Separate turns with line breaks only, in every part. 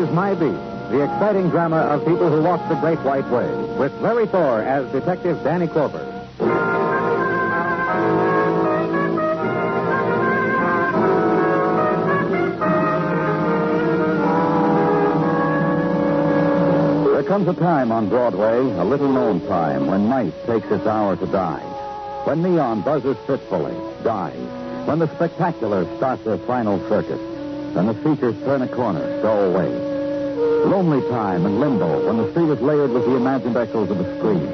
is My Beat, the exciting drama of people who walk the Great White Way, with Larry Thor as Detective Danny Clover. There comes a time on Broadway, a little-known time, when night takes its hour to die. When neon buzzes fitfully, dies. When the spectacular starts their final circuit. When the features turn a corner, go away. Lonely time and limbo, when the street is layered with the imagined echoes of the screen.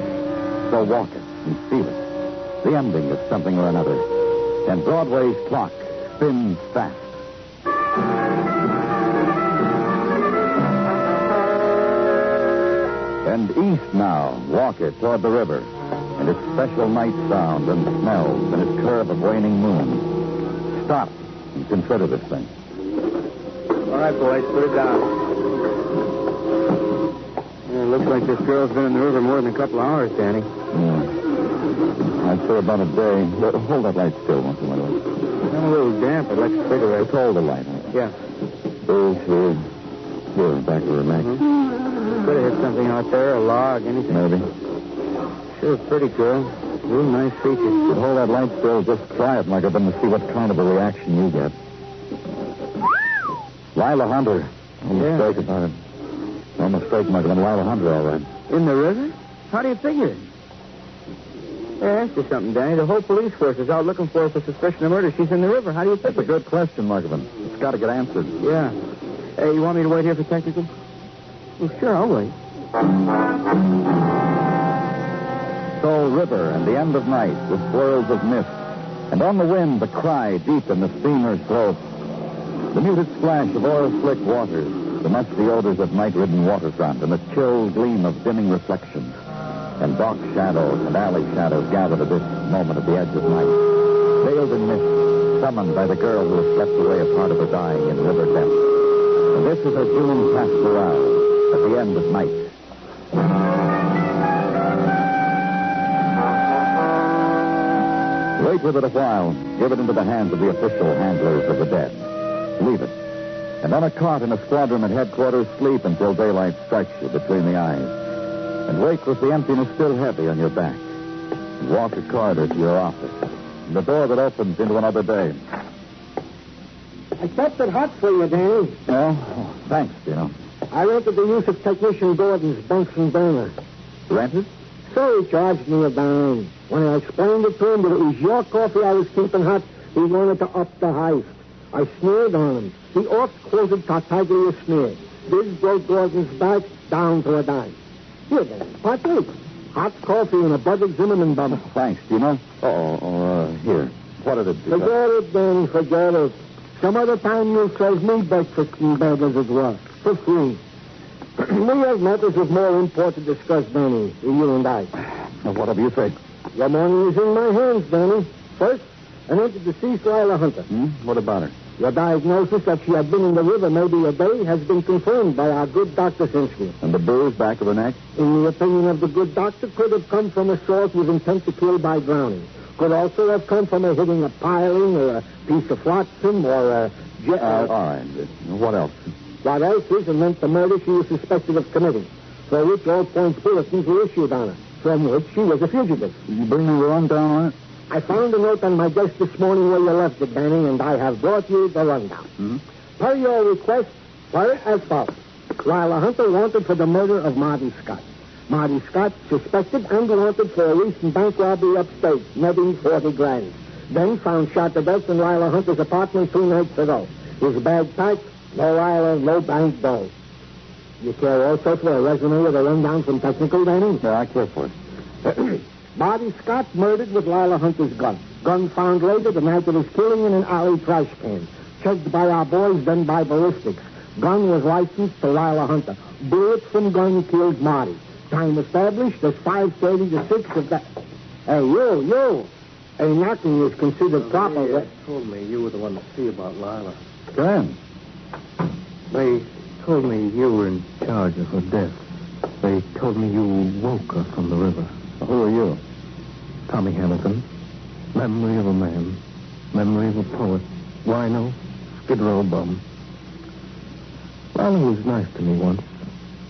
So walk it and feel it. The ending of something or another. And Broadway's clock spins fast. And east now, walk it toward the river. And its special night sound and smells and its curve of waning moon. Stop and consider this thing.
All right, boys, put it down. Yeah, it looks like this girl's been in the river more than a couple of hours, Danny.
Yeah. I'd say about a day. Hold that light still once in a while.
I'm a little damp. I'd like a cigarette.
Let's hold the light.
Yeah.
Here, back of the neck.
Could have hit something out there, a log, anything.
Maybe.
Sure, pretty girl. Real nice features.
But hold that light still. Just try it, Margaret, to see what kind of a reaction you get. Lila Hunter. No mistake about it. No mistake, Margaret. Lila Hunter, all right.
In the river? How do you figure it? Hey, ask you something, Danny. The whole police force is out looking for her for suspicion of murder. She's in the river. How do you figure
That's a good question, Margaret. It's got to get answered.
Yeah. Hey, you want me to wait here for technical? Well, sure, I'll wait.
So, river and the end of night with swirls of mist. And on the wind, the cry deep in the steamer's throat. The muted splash of oil-slick waters, the musty odors of night-ridden waterfront, and the chill gleam of dimming reflections. And dark shadows and alley shadows gathered at this moment at the edge of night. Veiled in mist, summoned by the girl who has slept away a part of her dying in river depths. And this is a June pastoral at the end of night. Wait with it a while. Give it into the hands of the official handlers of the dead. Leave it. And on a cot in a squadron at headquarters, sleep until daylight strikes you between the eyes. And wake with the emptiness still heavy on your back. And walk a corridor to your office. And the door that opens into another day.
I kept it hot for you, Danny.
Oh, thanks, Dino.
I rented the use of Technician Gordon's Bunsen burner.
Rented?
So he charged me a dime. When I explained it to him that it was your coffee I was keeping hot, he wanted to up the heist. I sneered on him. He oft-quoted Tartaglia sneer. This broke Gordon's back down to a dime. Here, Danny, partake. Hot coffee and a buttered Zimmerman bubble.
Thanks, Dino. Here. What did it do?
Forget it, Danny, forget it. Some other time you'll serve me breakfast in bed as it were, for free. We have matters of more import to discuss, Danny, you and I.
Whatever you say.
Your morning is in my hands, Danny. First, an deceased Lila Hunter.
What about her?
Your diagnosis that she had been in the river maybe a day has been confirmed by our good Dr. Simpson.
And the bruise back of her neck?
In the opinion of the good doctor, could have come from assault with intent to kill by drowning. Could also have come from a hitting a piling or a piece of flotsam or a...
all right. What else?
What else is and meant the murder she was suspected of committing, for which all points bulletins were issued on her, from which she was a fugitive.
Did you bring me the rundown on it?
I found a note on my desk this morning where you left it, Danny, and I have brought you the rundown. Per your request, per as follows. Lila Hunter wanted for the murder of Marty Scott. Marty Scott suspected and wanted for a recent bank robbery upstate, netting $40,000. Then found shot to death in Lila Hunter's apartment 2 nights ago. His bag packed, no Lila, no bank dough. You care also for a resume with a rundown from technical, Danny?
Yeah, I care for it.
Marty Scott murdered with Lila Hunter's gun. Gun found later the night of his killing in an alley trash can. Checked by our boys, then by ballistics. Gun was licensed to Lila Hunter. Bullet from gun killed Marty. Time established as 5:30 to 6 of that. Hey, you. A knocking is considered proper.
They told me you were the one to see about Lila.
Good.
They told me you were in charge of her death. They told me you woke her from the river.
Who are you?
Tommy Hamilton. Memory of a man. Memory of a poet. Wino. Skid Row bum.
Lila was nice to me once.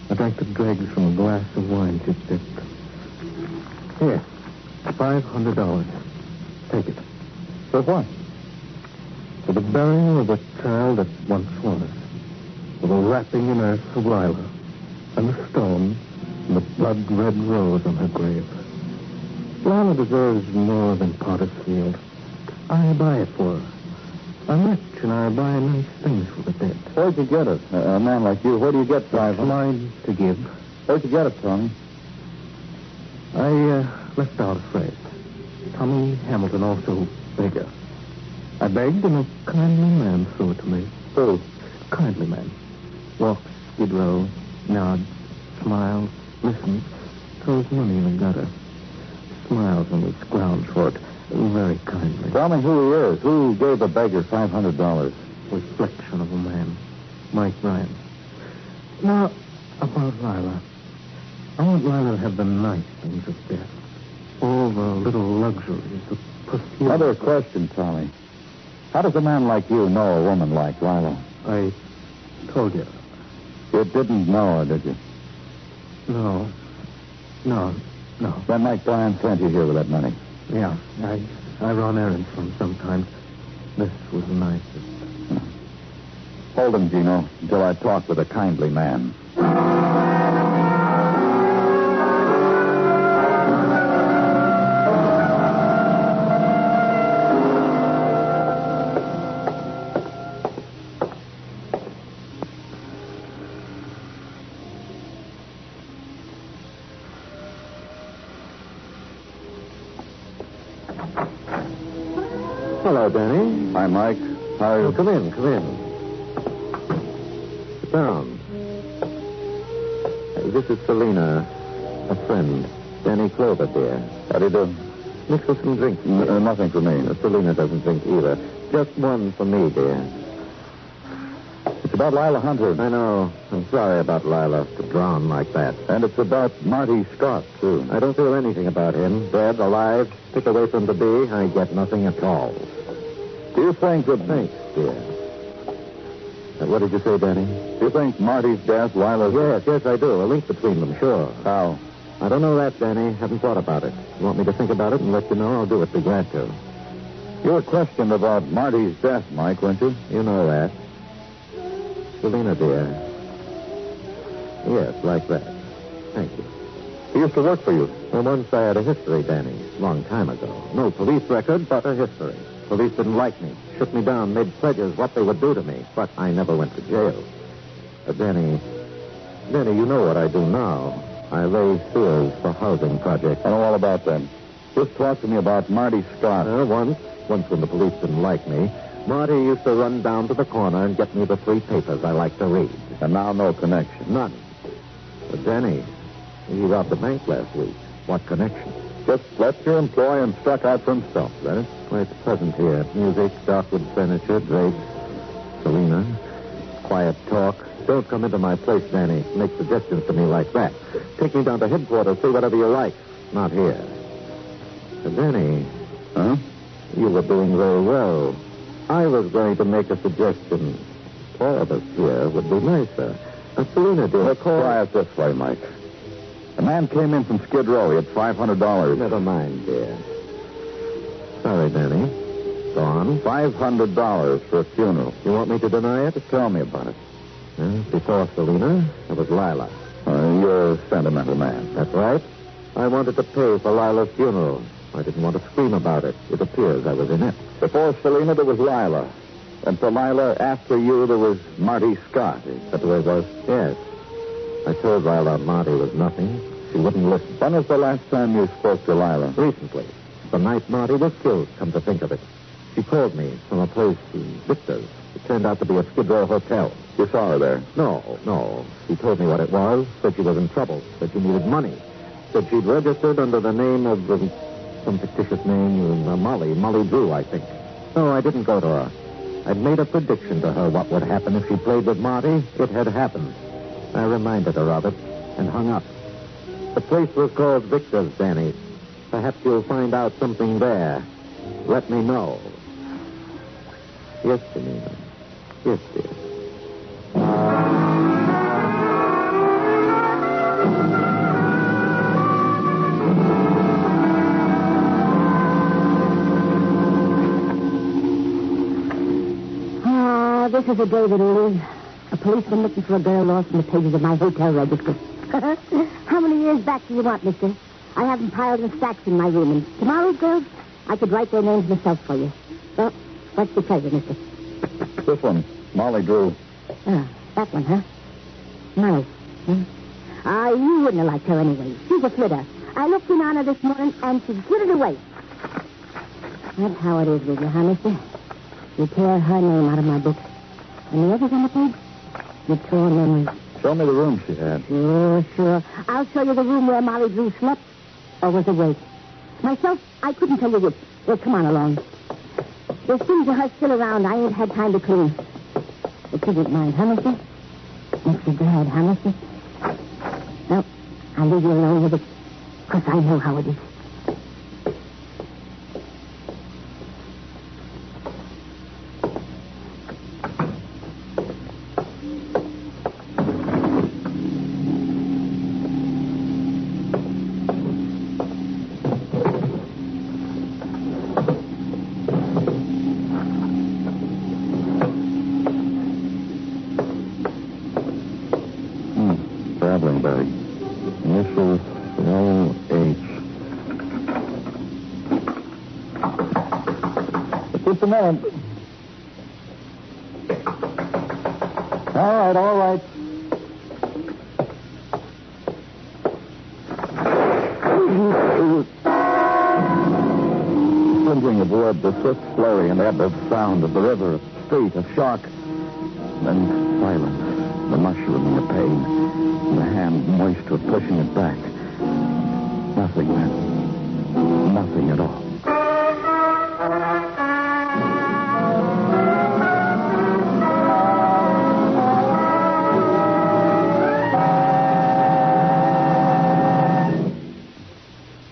I drank the dregs from a glass of wine she'd sipped. Here, $500. Take it.
For what?
For the burial of a child that once was. For the wrapping in earth of Lila. And the stone and the blood-red rose on her grave. Lila deserves more than potter's field. I buy it for her. I'm rich, and I buy nice things for the dead.
Where'd you get it? A man like you, where do you get $500?
Mine to give.
Where'd you get it, Tommy?
I left out a phrase. Tommy Hamilton, also beggar. I begged, and a kindly man threw it to me.
Who?
Kindly man. Walks, skid row, nods, smiles, listens, throws money in the gutter. Smiles and he scowls for it very kindly.
Tell me who he is. Who gave the beggar $500?
Reflection of a man. Mike Ryan. Now, about Lila. I want Lila to have the nice things of death. All the little luxuries, the perfume.
Another question, Tommy. How does a man like you know a woman like Lila?
I told you.
You didn't know her, did you?
No.
Then Mike Bryan sent you here with that money.
Yeah, I run errands for him sometimes. This was the nicest.
Hold him, Gino, until I talk with a kindly man.
Hello, Danny.
Hi, Mike. How are you?
Come in. Sit down. This is Selena, a friend. Danny Clover, dear.
How do you do?
Mix us some drinks.
Nothing for me.
Selena doesn't drink either. Just one for me, dear.
It's about Lila Hunter.
I know. I'm sorry about Lila to drown like that.
And it's about Marty Scott, too.
I don't feel anything about him. Dead, alive, pick away from the bee, I get nothing at all.
Do you think that...
Thanks, dear. What did you say, Danny?
Do you think Marty's death, Lila's...
Yes, I do. A link between them, sure.
How?
I don't know that, Danny. Haven't thought about it. You want me to think about it and let you know? I'll do it. Be glad to.
You were questioned about Marty's death, Mike, weren't you?
You know that. Selena, dear. Yes, like that. Thank you.
He used to work for you.
Well, once I had a history, Danny. Long time ago. No police record, but a history. Police didn't like me. Shook me down, made pledges what they would do to me. But I never went to jail. Danny, you know what I do now. I lay sewers for housing projects.
I know all about that. Just talk to me about Marty Scott.
Once when the police didn't like me, Marty used to run down to the corner and get me the free papers I like to read.
And now no connection.
None. But Danny, he robbed the bank last week. What connection?
Just left your employ and struck out for himself, is that it?
Well, it's pleasant here. Music, darkwood furniture, drapes, Selena, quiet talk. Don't come into my place, Danny. Make suggestions to me like that. Take me down to headquarters, say whatever you like. Not here. But Danny.
Huh?
You were doing very well. I was going to make a suggestion. All of us here would be nicer. Selena, dear.
Let's try it this way, Mike. A man came in from Skid Row. He had $500.
Never mind, dear. Sorry, Danny. Go on.
$500 for a funeral.
You want me to deny it?
Just tell me about it.
Before Selena, it was Lila.
You're a sentimental man.
That's right. I wanted to pay for Lila's funeral. I didn't want to scream about it. It appears I was in it.
Before Selena, there was Lila. And for Lila, after you, there was Marty Scott. Is that the way it was?
Yes. I told Lila Marty was nothing. She wouldn't listen.
When was the last time you spoke to Lila?
Recently. The night Marty was killed, come to think of it. She called me from a place in Victor's. It turned out to be a Skid Row hotel.
You saw her there?
No. She told me what it was, said she was in trouble, said she needed money, said she'd registered under the name of some fictitious name, Molly Drew, I think. No, I didn't go to her. I'd made a prediction to her what would happen if she played with Marty. It had happened. I reminded her of it and hung up. The place was called Victor's, Danny. Perhaps you'll find out something there. Let me know. Yes, Selena. Yes, dear.
Well, this is a day that'll live. A policeman looking for a girl lost in the pages of my hotel register. How many years back do you want, mister? I have them piled in stacks in my room, and tomorrow's girls, I could write their names myself for you. Well, what's your pleasure, mister?
This one, Molly Drew.
Ah, that one, huh? Molly. You wouldn't have liked her anyway. She's a flitter. I looked in on her this morning, and she flitted away. That's how it is with you, huh, mister? You tear her name out of my book. And the others on the page? You tore memories.
Show me the room she had.
Sure. I'll show you the room where Molly Drew slept or was awake. Myself, I couldn't tell you which. Well, come on along. There's things of her still around. I ain't had time to clean. But you didn't mind, huh, mister? Mr. Glad, huh, mister? No, I'll leave you alone with it. Because I know how it is.
Traveling bag. Initials L.H. Just a moment. All right. Splintering of wood, the swift flurry and ebb of sound of the river, of street, of shock. Then silence, the mushroom and the pain, the hand moist with pushing it back. Nothing then. Nothing at all.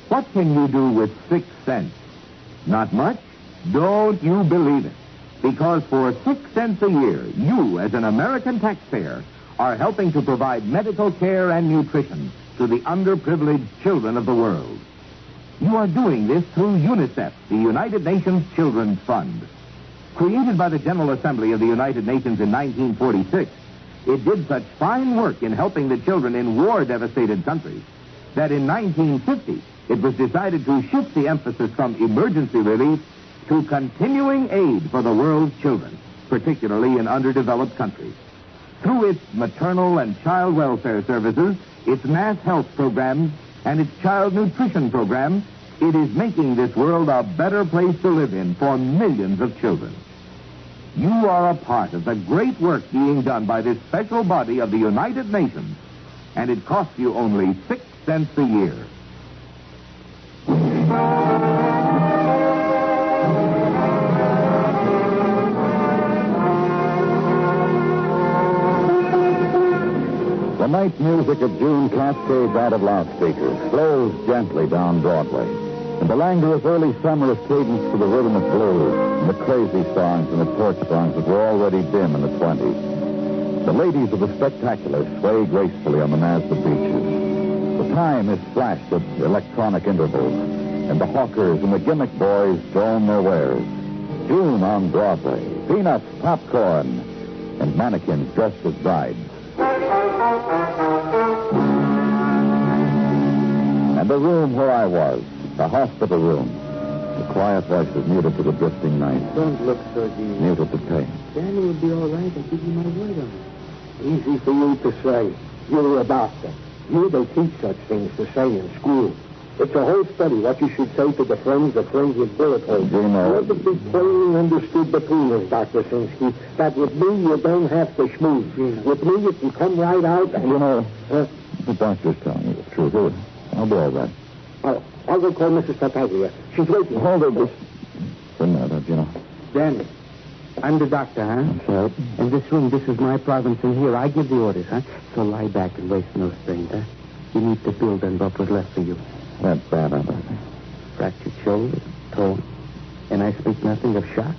What can you do with 6 cents? Not much? Don't you believe it. Because for 6 cents a year, you, as an American taxpayer, are helping to provide medical care and nutrition to the underprivileged children of the world. You are doing this through UNICEF, the United Nations Children's Fund. Created by the General Assembly of the United Nations in 1946, it did such fine work in helping the children in war-devastated countries that in 1950, it was decided to shift the emphasis from emergency relief to continuing aid for the world's children, particularly in underdeveloped countries. Through its maternal and child welfare services, its mass health programs, and its child nutrition program, it is making this world a better place to live in for millions of children. You are a part of the great work being done by this special body of the United Nations, and it costs you only 6 cents a year.
The night music of June cascades out of loudspeakers, flows gently down Broadway. And the languorous early summer is cadenced to the rhythm of blues, and the crazy songs and the torch songs that were already dim in the 20s. The ladies of the spectacular sway gracefully on the Mazda beaches. The time is flashed at electronic intervals, and the hawkers and the gimmick boys drone their wares. June on Broadway, peanuts, popcorn, and mannequins dressed as brides. And the room where I was, the hospital room. The quiet voices muted to the drifting night.
Don't look so deep.
Muted to pain.
Danny will be all right. I'll give you my word on it. Easy for you to say. You're a doctor. You don't teach such things to say in school. It's a whole study what you should say to the friends with bullet holes.
You know.
Let it be plainly understood between us, Dr. Sinsky, that with me you don't have to schmooze. With me you can come right out and...
You know, the doctor's telling you the truth. I'll be all right.
I'll go call Mrs. Tartaglia. She's waiting.
Hold it just for a minute, you know.
Danny, I'm the doctor, huh?
Sure.
In this room, this is my province, and here I give the orders, huh? So lie back and waste no strength, huh? You need to build on what was left for you.
That's bad, I bet.
Fractured shoulder, toe, and I speak nothing of shock.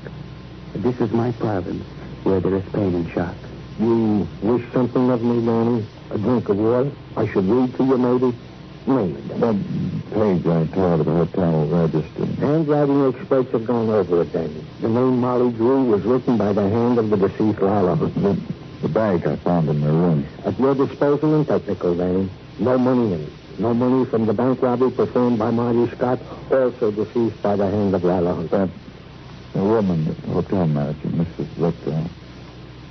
This is my province, where there is pain and shock. You wish something of me, Danny? A drink of water? I should read to you, maybe? Name it.
The page I tore to the hotel register.
Handwriting experts have gone over it, Danny. The name Molly Drew was written by the hand of the deceased Lila Hunter.
The bag I found in their room.
At your disposal and technical, Danny. No money in it. No money from the bank robbery performed by Marty Scott, also deceased by the hand of Lila Hunter.
The woman, the hotel manager, Mrs. Victor.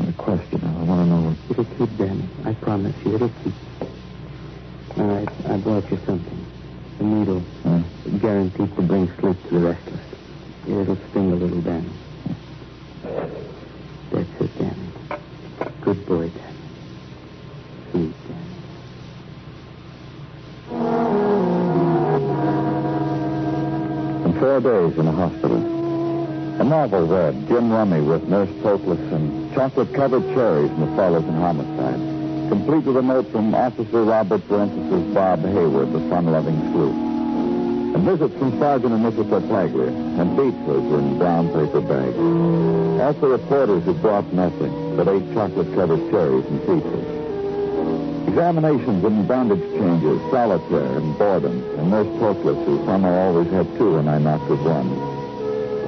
A question. I want to know.
It'll keep, Danny. I promise you, it'll keep. All right, I brought you something. A needle. Guaranteed to bring sleep to the restless. It'll sting a little, Danny. That's it, Danny. Good boy, Danny. Sweet, Danny.
And 4 days in a hospital. A novel read, Gin Rummy with Nurse Topless and chocolate-covered cherries in the follows in homicide. Complete with a note from Officer Robert Bob Hayward, the fun-loving sleuth. And visits from Sergeant and Mrs. Tartaglia, and beetlers in brown paper bags. Also reporters who brought nothing, but ate chocolate-covered cherries and peaches. Examinations and bandage changes, solitaire and boredom, and Nurse Topless, who somehow always had two and I knocked with one.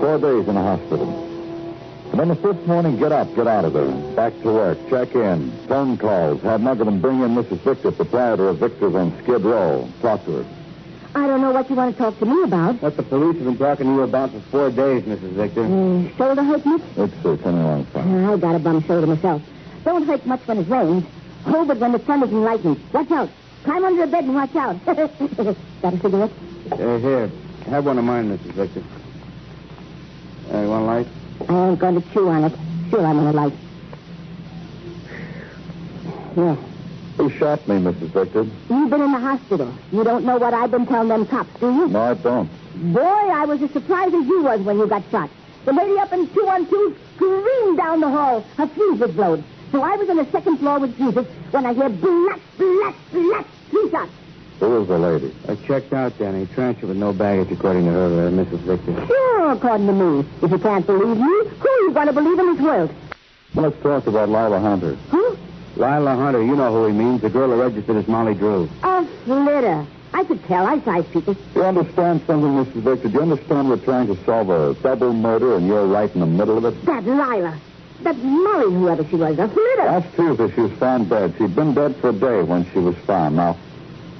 4 days in a hospital. And then the fifth morning, get up, get out of there. Back to work, check in, phone calls, have Macklin bring in Mrs. Victor, proprietor of Victor's on Skid Row. Talk to her.
I don't know what you want to talk to me about.
What the police have been talking to you about for 4 days, Mrs. Victor.
Shoulder hurt much?
It's coming along fine.
I got a bum shoulder myself. Don't hurt much when it rains. Oh, but when the thunder and lightning. Watch out. Climb under the bed and watch out. Got a cigarette?
Here. Have one of mine, Mrs. Victor. You want a light?
I ain't going to chew on it. Sure, I'm going to light. Yeah.
Who shot me, Mrs. Victor?
You've been in the hospital. You don't know what I've been telling them cops, do you?
No, I don't.
Boy, I was as surprised as you was when you got shot. The lady up in 212 screamed down the hall. Her fuse was blowed. So I was on the second floor with Jesus when I hear blast, blast, blast, 3 shots.
Who was the lady?
I checked out, Danny. Transfer with no baggage, according to her, Mrs. Victor.
Sure, according to me. If you can't believe me, who are you going to believe in this world?
Well, let's talk about Lila Hunter.
Huh?
Lila Hunter, you know who he means. The girl who registered as Molly Drew.
A flitter. I could tell. I size people.
Do you understand something, Mrs. Victor? Do you understand we're trying to solve a double murder and you're right in the middle of it?
That Lila. That Molly, whoever she was, a flitter.
That's true, if she was found dead. She'd been dead for a day when she was found. Now,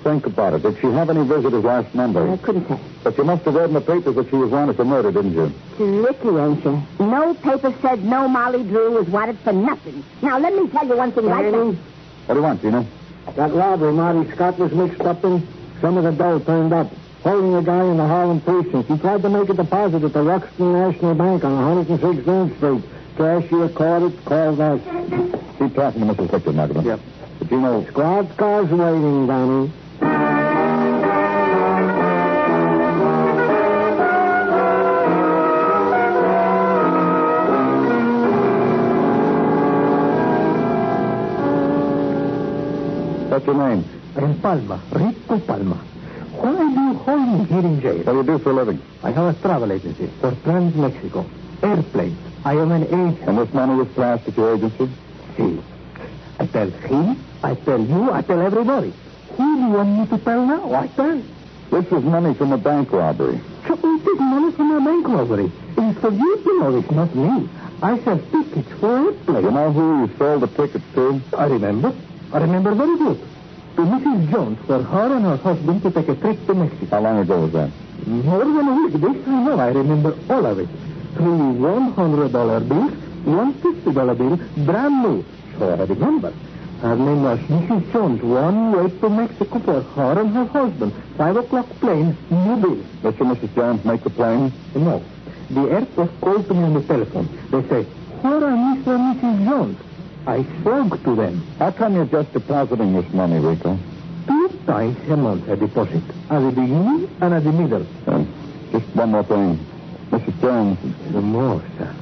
think about it. Did she have any visitors last Monday?
I couldn't say.
But you must have read in the papers that she was wanted for murder, didn't you?
Tricky, ain't you? No paper said no Molly Drew was wanted for nothing. Now, let me tell you one thing right now.
What do you want, Gina?
That robbery Marty Scott was mixed up in, some of the dough turned up. Holding a guy in the Harlem precinct. He tried to make a deposit at the Ruxton National Bank on 116th Street. Cashier caught it, called us.
Keep talking to Mrs. Victor, Macklin.
Yep.
But you know...
Squad car's waiting, Danny.
What's your name?
I'm Palma, Rico Palma. Why do you hold me here in jail?
What do you do for a living?
I have a travel agency for Trans-Mexico. Airplanes. I am an agent.
And this money was flashed at your agency?
See, I tell him, I tell you, I tell everybody. Who do you want me to tell now? I tell.
This was money from a bank robbery.
So it is money from a bank robbery. It's for you to know it's not me. I sell tickets for airplanes.
You know who you sold the tickets to?
I remember very good. To Mrs. Jones for her and her husband to take a trip to Mexico.
How long ago was that?
More than a week. This I know. I remember all of it. 3 $100 bills, 1 $50 bill, brand new. So I remember. Her name was Mrs. Jones. One way to Mexico for her and her husband. 5 o'clock plane, new bill.
Mr. and Mrs. Jones make the plane?
No. The airport called to me on the telephone. They say, where are Mr. and Mrs. Jones? I spoke to them.
How come you're just depositing this money, Rico?
2 times a month I deposit. At the beginning and at the middle.
Just one more thing. Mrs. Jones.
The more, sir.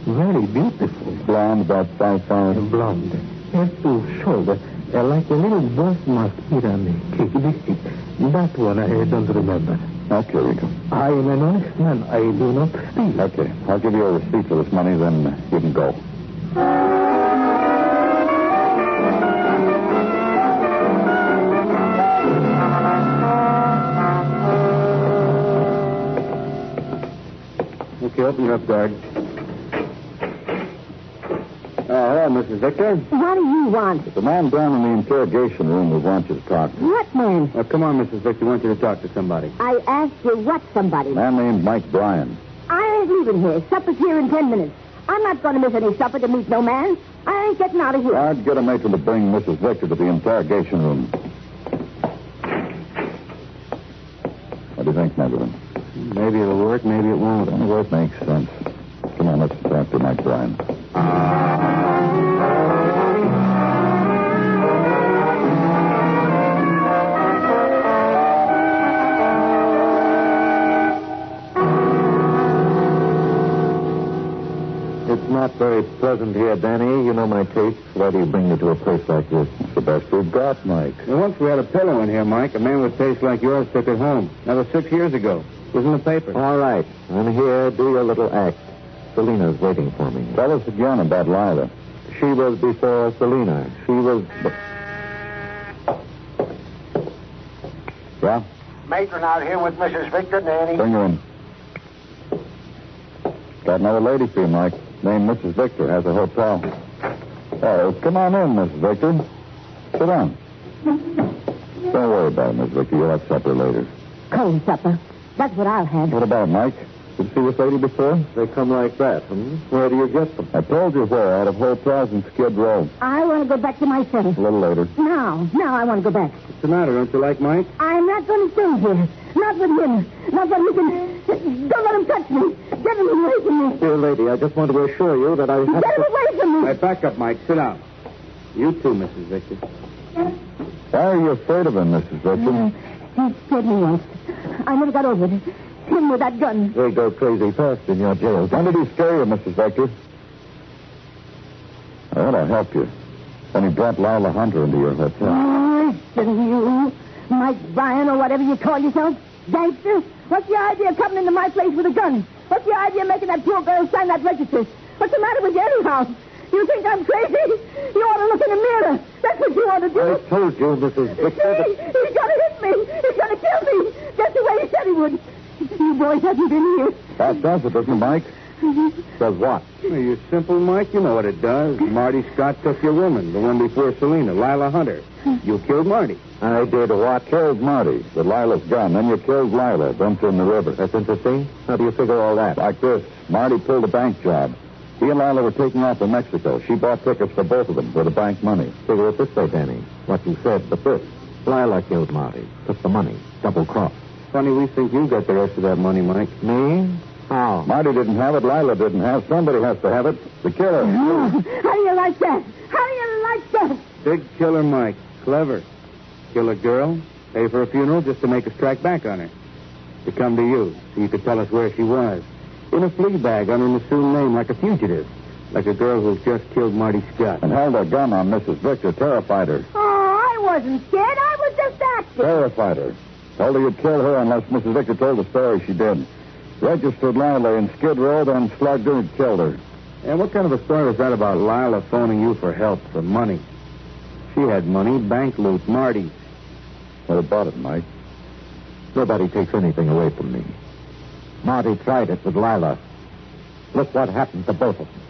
Very beautiful.
Blonde, about 5'5".
Blonde. Hair to shoulder. Like a little birthmark pyramid. That one I don't remember.
Okay, Rico.
I am an honest man. I do not steal.
Okay. I'll give you a receipt for this money, then you can go.
Okay, open her up, guard. Hello, Mrs. Victor.
What do you want?
The man down in the interrogation room who wants you to talk to.
What man?
Come on, Mrs. Victor. I want you to talk to somebody.
I asked you what somebody.
A man named Mike Bryan.
I ain't leaving here. Supper's here in 10 minutes. I'm not going to miss any supper to meet no man. I ain't getting out of here.
I'd get a matron to bring Mrs. Victor to the interrogation room. What do you think, Magdalene?
Maybe it'll work, maybe it won't.
Well, it makes sense. Come on, let's talk to Mike Bryan.
It's not very pleasant here, Danny. You know my taste. Why do you bring me to a place like this?
It's the best we've got, Mike.
Now, once we had a pillow in here, Mike. A man with taste like yours took it home. That was 6 years ago. It was in the paper.
All right. I'm here. Do your little act. Selena's waiting for me.
Tell us again about Lila.
She was before Selena. She was...
Yeah?
Matron out here with Mrs. Victor, Nanny.
Bring her in. Got another lady for you, Mike. Named Mrs. Victor. Has a hotel. Oh, come on in, Mrs. Victor. Sit down. Don't worry about it, Mrs. Victor. You'll have supper later.
Cold supper. That's what I'll have.
What about Mike? Did you see this lady before?
They come like that, Where do you get them?
I told you where. Out of hotels in Skid Row.
I want to go back to my cell.
A little later.
Now I want to go back.
What's the matter? Don't you like Mike?
I'm not going to stay here. Not with him. Not when he can... Don't let him touch me. Get him away from me.
Dear lady, I just want to assure you that I have
Get him away from me.
All right, back up, Mike. Sit down. You too, Mrs. Victor.
Why are you afraid of him, Mrs. Victor?
He scared me once. I never got over it. Him with that gun.
They go crazy fast in your jail.
When did he scare you, Mrs. Victor? I want to help you. When he brought Lila Hunter into your hotel.
Listen, you, Mike Bryan, or whatever you call yourself, gangster. What's your idea of coming into my place with a gun? What's your idea of making that poor girl sign that register? What's the matter with you anyhow? You think I'm crazy? You ought to look in the mirror. That's what you ought to do.
I told you, Mrs. Victor.
He's going to hit me. He's going to kill me. Just the way he said he would. You boys haven't been here.
That does it, doesn't it, Mike?
Does what?
Well, you're simple, Mike. You know what it does. Marty Scott took your woman, the one before Selena, Lila Hunter. You killed Marty.
I did what?
Killed Marty with Lila's gun. Then you killed Lila, dumped her in the river.
That's interesting. How do you figure all that?
Like this. Marty pulled a bank job. He and Lila were taking off to Mexico. She bought tickets for both of them for the bank money.
Figure it this way, Danny. What you said, but this. Lila killed Marty. Took the money. Double cross.
Funny, we think you got the rest of that money, Mike.
Me? How?
Marty didn't have it. Lila didn't have it. Somebody has to have it. The killer.
How do you like that? How do you like that?
Big killer, Mike. Clever. Kill a girl, pay for a funeral just to make us strike back on her. To come to you so you could tell us where she was. In a flea bag under an assumed name, like a fugitive. Like a girl who's just killed Marty Scott.
And held a gun on Mrs. Victor. Terrified her.
Oh, I wasn't scared. I was just acting.
Terrified her. Told her you'd kill her unless Mrs. Victor told the story she did. Registered Lila in Skid Row, then slugged her and killed her.
And what kind of a story was that about Lila phoning you for help, for money? She had money, bank loot, Marty.
What about it, Mike?
Nobody takes anything away from me. Marty tried it with Lila. Look what happened to both of them.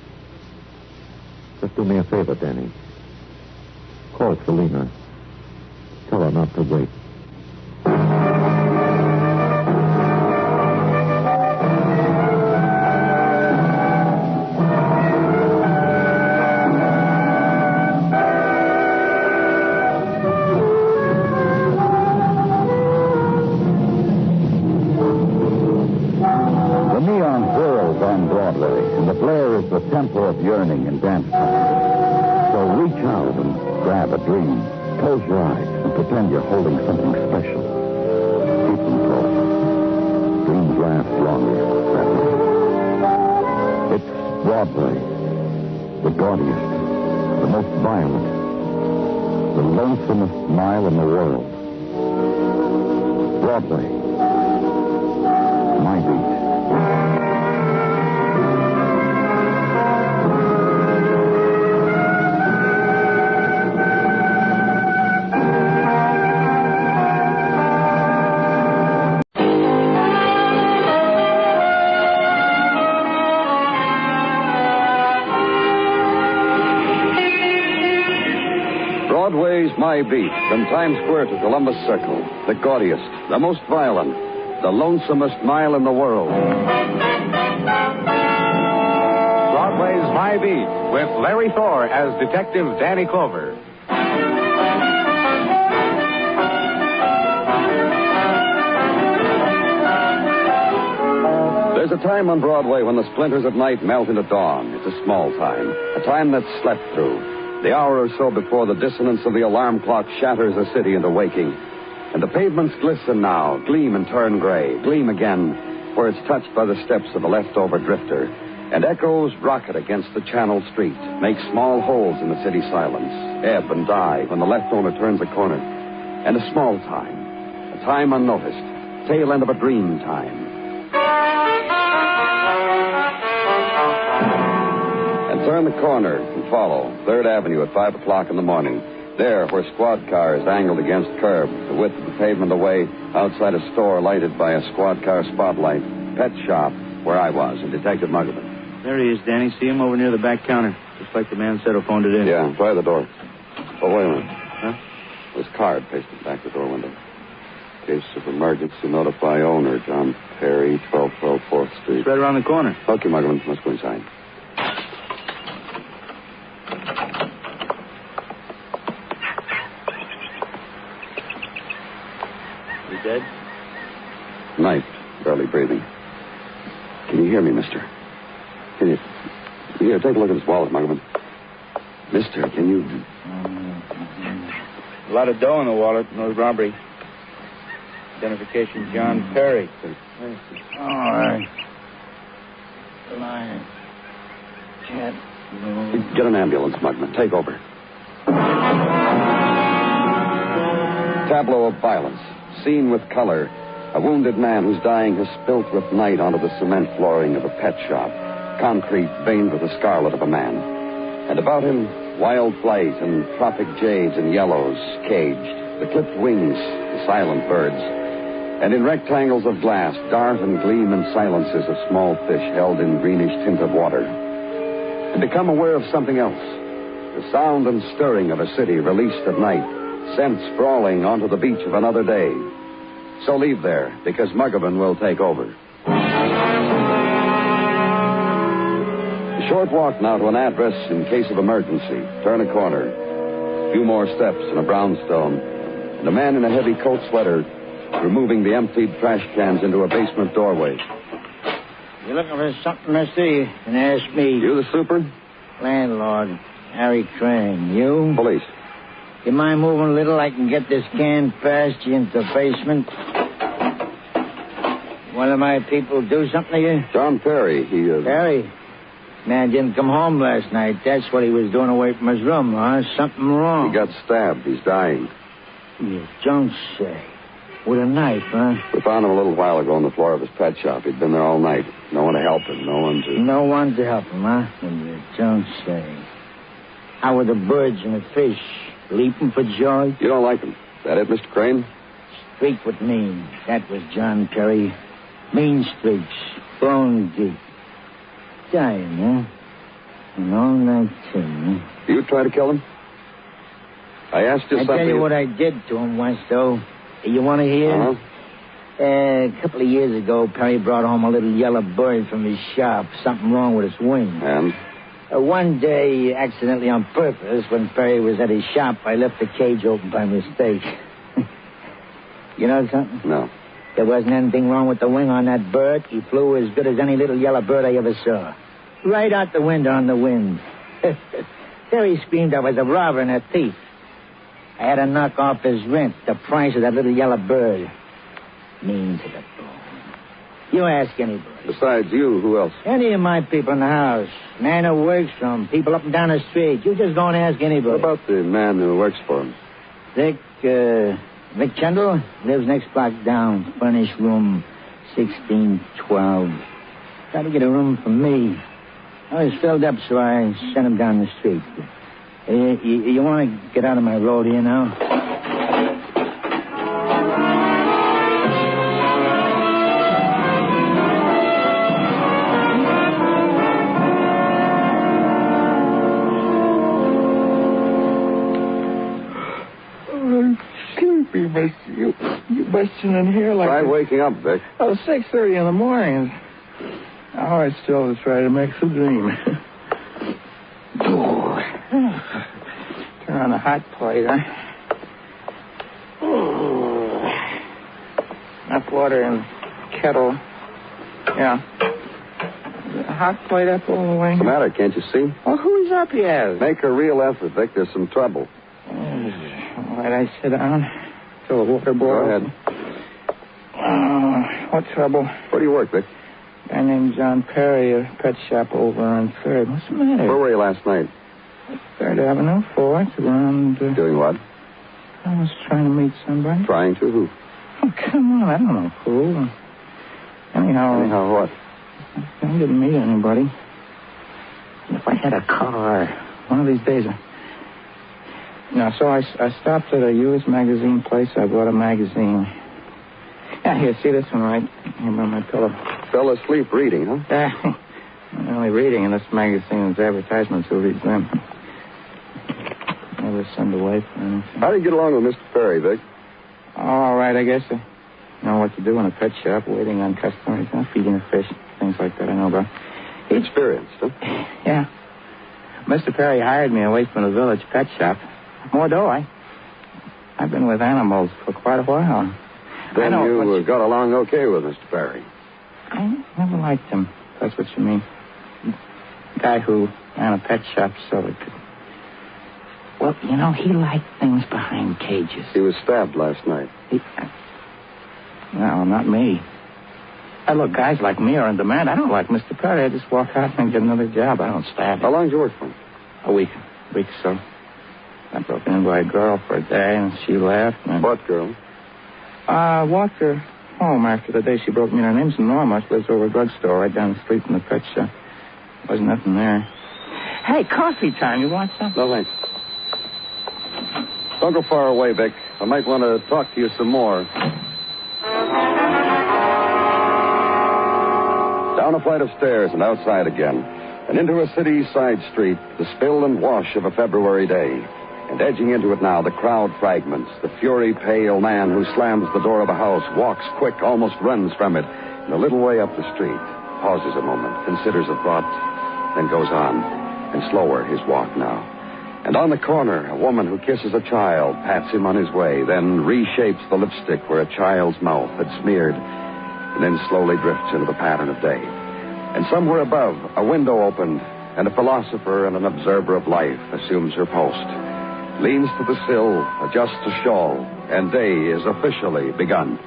Just do me a favor, Danny. Call Selena. Tell her not to wait.
The neon whirls on Broadway, and the blare is the tempo of yearning and dance time. So reach out and grab a dream. Close your eyes and pretend you're holding something special. Keep them closed. Dreams last longer that way. It's Broadway. The gaudiest, the most violent, the lonesomest mile in the world. Broadway. My beat. Broadway's My Beat, from Times Square to Columbus Circle, the gaudiest, the most violent, the lonesomest mile in the world.
Broadway's My Beat, with Larry Thor as Detective Danny Clover.
There's a time on Broadway when the splinters of night melt into dawn. It's a small time, a time that's slept through. The hour or so before the dissonance of the alarm clock shatters the city into waking. And the pavements glisten now, gleam and turn gray, gleam again, where it's touched by the steps of a leftover drifter. And echoes rocket against the channel street, make small holes in the city silence, ebb and die when the left owner turns a corner. And a small time, a time unnoticed, tail end of a dream time. And turn the corner and follow 3rd Avenue at 5 o'clock in the morning. There, where squad car is angled against curb, the width of the pavement away, outside a store lighted by a squad car spotlight. Pet shop, where I was, and Detective Muggerman.
There he is, Danny. See him over near the back counter. Just like the man said who phoned it in.
Yeah, try the door. Oh, wait a minute.
Huh?
This card pasted back the door window. Case of emergency, notify owner, John Perry, 1212 4th Street.
It's right around the corner.
Okay, Muggerman, let's go inside.
You dead?
Night, barely breathing. Can you hear me, mister? Can you... Here, take a look at this wallet, Muggerman. Mister, can you...
A lot of dough in the wallet. No robbery. Identification, John Perry.
All right. Line. Can't move.
Get an ambulance, Muggerman. Take over. Tableau of violence. Scene with color. A wounded man who's dying has spilt with night onto the cement flooring of a pet shop. Concrete veined with the scarlet of a man. And about him, wild flight and tropic jades and yellows, caged. The clipped wings, the silent birds. And in rectangles of glass, dart and gleam and silences of small fish held in greenish tint of water. And become aware of something else. The sound and stirring of a city released at night, sent sprawling onto the beach of another day. So leave there, because Muggerman will take over. A short walk now to an address in case of emergency. Turn a corner. A few more steps and a brownstone. And a man in a heavy coat sweater removing the emptied trash cans into a basement doorway.
You're looking for something, mister? You can ask me.
You the super?
Landlord, Harry Crane. You?
Police.
You mind moving a little? I can get this can past you into the basement. One of my people do something to you?
John Perry,
Perry? Man didn't come home last night. That's what he was doing away from his room, huh? Something wrong.
He got stabbed. He's dying.
You don't say. With a knife, huh?
We found him a little while ago on the floor of his pet shop. He'd been there all night. No one to help him. No one to help him, huh? You don't say. How were the birds and the fish? Leaping for joy? You don't like him. Is that it, Mr. Crane?
Streak with me. That was John Perry. Mean streaks. Bone deep. Dying, huh? And all night, too, huh?
You try to kill him? I asked you something.
I tell you what I did to him once, though. You want to hear?
Uh-huh.
A couple of years ago, Perry brought home a little yellow bird from his shop. Something wrong with its wing.
And?
One day, accidentally on purpose, when Perry was at his shop, I left the cage open by mistake. You know something?
No.
There wasn't anything wrong with the wing on that bird. He flew as good as any little yellow bird I ever saw. Right out the window on the wind. Perry screamed I was a robber and a thief. I had to knock off his rent, the price of that little yellow bird. Mean to the bone. You ask anybody.
Besides you, who else?
Any of my people in the house. Man who works for him. People up and down the street. You just go and ask anybody.
What about the man who works for him?
Vic Kendall lives next block down. Furnished room 1612. Tried to get a room for me. I was filled up, so I sent him down the street. You want to get out of my road here now?
Vic. You busting in here like...
Try waking up, Vic.
Oh, 6:30 in the morning. All right, still to try to make the dream. Turn on the hot plate, huh? Enough water in the kettle. Yeah. Hot plate up all the way.
What's the matter? Can't you see?
Well, who's up here?
Make a real effort, Vic. There's some trouble.
All right, I sit down. Fill the water boil.
Go ahead.
What trouble?
Where do you work, Vic?
A guy named John Perry, a pet shop over on 3rd. What's the matter?
Where were you last night?
3rd Avenue, 4th, around...
Doing what?
I was trying to meet somebody.
Trying to? Who?
Oh, come on, I don't know who. Anyhow
what?
I didn't meet anybody. If I had a car, one of these days... So I stopped at a used magazine place. I bought a magazine. Yeah, here, see this one, right? Here by my pillow.
Fell asleep reading, huh?
Yeah. I'm only reading in this magazine's advertisements. Who reads them? Never send away for anything.
How do you get along with Mr. Perry, Vic?
All right, I guess. You know what to do in a pet shop, waiting on customers, feeding the fish, things like that I know about.
Experienced, huh?
Yeah. Mr. Perry hired me away from the village pet shop. More do I? I've been with animals for quite a while.
Then you got along okay with Mr. Perry?
I never liked him. That's what you mean. Guy who ran a pet shop so it could... Well, he liked things behind cages.
He was stabbed last night.
No, not me. Look, guys like me are in demand. I don't like Mr. Perry. I just walk out and get another job. I don't stab him.
How long did you work for him?
A week or so. I broke in by a girl for a day, and she left. And...
What girl?
Walked her home after the day she broke me in. Her name's Norma. She lives over a drugstore right down the street from the pet shop. Wasn't nothing there. Hey, coffee time. You want some?
No, thanks. Don't go far away, Vic. I might want to talk to you some more. Down a flight of stairs and outside again, and into a city side street, the spill and wash of a February day. And edging into it now, the crowd fragments. The fury-pale man who slams the door of a house, walks quick, almost runs from it, and a little way up the street, pauses a moment, considers a thought, then goes on, and slower his walk now. And on the corner, a woman who kisses a child, pats him on his way, then reshapes the lipstick where a child's mouth had smeared, and then slowly drifts into the pattern of day. And somewhere above, a window opened, and a philosopher and an observer of life assumes her post. Leans to the sill, adjusts a shawl, and day is officially begun.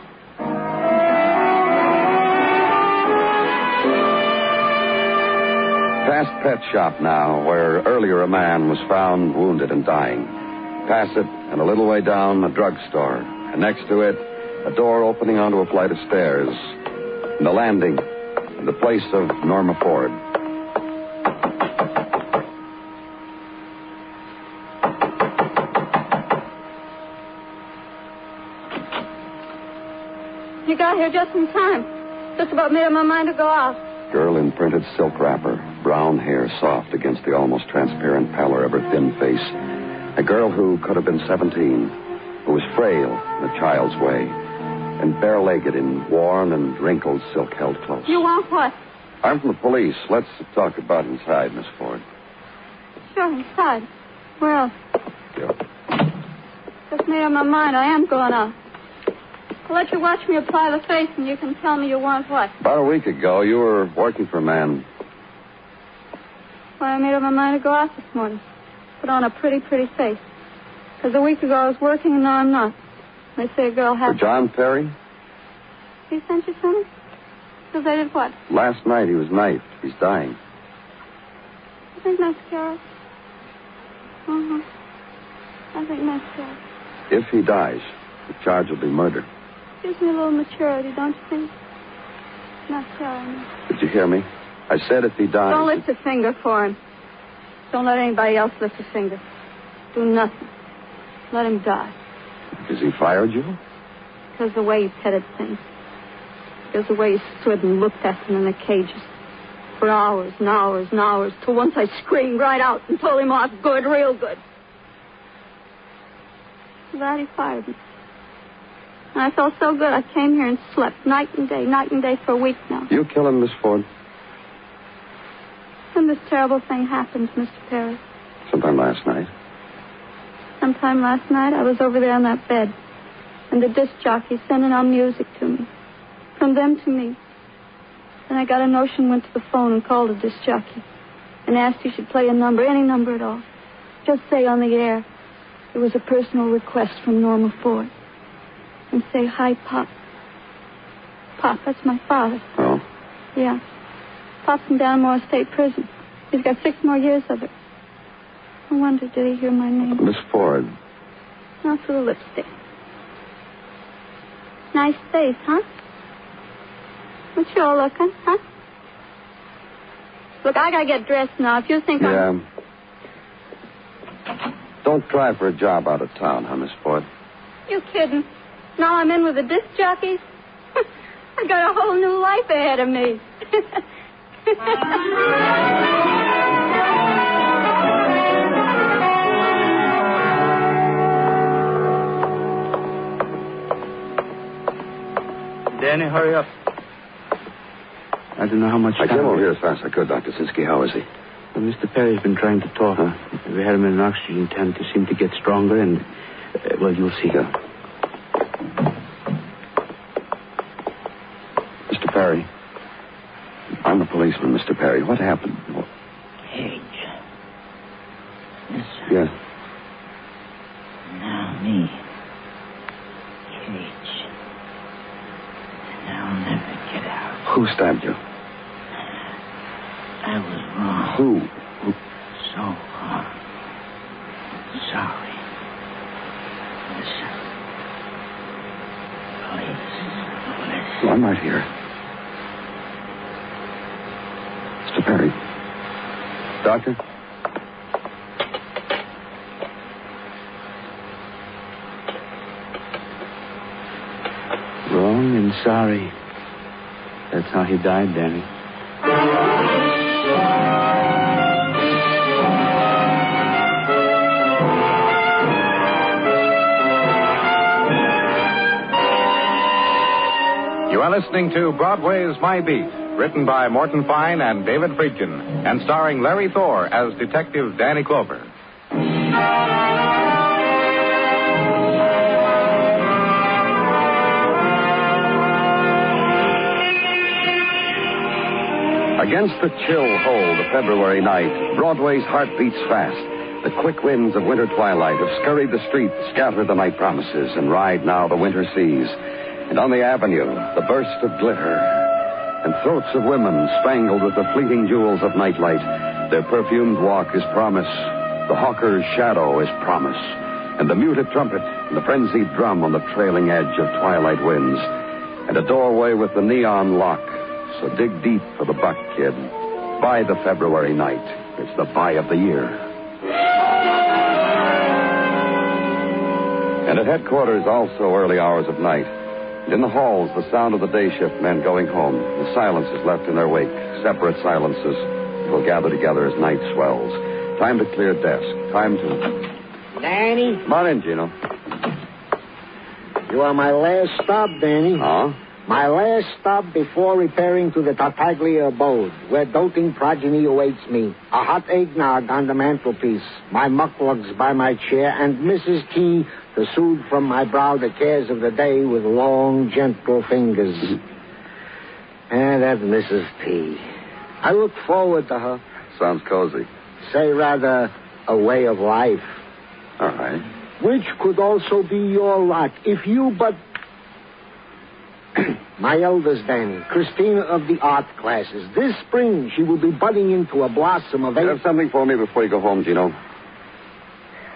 Past pet shop now, where earlier a man was found wounded and dying. Past it, and a little way down, a drugstore. And next to it, a door opening onto a flight of stairs. And the landing, and the place of Norma Ford.
You got here just in time. Just about made up my mind to go out.
Girl in printed silk wrapper, brown hair soft against the almost transparent pallor of her thin face. A girl who could have been 17, who was frail in a child's way, and bare-legged in worn and wrinkled silk-held clothes.
You want what?
I'm from the police. Let's talk about inside, Miss Ford.
Sure, inside. Where else?
Yeah.
Just made up my mind. I am going out. I'll let you watch me apply the face, and you can tell me you want what.
About a week ago, you were working for a man.
Why, I made up my mind to go out this morning. Put on a pretty, pretty face. Because a week ago I was working, and now I'm not. They say a girl has...
For John Perry?
He sent you something? Because I did what?
Last night he was knifed. He's dying.
You think that's scary? Uh-huh. I think that's scary.
If he dies, the charge will be murder.
Gives me a little maturity, don't you think? Not scary.
Did you hear me? I said if he dies...
Don't lift a finger for him. Don't let anybody else lift a finger. Do nothing. Let him die.
Because he fired you?
Because the way you petted things. Because the way you stood and looked at them in the cages. For hours and hours and hours. Till once I screamed right out and told him off good, real good. For that he fired me. And I felt so good I came here and slept night and day for a week now.
You kill him, Miss Ford?
When this terrible thing happened, Mr. Perry.
Sometime last night.
Sometime last night, I was over there on that bed, and the disc jockey sending on music to me. From them to me. Then I got a notion, went to the phone and called the disc jockey and asked he should play a number, any number at all. Just say on the air, it was a personal request from Norma Ford. And say, hi, Pop. Pop, that's my father.
Oh?
Yeah. Pop's in Danmore State Prison. He's got 6 more years of it. I wonder, did he hear my name?
Miss Ford.
Not for the lipstick. Nice face, huh? What you all looking, huh? Look, I gotta get dressed now. If you think I'm...
Don't try for a job out of town, huh, Miss Ford?
You kidding? Now I'm in with the disc jockeys? I got a whole new life ahead of me.
Danny, hurry up. I don't know how much
I
time...
came over here as fast as I could, Dr. Sinsky. How is he?
Well, Mr. Perry's been trying to talk.
Huh?
We had him in an oxygen tent. He seemed to get stronger, and... well, you'll see.
Yeah. Mr. Perry. I'm a policeman, Mr. Perry. What happened?
Cage. Yes, sir.
Yes.
Now me. Cage. And I'll never get out.
Who stabbed you?
I was wrong.
Who?
So wrong. Sorry. Listen. Please. Listen.
Well, I'm right here. Mr. Perry. Doctor?
Wrong and sorry. That's how he died, Danny.
You are listening to Broadway's My Beat, written by Morton Fine and David Friedkin, and starring Larry Thor as Detective Danny Clover.
Against the chill hold of February night, Broadway's heart beats fast. The quick winds of winter twilight have scurried the streets, scattered the night promises, and ride now the winter seas. And on the avenue, the burst of glitter, and throats of women spangled with the fleeting jewels of nightlight. Their perfumed walk is promise. The hawker's shadow is promise. And the muted trumpet and the frenzied drum on the trailing edge of twilight winds. And a doorway with the neon lock. So dig deep for the buck, kid. Buy the February night. It's the buy of the year. And at headquarters, also early hours of night. And in the halls, the sound of the day shift men going home. The silences left in their wake. Separate silences will gather together as night swells. Time to clear desk. Time to...
Danny?
Come on in, Gino.
You are my last stop, Danny.
Huh?
My last stop before repairing to the Tartaglia abode, where doting progeny awaits me. A hot eggnog on the mantelpiece, my mucklugs by my chair, and Mrs. T to soothe from my brow the cares of the day with long, gentle fingers. And that Mrs. T. I look forward to her.
Sounds cozy.
Say rather, a way of life.
All right.
Which could also be your lot, if you but... My eldest, Danny, Christina of the art classes. This spring, she will be budding into a blossom of...
You have something for me before you go home, Gino?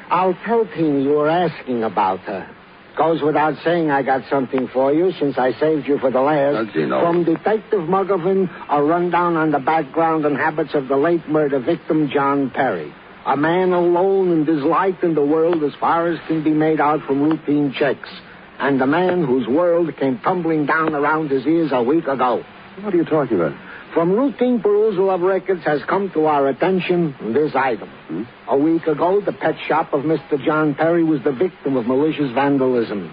I'll tell Tina you were asking about her. Goes without saying I got something for you since I saved you for the last.
Gino.
From Detective Muggervin, a rundown on the background and habits of the late murder victim, John Perry. A man alone and disliked in the world as far as can be made out from routine checks. And the man whose world came tumbling down around his ears a week ago.
What are you talking about?
From routine perusal of records has come to our attention this item. A week ago, the pet shop of Mr. John Perry was the victim of malicious vandalism.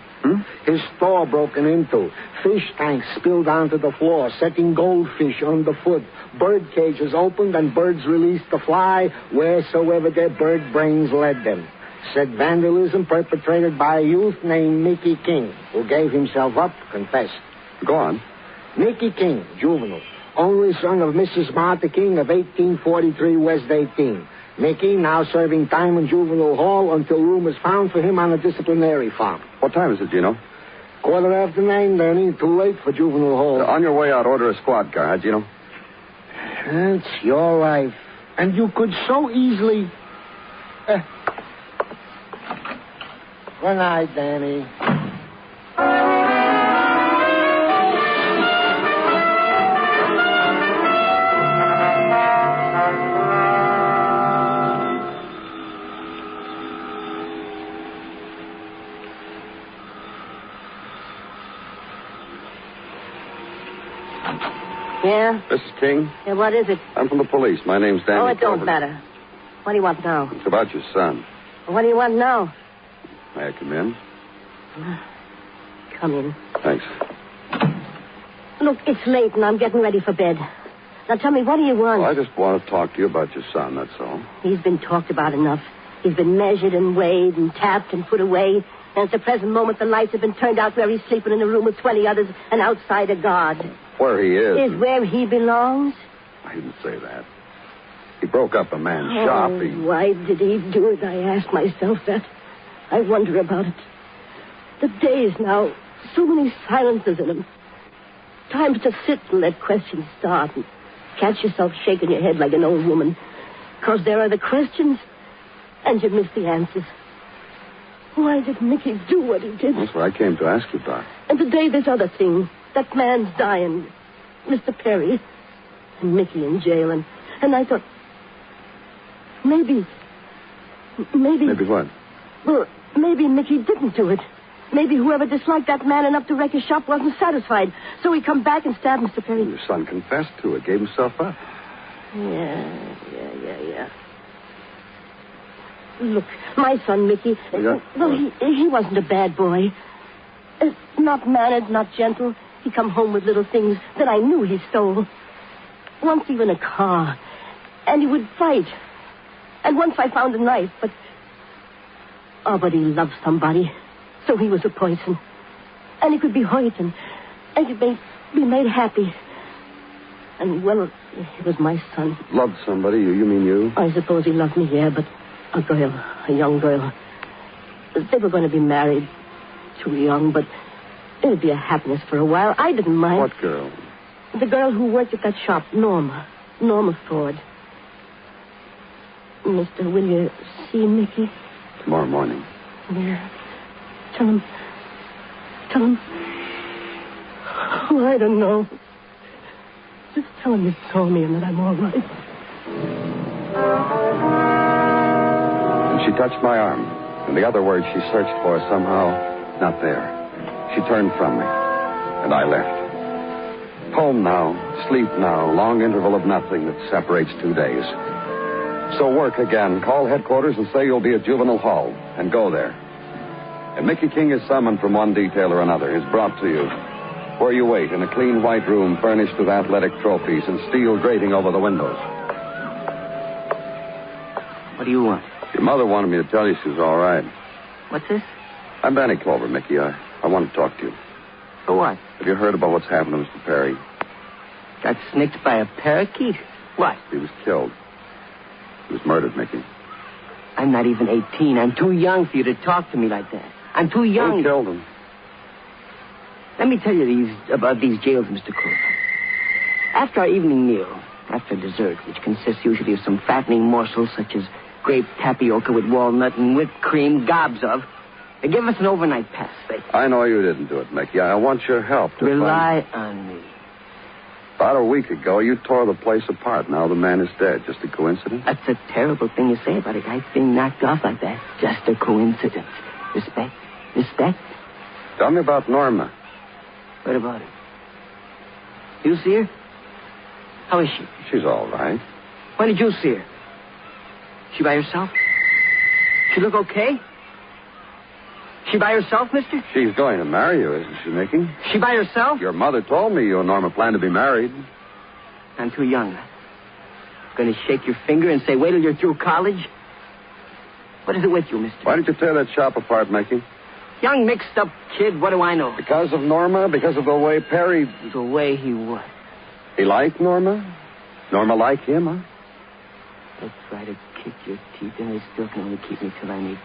His store broken into. Fish tanks spilled onto the floor, setting goldfish underfoot. Bird cages opened and birds released to fly wheresoever their bird brains led them. Said vandalism perpetrated by a youth named Mickey King, who gave himself up, confessed.
Go on.
Mickey King, juvenile. Only son of Mrs. Martha King of 1843 West 18. Mickey now serving time in juvenile hall until room is found for him on a disciplinary farm.
What time is it, Gino?
9:15, Danny. Too late for juvenile hall.
On your way out, order a squad car, huh, Gino?
It's your life. And you could so easily... Good night, Danny.
Yeah?
Mrs. King?
Yeah, what is it?
I'm from the police. My name's Danny.
Oh, it don't
Clover.
matter. What do you want now?
It's about your son.
What do you want now?
May I come in?
Come in.
Thanks.
Look, it's late and I'm getting ready for bed. Now tell me, what do you want?
Well, I just want to talk to you about your son, that's all.
He's been talked about enough. He's been measured and weighed and tapped and put away. And at the present moment, the lights have been turned out where he's sleeping in a room with 20 others and outside a guard.
Where he is.
Is where he belongs?
I didn't say that. He broke up a man's shop.
Why did he do it? I ask myself that. I wonder about it. The days now, so many silences in them. Times to sit and let questions start and catch yourself shaking your head like an old woman. Because there are the questions and you miss the answers. Why did Mickey do what he did?
That's what I came to ask you about.
And today this other thing. That man's dying. Mr. Perry. And Mickey in jail. And I thought... Maybe...
Maybe what?
Well, maybe Mickey didn't do it. Maybe whoever disliked that man enough to wreck his shop wasn't satisfied. So he come back and stabbed Mr. Perry.
Your son confessed to it, gave himself up.
Yeah. Look, my son, Mickey,
Yeah?
well, he wasn't a bad boy. Not mannered, not gentle. He come home with little things that I knew he stole. Once even a car. And he would fight. And once I found a knife, but he loved somebody. So he was a poison. And he could be hurt and he could be made happy. And, well, he was my son.
Loved somebody? You mean you?
I suppose he loved me, yeah, but a young girl. They were going to be married. Too young, but it would be a happiness for a while. I didn't mind.
What girl?
The girl who worked at that shop, Norma Ford. Mister, will you see Mickey?
Tomorrow morning.
Yeah. Tell him. Oh, I don't know. Just tell him you saw me and that I'm all right.
And she touched my arm. And the other word she searched for somehow, not there. She turned from me. And I left. Home now, sleep now, long interval of nothing that separates 2 days. So work again. Call headquarters and say you'll be at Juvenile Hall. And go there. And Mickey King is summoned from one detail or another, is brought to you, where you wait in a clean white room furnished with athletic trophies and steel grating over the windows.
What do you want?
Your mother wanted me to tell you she was all right.
What's this?
I'm Danny Clover, Mickey. I want to talk to you.
For what?
Have you heard about what's happened to Mr. Perry?
Got snicked by a parakeet? What?
He was killed. He was murdered, Mickey.
I'm not even 18. I'm too young for you to talk to me like that. I'm too young.
Who killed him?
Let me tell you about these jails, Mr. Cooper. After our evening meal, after dessert, which consists usually of some fattening morsels such as grape tapioca with walnut and whipped cream, gobs of, they give us an overnight pass.
I know you didn't do it, Mickey. I want your help to
rely on me.
About a week ago, you tore the place apart. Now the man is dead. Just a coincidence?
That's a terrible thing to say about a guy being knocked off like that. Just a coincidence. Respect.
Tell me about Norma.
What about her? You see her? How is she?
She's all right.
When did you see her? She by herself? She look okay? She by herself, mister?
She's going to marry you, isn't she, Mickey?
She by herself?
Your mother told me you and Norma plan to be married.
I'm too young. Going to shake your finger and say, wait till you're through college? What is it with you, mister?
Why did you tear that shop apart, Mickey?
Young, mixed-up kid, what do I know?
Because of Norma? Because of the way Perry...
The way he was.
He liked Norma? Norma liked him, huh?
They'll try to kick your teeth, and they still can only keep me till I'm 18.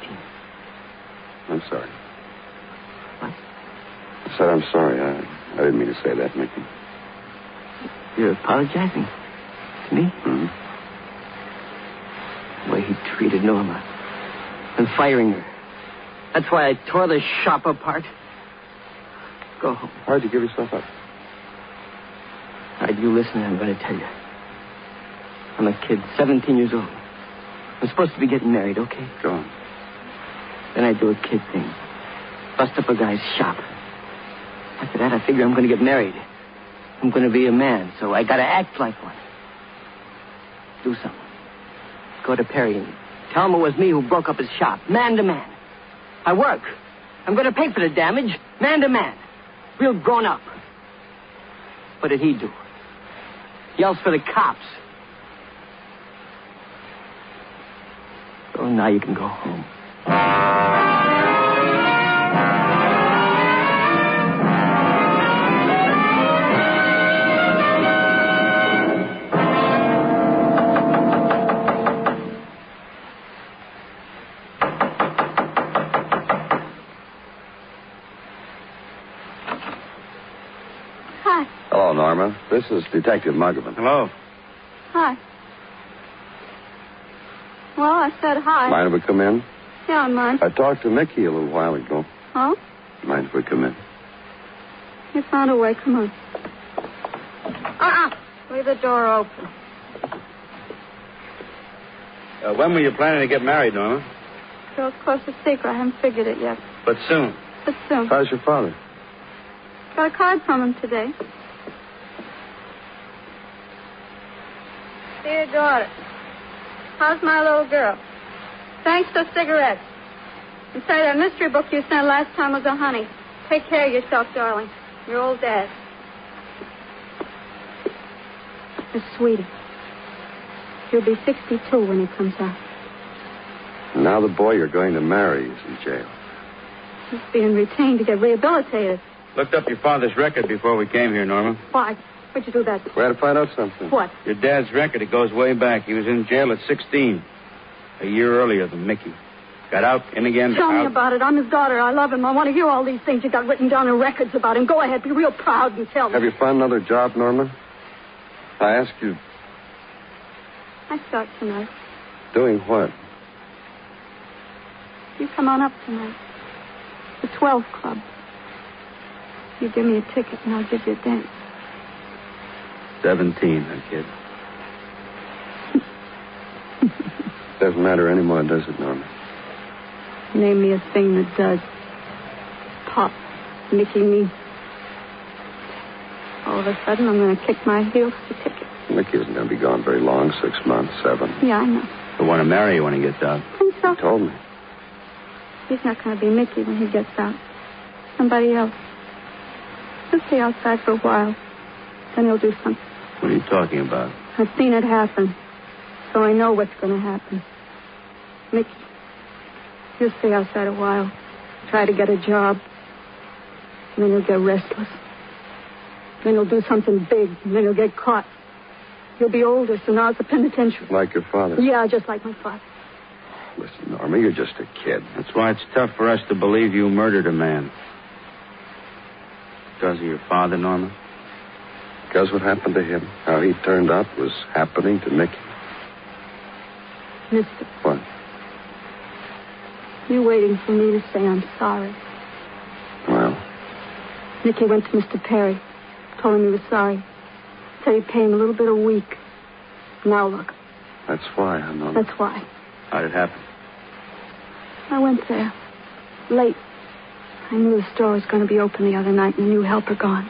I'm sorry.
What?
I said I'm sorry. I didn't mean to say that, Mickey.
You're apologizing to me?
Mm-hmm.
The way he treated Norma. And firing her. That's why I tore the shop apart. Go home.
Why'd you give yourself up?
All right, you listen, I'm going to tell you. I'm a kid, 17 years old. I'm supposed to be getting married, okay?
Go on.
Then I do a kid thing. Bust up a guy's shop. After that, I figure I'm going to get married. I'm going to be a man, so I got to act like one. Do something. Go to Perry and tell him it was me who broke up his shop, man to man. I work. I'm going to pay for the damage, man to man. Real grown up. What did he do? Yells for the cops. So now you can go home.
Hello, Norma. This is Detective Muggerman.
Hello.
Hi. Well, I said hi.
Mind if we come in?
Yeah, I mind.
I talked to Mickey a little while ago.
Oh?
Mind if we come in?
You found a way. Come on. Leave the door open.
When were you planning to get married, Norma?
Girl's close a secret. I haven't figured it yet.
But soon.
But soon.
How's your father?
Got a card from him today. Dear daughter, how's my little girl? Thanks for cigarettes. And say that mystery book you sent last time was a honey. Take care of yourself, darling. Your old dad. Miss Sweetie, he'll be 62 when he comes out.
Now the boy you're going to marry is in jail.
He's being retained to get rehabilitated.
Looked up your father's record before we came here, Norma.
Why? What'd you do that?
We had to find out something.
What?
Your dad's record, it goes way back. He was in jail at 16. A year earlier than Mickey. Got out, in again.
Tell
out.
me about it. I'm his daughter. I love him. I want to hear all these things you got written down in records about him. Go ahead. Be real proud and tell me.
Have you found another job, Norma? I asked you.
I start tonight.
Doing what?
You come on up tonight. The 12 Club. You give me a ticket and I'll give you a dance.
17, that kid.
Doesn't matter anymore, does it, Norma?
Name me a thing that does. Pop. Mickey me. All of a sudden, I'm going to kick my heels to ticket.
Mickey isn't going to be gone very long. 6 months, 7.
Yeah, I know.
He'll want to marry you when he gets out.
Think so?
He told me.
He's not going to be Mickey when he gets out. Somebody else. He'll stay outside for a while. Then he'll do something.
What are you talking about?
I've seen it happen. So I know what's going to happen. Mickey, he'll stay outside a while. Try to get a job. And then he'll get restless. Then he'll do something big. And then he'll get caught. He'll be older, so now it's a penitentiary.
Like your father?
Yeah, just like my father.
Listen, Norma, you're just a kid.
That's why it's tough for us to believe you murdered a man. Because of your father, Norma?
Because what happened to him, how he turned out, was happening to Mickey.
Mister.
What?
You waiting for me to say I'm sorry.
Well?
Mickey went to Mr. Perry. Told him he was sorry. Said he'd pay him a little bit a week. Now look.
That's why, huh, Norma?
That's why.
How'd it happen?
I went there. Late. I knew the store was going to be open the other night and a new helper gone.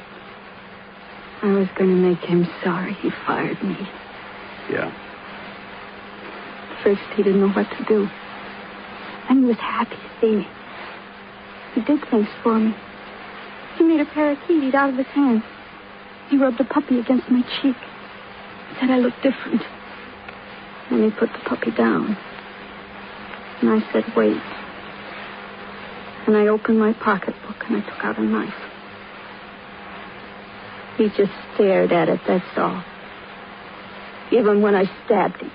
I was going to make him sorry he fired me.
Yeah.
First, he didn't know what to do. Then he was happy to see me. He did things for me. He made a parakeet eat out of his hand. He rubbed a puppy against my cheek. He said I looked different. Then he put the puppy down. And I said, wait. And I opened my pocketbook and I took out a knife. He just stared at it, that's all. Even when I stabbed him.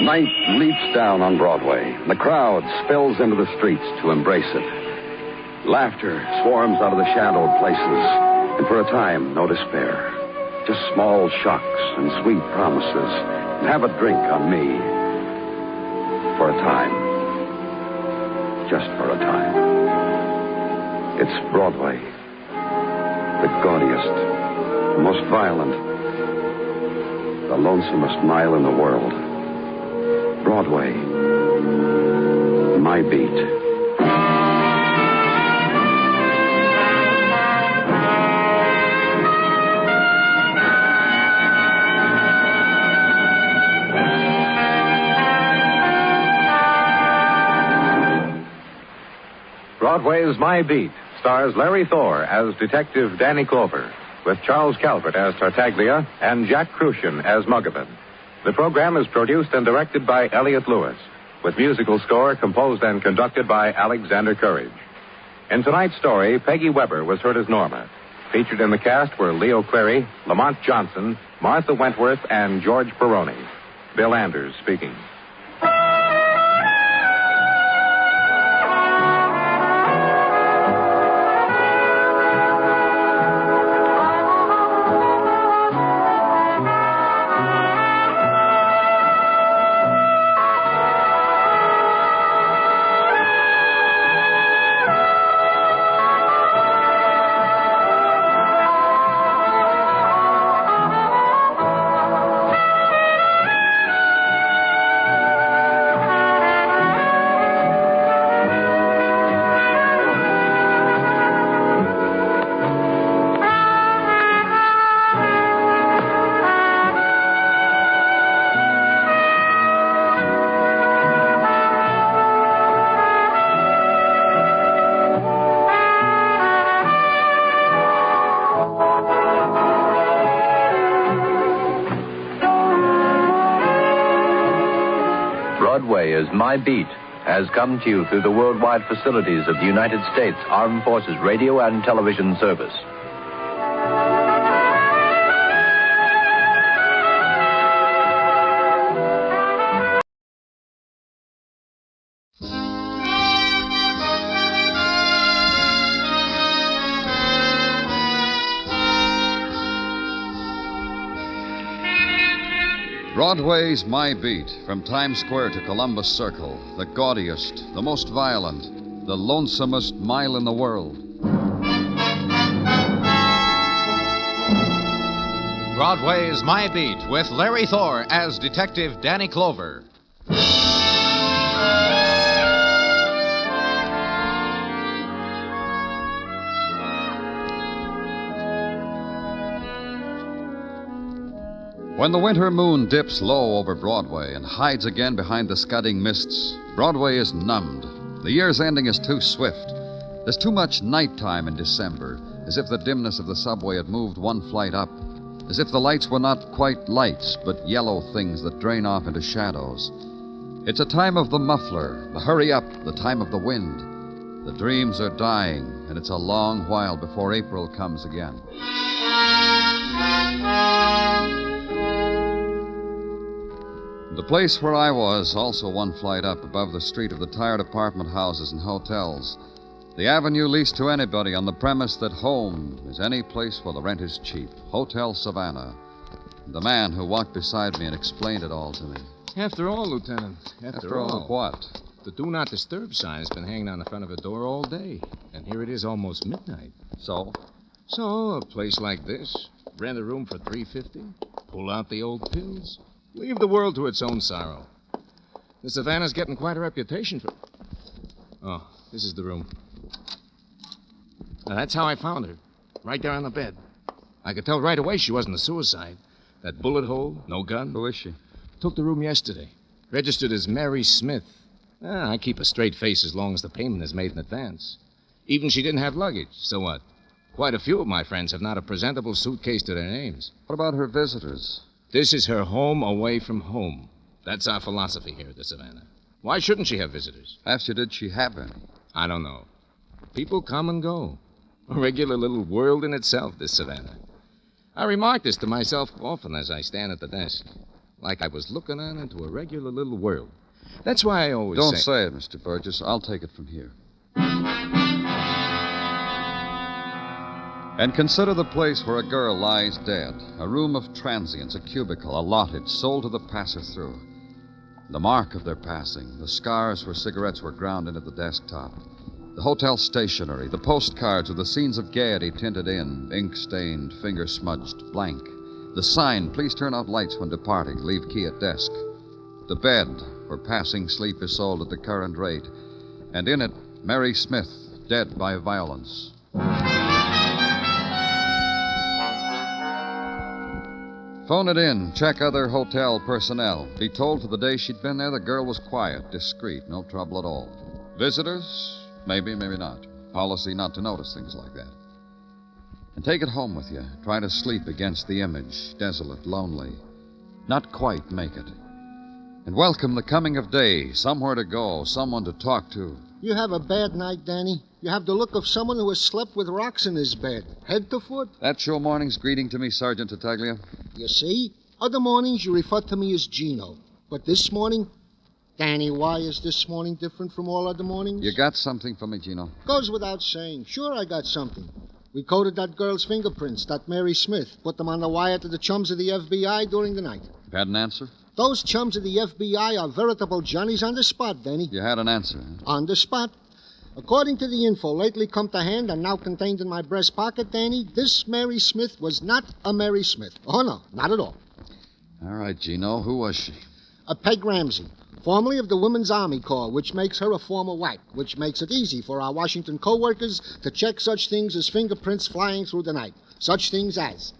Night leaps down on Broadway. The crowd spills into the streets to embrace it. Laughter swarms out of the shadowed places, and for a time, no despair. Just small shocks and sweet promises. Have a drink on me. For a time. Just for a time. It's Broadway. The gaudiest, the most violent, the lonesomest mile in the world. Broadway, my beat.
Broadway's My Beat stars Larry Thor as Detective Danny Clover, with Charles Calvert as Tartaglia and Jack Crucian as Muggavan. The program is produced and directed by Elliott Lewis, with musical score composed and conducted by Alexander Courage. In tonight's story, Peggy Weber was heard as Norma. Featured in the cast were Leo Cleary, Lamont Johnson, Martha Wentworth, and George Peroni. Bill Anders speaking.
Broadway is My Beat has come to you through the worldwide facilities of the United States Armed Forces Radio and Television Service.
Broadway's My Beat, from Times Square to Columbus Circle, the gaudiest, the most violent, the lonesomest mile in the world.
Broadway's My Beat, with Larry Thor as Detective Danny Clover.
When the winter moon dips low over Broadway and hides again behind the scudding mists, Broadway is numbed. The year's ending is too swift. There's too much nighttime in December, as if the dimness of the subway had moved one flight up, as if the lights were not quite lights, but yellow things that drain off into shadows. It's a time of the muffler, the hurry up, the time of the wind. The dreams are dying, and it's a long while before April comes again. The place where I was, also one flight up above the street of the tired apartment houses and hotels. The avenue leased to anybody on the premise that home is any place where the rent is cheap. Hotel Savannah. The man who walked beside me and explained it all to me.
After all, Lieutenant, after all.
What?
The Do Not Disturb sign's been hanging on the front of a door all day. And here it is almost midnight.
So?
So, a place like this, rent a room for $350, pull out the old pills, leave the world to its own sorrow. Miss Savannah's getting quite a reputation for... Oh, this is the room. Now, that's how I found her. Right there on the bed. I could tell right away she wasn't a suicide. That bullet hole, no gun.
Who is she?
Took the room yesterday. Registered as Mary Smith. I keep a straight face as long as the payment is made in advance. Even she didn't have luggage. So what? Quite a few of my friends have not a presentable suitcase to their names.
What about her visitors?
This is her home away from home. That's our philosophy here at the Savannah. Why shouldn't she have visitors?
Asked you, did she have any?
I don't know. People come and go. A regular little world in itself, this Savannah. I remark this to myself often as I stand at the desk. Like I was looking on into a regular little world. That's why I always
Don't say it, Mr. Burgess. I'll take it from here. And consider the place where a girl lies dead. A room of transients, a cubicle, allotted, sold to the passer-through. The mark of their passing, the scars where cigarettes were ground into the desktop. The hotel stationery, the postcards with the scenes of gaiety tinted in, ink-stained, finger-smudged, blank. The sign, please turn out lights when departing, leave key at desk. The bed, where passing sleep is sold at the current rate. And in it, Mary Smith, dead by violence. Phone it in. Check other hotel personnel. Be told for the day she'd been there, the girl was quiet, discreet, no trouble at all. Visitors? Maybe, maybe not. Policy not to notice things like that. And take it home with you. Try to sleep against the image, desolate, lonely. Not quite make it. And welcome the coming of day, somewhere to go, someone to talk to.
You have a bad night, Danny. You have the look of someone who has slept with rocks in his bed, head to foot.
That's your morning's greeting to me, Sergeant Tartaglia?
You see? Other mornings you refer to me as Gino. But this morning... Danny, why is this morning different from all other mornings?
You got something for me, Gino?
Goes without saying. Sure I got something. We coded that girl's fingerprints, that Mary Smith. Put them on the wire to the chums of the FBI during the night.
Had an answer?
Those chums of the FBI are veritable Johnnies on the spot, Danny.
You had an answer, huh?
On the spot. According to the info lately come to hand and now contained in my breast pocket, Danny, this Mary Smith was not a Mary Smith. Oh, no, not at all.
All right, Gino. Who was she?
A Peg Ramsey, formerly of the Women's Army Corps, which makes her a former wife, which makes it easy for our Washington co-workers to check such things as fingerprints flying through the night. Such things as...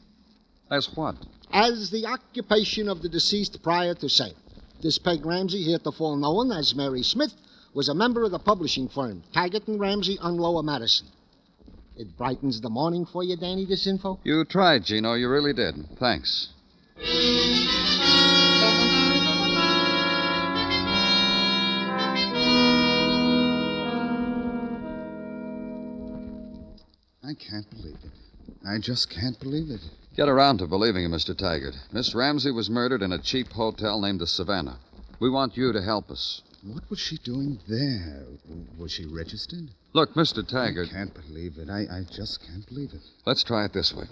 As what?
As the occupation of the deceased prior to sale. This Peg Ramsey, heretofore known as Mary Smith, was a member of the publishing firm, Taggart and Ramsey on Lower Madison. It brightens the morning for you, Danny, this info?
You tried, Gino. You really did. Thanks.
I can't believe it. I just can't believe it.
Get around to believing it, Mr. Taggart. Miss Ramsey was murdered in a cheap hotel named the Savannah. We want you to help us.
What was she doing there? Was she registered?
Look, Mr. Taggart...
I can't believe it. I just can't believe it.
Let's try it this way.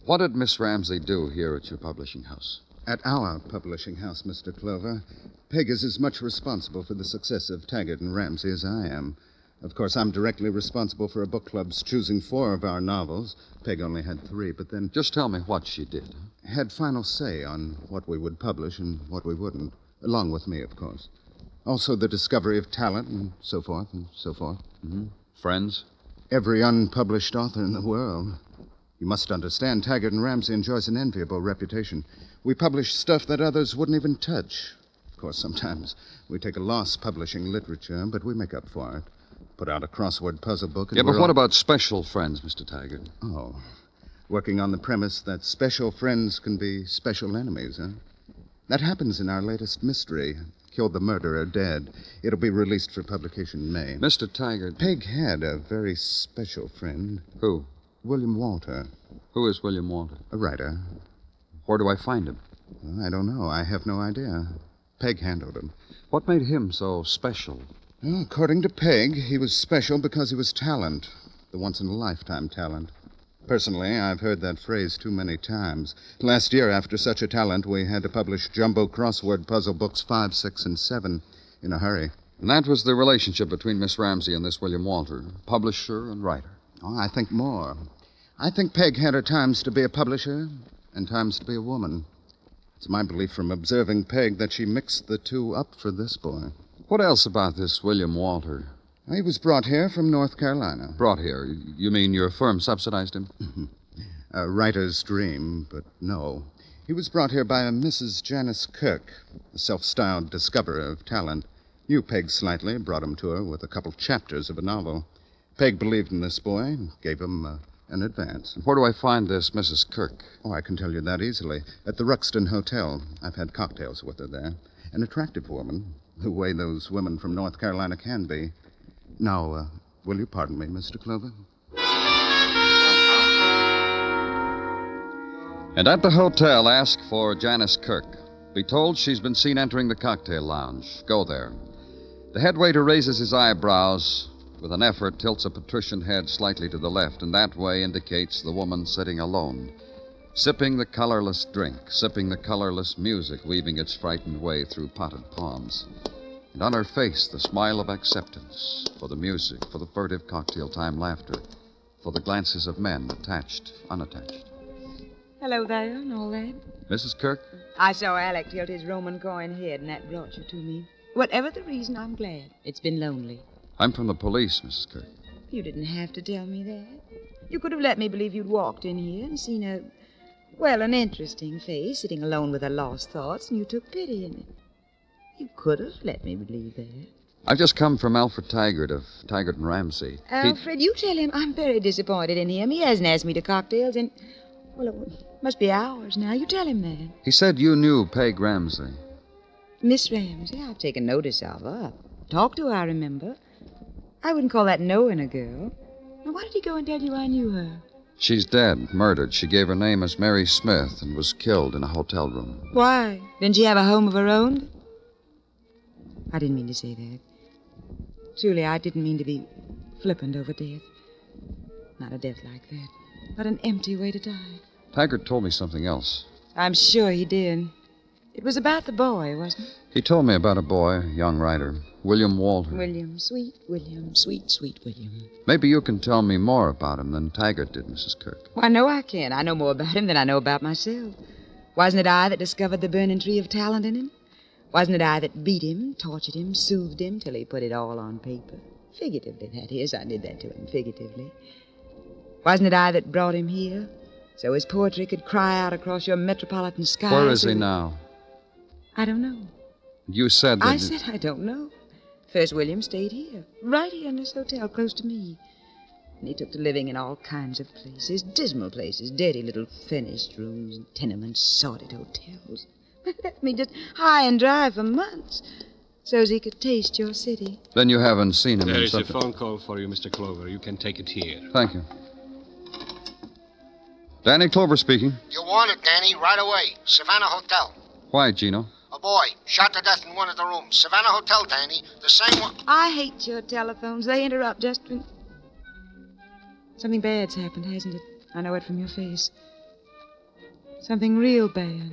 What did Miss Ramsey do here at your publishing house?
At our publishing house, Mr. Clover, Peg is as much responsible for the success of Taggart and Ramsey as I am. Of course, I'm directly responsible for a book club's choosing 4 of our novels. Peg only had 3, but then...
Just tell me what she did.
Had final say on what we would publish and what we wouldn't. Along with me, of course. Also the discovery of talent and so forth and so forth.
Mm-hmm. Friends?
Every unpublished author in the world. You must understand, Taggart and Ramsey enjoys an enviable reputation. We publish stuff that others wouldn't even touch. Of course, sometimes we take a loss publishing literature, but we make up for it. Put out a crossword puzzle book. And
yeah, but what about special friends, Mr. Taggart?
Oh, working on the premise that special friends can be special enemies, huh? That happens in our latest mystery, Killed the Murderer Dead. It'll be released for publication in May.
Mr. Taggart.
Peg had a very special friend.
Who?
William Walter.
Who is William Walter?
A writer.
Where do I find him?
Well, I don't know. I have no idea. Peg handled him.
What made him so special?
Well, according to Peg, he was special because he was talent. The once-in-a-lifetime talent. Personally, I've heard that phrase too many times. Last year, after such a talent, we had to publish jumbo crossword puzzle books 5, 6, and 7 in a hurry.
And that was the relationship between Miss Ramsey and this William Walter, publisher and writer.
Oh, I think more. I think Peg had her times to be a publisher and times to be a woman. It's my belief from observing Peg that she mixed the two up for this boy.
What else about this William Walter?
He was brought here from North Carolina.
Brought here? You mean your firm subsidized him?
A writer's dream, but no. He was brought here by a Mrs. Janice Kirk, a self-styled discoverer of talent. Knew Peg slightly, brought him to her with a couple chapters of a novel. Peg believed in this boy and gave him an advance.
Where do I find this Mrs. Kirk?
Oh, I can tell you that easily. At the Ruxton Hotel. I've had cocktails with her there. An attractive woman, the way those women from North Carolina can be. Now, will you pardon me, Mr. Clover?
And at the hotel, ask for Janice Kirk. Be told she's been seen entering the cocktail lounge. Go there. The head waiter raises his eyebrows. With an effort, tilts a patrician head slightly to the left, and that way indicates the woman sitting alone, sipping the colorless drink, sipping the colorless music, weaving its frightened way through potted palms. And on her face, the smile of acceptance for the music, for the furtive cocktail time laughter, for the glances of men, attached, unattached.
Hello there, and all that.
Mrs. Kirk?
I saw Alec tilt his Roman coin head, and that brought you to me. Whatever the reason, I'm glad. It's been lonely.
I'm from the police, Mrs. Kirk.
You didn't have to tell me that. You could have let me believe you'd walked in here and seen an interesting face sitting alone with her lost thoughts, and you took pity in it. You could have let me believe that.
I've just come from Alfred Taggart of Taggart and Ramsey.
Alfred, you tell him I'm very disappointed in him. He hasn't asked me to cocktails in, it must be hours now. You tell him that.
He said you knew Peg Ramsey.
Miss Ramsey, I've taken notice of her. I've talked to her, I remember. I wouldn't call that knowing a girl. Now, why did he go and tell you I knew her?
She's dead, murdered. She gave her name as Mary Smith and was killed in a hotel room.
Why? Didn't she have a home of her own? I didn't mean to say that. Truly, I didn't mean to be flippant over death. Not a death like that, but an empty way to die.
Taggart told me something else.
I'm sure he did. It was about the boy, wasn't it?
He told me about a boy, a young writer, William Walter.
William, sweet William, sweet, sweet William.
Maybe you can tell me more about him than Taggart did, Mrs. Kirk.
Well, I know I can. I know more about him than I know about myself. Wasn't it I that discovered the burning tree of talent in him? Wasn't it I that beat him, tortured him, soothed him till he put it all on paper? Figuratively, that is. I did that to him, figuratively. Wasn't it I that brought him here, so his poetry could cry out across your metropolitan sky?
Where is he now?
I don't know.
You said that...
I said I don't know. First, William stayed here, right here in this hotel, close to me. And he took to living in all kinds of places, dismal places, dirty little furnished rooms, tenements, sordid hotels. Left me just high and dry for months, so's he could taste your city.
Then you haven't seen him
There
in
is
something...
a phone call for you, Mr. Clover. You can take it here.
Thank you. Danny Clover speaking.
You want it, Danny, right away. Savannah Hotel.
Why, Gino?
A boy shot to death in one of the rooms. Savannah Hotel, Danny. The same one.
I hate your telephones. They interrupt just when... Something bad's happened, hasn't it? I know it from your face. Something real bad.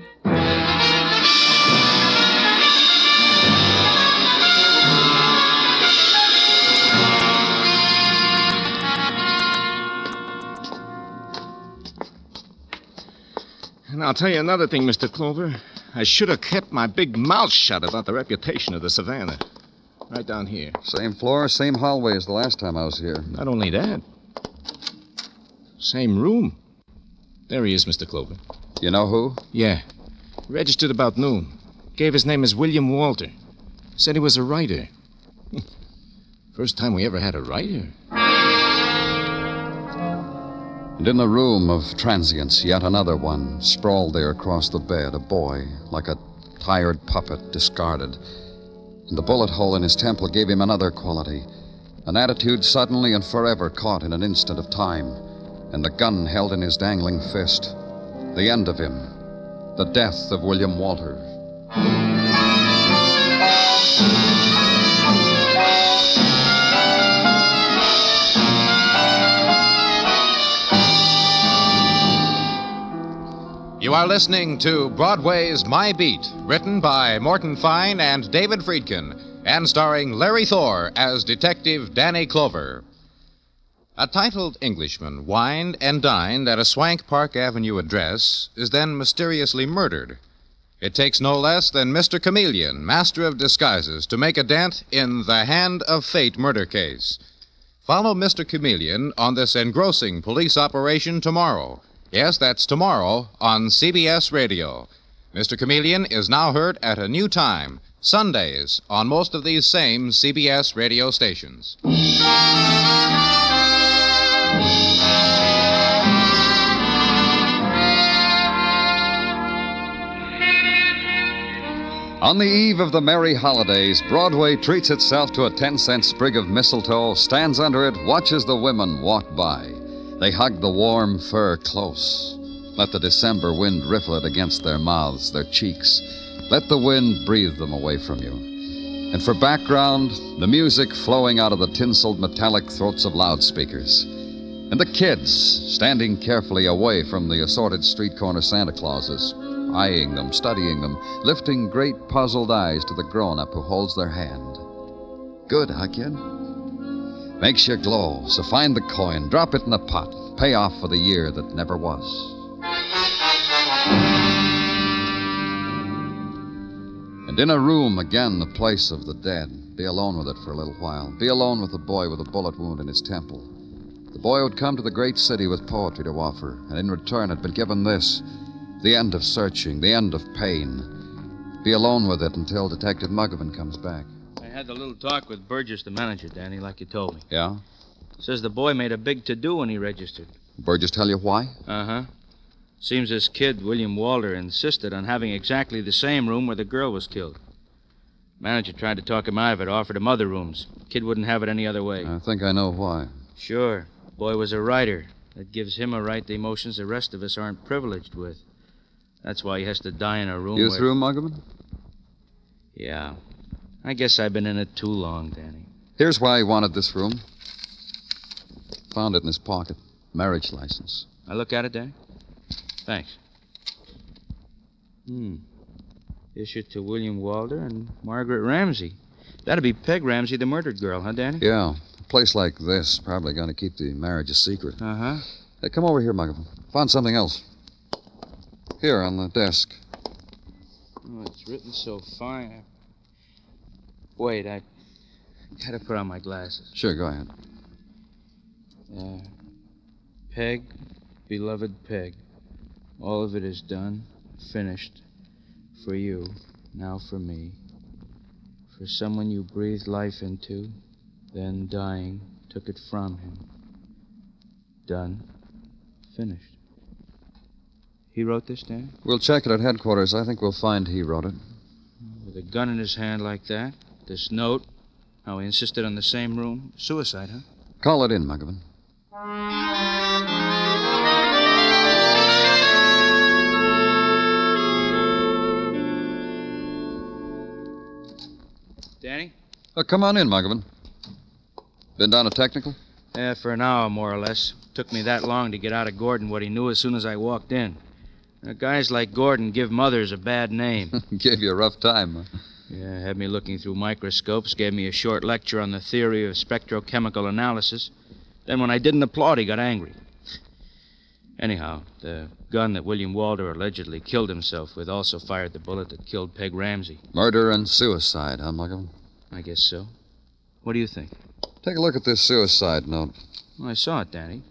And I'll tell you another thing, Mr. Clover. I should have kept my big mouth shut about the reputation of the Savannah. Right down here.
Same floor, same hallway as the last time I was here.
Not only that. Same room. There he is, Mr. Clover.
You know who?
Yeah. Registered about noon. Gave his name as William Walter. Said he was a writer. First time we ever had a writer.
And in the room of transience, yet another one, sprawled there across the bed, a boy, like a tired puppet, discarded. And the bullet hole in his temple gave him another quality, an attitude suddenly and forever caught in an instant of time, and the gun held in his dangling fist. The end of him, the death of William Walter.
You are listening to Broadway's My Beat, written by Morton Fine and David Friedkin, and starring Larry Thor as Detective Danny Clover. A titled Englishman wined and dined at a swank Park Avenue address is then mysteriously murdered. It takes no less than Mr. Chameleon, master of disguises, to make a dent in the Hand of Fate murder case. Follow Mr. Chameleon on this engrossing police operation tomorrow. Yes, that's tomorrow on CBS Radio. Mr. Chameleon is now heard at a new time, Sundays, on most of these same CBS radio stations.
On the eve of the merry holidays, Broadway treats itself to a 10-cent sprig of mistletoe, stands under it, watches the women walk by. They hug the warm fur close. Let the December wind riffle it against their mouths, their cheeks. Let the wind breathe them away from you. And for background, the music flowing out of the tinseled metallic throats of loudspeakers. And the kids standing carefully away from the assorted street corner Santa Clauses, eyeing them, studying them, lifting great puzzled eyes to the grown-up who holds their hand. Good, huh, kid? Makes you glow, so find the coin, drop it in the pot, pay off for the year that never was. And in a room, again, the place of the dead. Be alone with it for a little while. Be alone with the boy with a bullet wound in his temple. The boy who'd come to the great city with poetry to offer, and in return had been given this. The end of searching, the end of pain. Be alone with it until Detective Muggavan comes back.
I had a little talk with Burgess, the manager, Danny, like you told me.
Yeah?
Says the boy made a big to-do when he registered.
Burgess tell you why?
Uh-huh. Seems this kid, William Walter, insisted on having exactly the same room where the girl was killed. Manager tried to talk him out of it, offered him other rooms. Kid wouldn't have it any other way.
I think I know why.
Sure. Boy was a writer. That gives him a right to emotions the rest of us aren't privileged with. That's why he has to die in a room
You
where...
through, Muggavan?
Yeah. I guess I've been in it too long, Danny.
Here's why he wanted this room. Found it in his pocket. Marriage license.
I look at it, Danny? Thanks. Issued to William Walter and Margaret Ramsey. That'd be Peg Ramsey, the murdered girl, huh, Danny?
Yeah. A place like this probably going to keep the marriage a secret.
Uh-huh.
Hey, come over here, Muggavan. Found something else. Here, on the desk.
Oh, it's written so fine. Wait, I gotta put on my glasses.
Sure, go ahead.
Peg, beloved Peg, all of it is done, finished. For you, now for me. For someone you breathed life into, then dying, took it from him. Done, finished. He wrote this, Dan?
We'll check it at headquarters. I think we'll find he wrote it.
With a gun in his hand like that, this note, how he insisted on the same room. Suicide, huh?
Call it in, Muggavan.
Danny?
Oh, come on in, Muggavan. Been down a technical?
Yeah, for an hour, more or less. Took me that long to get out of Gordon what he knew as soon as I walked in. Guys like Gordon give mothers a bad name.
Gave you a rough time, huh?
Yeah, had me looking through microscopes, gave me a short lecture on the theory of spectrochemical analysis. Then when I didn't applaud, he got angry. Anyhow, the gun that William Walter allegedly killed himself with also fired the bullet that killed Peg Ramsey.
Murder and suicide, huh, Muggavan?
I guess so. What do you think?
Take a look at this suicide note.
Well, I saw it, Danny.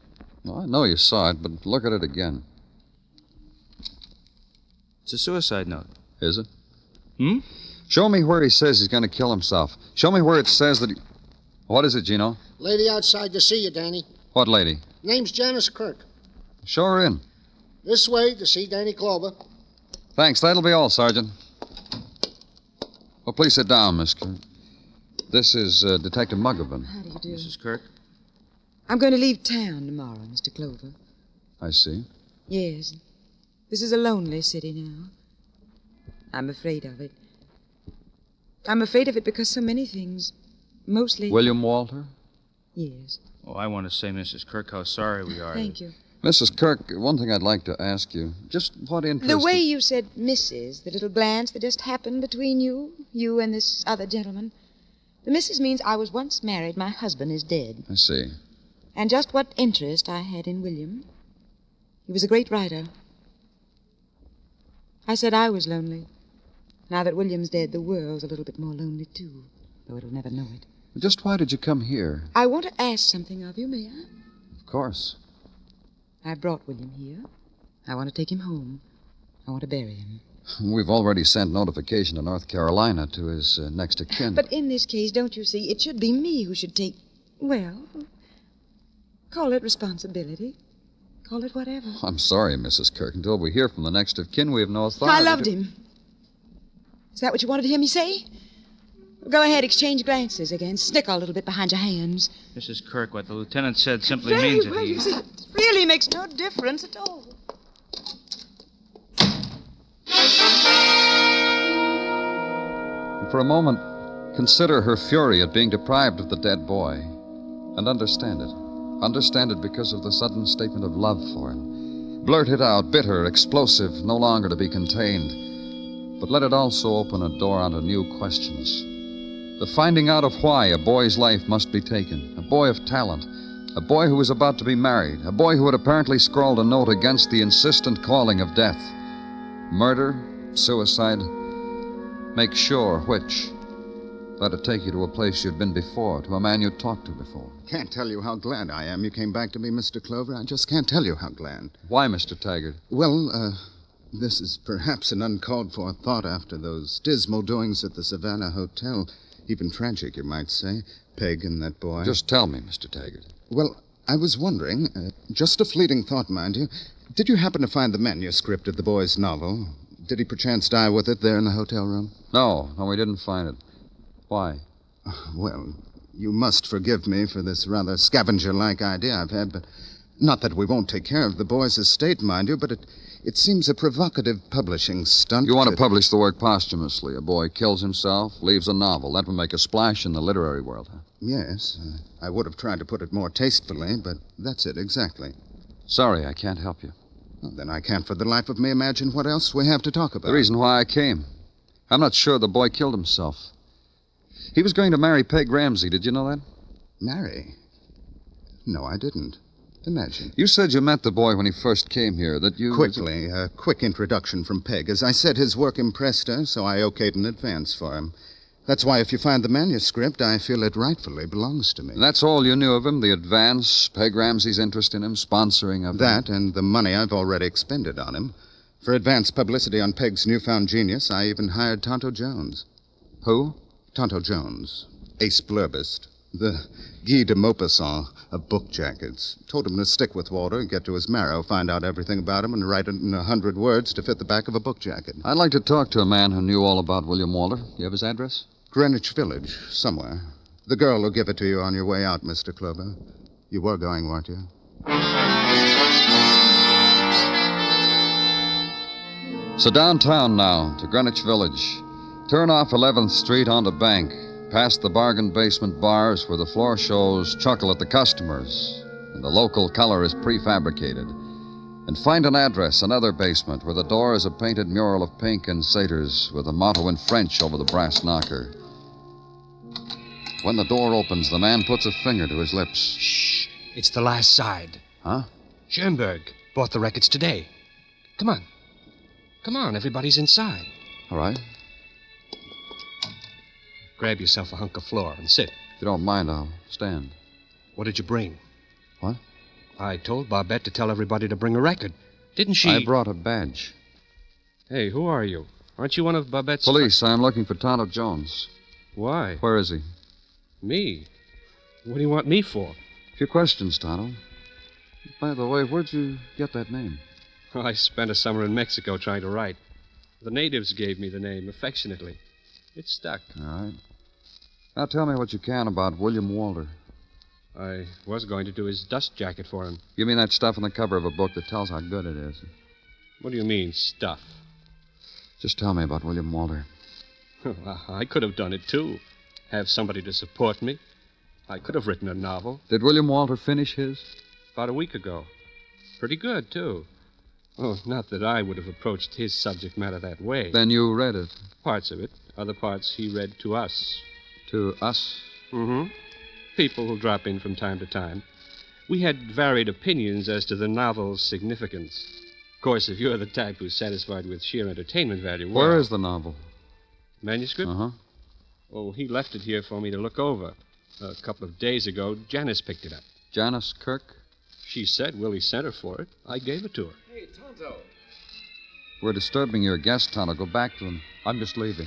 Well, I know you saw it, but look at it again.
It's a suicide note.
Is it?
Hmm?
Show me where he says he's going to kill himself. Show me where it says that he... What is it, Gino?
Lady outside to see you, Danny.
What lady?
Name's Janice Kirk.
Show her in.
This way to see Danny Clover.
Thanks. That'll be all, Sergeant. Well, please sit down, Miss Kirk. This is Detective Muggavan.
How do you do?
Mrs. Kirk?
I'm going to leave town tomorrow, Mr. Clover.
I see.
Yes. This is a lonely city now. I'm afraid of it. I'm afraid of it because so many things, mostly...
William Walter?
Yes.
Oh, I want to say, Mrs. Kirk, how sorry we are.
Thank you.
Mrs. Kirk, one thing I'd like to ask you. Just what interest...
The way you said Mrs., the little glance that just happened between you and this other gentleman. The Mrs. means I was once married. My husband is dead.
I see.
And just what interest I had in William. He was a great writer. I said I was lonely. Now that William's dead, the world's a little bit more lonely, too, though it'll never know it.
Just why did you come here?
I want to ask something of you, may I?
Of course.
I brought William here. I want to take him home. I want to bury him.
We've already sent notification to North Carolina to his next of kin.
But in this case, don't you see, it should be me who should take, well, call it responsibility. Call it whatever.
I'm sorry, Mrs. Kirk. Until we hear from the next of kin, we have no authority.
I loved him. Is that what you wanted to hear me say? Go ahead, exchange glances again. Snicker a little bit behind your hands.
Mrs. Kirk, what the lieutenant said simply
Very
means
well,
that he...
you see, it really makes no difference at all.
For a moment, consider her fury at being deprived of the dead boy. And understand it. Understand it because of the sudden statement of love for him. Blurt it out, bitter, explosive, no longer to be contained. But let it also open a door onto new questions. The finding out of why a boy's life must be taken. A boy of talent. A boy who was about to be married. A boy who had apparently scrawled a note against the insistent calling of death. Murder, suicide, make sure which. Let it take you to a place you'd been before, to a man you'd talked to before.
Can't tell you how glad I am you came back to me, Mr. Clover. I just can't tell you how glad.
Why, Mr. Taggart?
Well, this is perhaps an uncalled-for thought after those dismal doings at the Savannah Hotel. Even tragic, you might say. Peg and that boy.
Just tell me, Mr. Taggart.
Well, I was wondering, just a fleeting thought, mind you, did you happen to find the manuscript of the boy's novel? Did he perchance die with it there in the hotel room?
No, we didn't find it. Why?
Well, you must forgive me for this rather scavenger-like idea I've had, but not that we won't take care of the boy's estate, mind you, but it seems a provocative publishing stunt.
You want to publish the work posthumously. A boy kills himself, leaves a novel. That would make a splash in the literary world, huh?
Yes. I would have tried to put it more tastefully, but that's it exactly.
Sorry, I can't help you.
Well, then I can't for the life of me imagine what else we have to talk about.
The reason why I came. I'm not sure the boy killed himself. He was going to marry Peg Ramsey. Did you know that?
Marry? No, I didn't. Imagine.
You said you met the boy when he first came here, that you...
Quickly, a quick introduction from Peg. As I said, his work impressed her, so I okayed an advance for him. That's why if you find the manuscript, I feel it rightfully belongs to me.
And that's all you knew of him? The advance, Peg Ramsey's interest in him, sponsoring of him?
That and the money I've already expended on him. For advance publicity on Peg's newfound genius, I even hired Tonto Jones.
Who?
Tonto Jones, ace blurbist. The Guy de Maupassant of book jackets. Told him to stick with Walter, get to his marrow, find out everything about him, and write it in 100 words to fit the back of a book jacket.
I'd like to talk to a man who knew all about William Walter. You have his address?
Greenwich Village, somewhere. The girl will give it to you on your way out, Mr. Clover. You were going, weren't you?
So downtown now, to Greenwich Village. Turn off 11th Street onto Bank, past the bargain basement bars where the floor shows chuckle at the customers, and the local color is prefabricated. And find an address, another basement, where the door is a painted mural of pink and satyrs with a motto in French over the brass knocker. When the door opens, the man puts a finger to his lips.
Shh. It's the last side.
Huh?
Schoenberg bought the records today. Come on. Come on, everybody's inside.
All right.
Grab yourself a hunk of floor and sit.
If you don't mind, I'll stand.
What did you bring?
What?
I told Barbette to tell everybody to bring a record. Didn't she?
I brought a badge.
Hey, who are you? Aren't you one of Barbette's...
Police. I'm looking for Tonto Jones.
Why?
Where is he?
Me? What do you want me for?
A few questions, Tonto. By the way, where'd you get that name?
Oh, I spent a summer in Mexico trying to write. The natives gave me the name affectionately. It stuck.
All right. Now tell me what you can about William Walter.
I was going to do his dust jacket for him.
Give me that stuff on the cover of a book that tells how good it is.
What do you mean, stuff?
Just tell me about William Walter.
I could have done it, too. Have somebody to support me. I could have written a novel.
Did William Walter finish his?
About a week ago. Pretty good, too. Oh, not that I would have approached his subject matter that way.
Then you read it?
Parts of it. Other parts he read to us.
To us?
Mm-hmm. People who drop in from time to time. We had varied opinions as to the novel's significance. Of course, if you're the type who's satisfied with sheer entertainment value...
Where is the novel?
Manuscript?
Uh-huh.
Oh, he left it here for me to look over. A couple of days ago, Janice picked it up.
Janice Kirk?
She said Willie sent her for it. I gave it to her.
Hey, Tonto.
We're disturbing your guest, Tonto. Go back to him. I'm just leaving.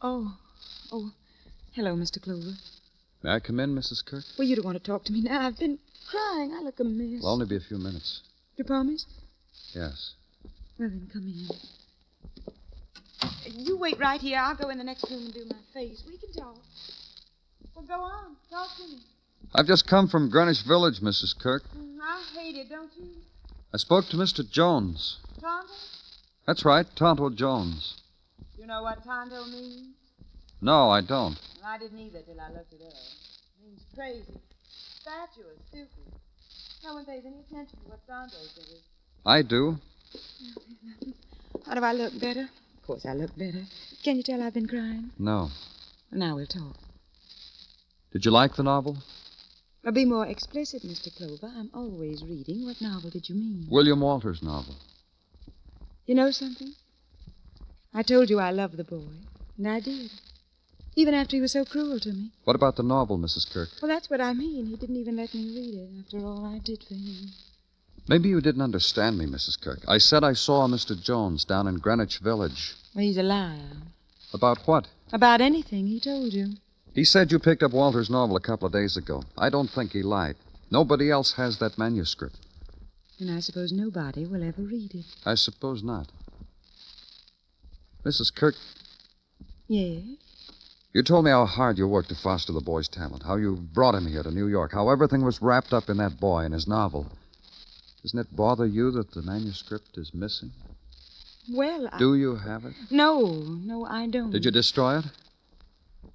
Oh, hello, Mr. Clover.
May I come in, Mrs. Kirk?
Well, you don't want to talk to me now. I've been crying. I look a mess.
It'll only be a few minutes.
You promise?
Yes.
Well, then, come in. You wait right here. I'll go in the next room and do my face. We can talk. Well, go on. Talk to me.
I've just come from Greenwich Village, Mrs. Kirk.
I hate it, don't you?
I spoke to Mr. Jones.
Tonto?
That's right, Tonto Jones.
You know what Tonto means?
No, I don't.
Well, I didn't either till I looked it up. It means crazy, fatuous, stupid. No one pays any attention to what Tonto says.
I do.
How do I look, better? Of course I look better. Can you tell I've been crying?
No.
Well, now we'll talk.
Did you like the novel?
Well, be more explicit, Mr. Clover. I'm always reading. What novel did you mean?
William Walter's novel.
You know something? I told you I loved the boy, and I did. Even after he was so cruel to me.
What about the novel, Mrs. Kirk?
Well, that's what I mean. He didn't even let me read it after all I did for him.
Maybe you didn't understand me, Mrs. Kirk. I said I saw Mr. Jones down in Greenwich Village.
Well, he's a liar.
About what?
About anything, he told you.
He said you picked up Walter's novel a couple of days ago. I don't think he lied. Nobody else has that manuscript.
And I suppose nobody will ever read it.
I suppose not. Mrs. Kirk,
Yes?
you told me how hard you worked to foster the boy's talent, how you brought him here to New York, how everything was wrapped up in that boy and his novel. Doesn't it bother you that the manuscript is missing?
Well,
Do you have it?
No, I don't.
Did you destroy it?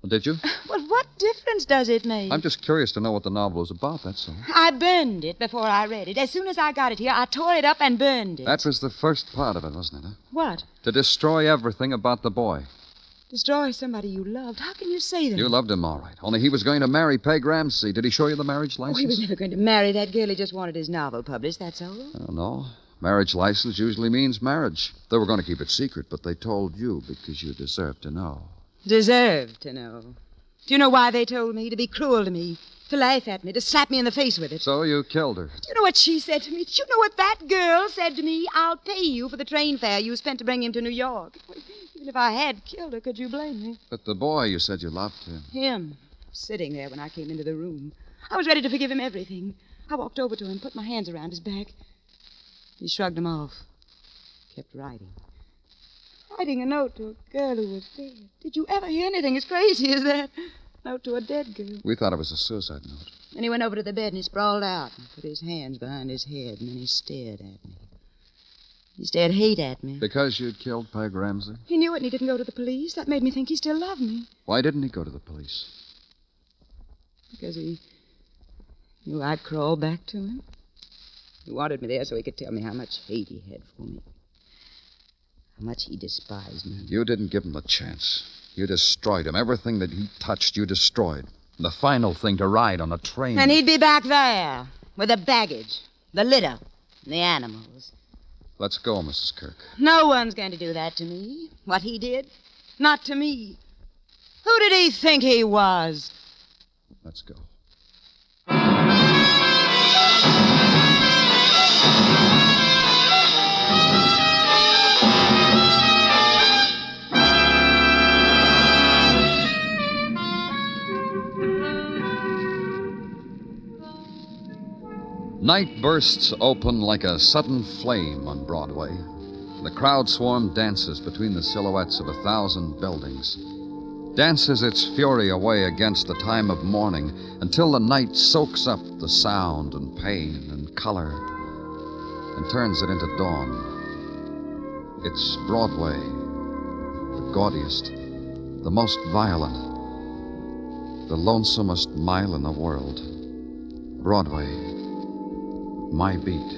Well, did you?
Well, what difference does it make?
I'm just curious to know what the novel is about, that's all.
I burned it before I read it. As soon as I got it here, I tore it up and burned it.
That was the first part of it, wasn't it? Huh?
What?
To destroy everything about the boy.
Destroy somebody you loved? How can you say that?
You loved him, all right. Only he was going to marry Peg Ramsey. Did he show you the marriage license?
Oh, he was never going to marry that girl. He just wanted his novel published, that's all.
I don't know. Marriage license usually means marriage. They were going to keep it secret, but they told you because you deserved to know.
Deserved to know. Do you know why they told me? To be cruel to me. To laugh at me. To slap me in the face with it.
So you killed her.
Do you know what she said to me? Do you know what that girl said to me? I'll pay you for the train fare you spent to bring him to New York. Even if I had killed her, could you blame me?
But the boy, you said you loved him.
Him. Sitting there when I came into the room. I was ready to forgive him everything. I walked over to him, put my hands around his back. He shrugged them off. Kept writing. Writing a note to a girl who was dead. Did you ever hear anything as crazy as that? Note to a dead girl.
We thought it was a suicide note.
Then he went over to the bed and he sprawled out and put his hands behind his head, and then he stared at me. He stared hate at me.
Because you'd killed Peg Ramsey?
He knew it and he didn't go to the police. That made me think he still loved me.
Why didn't he go to the police?
Because he knew I'd crawl back to him. He wanted me there so he could tell me how much hate he had for me. How much he despised me.
You didn't give him a chance. You destroyed him. Everything that he touched, you destroyed. The final thing to ride on a train.
And he'd be back there with the baggage, the litter, and the animals.
Let's go, Mrs. Kirk.
No one's going to do that to me. What he did, not to me. Who did he think he was?
Let's go. Night bursts open like a sudden flame on Broadway. The crowd swarm dances between the silhouettes of 1,000 buildings. Dances its fury away against the time of morning until the night soaks up the sound and pain and color and turns it into dawn. It's Broadway, the gaudiest, the most violent, the lonesomest mile in the world. Broadway. My beat.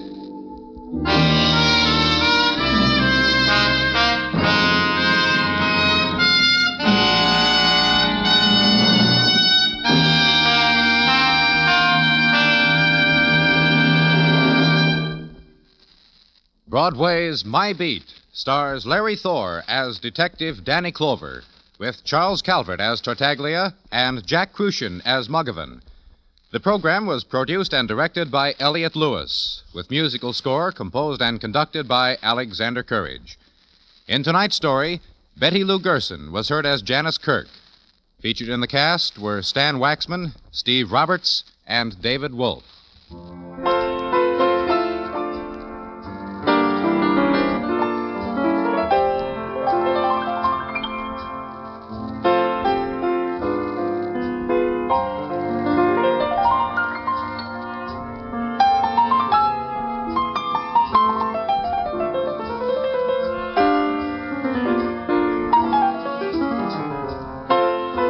Broadway's My Beat stars Larry Thor as Detective Danny Clover, with Charles Calvert as Tartaglia and Jack Crucian as Muggavan. The program was produced and directed by Elliott Lewis, with musical score composed and conducted by Alexander Courage. In tonight's story, Betty Lou Gerson was heard as Janice Kirk. Featured in the cast were Stan Waxman, Steve Roberts, and David Wolf.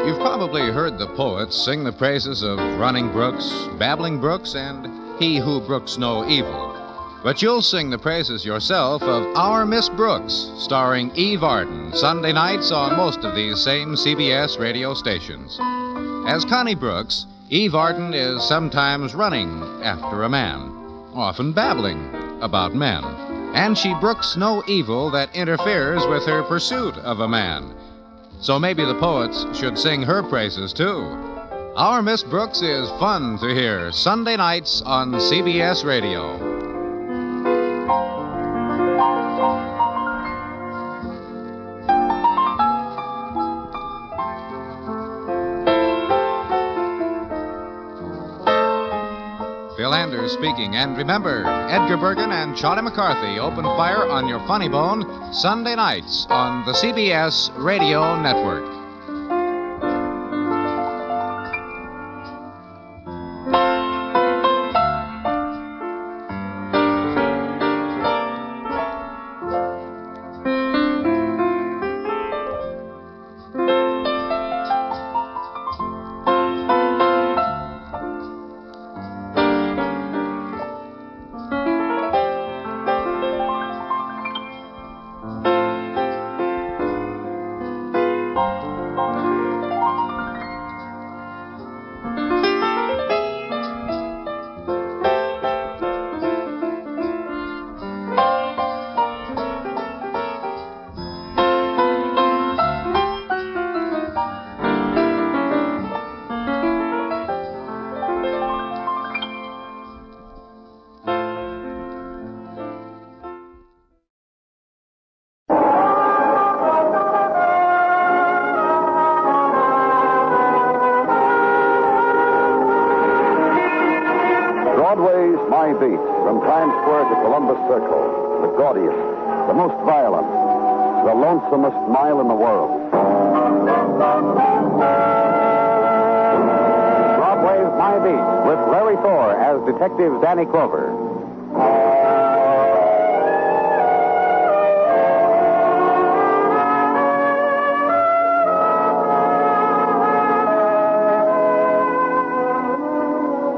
You've probably heard the poets sing the praises of running brooks, babbling brooks, and he who brooks no evil. But you'll sing the praises yourself of Our Miss Brooks, starring Eve Arden, Sunday nights on most of these same CBS radio stations. As Connie Brooks, Eve Arden is sometimes running after a man, often babbling about men, and she brooks no evil that interferes with her pursuit of a man. So maybe the poets should sing her praises, too. Our Miss Brooks is fun to hear Sunday nights on CBS Radio. Phil Anders speaking, and remember, Edgar Bergen and Charlie McCarthy open fire on your funny bone Sunday nights on the CBS Radio Network.
Broadway's My Beat, from Times Square to Columbus Circle, the gaudiest, the most violent, the lonesomest mile in the world. Broadway's My Beat, with Larry Thor as Detective Danny Clover.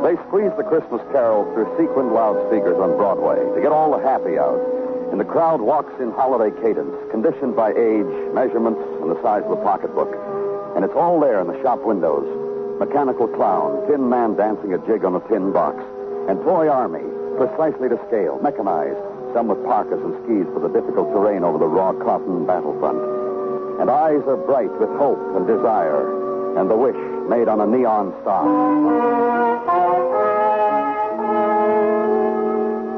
They squeeze the Christmas carols through sequined loudspeakers on Broadway to get all the happy out. And the crowd walks in holiday cadence, conditioned by age, measurements, and the size of the pocketbook. And it's all there in the shop windows. Mechanical clown, tin man dancing a jig on a tin box, and toy army, precisely to scale, mechanized, some with parkas and skis for the difficult terrain over the raw cotton battlefront. And eyes are bright with hope and desire, and the wish made on a neon star.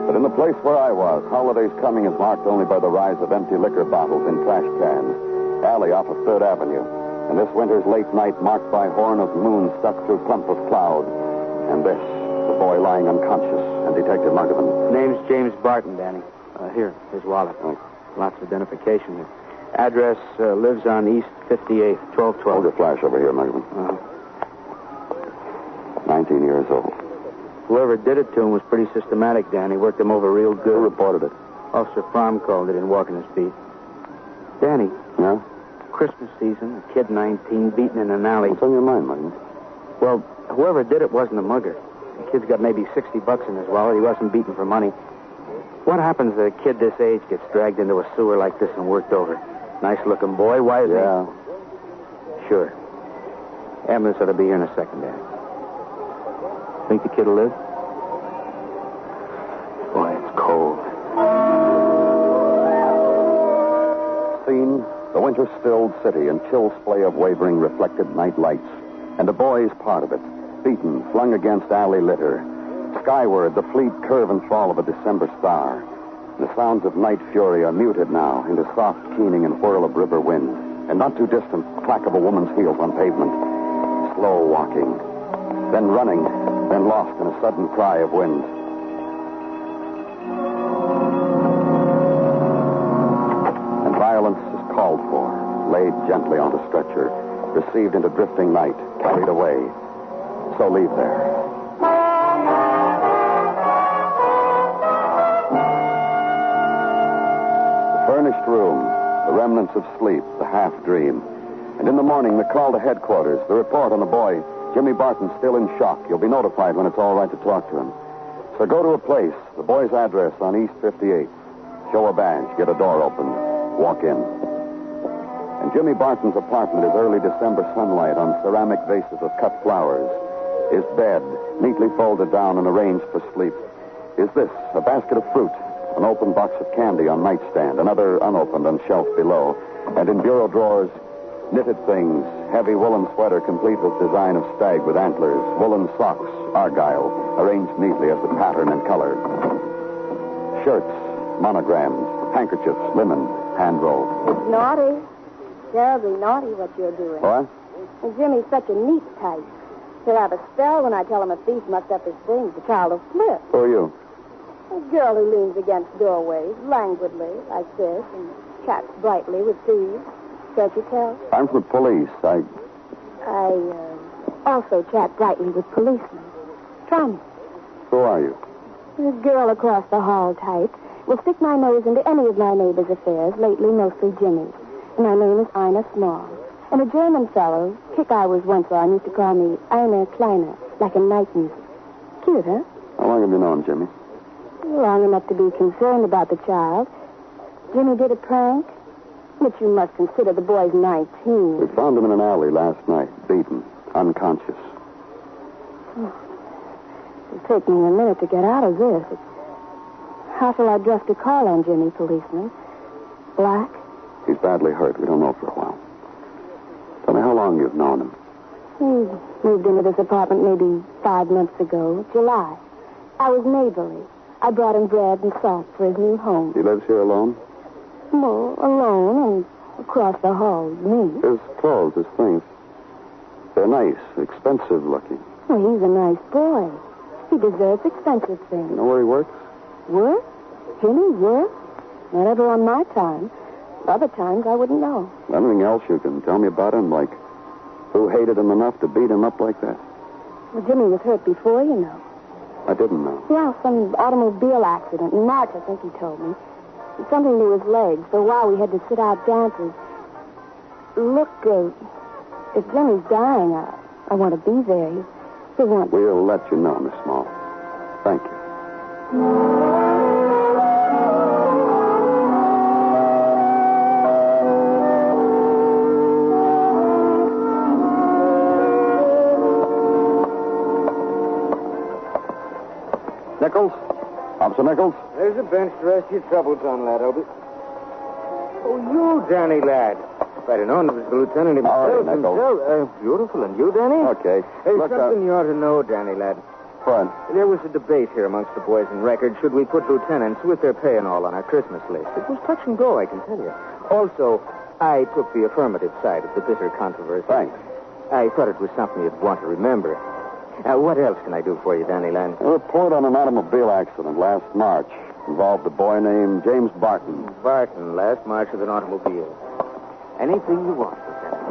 But in the place where I was, holidays coming is marked only by the rise of empty liquor bottles in trash cans, alley off of 3rd Avenue, and this winter's late night marked by horn of moon stuck through clump of cloud, and this, the boy lying unconscious, and Detective Muggavan.
Name's James Barton, Danny. Here, his wallet. Lots of identification here. Address lives on East 58, 1212.
Hold your flash over here, Muggavan. 19 years old.
Whoever did it to him was pretty systematic, Danny. Worked him over real good.
Who reported it?
Officer Fromm called it in walking his beat. Danny.
Yeah?
Christmas season, a kid 19, beaten in an alley.
What's on your mind, Muggavan?
Well, whoever did it wasn't a mugger. The kid's got maybe $60 in his wallet. He wasn't beaten for money. What happens if a kid this age gets dragged into a sewer like this and worked over? Nice-looking boy. Why is he? Sure. Ambulance ought to be here in a second, Danny. Think the kid will live? Boy, it's cold.
scene, the winter-stilled city and chill splay of wavering reflected night lights. And the boy's part of it, beaten, flung against alley litter. Skyward, the fleet curve and fall of a December star. The sounds of night fury are muted now into soft keening and whirl of river wind. And not too distant, clack of a woman's heels on pavement. Slow walking, then running, then lost in a sudden cry of wind. And violence is called for, laid gently on the stretcher, received into drifting night, carried away. So leave there. The furnished room, the remnants of sleep, the half-dream. And in the morning, the call to headquarters, the report on the boy, Jimmy Barton, still in shock. You'll be notified when it's all right to talk to him. So go to a place, the boy's address on East 58. Show a badge, get a door open, walk in. And Jimmy Barton's apartment is early December sunlight on ceramic vases of cut flowers. His bed, neatly folded down and arranged for sleep. Is this, a basket of fruit, an open box of candy on nightstand, another unopened on shelf below, and in bureau drawers, knitted things, heavy woolen sweater complete with design of stag with antlers, woolen socks, argyle, arranged neatly as the pattern and color. Shirts, monogrammed, handkerchiefs, linen, hand-rolled.
It's naughty. Terribly naughty what you're doing.
What?
And Jimmy's such a neat type. He'll have a spell when I tell him a thief mucked up his things. The child will flip.
Who are you?
A girl who leans against doorways, languidly, like this, and chats brightly with thieves. Can't you tell?
I'm from the police. I
also chat brightly with policemen. Try me.
Who are you?
This girl across the hall type will stick my nose into any of my neighbors' affairs, lately mostly Jimmy's. My name is Ina Small. And a German fellow, chick I was once on, used to call me Ina Kleiner, like a night music. Cute, huh?
How long have you known Jimmy?
Long enough to be concerned about the child. Jimmy did a prank, which you must consider the boy's 19.
We found him in an alley last night, beaten, unconscious.
It'll take me a minute to get out of this. How shall I dress to call on Jimmy, policeman? Black?
He's badly hurt. We don't know for a while. Tell me how long you've known him.
He moved into this apartment maybe 5 months ago, July. I was neighborly. I brought him bread and salt for his new home.
He lives here alone?
Well, alone and across the hall with me.
His clothes, his things. They're nice, expensive looking.
Well, he's a nice boy. He deserves expensive things.
You know where he works?
Work? Jimmy, work? Not ever on my time. Other times I wouldn't know.
Anything else you can tell me about him, like who hated him enough to beat him up like that?
Well, Jimmy was hurt before, you know.
I didn't know.
Yeah, some automobile accident. In March, I think he told me. Something to his legs. For a while, we had to sit out dances. Look, if Jimmy's dying, I want to be there. He wants...
We'll let you know, Miss Small. Thank you. Nichols? Officer Nichols?
There's a bench to rest your troubles on, lad, Obie. Oh, you, Danny, lad. If I'd have known it was the lieutenant himself.
All right, Nichols.
Beautiful. And you, Danny?
Okay.
There's
Look,
something you ought to know, Danny, lad.
What?
There was a debate here amongst the boys in record. Should we put lieutenants with their pay and all on our Christmas list? It was touch and go, I can tell you. Also, I took the affirmative side of the bitter controversy.
Thanks.
I thought it was something you'd want to remember. What else can I do for you, Danny Land?
A report on an automobile accident last March involved a boy named James Barton.
Barton, last March with an automobile. Anything you want, Lieutenant.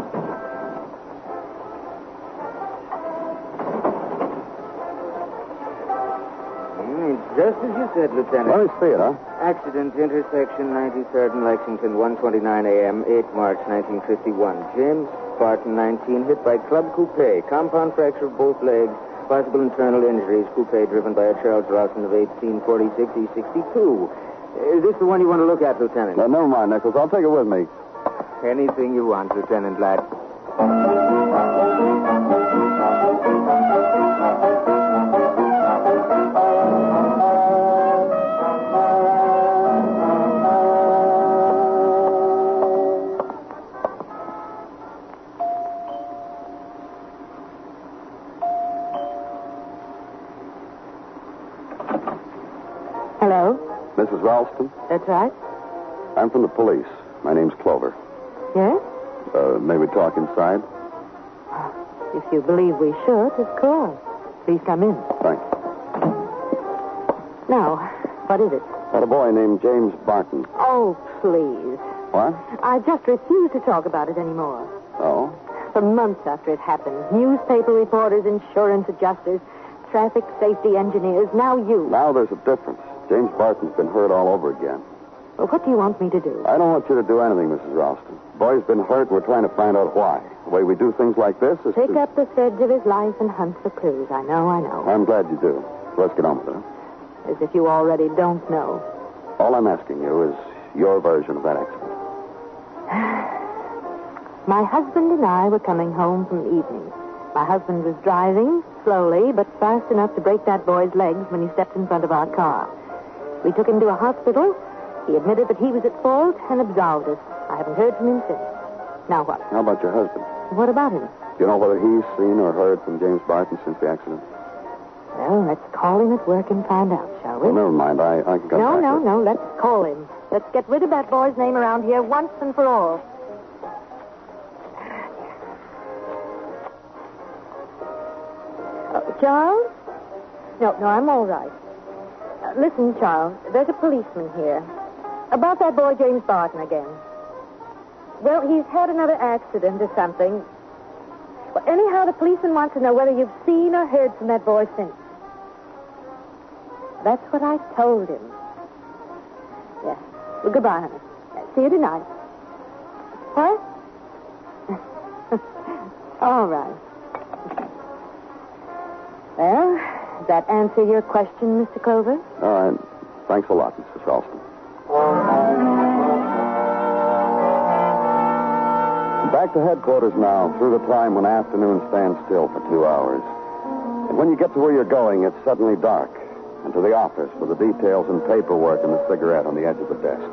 Just as you said, Lieutenant.
Let me see it, huh?
Accident, intersection 93rd and Lexington, 1:29 a.m., 8 March 1951. James Barton, 19, hit by club coupe. Compound fracture of both legs. Possible internal injuries. Coupe driven by a Charles Ralston of 1846 E62. Is this the one you want to look at, Lieutenant?
No, never mind, Nichols. I'll take it with me.
Anything you want, Lieutenant Ladd.
Mrs. Ralston?
That's right.
I'm from the police. My name's Clover.
Yes?
May we talk inside?
If you believe we should, of course. Please come in.
Thanks.
Now, what is it?
Got a boy named James Barton.
Oh, please.
What?
I just refuse to talk about it anymore.
Oh?
For months after it happened, newspaper reporters, insurance adjusters, traffic safety engineers, now you.
Now there's a difference. James Barton's been hurt all over again.
Well, what do you want me to do?
I don't want you to do anything, Mrs. Ralston. The boy's been hurt. We're trying to find out why. The way we do things like this is
Pick up the threads of his life and hunt for clues. I know.
I'm glad you do. So let's get on with it.
As if you already don't know.
All I'm asking you is your version of that accident.
My husband and I were coming home from the evening. My husband was driving, slowly, but fast enough to break that boy's legs when he stepped in front of our car. We took him to a hospital. He admitted that he was at fault and absolved us. I haven't heard from him since. Now what?
How about your husband?
What about him?
Do you know whether he's seen or heard from James Barton since the accident?
Well, let's call him at work and find out, shall we?
Well, never mind. I can come back.
No. Let's call him. Let's get rid of that boy's name around here once and for all. Charles? No, I'm all right. Listen, Charles, there's a policeman here. About that boy, James Barton, again. Well, he's had another accident or something. Well, anyhow, the policeman wants to know whether you've seen or heard from that boy since. That's what I told him. Yeah. Well, goodbye, honey. See you tonight. What? All right. Well, does that answer your question, Mr. Clover?
All right. Thanks a lot, Mrs. Ralston. Back to headquarters now, through the time when afternoon stands still for 2 hours. And when you get to where you're going, it's suddenly dark. And to the office with the details and paperwork and the cigarette on the edge of the desk.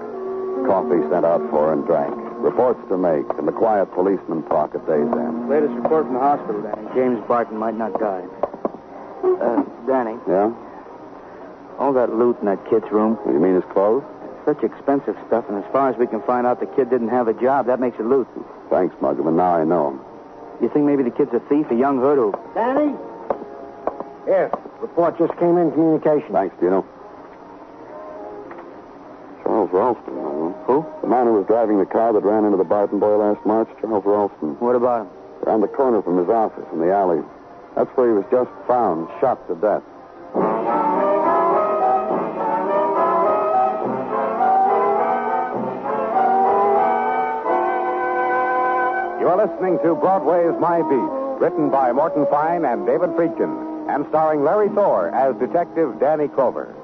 Coffee sent out for and drank. Reports to make, and the quiet policeman talk at day's end.
Latest report from the hospital, Danny. James Barton might not die. Danny.
Yeah?
All that loot in that kid's room.
You mean his clothes?
Such expensive stuff, and as far as we can find out, the kid didn't have a job. That makes it loot.
Thanks, Muggavan. Now I know him.
You think maybe the kid's a thief, a young hood who...
Danny? Here. Report just came in communication.
Thanks, Dino. Charles Ralston, Who? The man who was driving the car that ran into the Barton boy last March, Charles Ralston.
What about him?
Around the corner from his office in the alley. That's where he was just found, shot to death.
You are listening to Broadway's My Beat, written by Morton Fine and David Friedkin, and starring Larry Thor as Detective Danny Clover.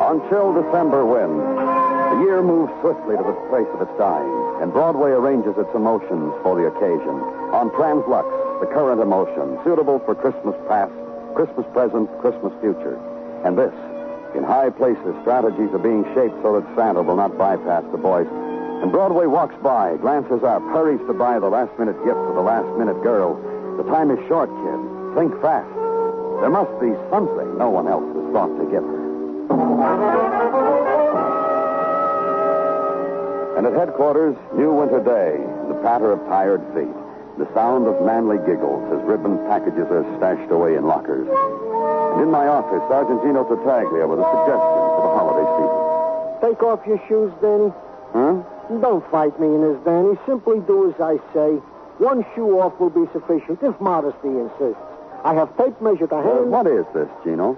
On chill December winds, the year moves swiftly to the place of its dying, and Broadway arranges its emotions for the occasion. On Translux, the current emotion, suitable for Christmas past, Christmas present, Christmas future. And this, in high places, strategies are being shaped so that Santa will not bypass the boys. And Broadway walks by, glances up, hurries to buy the last-minute gift for the last-minute girl. The time is short, kid. Think fast. There must be something no one else has thought to give her. And at headquarters, new winter day, the patter of tired feet, the sound of manly giggles as ribbon packages are stashed away in lockers. And in my office, Sergeant Gino Tartaglia with a suggestion for the holiday season.
Take off your shoes, Danny.
Huh?
Don't fight me in this, Danny. Simply do as I say. One shoe off will be sufficient, if modesty insists. I have tape measure to hand.
What is this, Gino?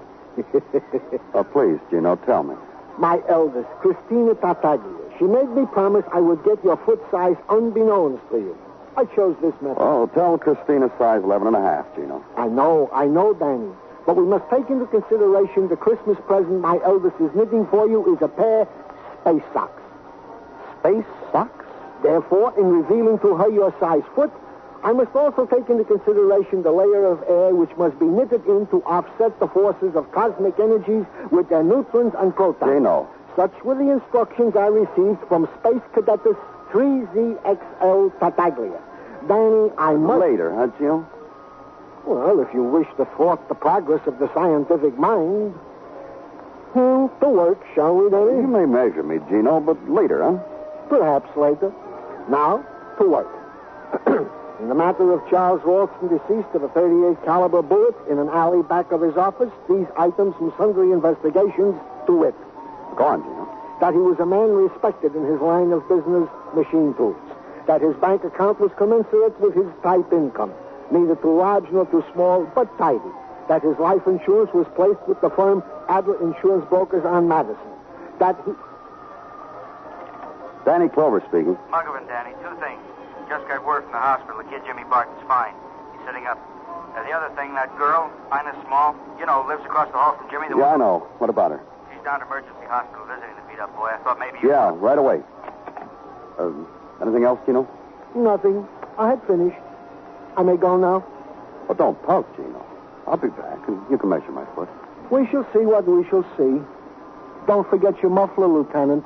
Please, Gino, tell me.
My eldest, Christina Tartaglia. She made me promise I would get your foot size unbeknownst to you. I chose this method.
Oh, tell Christina size 11.5, Gino.
I know, Danny. But we must take into consideration the Christmas present my eldest is knitting for you is a pair of space socks.
Space socks?
Therefore, in revealing to her your size foot, I must also take into consideration the layer of air which must be knitted in to offset the forces of cosmic energies with their neutrons and protons.
Gino.
Such were the instructions I received from Space Cadetess 3ZXL Tartaglia. Danny, I must...
Later, huh, Gino?
Well, if you wish to thwart the progress of the scientific mind. To work, shall we, Danny?
You may measure me, Gino, but later, huh?
Perhaps later. Now, to work. In the matter of Charles Ralston, deceased of a .38 caliber bullet in an alley back of his office, these items from sundry investigations to wit.
Go on, Gino.
That he was a man respected in his line of business, machine tools. That his bank account was commensurate with his type income. Neither too large nor too small, but tidy. That his life insurance was placed with the firm Adler Insurance Brokers on Madison. That he...
Danny Clover speaking.
Muggavan, Danny. Two things. Just got word from the hospital. The kid Jimmy Barton's fine. He's sitting up. The other thing, that girl, Ina Small, lives across the hall from Jimmy.
I know. What about her?
She's down to emergency hospital visiting the beat-up boy. I thought maybe you...
Yeah, right away. Anything else, Gino?
Nothing. I had finished. I may go now?
Oh, don't pout, Gino. I'll be back, and you can measure my foot.
We shall see what we shall see. Don't forget your muffler, Lieutenant.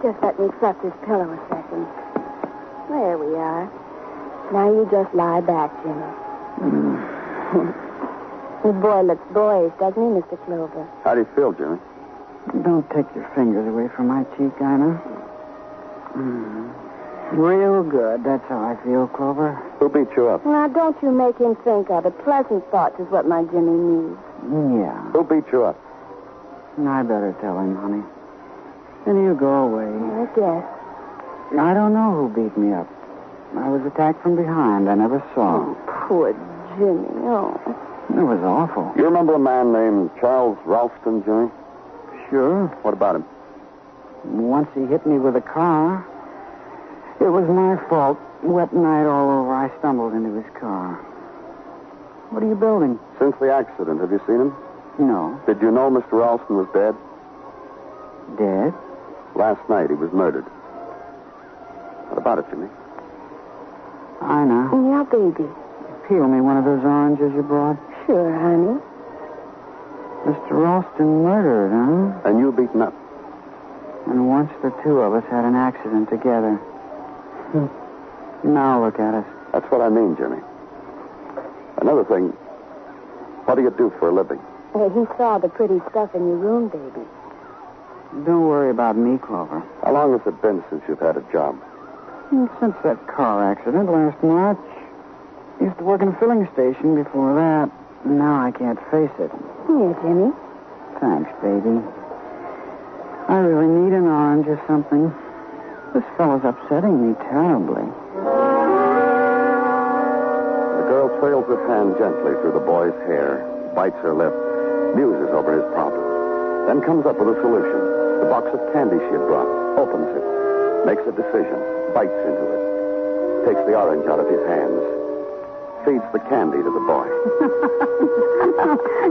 Just let me fluff this pillow a second. There we are. Now you just lie back, Jimmy. The boy looks boyish, doesn't he, Mr. Clover?
How do you feel, Jimmy?
Don't take your fingers away from my cheek, Ina. Real good. That's how I feel, Clover.
Who beat you up?
Now, don't you make him think of it. Pleasant thoughts is what my Jimmy needs.
Yeah.
Who beat you up?
I better tell him, honey. Then you go away.
I guess.
I don't know who beat me up. I was attacked from behind. I never saw.
Oh, poor Jimmy. Oh.
It was awful.
You remember a man named Charles Ralston, Jimmy?
Sure.
What about him?
Once he hit me with a car. It was my fault. Wet night all over, I stumbled into his car. What are you building?
Since the accident, have you seen him?
No.
Did you know Mr. Ralston was dead?
Dead?
Last night he was murdered. What about it, Jimmy?
Ina.
Yeah, baby.
Peel me one of those oranges you brought.
Sure, honey.
Mr. Ralston murdered, huh?
And you beaten up.
And once the two of us had an accident together. Now look at us.
That's what I mean, Jimmy. Another thing, what do you do for a living?
He saw the pretty stuff in your room, baby.
Don't worry about me, Clover.
How long has it been since you've had a job?
Since that car accident last March. Used to work in a filling station before that. Now I can't face it.
Here, Jimmy.
Thanks, baby. I really need an orange or something. This fellow's upsetting me terribly.
The girl trails her hand gently through the boy's hair, bites her lip, muses over his problem, then comes up with a solution. The box of candy she had brought, opens it, makes a decision, bites into it, takes the orange out of his hands, feeds the candy to the boy.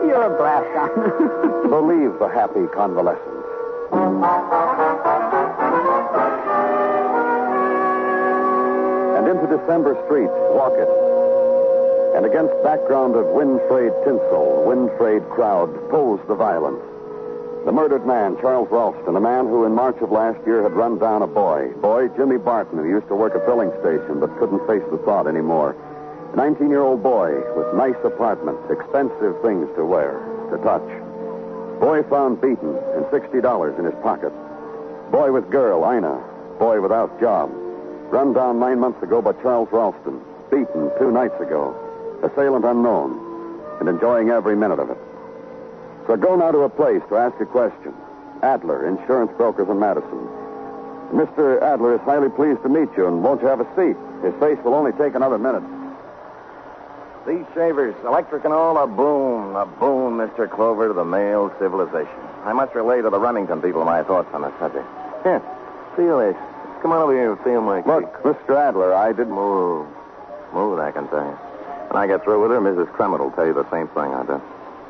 You're a blast, Don.
Believe the happy convalescence. And into December streets, walk it. And against background of wind-frayed tinsel, wind-frayed crowd, pose the violence. The murdered man, Charles Ralston, a man who in March of last year had run down a boy, Jimmy Barton, who used to work a filling station but couldn't face the thought anymore. A 19-year-old boy with nice apartment, expensive things to wear, to touch. Boy found beaten and $60 in his pocket. Boy with girl, Ina. Boy without job. Run down 9 months ago by Charles Ralston. Beaten 2 nights ago. Assailant unknown. And enjoying every minute of it. So go now to a place to ask a question. Adler, insurance brokers in Madison. Mr. Adler is highly pleased to meet you, and won't you have a seat? His face will only take another minute.
These shavers, electric and all, a boon, Mr. Clover, to the male civilization. I must relay to the Remington people my thoughts on the subject. Here, feel this. Come on over here and feel my
Look, Mr. Adler, I didn't...
Move, I can tell you. When I get through with her, Mrs. Crummett will tell you the same thing I did.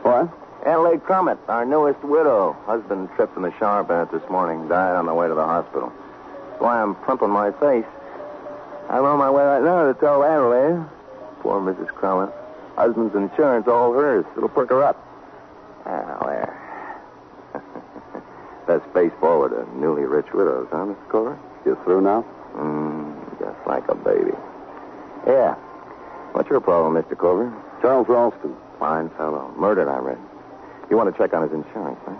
What?
Adelaide Crummett, our newest widow. Husband tripped in the shower bath this morning, died on the way to the hospital. That's why I'm plumping my face. I'm on my way right now to tell Adelaide. Poor Mrs. Crummett. Husband's insurance all hers. It'll perk her up. Ah, there. That's space forward to newly rich widows, huh, Mr. Cooper?
You through now?
Just like a baby. Yeah. What's your problem, Mr. Cooper?
Charles Ralston.
Fine fellow. Murdered, I read. You want to check on his insurance, huh?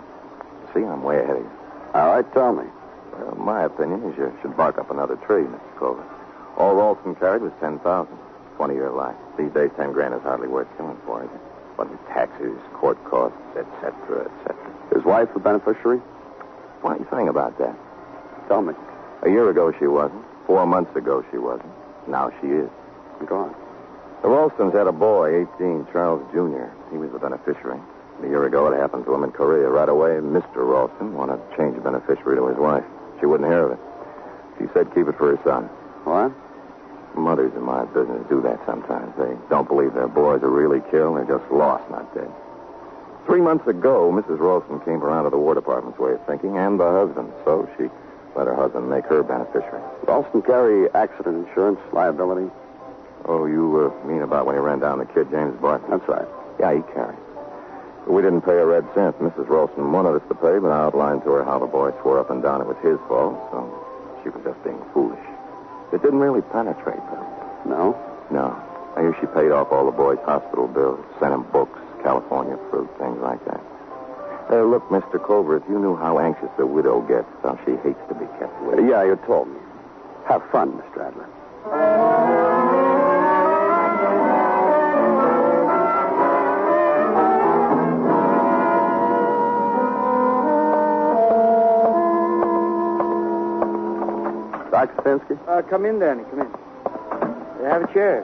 See, I'm way ahead of you.
All right, tell me.
Well, my opinion is you should bark up another tree, Mr. Clover. All Ralston carried was $10,000. 20-year life. These days, $10,000 is hardly worth killing for, is it? But with taxes, court costs, etc., etc.
His wife the beneficiary?
What do you think about that?
Tell me.
A year ago, she wasn't. 4 months ago, she wasn't. Now she is.
Go on.
The Ralstons had a boy, 18, Charles Jr. He was the beneficiary. A year ago, it happened to him in Korea. Right away, Mr. Ralston wanted to change the beneficiary to his wife. She wouldn't hear of it. She said keep it for her son.
What?
Mothers in my business do that sometimes. They don't believe their boys are really killed. They're just lost, not dead. 3 months ago, Mrs. Ralston came around to the War Department's way of thinking, and the husband. So she let her husband make her beneficiary.
Ralston carry accident insurance, liability?
Oh, you mean about when he ran down the kid, James Barton?
That's right.
Yeah, he carried. But we didn't pay a red cent. Mrs. Ralston wanted us to pay, but I outlined to her how the boy swore up and down it was his fault, so she was just being foolish. It didn't really penetrate, though.
No?
No. I hear she paid off all the boys' hospital bills, sent him books, California fruit, things like that. Look, Mr. Clover, if you knew how anxious a widow gets, how she hates to be kept waiting.
Yeah, you told me. Have fun, Mr. Adler. Dr. Finsky?
Come in, Danny. Come in. Have a chair.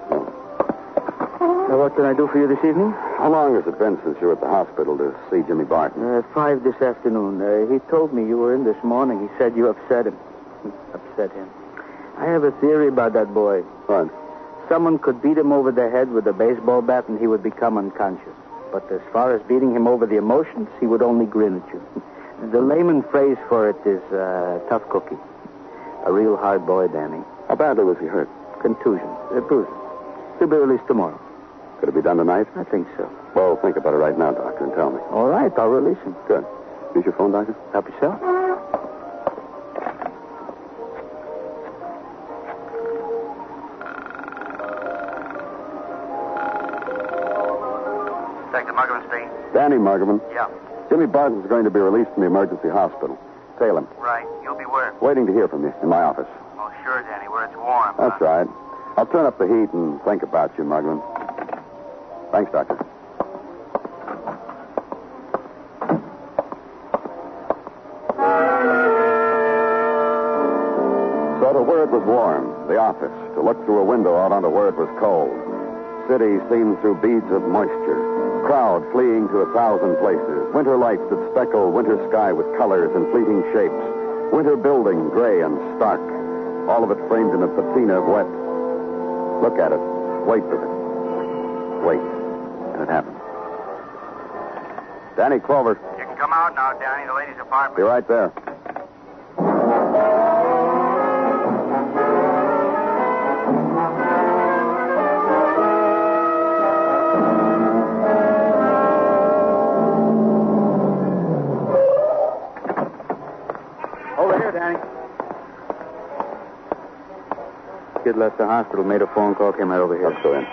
What can I do for you this evening?
How long has it been since you were at the hospital to see Jimmy Barton?
5 this afternoon. He told me you were in this morning. He said you upset him. Upset him. I have a theory about that boy.
What?
Someone could beat him over the head with a baseball bat and he would become unconscious. But as far as beating him over the emotions, he would only grin at you. The layman phrase for it is tough cookie. A real hard boy, Danny.
How badly was he hurt?
Contusion. Bruises. He'll be released tomorrow.
Could it be done tonight?
I think so.
Well, think about it right now, Doctor, and tell me.
All right, I'll release him.
Good. Use your phone, Doctor?
Help yourself.
Detective Muggavan speaking.
Danny Muggavan.
Yeah.
Jimmy Barton's going to be released from the emergency hospital. Tail him.
Right. You'll be where?
Waiting to hear from you in my office.
Oh, sure, Danny, where it's warm.
That's right. I'll turn up the heat and think about you, Muggavan. Thanks, Doctor. So to where it was warm, the office, to look through a window out onto where it was cold. City seen through beads of moisture. Crowd fleeing to 1,000 places. Winter lights that speckle winter sky with colors and fleeting shapes. Winter building, gray and stark. All of it framed in a patina of wet. Look at it. Wait with it. Wait. And it happened. Danny Clover.
You can come out now, Danny. The ladies' apartment.
Be right there.
Over here, Danny. Kid left the hospital, made a phone call, came right over here.
Let's go in.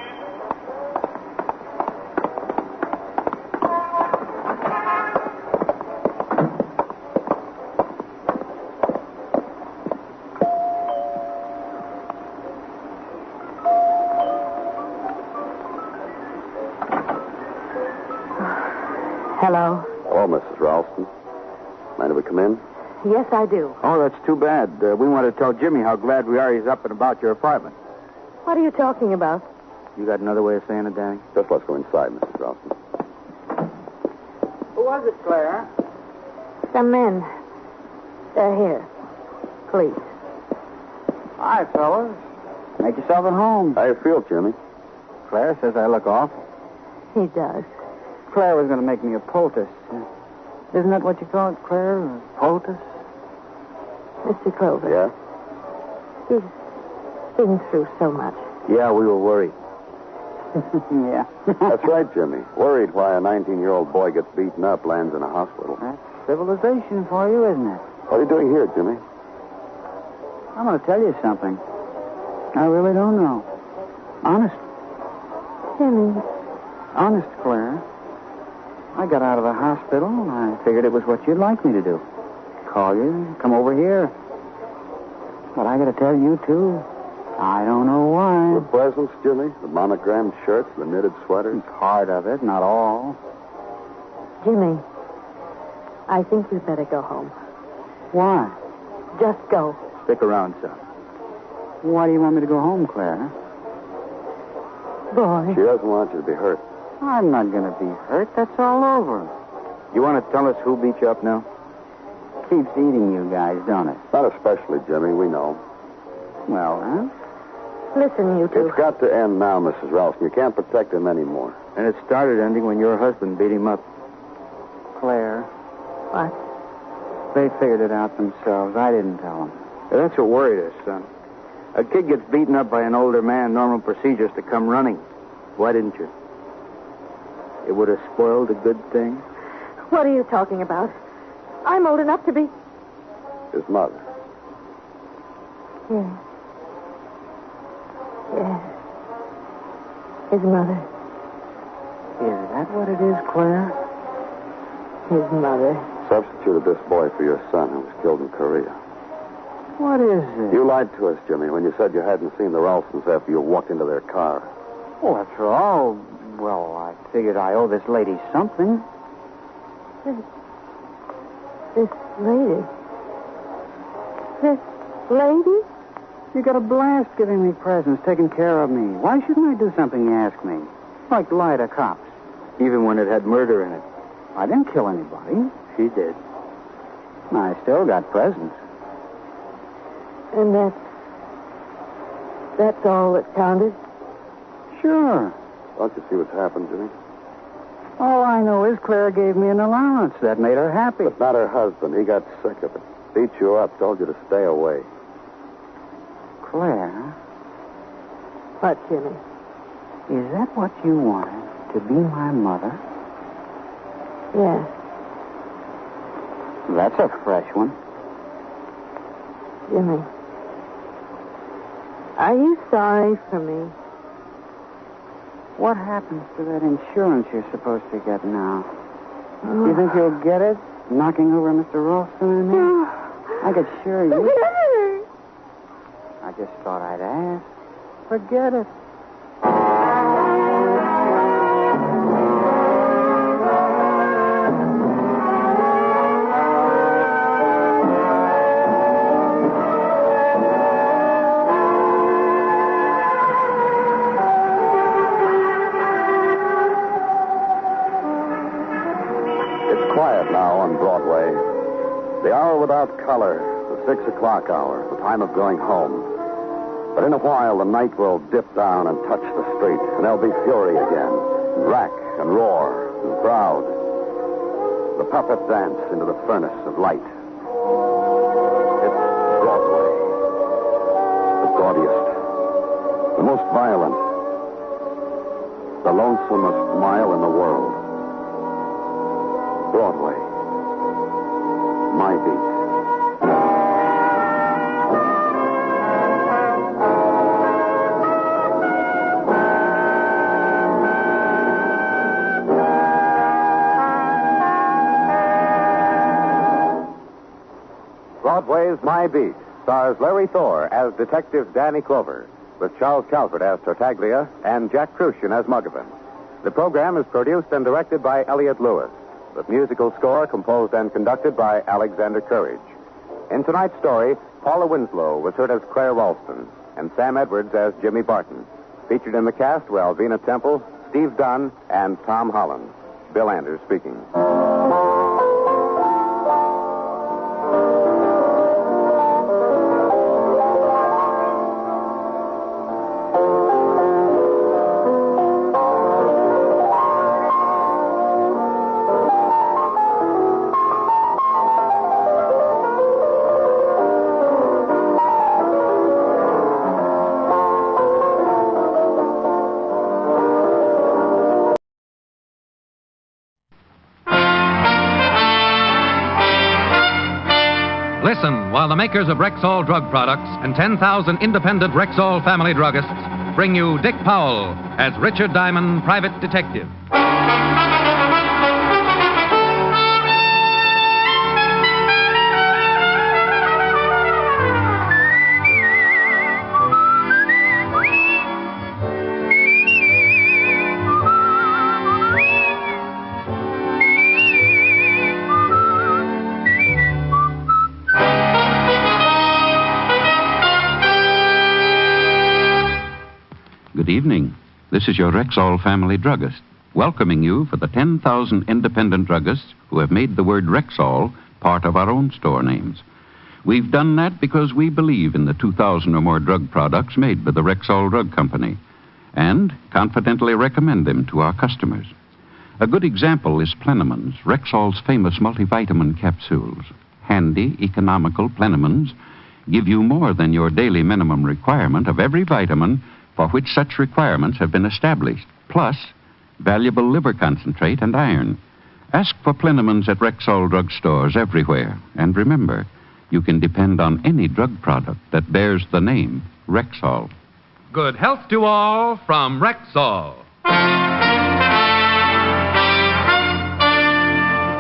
Hello.
Hello, Mrs. Ralston. Mind if we come in?
Yes, I do.
Oh, that's too bad. We want to tell Jimmy how glad we are he's up and about your apartment.
What are you talking about?
You got another way of saying it, Danny?
Just let's go inside, Mrs. Ralston.
Who was it, Claire?
Some men. They're here. Please.
Hi, fellas. Make yourself at home.
How you feel, Jimmy?
Claire says I look awful.
He does.
Claire was going to make me a poultice. Isn't that what you call it, Claire? A poultice?
Mr. Clover.
Yeah?
He's been through so much.
Yeah, we were worried. Yeah.
That's right, Jimmy. Worried why a 19-year-old boy gets beaten up, lands in a hospital.
That's civilization for you, isn't it?
What are you doing here, Jimmy?
I'm going to tell you something. I really don't know. Honest.
Jimmy.
Honest, Claire. I got out of the hospital, and I figured it was what you'd like me to do. Call you, come over here. But I got to tell you, too, I don't know why.
The presents, Jimmy? The monogrammed shirts, the knitted sweaters?
Part of it, not all.
Jimmy, I think you'd better go home.
Why?
Just go.
Stick around, son. Why do you want me to go home, Claire?
Boy.
She doesn't want you to be hurt.
I'm not going to be hurt. That's all over. You want to tell us who beat you up now? Keeps eating you guys, don't it?
Not especially, Jimmy. We know.
Well, huh?
Listen, you two.
It's got to end now, Mrs. Ralston. You can't protect him anymore.
And it started ending when your husband beat him up. Claire.
What?
They figured it out themselves. I didn't tell them. That's what worried us, son. A kid gets beaten up by an older man, normal procedure is to come running. Why didn't you? It would have spoiled a good thing.
What are you talking about? I'm old enough to be...
His mother.
Yes. Yes. His mother.
Is that what it is, Claire?
His mother.
Substituted this boy for your son who was killed in Korea.
What is it?
You lied to us, Jimmy, when you said you hadn't seen the Ralstons after you walked into their car.
Well, after all, I figured I owe this lady something.
This lady? This lady?
You got a blast giving me presents, taking care of me. Why shouldn't I do something you ask me? Like lie to cops. Even when it had murder in it. I didn't kill anybody. She did. I still got presents.
And that's all that counted?
Sure.
Don't you see what's happened, Jimmy?
All I know is Claire gave me an allowance. That made her happy.
But not her husband. He got sick of it. Beat you up, told you to stay away.
Claire?
What, Jimmy?
Is that what you wanted? To be my mother?
Yes.
That's a fresh one.
Jimmy. Are you sorry for me?
What happens to that insurance you're supposed to get now? You think you'll get it? Knocking over Mr. Ralston and me? I could assure you. I just thought I'd ask. Forget it.
On Broadway. The hour without color, the 6 o'clock hour, the time of going home. But in a while, the night will dip down and touch the street, and there'll be fury again, rack and roar and crowd. The puppet dance into the furnace of light. It's Broadway. The gaudiest, the most violent, the lonesomest mile in the world. Broadway. My beat.
Broadway's My Beat stars Larry Thor as Detective Danny Clover, with Charles Calvert as Tartaglia and Jack Crucian as Muggavan. The program is produced and directed by Elliott Lewis, with musical score composed and conducted by Alexander Courage. In tonight's story, Paula Winslow was heard as Claire Ralston and Sam Edwards as Jimmy Barton. Featured in the cast were Alvina Temple, Steve Dunn, and Tom Holland. Bill Anders speaking.
Listen while the makers of Rexall drug products and 10,000 independent Rexall family druggists bring you Dick Powell as Richard Diamond, private detective.
Good evening. This is your Rexall family druggist, welcoming you for the 10,000 independent druggists who have made the word Rexall part of our own store names. We've done that because we believe in the 2,000 or more drug products made by the Rexall Drug Company and confidently recommend them to our customers. A good example is Plenamins, Rexall's famous multivitamin capsules. Handy, economical Plenamins give you more than your daily minimum requirement of every vitamin for which such requirements have been established, plus valuable liver concentrate and iron. Ask for Plenamins at Rexall drugstores everywhere. And remember, you can depend on any drug product that bears the name Rexall.
Good health to all from Rexall.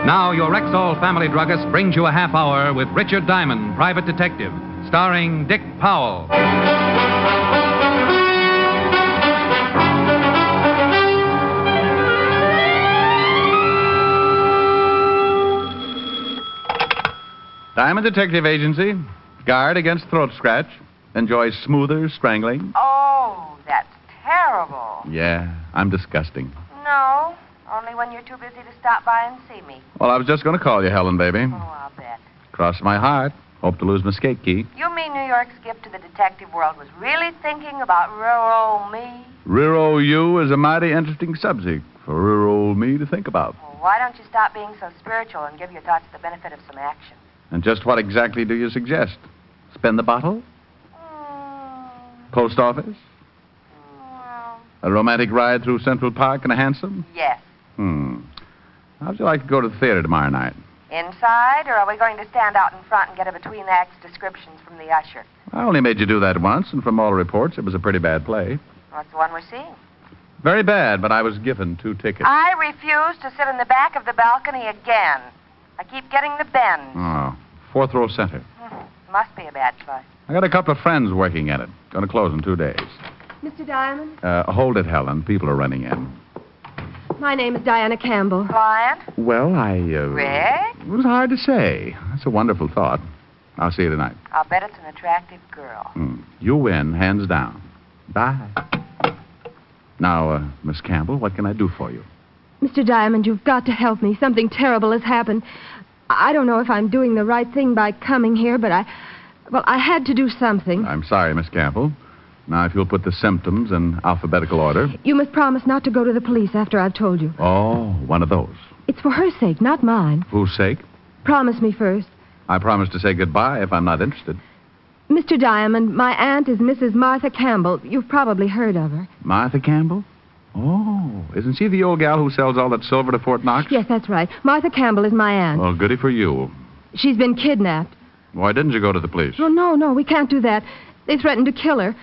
Now your Rexall family druggist brings you a half hour with Richard Diamond, private detective, starring Dick Powell.
Diamond Detective Agency. Guard against throat scratch. Enjoys smoother strangling.
Oh, that's terrible.
Yeah, I'm disgusting.
No, only when you're too busy to stop by and see me.
Well, I was just going to call you, Helen, baby.
Oh, I'll bet.
Cross my heart. Hope to lose my skate key.
You mean New York's gift to the detective world was really thinking about rural me?
Rural you is a mighty interesting subject for rural me to think about.
Well, why don't you stop being so spiritual and give your thoughts the benefit of some action?
And just what exactly do you suggest? Spend the bottle? Post office? A romantic ride through Central Park in a hansom?
Yes.
How'd you like to go to the theater tomorrow night?
Inside, or are we going to stand out in front and get a between-acts descriptions from the usher?
I only made you do that once, and from all reports, it was a pretty bad play.
What's the one we're seeing?
Very bad, but I was given 2 tickets.
I refuse to sit in the back of the balcony again. I keep getting the bend.
Oh, 4th row center.
Must be a bad choice.
I got a couple of friends working at it. Going to close in 2 days.
Mr. Diamond?
Hold it, Helen. People are running in.
My name is Diana Campbell.
Client?
Well,
Rick?
It was hard to say. That's a wonderful thought. I'll see you tonight.
I'll bet it's an attractive girl.
You win, hands down. Bye. Now, Miss Campbell, what can I do for you?
Mr. Diamond, you've got to help me. Something terrible has happened. I don't know if I'm doing the right thing by coming here, but I had to do something.
I'm sorry, Miss Campbell. Now, if you'll put the symptoms in alphabetical order.
You must promise not to go to the police after I've told you.
Oh, one of those.
It's for her sake, not mine.
Whose sake?
Promise me first.
I promise to say goodbye if I'm not interested.
Mr. Diamond, my aunt is Mrs. Martha Campbell. You've probably heard of her.
Martha Campbell? Oh, isn't she the old gal who sells all that silver to Fort Knox?
Yes, that's right. Martha Campbell is my aunt.
Well, goody for you.
She's been kidnapped.
Why didn't you go to the police?
Oh, no, we can't do that. They threatened to kill her.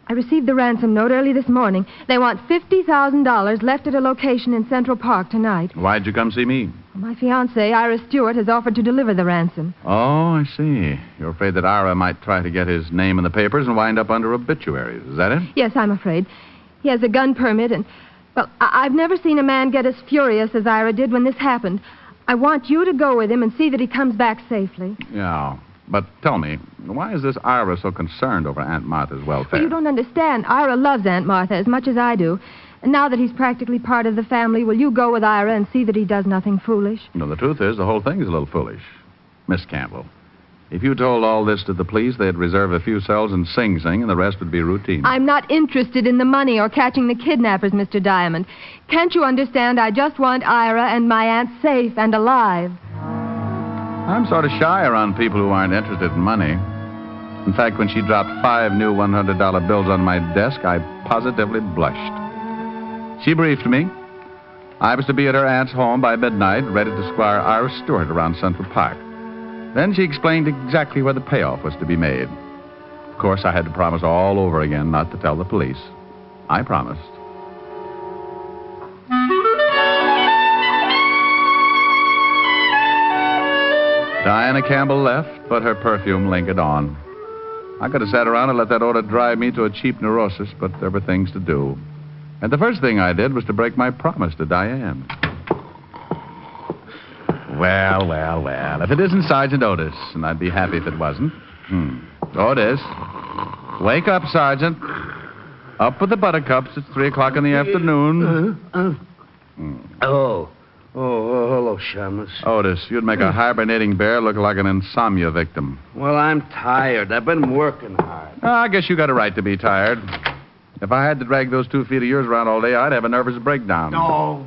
I received the ransom note early this morning. They want $50,000 left at a location in Central Park tonight.
Why'd you come see me?
My fiancée, Ira Stewart, has offered to deliver the ransom.
Oh, I see. You're afraid that Ira might try to get his name in the papers and wind up under obituaries. Is that it?
Yes, I'm afraid. He has a gun permit, and, well, I've never seen a man get as furious as Ira did when this happened. I want you to go with him and see that he comes back safely.
Yeah. But tell me, why is this Ira so concerned over Aunt Martha's welfare?
Well, you don't understand. Ira loves Aunt Martha as much as I do. And now that he's practically part of the family, will you go with Ira and see that he does nothing foolish?
No, the truth is, the whole thing is a little foolish. Miss Campbell, if you told all this to the police, they'd reserve a few cells in Sing Sing, and the rest would be routine.
I'm not interested in the money or catching the kidnappers, Mr. Diamond. Can't you understand? I just want Ira and my aunt safe and alive.
I'm sort of shy around people who aren't interested in money. In fact, when she dropped 5 new $100 bills on my desk, I positively blushed. She briefed me. I was to be at her aunt's home by midnight, ready to squire Ira Stewart around Central Park. Then she explained exactly where the payoff was to be made. Of course, I had to promise all over again not to tell the police. I promised. Diana Campbell left, but her perfume lingered on. I could have sat around and let that odor drive me to a cheap neurosis, but there were things to do. And the first thing I did was to break my promise to Diane. Well. If it isn't Sergeant Otis, and I'd be happy if it wasn't. Otis. Wake up, Sergeant. Up with the buttercups. It's 3 o'clock in the afternoon.
Oh, hello, Shamus.
Otis, you'd make a hibernating bear look like an insomnia victim.
Well, I'm tired. I've been working hard.
I guess you got a right to be tired. If I had to drag those 2 feet of yours around all day, I'd have a nervous breakdown.
Oh.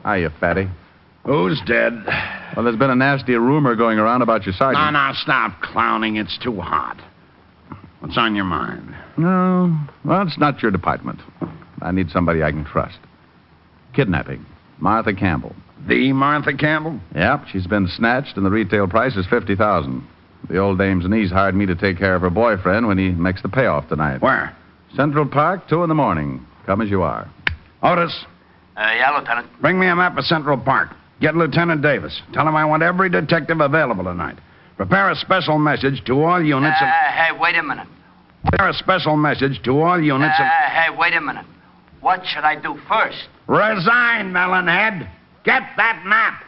Hiya, fatty.
Who's dead?
Well, there's been a nasty rumor going around about your sergeant.
No, stop clowning. It's too hot. What's on your mind?
No, well, it's not your department. I need somebody I can trust. Kidnapping. Martha Campbell.
The Martha Campbell?
Yep, she's been snatched, and the retail price is $50,000. The old dame's niece hired me to take care of her boyfriend when he makes the payoff tonight.
Where?
Central Park, 2 a.m. Come as you are.
Otis?
Yeah, Lieutenant.
Bring me a map of Central Park. Get Lieutenant Davis. Tell him I want every detective available tonight. Prepare a special message to all units.
Hey, wait a minute.
Prepare a special message to all units.
Hey, wait a minute. What should I do first?
Resign, Melonhead. Get that map.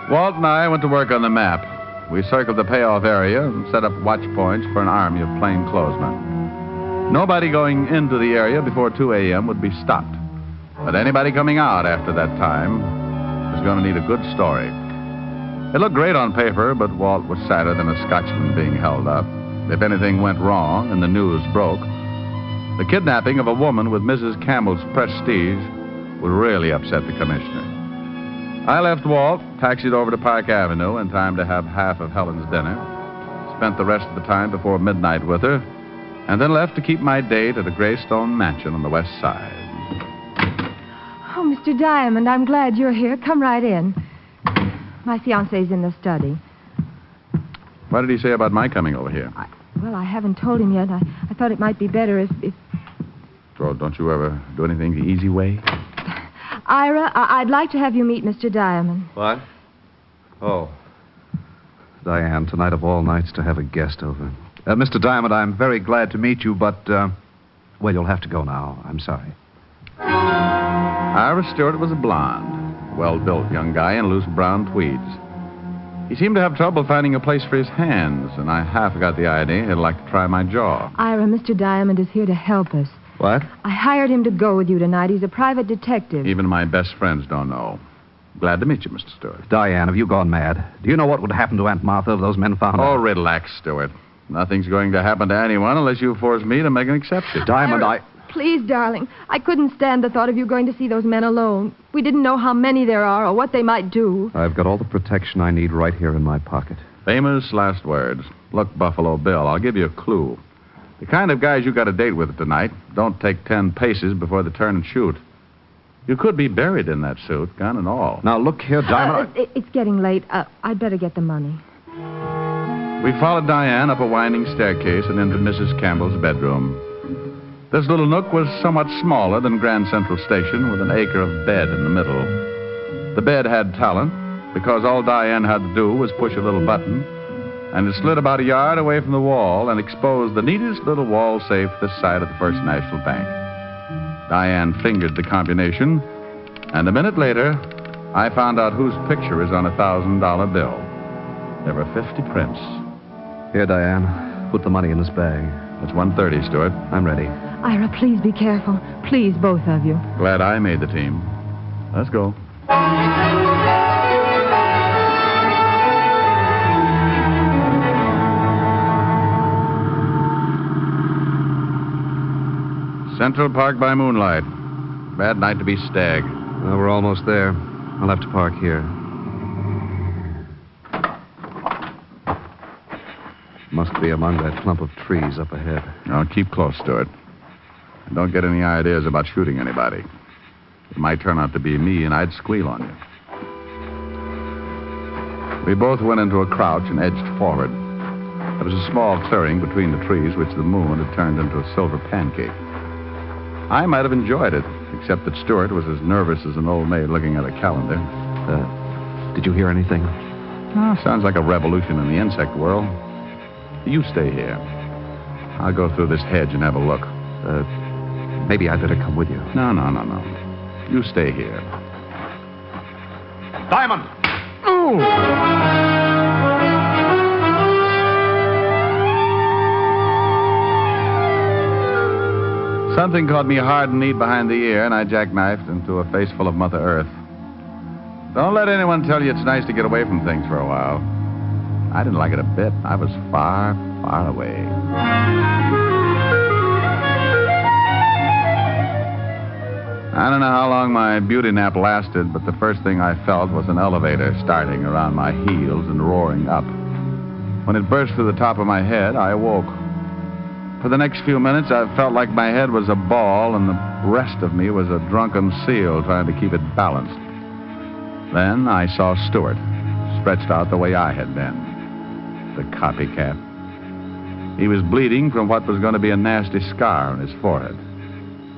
Walt and I went to work on the map. We circled the payoff area and set up watch points for an army of plainclothesmen. Nobody going into the area before 2 a.m. would be stopped. But anybody coming out after that time was going to need a good story. It looked great on paper, but Walt was sadder than a Scotchman being held up. If anything went wrong and the news broke, the kidnapping of a woman with Mrs. Campbell's prestige would really upset the commissioner. I left Walt, taxied over to Park Avenue in time to have half of Helen's dinner, spent the rest of the time before midnight with her, and then left to keep my date at a gray stone mansion on the west side.
Oh, Mr. Diamond, I'm glad you're here. Come right in. My fiancé's in the study.
What did he say about my coming over here?
Well, I haven't told him yet. I thought it might be better if...
So don't you ever do anything the easy way?
Ira, I'd like to have you meet Mr. Diamond.
What? Oh. Diane, tonight of all nights to have a guest over. Mr. Diamond, I'm very glad to meet you, but, well, you'll have to go now. I'm sorry.
Ira Stewart was a blonde, well-built young guy in loose brown tweeds. He seemed to have trouble finding a place for his hands, and I half got the idea he'd like to try my jaw.
Ira, Mr. Diamond is here to help us.
What?
I hired him to go with you tonight. He's a private detective.
Even my best friends don't know. Glad to meet you, Mr. Stewart.
Diane, have you gone mad? Do you know what would happen to Aunt Martha if those men found out?
Oh, relax, Stewart. Nothing's going to happen to anyone unless you force me to make an exception.
Diamond,
Ira, please, darling. I couldn't stand the thought of you going to see those men alone. We didn't know how many there are or what they might do.
I've got all the protection I need right here in my pocket.
Famous last words. Look, Buffalo Bill, I'll give you a clue. The kind of guys you got a date with tonight don't take 10 paces before they turn and shoot. You could be buried in that suit, gun and all.
Now, look here, Diamond.
It's getting late. I'd better get the money.
We followed Diane up a winding staircase and into Mrs. Campbell's bedroom. This little nook was somewhat smaller than Grand Central Station, with an acre of bed in the middle. The bed had talent, because all Diane had to do was push a little button, and it slid about a yard away from the wall and exposed the neatest little wall safe this side of the First National Bank. Diane fingered the combination, and a minute later, I found out whose picture is on a $1,000 bill. There were 50 prints.
Here, Diane. Put the money in this bag.
It's $130, Stewart.
I'm ready.
Ira, please be careful. Please, both of you.
Glad I made the team. Let's go. Central Park by moonlight. Bad night to be stag.
Well, we're almost there. I'll have to park here. Must be among that clump of trees up ahead.
Now, keep close, Stewart. And don't get any ideas about shooting anybody. It might turn out to be me, and I'd squeal on you. We both went into a crouch and edged forward. There was a small clearing between the trees, which the moon had turned into a silver pancake. I might have enjoyed it, except that Stewart was as nervous as an old maid looking at a calendar.
Did you hear anything?
Oh, sounds like a revolution in the insect world. You stay here. I'll go through this hedge and have a look.
Maybe I'd better come with you.
No. You stay here.
Diamond!
Ooh! Something caught me hard and neat behind the ear, and I jackknifed into a face full of Mother Earth. Don't let anyone tell you it's nice to get away from things for a while. I didn't like it a bit. I was far, far away. I don't know how long my beauty nap lasted, but the first thing I felt was an elevator starting around my heels and roaring up. When it burst through the top of my head, I awoke. For the next few minutes, I felt like my head was a ball and the rest of me was a drunken seal trying to keep it balanced. Then I saw Stewart, stretched out the way I had been. The copycat. He was bleeding from what was going to be a nasty scar on his forehead.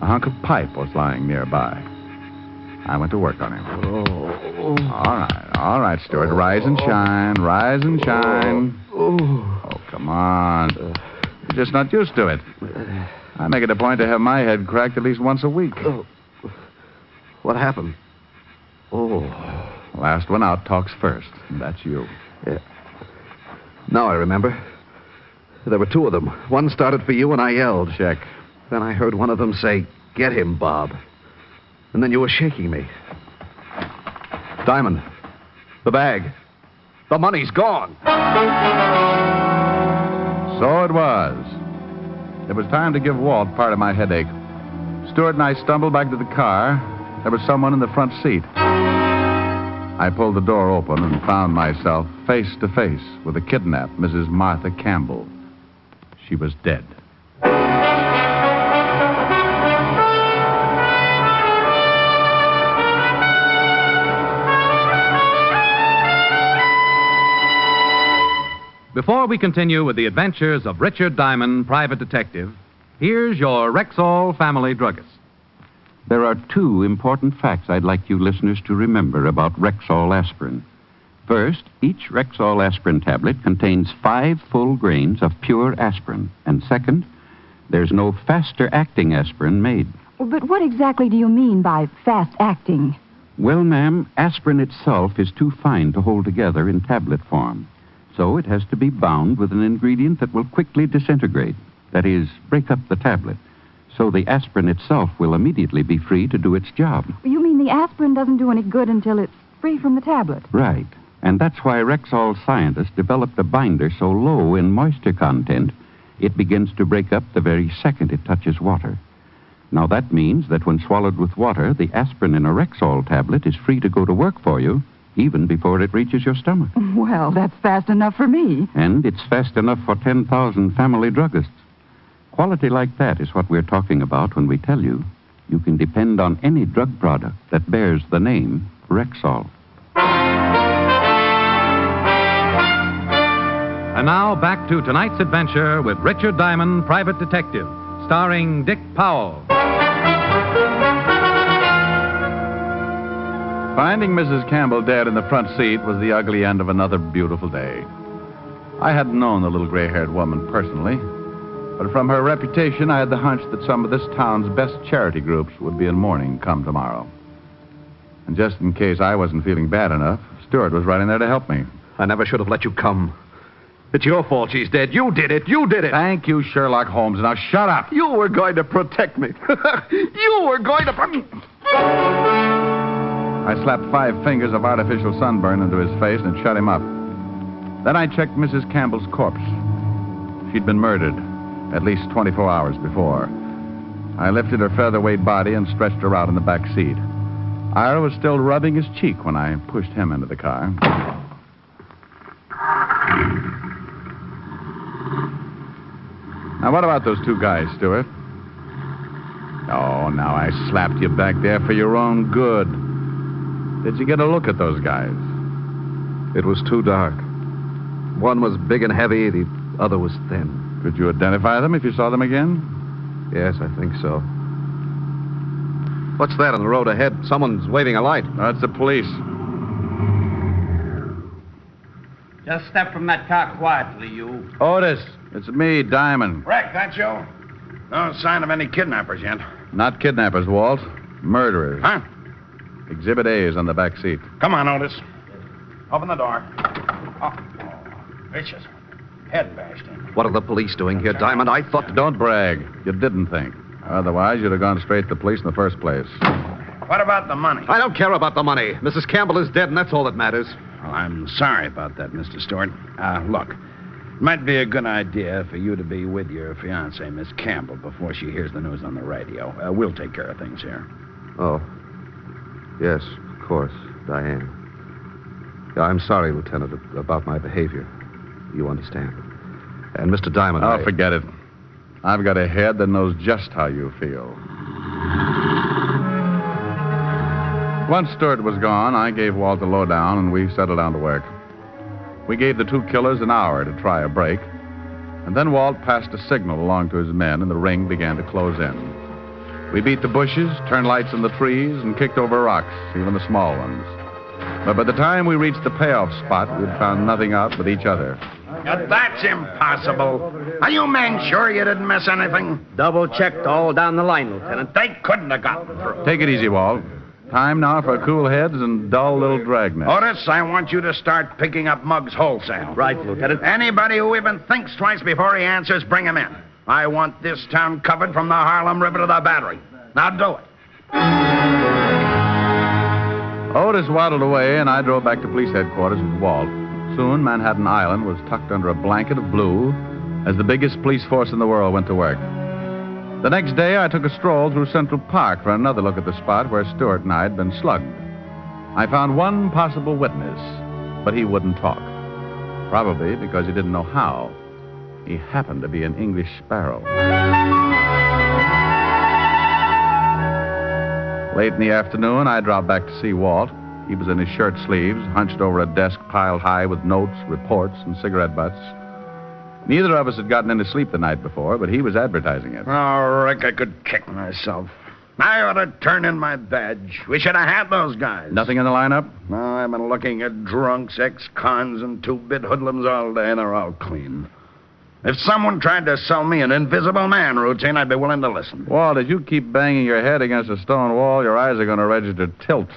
A hunk of pipe was lying nearby. I went to work on him. All right, Stewart. Rise and shine. Oh, come on. You're just not used to it. I make it a point to have my head cracked at least once a week.
What happened?
Last one out talks first, and that's you.
Yeah. Now I remember. There were two of them. One started for you, and I yelled.
Check.
Then I heard one of them say, "Get him, Bob." And then you were shaking me. Diamond, the bag. The money's gone.
So it was. It was time to give Walt part of my headache. Stewart and I stumbled back to the car. There was someone in the front seat. I pulled the door open and found myself face to face with the kidnapped Mrs. Martha Campbell. She was dead.
Before we continue with the adventures of Richard Diamond, private detective, here's your Rexall family druggist.
There are two important facts I'd like you listeners to remember about Rexall aspirin. First, each Rexall aspirin tablet contains 5 full grains of pure aspirin. And second, there's no faster-acting aspirin made.
But what exactly do you mean by fast-acting?
Well, ma'am, aspirin itself is too fine to hold together in tablet form. So it has to be bound with an ingredient that will quickly disintegrate. That is, break up the tablet. So the aspirin itself will immediately be free to do its job.
You mean the aspirin doesn't do any good until it's free from the tablet?
Right. And that's why Rexall scientists developed a binder so low in moisture content, it begins to break up the very second it touches water. Now that means that when swallowed with water, the aspirin in a Rexall tablet is free to go to work for you, even before it reaches your stomach.
Well, that's fast enough for me.
And it's fast enough for 10,000 family druggists. Quality like that is what we're talking about when we tell you you can depend on any drug product that bears the name Rexall.
And now back to tonight's adventure with Richard Diamond, private detective, starring Dick Powell.
Finding Mrs. Campbell dead in the front seat was the ugly end of another beautiful day. I hadn't known the little gray-haired woman personally, but from her reputation, I had the hunch that some of this town's best charity groups would be in mourning come tomorrow. And just in case I wasn't feeling bad enough, Stewart was right in there to help me.
I never should have let you come. It's your fault she's dead. You did it. You did it.
Thank you, Sherlock Holmes. Now shut up.
You were going to protect me. You were going to...
I slapped 5 fingers of artificial sunburn into his face and shut him up. Then I checked Mrs. Campbell's corpse. She'd been murdered at least 24 hours before. I lifted her featherweight body and stretched her out in the back seat. Ira was still rubbing his cheek when I pushed him into the car. Now, what about those 2 guys, Stewart? Oh, now I slapped you back there for your own good. Did you get a look at those guys?
It was too dark. One was big and heavy, the other was thin.
Could you identify them if you saw them again?
Yes, I think so. What's that on the road ahead? Someone's waving a light.
That's the police.
Just step from that car quietly, you.
Otis, it's me, Diamond.
Rick, that you? No sign of any kidnappers yet.
Not kidnappers, Walt. Murderers.
Huh?
Exhibit A is on the back seat.
Come on, Otis. Open the door. Oh, vicious. Head bashed in.
What are the police doing here, Diamond? I thought...
Don't brag. You didn't think. Otherwise, you'd have gone straight to the police in the first place.
What about the money?
I don't care about the money. Mrs. Campbell is dead, and that's all that matters.
Well, I'm sorry about that, Mr. Stewart. Look, it might be a good idea for you to be with your fiancée, Miss Campbell, before she hears the news on the radio. We'll take care of things here.
Oh. Yes, of course, Diane. Yeah, I'm sorry, Lieutenant, about my behavior. You understand. And Mr. Diamond,
Oh, forget it. I've got a head that knows just how you feel. Once Stewart was gone, I gave Walt the lowdown, and we settled down to work. We gave the two killers an hour to try a break, and then Walt passed a signal along to his men, and the ring began to close in. We beat the bushes, turned lights in the trees, and kicked over rocks, even the small ones. But by the time we reached the payoff spot, we'd found nothing out but each other.
Now, that's impossible. Are you men sure you didn't miss anything?
Double-checked all down the line, Lieutenant.
They couldn't have gotten through.
Take it easy, Walt. Time now for cool heads and dull little dragnets.
Otis, I want you to start picking up mugs wholesale.
Right, Lieutenant.
Anybody who even thinks twice before he answers, bring him in. I want this town covered from the Harlem River to the Battery. Now do it.
Otis waddled away, and I drove back to police headquarters with Walt. Soon, Manhattan Island was tucked under a blanket of blue as the biggest police force in the world went to work. The next day, I took a stroll through Central Park for another look at the spot where Stewart and I had been slugged. I found one possible witness, but he wouldn't talk. Probably because he didn't know how. He happened to be an English sparrow. Late in the afternoon, I dropped back to see Walt. He was in his shirt sleeves, hunched over a desk piled high with notes, reports, and cigarette butts. Neither of us had gotten any sleep the night before, but he was advertising it.
Oh, Rick, I could kick myself. I ought to turn in my badge. We should have had those guys.
Nothing in the lineup?
No, I've been looking at drunks, ex-cons, and two-bit hoodlums all day, and they're all clean. If someone tried to sell me an invisible man routine, I'd be willing to listen.
Walt, if you keep banging your head against a stone wall, your eyes are going to register tilt.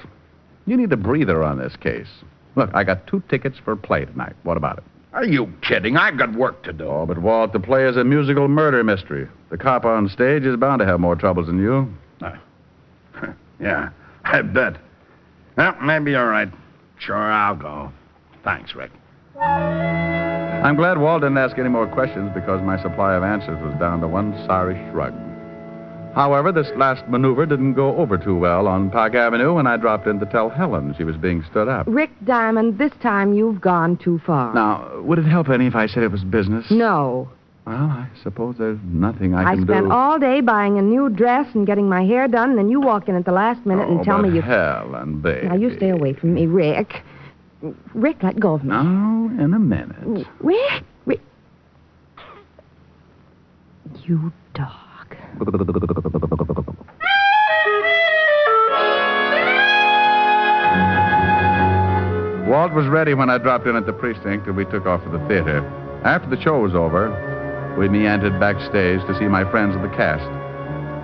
You need a breather on this case. Look, I got 2 tickets for play tonight. What about it?
Are you kidding? I've got work to do.
Oh, but Walt, the play is a musical murder mystery. The cop on stage is bound to have more troubles than you.
Yeah, I bet. Well, maybe you're right. Sure, I'll go. Thanks, Rick.
I'm glad Walt didn't ask any more questions because my supply of answers was down to one sorry shrug. However, this last maneuver didn't go over too well on Park Avenue when I dropped in to tell Helen she was being stood up.
Rick Diamond, this time you've gone too far.
Now, would it help any if I said it was business?
No.
Well, I suppose there's nothing I can do.
I spent all day buying a new dress and getting my hair done, and then you walk in at the last minute and tell me you...
Helen, baby.
Now, you stay away from me, Rick. Rick, let go of me.
Now, in a minute.
Rick. You dog.
Walt was ready when I dropped in at the precinct and we took off to the theater. After the show was over, we meandered backstage to see my friends of the cast.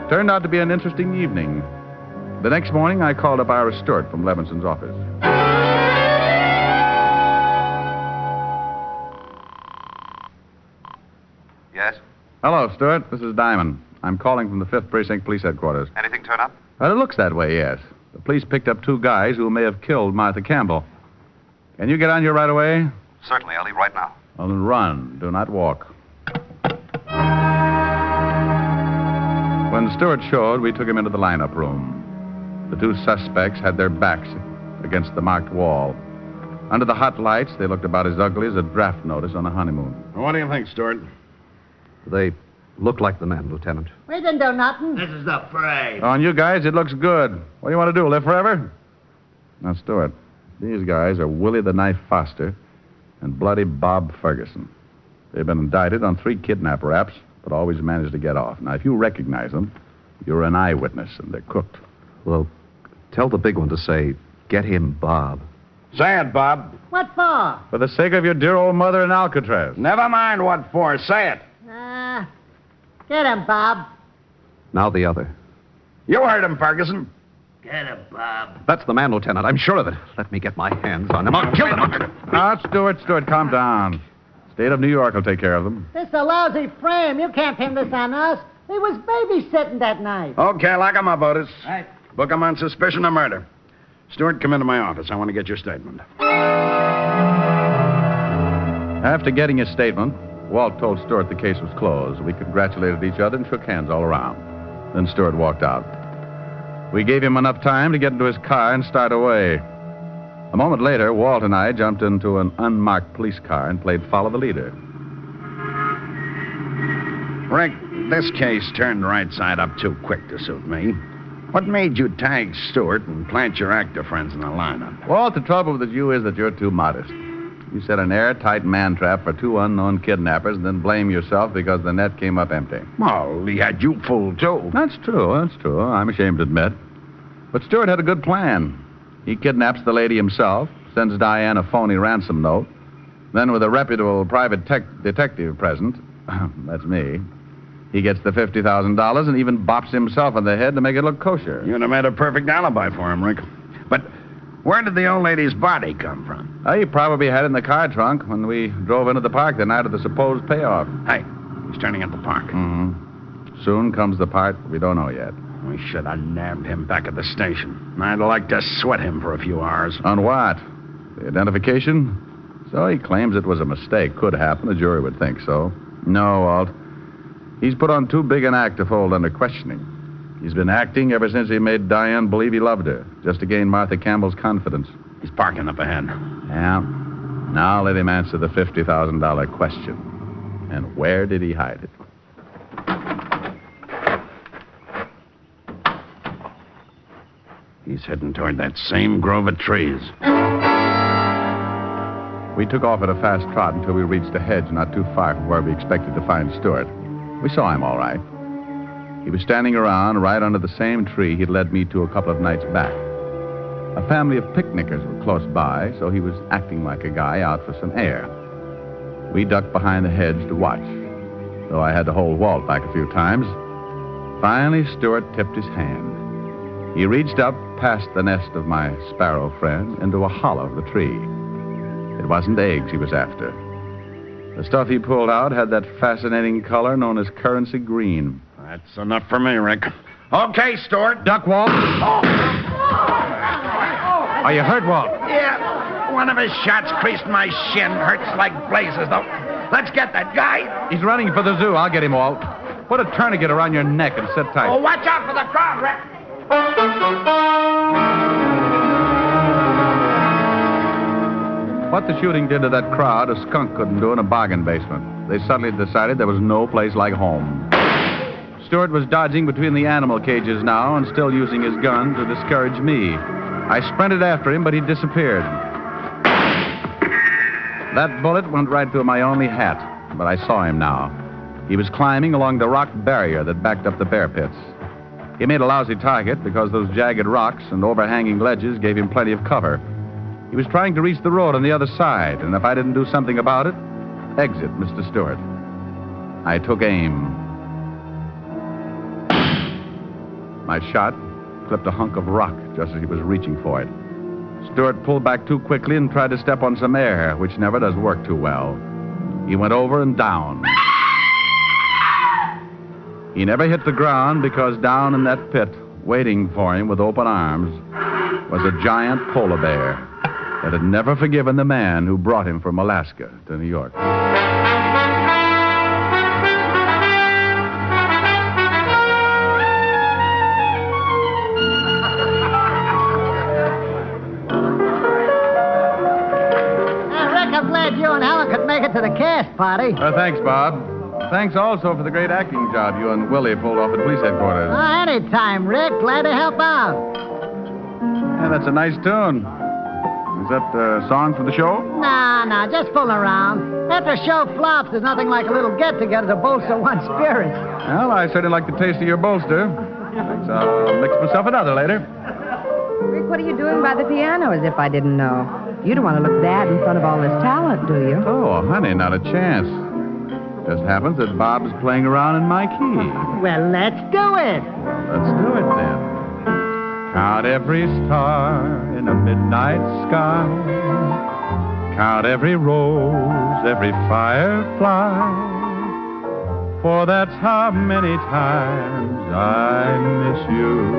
Turned out to be an interesting evening. The next morning, I called up Ira Stewart from Levinson's office.
Yes?
Hello, Stewart. This is Diamond. I'm calling from the 5th Precinct Police Headquarters.
Anything turn up?
Well, it looks that way, yes. The police picked up 2 guys who may have killed Martha Campbell. Can you get on here right away?
Certainly. I'll leave right now.
Well, then run. Do not walk. When Stewart showed, we took him into the lineup room. The 2 suspects had their backs against the marked wall. Under the hot lights, they looked about as ugly as a draft notice on a honeymoon.
What do you think, Stewart?
They look like the men, Lieutenant.
We didn't do nothing.
This is the parade.
On you guys, it looks good. What do you want to do, live forever? Now, Stewart, These guys are Willie the Knife Foster and Bloody Bob Ferguson. They've been indicted on 3 kidnap raps, but always managed to get off. Now, if you recognize them, you're an eyewitness, and they're cooked.
Well, tell the big one to say, get him, Bob.
Say it, Bob.
What for?
For the sake of your dear old mother in Alcatraz.
Never mind what for. Say it.
Get him, Bob.
Now the other.
You heard him, Ferguson.
Get him, Bob.
That's the man, Lieutenant. I'm sure of it. Let me get my hands on him. I'll kill him.
Now, Stuart, calm down. State of New York will take care of them.
This is a lousy frame. You can't pin this on us. He was babysitting that night.
Okay, lock him up, Otis.
Right.
Book him on suspicion of murder. Stuart, come into my office. I want to get your statement.
After getting his statement, Walt told Stuart the case was closed. We congratulated each other and shook hands all around. Then Stuart walked out. We gave him enough time to get into his car and start away. A moment later, Walt and I jumped into an unmarked police car and played Follow the Leader.
Rick, this case turned right side up too quick to suit me. What made you tag Stuart and plant your actor friends in the lineup?
Walt, the trouble with you is that you're too modest. You set an airtight man trap for 2 unknown kidnappers and then blame yourself because the net came up empty.
Well, he had you fooled, too.
That's true. I'm ashamed to admit. But Stuart had a good plan. He kidnaps the lady himself, sends Diane a phony ransom note. Then, with a reputable private detective present, that's me, he gets the $50,000 and even bops himself on the head to make it look kosher.
You'd have made a perfect alibi for him, Rick. But where did the old lady's body come from?
He probably had it in the car trunk when we drove into the park the night of the supposed payoff.
Hey, he's turning at the park.
Mm-hmm. Soon comes the part we don't know yet.
We should have nabbed him back at the station. I'd like to sweat him for a few hours.
On what? The identification? So he claims it was a mistake. Could happen. The jury would think so. No, Walt. He's put on too big an act to fold under questioning. He's been acting ever since he made Diane believe he loved her, just to gain Martha Campbell's confidence.
He's parking up ahead.
Yeah. Now let him answer the $50,000 question. And where did he hide it?
He's heading toward that same grove of trees.
We took off at a fast trot until we reached a hedge not too far from where we expected to find Stuart. We saw him all right. He was standing around right under the same tree he'd led me to a couple of nights back. A family of picnickers were close by, so he was acting like a guy out for some air. We ducked behind the hedge to watch, though I had to hold Walt back a few times. Finally, Stuart tipped his hand. He reached up past the nest of my sparrow friend into a hollow of the tree. It wasn't eggs he was after. The stuff he pulled out had that fascinating color known as currency green.
That's enough for me, Rick. Okay, Stuart.
Duck, Walt.
Oh.
Are you hurt, Walt?
Yeah. One of his shots creased my shin. Hurts like blazes, though. Let's get that guy.
He's running for the zoo. I'll get him, Walt. Put a tourniquet around your neck and sit tight.
Oh, watch out for the crowd, Rick.
What the shooting did to that crowd, a skunk couldn't do in a bargain basement. They suddenly decided there was no place like home. Stuart was dodging between the animal cages now and still using his gun to discourage me. I sprinted after him, but he disappeared. That bullet went right through my only hat, but I saw him now. He was climbing along the rock barrier that backed up the bear pits. He made a lousy target because those jagged rocks and overhanging ledges gave him plenty of cover. He was trying to reach the road on the other side, and if I didn't do something about it, exit Mr. Stuart. I took aim. My shot clipped a hunk of rock just as he was reaching for it. Stuart pulled back too quickly and tried to step on some air, which never does work too well. He went over and down. He never hit the ground because down in that pit, waiting for him with open arms, was a giant polar bear that had never forgiven the man who brought him from Alaska to New York.
Rick, I'm glad you and Helen could make it to the cast party.
Thanks, Bob. Thanks also for the great acting job you and Willie pulled off at police headquarters.
Anytime, Rick. Glad to help out.
Yeah, that's a nice tune. Is that a song for the show?
Nah, just fooling around. After a show flops, there's nothing like a little get-together to bolster one's spirits.
Well, I certainly like the taste of your bolster. So I'll mix myself another later.
Rick, what are you doing by the piano as if I didn't know? You don't want to look bad in front of all this talent, do you?
Oh, honey, not a chance. Just happens that Bob's playing around in my key.
Well, let's do it.
Let's do it then. Count every star in a midnight sky. Count every rose, every firefly. For that's how many times I miss you.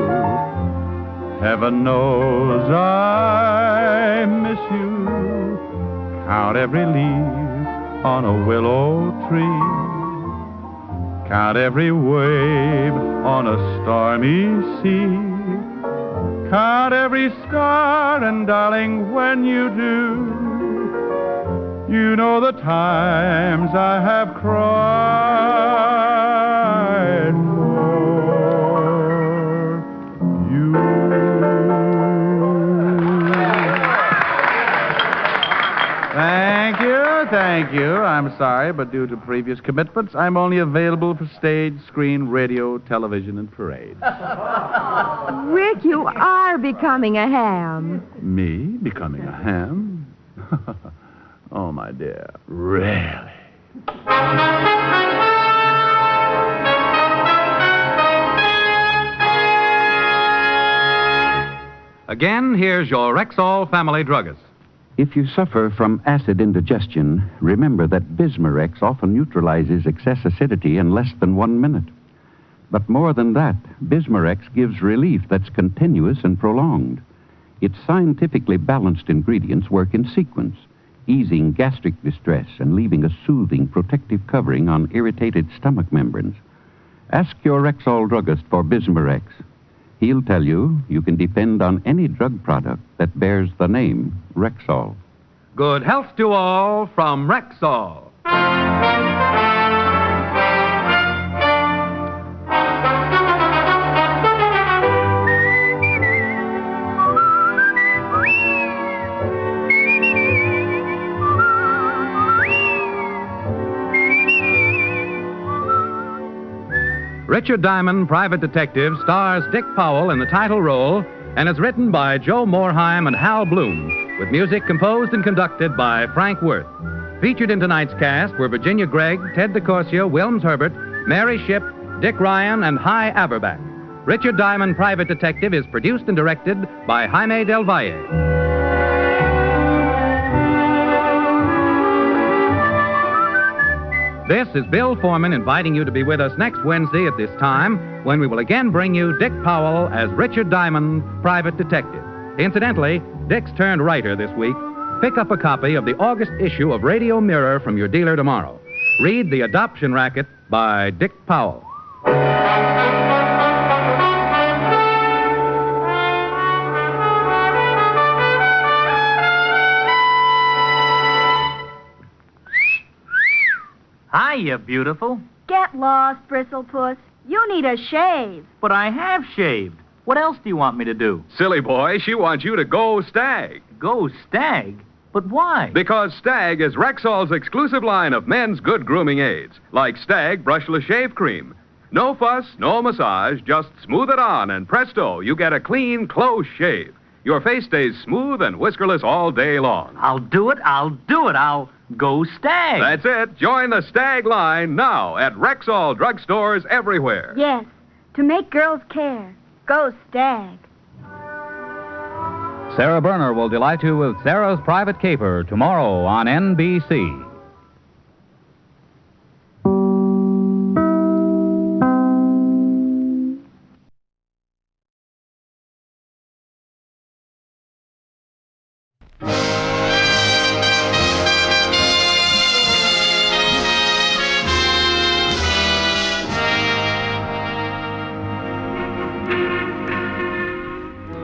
Heaven knows I miss you. Count every leaf on a willow tree. Count every wave on a stormy sea. Count every star, and darling, when you do, you know the times I have cried for you. Thank you. I'm sorry, but due to previous commitments, I'm only available for stage, screen, radio, television, and parade.
Rick, you are becoming a ham.
Me becoming a ham? Oh, my dear, really?
Again, here's your Rexall family druggist.
If you suffer from acid indigestion, remember that Bismarex often neutralizes excess acidity in less than 1 minute. But more than that, Bismarex gives relief that's continuous and prolonged. Its scientifically balanced ingredients work in sequence, easing gastric distress and leaving a soothing protective covering on irritated stomach membranes. Ask your Rexall druggist for Bismarex. He'll tell you can depend on any drug product that bears the name Rexall.
Good health to all from Rexall. Richard Diamond, Private Detective, stars Dick Powell in the title role and is written by Joe Morheim and Hal Bloom, with music composed and conducted by Frank Worth. Featured in tonight's cast were Virginia Gregg, Ted DeCorsia, Wilms Herbert, Mary Shipp, Dick Ryan, and Hy Averback. Richard Diamond, Private Detective is produced and directed by Jaime Del Valle. This is Bill Foreman inviting you to be with us next Wednesday at this time when we will again bring you Dick Powell as Richard Diamond, Private Detective. Incidentally, Dick's turned writer this week. Pick up a copy of the August issue of Radio Mirror from your dealer tomorrow. Read The Adoption Racket by Dick Powell.
Hiya, beautiful.
Get lost, Bristlepuss. You need a shave.
But I have shaved. What else do you want me to do?
Silly boy, she wants you to go Stag.
Go Stag? But why?
Because Stag is Rexall's exclusive line of men's good grooming aids, like Stag Brushless Shave Cream. No fuss, no massage, just smooth it on, and presto, you get a clean, close shave. Your face stays smooth and whiskerless all day long.
I'll do it. I'll go Stag.
That's it. Join the Stag line now at Rexall drugstores everywhere.
Yes, to make girls care. Go Stag.
Sarah Berner will delight you with Sarah's Private Caper tomorrow on NBC.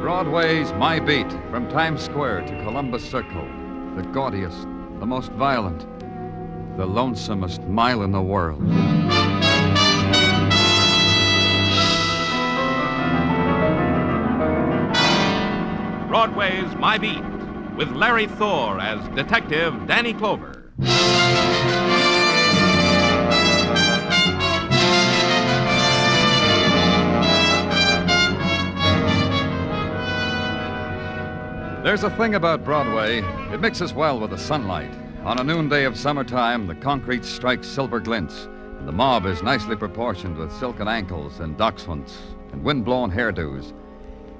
Broadway's My Beat, from Times Square to Columbus Circle. The gaudiest, the most violent, the lonesomest mile in the world.
Broadway's My Beat,
with Larry Thor as Detective Danny Clover.
There's a thing about Broadway. It mixes well with the sunlight. On a noonday of summertime, the concrete strikes silver glints, and the mob is nicely proportioned with silken ankles and dachshunds and wind-blown hairdos.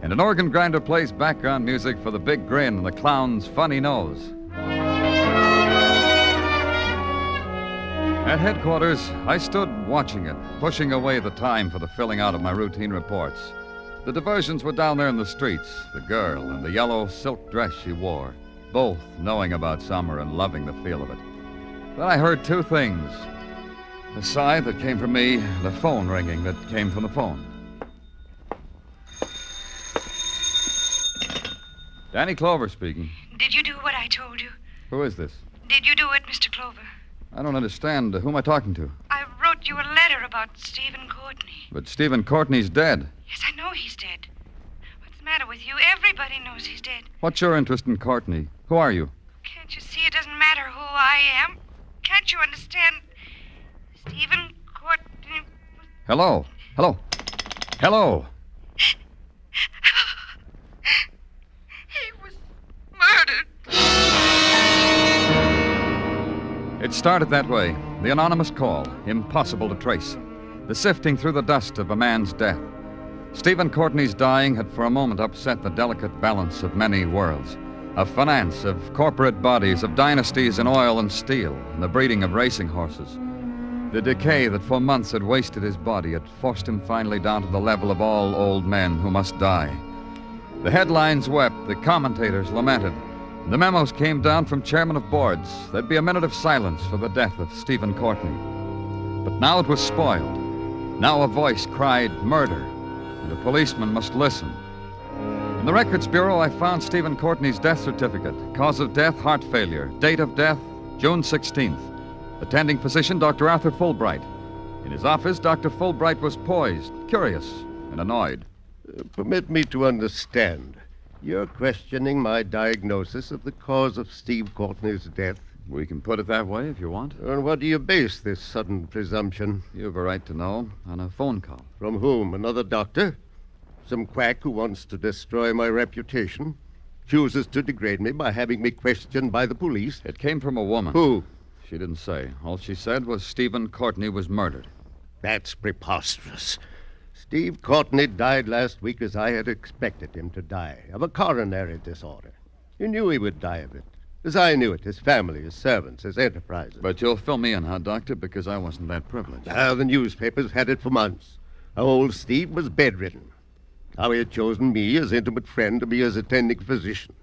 And an organ grinder plays background music for the big grin and the clown's funny nose. At headquarters, I stood watching it, pushing away the time for the filling out of my routine reports. The diversions were down there in the streets, the girl and the yellow silk dress she wore, both knowing about summer and loving the feel of it. Then I heard two things. A sigh that came from me, and a phone ringing that came from the phone. Danny Clover speaking.
Did you do what I told you?
Who is this?
Did you do it, Mr. Clover?
I don't understand. Who am I talking to?
I wrote you a letter about Stephen Courtney.
But Stephen Courtney's dead.
Yes, I know he's dead. What's the matter with you? Everybody knows he's dead.
What's your interest in Courtney? Who are you?
Can't you see it doesn't matter who I am? Can't you understand? Stephen Courtney...
Hello? Hello? Hello?
He was murdered.
It started that way. The anonymous call, impossible to trace. The sifting through the dust of a man's death. Stephen Courtney's dying had for a moment upset the delicate balance of many worlds. Of finance, of corporate bodies, of dynasties in oil and steel, and the breeding of racing horses. The decay that for months had wasted his body had forced him finally down to the level of all old men who must die. The headlines wept, the commentators lamented. The memos came down from chairmen of boards. There'd be a minute of silence for the death of Stephen Courtney. But now it was spoiled. Now a voice cried murder, and a policeman must listen. In the Records Bureau, I found Stephen Courtney's death certificate. Cause of death, heart failure. Date of death, June 16th. Attending physician, Dr. Arthur Fulbright. In his office, Dr. Fulbright was poised, curious, and annoyed.
Permit me to understand. You're questioning my diagnosis of the cause of Steve Courtney's death?
We can put it that way if you want.
On what do you base this sudden presumption?
You have a right to know. On a phone call.
From whom? Another doctor? Some quack who wants to destroy my reputation? Chooses to degrade me by having me questioned by the police?
It came from a woman.
Who?
She didn't say. All she said was Stephen Courtney was murdered.
That's preposterous. Steve Courtney died last week as I had expected him to die, of a coronary disorder. You knew he would die of it, as I knew it, his family, his servants, his enterprises.
But you'll fill me in, huh, Doctor, because I wasn't that privileged.
The newspapers had it for months. How old Steve was bedridden. How he had chosen me as intimate friend to be his attending physician.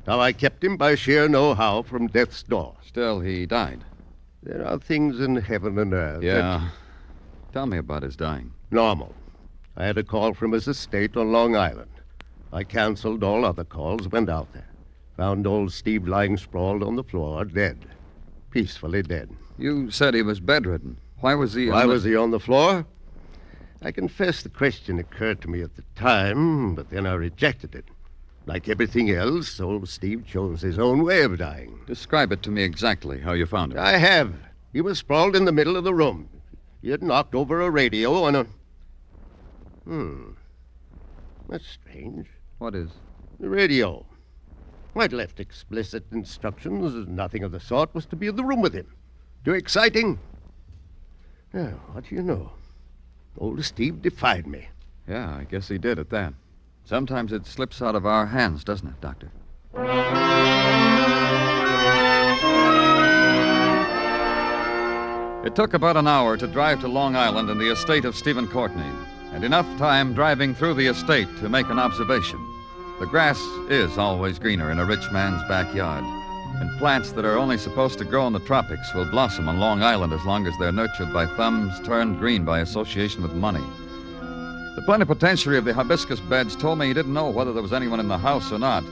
How I kept him by sheer know-how from death's door.
Still, he died.
There are things in heaven and earth.
Yeah. Tell me about his dying.
Normal. I had a call from his estate on Long Island. I canceled all other calls, went out there. Found old Steve lying sprawled on the floor, dead. Peacefully dead.
You said he was bedridden. Why was he...
Why was he on the floor? I confess the question occurred to me at the time, but then I rejected it. Like everything else, old Steve chose his own way of dying.
Describe it to me exactly, how you found him.
I have. He was sprawled in the middle of the room. He had knocked over a radio on a... That's strange.
What is?
The radio. I'd left explicit instructions. Nothing of the sort was to be in the room with him. Too exciting. Now, what do you know? Old Steve defied me.
Yeah, I guess he did at that. Sometimes it slips out of our hands, doesn't it, Doctor? It took about an hour to drive to Long Island and the estate of Stephen Courtney, and enough time driving through the estate to make an observation. The grass is always greener in a rich man's backyard, and plants that are only supposed to grow in the tropics will blossom on Long Island as long as they're nurtured by thumbs turned green by association with money. The plenipotentiary of the hibiscus beds told me he didn't know whether there was anyone in the house or not.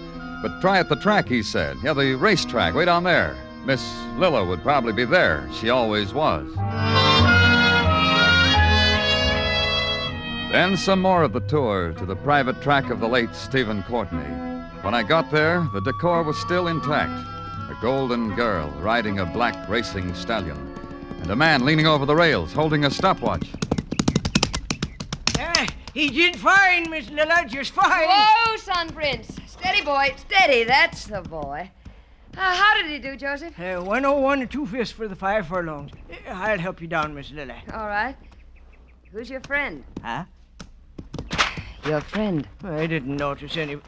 But try at the track, he said. Yeah, the racetrack, way down there. Miss Lila would probably be there. She always was. Then some more of the tour to the private track of the late Stephen Courtney. When I got there, the decor was still intact. A golden girl riding a black racing stallion, and a man leaning over the rails holding a stopwatch.
He did fine, Miss Lila, just fine.
Whoa, Son Prince. Steady, boy. Steady, that's the boy. How did he do, Joseph?
101 and 2/5 for the 5 furlongs. I'll help you down, Miss Lila.
All right. Who's your friend?
Huh?
Your friend.
I didn't notice any.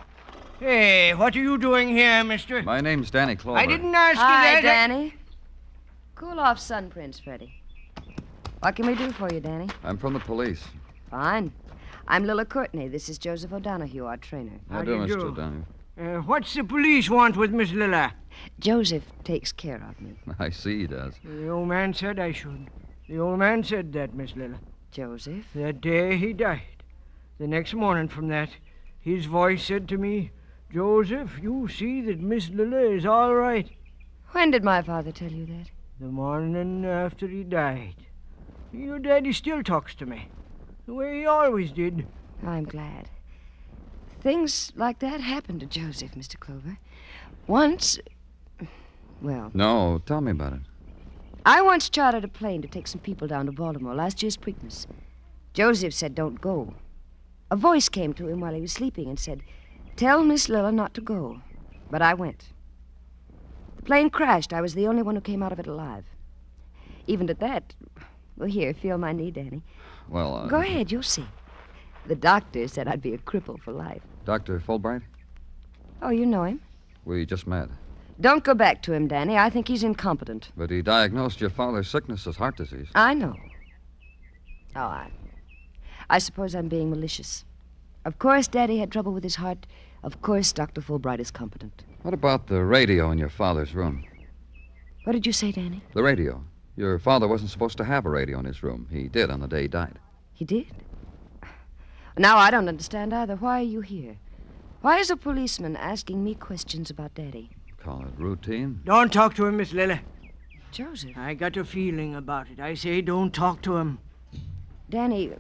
Hey, what are you doing here, mister?
My name's Danny Clover.
I didn't ask you
Hi,
that.
Danny. Cool off, Son Prince, Freddie. What can we do for you, Danny?
I'm from the police.
Fine. I'm Lila Courtney. This is Joseph O'Donoghue, our trainer.
How do, Mr. O'Donoghue?
What's the police want with Miss Lila?
Joseph takes care of me.
I see he does.
The old man said I should. The old man said that, Miss Lila.
Joseph?
That day he died. The next morning from that, his voice said to me, Joseph, you see that Miss Lila is all right.
When did my father tell you that?
The morning after he died. Your daddy still talks to me. The way he always did.
I'm glad. Things like that happen to Joseph, Mr. Clover. Once... Well...
No, tell me about it.
I once chartered a plane to take some people down to Baltimore last year's Preakness. Joseph said, don't go. A voice came to him while he was sleeping and said, tell Miss Lila not to go. But I went. The plane crashed. I was the only one who came out of it alive. Even at that... Well, here, feel my knee, Danny.
Well,
Go ahead, you'll see. The doctor said I'd be a cripple for life.
Dr. Fulbright?
Oh, you know him?
We just met.
Don't go back to him, Danny. I think he's incompetent.
But he diagnosed your father's sickness as heart disease.
I know. Oh, I suppose I'm being malicious. Of course, Daddy had trouble with his heart. Of course, Dr. Fulbright is competent.
What about the radio in your father's room?
What did you say, Danny?
The radio. Your father wasn't supposed to have a radio in his room. He did on the day he died.
He did? Now, I don't understand either. Why are you here? Why is a policeman asking me questions about Daddy?
Call it routine.
Don't talk to him, Miss Lila.
Joseph.
I got a feeling about it. I say don't talk to him.
Danny,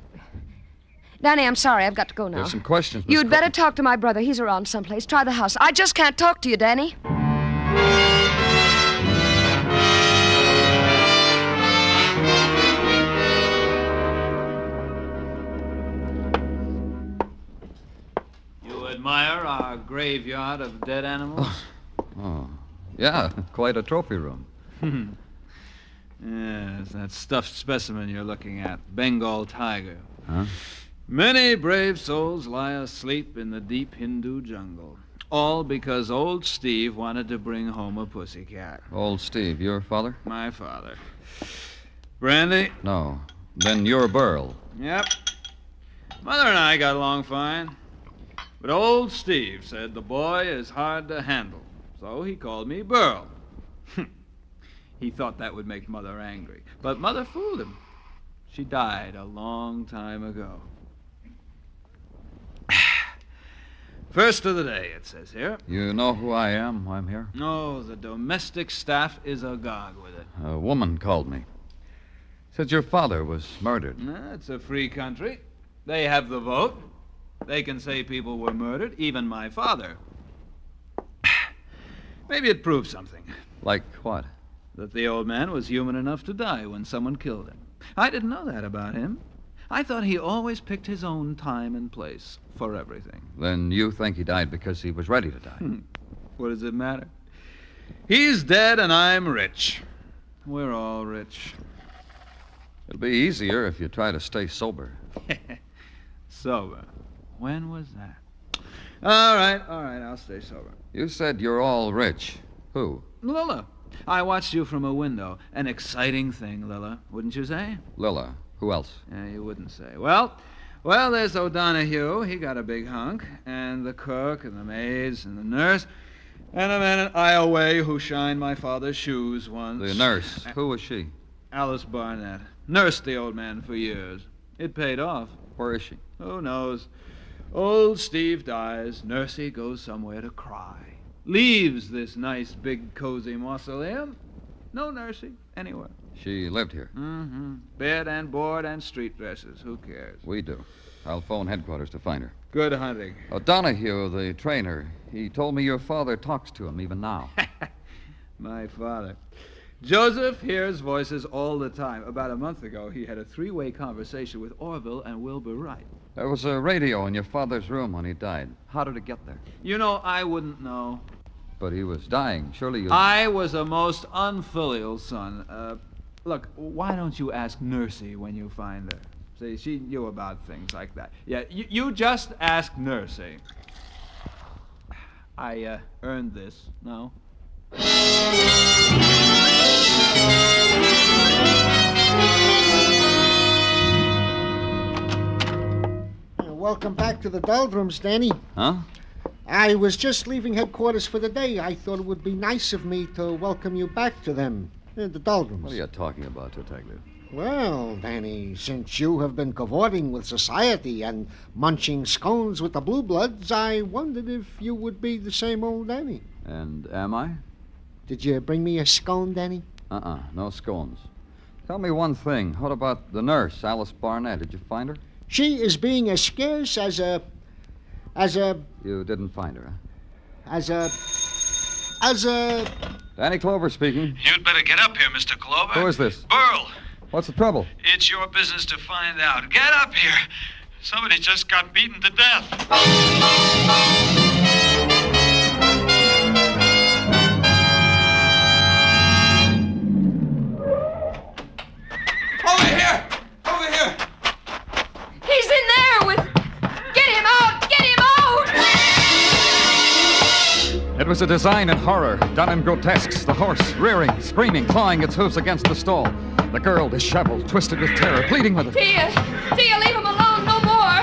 I'm sorry. I've got to go now.
There's some questions, Miss
You'd better talk to my brother. He's around someplace. Try the house. I just can't talk to you, Danny.
Admire our graveyard of dead animals?
Oh, yeah, quite a trophy room.
Yes, that stuffed specimen you're looking at, Bengal tiger.
Huh?
Many brave souls lie asleep in the deep Hindu jungle, all because old Steve wanted to bring home a pussycat.
Old Steve, your father?
My father. Brandy?
No. Then you're Burl.
Yep. Mother and I got along fine. But old Steve said the boy is hard to handle, so he called me Burl. He thought that would make Mother angry, but Mother fooled him. She died a long time ago. First of the day, it says here.
You know who I am? I'm here.
No, the domestic staff is agog with it.
A woman called me. Said your father was murdered.
It's a free country. They have the vote. They can say people were murdered, even my father. Maybe it proves something.
Like what?
That the old man was human enough to die when someone killed him. I didn't know that about him. I thought he always picked his own time and place for everything.
Then you think he died because he was ready to die?
What does it matter? He's dead and I'm rich. We're all rich.
It'll be easier if you try to stay sober.
Sober? When was that? All right, I'll stay sober.
You said you're all rich. Who?
Lila. I watched you from a window. An exciting thing, Lila, wouldn't you say?
Lila. Who else?
Yeah, you wouldn't say. Well, there's O'Donoghue. He got a big hunk. And the cook and the maids and the nurse. And a man in Iowa who shined my father's shoes once.
The nurse. Who was she?
Alice Barnett. Nursed the old man for years. It paid off.
Where is she?
Who knows? Old Steve dies. Nursey goes somewhere to cry. Leaves this nice, big, cozy mausoleum. No Nursey anywhere.
She lived here.
Mm-hmm. Bed and board and street dresses. Who cares?
We do. I'll phone headquarters to find her.
Good hunting.
Oh, Donahue, the trainer, he told me your father talks to him even now.
My father. Joseph hears voices all the time. About a month ago, he had a three-way conversation with Orville and Wilbur Wright.
There was a radio in your father's room when he died. How did it get there?
You know, I wouldn't know.
But he was dying. Surely you...
I was a most unfilial son. Look, why don't you ask Nursey when you find her? See, she knew about things like that. Yeah, you just ask Nursey. I earned this, no?
Welcome back to the doldrums, Danny.
Huh?
I was just leaving headquarters for the day. I thought it would be nice of me to welcome you back to them, the doldrums.
What are you talking about, Detective?
Well, Danny, since you have been cavorting with society and munching scones with the Blue Bloods, I wondered if you would be the same old Danny.
And am I?
Did you bring me a scone, Danny?
No scones. Tell me one thing. What about the nurse, Alice Barnett? Did you find her?
She is being as scarce as a...
You didn't find her, huh?
As a...
Danny Clover speaking.
You'd better get up here, Mr. Clover.
Who is this?
Burl.
What's the trouble?
It's your business to find out. Get up here. Somebody just got beaten to death.
Over here! Over here!
He's in there with... Get him out! Get him out!
It was a design in horror, done in grotesques. The horse, rearing, screaming, clawing its hoofs against the stall. The girl, disheveled, twisted with terror, pleading with it.
Tia, leave him alone, no more.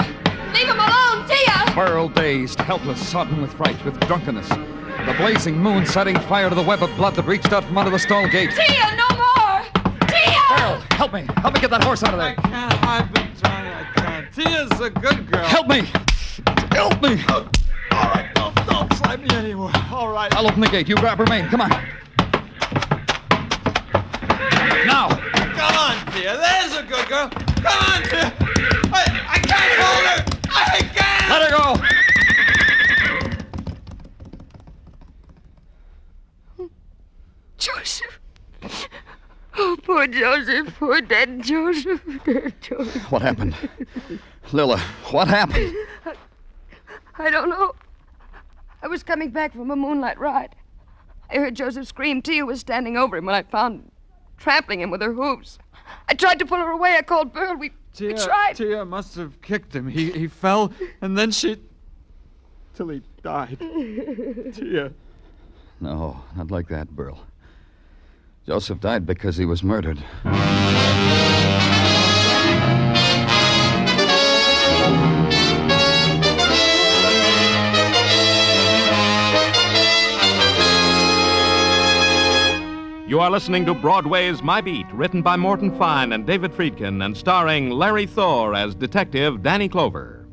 Leave him alone, Tia!
Burl, dazed, helpless, sodden with fright, with drunkenness. The blazing moon setting fire to the web of blood that reached out from under the stall gate.
Tia, no more! Tia!
Burl, help me. Help me get that horse out of there.
I can't. I've been trying. I can't. Tia's a good girl.
Help me. Help me.
All right, don't slide me anymore. All right.
I'll open the gate. You grab her mane. Come on. Now.
Come on, Tia. There's a good girl. Come on, Tia. I can't hold her. I can't.
Let her go.
Joseph. Oh, poor Joseph. Poor dead Joseph. Dead Joseph.
What happened? Lila, what happened?
I don't know. I was coming back from a moonlight ride. I heard Joseph scream. Tia was standing over him when I found her, trampling him with her hooves. I tried to pull her away. I called Burl. We tried.
Tia must have kicked him. He fell, and then till he died. Tia.
No, not like that, Burl. Joseph died because he was murdered.
You are listening to Broadway's My Beat, written by Morton Fine and David Friedkin, and starring Larry Thor as Detective Danny Clover.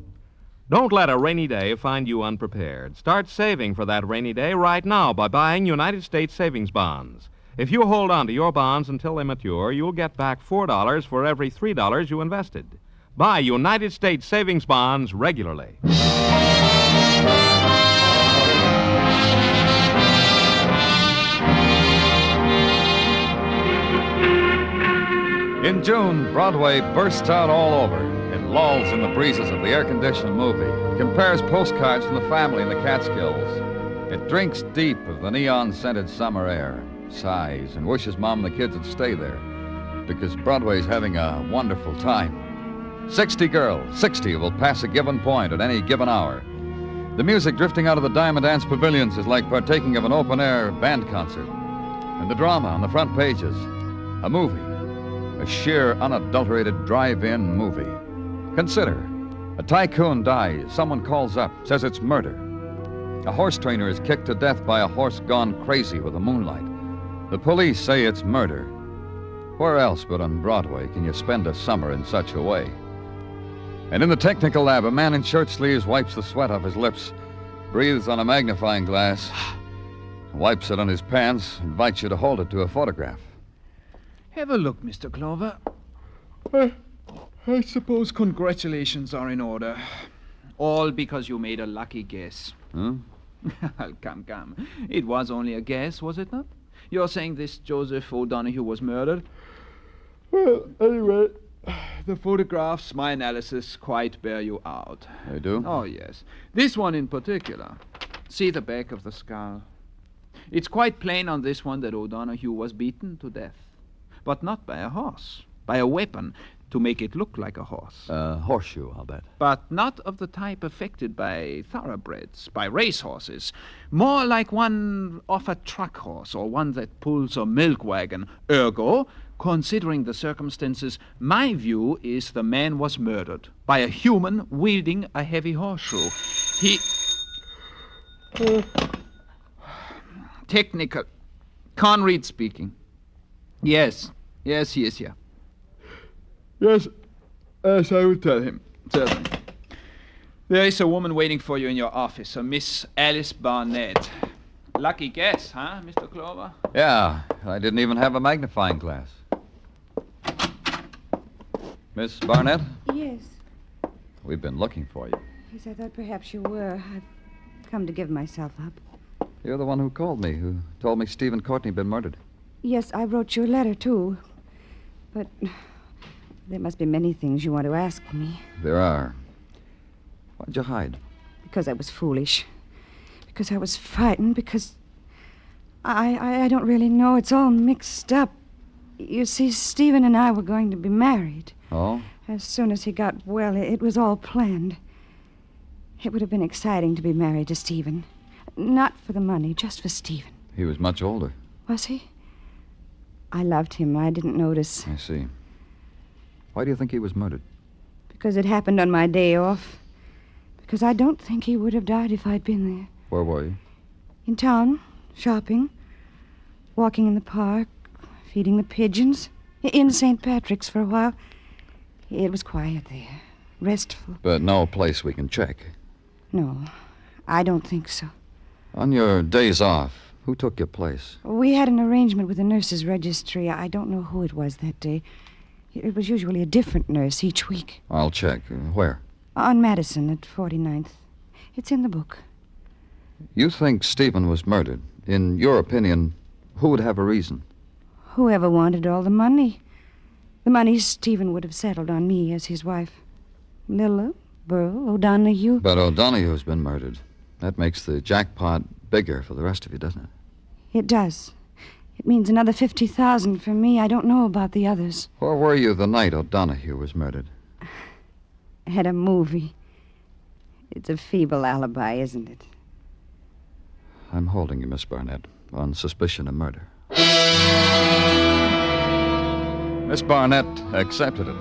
Don't let a rainy day find you unprepared. Start saving for that rainy day right now by buying United States savings bonds. If you hold on to your bonds until they mature, you'll get back $4 for every $3 you invested. Buy United States savings bonds regularly.
In June, Broadway bursts out all over. It lolls in the breezes of the air-conditioned movie, compares postcards from the family in the Catskills. It drinks deep of the neon-scented summer air, sighs, and wishes Mom and the kids would stay there, because Broadway's having a wonderful time. 60 girls, 60 who will pass a given point at any given hour. The music drifting out of the Diamond Dance pavilions is like partaking of an open-air band concert. And the drama on the front pages, a movie. A sheer, unadulterated drive-in movie. Consider, a tycoon dies, someone calls up, says it's murder. A horse trainer is kicked to death by a horse gone crazy with the moonlight. The police say it's murder. Where else but on Broadway can you spend a summer in such a way? And in the technical lab, a man in shirt sleeves wipes the sweat off his lips, breathes on a magnifying glass, wipes it on his pants, invites you to hold it to a photograph.
Have a look, Mr. Clover.
I suppose congratulations are in order. All because you made a lucky guess.
Huh?
Come. It was only a guess, was it not? You're saying this Joseph O'Donoghue was murdered? Well, anyway, the photographs, my analysis, quite bear you out.
They do?
Oh, yes. This one in particular. See the back of the skull. It's quite plain on this one that O'Donoghue was beaten to death. But not by a horse. By a weapon to make it look like a horse.
Horseshoe, I'll bet.
But not of the type affected by thoroughbreds, by racehorses. More like one off a truck horse or one that pulls a milk wagon. Ergo, considering the circumstances, my view is the man was murdered by a human wielding a heavy horseshoe. He... Technical. Conrad speaking. Yes, he is here. Yes, I will tell him. Certainly. There is a woman waiting for you in your office, a Miss Alice Barnett. Lucky guess, huh, Mr. Clover?
Yeah, I didn't even have a magnifying glass. Miss Barnett?
Yes.
We've been looking for you.
Yes, I thought perhaps you were. I've come to give myself up.
You're the one who called me, who told me Stephen Courtney had been murdered.
Yes, I wrote you a letter, too. But there must be many things you want to ask me.
There are. Why'd you hide?
Because I was foolish. Because I was frightened. Because I don't really know. It's all mixed up. You see, Stephen and I were going to be married.
Oh?
As soon as he got well, it was all planned. It would have been exciting to be married to Stephen. Not for the money, just for Stephen.
He was much older.
Was he? I loved him. I didn't notice.
I see. Why do you think he was murdered?
Because it happened on my day off. Because I don't think he would have died if I'd been there.
Where were you?
In town, shopping, walking in the park, feeding the pigeons. In St. Patrick's for a while. It was quiet there, restful.
But no place we can check.
No, I don't think so.
On your days off, who took your place?
We had an arrangement with the nurses' registry. I don't know who it was that day. It was usually a different nurse each week.
I'll check. Where?
On Madison at 49th. It's in the book.
You think Stephen was murdered. In your opinion, who would have a reason?
Whoever wanted all the money. The money Stephen would have settled on me as his wife. Lila, Burl, O'Donoghue.
But O'Donoghue's been murdered. That makes the jackpot bigger for the rest of you, doesn't it?
It does. It means another $50,000 for me. I don't know about the others.
Where were you the night O'Donoghue was murdered?
At a movie. It's a feeble alibi, isn't it?
I'm holding you, Miss Barnett, on suspicion of murder. Miss Barnett accepted it.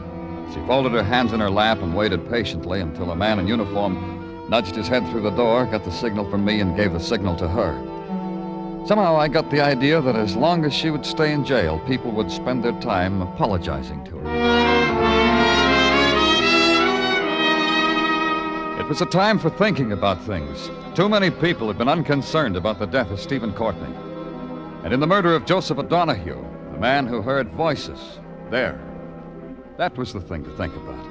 She folded her hands in her lap and waited patiently until a man in uniform nudged his head through the door, got the signal from me, and gave the signal to her. Somehow I got the idea that as long as she would stay in jail, people would spend their time apologizing to her. It was a time for thinking about things. Too many people had been unconcerned about the death of Stephen Courtney. And in the murder of Joseph O'Donoghue, the man who heard voices, there, that was the thing to think about.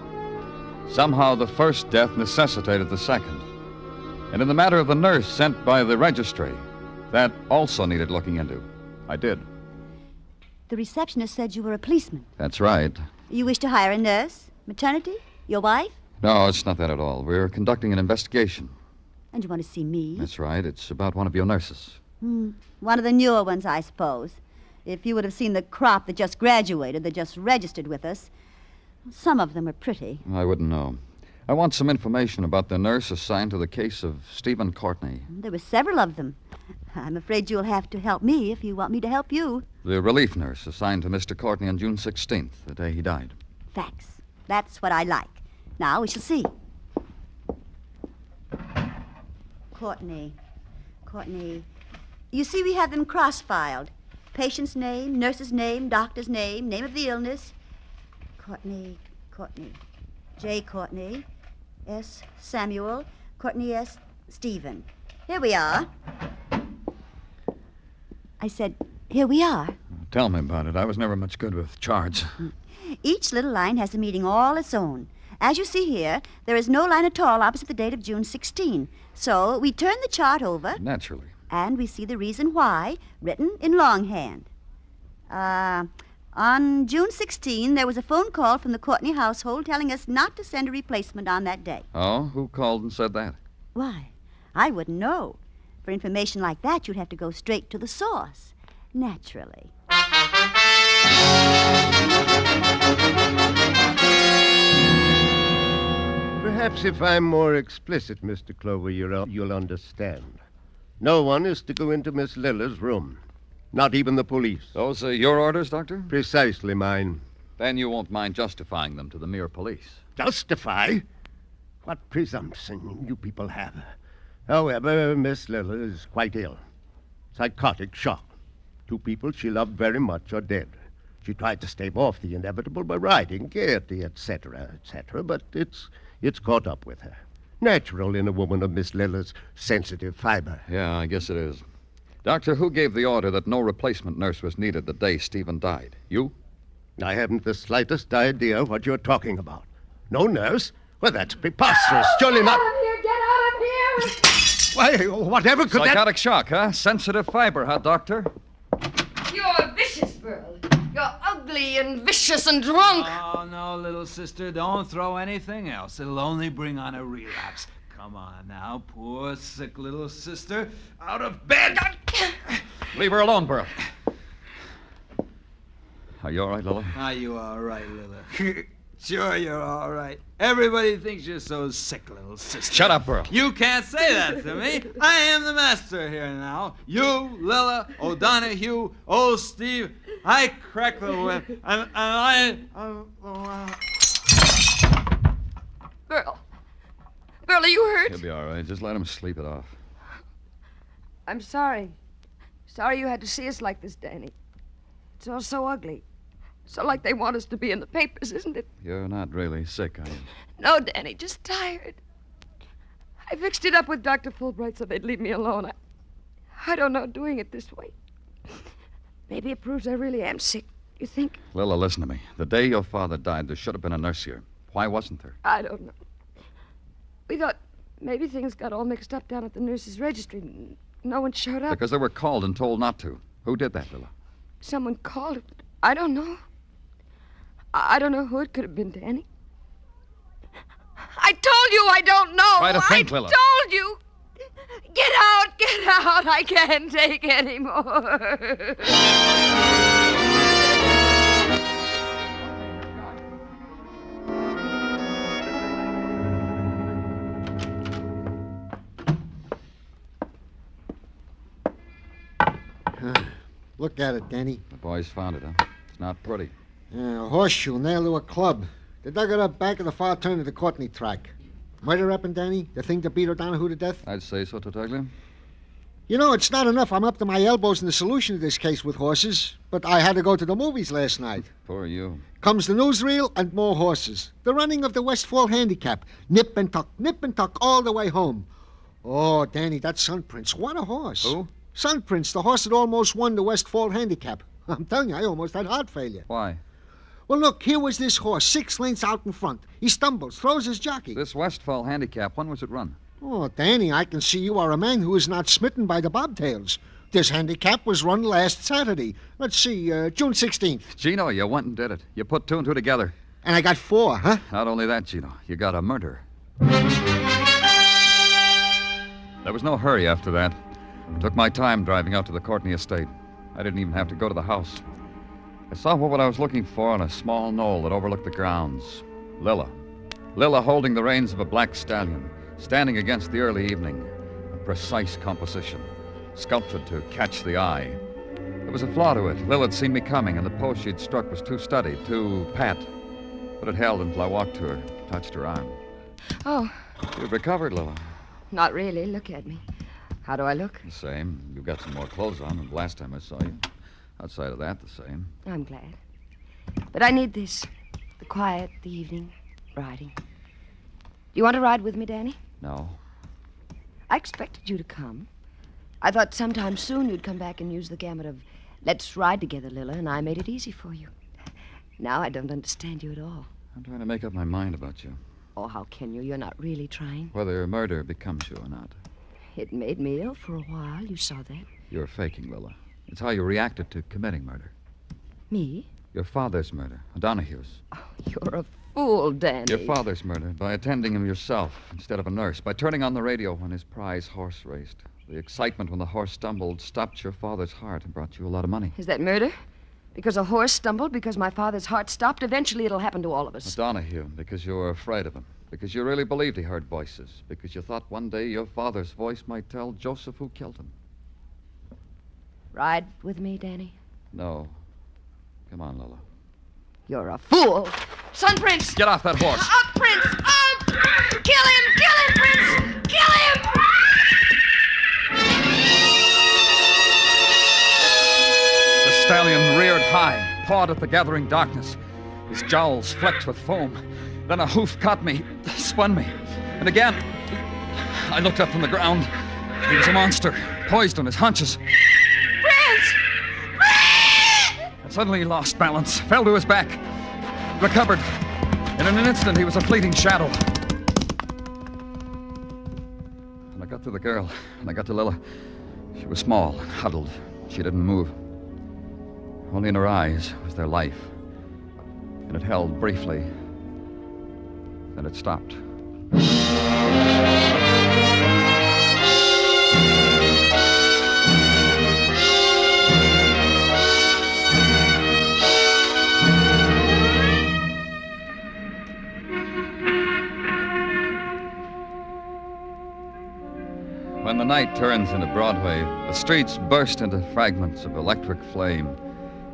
Somehow the first death necessitated the second. And in the matter of the nurse sent by the registry, that also needed looking into. I did.
The receptionist said you were a policeman.
That's right.
You wish to hire a nurse? Maternity? Your wife?
No, it's not that at all. We're conducting an investigation.
And you want to see me?
That's right. It's about one of your nurses.
One of the newer ones, I suppose. If you would have seen the crop that just graduated, that just registered with us, some of them are pretty.
I wouldn't know. I want some information about the nurse assigned to the case of Stephen Courtney.
There were several of them. I'm afraid you'll have to help me if you want me to help you.
The relief nurse assigned to Mr. Courtney on June 16th, the day he died.
Facts. That's what I like. Now, we shall see. Courtney. You see, we have them cross-filed. Patient's name, nurse's name, doctor's name, name of the illness. Courtney. J. Courtney. S. Samuel. Courtney S. Stephen. Here we are. I said, here we are.
Tell me about it. I was never much good with charts.
Each little line has a meaning all its own. As you see here, there is no line at all opposite the date of June 16. So we turn the chart over.
Naturally.
And we see the reason why, written in longhand. On June 16, there was a phone call from the Courtney household telling us not to send a replacement on that day.
Oh? Who called and said that?
Why, I wouldn't know. For information like that, you'd have to go straight to the source. Naturally.
Perhaps if I'm more explicit, Mr. Clover, you'll understand. No one is to go into Miss Lila's room. Not even the police.
Those are your orders, Doctor?
Precisely mine.
Then you won't mind justifying them to the mere police.
Justify? What presumption you people have. However, Miss Lila is quite ill. Psychotic shock. 2 people she loved very much are dead. She tried to stave off the inevitable by riding, gaiety, etc., but it's caught up with her. Natural in a woman of Miss Lila's sensitive fiber.
Yeah, I guess it is. Doctor, who gave the order that no replacement nurse was needed the day Stephen died? You?
I haven't the slightest idea what you're talking about. No nurse? Well, that's preposterous. Surely not...
Get out of here!
Why, whatever could
Psychotic shock, huh? Sensitive fiber, huh, Doctor?
You're vicious, Burl. You're ugly and vicious and drunk.
Oh, no, little sister. Don't throw anything else. It'll only bring on a relapse. Come on now, poor, sick little sister. Out of bed!
Leave her alone, Burl. Are you all right, Lila?
Are you all right, Lila? Sure, you're all right. Everybody thinks you're so sick, little sister.
Shut up, Burl.
You can't say that to me. I am the master here now. You, Lila, O'Donoghue, old Steve, I crack the whip, and I...
Burl. Burl, are you hurt?
He'll be all right. Just let him sleep it off.
I'm sorry. Sorry you had to see us like this, Danny. It's all so ugly. So like they want us to be in the papers, isn't it?
You're not really sick, are you?
No, Danny, just tired. I fixed it up with Dr. Fulbright so they'd leave me alone. I don't know doing it this way. Maybe it proves I really am sick. You think?
Lila, listen to me. The day your father died, there should have been a nurse here. Why wasn't there?
I don't know. We thought maybe things got all mixed up down at the nurse's registry. No one showed up.
Because they were called and told not to. Who did that, Lila?
Someone called. I don't know. I don't know who it could have been, Danny. I told you I don't know.
Try to think, Lila.
I told you. Get out, get out. I can't take any more.
Look at it, Danny.
The boys found it, huh? It's not pretty.
A horseshoe nailed to a club. They dug it up back of the far turn of the Courtney track. Murder weapon, Danny? The thing that beat O'Donoghue to death?
I'd say so, Tartaglia.
You know, it's not enough. I'm up to my elbows in the solution of this case with horses. But I had to go to the movies last night.
Poor you.
Comes the newsreel and more horses. The running of the Westfall Handicap. Nip and tuck, all the way home. Oh, Danny, that's Sun Prince. What a horse.
Who?
Sun Prince, the horse that almost won the Westfall Handicap. I'm telling you, I almost had heart failure.
Why?
Well, look, here was this horse, 6 lengths out in front. He stumbles, throws his jockey.
This Westfall Handicap, when was it run?
Oh, Danny, I can see you are a man who is not smitten by the bobtails. This handicap was run last Saturday. Let's see, June 16th.
Gino, you went and did it. You put 2 and 2 together.
And I got 4, huh?
Not only that, Gino, you got a murder. There was no hurry after that. I took my time driving out to the Courtney estate. I didn't even have to go to the house. I saw what I was looking for on a small knoll that overlooked the grounds. Lila. Lila holding the reins of a black stallion, standing against the early evening. A precise composition, sculptured to catch the eye. There was a flaw to it. Lila had seen me coming, and the pose she'd struck was too studied, too pat. But it held until I walked to her, touched her arm.
Oh.
You've recovered, Lila.
Not really. Look at me. How do I look?
The same. You've got some more clothes on than the last time I saw you. Outside of that, the same.
I'm glad. But I need this. The quiet, the evening, riding. Do you want to ride with me, Danny?
No.
I expected you to come. I thought sometime soon you'd come back and use the gamut of
Let's ride together, Lila, and I made it easy for you. Now I don't understand you at all.
I'm trying to make up my mind about you.
Oh, how can you? You're not really trying.
Whether murder becomes you or not.
It made me ill for a while. You saw that.
You're faking, Lila. It's how you reacted to committing murder.
Me?
Your father's murder, O'Donoghue's.
Oh, you're a fool, Danny.
Your father's murder by attending him yourself instead of a nurse, by turning on the radio when his prize horse raced. The excitement when the horse stumbled stopped your father's heart and brought you a lot of money.
Is that murder? Because a horse stumbled? Because my father's heart stopped? Eventually it'll happen to all of us.
O'Donoghue, because you were afraid of him. Because you really believed he heard voices. Because you thought one day your father's voice might tell Joseph who killed him.
Ride with me, Danny?
No. Come on, Lila.
You're a fool. Son, Prince!
Get off that horse.
Up, Prince! Up! Kill him! Kill him, Prince! Kill him!
The stallion reared high, pawed at the gathering darkness. His jowls flecked with foam. Then a hoof caught me, spun me. And again, I looked up from the ground. He was a monster, poised on his haunches.
Prince!
And suddenly he lost balance, fell to his back, recovered. And in an instant, he was a fleeting shadow. And I got to the girl, and I got to Lila. She was small and huddled. She didn't move. Only in her eyes was their life. And it held briefly. Then it stopped. When the night turns into Broadway, the streets burst into fragments of electric flame,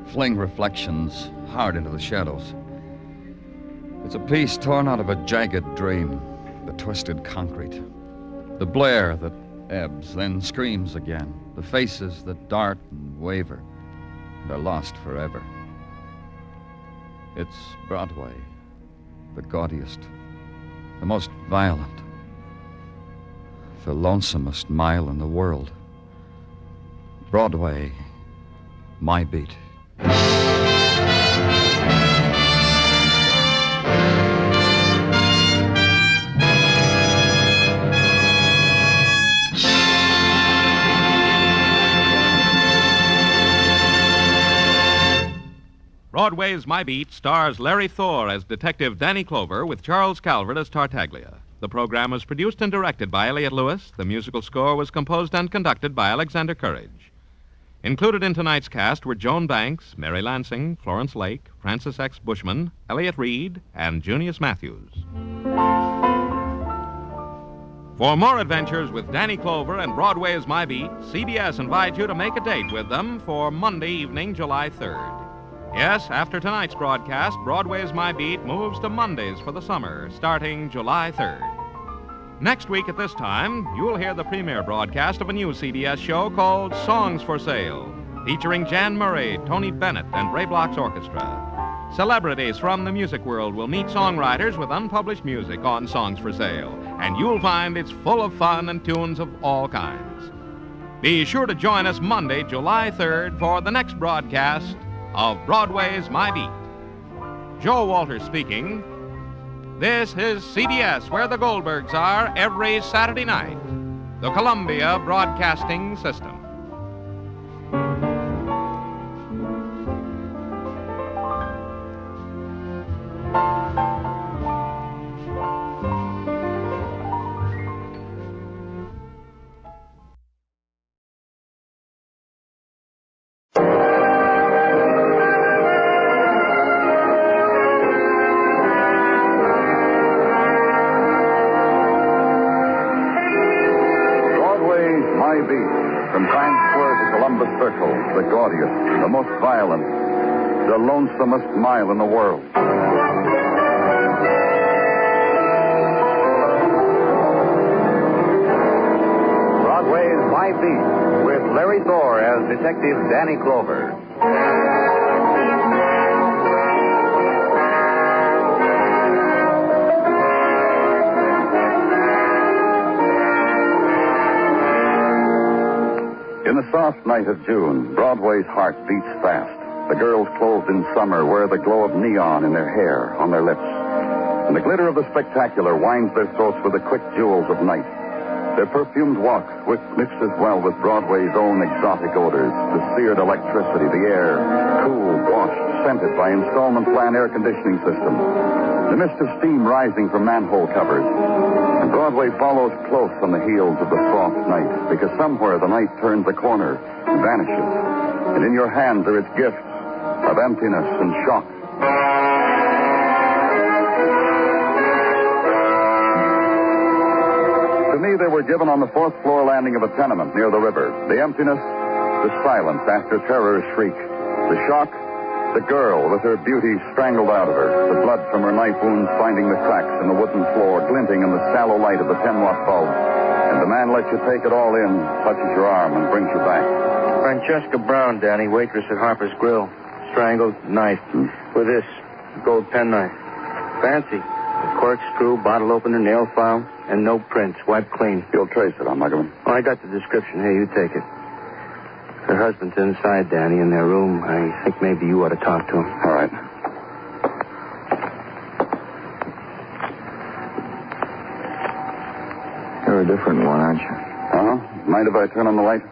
fling reflections hard into the shadows. It's a piece torn out of a jagged dream, the twisted concrete. The blare that ebbs, then screams again. The faces that dart and waver and are lost forever. It's Broadway, the gaudiest, the most violent, the lonesomest mile in the world. Broadway, my beat.
Broadway's My Beat stars Larry Thor as Detective Danny Clover with Charles Calvert as Tartaglia. The program was produced and directed by Elliott Lewis. The musical score was composed and conducted by Alexander Courage. Included in tonight's cast were Joan Banks, Mary Lansing, Florence Lake, Francis X. Bushman, Elliott Reed, and Junius Matthews. For more adventures with Danny Clover and Broadway's My Beat, CBS invites you to make a date with them for Monday evening, July 3rd. Yes, after tonight's broadcast, Broadway's My Beat moves to Mondays for the summer, starting July 3rd. Next week at this time, you'll hear the premiere broadcast of a new CBS show called Songs for Sale, featuring Jan Murray, Tony Bennett, and Ray Bloch's orchestra. Celebrities from the music world will meet songwriters with unpublished music on Songs for Sale, and you'll find it's full of fun and tunes of all kinds. Be sure to join us Monday, July 3rd, for the next broadcast of Broadway's My Beat. Joe Walters speaking. This is CBS, where the Goldbergs are every Saturday night. The Columbia Broadcasting System.
The gaudiest, the most violent, the lonesomest mile in the world. Broadway's My Beat, with Larry Thor as Detective Danny Clover. In the soft night of June, Broadway's heart beats fast. The girls clothed in summer wear the glow of neon in their hair, on their lips. And the glitter of the spectacular winds their throats with the quick jewels of night. Their perfumed walk mixes well with Broadway's own exotic odors, the seared electricity, the air, cool, washed, scented by installment plan air conditioning system, the mist of steam rising from manhole covers. And Broadway follows close on the heels of the soft night, because somewhere the night turns a corner and vanishes. And in your hands are its gifts of emptiness and shock. To me, they were given on the fourth floor landing of a tenement near the river. The emptiness, the silence after terror's shriek. The shock, the girl with her beauty strangled out of her. The blood from her knife wounds finding the cracks in the wooden floor, glinting in the sallow light of the 10-watt bulb. And the man lets you take it all in, touches your arm, and brings you back.
Francesca Brown, Danny, waitress at Harper's Grill. Strangled, knifed, with this gold penknife. Fancy. A corkscrew, bottle opener, nail file, and no prints. Wiped clean.
You'll trace it, Macklin.
Oh, I got the description. Here, you take it. Her husband's inside, Danny, in their room. I think maybe you ought to talk to him.
All right.
You're a different one, aren't you?
Uh-huh. Mind if I turn on the light?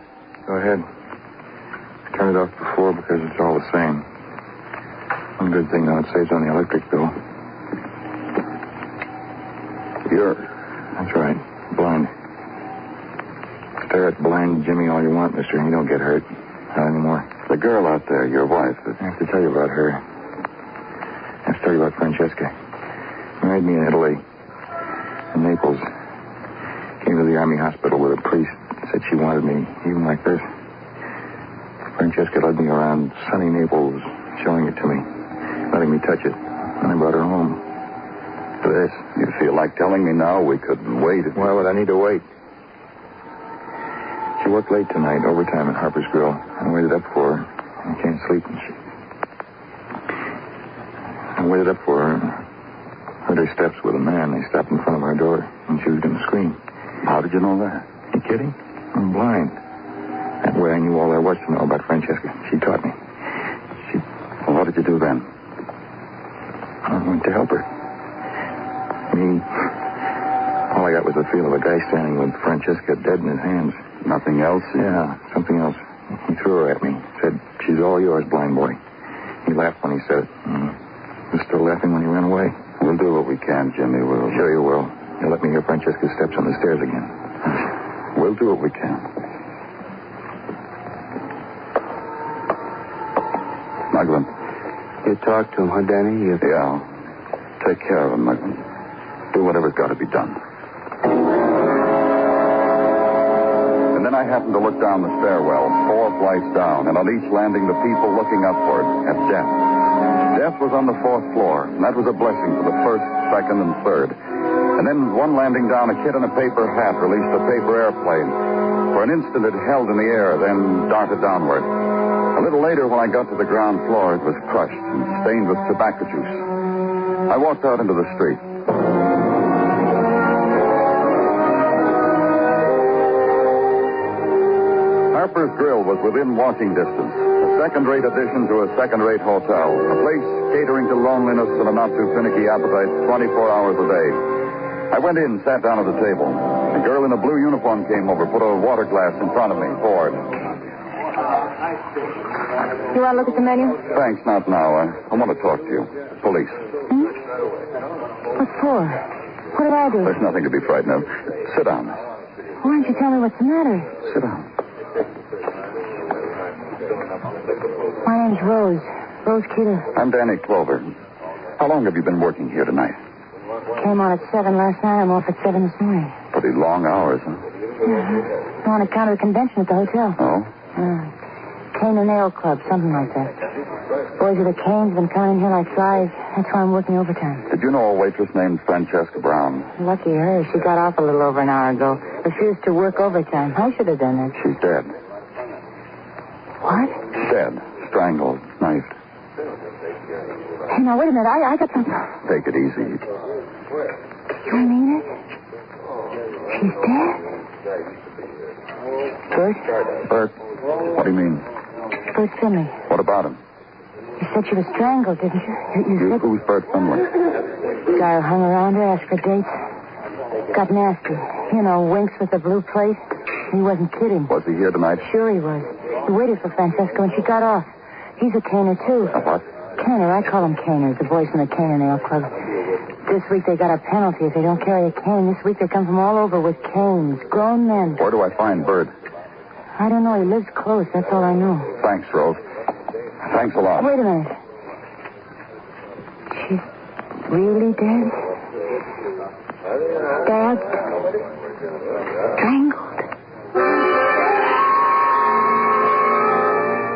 Go ahead. I turned it off before because it's all the same. One good thing, though, it saves on the electric bill.
That's
right. Blind. Stare at blind Jimmy all you want, mister. You don't get hurt. Not anymore.
The girl out there, your wife.
I have to tell you about her. I have to tell you about Francesca. Married me in Italy. In Naples. Came to the Army hospital with a priest. Said she wanted me, even like this. Francesca led me around sunny Naples, showing it to me. Letting me touch it. And I brought her home.
This. You feel like telling me now we could wait?
Why would I need to wait? She worked late tonight, overtime at Harper's Grill. I waited up for her. I can't sleep. I waited up for her and heard her steps with a man. They stopped in front of our door, and she was going to scream.
How did you know that?
You kidding? I'm blind. That way I knew all there was to know about Francesca. She taught me.
Well, what did you do then?
I went to help her. All I got was the feel of a guy standing with Francesca dead in his hands.
Nothing else?
Yeah, something else. He threw her at me. Said, "She's all yours, blind boy." He laughed when he said it. He was still laughing when he ran away.
We'll do what we can, Jimmy. We'll...
Sure you will. You'll let me hear Francesca's steps on the stairs again.
We'll do what we can. Macklin.
You talked to him, huh, Danny?
Yeah. Take care of him, Macklin. Do whatever's got to be done. And then I happened to look down the stairwell, 4 flights down, and on each landing the people looking upward at death. Death was on the 4th floor, and that was a blessing for the 1st, 2nd, and 3rd. And then one landing down, a kid in a paper hat released a paper airplane. For an instant it held in the air, then darted downward. A little later, when I got to the ground floor, it was crushed and stained with tobacco juice. I walked out into the street. Harper's Grill was within walking distance, a second-rate addition to a second-rate hotel, a place catering to loneliness and a not-too-finicky appetite 24 hours a day. I went in, sat down at the table. A girl in a blue uniform came over, put a water glass in front of me, poured.
You want to look at the menu?
Thanks, not now. I want to talk to you. Police.
What for? What did I do?
There's nothing to be frightened of. Sit down.
Why don't you tell me what's the matter?
Sit down.
My name's Rose. Rose Keeler.
I'm Danny Clover. How long have you been working here tonight?
Came on at 7 last night. I'm off at 7 this morning.
Pretty long hours, huh?
Uh-huh. On account of the convention at the hotel.
Oh?
Cane and Nail Club, something like that. Boys with the canes have been coming in here like flies. That's why I'm working overtime.
Did you know a waitress named Francesca Brown?
Lucky her. She got off a little over an hour ago. Refused to work overtime. I should have done that.
She's dead.
What?
Dead. Strangled. Knifed.
Hey, now, wait a minute. I got something.
Take it easy.
You mean it? She's dead?
Bert?
What do you mean?
Bert Finley.
What about him?
You said she was strangled, didn't you? You said...
Who's Bert Finley?
Guy who hung around her, asked for dates. Got nasty. You know, winks with the blue plate. He wasn't kidding.
Was he here tonight?
Sure he was. He waited for Francesca when she got off. He's a caner, too.
A what?
Caner. I call him caners, the boys from the Cane and Ale Club. This week they got a penalty if they don't carry a cane. This week they come from all over with canes. Grown men.
Where do I find Bert?
I don't know. He lives close. That's all I know.
Thanks, Rose. Thanks a lot.
Wait a minute. She's really dead? Stabbed? Strangled?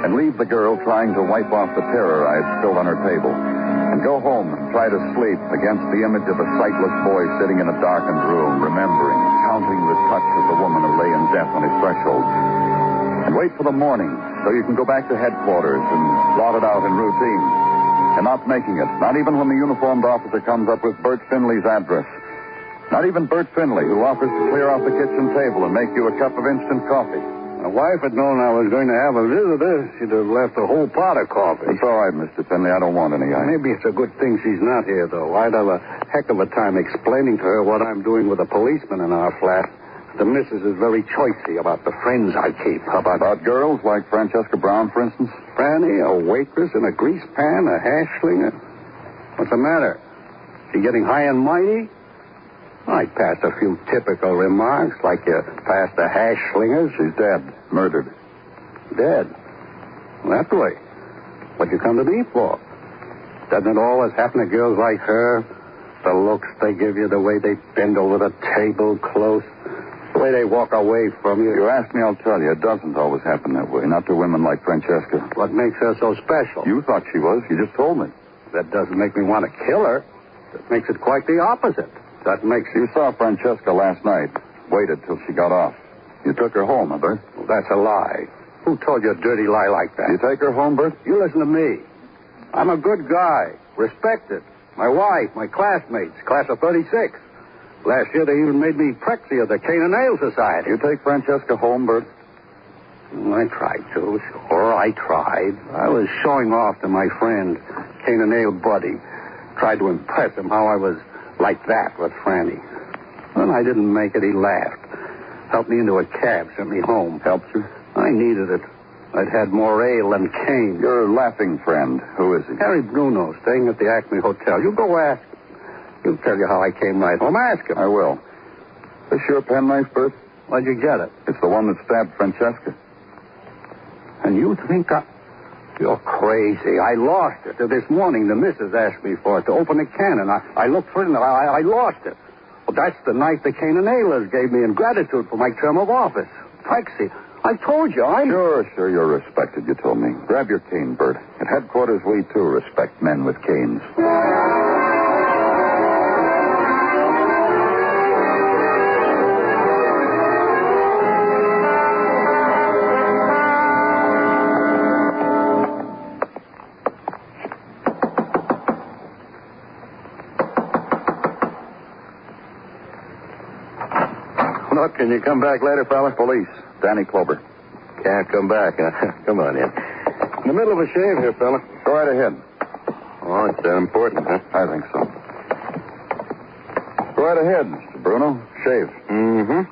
And leave the girl trying to wipe off the terror I've spilled on her table. And go home and try to sleep against the image of a sightless boy sitting in a darkened room, remembering, counting the touch of the woman who lay in death on his threshold. And wait for the morning so you can go back to headquarters and blot it out in routine. And not making it, not even when the uniformed officer comes up with Bert Finley's address. Not even Bert Finley, who offers to clear off the kitchen table and make you a cup of instant coffee.
My wife had known I was going to have a visitor. She'd have left a whole pot of coffee.
It's all right, Mr. Finley. I don't want any.
Maybe it's a good thing she's not here, though. I'd have a heck of a time explaining to her what I'm doing with a policeman in our flat. The missus is very choicy about the friends I keep.
How about girls like Francesca Brown, for instance?
Franny, a waitress in a grease pan, a hash slinger. What's the matter? She getting high and mighty? I passed a few typical remarks, like you passed a hash slinger.
She's dead. Murdered.
Dead? That way. What you come to me for? Doesn't it always happen to girls like her? The looks they give you, the way they bend over the table close, the way they walk away from you.
You ask me, I'll tell you. It doesn't always happen that way. Not to women like Francesca.
What makes her so special?
You thought she was. You just told me.
That doesn't make me want to kill her. That makes it quite the opposite. That makes...
You saw Francesca last night. Waited till she got off. You took her home, huh, Bert?
Well, that's a lie. Who told you a dirty lie like that?
You take her home, Bert?
You listen to me. I'm a good guy. Respected. My wife, my classmates, class of 36. Last year they even made me Prexy of the Cane and Ale Society.
You take Francesca home, Bert?
I tried to. Sure, I tried. I was showing off to my friend, Cane and Ale Buddy. Tried to impress him how I was like that with Franny. When I didn't make it, he laughed. Helped me into a cab, sent me home.
Helped you?
I needed it. I'd had more ale than cane.
Your laughing friend. Who is he?
Harry Bruno, staying at the Acme Hotel. You go ask him. He'll tell you how I came right home. Ask him.
I will. This your penknife, Bert?
Where'd you get it?
It's the one that stabbed Francesca.
And you think You're crazy. I lost it. This morning, the missus asked me for it to open a can, and I looked for it, and I lost it. Well, that's the knife the Cane and Alers gave me in gratitude for my term of office. Prexy. I told you,
Sure, you're respected, you told me. Grab your cane, Bert. At headquarters, we, too, respect men with canes.
Look, can you come back later, fella?
Police. Danny Clover.
Can't come back, huh? Come on in. In the middle of a shave here, fella.
Go right ahead.
Oh, it's that important, huh?
I think so. Go right ahead, Mr. Bruno. Shave.
Mm-hmm.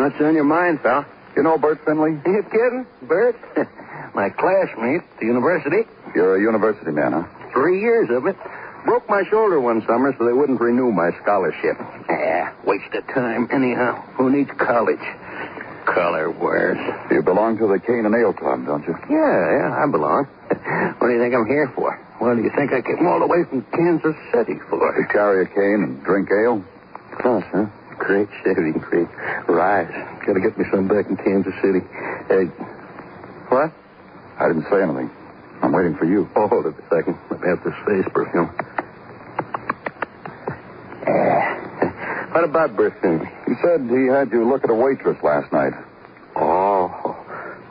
What's on your mind, pal?
You know Bert Finley?
You kidding? Bert? My classmate at the university.
You're a university man, huh?
3 years of it. Broke my shoulder one summer so they wouldn't renew my scholarship. Waste of time. Anyhow, who needs college? Color wares.
You belong to the Cane and Ale Club, don't you?
Yeah, I belong. What do you think I'm here for? What do you think I came all the way from Kansas City for?
To carry a cane and drink ale?
Plus, huh? Great shaving cream. Rise. Gotta get me some back in Kansas City. What?
I didn't say anything. I'm waiting for you.
Oh, hold it a second. Let me have this face perfume. What about Bert Finley?
He said he had you look at a waitress last night.
Oh.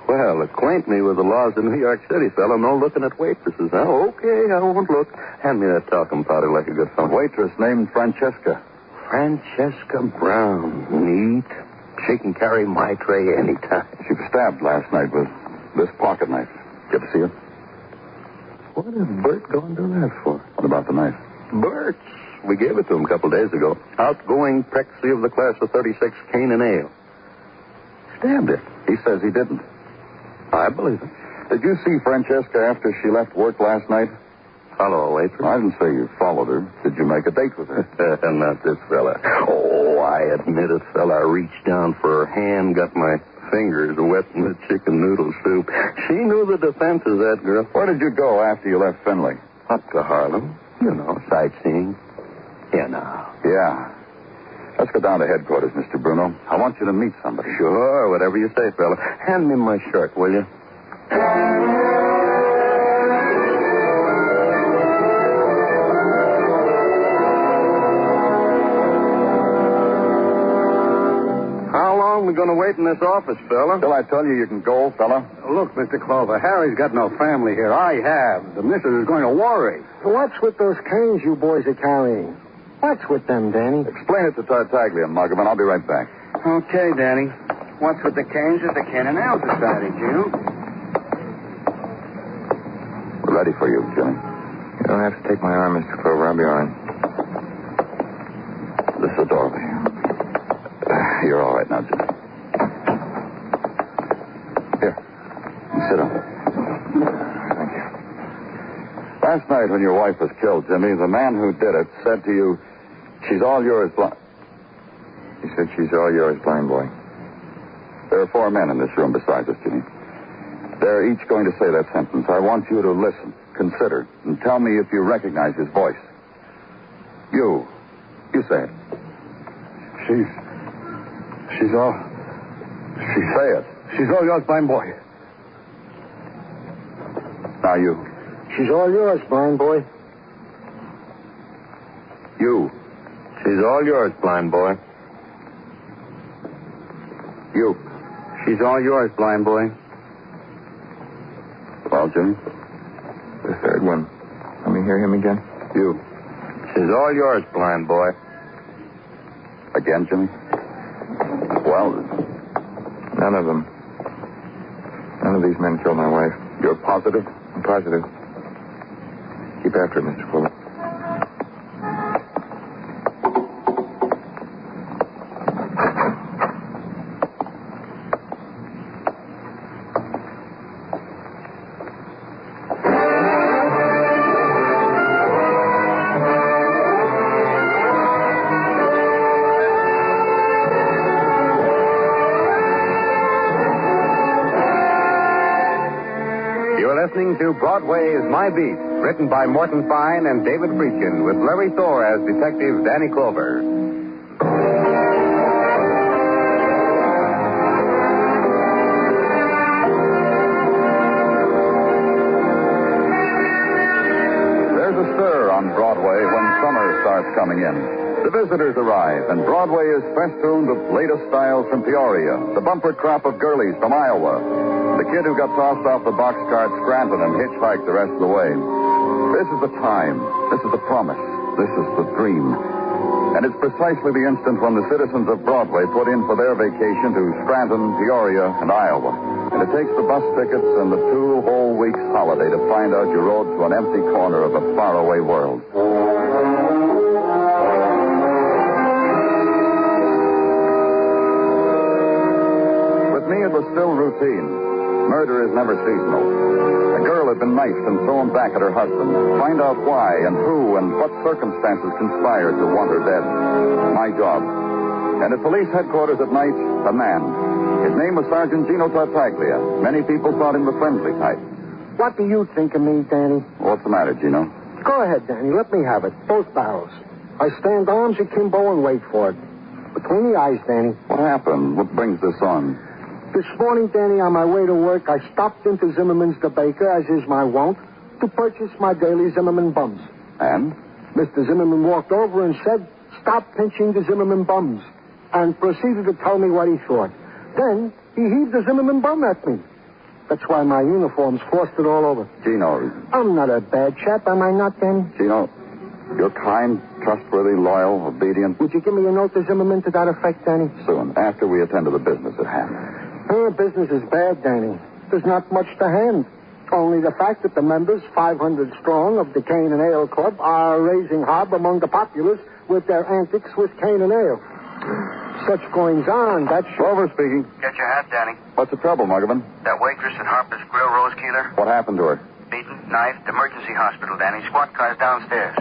Well, acquaint me with the laws of New York City, fellow. No looking at waitresses. Huh? Okay, I won't look. Hand me that talcum powder like a good fellow.
Waitress named Francesca.
Francesca Brown. Neat. She can carry my tray anytime.
She was stabbed last night with this pocket knife. Did you ever see it?
What is Bert going to do that for?
What about the knife?
Bert. We gave it to him a couple days ago. Outgoing Prexy of the class of 36, cane and ale.
Stabbed it. He says he didn't.
I believe it.
Did you see Francesca after she left work last night?
Follow a waitress?
I didn't say you followed her. Did you make a date with her?
Not this fella. Oh, I admit it, fella. I reached down for her hand, got my fingers wet in the chicken noodle soup. She knew the defenses, that girl.
Where did you go after you left Findlay?
Up to Harlem. You know, sightseeing. Yeah.
Let's go down to headquarters, Mr. Bruno. I want you to meet somebody.
Sure, whatever you say, fella. Hand me my shirt, will you? How long are we going to wait in this office, fella?
Till I tell you can go, fella.
Look, Mr. Clover, Harry's got no family here. I have. The missus is going to worry.
What's with those canes you boys are carrying? What's with them, Danny?
Explain it to Tartaglia, Muggerman. I'll be right back.
Okay, Danny. What's with the canes at the Cane and Ale Society, Jim?
We're ready for you, Jimmy.
You don't have to take my arm, Mr. Clover. I'll be all right.
This is Dorothy. You're all right now, Jimmy. Here. Sit down.
Thank you.
Last night when your wife was killed, Jimmy, the man who did it said to you, "She's all yours, blind."
He said she's all yours, blind boy.
There are 4 men in this room besides us, Jimmy. They're each going to say that sentence. I want you to listen, consider, and tell me if you recognize his voice. You say it.
She's all...
Say it.
She's all yours, blind boy.
Now you.
She's all yours, blind boy.
You.
She's all yours, blind boy.
You.
She's all yours, blind boy.
Well, Jimmy?
The third one. Let me hear him again.
You.
She's all yours, blind boy.
Again, Jimmy? Well,
none of them. None of these men killed my wife.
You're positive?
I'm positive. Keep after it, Mr. Fuller.
Listening to Broadway's My Beat, written by Morton Fine and David Friedkin, with Larry Thor as Detective Danny Clover.
There's a stir on Broadway when summer starts coming in. The visitors arrive, and Broadway is festooned with latest styles from Peoria, the bumper crop of girlies from Iowa, the kid who got tossed off the boxcar at Scranton and hitchhiked the rest of the way. This is the time. This is the promise. This is the dream. And it's precisely the instant when the citizens of Broadway put in for their vacation to Scranton, Peoria, and Iowa. And it takes the bus tickets and the 2 whole weeks' holiday to find out you rode to an empty corner of a faraway world. With me, it was still routine. Murder is never seasonal. A girl had been knifed and thrown back at her husband. Find out why and who and what circumstances conspired to want her dead. My job. And at police headquarters at night, a man. His name was Sergeant Gino Tartaglia. Many people thought him the friendly type.
What do you think of me, Danny?
What's the matter, Gino?
Go ahead, Danny. Let me have it. Both barrels. I stand arms akimbo and wait for it. Between the eyes, Danny.
What happened? What brings this on?
This morning, Danny, on my way to work, I stopped into Zimmerman's the baker, as is my wont, to purchase my daily Zimmerman bums.
And?
Mr. Zimmerman walked over and said, "Stop pinching the Zimmerman bums," and proceeded to tell me what he thought. Then he heaved the Zimmerman bum at me. That's why my uniform's frosted all over.
Gino.
I'm not a bad chap, am I not, Danny?
Gino, you're kind, trustworthy, loyal, obedient.
Would you give me a note to Zimmerman to that effect, Danny?
Soon, after we attend to the business at hand.
Her business is bad, Danny. There's not much to hand. Only the fact that the members, 500 strong, of the Cane and Ale Club are raising hob among the populace with their antics with cane and ale. Such goings on, that's...
Rover speaking.
Get your hat, Danny.
What's the trouble, Muggavan?
That waitress at Harper's Grill, Rose Keeler,
What happened to her?
beaten, knifed, emergency hospital, Danny. Squad car's downstairs.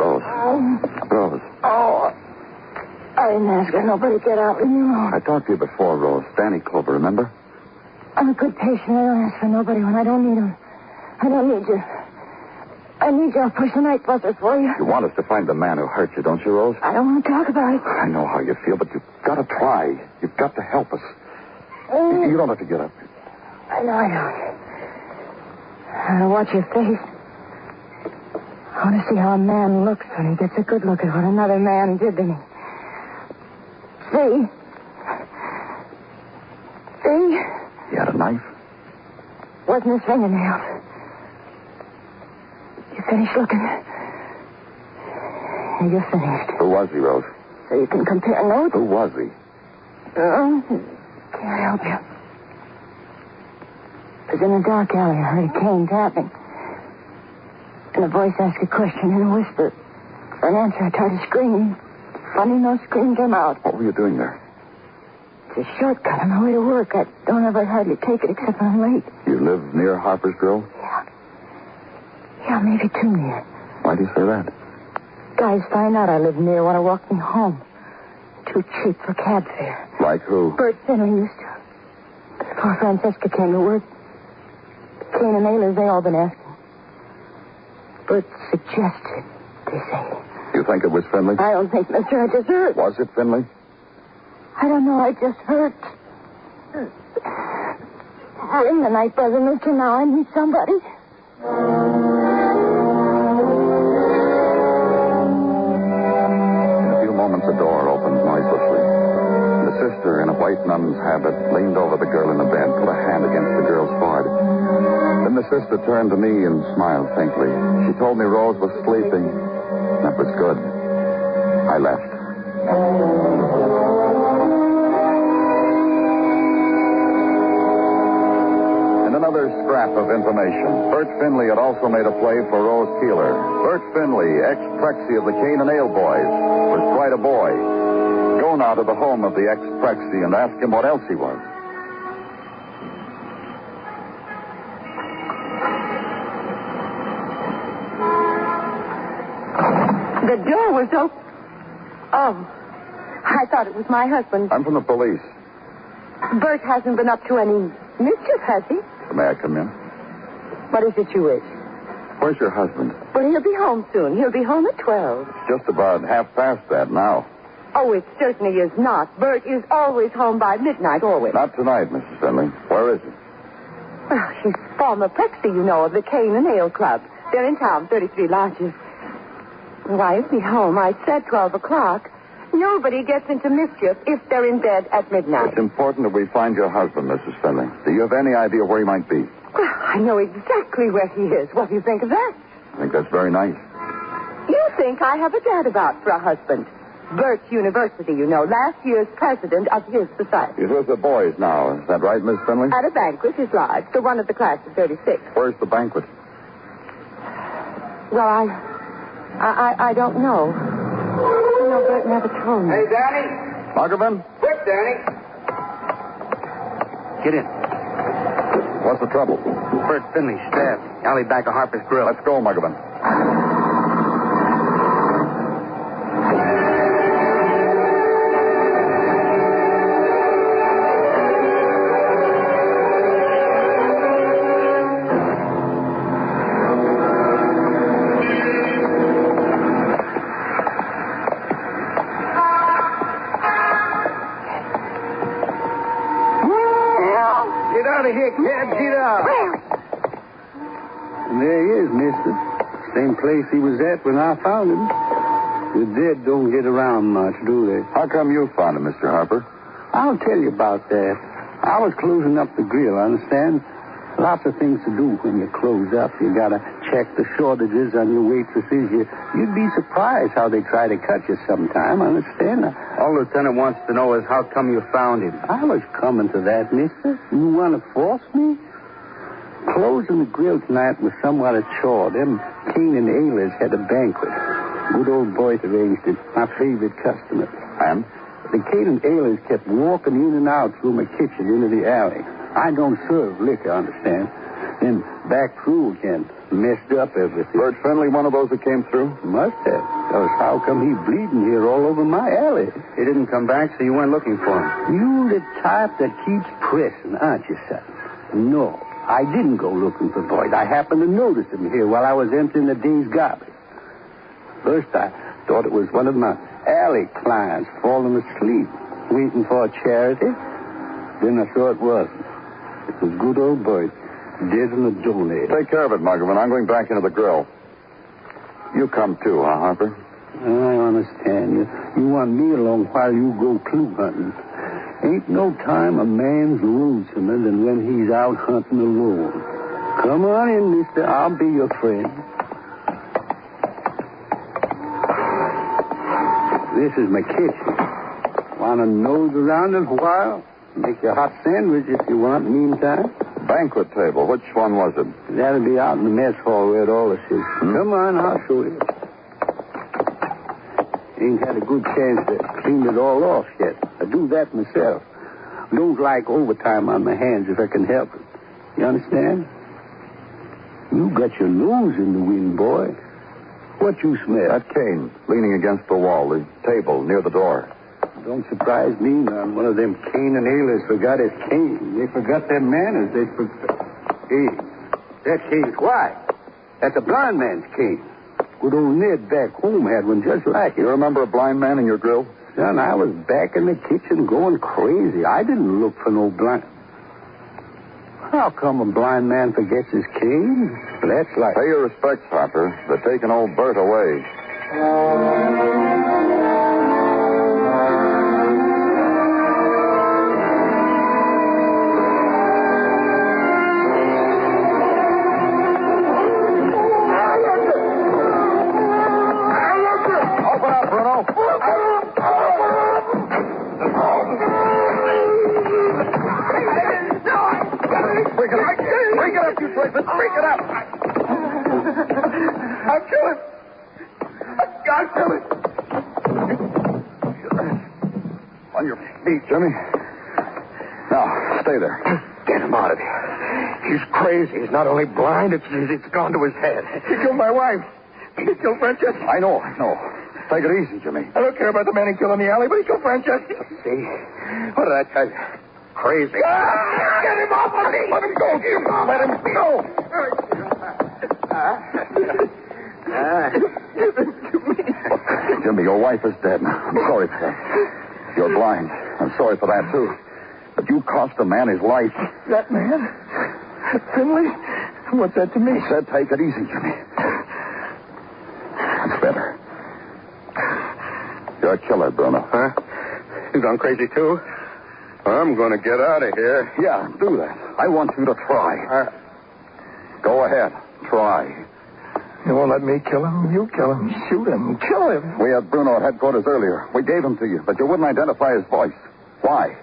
Rose.
Oh, I didn't ask her. Nobody get out. Leave me alone.
I talked to you before, Rose. Danny Clover, remember?
I'm a good patient. I don't ask for nobody when I don't need them. I don't need you. I need you. I'll push the night buses for you.
You want us to find the man who hurt you, don't you, Rose?
I don't want to talk about it.
I know how you feel, but you've got to try. You've got to help us. You don't have to get up.
I know. I don't watch your face. I want to see how a man looks when he gets a good look at what another man did to me. See?
He had a knife?
Wasn't his fingernails. You finished looking? You're finished.
Who was he, Rose?
So you can compare notes?
Who was he?
Can't help you. It was in a dark alley. I heard a cane tapping. And a voice asked a question in a whisper. For an answer, I tried to scream. Funny, no scream came out.
What were you doing there?
It's a shortcut on my way to work. I don't ever hardly take it except when I'm late.
You live near Harper's Grill?
Yeah, maybe too near.
Why do you say that?
Guys find out I live near, want to walk me home. Too cheap for cab fare.
Like who?
Bert Finley used to. Before Francesca came to work. The Cane and Ailers, they all been asking. Bert suggested, they say.
You think it was Finley?
I don't think, mister. I just heard.
Was it Finley?
I don't know. I just heard. Ring the night buzzer, mister. Now I need somebody.
In a few moments, the door opened noiselessly. The sister, in a white nun's habit, leaned over the girl in the bed, put a hand against the girl's forehead. Then the sister turned to me and smiled faintly. She told me Rose was sleeping. That was good. I left. And another scrap of information. Bert Finley had also made a play for Rose Keeler. Bert Finley, ex-Prexy of the Cane and Ale Boys, was quite a boy. Go now to the home of the ex-Prexy and ask him what else he was.
The door was open. Oh, I thought it was my husband.
I'm from the police.
Bert hasn't been up to any mischief, has he?
May I come in?
What is it you wish?
Where's your husband?
Well, he'll be home soon. He'll be home at 12.
It's just about half past that now.
Oh, it certainly is not. Bert is always home by midnight, always.
Not tonight, Mrs. Finley. Where is he?
Well, he's former Prexy, you know, of the Cane and Ale Club. They're in town, 33 lodges. Why, he'll be home. I said 12 o'clock. Nobody gets into mischief if they're in bed at midnight.
It's important that we find your husband, Mrs. Finley. Do you have any idea where he might be?
Well, I know exactly where he is. What do you think of that?
I think that's very nice.
You think I have a gadabout for a husband. Bert's University, you know, last year's president of his society.
He's with the boys now. Is that right, Miss Finley?
At a banquet, his lodge, the one of the class of 36.
Where's the banquet?
Well, I don't know. You know, Bert never told me.
Hey, Danny.
Muggavan?
Quick, Danny. Get in.
What's the trouble?
Bert Finley stabbed. Alley back of Harper's Grill.
Let's go, Muggavan.
Get
out of here, kid. Get out. And there he is, mister. Same place he was at when I found him. The dead don't get around much, do they?
How come you found him, Mr. Harper?
I'll tell you about that. I was closing up the grill, understand? Lots of things to do when you close up. You gotta check the shortages on your waitresses. You'd be surprised how they try to cut you sometime, understand?
All Lieutenant wants to know is how come you found him.
I was coming to that, mister. You want to force me? Closing the grill tonight was somewhat a chore. Them Kane and Ayler's had a banquet. Good old Boyd arranged it. My favorite customer.
And?
The Kane and Ayler's kept walking in and out through my kitchen into the alley. I don't serve liquor, understand? Then back through again. Messed up everything.
Bert Finley, one of those that came through?
Must have. Else how come he bleeding here all over my alley?
He didn't come back, so you went looking for him.
You the type that keeps pressing, aren't you, son? No, I didn't go looking for Boyd. I happened to notice him here while I was emptying the day's garbage. First, I thought it was one of my alley clients falling asleep, waiting for a charity. Then I saw it wasn't. It was good old Boyd, dead in the doorway.
Take care of it, Muggavan. I'm going back into the grill. You come too, huh, Harper?
I understand you. You want me along while you go clue hunting. Ain't no time a man's lonesomer than when he's out hunting alone. Come on in, mister. I'll be your friend. This is my kitchen. Want to nose around it a while? Make you a hot sandwich if you want, meantime.
Banquet table. Which one was it?
That'll be out in the mess hall where it all is. Come on, I'll show you. Ain't had a good chance to clean it all off yet. I do that myself. Don't like overtime on my hands if I can help it. You understand? You got your nose in the wind, boy. What you smell?
That cane, leaning against the wall, the table near the door.
Don't surprise me none. One of them Kane and Aylers forgot his cane. They forgot their manners. They forgot... Hey, that cane's white. That's a blind man's cane. Good old Ned back home had one just like it.
You remember a blind man in your grill?
Son, I was back in the kitchen going crazy. I didn't look for no blind... How come a blind man forgets his cane? That's like...
Pay your respects, Harper. They're taking old Bert away.
Open up, Bruno. Break it up, you twins. Break it up. I'll kill him. I'll kill him.
On your feet, Jimmy. Now, stay there.
Get him out of here. He's crazy. He's not only blind, it's gone to his head. He killed my wife. He killed Francesca.
I know. Take it easy, Jimmy.
I don't care about the man he killed in the alley, but he killed Francesca. See? What did I tell you? Crazy. Get him off of me! Let him go. Let him go. Give it to me.
Jimmy, your wife is dead. I'm sorry for that. You're blind. I'm sorry for that, too. But you cost a man his life.
That man? Finley? What's that to me?
I said take it easy, Jimmy. That's better. You're a killer, Bruno.
Huh? You gone crazy, too? I'm going to get out of here.
Yeah, do that. I want you to try. Go ahead. Try.
You won't let me kill him? You kill him. Shoot him. Kill him.
We had Bruno at headquarters earlier. We gave him to you, but you wouldn't identify his voice. Why?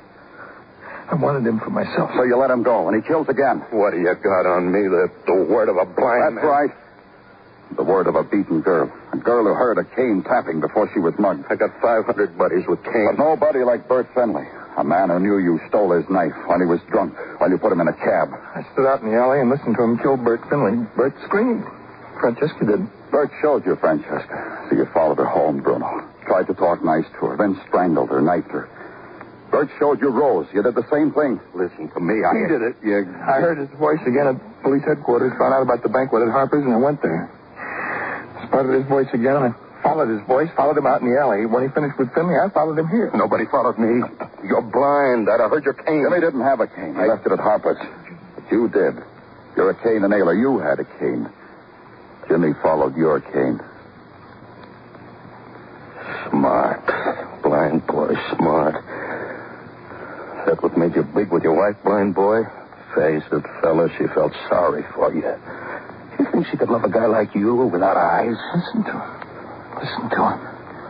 I wanted him for myself.
So you let him go, and he kills again.
What do you got on me? The word of a blind man?
That's right. The word of a beaten girl. A girl who heard a cane tapping before she was mugged.
I got 500 buddies with canes.
But nobody like Bert Finley. A man who knew you stole his knife when he was drunk, while you put him in a cab.
I stood out in the alley and listened to him kill Bert Finley. Bert screamed. Francesca did.
Bert showed you Francesca. So you followed her home, Bruno. Tried to talk nice to her, then strangled her, knifed her. Bert showed you Rose. You did the same thing.
Listen to me.
He did it.
I heard his voice again at police headquarters, found out about the banquet at Harper's, and I went there. Spotted his voice again, and I followed his voice, followed him out in the alley. When he finished with Finley, I followed him here.
Nobody followed me.
You're blind. I heard your cane.
Jimmy didn't have a cane. He left it at Harper's. But you did. You're a cane and nailer. You had a cane. Jimmy followed your cane.
Smart. Blind boy, smart. That what made you big with your wife, blind boy? Face it, fella, she felt sorry for you. You think she could love a guy like you without eyes?
Listen to him. Listen to him.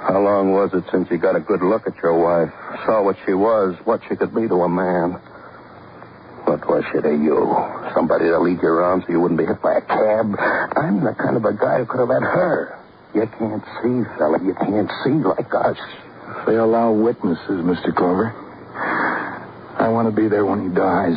How long was it since you got a good look at your wife? Saw what she was, what she could be to a man? What was she to you? Somebody to lead you around so you wouldn't be hit by a cab? I'm the kind of a guy who could have had her. You can't see, fella. You can't see like us.
If they allow witnesses, Mr. Clover, I want to be there when he dies.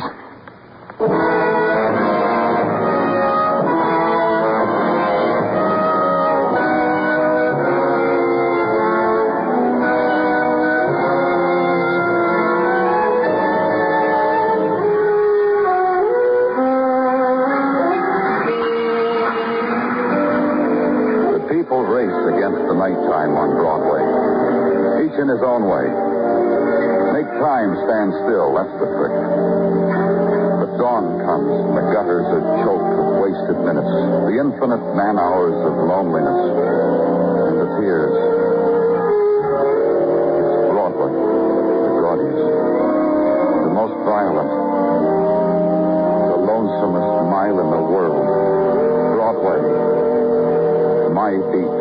Nighttime on Broadway. Each in his own way. Make time stand still, that's the trick. But dawn comes and the gutters are choked with wasted minutes. The infinite man-hours of loneliness. And the tears. It's Broadway. The gaudiest. The most violent. The lonesomest mile in the world. Broadway. My beat.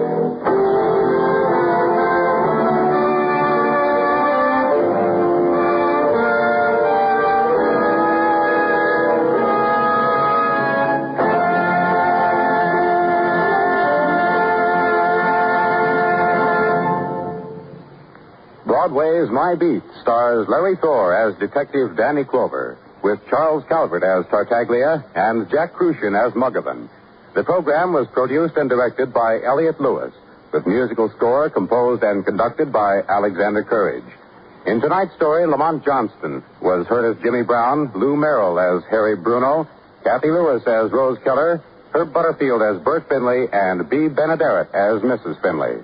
Broadway's My Beat stars Larry Thor as Detective Danny Clover, with Charles Calvert as Tartaglia and Jack Crucian as Muggavan. The program was produced and directed by Elliott Lewis, with musical score composed and conducted by Alexander Courage. In tonight's story, Lamont Johnston was heard as Jimmy Brown, Lou Merrill as Harry Bruno, Kathy Lewis as Rose Keller, Herb Butterfield as Bert Finley, and Bea Benaderet as Mrs. Finley.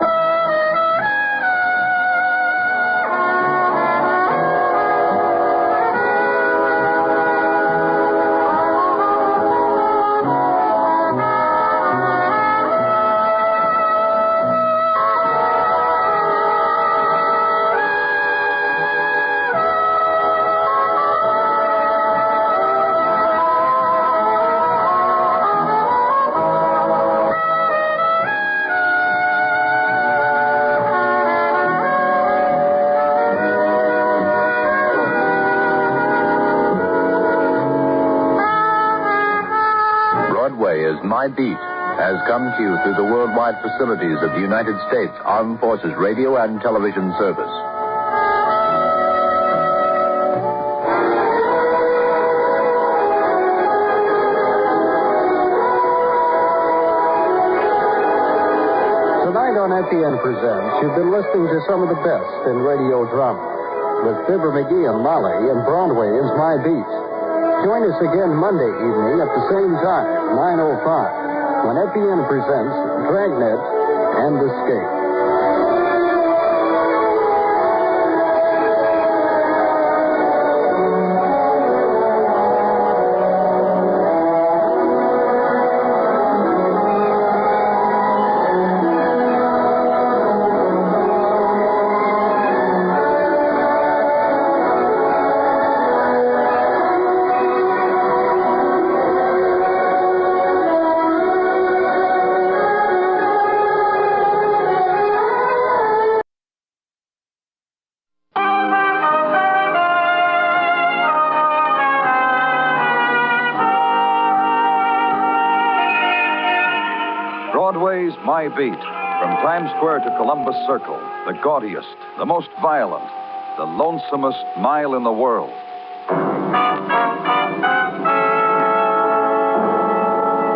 My Beat has come to you through the worldwide facilities of the United States Armed Forces Radio and Television Service.
Tonight on FEN Presents, you've been listening to some of the best in radio drama with Fibber McGee and Molly and Broadway's My Beat. Join us again Monday evening at the same time, 9:05, when FEN presents Dragnet and Escape.
Broadway's My Beat. From Times Square to Columbus Circle, the gaudiest, the most violent, the lonesomest mile in the world.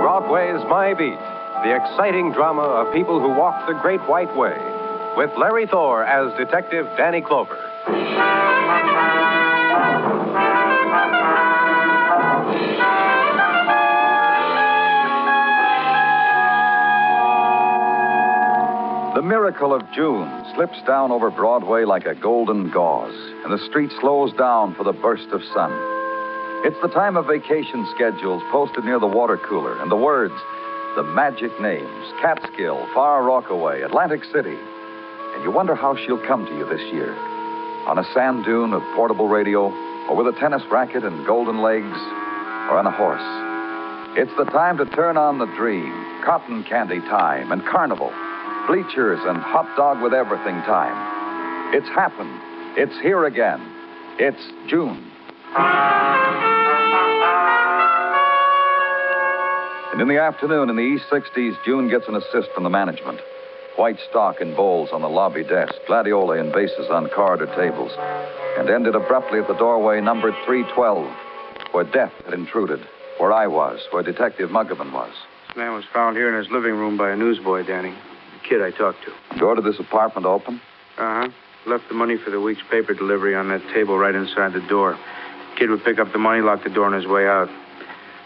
Broadway's My Beat, the exciting drama of people who walk the Great White Way, with Larry Thor as Detective Danny Clover.
The miracle of June slips down over Broadway like a golden gauze, and the street slows down for the burst of sun. It's the time of vacation schedules posted near the water cooler and the words, the magic names, Catskill, Far Rockaway, Atlantic City. And you wonder how she'll come to you this year. On a sand dune of portable radio, or with a tennis racket and golden legs, or on a horse. It's the time to turn on the dream, cotton candy time and carnival, bleachers and hot dog with everything time. It's happened. It's here again. It's June. And in the afternoon, in the East 60s, June gets an assist from the management. White stock in bowls on the lobby desk, gladioli and vases on corridor tables, and ended abruptly at the doorway numbered 312, where death had intruded, where I was, where Detective Muggavan was.
This man was found here in his living room by a newsboy, Danny. The kid I talked to.
The door to this apartment open?
Uh-huh. Left the money for the week's paper delivery on that table right inside the door. Kid would pick up the money, lock the door on his way out.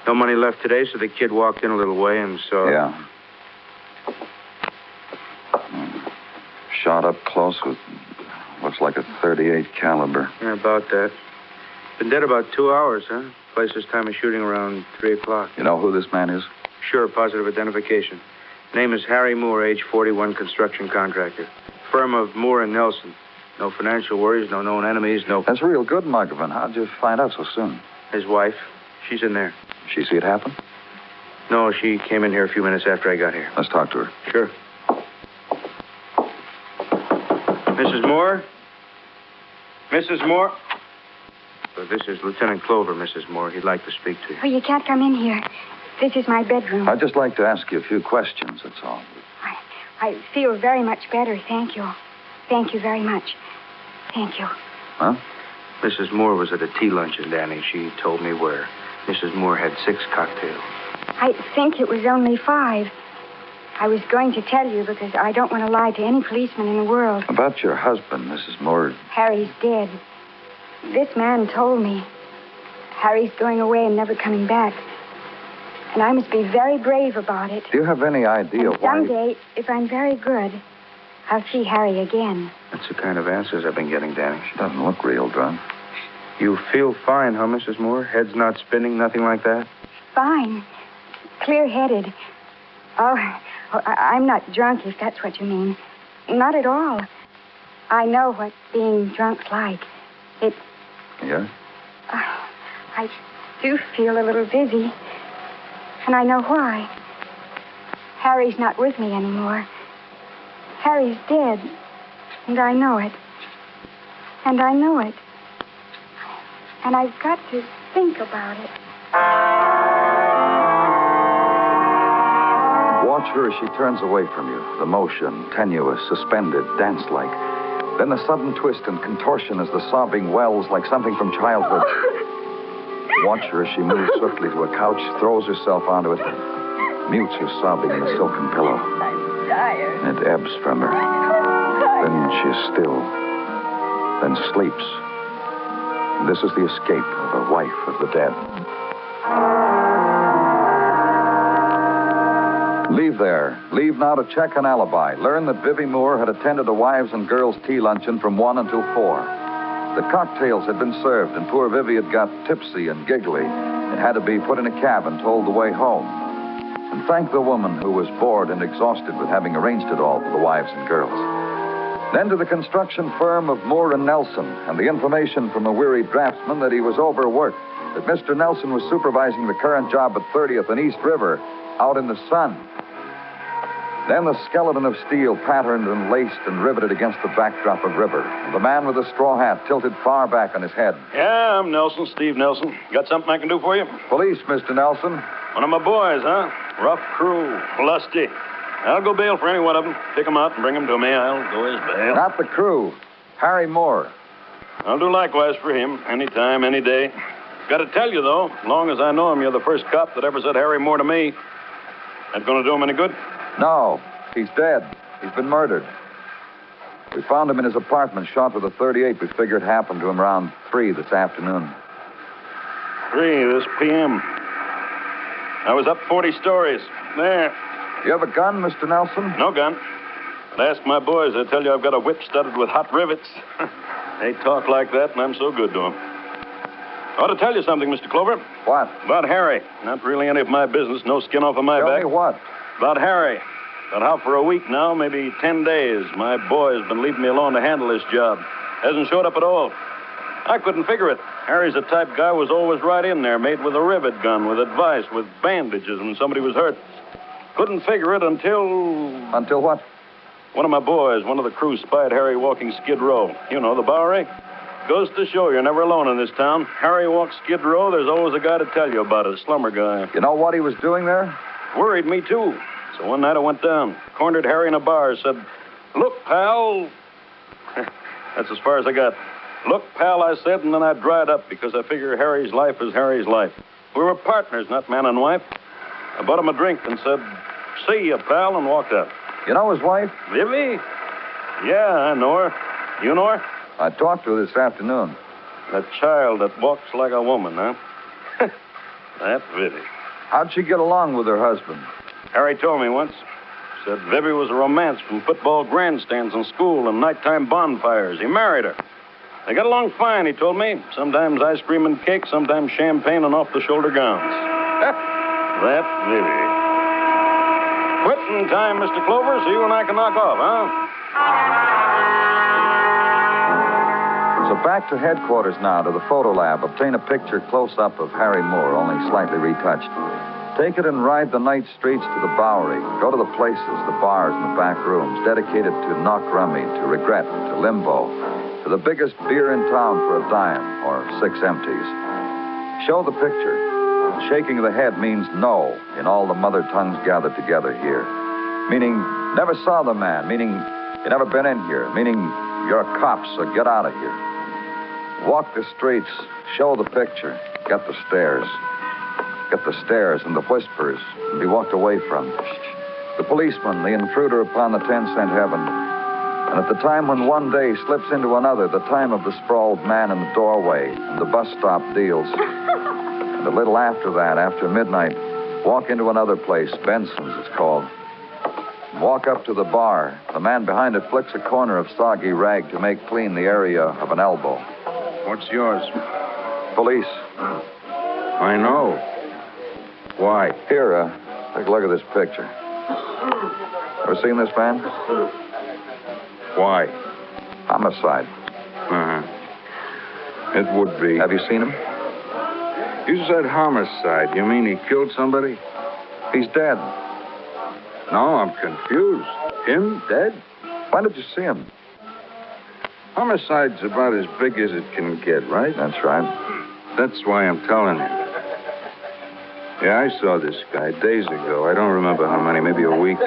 No money left today, so the kid walked in a little way and saw...
Yeah. Shot up close with, looks like a .38 caliber.
Yeah, about that. Been dead about 2 hours, huh? Places time of shooting around 3 o'clock.
You know who this man is?
Sure, positive identification. Name is Harry Moore, age 41, construction contractor. Firm of Moore and Nelson. No financial worries, no known enemies, no...
That's real good, Muggavan. How'd you find out so soon?
His wife. She's in there.
She see it happen?
No, she came in here a few minutes after I got here.
Let's talk to her.
Sure. Mrs. Moore? Mrs. Moore? This is Lieutenant Clover, Mrs. Moore. He'd like to speak to you.
Oh, you can't come in here. This is my bedroom.
I'd just like to ask you a few questions, that's all.
I feel very much better, thank you. Thank you very much. Thank you.
Huh?
Mrs. Moore was at a tea luncheon, Danny. She told me where. Mrs. Moore had 6 cocktails.
I think it was only 5. I was going to tell you because I don't want to lie to any policeman in the world.
About your husband, Mrs. Moore.
Harry's dead. This man told me. Harry's going away and never coming back. And I must be very brave about it.
Do you have any idea
and
why...
someday, if I'm very good, I'll see Harry again.
That's the kind of answers I've been getting, Danny.
She doesn't look real drunk.
You feel fine, huh, Mrs. Moore? Head's not spinning, nothing like that?
Fine. Clear-headed. Oh, I'm not drunk, if that's what you mean. Not at all. I know what being drunk's like. It...
Yeah?
I do feel a little dizzy. And I know why. Harry's not with me anymore. Harry's dead. And I know it. And I know it. And I've got to think about it.
Watch her as she turns away from you. The motion, tenuous, suspended, dance-like. Then the sudden twist and contortion as the sobbing wells like something from childhood. Watch her as she moves swiftly to a couch, throws herself onto it, mutes her sobbing in a silken pillow.
I'm tired.
And it ebbs from her. Then she's still. Then sleeps. And this is the escape of a wife of the dead. Leave there. Leave now to check an alibi. Learn that Vivie Moore had attended a wives' and girls' tea luncheon from 1 until 4. The cocktails had been served, and poor Vivie had got tipsy and giggly and had to be put in a cab and told the way home. And thank the woman who was bored and exhausted with having arranged it all for the wives and girls. Then to the construction firm of Moore and Nelson, and the information from a weary draftsman that he was overworked, that Mr. Nelson was supervising the current job at 30th and East River out in the sun. Then the skeleton of steel patterned and laced and riveted against the backdrop of river. And the man with the straw hat tilted far back on his head.
Yeah, I'm Nelson, Steve Nelson. Got something I can do for you?
Police, Mr. Nelson.
One of my boys, huh? Rough crew, lusty. I'll go bail for any one of them. Pick them out and bring them to me. I'll go as bail.
Not the crew. Harry Moore.
I'll do likewise for him. Anytime, any day. Got to tell you, though, as long as I know him, you're the first cop that ever said Harry Moore to me. That going to do him any good?
No, he's dead. He's been murdered. We found him in his apartment, shot with a .38. We figured happened to him around 3 this afternoon.
3 this p.m. I was up 40 stories. There.
You have a gun, Mr. Nelson?
No gun. But ask my boys. They tell you I've got a whip studded with hot rivets. They talk like that, and I'm so good to them. I ought to tell you something, Mr. Clover.
What?
About Harry. Not really any of my business. No skin off of my back.
Tell me what?
About Harry. About how for a week now, maybe 10 days, my boy's been leaving me alone to handle this job. Hasn't showed up at all. I couldn't figure it. Harry's the type guy who was always right in there, made with a rivet gun, with advice, with bandages when somebody was hurt. Couldn't figure it until...
Until what?
One of my boys, one of the crew, spied Harry walking Skid Row. You know, the Bowery. Goes to show you're never alone in this town. Harry walks Skid Row, there's always a guy to tell you about it, a slumber guy.
You know what he was doing there?
Worried me, too. So one night I went down, cornered Harry in a bar, said, "Look, pal." That's as far as I got. "Look, pal," I said, and then I dried up because I figure Harry's life is Harry's life. We were partners, not man and wife. I bought him a drink and said, "See ya, pal," and walked out.
You know his wife?
Vivi? Yeah, I know her. You know her?
I talked to her this afternoon.
That child that walks like a woman, huh? That Vivi.
How'd she get along with her husband?
Harry told me once. Said Vivi was a romance from football grandstands in school and nighttime bonfires. He married her. They got along fine, he told me. Sometimes ice cream and cake, sometimes champagne and off-the-shoulder gowns. That Vivi. Quitting time, Mr. Clover, so you and I can knock off, huh?
So back to headquarters now, to the photo lab. Obtain a picture close-up of Harry Moore, only slightly retouched. Take it and ride the night streets to the Bowery. Go to the places, the bars and the back rooms, dedicated to Knock Rummy, to Regret, to Limbo, to the biggest beer in town for a dime, or 6 empties. Show the picture. The shaking of the head means no in all the mother tongues gathered together here. Meaning, never saw the man. Meaning, you never been in here. Meaning, you're a cop, so get out of here. Walk the streets. Show the picture. Get the stares. Get the stares and the whispers and be walked away from. The policeman, the intruder upon the 10-cent heaven. And at the time when one day slips into another, the time of the sprawled man in the doorway and the bus stop deals. And a little after that, after midnight, walk into another place, Benson's it's called. Walk up to the bar. The man behind it flicks a corner of soggy rag to make clean the area of an elbow.
What's yours?
Police.
I know. Why?
Here, take a look at this picture. Ever seen this man?
Why?
Homicide.
Uh-huh. It would be.
Have you seen him?
You said homicide. You mean he killed somebody?
He's dead.
No, I'm confused. Him dead?
When did you see him?
Homicide's about as big as it can get, right?
That's right.
That's why I'm telling you. Yeah, I saw this guy days ago. I don't remember how many, maybe a week.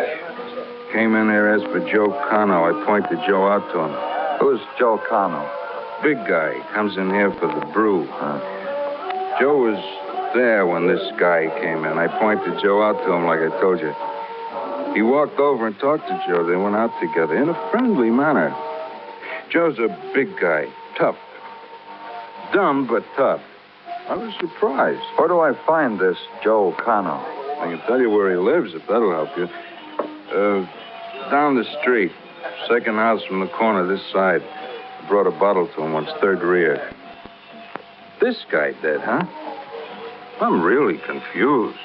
Came in there, asked for Joe Cano. I pointed Joe out to him.
Who's Joe Cano?
Big guy. Comes in here for the brew. Joe was there when this guy came in. I pointed Joe out to him like I told you. He walked over and talked to Joe. They went out together in a friendly manner. Joe's a big guy. Tough. Dumb, but tough. I was surprised.
Where do I find this Joe Cano?
I can tell you where he lives, if that'll help you. Down the street. Second house from the corner this side. I brought a bottle to him once, third rear. This guy dead, huh? I'm really confused.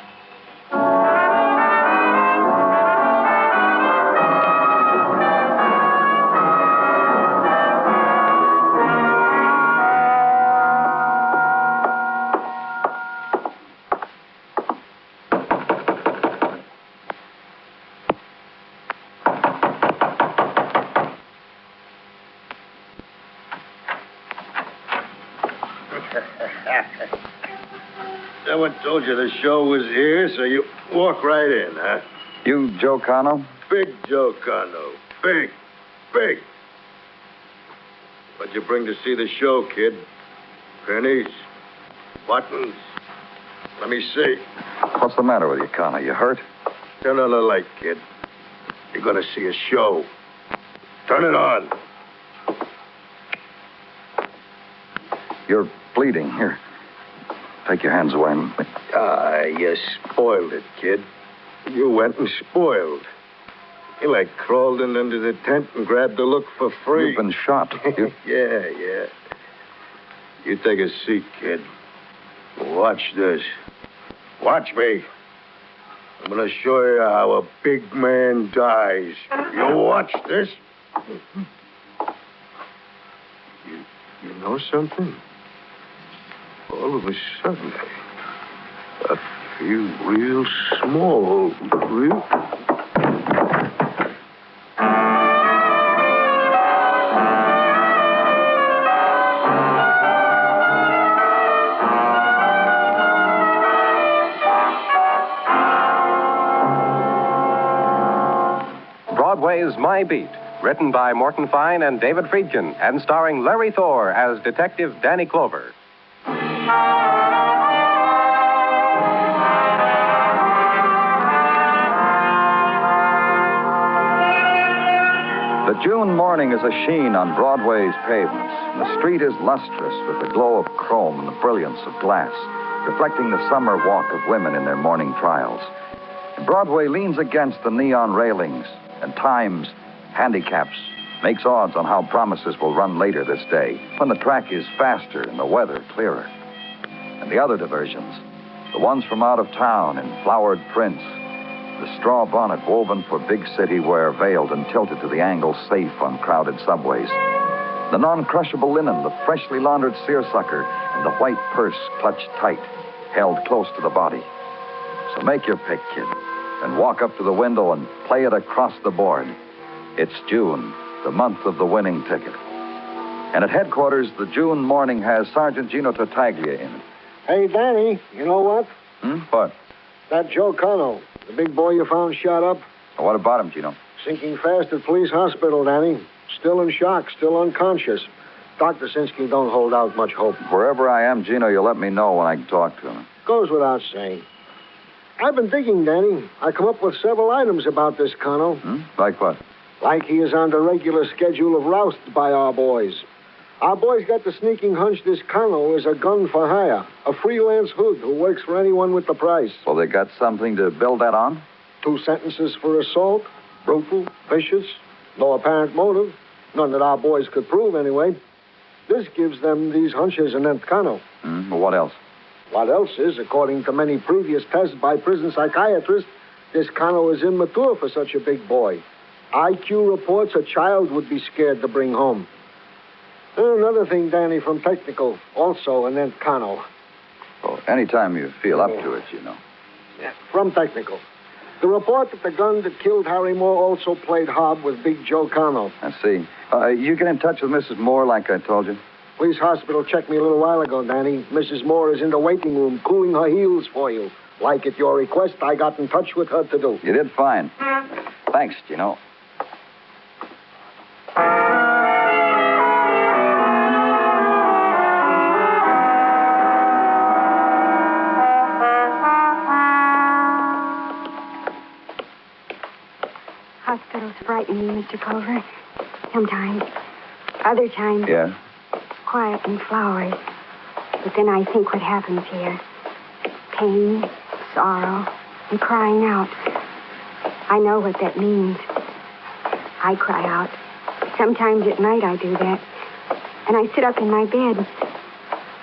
Someone told you the show was here, so you walk right in, huh?
You Joe Cano?
Big Joe Cano. Big. Big. What'd you bring to see the show, kid? Pennies? Buttons? Let me see.
What's the matter with you, Cano? You hurt?
Turn on the light, kid. You're gonna see a show. Turn it on.
You're bleeding. Here. Take your hands away.
You spoiled it, kid. You went and spoiled. You like crawled in under the tent and grabbed the look for free.
You've been shot.
Yeah. You take a seat, kid. Watch this. Watch me. I'm going to show you how a big man dies. You watch this. You know something? All of a sudden, I feel real small.
Broadway's My Beat, written by Morton Fine and David Friedkin, and starring Larry Thor as Detective Danny Clover.
The June morning is a sheen on Broadway's pavements, and the street is lustrous with the glow of chrome and the brilliance of glass, reflecting the summer walk of women in their morning trials. And Broadway leans against the neon railings, and times, handicaps, makes odds on how promises will run later this day, when the track is faster and the weather clearer. And the other diversions, the ones from out of town in flowered prints, the straw bonnet woven for big city wear veiled and tilted to the angle safe on crowded subways, the non-crushable linen, the freshly laundered seersucker, and the white purse clutched tight, held close to the body. So make your pick, kid, and walk up to the window and play it across the board. It's June, the month of the winning ticket. And at headquarters, the June morning has Sergeant Gino Tartaglia in it.
Hey, Danny, you know what?
What?
That Joe Cano, the big boy you found shot up.
What about him, Gino?
Sinking fast at police hospital, Danny. Still in shock, still unconscious. Dr. Sinsky don't hold out much hope.
Wherever I am, Gino, you'll let me know when I can talk to him.
Goes without saying. I've been thinking, Danny. I come up with several items about this Cano.
Like what?
Like he is on the regular schedule of rousts by our boys. Our boys got the sneaking hunch this Cano is a gun for hire, a freelance hood who works for anyone with the price.
Well, they got something to build that on?
2 sentences for assault, brutal, vicious, no apparent motive, none that our boys could prove anyway. This gives them these hunches and then Cano.
Well, what else?
What else is, according to many previous tests by prison psychiatrists, this Cano is immature for such a big boy. IQ reports a child would be scared to bring home. Another thing, Danny, from technical, also an Ent Cano.
Oh, anytime you feel up to it, you know.
Yeah, from technical. The report that the gun that killed Harry Moore also played hob with Big Joe Cano.
I see. You get in touch with Mrs. Moore like I told you?
Police hospital checked me a little while ago, Danny. Mrs. Moore is in the waiting room, cooling her heels for you. Like at your request, I got in touch with her to do.
You did fine. Thanks, Gino.
Hospitals frighten me, Mr. Clover. Sometimes. Other times.
Yeah?
Quiet and flowers. But then I think what happens here. Pain, sorrow, and crying out. I know what that means. I cry out. Sometimes at night I do that. And I sit up in my bed.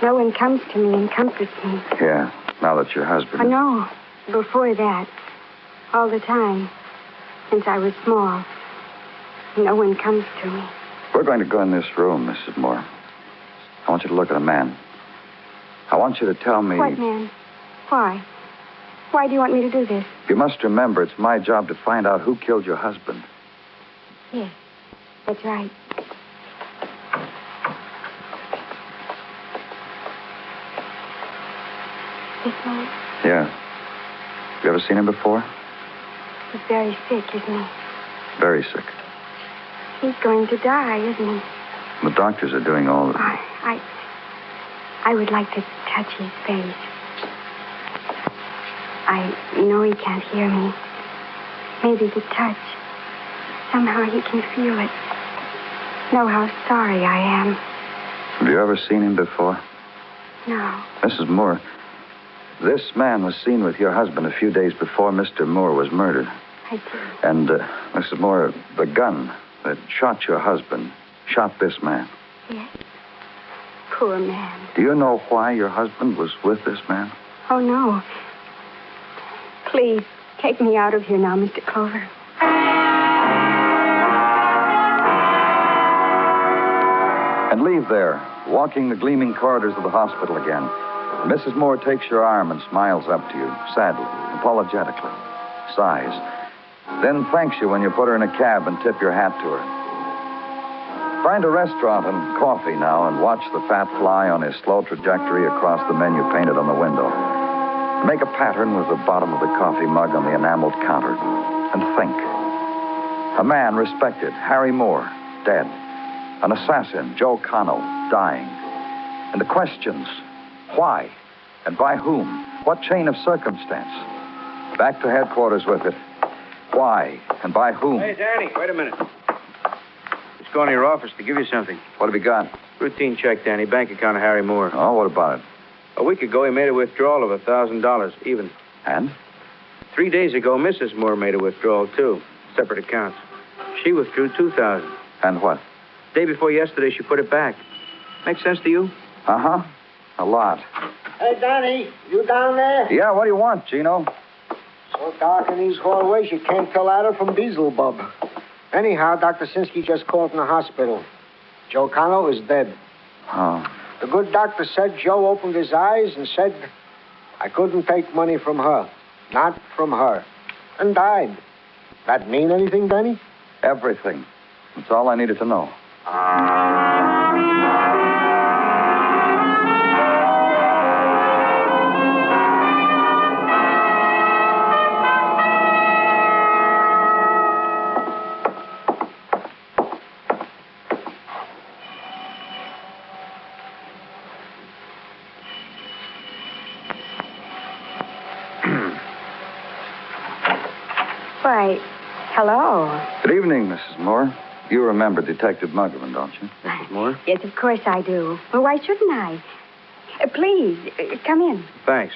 No one comes to me and comforts me.
Yeah, now that your husband...
Oh, no. Before that. All the time. Since I was small. No one comes to me.
We're going to go in this room, Mrs. Moore. I want you to look at a man. I want you to tell me...
What man? Why? Why do you want me to do this?
You must remember, it's my job to find out who killed your husband.
Yes, that's right. This man?
Yeah. You ever seen him before?
He's very sick, isn't he?
Very sick.
He's going to die, isn't he?
The doctors are doing all the...
I would like to touch his face. I know he can't hear me. Maybe the touch. Somehow he can feel it. Know how sorry I am.
Have you ever seen him before?
No.
Mrs. Moore, this man was seen with your husband a few days before Mr. Moore was murdered.
I do.
And, Mrs. Moore, the gun that shot your husband shot this man.
Yes. Poor man.
Do you know why your husband was with this man?
Oh, no. Please, take me out of here now, Mr. Clover.
And leave there, walking the gleaming corridors of the hospital again. Mrs. Moore takes your arm and smiles up to you, sadly, apologetically, sighs, then thanks you when you put her in a cab and tip your hat to her. Find a restaurant and coffee now and watch the fat fly on his slow trajectory across the menu painted on the window. Make a pattern with the bottom of the coffee mug on the enameled counter and think. A man respected, Harry Moore, dead. An assassin, Joe Connell, dying. And the questions, why and by whom? What chain of circumstance? Back to headquarters with it. Why and by whom?
Hey, Danny, wait a minute. Just going to your office to give you something.
What have you got?
Routine check, Danny. Bank account of Harry Moore.
Oh, what about it?
A week ago, he made a withdrawal of $1,000, even.
And?
3 days ago, Mrs. Moore made a withdrawal, too. Separate accounts. She withdrew $2,000.
And what?
Day before yesterday, she put it back. Make sense to you?
Uh-huh. A lot.
Hey, Danny, you down there?
Yeah, what do you want, Gino?
So dark in these hallways, you can't tell Ada from Beelzebub. Anyhow, Dr. Sinsky just called from the hospital. Joe Connell is dead.
Oh.
The good doctor said Joe opened his eyes and said, I couldn't take money from her. Not from her. And died. That mean anything, Danny?
Everything. That's all I needed to know.
Why, hello.
Good evening, Mrs. Moore. You remember Detective Muggerman, don't you?
Mrs. Moore?
Yes, of course I do. Well, why shouldn't I? Please, come in.
Thanks.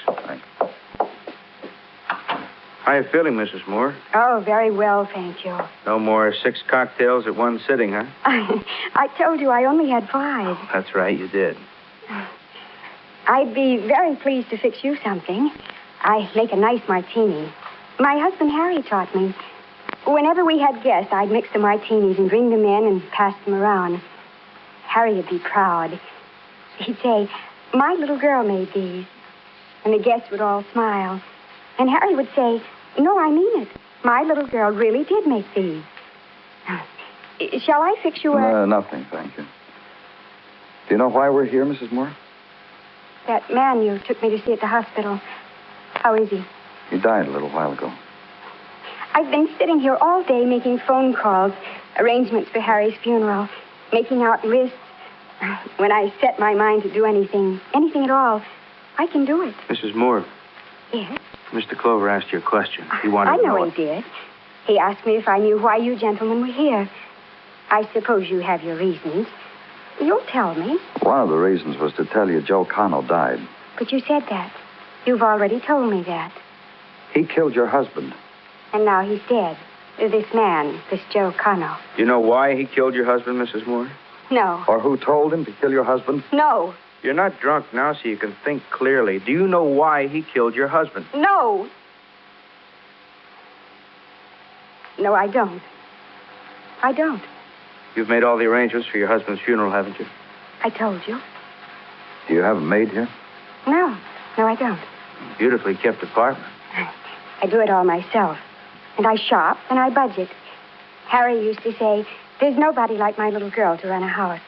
How you feeling, Mrs. Moore?
Oh, very well, thank you.
No more 6 cocktails at one sitting, huh?
I told you I only had 5.
That's right, you did.
I'd be very pleased to fix you something. I make a nice martini. My husband Harry taught me. Whenever we had guests, I'd mix the martinis and bring them in and pass them around. Harry would be proud. He'd say, my little girl made these. And the guests would all smile. And Harry would say, no, I mean it. My little girl really did make these. Shall I fix you a...
Nothing, thank you. Do you know why we're here, Mrs. Moore?
That man you took me to see at the hospital. How is he?
He died a little while ago.
I've been sitting here all day making phone calls, arrangements for Harry's funeral, making out lists. When I set my mind to do anything at all, I can do it.
Mrs. Moore.
Yes?
Mr. Clover asked you a question. He wanted
I
to know
know
it.
he did. He asked me if I knew why you gentlemen were here. I suppose you have your reasons. You'll tell me.
One of the reasons was to tell you Joe Connell died.
But you said that. You've already told me that.
He killed your husband.
And now he's dead. This man, this Joe Connell.
You know why he killed your husband, Mrs. Moore?
No.
Or who told him to kill your husband?
No.
You're not drunk now, so you can think clearly. Do you know why he killed your husband?
No. No, I don't. I don't.
You've made all the arrangements for your husband's funeral, haven't you?
I told you.
Do you have a maid here?
No. No, I don't.
Beautifully kept apartment.
I do it all myself. And I shop and I budget. Harry used to say, there's nobody like my little girl to run a house.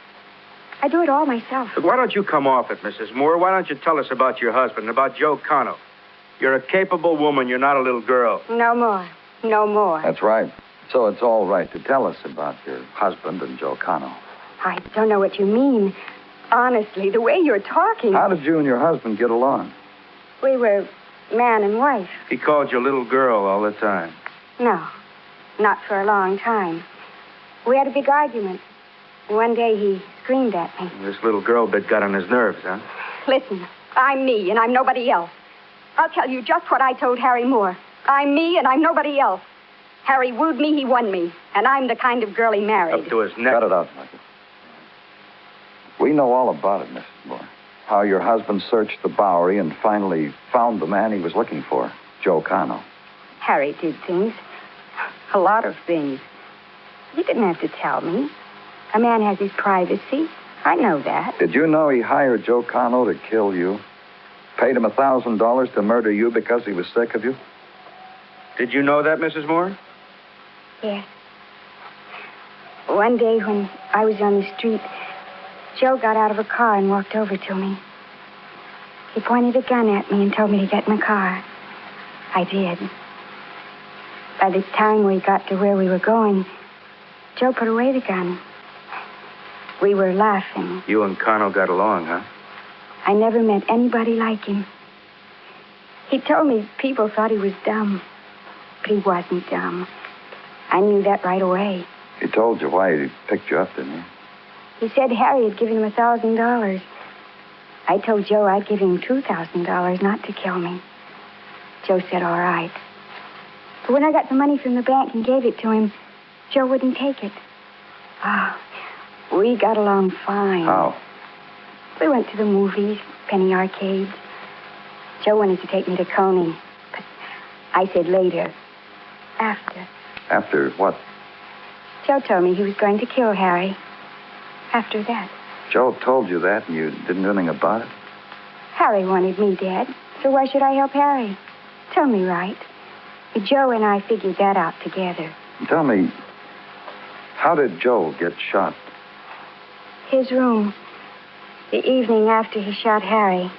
I do it all myself.
But why don't you come off it, Mrs. Moore? Why don't you tell us about your husband, about Joe Connell? You're a capable woman. You're not a little girl.
No more. No more.
That's right. So it's all right to tell us about your husband and Joe Connell.
I don't know what you mean. Honestly, the way you're talking...
How did you and your husband get along?
We were man and wife.
He called you little girl all the time.
No, not for a long time. We had a big argument. One day he screamed at me.
This little girl bit got on his nerves, huh?
Listen, I'm me and I'm nobody else. I'll tell you just what I told Harry Moore. I'm me and I'm nobody else. Harry wooed me, he won me. And I'm the kind of girl he married.
Up to his neck.
Cut it out, Michael. We know all about it, Mrs. Moore. How your husband searched the Bowery and finally found the man he was looking for, Joe Cano.
Harry did things. A lot of things. You didn't have to tell me. A man has his privacy. I know that.
Did you know he hired Joe Cano to kill you? Paid him $1,000 to murder you because he was sick of you?
Did you know that, Mrs. Moore?
Yes. One day when I was on the street, Joe got out of a car and walked over to me. He pointed a gun at me and told me to get in the car. I did. By the time we got to where we were going, Joe put away the gun. We were laughing.
You and Cano got along, huh?
I never met anybody like him. He told me people thought he was dumb, but he wasn't dumb. I knew that right away.
He told you why he picked you up, didn't he?
He said Harry had given him $1,000. I told Joe I'd give him $2,000 not to kill me. Joe said, all right. But when I got the money from the bank and gave it to him, Joe wouldn't take it. We got along fine.
How?
We went to the movies, penny arcades. Joe wanted to take me to Coney, but I said later. After.
After what?
Joe told me he was going to kill Harry. After that.
Joe told you that and you didn't do anything about it?
Harry wanted me dead, so why should I help Harry? Tell me right. But Joe and I figured that out together.
Tell me, how did Joe get shot?
His room. The evening after he shot Harry.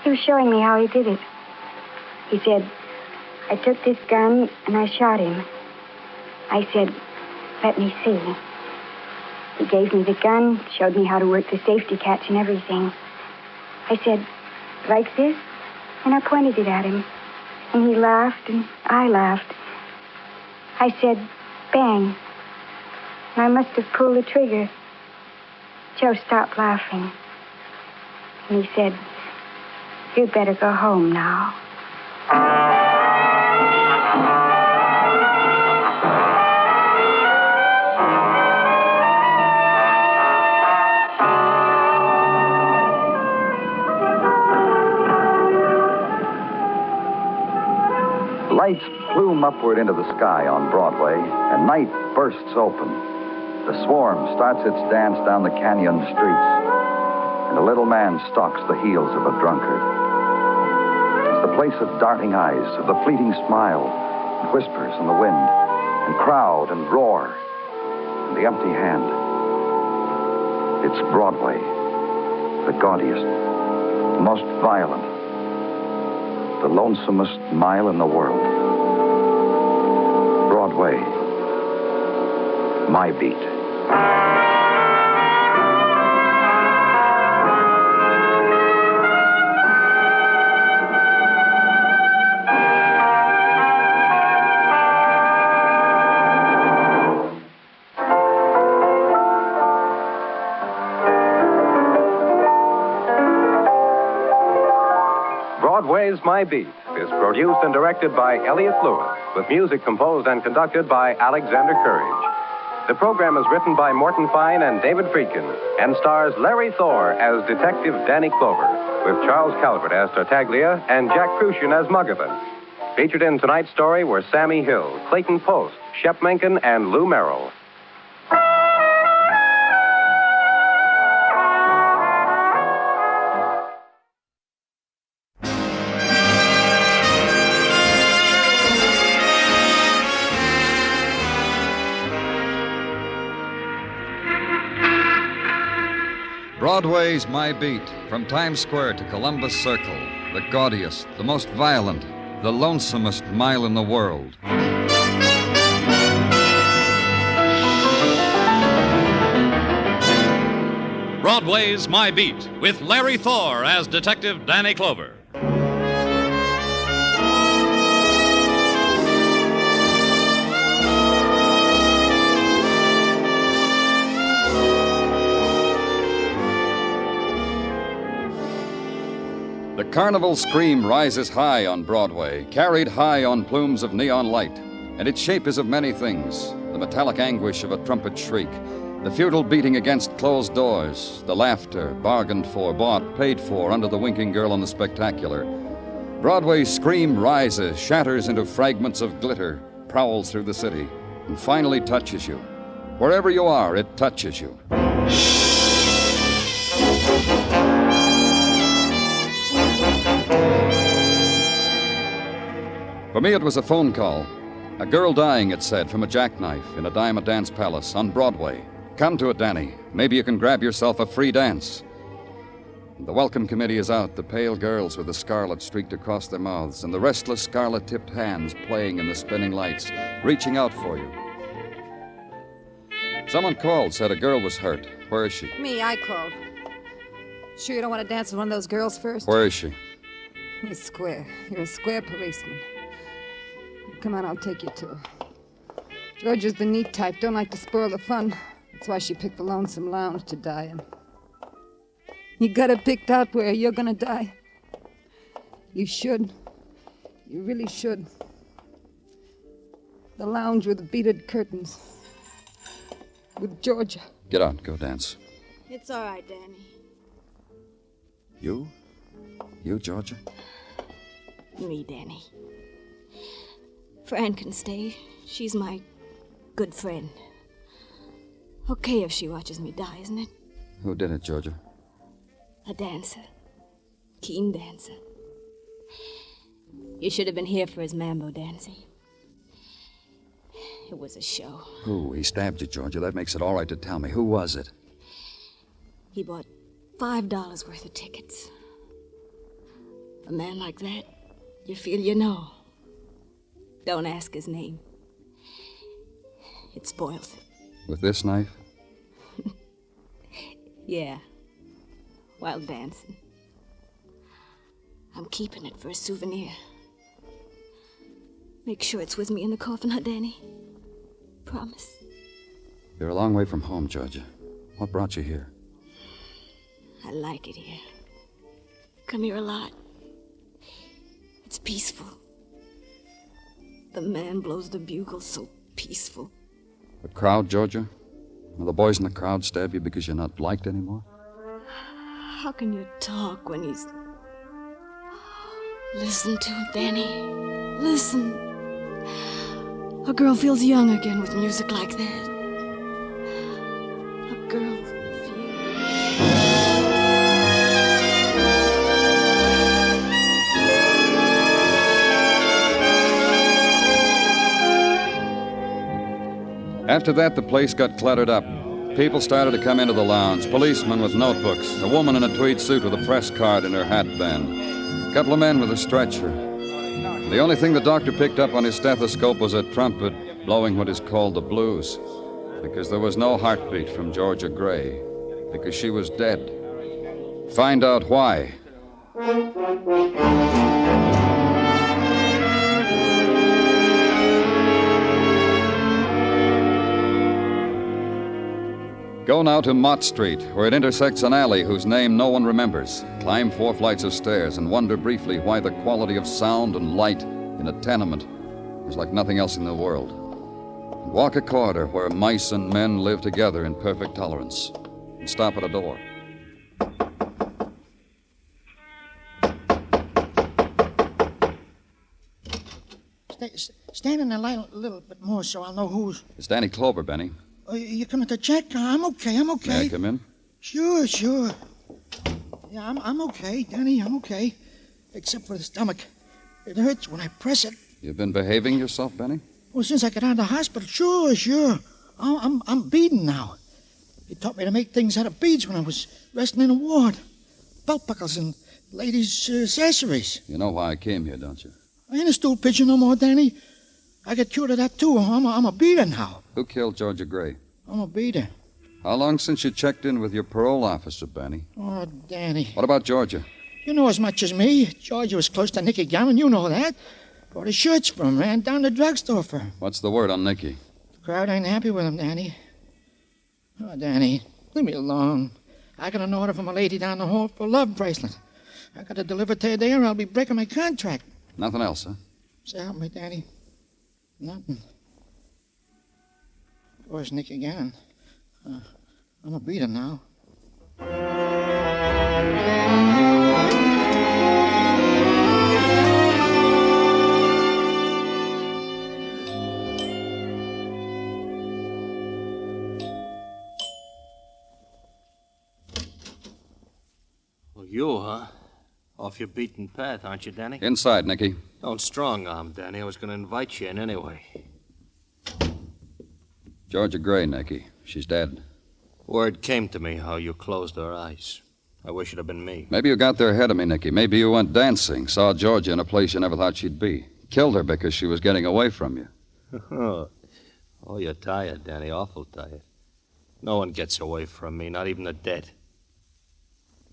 He was showing me how he did it. He said, I took this gun and I shot him. I said, let me see. He gave me the gun, showed me how to work the safety catch and everything. I said, like this? And I pointed it at him. And he laughed and I laughed. I said, bang. And I must have pulled the trigger. Joe stopped laughing. And he said, you'd better go home now.
Lights plume upward into the sky on Broadway, and night bursts open. The swarm starts its dance down the canyon streets, and a little man stalks the heels of a drunkard. It's the place of darting eyes, of the fleeting smile, and whispers in the wind, and crowd and roar, and the empty hand. It's Broadway, the gaudiest, the most violent, the lonesomest mile in the world. Broadway, my beat.
Broadway's My Beat is produced and directed by Elliott Lewis, with music composed and conducted by Alexander Courage. The program is written by Morton Fine and David Friedkin and stars Larry Thor as Detective Danny Clover, with Charles Calvert as Tartaglia and Jack Crucian as Muggavan. Featured in tonight's story were Sammy Hill, Clayton Post, Shep Menken, and Lou Merrill.
Broadway's My Beat, from Times Square to Columbus Circle, the gaudiest, the most violent, the lonesomest mile in the world.
Broadway's My Beat, with Larry Thor as Detective Danny Clover.
The carnival scream rises high on Broadway, carried high on plumes of neon light, and its shape is of many things: the metallic anguish of a trumpet shriek, The futile beating against closed doors, the laughter, bargained for, bought, paid for, under the winking girl on the spectacular. Broadway's scream rises, shatters into fragments of glitter, prowls through the city, and finally touches you. Wherever you are, it touches you. For me, it was a phone call. A girl dying, it said, from a jackknife in a dime a dance palace on Broadway. Come to it, Danny. Maybe you can grab yourself a free dance. The welcome committee is out, the pale girls with the scarlet streaked across their mouths, and the restless scarlet-tipped hands playing in the spinning lights, reaching out for you. Someone called, said a girl was hurt. Where is she?
Me, I called. Sure you don't want to dance with one of those girls first?
Where is she?
You're square. You're a square policeman. Come on, I'll take you to her. Georgia's the neat type, don't like to spoil the fun. That's why she picked the lonesome lounge to die in. You got it picked out where you're gonna die. You should. You really should. The lounge with beaded curtains. With Georgia.
Get out, go dance.
It's all right, Danny.
You? You, Georgia?
Me, Danny. Fran can stay. She's my good friend. Okay if she watches me die, isn't it?
Who did it, Georgia?
A dancer. Keen dancer. You should have been here for his mambo dancing. It was a show.
Who? He stabbed you, Georgia. That makes it all right to tell me. Who was it?
He bought $5 worth of tickets. A man like that, you feel you know. Don't ask his name. It spoils it.
With this knife?
Yeah. While dancing. I'm keeping it for a souvenir. Make sure it's with me in the coffin, huh, Danny? Promise.
You're a long way from home, Georgia. What brought you here?
I like it here. Come here a lot. It's peaceful. The man blows the bugle so peaceful.
The crowd, Georgia? Will the boys in the crowd stab you because you're not liked anymore?
How can you talk when he's... Listen to him, Danny. Listen. A girl feels young again with music like that. A girl
After that, the place got cluttered up. People started to come into the lounge. Policemen with notebooks. A woman in a tweed suit with a press card in her hat band. A couple of men with a stretcher. The only thing the doctor picked up on his stethoscope was a trumpet blowing what is called the blues. Because there was no heartbeat from Georgia Gray. Because she was dead. Find out why. Go now to Mott Street, where it intersects an alley whose name no one remembers. Climb 4 flights of stairs and wonder briefly why the quality of sound and light in a tenement is like nothing else in the world. And walk a corridor where mice and men live together in perfect tolerance. And stop at a door.
Stand in the light a little bit more so I'll know who's...
It's Danny Clover, Benny.
You coming to check? I'm okay.
May I come in?
Sure. Yeah, I'm okay, Danny. I'm okay. Except for the stomach. It hurts when I press it.
You've been behaving yourself, Benny?
Well, since I got out of the hospital, sure. I'm beading now. He taught me to make things out of beads when I was resting in a ward. Belt buckles and ladies' accessories.
You know why I came here, don't you?
I ain't a stool pigeon no more, Danny. I got cured of that, too. I'm a beater now.
Who killed Georgia Gray?
I'm a beater.
How long since you checked in with your parole officer, Benny?
Oh, Danny.
What about Georgia?
You know as much as me. Georgia was close to Nicky Gammon, you know that. Bought his shirts from him, ran down to the drugstore for him.
What's the word on Nicky?
The crowd ain't happy with him, Danny. Oh, Danny, leave me alone. I got an order from a lady down the hall for a love bracelet. I got to deliver to her there or I'll be breaking my contract.
Nothing else, huh?
So help me, Danny. Nothing. Of course, Nicky Gannon. I'm a beater now.
Well, you, huh? Off your beaten path, aren't you, Danny?
Inside, Nicky.
Don't strong-arm, Danny. I was going to invite you in anyway.
Georgia Gray, Nicky. She's dead.
Word came to me how you closed her eyes. I wish it had been me.
Maybe you got there ahead of me, Nicky. Maybe you went dancing, saw Georgia in a place you never thought she'd be. Killed her because she was getting away from you.
Oh, you're tired, Danny. Awful tired. No one gets away from me, not even the dead.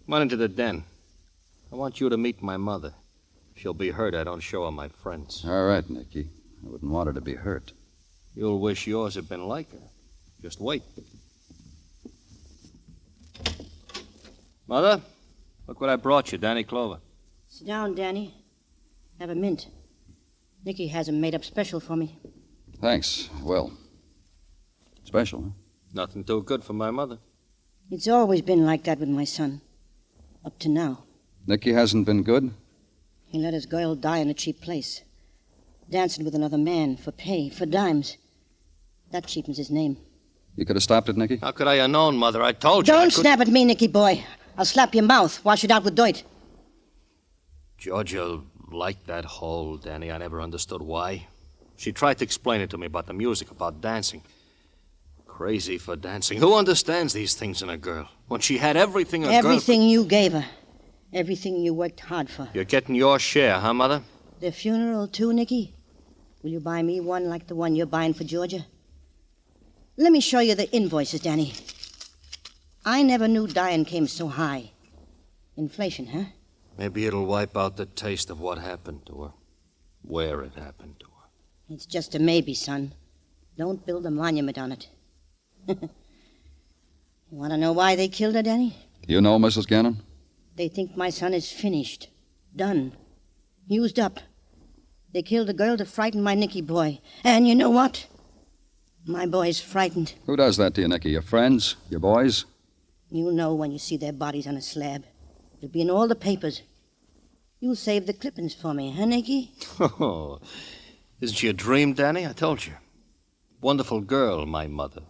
Come on into the den. I want you to meet my mother. If she'll be hurt, I don't show her my friends.
All right, Nicky. I wouldn't want her to be hurt.
You'll wish yours had been like her. Just wait. Mother, look what I brought you, Danny Clover.
Sit down, Danny. Have a mint. Nicky has 'em made up special for me.
Thanks. Well, special, huh?
Nothing too good for my mother.
It's always been like that with my son. Up to now.
Nicky hasn't been good?
He let his girl die in a cheap place. Dancing with another man for pay, for dimes. That cheapens his name.
You could have stopped it, Nicky?
How could I have known, Mother? I told you.
Don't snap at me, Nicky boy. I'll slap your mouth, wash it out with dirt.
Georgia liked that hole, Danny. I never understood why. She tried to explain it to me about the music, about dancing. Crazy for dancing. Who understands these things in a girl? When she had everything a girl...
Everything you gave her. Everything you worked hard for.
You're getting your share, huh, Mother?
The funeral, too, Nicky? Will you buy me one like the one you're buying for Georgia? Let me show you the invoices, Danny. I never knew dying came so high. Inflation, huh?
Maybe it'll wipe out the taste of what happened to her. Where it happened to her.
It's just a maybe, son. Don't build a monument on it. You want to know why they killed her, Danny?
You know, Mrs. Gannon?
They think my son is finished. Done. Used up. They killed a girl to frighten my Nicky boy. And you know what? My boy's frightened.
Who does that to you, Nicky? Your friends? Your boys?
You'll know when you see their bodies on a slab. It'll be in all the papers. You'll save the clippings for me, huh, Nicky?
Oh, isn't she a dream, Danny? I told you. Wonderful girl, my mother.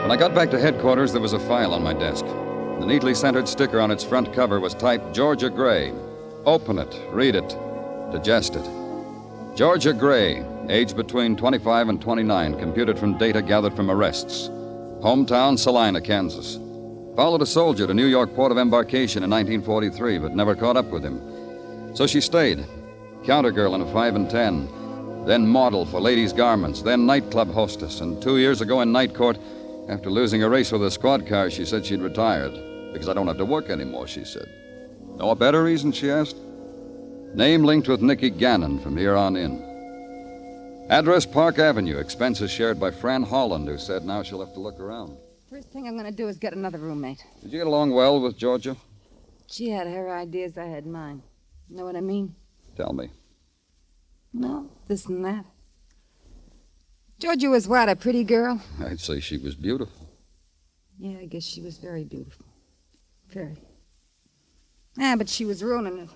When I got back to headquarters, there was a file on my desk. The neatly centered sticker on its front cover was typed Georgia Gray. Open it, read it, digest it. Georgia Gray, age between 25 and 29, computed from data gathered from arrests. Hometown, Salina, Kansas. Followed a soldier to New York port of embarkation in 1943, but never caught up with him. So she stayed. Counter girl in a 5 and 10. Then model for ladies' garments. Then nightclub hostess. And 2 years ago in night court, after losing a race with a squad car, she said she'd retired. Because I don't have to work anymore, she said. No a better reason, she asked? Name linked with Nicky Gannon from here on in. Address Park Avenue. Expenses shared by Fran Holland, who said now she'll have to look around.
First thing I'm going to do is get another roommate.
Did you get along well with Georgia?
She had her ideas, I had mine. You know what I mean?
Tell me.
No, this and that. Georgia was what, a pretty girl?
I'd say she was beautiful.
Yeah, I guess she was very beautiful. Very. Ah, but she was ruining it.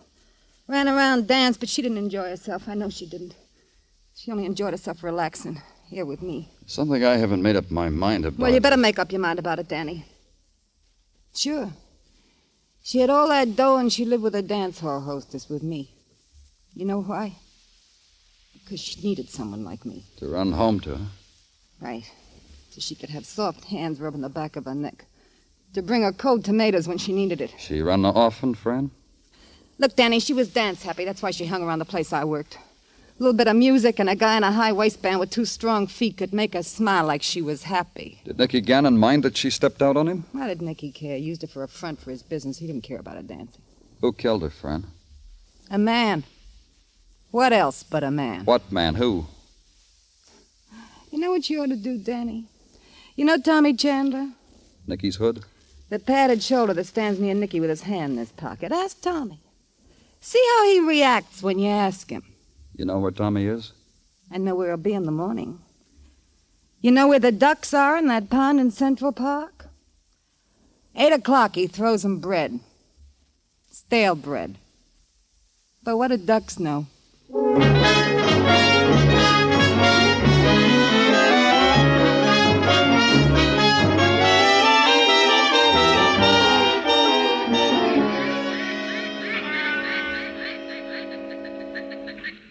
Ran around, danced, but she didn't enjoy herself. I know she didn't. She only enjoyed herself relaxing here with me.
Something I haven't made up my mind about.
Well, you better make up your mind about it, Danny. Sure. She had all that dough and she lived with a dance hall hostess with me. You know why? Because she needed someone like me.
To run home to, huh?
Right. So she could have soft hands rubbing the back of her neck. To bring her cold tomatoes when she needed it.
She run often, friend?
Look, Danny, she was dance happy. That's why she hung around the place I worked. A little bit of music and a guy in a high waistband with 2 strong feet could make her smile like she was happy.
Did Nicky Gannon mind that she stepped out on him?
Why did Nicky care? He used her for a front for his business. He didn't care about her dancing.
Who killed her, friend?
A man. What else but a man?
What man? Who?
You know what you ought to do, Danny? You know Tommy Chandler?
Nicky's hood?
The padded shoulder that stands near Nicky with his hand in his pocket. Ask Tommy. See how he reacts when you ask him.
You know where Tommy is?
I know where he'll be in the morning. You know where the ducks are in that pond in Central Park? 8 o'clock, he throws them bread. Stale bread. But what do ducks know?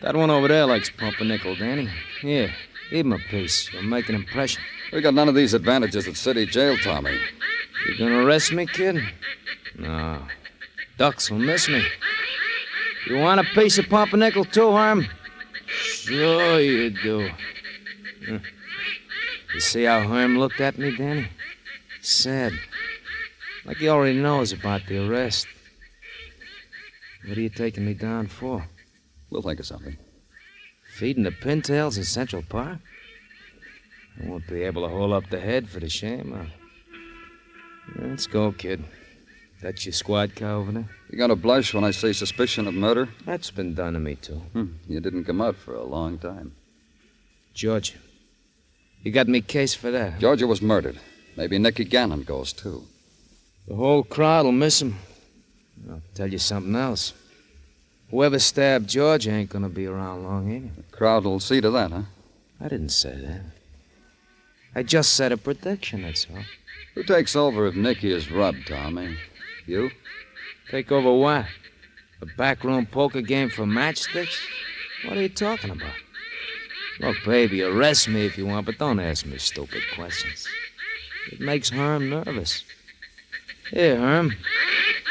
That one over there likes pumpernickel, Danny. Here, give him a piece. You'll make an impression.
We got none of these advantages at city jail, Tommy.
You gonna arrest me, kid? No. Ducks will miss me. You want a piece of pumpernickel too, Herm? Sure you do. You see how Herm looked at me, Danny? Sad. Like he already knows about the arrest. What are you taking me down for?
We'll think of something.
Feeding the pintails in Central Park? I won't be able to hold up the head for the shame. Let's go, kid. That's your squad car over there?
You gonna blush when I say suspicion of murder?
That's been done to me, too.
You didn't come out for a long time.
Georgia. You got me case for that?
Georgia was murdered. Maybe Nicky Gannon goes, too.
The whole crowd will miss him. I'll tell you something else. Whoever stabbed George ain't gonna be around long, ain't he?
The crowd will see to that, huh?
I didn't say that. I just said a prediction, that's all.
Who takes over if Nicky is robbed, Tommy? You?
Take over what? A backroom poker game for matchsticks? What are you talking about? Look, baby, arrest me if you want, but don't ask me stupid questions. It makes Herm nervous. Here, Herm.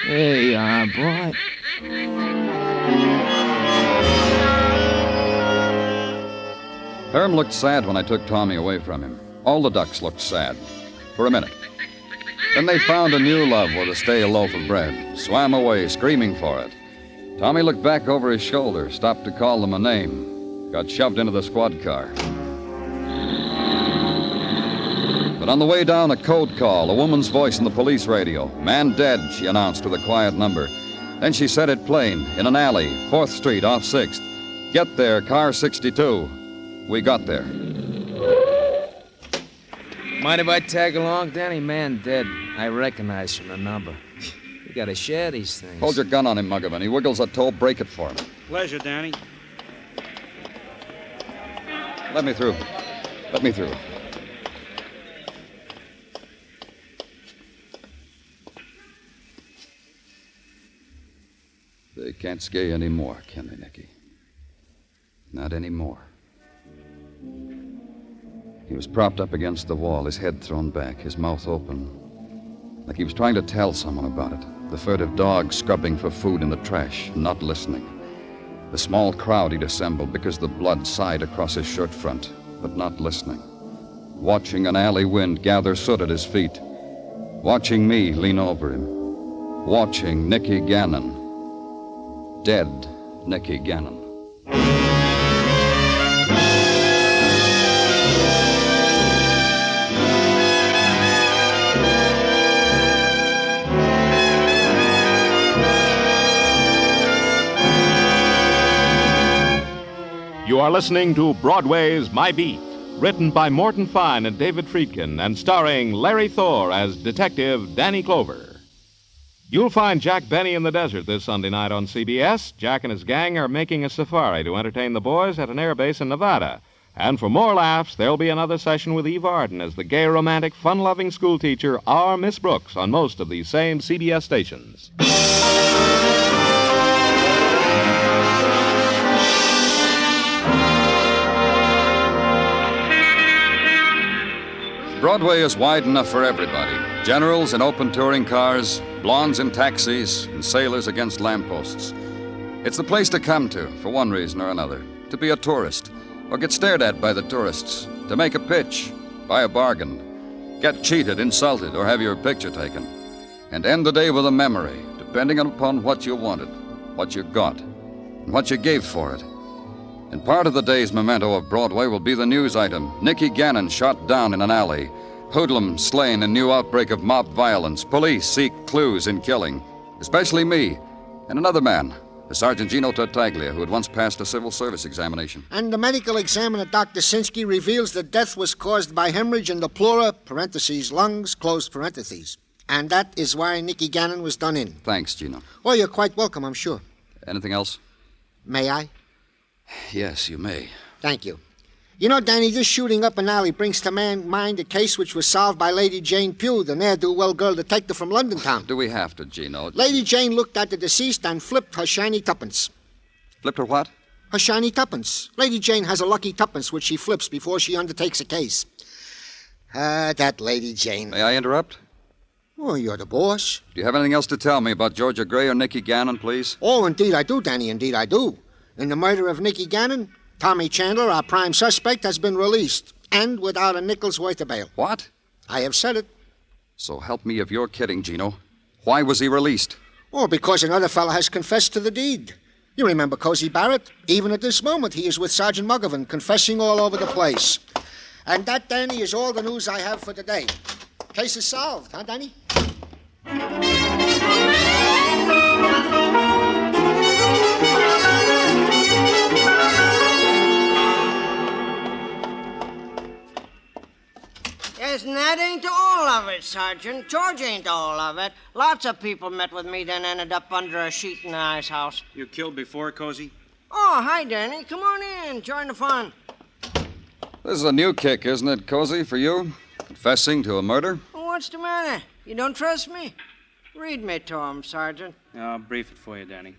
Here you are, boy.
Herm looked sad when I took Tommy away from him. All the ducks looked sad. For a minute. Then they found a new love with a stale loaf of bread, swam away, screaming for it. Tommy looked back over his shoulder, stopped to call them a name, got shoved into the squad car. But on the way down, a code call, a woman's voice in the police radio. Man dead, she announced with a quiet number. Then she said it plain, in an alley, 4th Street off 6th. Get there, car 62. We got there.
Mind if I tag along, Danny? Man dead. I recognize from the number. You gotta share these things.
Hold your gun on him, Muggavan. He wiggles a toe. Break it for him.
Pleasure, Danny.
Let me through. Let me through. They can't scare you anymore, can they, Nicky? Not anymore. He was propped up against the wall, his head thrown back, his mouth open, like he was trying to tell someone about it. The furtive dog scrubbing for food in the trash, not listening. The small crowd he'd assembled because the blood sighed across his shirt front, but not listening. Watching an alley wind gather soot at his feet. Watching me lean over him. Watching Nicky Gannon. Dead Nicky Gannon.
You are listening to Broadway's My Beat, written by Morton Fine and David Friedkin, and starring Larry Thor as Detective Danny Clover. You'll find Jack Benny in the desert this Sunday night on CBS. Jack and his gang are making a safari to entertain the boys at an air base in Nevada. And for more laughs, there'll be another session with Eve Arden as the gay, romantic, fun-loving schoolteacher, our Miss Brooks, on most of these same CBS stations.
Broadway is wide enough for everybody. Generals in open touring cars, blondes in taxis, and sailors against lampposts. It's the place to come to, for one reason or another. To be a tourist, or get stared at by the tourists. To make a pitch, buy a bargain, get cheated, insulted, or have your picture taken. And end the day with a memory, depending upon what you wanted, what you got, and what you gave for it. And part of the day's memento of Broadway will be the news item. Nicky Gannon shot down in an alley. Hoodlum slain in new outbreak of mob violence. Police seek clues in killing. Especially me and another man, Sergeant Gino Tartaglia, who had once passed a civil service examination.
And the medical examiner, Dr. Sinsky, reveals the death was caused by hemorrhage in the pleura, parentheses, lungs, close parentheses. And that is why Nicky Gannon was done in.
Thanks, Gino.
Oh, you're quite welcome, I'm sure.
Anything else?
May I?
Yes, you may.
Thank you. You know, Danny, this shooting up an alley brings to mind a case which was solved by Lady Jane Pugh, the ne'er-do-well girl detective from London town.
Do we have to, Gino?
Lady Jane looked at the deceased and flipped her shiny tuppence.
Flipped her what?
Her shiny tuppence. Lady Jane has a lucky tuppence which she flips before she undertakes a case. That Lady Jane.
May I interrupt?
Oh, you're the boss.
Do you have anything else to tell me about Georgia Gray or Nicky Gannon, please?
Oh, indeed I do, Danny, indeed I do. In the murder of Nicky Gannon, Tommy Chandler, our prime suspect, has been released, and without a nickel's worth of bail.
What?
I have said it.
So help me if you're kidding, Gino. Why was he released?
Oh, because another fellow has confessed to the deed. You remember Cozy Barrett? Even at this moment, he is with Sergeant Muggavan, confessing all over the place. And that, Danny, is all the news I have for today. Case is solved, huh, Danny?
Yes, and that ain't all of it, Sergeant. George ain't all of it. Lots of people met with me, then ended up under a sheet in the ice house.
You killed before, Cozy?
Oh, hi, Danny. Come on in. Join the fun.
This is a new kick, isn't it, Cozy, for you? Confessing to a murder?
What's the matter? You don't trust me? Read me to him, Sergeant.
I'll brief it for you, Danny.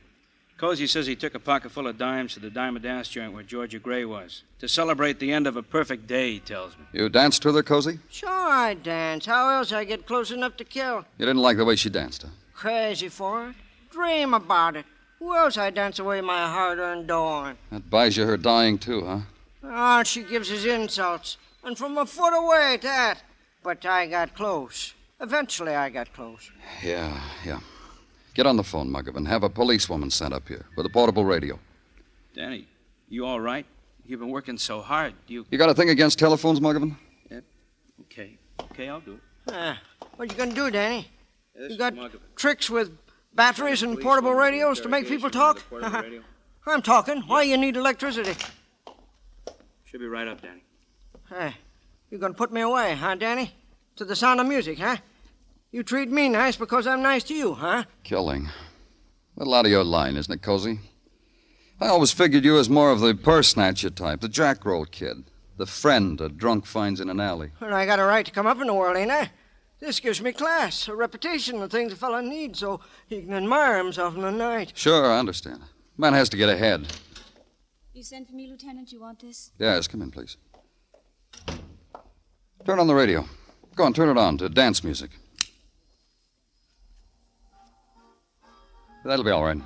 Cozy says he took a pocket full of dimes to the dime a dance joint where Georgia Gray was. To celebrate the end of a perfect day, he tells me.
You danced with her, Cozy?
Sure I dance. How else I get close enough to kill?
You didn't like the way she danced, huh?
Crazy for it. Dream about it. Who else I dance away my hard-earned dough on?
That buys you her dying, too, huh?
Oh, she gives us insults. And from a foot away at that. But I got close. Eventually I got close.
Yeah. Get on the phone, Muggavan. Have a policewoman sent up here with a portable radio.
Danny, you all right? You've been working so hard.
You got a thing against telephones, Muggavan?
Yeah. Okay, I'll do it.
What you gonna do, Danny? You got tricks with batteries and portable radios to make people talk? I'm talking. Why you need electricity?
Should be right up, Danny.
Hey, you gonna put me away, huh, Danny? To the sound of music, huh? You treat me nice because I'm nice to you, huh?
Killing. A little out of your line, isn't it, Cozy? I always figured you as more of the purse snatcher type, the jackroll kid, the friend a drunk finds in an alley.
Well, I got a right to come up in the world, ain't I? This gives me class, a reputation, the things a fella needs so he can admire himself in the night.
Sure, I understand. Man has to get ahead.
You sent for me, Lieutenant? You want this?
Yes, come in, please. Turn on the radio. Go on, turn it on to dance music. That'll be all right.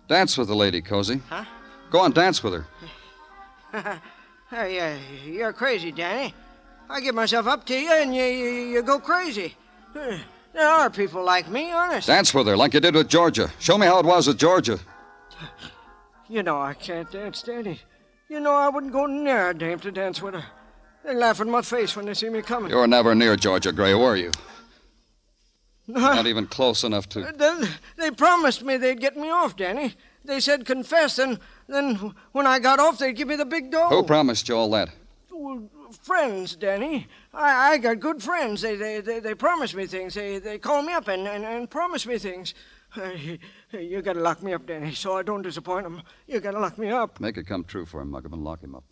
Dance with the lady, Cozy.
Huh?
Go on, dance with her.
Hey, you're crazy, Danny. I give myself up to you, and you go crazy. There are people like me, honest.
Dance with her, like you did with Georgia. Show me how it was with Georgia.
You know I can't dance, Danny. You know I wouldn't go near a dame to dance with her. They laugh in my face when they see me coming.
You were never near Georgia Gray, were you? Not even close enough to...
They promised me they'd get me off, Danny. They said confess, and then when I got off, they'd give me the big dough.
Who promised you all that?
Well, friends, Danny. I got good friends. They promise me things. They call me up and promise me things. You gotta lock me up, Danny, so I don't disappoint them. You gotta lock me up.
Make it come true for him, Muggavan. Lock him up.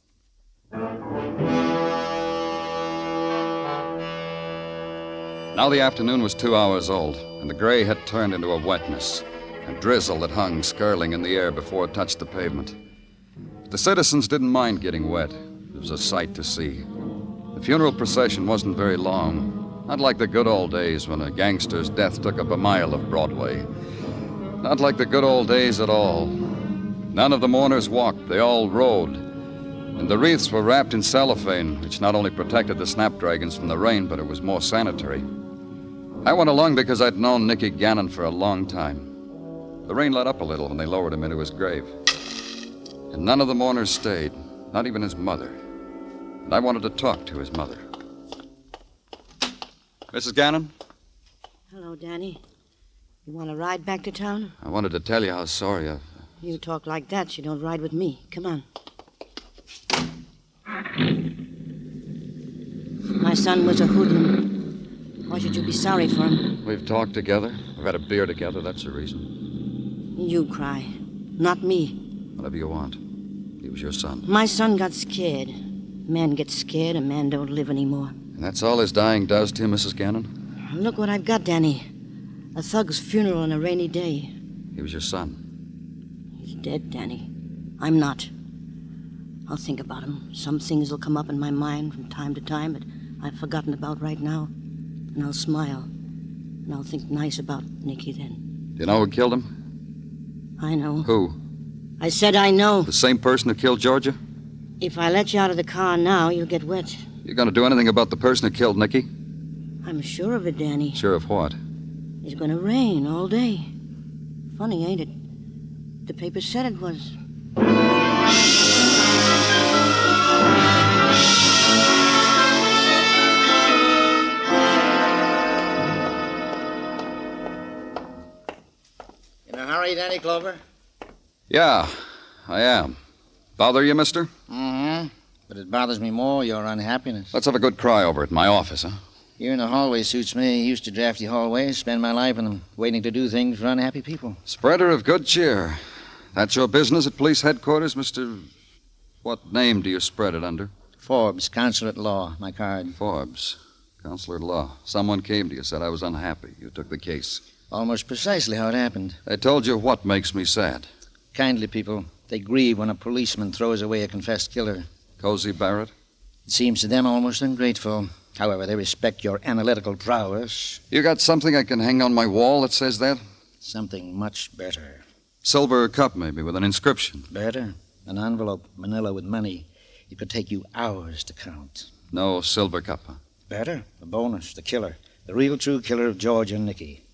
Now the afternoon was 2 hours old, and the gray had turned into a wetness, a drizzle that hung skirling in the air before it touched the pavement. But the citizens didn't mind getting wet. It was a sight to see. The funeral procession wasn't very long, not like the good old days when a gangster's death took up a mile of Broadway. Not like the good old days at all. None of the mourners walked, they all rode. And the wreaths were wrapped in cellophane, which not only protected the snapdragons from the rain, but it was more sanitary. I went along because I'd known Nicky Gannon for a long time. The rain let up a little when they lowered him into his grave. And none of the mourners stayed, not even his mother. And I wanted to talk to his mother. Mrs. Gannon?
Hello, Danny. You want to ride back to town?
I wanted to tell you how sorry I've...
You talk like that, you don't ride with me. Come on. My son was a hoodlum. Why should you be sorry for him?
We've talked together. We've had a beer together. That's the reason.
You cry, not me.
Whatever you want. He was your son.
My son got scared. Man gets scared, a man don't live anymore.
And that's all his dying does to you, Mrs. Gannon?
Look what I've got, Danny. A thug's funeral on a rainy day.
He was your son.
He's dead, Danny. I'm not. I'll think about him. Some things will come up in my mind from time to time that I've forgotten about right now. And I'll smile. And I'll think nice about Nicky then.
Do you know who killed him?
I know.
Who?
I said I know.
The same person who killed Georgia?
If I let you out of the car now, you'll get wet.
You going to do anything about the person who killed Nicky?
I'm sure of it, Danny.
Sure of what?
It's going to rain all day. Funny, ain't it? The paper said it was.
In a hurry, Danny Clover?
Yeah, I am. Bother you, mister?
Mm-hmm. But it bothers me more, your unhappiness.
Let's have a good cry over it in my office, huh?
Here in the hallway suits me. Used to drafty hallways, spend my life in them, waiting to do things for unhappy people.
Spreader of good cheer. That's your business at police headquarters, Mr. What name do you spread it under?
Forbes, counselor at law, my card.
Forbes, counselor at law. Someone came to you, said I was unhappy. You took the case.
Almost precisely how it happened.
I told you what makes me sad.
Kindly people, they grieve when a policeman throws away a confessed killer.
Cozy Barrett?
It seems to them almost ungrateful. However, they respect your analytical prowess.
You got something I can hang on my wall that says that?
Something much better.
Silver cup, maybe, with an inscription.
Better. An envelope, manila with money. It could take you hours to count.
No silver cup, huh?
Better. A bonus. The killer. The real true killer of George and Nicky.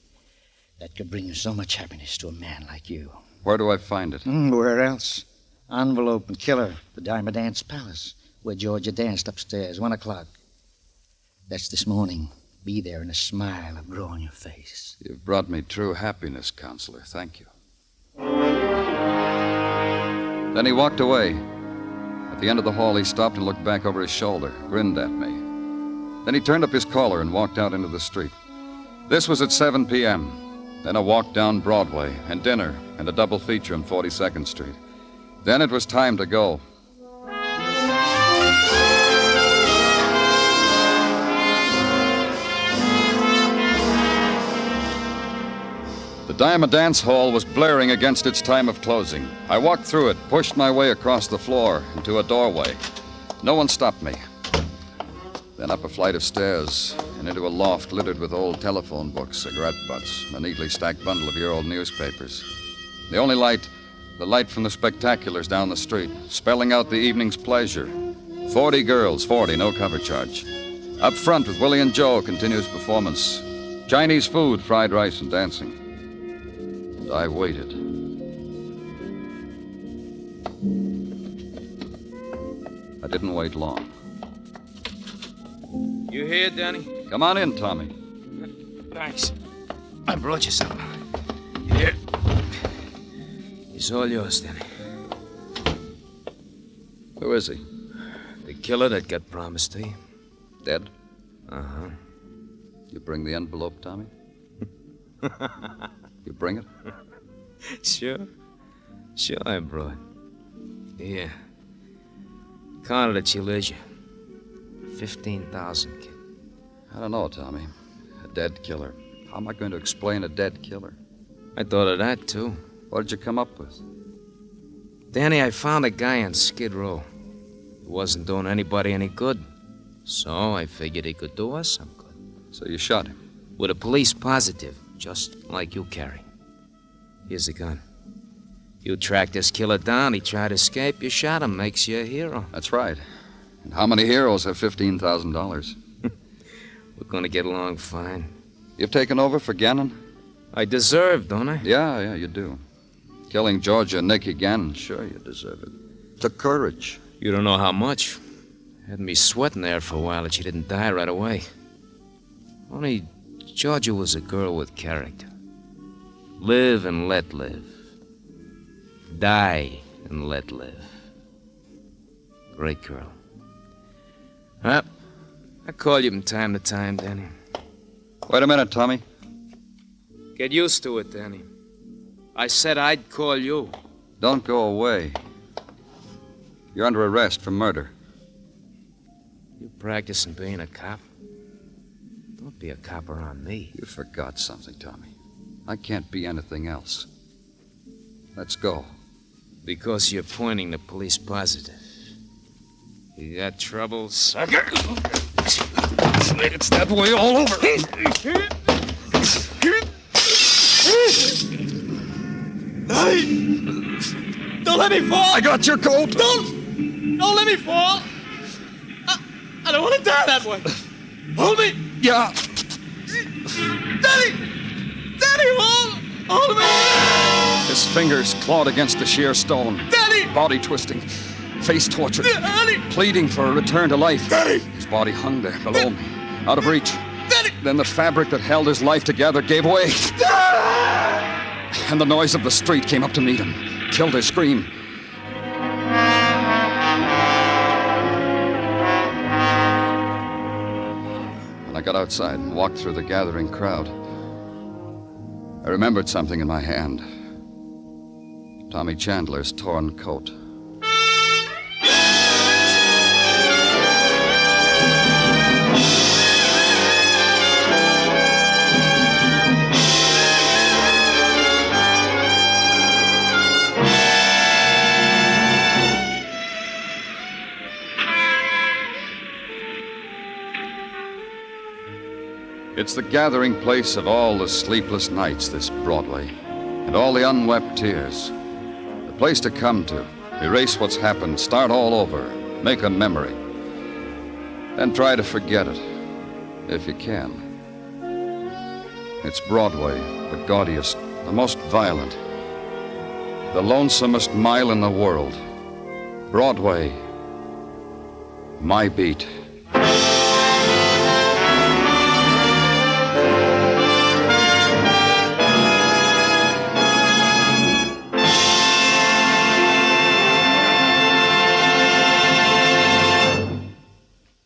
That could bring you so much happiness to a man like you.
Where do I find it?
Where else? Envelope and killer. The Diamond Dance Palace, where Georgia danced upstairs, 1 o'clock. That's this morning. Be there and a smile will grow on your face.
You've brought me true happiness, counselor. Thank you. Then he walked away. At the end of the hall, he stopped and looked back over his shoulder, grinned at me. Then he turned up his collar and walked out into the street. This was at 7 p.m. Then a walk down Broadway, and dinner, and a double feature on 42nd Street. Then it was time to go. The Diamond Dance Hall was blaring against its time of closing. I walked through it, pushed my way across the floor into a doorway. No one stopped me. Then up a flight of stairs and into a loft littered with old telephone books, cigarette butts, a neatly stacked bundle of year-old newspapers. The only light, the light from the spectaculars down the street, spelling out the evening's pleasure. 40 girls, 40, no cover charge. Up front with Willie and Joe, continuous performance. Chinese food, fried rice, and dancing. And I waited. I didn't wait long.
You here, Danny?
Come on in, Tommy.
Thanks. I brought you something. Here. It's all yours, Danny.
Who is he?
The killer that got promised to you.
Dead?
Uh-huh.
You bring the envelope, Tommy? You bring it?
Sure. Sure I brought. Here. Count it at your leisure. 15,000, kid.
I don't know, Tommy. A dead killer. How am I going to explain a dead killer?
I thought of that, too.
What did you come up with?
Danny, I found a guy on Skid Row. He wasn't doing anybody any good. So I figured he could do us some good.
So you shot him?
With a police positive, just like you carry. Here's the gun. You tracked this killer down, he tried to escape, you shot him, makes you a hero.
That's right. And how many heroes have $15,000?
We're gonna get along fine.
You've taken over for Gannon?
I deserve, don't I?
Yeah, you do. Killing Georgia and Nicky Gannon, sure you deserve it. The courage.
You don't know how much. Had me sweating there for a while that she didn't die right away. Only Georgia was a girl with character. Live and let live. Die and let live. Great girl. Well, I call you from time to time, Danny.
Wait a minute, Tommy.
Get used to it, Danny. I said I'd call you.
Don't go away. You're under arrest for murder.
You practicing being a cop? Don't be a cop around me.
You forgot something, Tommy. I can't be anything else. Let's go.
Because you're pointing the police positive. You got trouble, sucker?
It's that way all over.
Don't let me fall!
I got your coat!
Don't let me fall! I don't want to die that way! Hold me!
Yeah.
Daddy, hold me!
His fingers clawed against the sheer stone.
Daddy!
Body twisting. Face tortured.
Daddy!
Pleading for a return to life.
Daddy!
His body hung there below me, out of reach.
Daddy!
Then the fabric that held his life together gave way. And the noise of the street came up to meet him. Killed his scream. When I got outside and walked through the gathering crowd, I remembered something in my hand. Tommy Chandler's torn coat. It's the gathering place of all the sleepless nights, this Broadway, and all the unwept tears. The place to come to, erase what's happened, start all over, make a memory. Then try to forget it, if you can. It's Broadway, the gaudiest, the most violent, the lonesomest mile in the world. Broadway, my beat.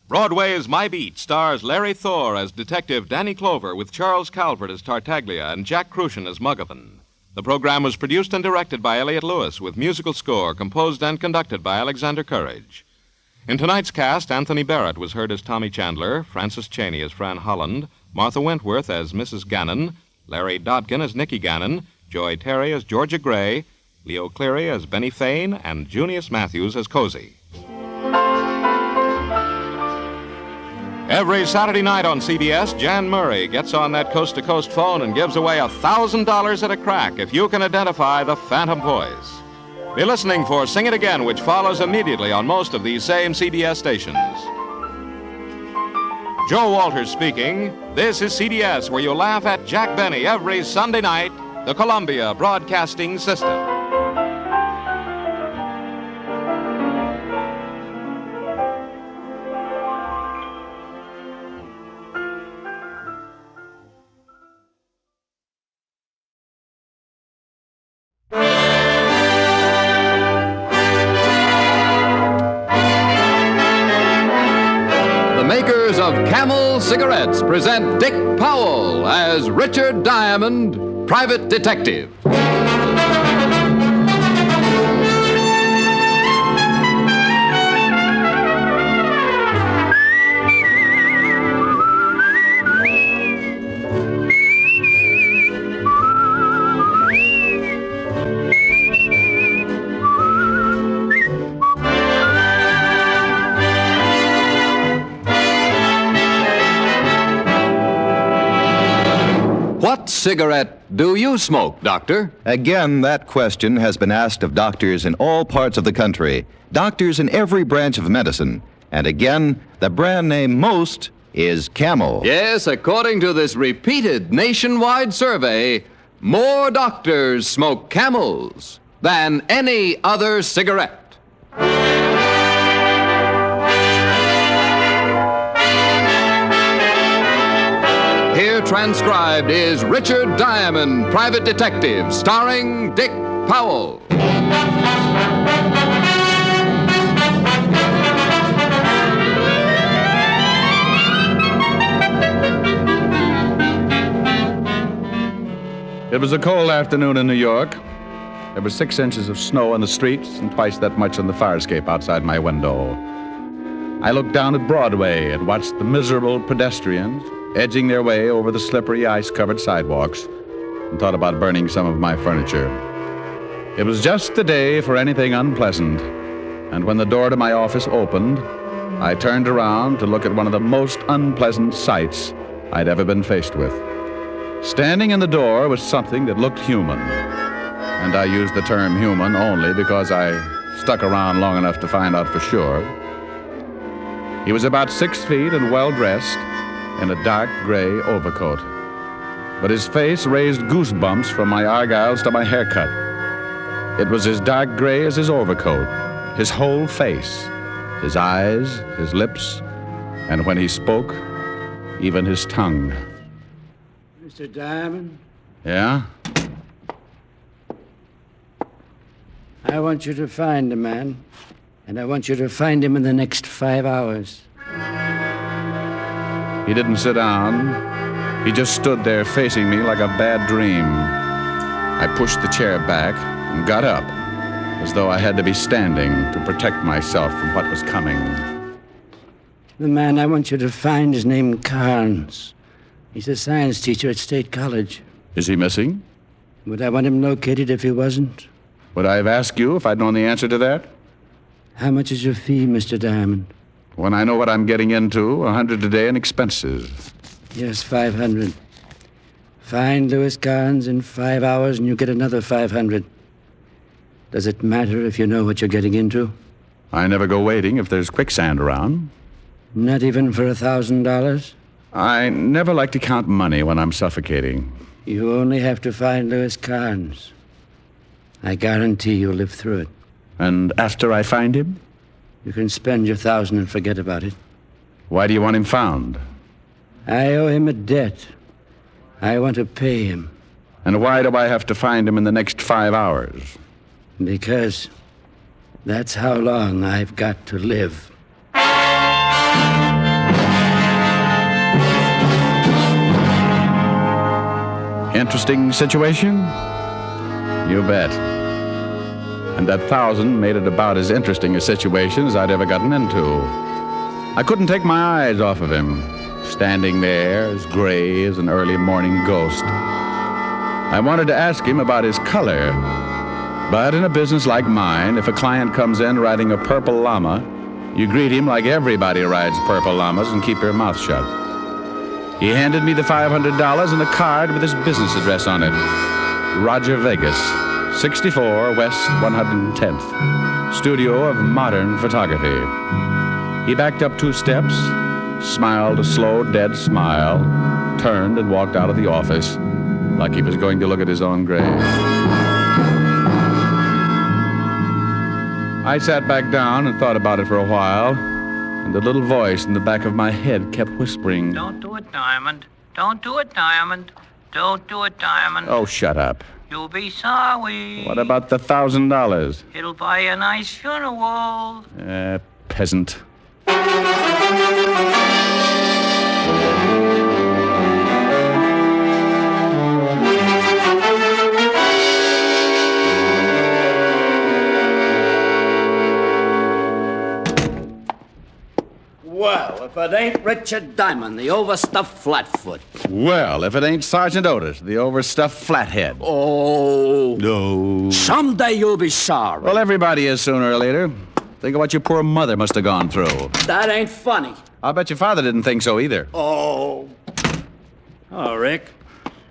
Broadway's My Beat stars Larry Thor as Detective Danny Clover with Charles Calvert as Tartaglia and Jack Crucian as Mugovan. The program was produced and directed by Elliott Lewis with musical score composed and conducted by Alexander Courage. In tonight's cast, Anthony Barrett was heard as Tommy Chandler, Francis Cheney as Fran Holland, Martha Wentworth as Mrs. Gannon, Larry Dodkin as Nicky Gannon, Joy Terry as Georgia Gray, Leo Cleary as Benny Fain, and Junius Matthews as Cozy. Every Saturday night on CBS, Jan Murray gets on that coast-to-coast phone and gives away $1,000 at a crack if you can identify the phantom voice. Be listening for Sing It Again, which follows immediately on most of these same CBS stations. Joe Walters speaking. This is CBS, where you laugh at Jack Benny every Sunday night, the Columbia Broadcasting System.
Camel Cigarettes present Dick Powell as Richard Diamond, Private Detective. What cigarette do you smoke, Doctor?
Again, that question has been asked of doctors in all parts of the country, doctors in every branch of medicine. And again, the brand name most is Camel.
Yes, according to this repeated nationwide survey, more doctors smoke Camels than any other cigarette. Here transcribed is Richard Diamond, Private Detective, starring Dick Powell.
It was a cold afternoon in New York. There were 6 inches of snow on the streets and twice that much on the fire escape outside my window. I looked down at Broadway and watched the miserable pedestrians edging their way over the slippery, ice-covered sidewalks and thought about burning some of my furniture. It was just the day for anything unpleasant, and when the door to my office opened, I turned around to look at one of the most unpleasant sights I'd ever been faced with. Standing in the door was something that looked human, and I used the term human only because I stuck around long enough to find out for sure. He was about 6 feet and well-dressed in a dark gray overcoat, but his face raised goosebumps from my argyles to my haircut. It was as dark gray as his overcoat, his whole face, his eyes, his lips, and when he spoke, even his tongue.
Mr. Diamond?
Yeah?
I want you to find a man, and I want you to find him in the next 5 hours.
He didn't sit down. He just stood there facing me like a bad dream. I pushed the chair back and got up, as though I had to be standing to protect myself from what was coming.
The man I want you to find is named Carnes. He's a science teacher at State College.
Is he missing?
Would I want him located if he wasn't?
Would I have asked you if I'd known the answer to that?
How much is your fee, Mr. Diamond?
When I know what I'm getting into, $100 a day in expenses.
Yes, 500. Find Louis Carnes in 5 hours and you get another 500. Does it matter if you know what you're getting into?
I never go waiting if there's quicksand around.
Not even for $1,000?
I never like to count money when I'm suffocating.
You only have to find Louis Carnes. I guarantee you'll live through it.
And after I find him?
You can spend your 1,000 and forget about it.
Why do you want him found?
I owe him a debt. I want to pay him.
And why do I have to find him in the next 5 hours?
Because that's how long I've got to live.
Interesting situation? You bet. And that 1,000 made it about as interesting a situation as I'd ever gotten into. I couldn't take my eyes off of him, standing there as gray as an early morning ghost. I wanted to ask him about his color, but in a business like mine, if a client comes in riding a purple llama, you greet him like everybody rides purple llamas and keep your mouth shut. He handed me the $500 and a card with his business address on it. Roger Vegas, 64 West 110th, studio of modern photography. He backed up 2 steps, smiled a slow, dead smile, turned and walked out of the office like he was going to look at his own grave. I sat back down and thought about it for a while, and the little voice in the back of my head kept whispering,
"Don't do it, Diamond. Don't do it, Diamond. Don't do it, Diamond.
"Oh, shut up.
You'll be sorry.
What about the $1,000?
It'll buy you a nice funeral."
Peasant.
Well, if it ain't Richard Diamond, the overstuffed flatfoot.
Well, if it ain't Sergeant Otis, the overstuffed flathead.
Oh.
No.
Someday you'll be sorry.
Well, everybody is sooner or later. Think of what your poor mother must have gone through.
That ain't funny.
I'll bet your father didn't think so either.
Oh.
Oh, Rick.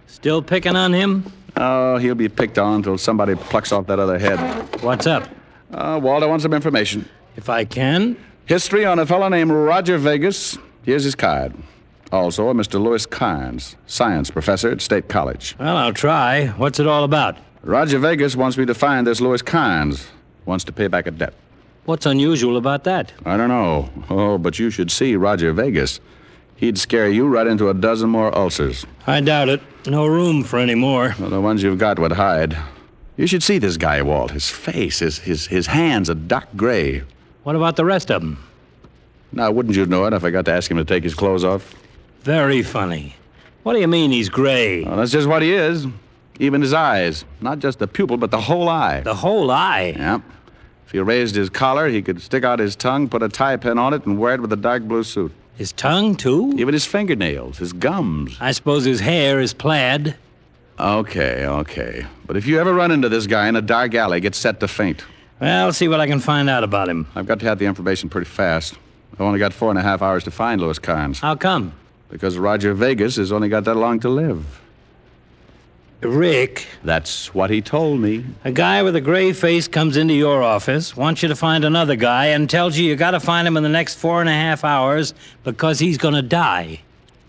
Still picking on him?
Oh, he'll be picked on until somebody plucks off that other head.
What's up?
Walter wants some information.
If I can?
History on a fellow named Roger Vegas. Here's his card. Also, a Mr. Louis Carnes, science professor at State College.
Well, I'll try. What's it all about?
Roger Vegas wants me to find this Louis Carnes. Wants to pay back a debt.
What's unusual about that?
I don't know. Oh, but you should see Roger Vegas. He'd scare you right into a dozen more ulcers.
I doubt it. No room for any more.
Well, the ones you've got would hide. You should see this guy, Walt. His face, his hands a dark gray.
What about the rest of them?
Now, wouldn't you know it if I got to ask him to take his clothes off?
Very funny. What do you mean he's gray?
Well, that's just what he is. Even his eyes. Not just the pupil, but the whole eye.
The whole eye?
Yeah. If you raised his collar, he could stick out his tongue, put a tie pin on it, and wear it with a dark blue suit.
His tongue, too?
Even his fingernails, his gums.
I suppose his hair is plaid.
Okay. But if you ever run into this guy in a dark alley, get set to faint.
Well, I'll see what I can find out about him.
I've got to have the information pretty fast. I've only got 4.5 hours to find Louis Carnes.
How come?
Because Roger Vegas has only got that long to live.
Rick.
That's what he told me.
A guy with a gray face comes into your office, wants you to find another guy, and tells you got to find him in the next 4.5 hours because he's going to die.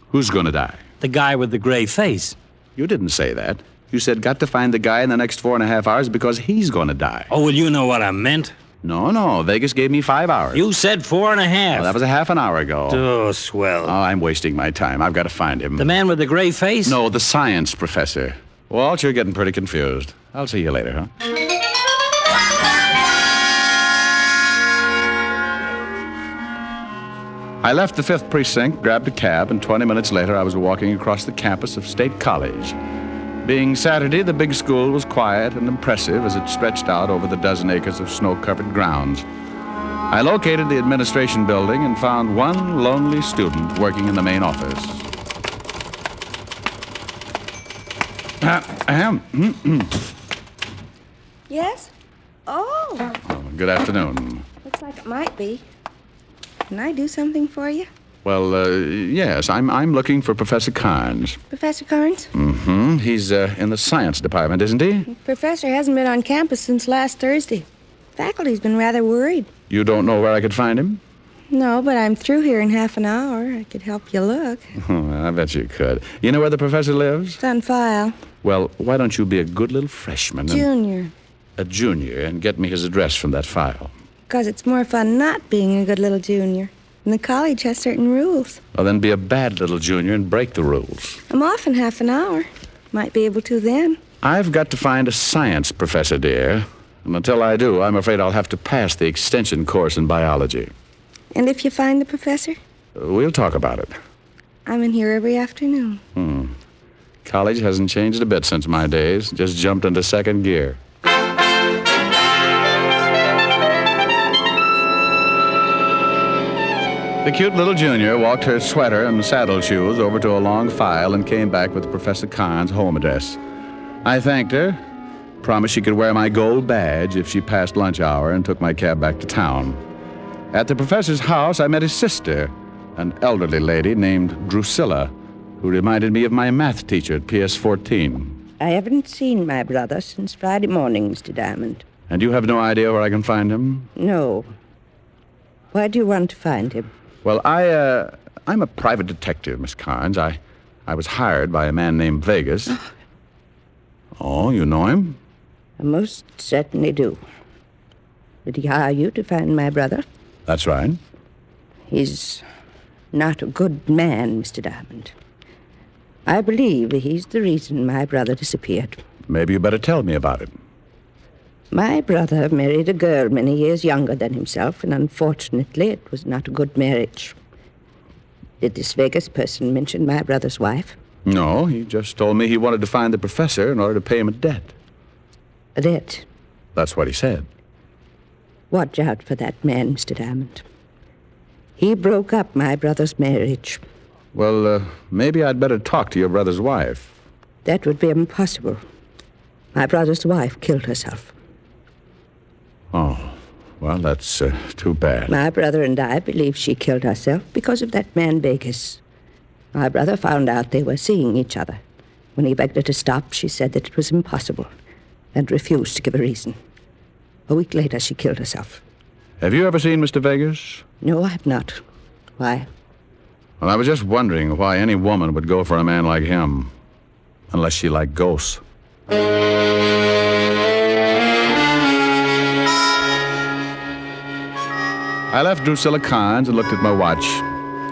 Who's going to die?
The guy with the gray face.
You didn't say that. You said got to find the guy in the next 4.5 hours because he's going to die.
Oh, well, you know what I meant.
No. Vegas gave me 5 hours.
You said 4.5.
Well, that was a half an hour ago.
Oh, swell.
Oh, I'm wasting my time. I've got to find him.
The man with the gray face?
No, the science professor. Walt, you're getting pretty confused. I'll see you later, huh? I left the 5th Precinct, grabbed a cab, and 20 minutes later I was walking across the campus of State College. Being Saturday, the big school was quiet and impressive as it stretched out over the dozen acres of snow-covered grounds. I located the administration building and found one lonely student working in the main office.
Yes? Oh.
Good afternoon.
Looks like it might be. Can I do something for you?
Well, yes, I'm looking for Professor Carnes.
Professor Carnes?
Mm-hmm. He's in the science department, isn't he?
Professor hasn't been on campus since last Thursday. Faculty's been rather worried.
You don't know where I could find him?
No, but I'm through here in half an hour. I could help you look.
Oh, I bet you could. You know where the professor lives?
It's on file.
Well, why don't you be a good little freshman?
Junior.
A junior, and get me his address from that file.
Because it's more fun not being a good little junior. And the college has certain rules.
Well, then be a bad little junior and break the rules.
I'm off in half an hour. Might be able to then.
I've got to find a science professor, dear. And until I do, I'm afraid I'll have to pass the extension course in biology.
And if you find the professor?
We'll talk about it.
I'm in here every afternoon.
College hasn't changed a bit since my days. Just jumped into second gear. The cute little junior walked her sweater and saddle shoes over to a long file and came back with Professor Carnes' home address. I thanked her, promised she could wear my gold badge if she passed lunch hour, and took my cab back to town. At the professor's house, I met his sister, an elderly lady named Drusilla, who reminded me of my math teacher at PS 14.
I haven't seen my brother since Friday morning, Mr. Diamond.
And you have no idea where I can find him?
No. Why do you want to find him?
Well, I'm a private detective, Miss Carnes. I was hired by a man named Vegas. Oh, you know him?
I most certainly do. Did he hire you to find my brother?
That's right.
He's not a good man, Mr. Diamond. I believe he's the reason my brother disappeared.
Maybe you better tell me about it.
My brother married a girl many years younger than himself, and unfortunately it was not a good marriage. Did this Vegas person mention my brother's wife?
No, he just told me he wanted to find the professor in order to pay him a debt.
A debt?
That's what he said.
Watch out for that man, Mr. Diamond. He broke up my brother's marriage.
Well, maybe I'd better talk to your brother's wife.
That would be impossible. My brother's wife killed herself.
Oh, well, that's too bad.
My brother and I believe she killed herself because of that man Vegas. My brother found out they were seeing each other. When he begged her to stop, she said that it was impossible and refused to give a reason. A week later, she killed herself.
Have you ever seen Mr. Vegas?
No, I have not. Why?
Well, I was just wondering why any woman would go for a man like him, unless she liked ghosts. I left Drusilla Carnes and looked at my watch.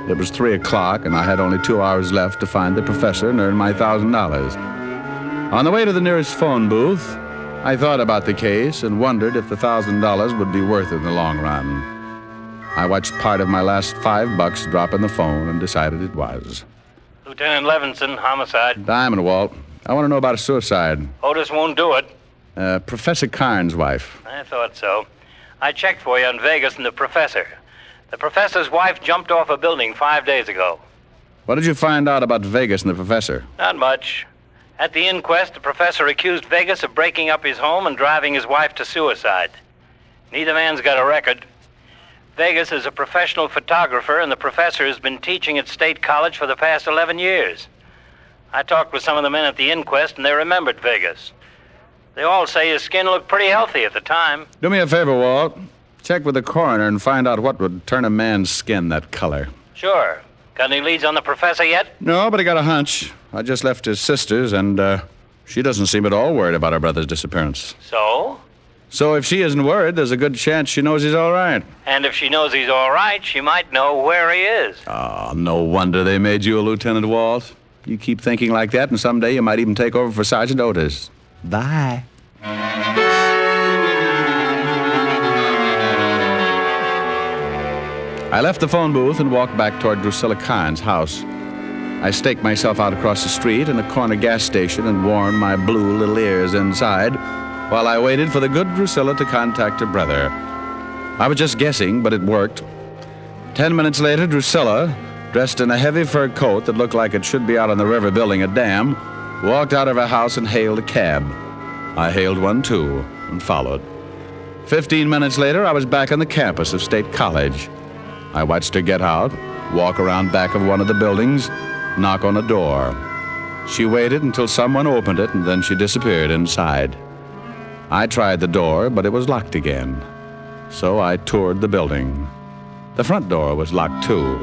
It was 3 o'clock, and I had only 2 hours left to find the professor and earn my $1,000. On the way to the nearest phone booth, I thought about the case and wondered if the $1,000 would be worth it in the long run. I watched part of my last $5 drop in the phone and decided it was.
Lieutenant Levinson, homicide.
Diamond, Walt. I want to know about a suicide.
Otis won't do it.
Professor Karn's wife.
I thought so. I checked for you in Vegas and the professor. The professor's wife jumped off a building 5 days ago.
What did you find out about Vegas and the professor?
Not much. At the inquest, the professor accused Vegas of breaking up his home and driving his wife to suicide. Neither man's got a record. Vegas is a professional photographer, and the professor has been teaching at State College for the past 11 years. I talked with some of the men at the inquest, and they remembered Vegas. They all say his skin looked pretty healthy at the time.
Do me a favor, Walt. Check with the coroner and find out what would turn a man's skin that color.
Sure. Got any leads on the professor yet?
No, but I got a hunch. I just left his sister's, and she doesn't seem at all worried about her brother's disappearance.
So?
So if she isn't worried, there's a good chance she knows he's all right.
And if she knows he's all right, she might know where he is.
Oh, no wonder they made you a Lieutenant, Walt. You keep thinking like that, and someday you might even take over for Sergeant Otis. Bye. I left the phone booth and walked back toward Drusilla Karn's house. I staked myself out across the street in a corner gas station and warmed my blue little ears inside while I waited for the good Drusilla to contact her brother. I was just guessing, but it worked. 10 minutes later, Drusilla, dressed in a heavy fur coat that looked like it should be out on the river building a dam, walked out of her house and hailed a cab. I hailed one, too, and followed. 15 minutes later, I was back on the campus of State College. I watched her get out, walk around back of one of the buildings, knock on a door. She waited until someone opened it, and then she disappeared inside. I tried the door, but it was locked again. So I toured the building. The front door was locked, too.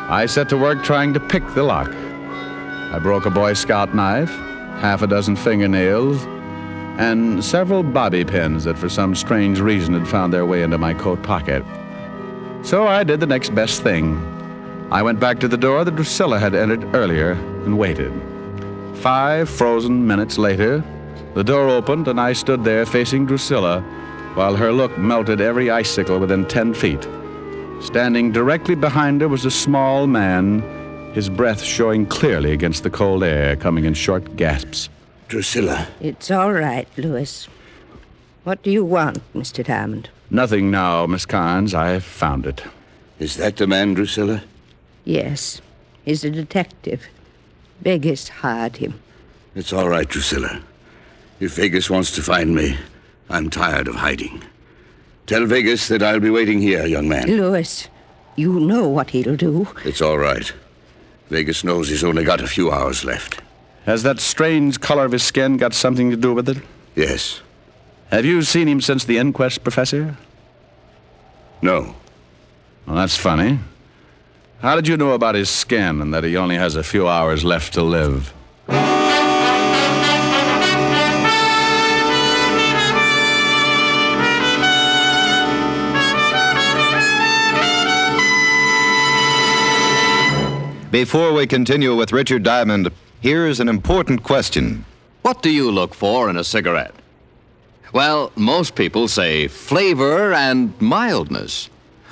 I set to work trying to pick the lock. I broke a Boy Scout knife, half a dozen fingernails, and several bobby pins that for some strange reason had found their way into my coat pocket. So I did the next best thing. I went back to the door that Drusilla had entered earlier and waited. 5 frozen minutes later, the door opened and I stood there facing Drusilla while her look melted every icicle within 10 feet. Standing directly behind her was a small man, his breath showing clearly against the cold air, coming in short gasps.
Drusilla.
It's all right, Louis. What do you want, Mr. Diamond?
Nothing now, Miss Carnes. I've found it.
Is that the man, Drusilla?
Yes. He's a detective. Vegas hired him.
It's all right, Drusilla. If Vegas wants to find me, I'm tired of hiding. Tell Vegas that I'll be waiting here, young man.
Louis, you know what he'll do.
It's all right. Vegas knows he's only got a few hours left.
Has that strange color of his skin got something to do with it?
Yes.
Have you seen him since the inquest, Professor?
No.
Well, that's funny. How did you know about his skin and that he only has a few hours left to live?
Before we continue with Richard Diamond, here's an important question.
What do you look for in a cigarette? Well, most people say flavor and mildness.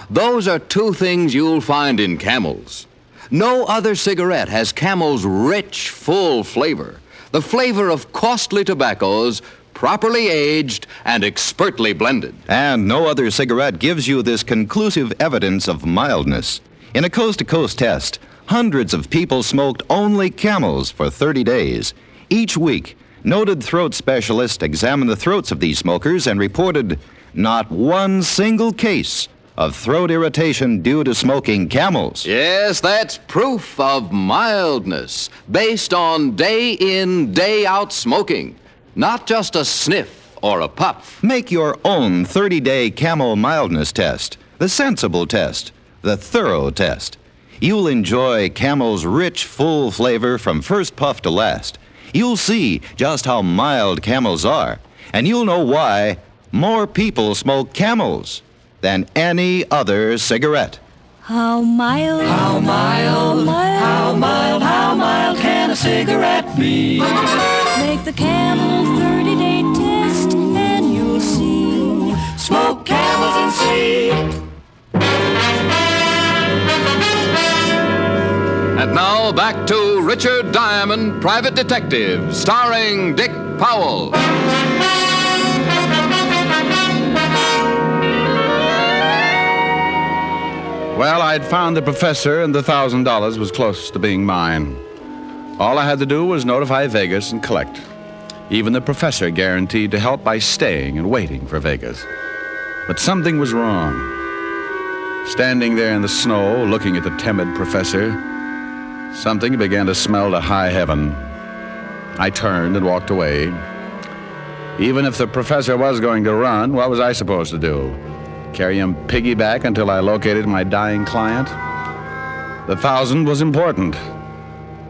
Those are two things you'll find in Camels. No other cigarette has Camel's rich, full flavor, the flavor of costly tobaccos, properly aged and expertly blended.
And no other cigarette gives you this conclusive evidence of mildness. In a coast-to-coast test, hundreds of people smoked only Camels for 30 days. Each week, noted throat specialists examined the throats of these smokers and reported not one single case of throat irritation due to smoking Camels.
Yes, that's proof of mildness, based on day-in, day-out smoking, not just a sniff or a puff.
Make your own 30-day Camel mildness test, the sensible test, the thorough test. You'll enjoy Camel's rich, full flavor from first puff to last. You'll see just how mild Camels are, and you'll know why more people smoke Camels than any other cigarette.
How mild, how mild, how mild, how mild can a cigarette be? Make the Camel 30-day test and you'll see. Smoke Camels and see.
And now back to Richard Diamond, Private Detective, starring Dick Powell.
Well, I'd found the professor, and the $1,000 was close to being mine. All I had to do was notify Vegas and collect. Even the professor guaranteed to help by staying and waiting for Vegas. But something was wrong. Standing there in the snow, looking at the timid professor, something began to smell to high heaven. I turned and walked away. Even if the professor was going to run, what was I supposed to do? Carry him piggyback until I located my dying client? The 1,000 was important,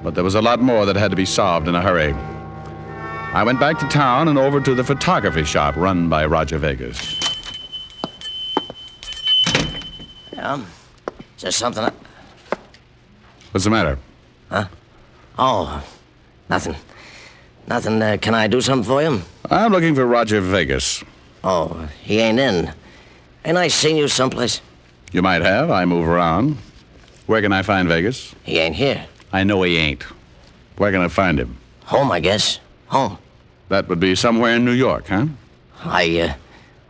but there was a lot more that had to be solved in a hurry. I went back to town and over to the photography shop run by Roger Vegas.
Is there something?
What's the matter?
Huh? Oh, nothing. Nothing. Can I do something for you?
I'm looking for Roger Vegas.
Oh, he ain't in. Ain't I seen you someplace?
You might have. I move around. Where can I find Vegas?
He ain't here.
I know he ain't. Where can I find him?
Home, I guess. Home.
That would be somewhere in New York, huh?
I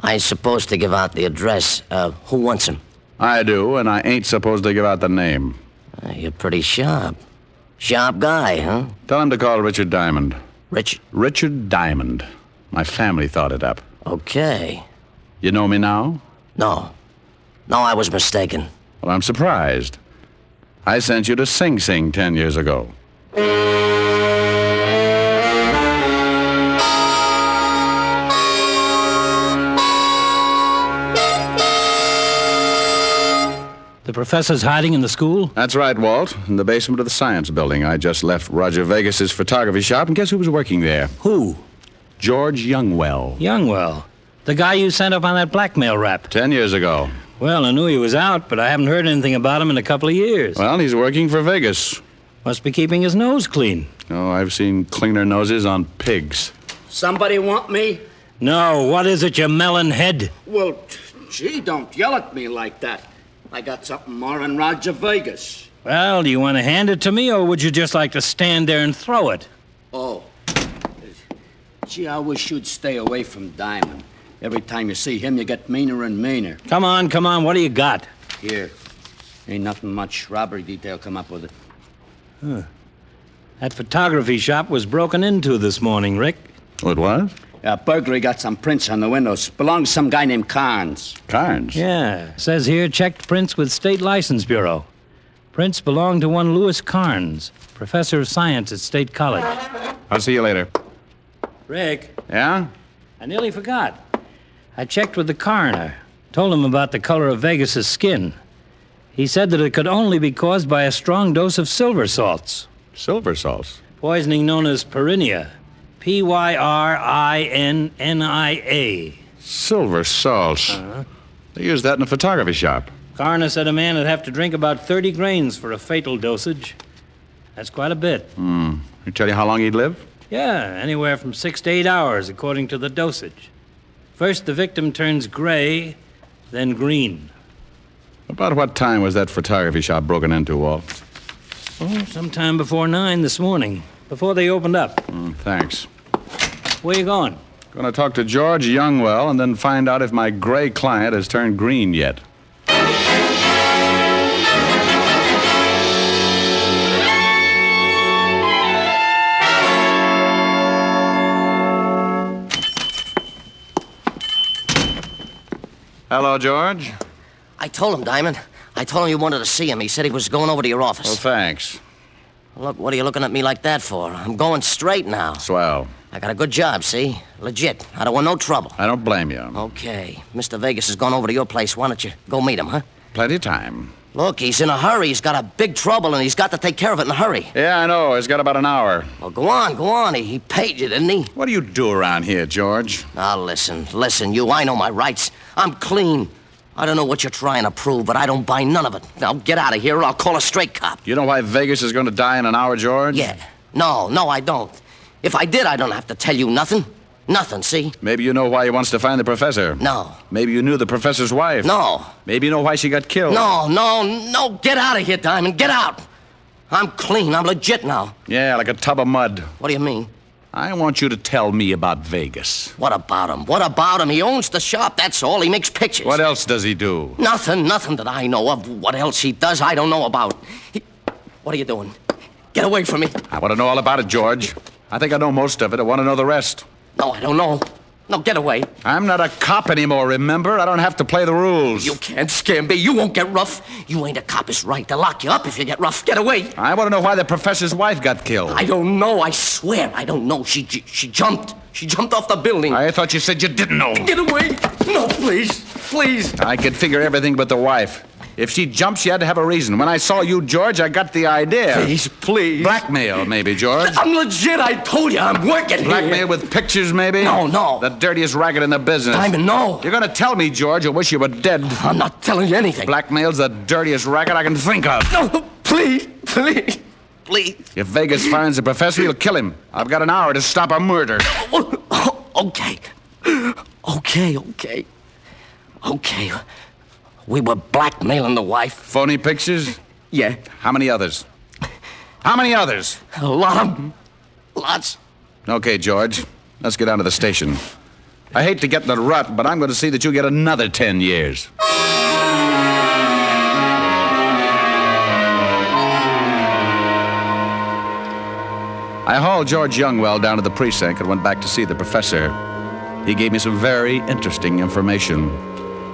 ain't supposed to give out the address. Who wants him?
I do, and I ain't supposed to give out the name.
You're pretty sharp. Sharp guy, huh?
Tell him to call Richard Diamond.
Richard
Diamond. My family thought it up.
Okay.
You know me now?
No. No, I was mistaken.
Well, I'm surprised. I sent you to Sing Sing 10 years ago.
The professor's hiding in the school?
That's right, Walt. In the basement of the science building. I just left Roger Vegas's photography shop, and guess who was working there?
Who?
George Youngwell.
Youngwell? The guy you sent up on that blackmail rap?
10 years ago.
Well, I knew he was out, but I haven't heard anything about him in a couple of years.
Well, he's working for Vegas.
Must be keeping his nose clean.
Oh, I've seen cleaner noses on pigs.
Somebody want me?
No, what is it, you melon head?
Well, gee, don't yell at me like that. I got something more than Roger Vegas.
Well, do you want to hand it to me, or would you just like to stand there and throw it?
Oh. Gee, I wish you'd stay away from Diamond. Every time you see him, you get meaner and meaner.
Come on, what do you got?
Here. Ain't nothing much. Robbery detail come up with it.
Huh. That photography shop was broken into this morning, Rick.
Oh, it was?
Yeah, burglary got some prints on the windows. Belongs to some guy named Carnes.
Carnes?
Yeah. Says here, checked prints with State License Bureau. Prints belong to one Louis Carnes, professor of science at State College.
I'll see you later.
Rick?
Yeah?
I nearly forgot. I checked with the coroner. Told him about the color of Vegas's skin. He said that it could only be caused by a strong dose of silver salts.
Silver salts?
Poisoning known as pyrinia. Pyrinnia.
Silver salts?
Uh-huh.
They use that in a photography shop.
Coroner said a man would have to drink about 30 grains for a fatal dosage. That's quite a bit.
He tell you how long he'd live?
Yeah, anywhere from 6 to 8 hours, according to the dosage. First, the victim turns gray, then green.
About what time was that photography shop broken into, Walt?
Oh, sometime before 9 this morning, before they opened up.
Thanks.
Where you going?
Going to talk to George Youngwell and then find out if my gray client has turned green yet. Hello, George.
I told him, Diamond. I told him you wanted to see him. He said he was going over to your office.
Oh, thanks.
Look, what are you looking at me like that for? I'm going straight now.
Swell.
I got a good job, see? Legit. I don't want no trouble.
I don't blame you.
Okay. Mr. Vegas has gone over to your place. Why don't you go meet him, huh?
Plenty of time.
Look, he's in a hurry. He's got a big trouble, and he's got to take care of it in a hurry.
Yeah, I know. He's got about an hour.
Well, go on. He paid you, didn't he?
What do you do around here, George?
Now, listen, you. I know my rights. I'm clean. I don't know what you're trying to prove, but I don't buy none of it. Now get out of here or I'll call a straight cop.
You know why Vegas is going to die in an hour, George?
Yeah. No, I don't. If I did, I don't have to tell you nothing. Nothing, see?
Maybe you know why he wants to find the professor.
No.
Maybe you knew the professor's wife.
No.
Maybe you know why she got killed.
No. Get out of here, Diamond. Get out. I'm clean. I'm legit now.
Yeah, like a tub of mud.
What do you mean?
I want you to tell me about Vegas.
What about him? He owns the shop, that's all. He makes pictures.
What else does he do?
Nothing that I know of. What else he does, I don't know about. What are you doing? Get away from me.
I want to know all about it, George. I think I know most of it. I want to know the rest.
No, I don't know. No, get away.
I'm not a cop anymore, remember? I don't have to play the rules.
You can't scare me. You won't get rough. You ain't a cop. It's right to lock you up if you get rough. Get away.
I want to know why the professor's wife got killed.
I don't know. I swear I don't know. She jumped. She jumped off the building.
I thought you said you didn't know.
Get away. No, please. Please.
I could figure everything but the wife. If she jumped, she had to have a reason. When I saw you, George, I got the idea.
Please.
Blackmail, maybe, George.
I'm legit. I told you. I'm working
Blackmail
here.
with pictures, maybe?
No.
The dirtiest racket in the business.
Diamond, no.
You're going to tell me, George, you wish you were dead.
I'm not telling you anything.
Blackmail's the dirtiest racket I can think of.
No, please.
If Vegas finds the professor, he'll kill him. I've got an hour to stop a murder.
Okay. We were blackmailing the wife.
Phony pictures?
Yeah.
How many others? A lot of them. Lots. Okay, George. Let's get down to the station. I hate to get in a rut, but I'm going to see that you get another 10 years. I hauled George Youngwell down to the precinct and went back to see the professor. He gave me some very interesting information.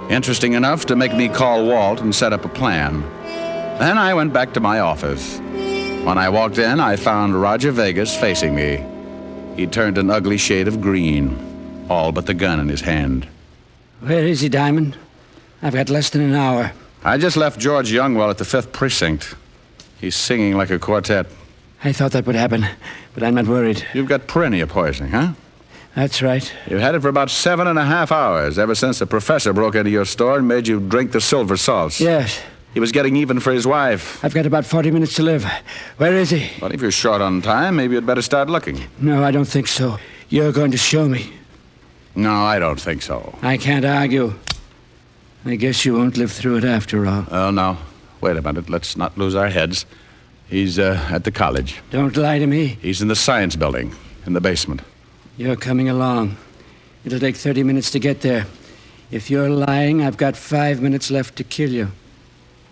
Interesting enough to make me call Walt and set up a plan. Then I went back to my office. When I walked in, I found Roger Vegas facing me. He turned an ugly shade of green, all but the gun in his hand.
Where is he, Diamond? I've got less than an hour.
I just left George Youngwell at the 5th Precinct. He's singing like a quartet.
I thought that would happen, but I'm not worried.
You've got perennial poisoning, huh?
That's right.
You've had it for about 7.5 hours, ever since the professor broke into your store and made you drink the silver salts.
Yes.
He was getting even for his wife.
I've got about 40 minutes to live. Where is he?
Well, if you're short on time, maybe you'd better start looking.
No, I don't think so. You're going to show me.
No, I don't think so.
I can't argue. I guess you won't live through it after all.
Oh, no. Wait a minute. Let's not lose our heads. He's at the college.
Don't lie to me.
He's in the science building, in the basement.
You're coming along. It'll take 30 minutes to get there. If you're lying, I've got 5 minutes left to kill you.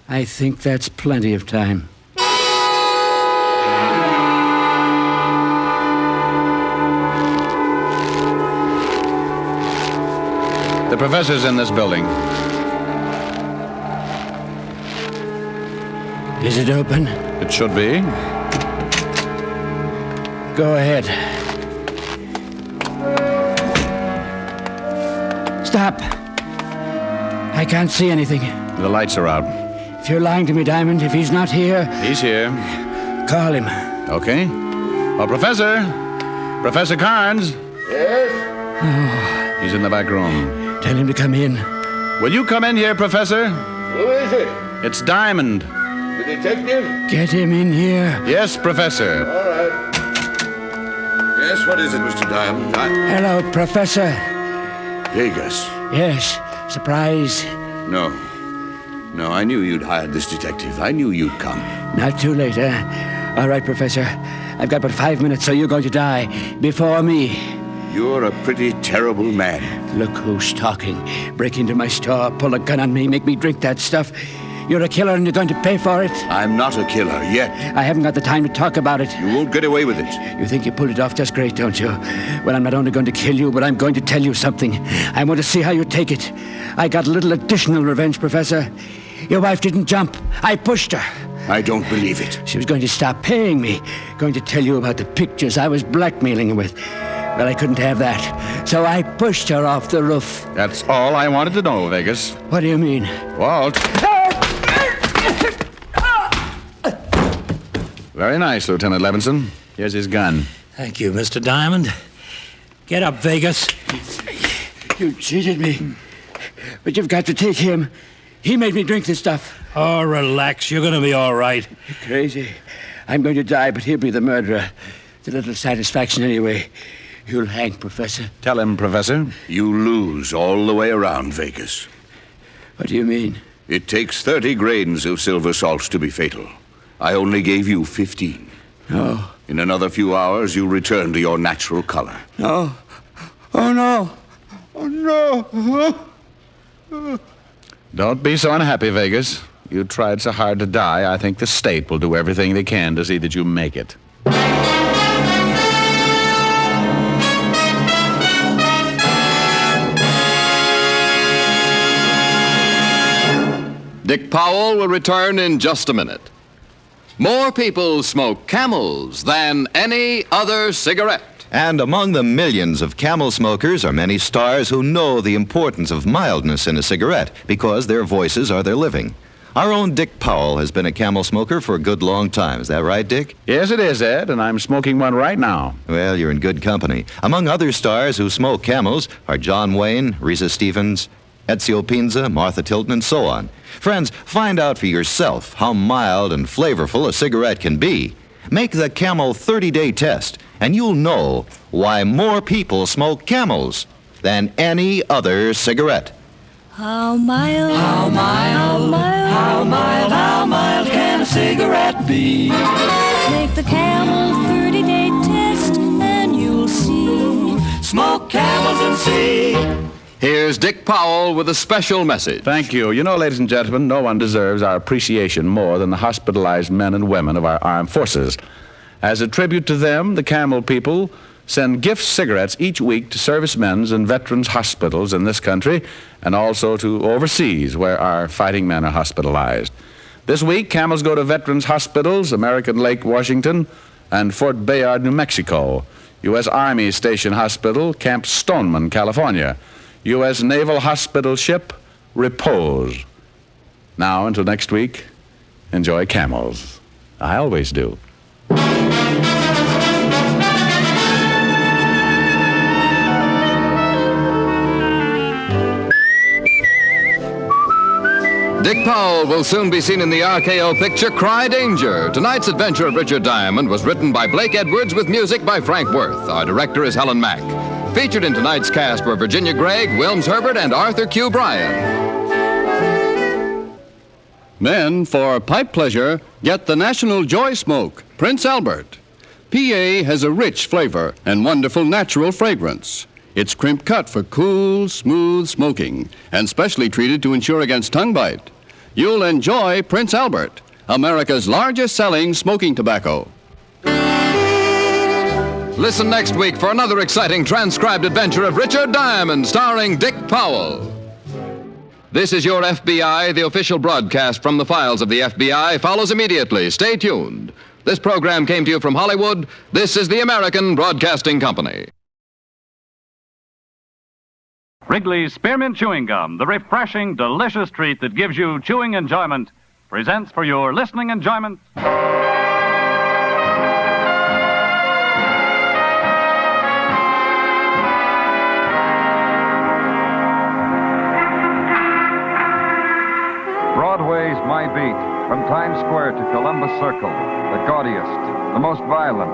I think that's plenty of time.
The professor's in this building.
Is it open?
It should be.
Go ahead. Stop. I can't see anything.
The lights are out.
If you're lying to me, Diamond, if he's not here...
He's here.
Call him.
Okay. Oh, Professor. Professor Carnes.
Yes?
Oh.
He's in the back room.
Tell him to come in.
Will you come in here, Professor?
Who is it?
It's Diamond.
The detective?
Get him in here.
Yes, Professor.
All right. Yes, what is it, Mr. Diamond?
Hello, Professor.
Vegas.
Yes. Surprise.
No, I knew you'd hired this detective. I knew you'd come.
Not too late, eh? All right, Professor. I've got but 5 minutes, so you're going to die before me.
You're a pretty terrible man.
Look who's talking. Break into my store, pull a gun on me, make me drink that stuff. You're a killer and you're going to pay for it?
I'm not a killer yet.
I haven't got the time to talk about it.
You won't get away with it.
You think you pulled it off just great, don't you? Well, I'm not only going to kill you, but I'm going to tell you something. I want to see how you take it. I got a little additional revenge, Professor. Your wife didn't jump. I pushed her.
I don't believe it.
She was going to stop paying me. Going to tell you about the pictures I was blackmailing her with. Well, I couldn't have that. So I pushed her off the roof.
That's all I wanted to know, Vegas.
What do you mean?
Walt. Very nice, Lieutenant Levinson. Here's his gun.
Thank you, Mr. Diamond. Get up, Vegas.
You cheated me. But you've got to take him. He made me drink this stuff.
Oh, relax. You're going to be all right.
You're crazy. I'm going to die, but he'll be the murderer. It's a little satisfaction anyway. You'll hang, Professor.
Tell him, Professor.
You lose all the way around, Vegas.
What do you mean?
It takes 30 grains of silver salts to be fatal. I only gave you 15.
No.
In another few hours, you'll return to your natural color.
No. Oh, no. Oh, no.
Don't be so unhappy, Vegas. You tried so hard to die, I think the state will do everything they can to see that you make it.
Dick Powell will return in just a minute. More people smoke Camels than any other cigarette.
And among the millions of Camel smokers are many stars who know the importance of mildness in a cigarette because their voices are their living. Our own Dick Powell has been a Camel smoker for a good long time. Is that right, Dick?
Yes, it is, Ed, and I'm smoking one right now.
Well, you're in good company. Among other stars who smoke Camels are John Wayne, Risa Stevens, Ezio Pinza, Martha Tilton, and so on. Friends, find out for yourself how mild and flavorful a cigarette can be. Make the Camel 30-day test, and you'll know why more people smoke Camels than any other cigarette.
How mild, how mild, how mild, how mild can a cigarette be? Make the Camel 30-day test, and you'll see. Smoke Camels and see.
Here's Dick Powell with a special message.
Thank you. You know, ladies and gentlemen, no one deserves our appreciation more than the hospitalized men and women of our armed forces. As a tribute to them, the Camel people send gift cigarettes each week to servicemen's and veterans' hospitals in this country and also to overseas where our fighting men are hospitalized. This week, Camels go to veterans' hospitals, American Lake, Washington, and Fort Bayard, New Mexico, U.S. Army Station Hospital, Camp Stoneman, California, U.S. Naval Hospital Ship, Repose. Now, until next week, enjoy Camels. I always do.
Dick Powell will soon be seen in the RKO picture Cry Danger. Tonight's adventure of Richard Diamond was written by Blake Edwards with music by Frank Worth. Our director is Helen Mack. Featured in tonight's cast were Virginia Gregg, Wilms Herbert, and Arthur Q. Bryan.
Men, for pipe pleasure, get the National Joy Smoke, Prince Albert. PA has a rich flavor and wonderful natural fragrance. It's crimp cut for cool, smooth smoking and specially treated to ensure against tongue bite. You'll enjoy Prince Albert, America's largest selling smoking tobacco.
Listen next week for another exciting transcribed adventure of Richard Diamond, starring Dick Powell. This is Your FBI. The official broadcast from the files of the FBI follows immediately. Stay tuned. This program came to you from Hollywood. This is the American Broadcasting Company.
Wrigley's Spearmint Chewing Gum, the refreshing, delicious treat that gives you chewing enjoyment, presents for your listening enjoyment.
Broadway's My Beat, from Times Square to Columbus Circle, the gaudiest, the most violent,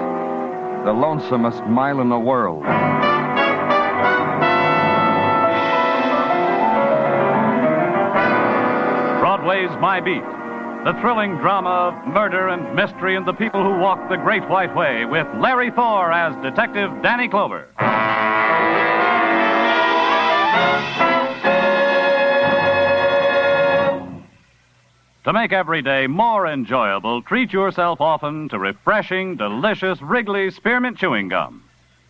the lonesomest mile in the world.
Broadway's My Beat, the thrilling drama of murder and mystery and the people who walk the Great White Way, with Larry Thor as Detective Danny Clover. To make every day more enjoyable, treat yourself often to refreshing, delicious Wrigley's Spearmint Chewing Gum.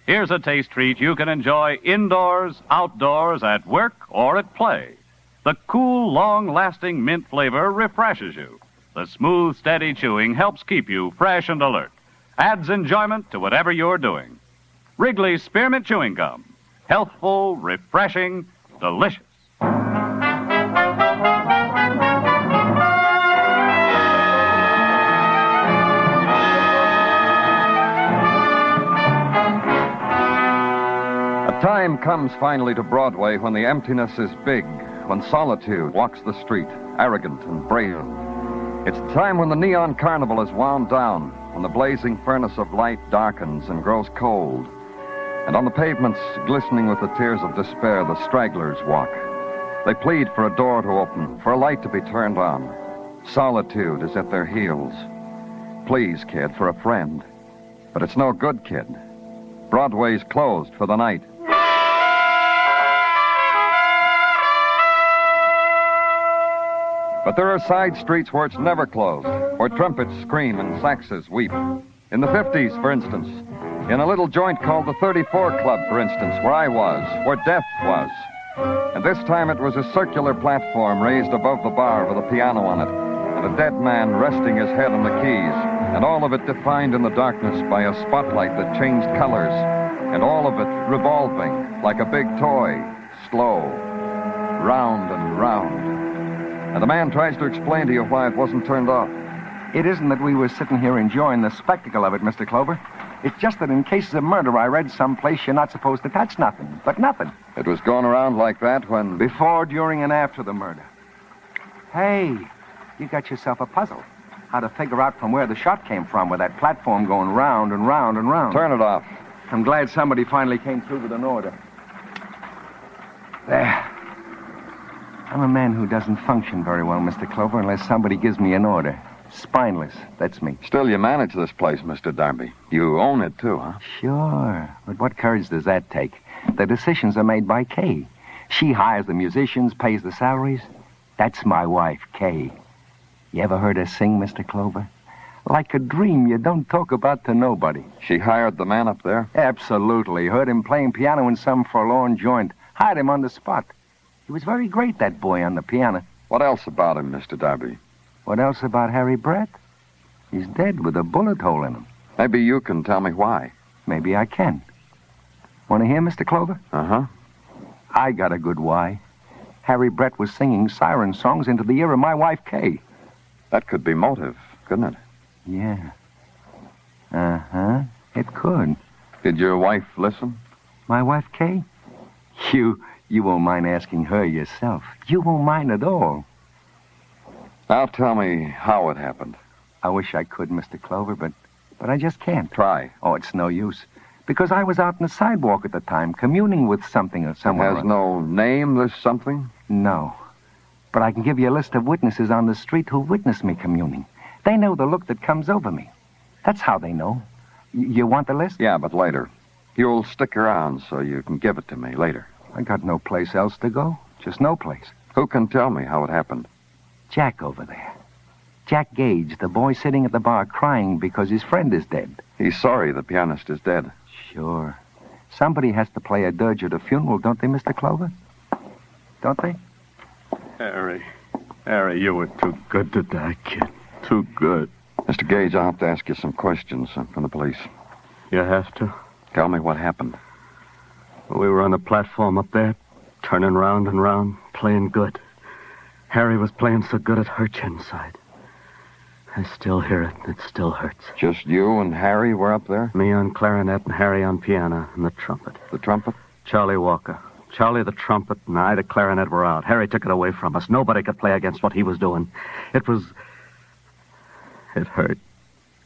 Here's a taste treat you can enjoy indoors, outdoors, at work, or at play. The cool, long-lasting mint flavor refreshes you. The smooth, steady chewing helps keep you fresh and alert. Adds enjoyment to whatever you're doing. Wrigley's Spearmint Chewing Gum. Healthful, refreshing, delicious.
A time comes finally to Broadway when the emptiness is big, when solitude walks the street, arrogant and brave. It's a time when the neon carnival is wound down, when the blazing furnace of light darkens and grows cold. And on the pavements, glistening with the tears of despair, the stragglers walk. They plead for a door to open, for a light to be turned on. Solitude is at their heels. Please, kid, for a friend. But it's no good, kid. Broadway's closed for the night. But there are side streets where it's never closed, where trumpets scream and saxes weep. In the 50s, for instance, in a little joint called the 34 Club, for instance, where I was, where death was. And this time it was a circular platform raised above the bar with a piano on it, and a dead man resting his head on the keys, and all of it defined in the darkness by a spotlight that changed colors, and all of it revolving like a big toy, slow, round and round. And the man tries to explain to you why it wasn't turned off.
It isn't that we were sitting here enjoying the spectacle of it, Mr. Clover. It's just that in cases of murder, I read someplace you're not supposed to touch nothing, but nothing.
It was going around like that when...
Before, during, and after the murder. Hey, you got yourself a puzzle. How to figure out from where the shot came from with that platform going round and round and round.
Turn it off.
I'm glad somebody finally came through with an order. There. I'm a man who doesn't function very well, Mr. Clover, unless somebody gives me an order. Spineless, that's me.
Still, you manage this place, Mr. Darby. You own it, too, huh?
Sure. But what courage does that take? The decisions are made by Kay. She hires the musicians, pays the salaries. That's my wife, Kay. You ever heard her sing, Mr. Clover? Like a dream you don't talk about to nobody.
She hired the man up there?
Absolutely. Heard him playing piano in some forlorn joint. Hired him on the spot. He was very great, that boy, on the piano.
What else about him, Mr. Darby?
What else about Harry Brett? He's dead with a bullet hole in him.
Maybe you can tell me why.
Maybe I can. Want to hear, Mr. Clover?
Uh-huh.
I got a good why. Harry Brett was singing siren songs into the ear of my wife, Kay.
That could be motive, couldn't it?
Yeah. Uh-huh. It could.
Did your wife listen?
My wife, Kay? You won't mind asking her yourself. You won't mind at all.
Now tell me how it happened.
I wish I could, Mr. Clover, but I just can't.
Try.
Oh, it's no use. Because I was out on the sidewalk at the time, communing with something or someone.
It has no name, this something?
No. But I can give you a list of witnesses on the street who witnessed me communing. They know the look that comes over me. That's how they know. You want the list?
Yeah, but later. You'll stick around so you can give it to me later.
I got no place else to go. Just no place.
Who can tell me how it happened?
Jack over there. Jack Gage, the boy sitting at the bar crying because his friend is dead.
He's sorry the pianist is dead.
Sure. Somebody has to play a dirge at a funeral, don't they, Mr. Clover? Don't they?
Harry, you were too good to die, kid. Too good.
Mr. Gage, I'll have to ask you some questions from the police.
You have to?
Tell me what happened.
We were on the platform up there, turning round and round, playing good. Harry was playing so good it hurt you inside. I still hear it. It still hurts.
Just you and Harry were up there?
Me on clarinet and Harry on piano and the trumpet.
The trumpet?
Charlie Walker. Charlie the trumpet and I the clarinet were out. Harry took it away from us. Nobody could play against what he was doing. It hurt.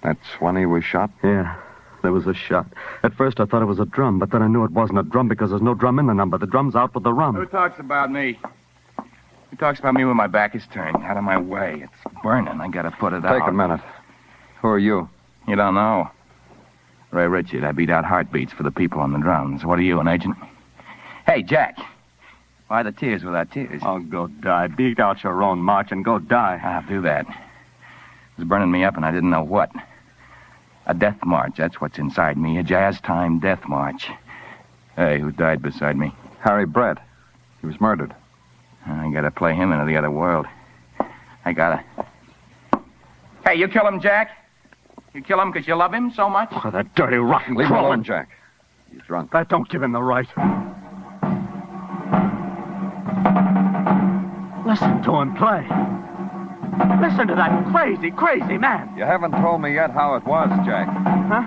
That's when he was shot?
Yeah. There was a shot. At first, I thought it was a drum, but then I knew it wasn't a drum because there's no drum in the number. The drum's out with the rum.
Who talks about me? Who talks about me when my back is turned? Out of my way. It's burning. I gotta put it out.
Take a minute. Who are you?
You don't know. Ray Richard. I beat out heartbeats for the people on the drums. What are you, an agent? Hey, Jack. Why the tears without tears?
Oh, go die. Beat out your own march and go die.
I'll do that. It was burning me up and I didn't know what. A death march, that's what's inside me. A jazz-time death march. Hey, who died beside me?
Harry Brett. He was murdered.
I gotta play him into the other world. I gotta... Hey, you kill him, Jack? You kill him because you love him so much?
Oh, that dirty, rotten
Leave him
crawler.
alone, Jack. He's drunk.
That don't give him the right. Listen to him play. Listen to that crazy, crazy man.
You haven't told me yet how it was, Jack.
Huh?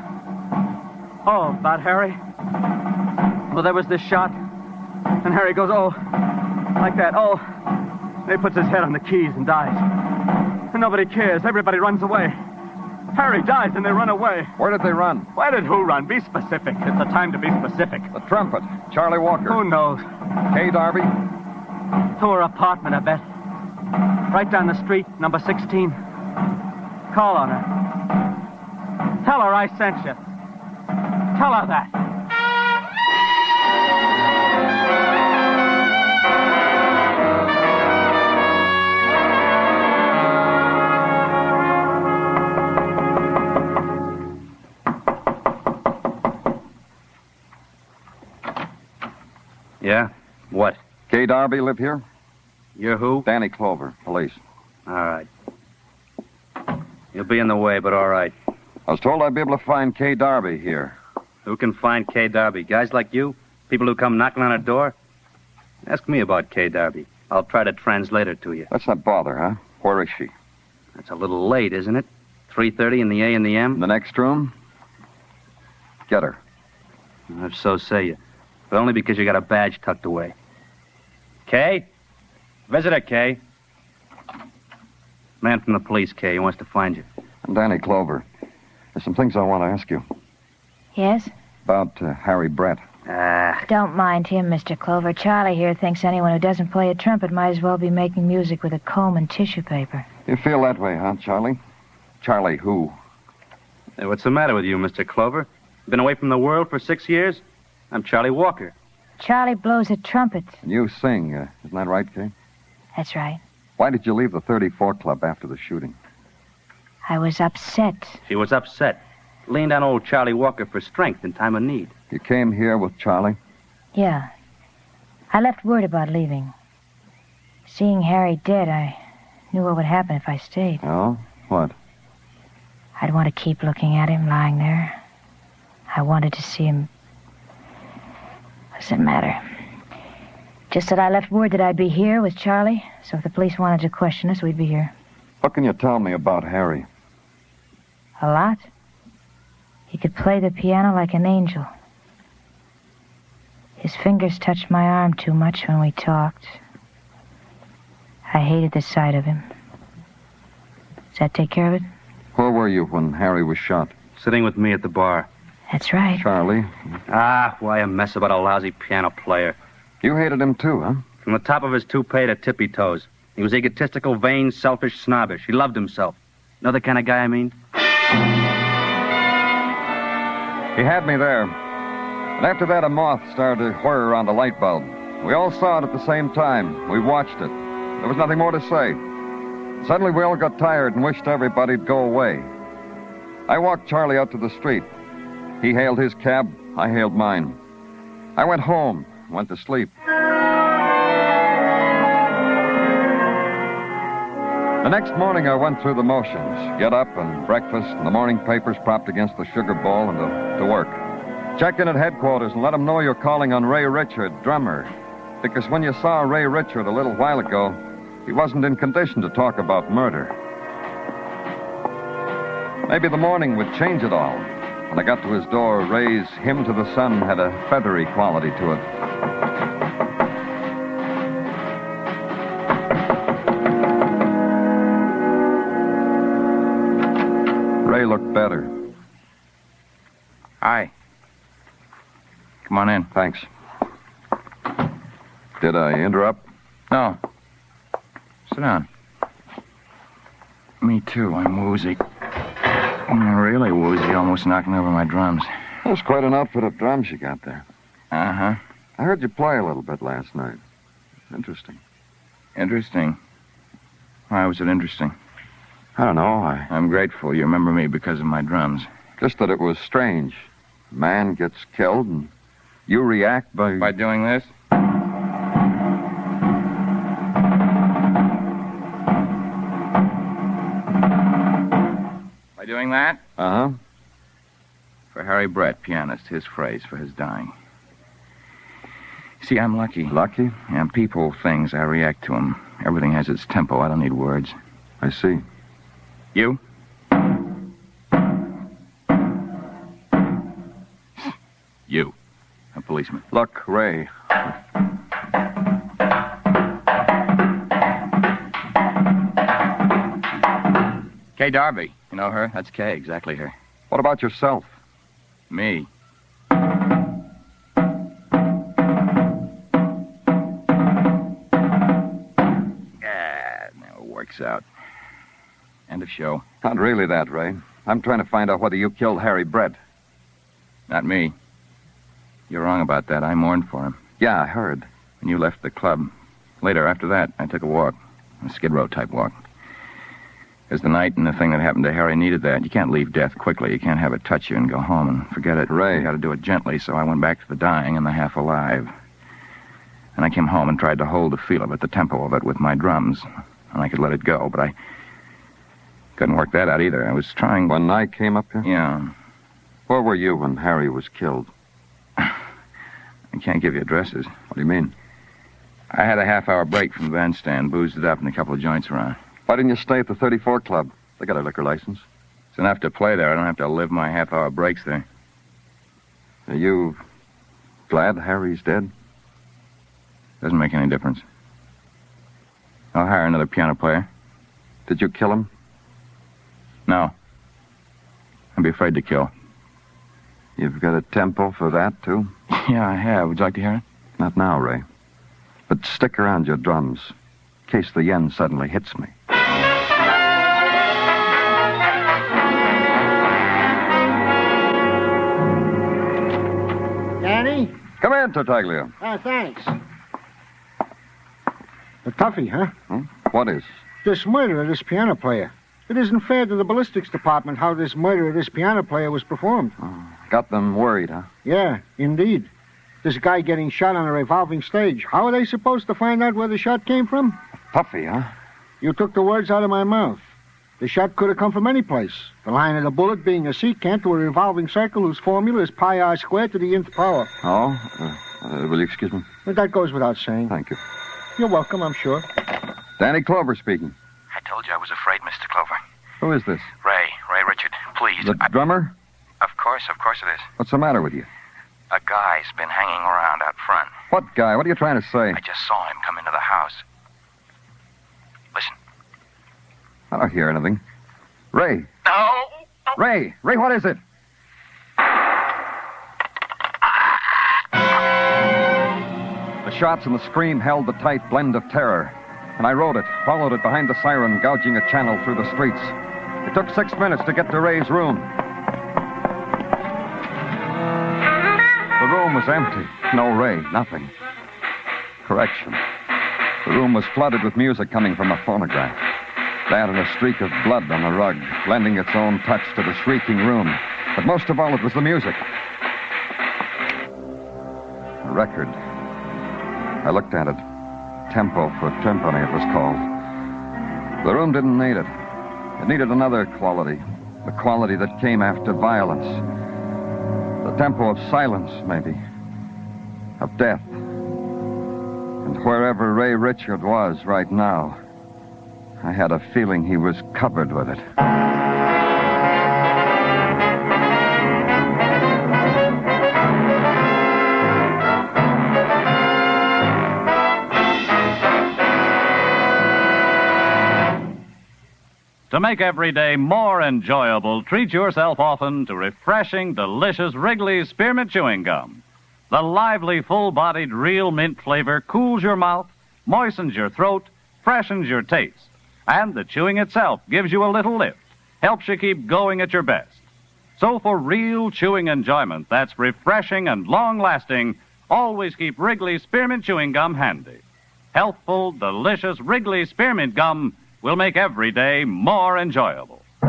Oh, about Harry? Well, there was this shot. And Harry goes, oh, Like that. Oh, he puts his head on the keys and dies. And nobody cares. Everybody runs away. Harry dies and they run away.
Where did they run?
Why did who run? Be specific. It's the time to be specific.
The trumpet. Charlie Walker.
Who knows?
Kay Darby.
To her apartment, I bet. Right down the street, number 16. Call on her. Tell her I sent you. Tell her that.
Yeah? What?
Kay Darby live here?
You're who?
Danny Clover, police.
All right. You'll be in the way, but all right.
I was told I'd be able to find Kay Darby here.
Who can find Kay Darby? Guys like you? People who come knocking on a door? Ask me about Kay Darby. I'll try to translate her to you.
Let's not bother, huh? Where is she?
That's a little late, isn't it? 3:30 in the A and the M?
In the next room? Get her.
If so, say you. But only because you got a badge tucked away. Kay? Visitor, Kay. Man from the police, Kay. He wants to find you.
I'm Danny Clover. There's some things I want to ask you.
Yes?
About Harry Brett.
Don't mind him, Mr. Clover. Charlie here thinks anyone who doesn't play a trumpet might as well be making music with a comb and tissue paper.
You feel that way, huh, Charlie? Charlie who?
Hey, what's the matter with you, Mr. Clover? Been away from the world for 6 years? I'm Charlie Walker.
Charlie blows a trumpet.
You sing, isn't that right, Kay?
That's right.
Why did you leave the 34 Club after the shooting?
I was upset.
She was upset. Leaned on old Charlie Walker for strength in time of need.
You came here with Charlie?
Yeah. I left word about leaving. Seeing Harry dead, I knew what would happen if I stayed.
Oh? What?
I'd want to keep looking at him lying there. I wanted to see him. Doesn't matter. Just that I left word that I'd be here with Charlie, so if the police wanted to question us, we'd be here.
What can you tell me about Harry?
A lot. He could play the piano like an angel. His fingers touched my arm too much when we talked. I hated the sight of him. Does that take care of it?
Where were you when Harry was shot?
Sitting with me at the bar.
That's right.
Charlie?
Why a mess about a lousy piano player?
You hated him too, huh?
From the top of his toupee to tippy toes. He was egotistical, vain, selfish, snobbish. He loved himself. Know the kind of guy I mean?
He had me there. And after that, a moth started to whir around the light bulb. We all saw it at the same time. We watched it. There was nothing more to say. Suddenly, we all got tired and wished everybody'd go away. I walked Charlie out to the street. He hailed his cab. I hailed mine. I went home, went to sleep. The next morning, I went through the motions. Get up and breakfast, and the morning papers propped against the sugar bowl, and to work. Check in at headquarters and let them know you're calling on Ray Richard, drummer. Because when you saw Ray Richard a little while ago, he wasn't in condition to talk about murder. Maybe the morning would change it all. When I got to his door, Ray's Hymn to the Sun had a feathery quality to it. Ray looked better.
Hi. Come on in.
Thanks. Did I interrupt?
No. Sit down. Me too. I'm woozy. I'm really woozy, almost knocking over my drums.
That's quite an outfit of drums you got there.
Uh-huh.
I heard you play a little bit last night. Interesting.
Interesting? Why was it interesting?
I don't know.
I'm grateful you remember me because of my drums.
Just that it was strange. A man gets killed and you react by...
By doing this? By doing that?
Uh-huh.
For Harry Brett, pianist, his phrase for his dying. See, I'm lucky.
Lucky?
Yeah, people, things, I react to them. Everything has its tempo. I don't need words.
I see.
You? You. A policeman.
Look, Ray.
Kay Darby. You know her? That's Kay, exactly her.
What about yourself?
Me. Now it works out. End of show.
Not really that, Ray. I'm trying to find out whether you killed Harry Brett.
Not me. You're wrong about that. I mourned for him.
Yeah, I heard.
When you left the club. Later, after that, I took a walk. A Skid Row type walk. Because the night and the thing that happened to Harry needed that. You can't leave death quickly. You can't have it touch you and go home and forget it.
Ray.
You got to do it gently, so I went back to the dying and the half alive. And I came home and tried to hold the feel of it, the tempo of it, with my drums. And I could let it go, but I couldn't work that out either. I was trying...
When I came up here?
Yeah.
Where were you when Harry was killed?
I can't give you addresses.
What do you mean?
I had a half-hour break from the bandstand, boozed it up, and a couple of joints around.
Why didn't you stay at the 34 Club? They got a liquor license.
It's enough to play there. I don't have to live my half-hour breaks there.
Are you glad Harry's dead?
Doesn't make any difference. I'll hire another piano player.
Did you kill him?
No. I'd be afraid to kill.
You've got a tempo for that, too?
Yeah, I have. Would you like to hear it?
Not now, Ray. But stick around your drums, in case the yen suddenly hits me.
Danny?
Come in, Tartaglia.
Thanks. A toughie, huh?
What is?
This murder of this piano player. It isn't fair to the ballistics department how this murder of this piano player was performed.
Got them worried, huh?
Yeah, indeed. This guy getting shot on a revolving stage. How are they supposed to find out where the shot came from?
Puffy, huh?
You took the words out of my mouth. The shot could have come from any place. The line of the bullet being a secant to a revolving circle whose formula is pi r squared to the nth power.
Oh? Will you excuse me?
But that goes without saying.
Thank you.
You're welcome, I'm sure.
Danny Clover speaking.
I told you I was afraid, Mr. Clover.
Who is this?
Ray Richard, please.
The drummer?
Of course it is.
What's the matter with you?
A guy's been hanging around out front.
What guy? What are you trying to say?
I just saw him come into the house. Listen.
I don't hear anything. Ray.
No.
Ray, what is it? The shots and the scream held the tight blend of terror. And I rode it, followed it behind the siren, gouging a channel through the streets. It took 6 minutes to get to Ray's room. The room was empty. No Ray, nothing. Correction. The room was flooded with music coming from a phonograph. That and a streak of blood on the rug, lending its own touch to the shrieking room. But most of all, it was the music. A record. I looked at it. Tempo for Timpani, it was called. The room didn't need it. It needed another quality. The quality that came after violence. The tempo of silence, maybe. Of death. And wherever Ray Richard was right now, I had a feeling he was covered with it.
To make every day more enjoyable, treat yourself often to refreshing, delicious Wrigley's Spearmint Chewing Gum. The lively, full-bodied, real mint flavor cools your mouth, moistens your throat, freshens your taste. And the chewing itself gives you a little lift, helps you keep going at your best. So for real chewing enjoyment that's refreshing and long-lasting, always keep Wrigley's Spearmint Chewing Gum handy. Healthful, delicious Wrigley's Spearmint Gum will make every day more enjoyable. We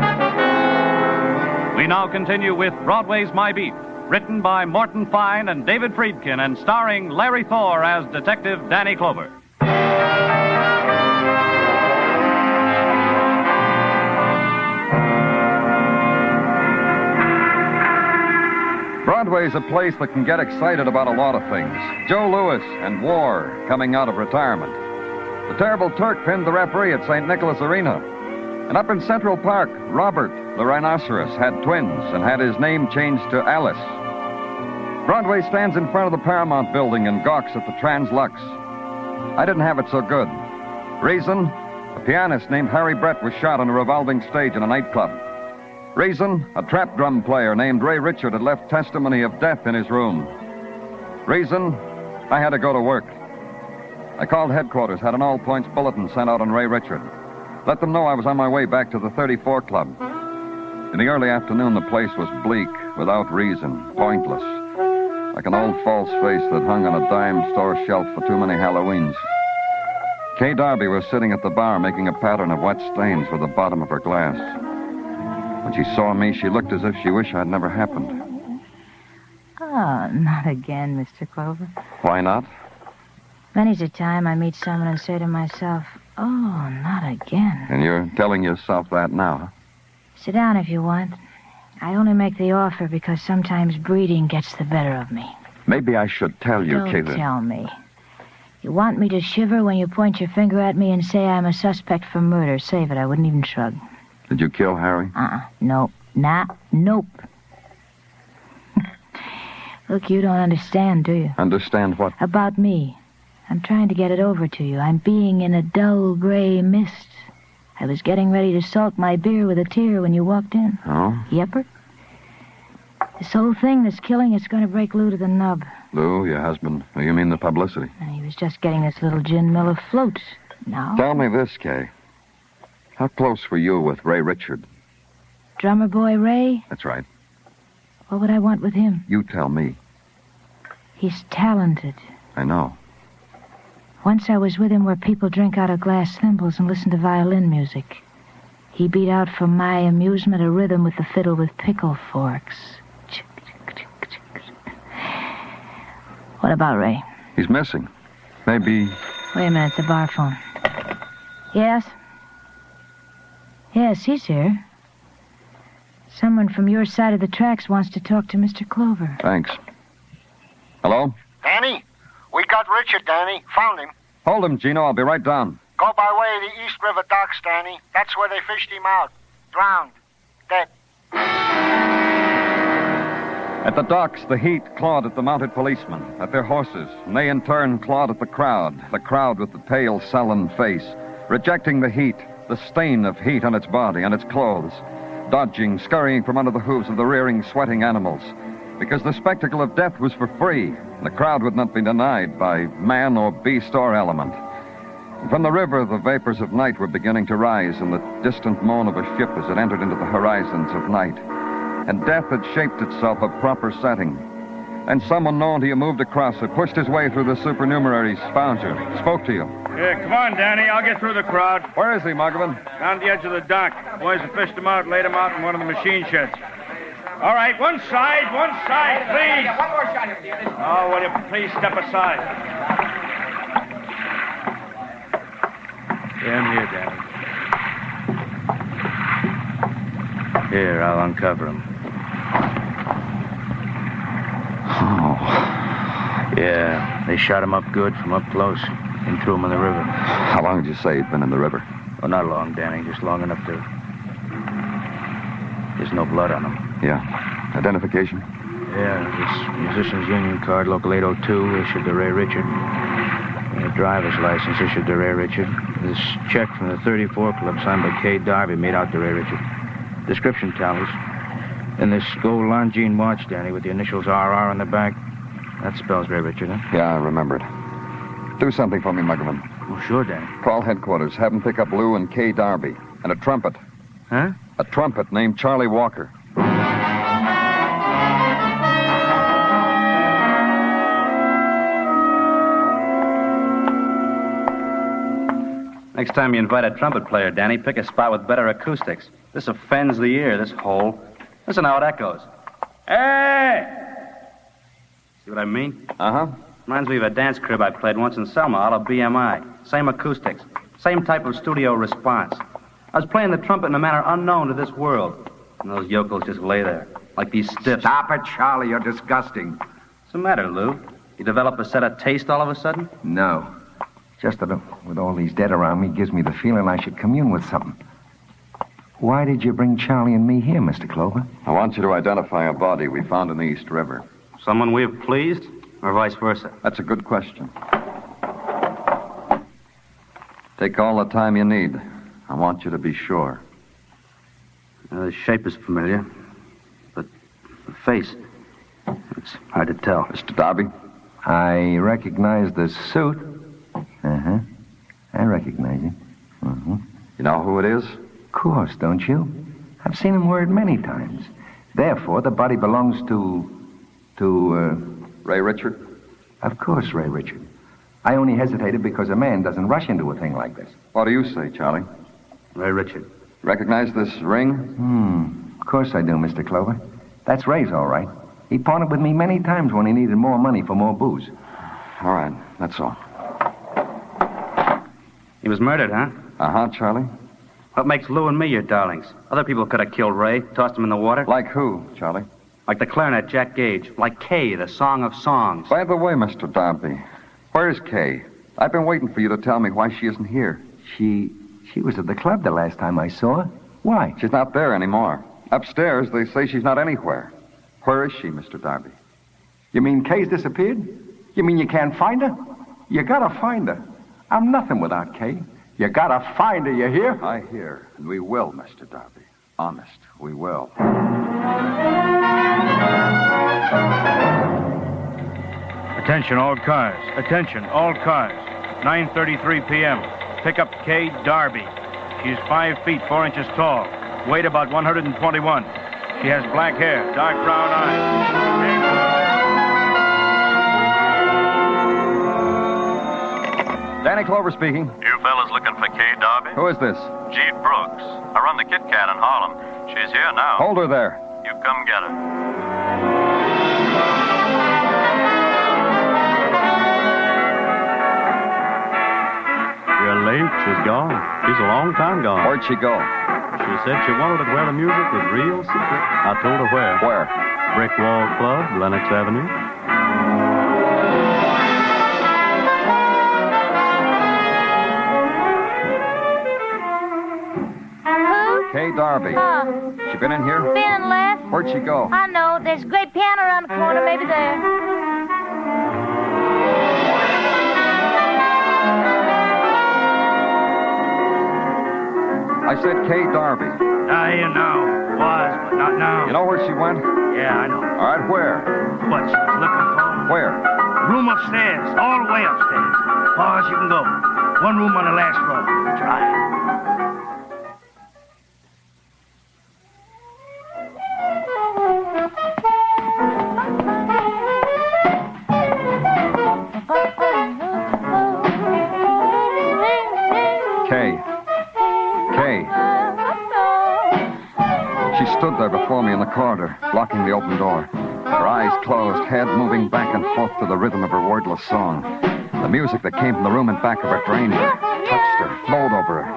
now continue with Broadway's My Beat, written by Morton Fine and David Friedkin and starring Larry Thor as Detective Danny Clover.
Broadway's a place that can get excited about a lot of things. Joe Louis and war coming out of retirement. The Terrible Turk pinned the referee at St. Nicholas Arena. And up in Central Park, Robert, the rhinoceros, had twins and had his name changed to Alice. Broadway stands in front of the Paramount building and gawks at the Translux. I didn't have it so good. Reason?
A pianist named Harry Brett was shot on a revolving stage in a nightclub. Reason, a trap drum player named Ray Richard had left testimony of death in his room. Reason, I had to go to work. I called headquarters, had an all-points bulletin sent out on Ray Richard. Let them know I was on my way back to the 34 Club. In the early afternoon, the place was bleak, without reason, pointless. Like an old false face that hung on a dime store shelf for too many Halloweens. Kay Darby was sitting at the bar making a pattern of wet stains with the bottom of her glass. When she saw me, she looked as if she wished I'd never happened.
Oh, not again, Mr. Clover.
Why not?
Many's a time I meet someone and say to myself, oh, not again.
And you're telling yourself that now, huh?
Sit down if you want. I only make the offer because sometimes breeding gets the better of me.
Maybe I should tell you,
Don't
Kayla.
tell me. You want me to shiver when you point your finger at me and say I'm a suspect for murder. Save it, I wouldn't even shrug.
Did you kill Harry?
Nope. Nope. Look, you don't understand, do you?
Understand what?
About me. I'm trying to get it over to you. I'm being in a dull gray mist. I was getting ready to salt my beer with a tear when you walked in.
Oh?
Yepper. This whole thing, this killing, is going to break Lou to the nub.
Lou, your husband. Oh, you mean the publicity?
And he was just getting this little gin mill afloat. Now?
Tell me this, Kay. How close were you with Ray Richard?
Drummer boy Ray?
That's right.
What would I want with him?
You tell me.
He's talented.
I know.
Once I was with him where people drink out of glass thimbles and listen to violin music. He beat out for my amusement a rhythm with the fiddle with pickle forks. What about Ray?
He's missing. Maybe...
Wait a minute, the bar phone. Yes? Yes, he's here. Someone from your side of the tracks wants to talk to Mr. Clover.
Thanks. Hello?
Danny? We got Richard, Danny. Found him.
Hold him, Gino. I'll be right down.
Go by way of the East River docks, Danny. That's where they fished him out. Drowned. Dead.
At the docks, the heat clawed at the mounted policemen, at their horses, and they in turn clawed at the crowd with the pale, sullen face, rejecting the heat, the stain of heat on its body, on its clothes, dodging, scurrying from under the hooves of the rearing, sweating animals, because the spectacle of death was for free, and the crowd would not be denied by man or beast or element. And from the river, the vapors of night were beginning to rise in the distant moan of a ship as it entered into the horizons of night. And death had shaped itself a proper setting. And someone known to you moved across it, pushed his way through the supernumeraries, found you, spoke to you.
Yeah, come on, Danny. I'll get through the crowd.
Where is he, Muggavan?
Down at the edge of the dock. Boys have fished him out, laid him out in one of the machine sheds. All right, one side, please.
Yeah, one more shot of you.
Oh, will you please step aside?
Yeah, I'm here, Danny. Here, I'll uncover him.
Oh.
Yeah, they shot him up good from up close and threw him in the river.
How long did you say he'd been in the river?
Oh, not long, Danny. Just long enough to... There's no blood on him.
Yeah. Identification?
Yeah, this musician's union card, local 802, issued to Ray Richard. And a driver's license issued to Ray Richard. This check from the 34 Club signed by Kay Darby made out to Ray Richard. Description tallies. And this gold Longines watch, Danny, with the initials RR on the back. That spells Ray Richard, huh?
Yeah, I remember it. Do something for me, Muggavan.
Oh, sure, Danny.
Call headquarters. Have them pick up Lou and Kay Darby. And a trumpet.
Huh?
A trumpet named Charlie Walker.
Next time you invite a trumpet player, Danny, pick a spot with better acoustics. This offends the ear, this hole. Listen how it echoes. Hey! See what I mean?
Uh-huh.
Reminds me of a dance crib I played once in Selma, a la BMI. Same acoustics. Same type of studio response. I was playing the trumpet in a manner unknown to this world. And those yokels just lay there, like these stiffs.
Stop it, Charlie. You're disgusting.
What's the matter, Lou? You develop a set of taste all of a sudden?
No. Just that with all these dead around me gives me the feeling I should commune with something. Why did you bring Charlie and me here, Mr. Clover?
I want you to identify a body we found in the East River.
Someone we have pleased, or vice versa?
That's a good question. Take all the time you need. I want you to be sure.
The shape is familiar, but the face, it's hard to tell.
Mr. Darby?
I recognize the suit. Uh-huh. I recognize it. Mm-hmm.
You know who it is?
Of course, don't you? I've seen him wear it many times. Therefore, the body belongs to
Ray Richard?
Of course, Ray Richard. I only hesitated because a man doesn't rush into a thing like this.
What do you say, Charlie?
Ray Richard.
Recognize this ring?
Of course I do, Mr. Clover. That's Ray's, all right. He pawned it with me many times when he needed more money for more booze.
All right, that's all.
He was murdered, huh?
Uh-huh, Charlie.
What makes Lou and me your darlings? Other people could have killed Ray, tossed him in the water.
Like who, Charlie?
Like the clarinet Jack Gage. Like Kay, the Song of Songs.
By the way, Mr. Darby, where's Kay? I've been waiting for you to tell me why she isn't here.
She was at the club the last time I saw her. Why?
She's not there anymore. Upstairs, they say she's not anywhere. Where is she, Mr. Darby?
You mean Kay's disappeared? You mean you can't find her? You gotta find her. I'm nothing without Kay. You gotta find her, you hear?
I hear, and we will, Mr. Darby. Honest, we will.
Attention, all cars. Attention, all cars. 9:33 p.m. Pick up Kay Darby. She's 5 feet 4 inches tall. Weight about 121. She has black hair, dark brown eyes.
Danny Clover speaking.
You fellas looking for Kay Darby?
Who is this?
Jean Brooks. I run the Kit Kat in Harlem. She's here now.
Hold her there.
You come get her.
You're late. She's gone. She's a long time gone.
Where'd she go?
She said she wanted to where the music was real secret. I told her where.
Where?
Brick Wall Club, Lenox Avenue.
Kay Darby. She been in here?
Been and left.
Where'd she go?
I know. There's a great piano around the corner. Maybe there.
I said Kay Darby.
I hear now. Was, but not now.
You know where she went?
Yeah, I know.
All right, where?
What she was looking for?
Where?
Room upstairs. All the way upstairs. As far as you can go. One room on the last floor. Try it.
She stood there before me in the corridor, blocking the open door. Her eyes closed, head moving back and forth to the rhythm of her wordless song. The music that came from the room in back of her drained her, touched her, flowed over her.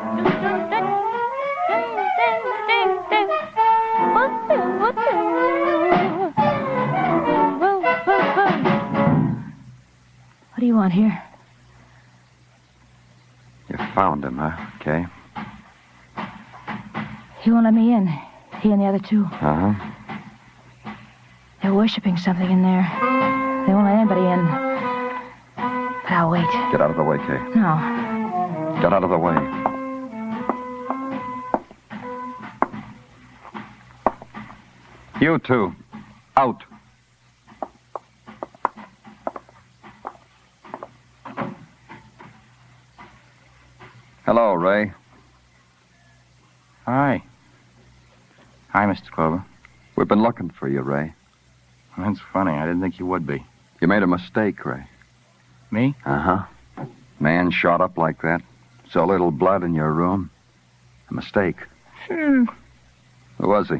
What do you want here?
You found him, huh, Kay?
He won't let me in. He and the other two.
Uh-huh.
They're worshiping something in there. They won't let anybody in. But I'll wait.
Get out of the way, Kay.
No.
Get out of the way. You two. Out. Hello, Ray.
Hi. Hi, Mr. Clover.
We've been looking for you, Ray.
That's funny. I didn't think you would be.
You made a mistake, Ray.
Me?
Uh-huh. Man shot up like that. So little blood in your room. A mistake.
Sure.
Who was he?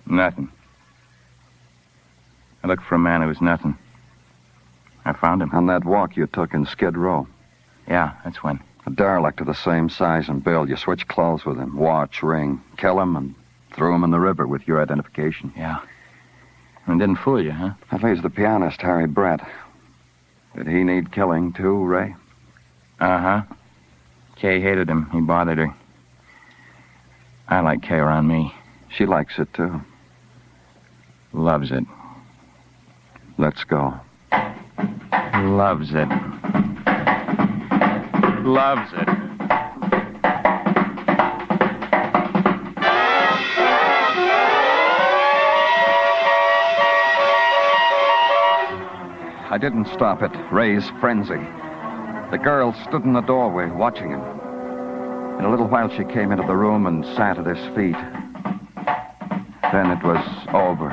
Nothing. I looked for a man who was nothing. I found him.
On that walk you took in Skid Row.
Yeah, that's when.
A derelict of the same size and build. You switched clothes with him. Watch, ring. Kill him and threw him in the river with your identification.
Yeah. And didn't fool you, huh?
That leaves the pianist, Harry Brett. Did he need killing, too, Ray?
Uh-huh. Kay hated him. He bothered her. I like Kay around me.
She likes it, too.
Loves it.
Let's go.
Loves it.
Loves it.
I didn't stop it. Ray's frenzy. The girl stood in the doorway watching him. In a little while, she came into the room and sat at his feet. Then it was over.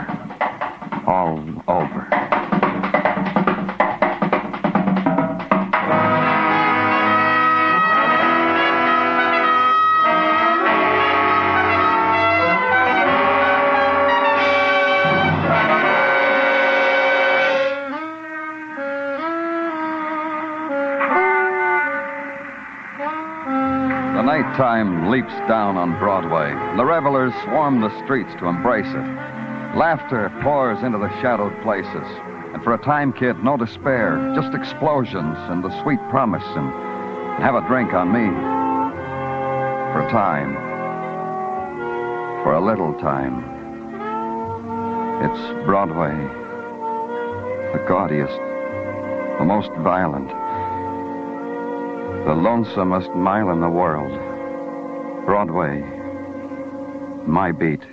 All over. Time leaps down on Broadway. The revelers swarm the streets to embrace it. Laughter pours into the shadowed places. And for a time, kid, no despair, just explosions and the sweet promise and have a drink on me. For a time. For a little time. It's Broadway. The gaudiest. The most violent. The lonesomest mile in the world. Broadway, my beat.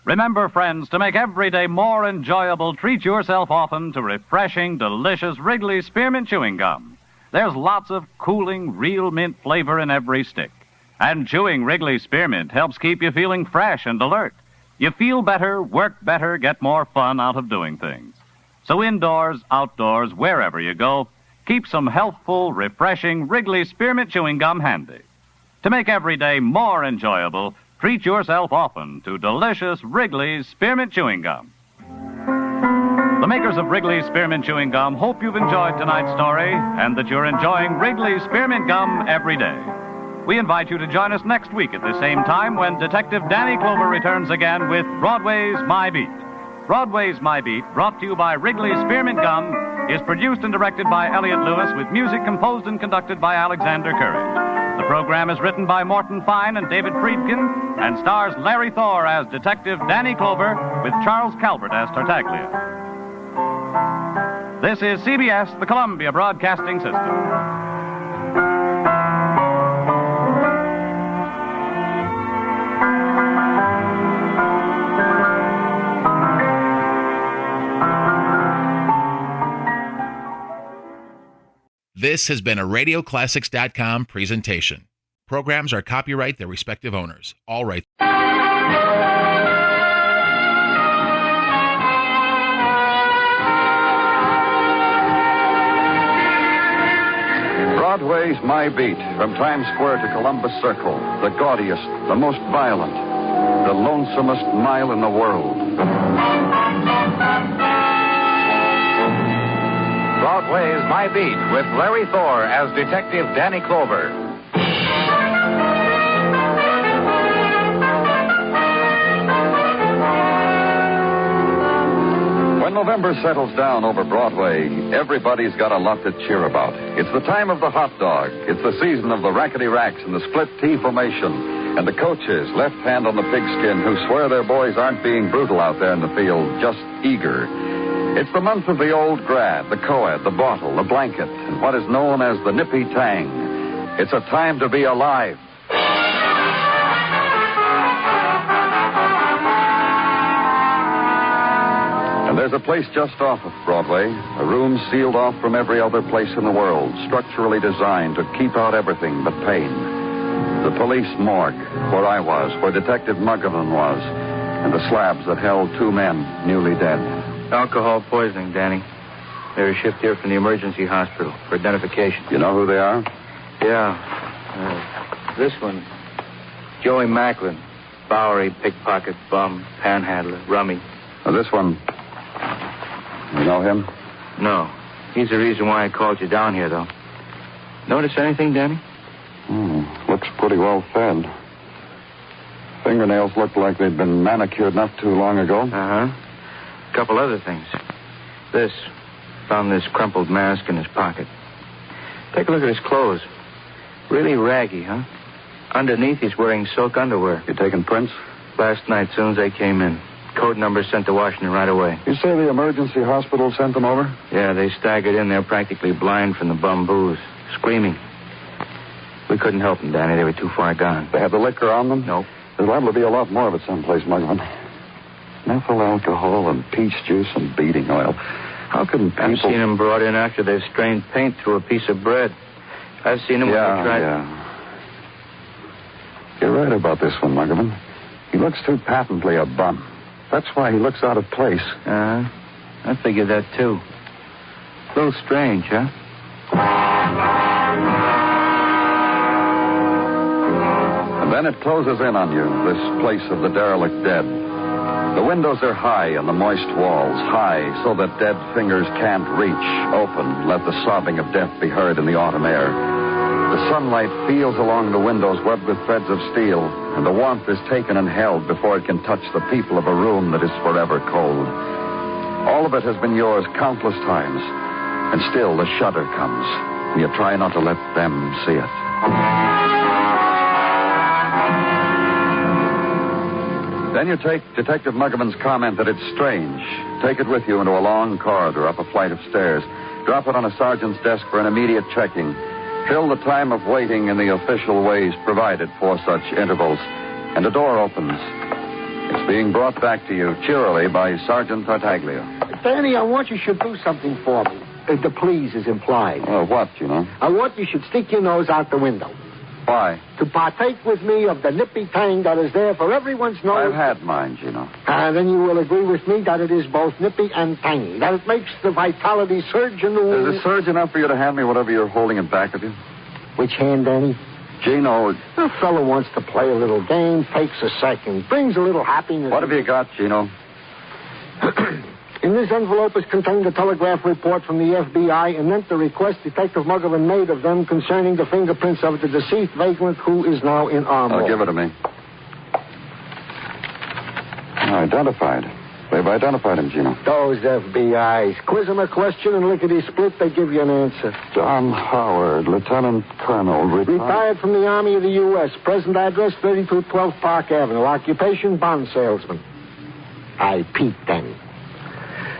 Remember, friends, to make every day more enjoyable, treat yourself often to refreshing, delicious Wrigley's Spearmint Chewing Gum. There's lots of cooling, real mint flavor in every stick. And chewing Wrigley's Spearmint helps keep you feeling fresh and alert. You feel better, work better, get more fun out of doing things. So indoors, outdoors, wherever you go, keep some healthful, refreshing Wrigley's Spearmint Chewing Gum handy. To make every day more enjoyable, treat yourself often to delicious Wrigley's Spearmint Chewing Gum. The makers of Wrigley's Spearmint Chewing Gum hope you've enjoyed tonight's story and that you're enjoying Wrigley's Spearmint Gum every day. We invite you to join us next week at the same time when Detective Danny Clover returns again with Broadway's My Beat. Broadway's My Beat, brought to you by Wrigley's Spearmint Gum, is produced and directed by Elliott Lewis with music composed and conducted by Alexander Courage. The program is written by Morton Fine and David Friedkin and stars Larry Thor as Detective Danny Clover with Charles Calvert as Tartaglia. This is CBS, the Columbia Broadcasting System.
This has been a RadioClassics.com presentation. Programs are copyright their respective owners. All rights.
Broadway's My Beat, from Times Square to Columbus Circle, the gaudiest, the most violent, the lonesomest mile in the world.
Broadway's My Beat with Larry Thor as Detective Danny Clover.
When November settles down over Broadway, everybody's got a lot to cheer about. It's the time of the hot dog. It's the season of the rackety racks and the split T formation. And the coaches, left hand on the pigskin, who swear their boys aren't being brutal out there in the field, just eager. It's the month of the old grad, the co-ed, the bottle, the blanket, and what is known as the nippy tang. It's a time to be alive. And there's a place just off of Broadway, a room sealed off from every other place in the world, structurally designed to keep out everything but pain. The police morgue, where I was, where Detective Muggerman was, and the slabs that held two men newly dead.
Alcohol poisoning, Danny. They were shipped here from the emergency hospital for identification.
You know who they are?
Yeah. This one, Joey Macklin. Bowery, pickpocket, bum, panhandler, rummy.
This one, you know him?
No. He's the reason why I called you down here, though. Notice anything, Danny?
Looks pretty well fed. Fingernails look like they'd been manicured not too long ago.
Uh-huh. A couple other things. Found this crumpled mask in his pocket. Take a look at his clothes. Really raggy, huh? Underneath, he's wearing silk underwear.
You taking prints?
Last night, soon as they came in. Code number sent to Washington right away.
You say the emergency hospital sent them over?
Yeah, they staggered in there practically blind from the bum booze, screaming. We couldn't help them, Danny. They were too far gone.
They had the liquor on them?
Nope.
There's liable to be a lot more of it someplace, Mugman. Methyl alcohol and peach juice and beating oil. How can people...
I've seen them brought in after they've strained paint through a piece of bread. I've seen them when they tried...
Yeah. You're right about this one, Mugman. He looks too patently a bum. That's why he looks out of place.
I figured that, too. A little strange, huh?
And then it closes in on you, this place of the derelict dead. The windows are high and the moist walls, high so that dead fingers can't reach, open, let the sobbing of death be heard in the autumn air. The sunlight feels along the windows webbed with threads of steel, and the warmth is taken and held before it can touch the people of a room that is forever cold. All of it has been yours countless times, and still the shudder comes, and you try not to let them see it. Then you take Detective Muggavan's comment that it's strange, take it with you into a long corridor up a flight of stairs, drop it on a sergeant's desk for an immediate checking, fill the time of waiting in the official ways provided for such intervals, and a door opens. It's being brought back to you cheerily by Sergeant Tartaglia.
Danny, I want you should do something for me. The please is implied.
What, you know?
I want you should stick your nose out the window.
Why?
To partake with me of the nippy tang that is there for everyone's nose.
I've had mine, Gino.
Then you will agree with me that it is both nippy and tangy, that it makes the vitality surge in the wound.
Is it surge enough for you to hand me whatever you're holding in back of you?
Which hand, Danny?
Gino.
A fellow wants to play a little game, takes a second, brings a little happiness.
What have you got, Gino?
In this envelope is contained a telegraph report from the FBI and meant the request Detective Muggavan made of them concerning the fingerprints of the deceased vagrant who is now in armor.
Give it to me. Identified. They've identified him, Gino.
Those FBIs. Quiz them a question and lickety-split, they give you an answer.
John Howard, Lieutenant Colonel,
retired from the Army of the U.S. Present address, 3212 Park Avenue. Occupation, bond salesman. I peeped then.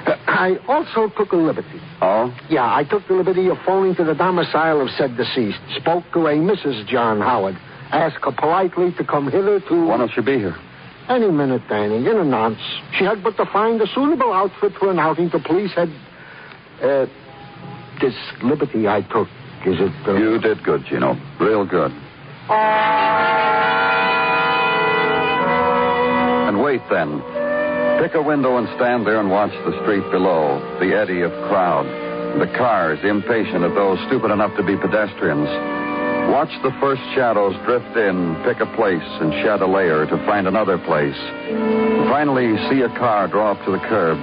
I also took a liberty.
Oh?
Yeah, I took the liberty of phoning to the domicile of said deceased. Spoke to a Mrs. John Howard. Asked her politely to come hither to...
Why don't she be here?
Any minute, Danny, in a nonce. She had but to find a suitable outfit for an outing. The police had... this liberty I took, is it...
You did good, Gino. Real good. And wait, then. Pick a window and stand there and watch the street below, the eddy of crowd, the cars impatient of those stupid enough to be pedestrians. Watch the first shadows drift in, pick a place, and shed a layer to find another place. Finally, see a car draw up to the curb,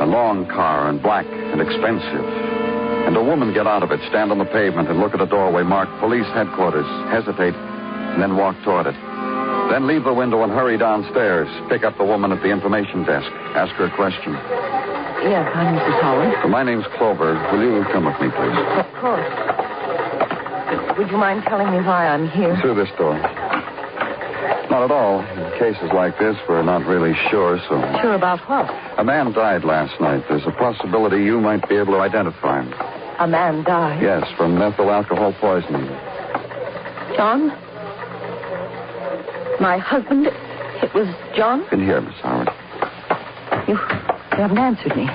a long car and black and expensive. And a woman get out of it, stand on the pavement and look at a doorway marked Police Headquarters, hesitate, and then walk toward it. Then leave the window and hurry downstairs. Pick up the woman at the information desk. Ask her a question.
Yes, I'm Mrs. Howard.
My name's Clover. Will you come with me, please?
Of course. Would you mind telling me why I'm here?
Through this door. Not at all. In cases like this, we're not really sure, so...
Sure about what?
A man died last night. There's a possibility you might be able to identify him.
A man died?
Yes, from methyl alcohol poisoning.
John? My husband? It was John?
In here, Miss Howard.
You haven't answered me.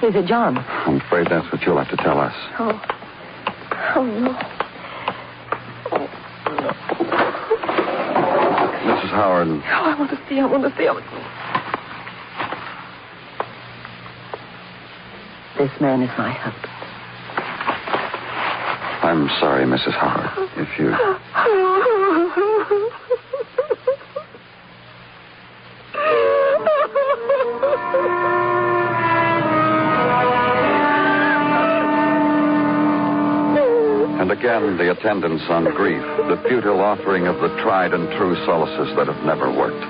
Is it John?
I'm afraid that's what you'll have to tell us.
Oh no.
Mrs. Howard.
Oh, I want to see. This man is my husband.
I'm sorry, Mrs. Howard. If you... And again, the attendance on grief, the futile offering of the tried and true solaces that have never worked.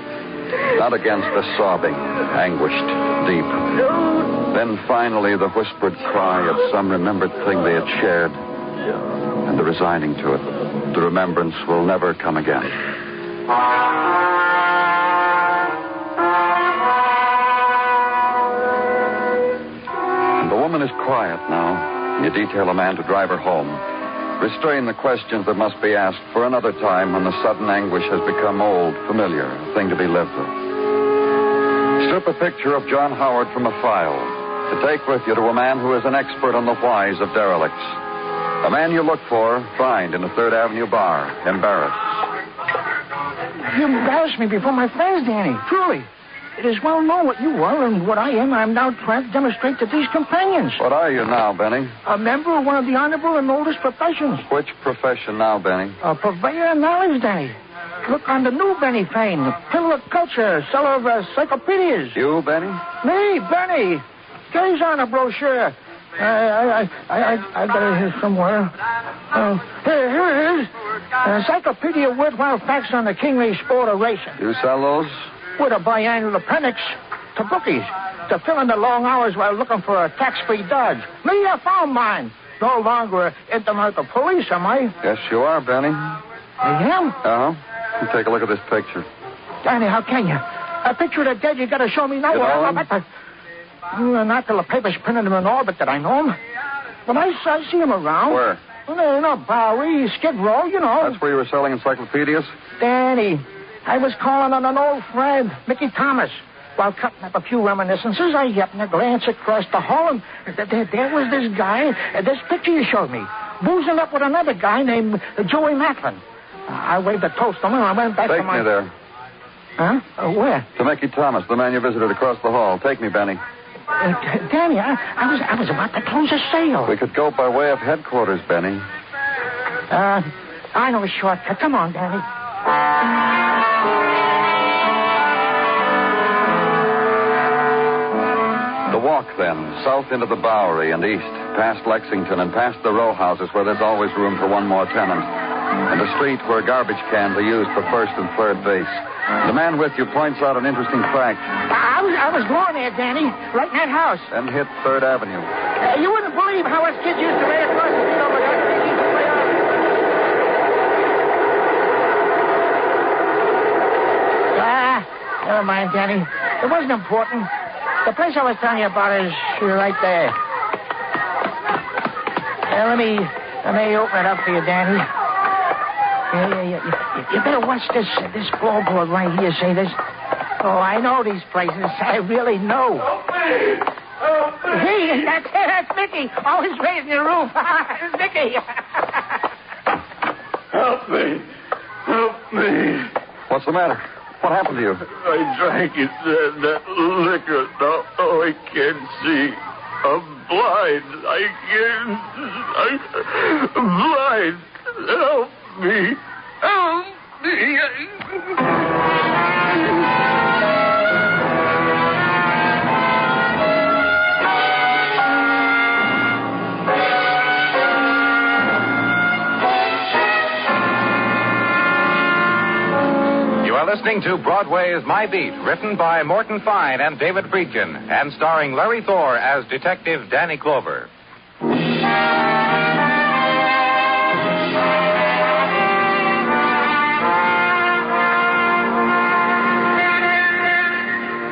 Not against the sobbing, anguished, deep. Then finally, the whispered cry of some remembered thing they had shared, and the resigning to it. The remembrance will never come again. is quiet now. You detail a man to drive her home. Restrain the questions that must be asked for another time when the sudden anguish has become old, familiar, a thing to be lived with. Strip a picture of John Howard from a file to take with you to a man who is an expert on the whys of derelicts. A man you look for, find in a 3rd Avenue bar, embarrassed.
You embarrassed me before my friends, Danny. Truly. It is well known what you are and what I am. I am now trying to demonstrate to these companions.
What are you now, Benny?
A member of one of the honorable and oldest professions.
Which profession now, Benny?
A purveyor of knowledge, Danny. Look on the new Benny fame, the pillar of culture, seller of encyclopedias.
You, Benny?
Me, Benny. Gaze on a brochure. I got it here somewhere. Here it is. An encyclopedia of worthwhile facts on the kingly sport of racing.
You sell those?
With a biannual appendix to bookies to fill in the long hours while looking for a tax-free dodge. Me, I found mine. No longer internal the police, am I?
Yes, you are, Benny.
I am?
Uh-huh. Take a look at this picture.
Danny, how can you? A picture of the dead you got to show me now. Not till the paper's printed him in orbit that I know him. But I see him around.
Where?
No, Bowery, Skid Row, you know.
That's where you were selling encyclopedias?
Danny, I was calling on an old friend, Mickey Thomas. While cutting up a few reminiscences, I happened to glance across the hall, and there was this guy, this picture you showed me, boozing up with another guy named Joey Macklin. I waved a toast to him, and I went back to my...
Take me there.
Huh? Where?
To Mickey Thomas, the man you visited across the hall. Take me, Benny.
Danny, I was about to close a sale.
We could go by way of headquarters, Benny.
I know a shortcut. Come on, Danny.
The walk, then, south into the Bowery and east, past Lexington and past the row houses where there's always room for one more tenant, and the street where garbage cans are used for 1st and 3rd base. The man with you points out an interesting fact.
I was going there, Danny, right in that house.
Then hit 3rd Avenue.
You wouldn't believe how us kids used to ride across the street over there. Never mind, Danny. It wasn't important. The place I was telling you about is right there. Let me open it up for you, Danny. You better watch this floorboard right here. Say this. Oh, I know these places. I really know.
Help me! Help me!
Hey, that's Mickey. Always raising the roof. It's Mickey.
Help me! Help me!
What's the matter? What happened to you?
I drank it, that liquor. Now I can't see. I'm blind. I'm blind. Help me. Help me.
Listening to Broadway's My Beat, written by Morton Fine and David Friedkin, and starring Larry Thor as Detective Danny Clover.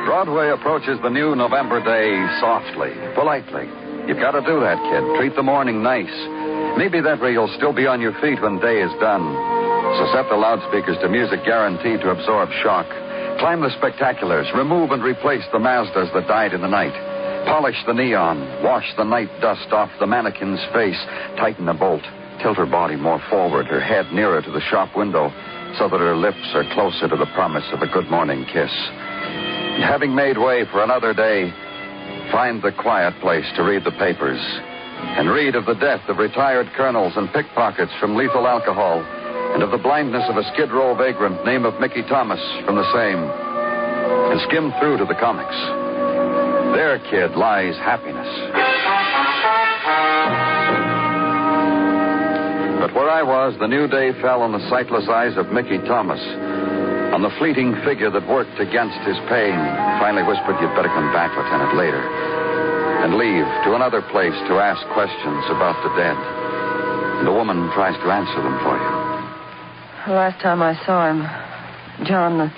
Broadway approaches the new November day softly, politely. You've got to do that, kid. Treat the morning nice. Maybe that way you'll still be on your feet when day is done. So set the loudspeakers to music guaranteed to absorb shock. Climb the spectaculars. Remove and replace the Mazdas that died in the night. Polish the neon. Wash the night dust off the mannequin's face. Tighten the bolt. Tilt her body more forward, her head nearer to the shop window, so that her lips are closer to the promise of a good morning kiss. And having made way for another day, find the quiet place to read the papers. And read of the death of retired colonels and pickpockets from lethal alcohol, and of the blindness of a Skid Row vagrant, name of Mickey Thomas, from the same. And skim through to the comics. There, kid, lies happiness. But where I was, the new day fell on the sightless eyes of Mickey Thomas, on the fleeting figure that worked against his pain, finally whispered, "You'd better come back, Lieutenant, later, and leave to another place to ask questions about the dead." And the woman tries to answer them for you.
The last time I saw him, John, the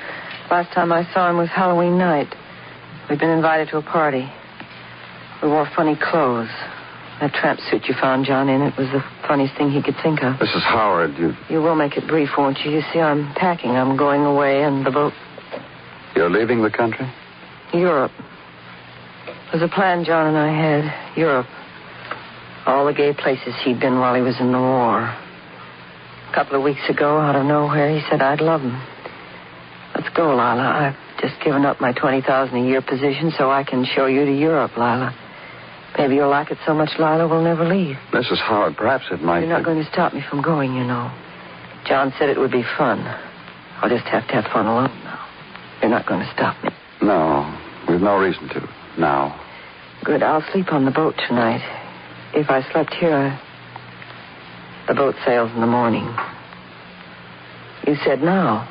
last time I saw him was Halloween night. We'd been invited to a party. We wore funny clothes. That tramp suit you found John in, it was the funniest thing he could think of.
Mrs. Howard,
You will make it brief, won't you? You see, I'm packing. I'm going away, and the boat...
You're leaving the country?
Europe. It was a plan John and I had. Europe. All the gay places he'd been while he was in the war. A couple of weeks ago, out of nowhere, he said I'd love him. Let's go, Lila. I've just given up my $20,000 a year position so I can show you to Europe, Lila. Maybe you'll like it so much, Lila, we'll never leave.
Mrs. Howard, perhaps it might...
You're not going to stop me from going, you know. John said it would be fun. I'll just have to have fun alone now. You're not going to stop me.
No, we've no reason to. Now.
Good, I'll sleep on the boat tonight. If I slept here, the boat sails in the morning. You said now.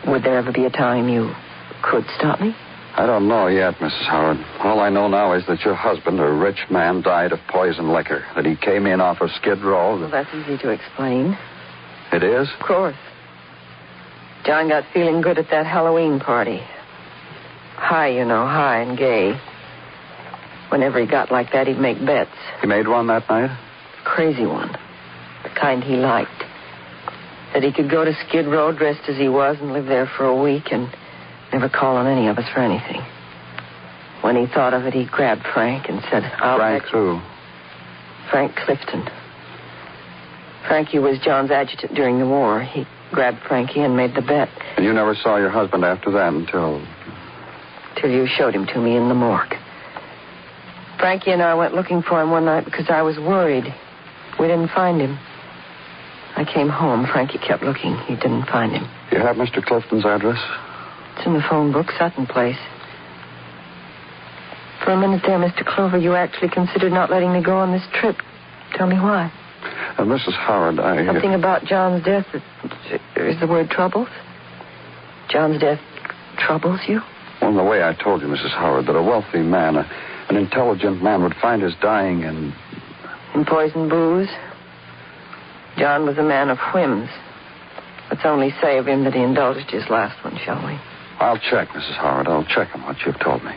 Would there ever be a time you could stop me?
I don't know yet, Mrs. Howard. All I know now is that your husband, a rich man, died of poison liquor. That he came in off of Skid Row.
Well, that's easy to explain.
It is?
Of course. John got feeling good at that Halloween party. High, you know, high and gay. Whenever he got like that, he'd make bets.
He made one that night?
Crazy one. The kind he liked. That he could go to Skid Row dressed as he was and live there for a week and never call on any of us for anything. When he thought of it, he grabbed Frank and said,
Frank who?
Frank Clifton. Frankie was John's adjutant during the war. He grabbed Frankie and made the bet.
And you never saw your husband after that until...
Till you showed him to me in the morgue. Frankie and I went looking for him one night because I was worried. We didn't find him. I came home. Frankie kept looking. He didn't find him.
You have Mr. Clifton's address?
It's in the phone book, Sutton Place. For a minute there, Mr. Clover, you actually considered not letting me go on this trip. Tell me why.
Mrs. Howard,
Something about John's death is the word troubles? John's death troubles you?
Well, in the way I told you, Mrs. Howard, that a wealthy man, an intelligent man, would find his dying in
poison booze? John was a man of whims. Let's only say of him that he indulged his last one, shall we?
I'll check, Mrs. Howard. I'll check on what you've told me.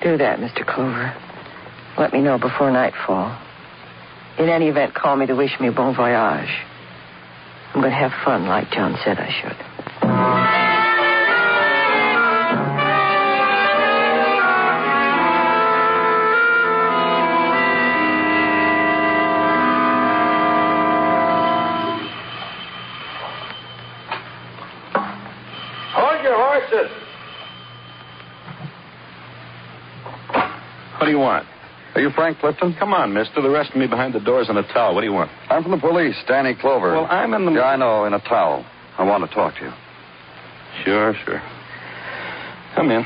Do that, Mr. Clover. Let me know before nightfall. In any event, call me to wish me bon voyage. I'm going to have fun like John said I should.
Hold your horses. What do you want?
Are you Frank Clifton?
Come on, mister. The rest of me behind the doors in a towel. What do you want?
I'm from the police, Danny Clover.
Well, I'm in the...
Yeah, I know, in a towel. I want to talk to you.
Sure. Come in.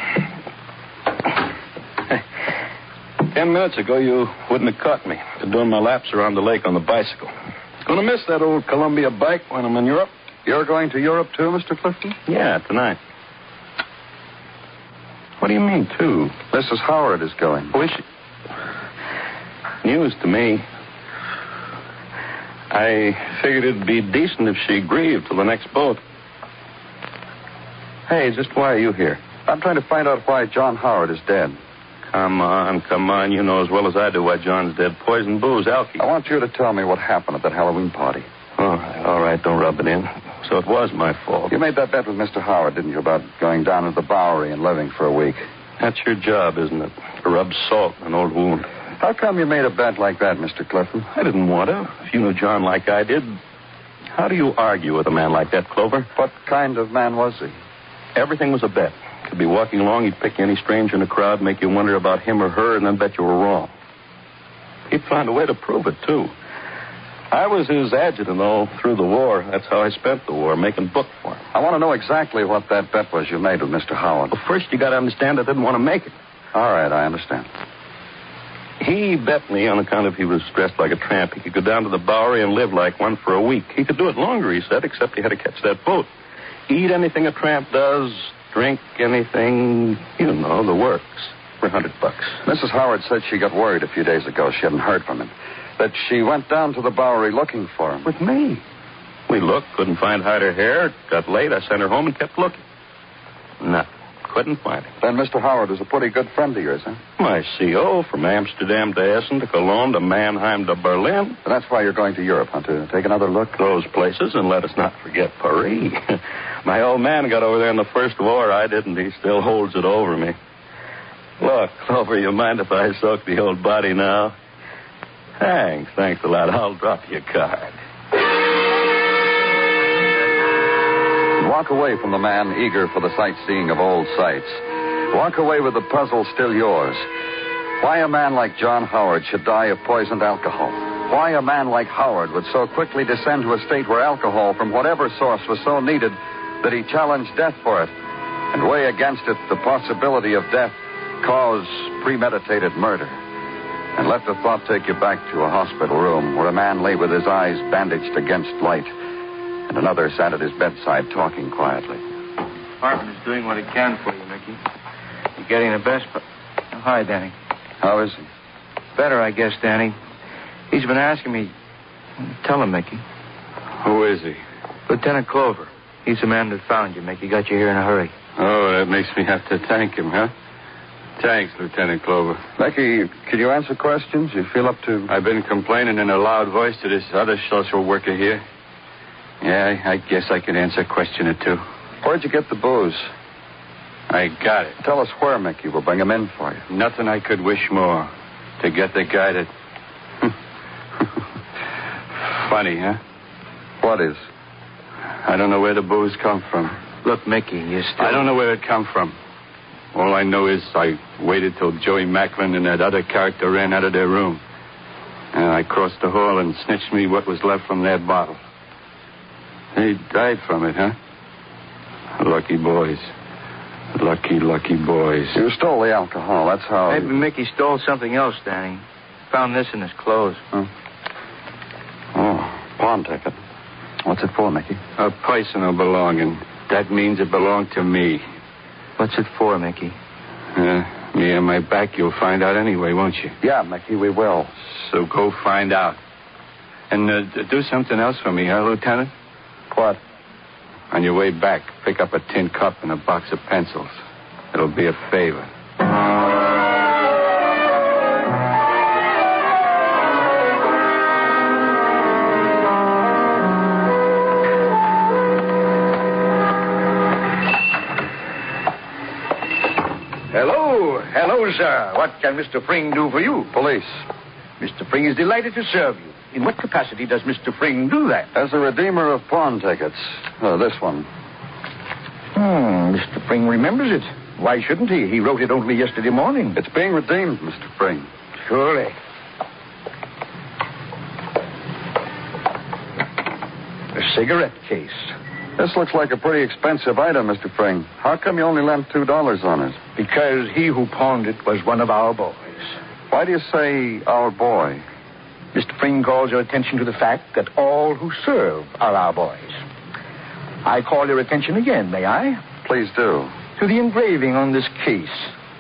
10 minutes ago, you wouldn't have caught me. Been doing my laps around the lake on the bicycle. Gonna miss that old Columbia bike when I'm in Europe.
You're going to Europe, too, Mr. Clifton?
Yeah, tonight. What do you mean, too?
Mrs. Howard is going.
Oh, is she? News to me. I figured it'd be decent if she grieved till the next boat. Hey, just why are you here?
I'm trying to find out why John Howard is dead.
Come on. You know as well as I do why John's dead. Poison booze, alky.
I want you to tell me what happened at that Halloween party.
All right, don't rub it in. So it was my fault.
You made that bet with Mr. Howard, didn't you, about going down to the Bowery and living for a week?
That's your job, isn't it? To rub salt in an old wound.
How come you made a bet like that, Mr. Clifton?
I didn't want to. If you knew John like I did. How do you argue with a man like that, Clover?
What kind of man was he?
Everything was a bet. Could be walking along, he'd pick any stranger in the crowd, make you wonder about him or her, and then bet you were wrong. He'd find a way to prove it, too. I was his adjutant all through the war. That's how I spent the war, making book for him.
I want to know exactly what that bet was you made with Mr. Howard.
Well, first you got to understand I didn't want to make it.
All right, I understand.
He bet me on account of he was dressed like a tramp. He could go down to the Bowery and live like one for a week. He could do it longer, he said, except he had to catch that boat. Eat anything a tramp does, drink anything, you know, the works, for $100.
Mrs. Howard said she got worried a few days ago. She hadn't heard from him. That she went down to the Bowery looking for him.
With me. We looked, couldn't find hide or hair. Got late, I sent her home and kept looking. Nothing. couldn't find him.
Then Mr. Howard was a pretty good friend of yours, huh?
My CO, from Amsterdam to Essen to Cologne to Mannheim to Berlin.
So that's why you're going to Europe, huh? To take another look?
Those places, and let us not forget Paris. My old man got over there in the First War. I didn't. He still holds it over me. Look, Clover, you mind if I soak the old body now? Thanks a lot. I'll drop you a card.
Walk away from the man eager for the sightseeing of old sights. Walk away with the puzzle still yours. Why a man like John Howard should die of poisoned alcohol? Why a man like Howard would so quickly descend to a state where alcohol from whatever source was so needed that he challenged death for it, and weigh against it the possibility of death cause premeditated murder. And let the thought take you back to a hospital room where a man lay with his eyes bandaged against light, and another sat at his bedside talking quietly.
Hartman is doing what he can for you, Mickey. You're getting the best, but... Oh, hi, Danny.
How is he?
Better, I guess, Danny. He's been asking me... Tell him, Mickey.
Who is he?
Lieutenant Clover. He's the man that found you, Mickey. Got you here in a hurry.
Oh, that makes me have to thank him, huh? Thanks, Lieutenant Clover.
Becky, can you answer questions? You feel up to...
I've been complaining in a loud voice to this other social worker here. Yeah, I guess I could answer a question or two.
Where'd you get the booze?
I got it.
Tell us where, Mickey. We'll bring him in for you.
Nothing I could wish more. To get the guy that... Funny, huh?
What is?
I don't know where the booze come from.
Look, Mickey, you still...
I don't know where it come from. All I know is I waited till Joey Macklin and that other character ran out of their room. And I crossed the hall and snitched me what was left from their bottle. They died from it, huh? Lucky boys. Lucky boys.
You stole the alcohol, that's how...
Maybe Mickey stole something else, Danny. Found this in his clothes.
Huh? Oh, pawn ticket. What's it for, Mickey?
A personal belonging. That means it belonged to me.
What's it for, Mickey?
Me on my back, you'll find out anyway, won't you?
Yeah, Mickey, we will.
So go find out. And do something else for me, huh, Lieutenant?
What?
On your way back, pick up a tin cup and a box of pencils. It'll be a favor.
Hello, sir. What can Mr. Fring do for you?
Police.
Mr. Fring is delighted to serve you. In what capacity does Mr. Fring do that?
As a redeemer of pawn tickets. This one.
Mr. Fring remembers it. Why shouldn't he? He wrote it only yesterday morning.
It's being redeemed, Mr. Fring.
Surely. A cigarette case.
This looks like a pretty expensive item, Mr. Fring. How come you only lent $2 on it?
Because he who pawned it was one of our boys.
Why do you say our boy?
Mr. Fring calls your attention to the fact that all who serve are our boys. I call your attention again, may I?
Please do.
To the engraving on this case.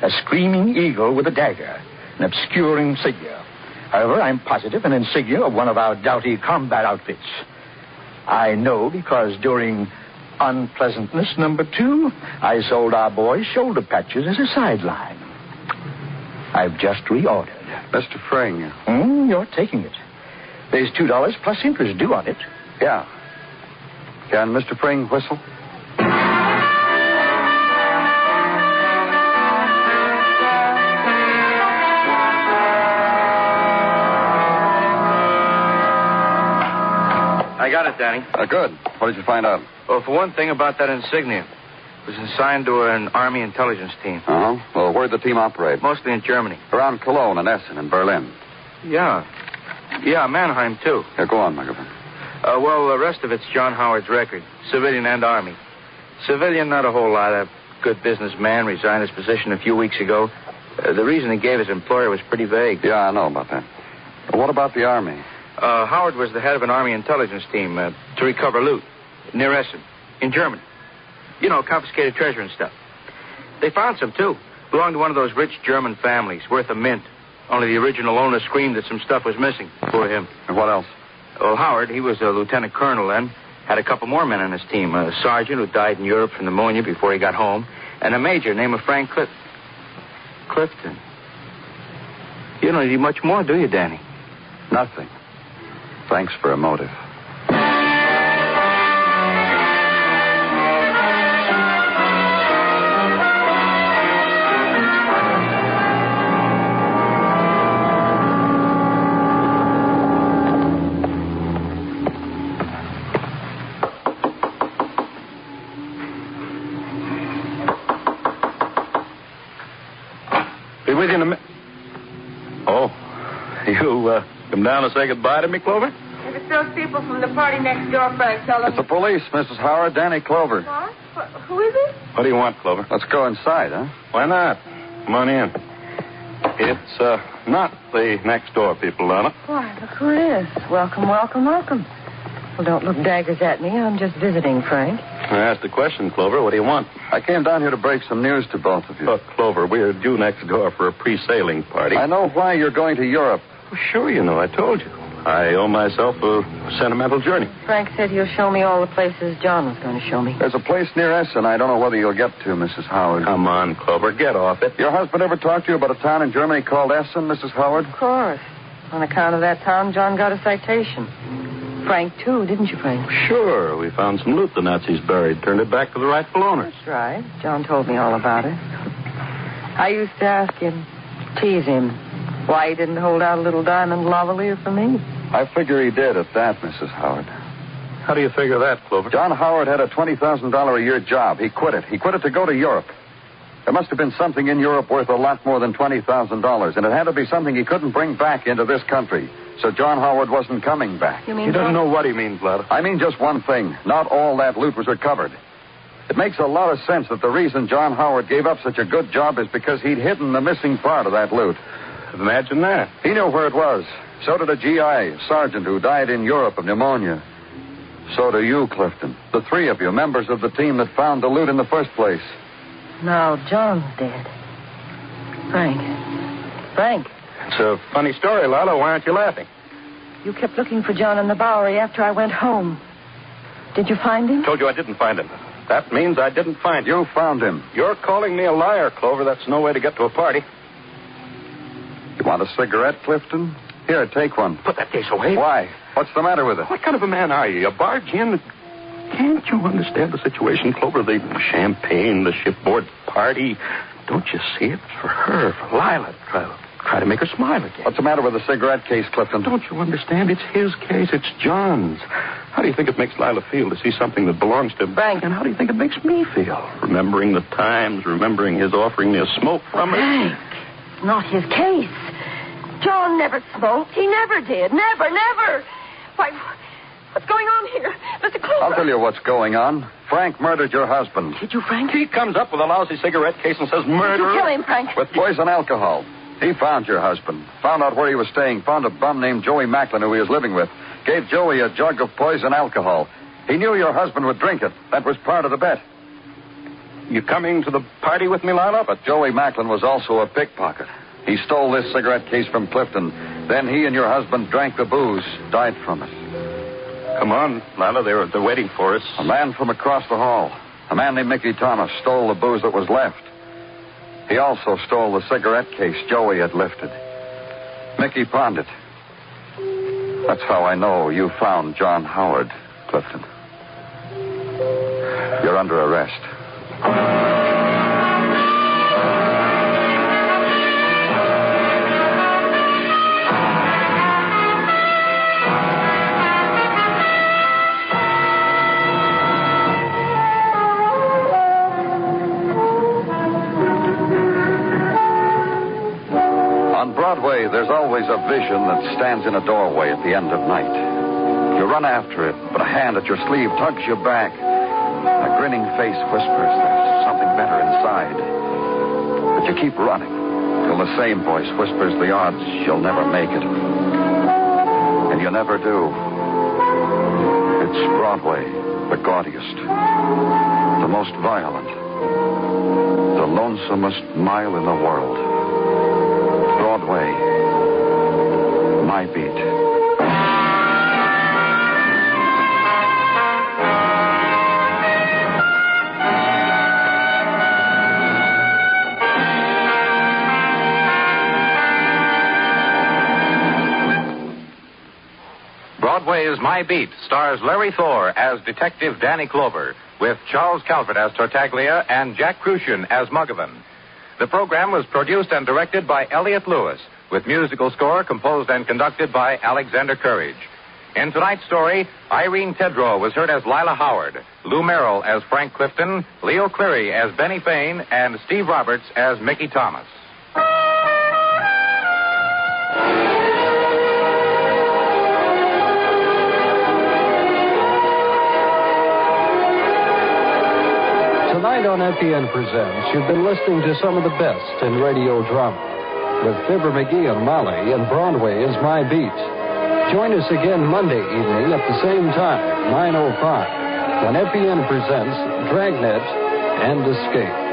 A screaming eagle with a dagger. An obscure insignia. However, I'm positive an insignia of one of our doughty combat outfits. I know because during unpleasantness number 2, I sold our boys shoulder patches as a sideline. I've just reordered.
Mr. Fring.
You're taking it. There's $2 plus interest due on it.
Yeah. Can Mr. Fring whistle?
I got it, Danny.
Good. What did you find out?
Well, for one thing about that insignia. It was assigned to an Army intelligence team.
Uh-huh. Well, where'd the team operate?
Mostly in Germany.
Around Cologne and Essen and Berlin.
Yeah, Mannheim, too.
Yeah, go on, Macklin.
Well, the rest of it's John Howard's record. Civilian and Army. Civilian, not a whole lot. A good businessman resigned his position a few weeks ago. The reason he gave his employer was pretty vague.
Yeah, I know about that. What about the Army?
Howard was the head of an Army intelligence team to recover loot near Essen, in Germany. You know, confiscated treasure and stuff. They found some, too. Belonged to one of those rich German families, worth a mint. Only the original owner screamed that some stuff was missing. Poor him.
And what else?
Well, Howard, he was a lieutenant colonel then. Had a couple more men on his team. A sergeant who died in Europe from pneumonia before he got home. And a major named Frank Clifton. You don't need much more, do you, Danny?
Nothing. Thanks for a motive.
Be with you in a minute. Oh, you come down to say goodbye to me, Clover?
If it's those people from the party next door, Frank, tell them.
It's the police, Mrs. Howard. Danny Clover.
What? Who is it?
What do you want, Clover?
Let's go inside, huh?
Why not? Come on in. It's not the next door people, Lana.
Why, look who it is. Welcome, welcome, welcome. Well, don't look daggers at me. I'm just visiting, Frank.
I asked a question, Clover. What do you want?
I came down here to break some news to both of you.
Look, Clover, we're due next door for a pre-sailing party.
I know why you're going to Europe.
Well, sure you know. I told you. I owe myself a sentimental journey.
Frank said he'll show me all the places John was going to show me.
There's a place near Essen. I don't know whether you'll get to, Mrs. Howard.
Come on, Clover. Get off it.
Your husband ever talked to you about a town in Germany called Essen, Mrs. Howard?
Of course. On account of that town, John got a citation. Frank, too, didn't you, Frank?
Sure. We found some loot the Nazis buried. Turned it back to the rightful owners.
That's right. John told me all about it. I used to ask him, tease him, why he didn't hold out a little diamond lavalier for me.
I figure he did at that, Mrs. Howard.
How do you figure that, Clover?
John Howard had a $20,000 a year job. He quit it. He quit it to go to Europe. There must have been something in Europe worth a lot more than $20,000, and it had to be something he couldn't bring back into this country. So John Howard wasn't coming back.
You mean
he doesn't know what he means, Lada.
I mean just one thing. Not all that loot was recovered. It makes a lot of sense that the reason John Howard gave up such a good job is because he'd hidden the missing part of that loot.
Imagine that.
He knew where it was. So did a GI, a sergeant who died in Europe of pneumonia. So do you, Clifton. The three of you, members of the team that found the loot in the first place.
Now John's dead. Frank.
It's a funny story, Lala. Why aren't you laughing?
You kept looking for John in the Bowery after I went home. Did you find him?
Told you I didn't find him. That means I didn't find him.
You found him.
You're calling me a liar, Clover. That's no way to get to a party.
You want a cigarette, Clifton? Here, take one.
Put that case away.
Why? What's the matter with it?
What kind of a man are you? You barge in? Can't you understand the situation, Clover? The champagne, the shipboard party. Don't you see? It's for her, for Lila. Try to make her smile again.
What's the matter with the cigarette case, Clifton?
Don't you understand? It's his case. It's John's. How do you think it makes Lila feel to see something that belongs to Frank? And how do you think it makes me feel? Remembering the times, remembering his offering me a smoke from it.
Frank, not his case. John never smoked. He never did. Never. Why, what's going on here? Mr. Clover.
I'll tell you what's going on. Frank murdered your husband.
Did you, Frank?
He comes up with a lousy cigarette case and says murder.
Did you kill him, Frank?
With poison alcohol. He found your husband, found out where he was staying, found a bum named Joey Macklin who he was living with, gave Joey a jug of poison alcohol. He knew your husband would drink it. That was part of the bet.
You coming to the party with me, Lila?
But Joey Macklin was also a pickpocket. He stole this cigarette case from Clifton. Then he and your husband drank the booze, died from it.
Come on, Lila. They're waiting for us.
A man from across the hall, a man named Mickey Thomas, stole the booze that was left. He also stole the cigarette case Joey had lifted. Mickey pawned it. That's how I know you found John Howard, Clifton. You're under arrest. On Broadway, there's always a vision that stands in a doorway at the end of night. You run after it, but a hand at your sleeve tugs you back. A grinning face whispers there's something better inside. But you keep running till the same voice whispers the odds you'll never make it. And you never do. It's Broadway, the gaudiest, the most violent, the lonesomest mile in the world. Broadway, my beat.
My Beat stars Larry Thor as Detective Danny Clover, with Charles Calvert as Tartaglia and Jack Crucian as Muggavan. The program was produced and directed by Elliott Lewis, with musical score composed and conducted by Alexander Courage. In tonight's story, Irene Tedrow was heard as Lila Howard, Lou Merrill as Frank Clifton, Leo Cleary as Benny Fain, and Steve Roberts as Mickey Thomas.
Tonight on FEN Presents, you've been listening to some of the best in radio drama, with Fibber McGee and Molly and Broadway is My Beat. Join us again Monday evening at the same time, 9:05, when FEN presents Dragnet and Escape.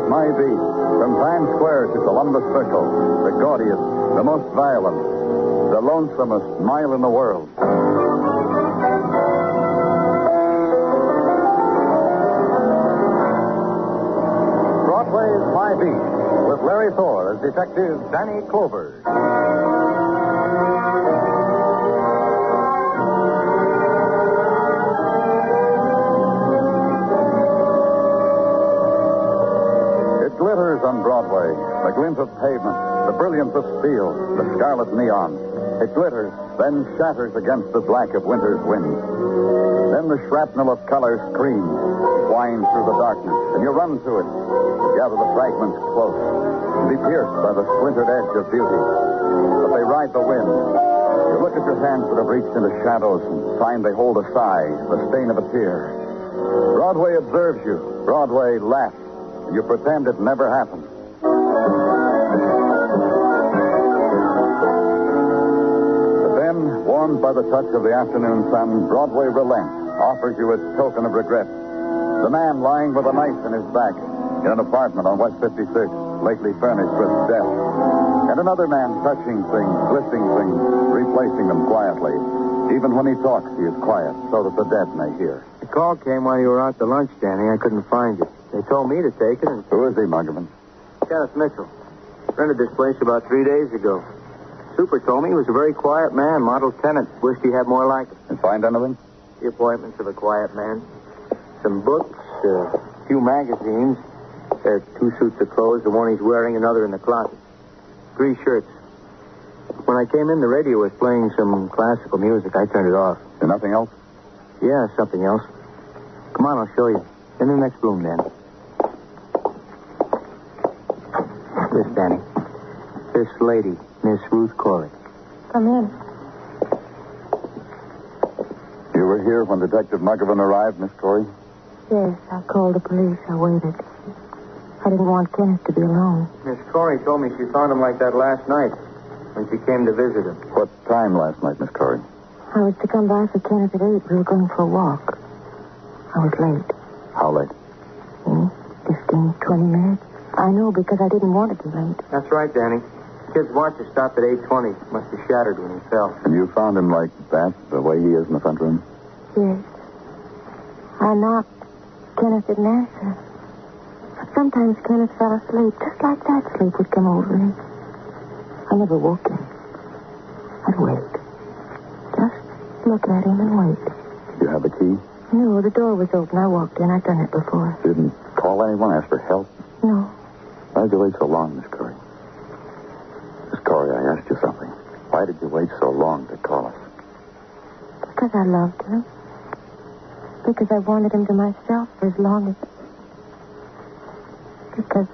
My Beat, from Times Square to Columbus Circle, the gaudiest, the most violent, the lonesomest mile in the world. Broadway's My Beat, with Larry Thor as Detective Danny Clover. Glitters on Broadway, the glint of pavement, the brilliance of steel, the scarlet neon. It glitters, then shatters against the black of winter's wind. Then the shrapnel of color screams, winds through the darkness, and you run to it, to gather the fragments close, and be pierced by the splintered edge of beauty. But they ride the wind. You look at your hands that have reached into shadows and find they hold a sigh, the stain of a tear. Broadway observes you. Broadway laughs. You pretend it never happened. But then, warmed by the touch of the afternoon sun, Broadway relents, offers you its token of regret. The man lying with a knife in his back in an apartment on West 56, lately furnished with death. And another man touching things, lifting things, replacing them quietly. Even when he talks, he is quiet, so that the dead may hear.
The call came while you were out to lunch, Danny. I couldn't find it. They told me to take it.
Who is he, Muggavan?
Kenneth Mitchell. Rented this place about 3 days ago. Super told me he was a very quiet man, model tenant. Wished he had more like him.
And find anything?
The appointments of a quiet man. Some books, a few magazines. There are 2 suits of clothes, the one he's wearing, another in the closet. 3 shirts. When I came in, the radio was playing some classical music. I turned it off.
And nothing else?
Yeah, something else. Come on, I'll show you. In the next room, then. This, Danny. This lady, Miss Ruth Corey.
Come in.
You were here when Detective Muggavan arrived, Miss Corey?
Yes, I called the police. I waited. I didn't want Kenneth to be alone.
Miss Corey told me she found him like that last night when she came to visit him.
What time last night, Miss Corey?
I was to come by for Kenneth at 8. We were going for a walk. I was late.
How late?
15, 20 minutes. I know because I didn't want to be late.
That's right, Danny. Kid's watch has stopped at 8:20. Must have shattered when he fell.
And you found him like that, the way he is in the front room?
Yes. I knocked. Kenneth didn't answer. Sometimes Kenneth fell asleep, just like that sleep would come over him. I never woke him. I'd wait. Just look at him and wait.
You have the key?
No, the door was open. I walked in. I've done it before.
Didn't call anyone, ask for help?
No.
Why did you wait so long, Miss Corey? Miss Corey, I asked you something. Why did you wait so long to call us?
Because I loved him. Because I wanted him to myself for as long as... Because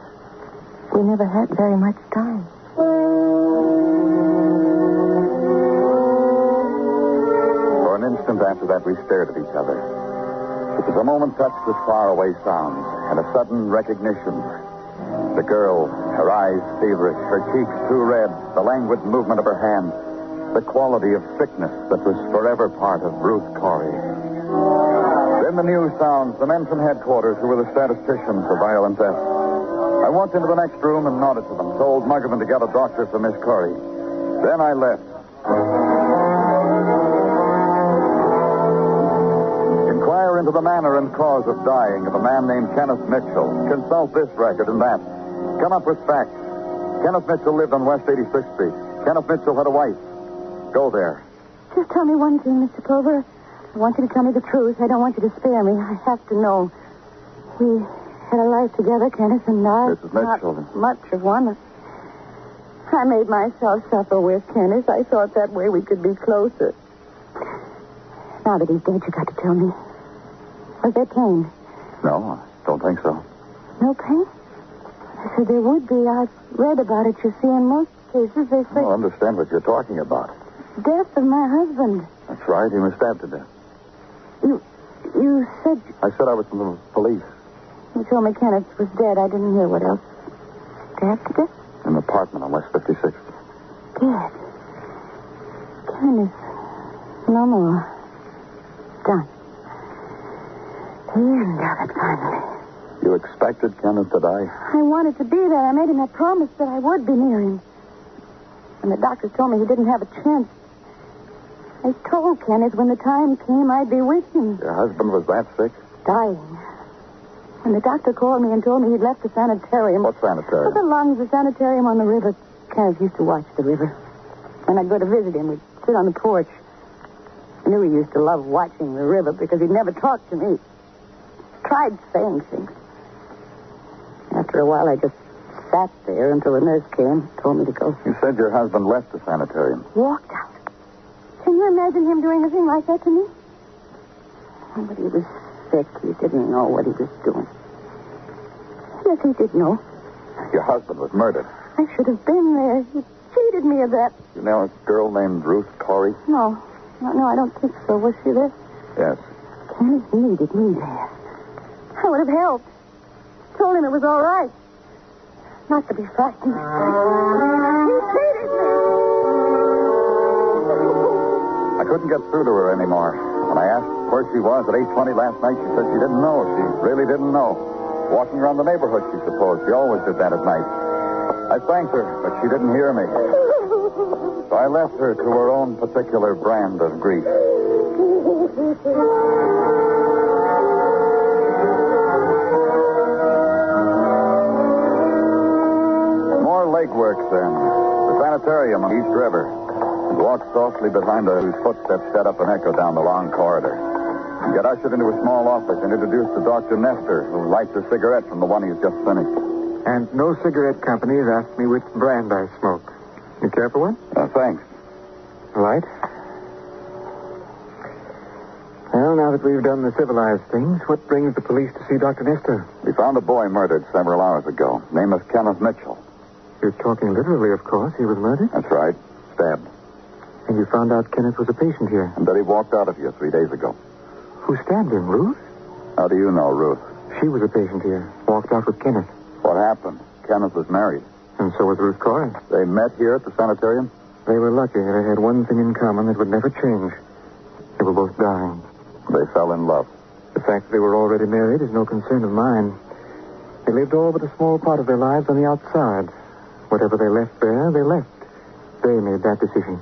we never had very much time.
For an instant after that, we stared at each other. It was a moment touched with faraway sounds and a sudden recognition. The girl, her eyes feverish, her cheeks too red, the languid movement of her hand, the quality of sickness that was forever part of Ruth Corey. Then the news sounds, the men from headquarters who were the statisticians for violent death. I walked into the next room and nodded to them, told Muggavan to get a doctor for Miss Corey. Then I left. Inquire into the manner and cause of dying of a man named Kenneth Mitchell. Consult this record and that. Come up with facts. Kenneth Mitchell lived on West 86th Street. Kenneth Mitchell had a wife. Go there.
Just tell me one thing, Mr. Clover. I want you to tell me the truth. I don't want you to spare me. I have to know. We had a life together, Kenneth, and I...
Mrs. Mitchell.
Not much of one. I made myself suffer with Kenneth. I thought that way we could be closer. Now that he's dead, you got to tell me. Was there pain?
No, I don't think so.
No pain? I said there would be. I've read about it, you see. In most cases, they say...
I don't understand what you're talking about.
Death of my husband.
That's right. He was stabbed to death.
You said...
I said I was from the police.
You told me Kenneth was dead. I didn't hear what else. Stabbed to death?
In an apartment on West 56th.
Dead. Kenneth. No more. Done. The end of it, finally.
You expected Kenneth to die?
I wanted to be there. I made him that promise that I would be near him. And the doctors told me he didn't have a chance. I told Kenneth when the time came I'd be with him.
Your husband was that sick?
Dying. When the doctor called me and told me he'd left the sanitarium.
What sanitarium?
The lungs, the sanitarium on the river. Kenneth used to watch the river. When I'd go to visit him, we'd sit on the porch. I knew he used to love watching the river because he'd never talked to me. Tried saying things. After a while, I just sat there until the nurse came and told me to go.
You said your husband left the sanitarium.
Walked out. Can you imagine him doing a thing like that to me? Oh, but he was sick. He didn't know what he was doing. Yes, he did know.
Your husband was murdered.
I should have been there. He cheated me of that.
You know a girl named Ruth Corey?
No, I don't think so. Was she there?
Yes.
Kenneth needed me there. I would have helped. Told him it was all right. Not to be frightened. He cheated me.
I couldn't get through to her anymore. When I asked where she was at 8:20 last night, she said she didn't know. She really didn't know. Walking around the neighborhood, she supposed. She always did that at night. I thanked her, but she didn't hear me. So I left her to her own particular brand of grief. More legwork, then. The sanitarium on East River. And walk softly behind her, whose footsteps set up an echo down the long corridor. And get ushered into a small office and introduced to Dr. Nestor, who lights a cigarette from the one he's just finished.
And no cigarette company has asked me which brand I smoke. You care for one?
Thanks.
All right. Well, now that we've done the civilized things, what brings the police to see Dr. Nestor?
We found a boy murdered several hours ago. Name is Kenneth Mitchell.
You're talking literally, of course. He was murdered?
That's right. Stabbed.
And you found out Kenneth was a patient here?
And that he walked out of here 3 days ago.
Who stabbed him, Ruth?
How do you know, Ruth?
She was a patient here. Walked out with Kenneth.
What happened? Kenneth was married.
And so was Ruth Corey.
They met here at the sanitarium?
They were lucky. They had one thing in common that would never change. They were both dying.
They fell in love.
The fact that they were already married is no concern of mine. They lived all but a small part of their lives on the outside. Whatever they left there, they left. They made that decision.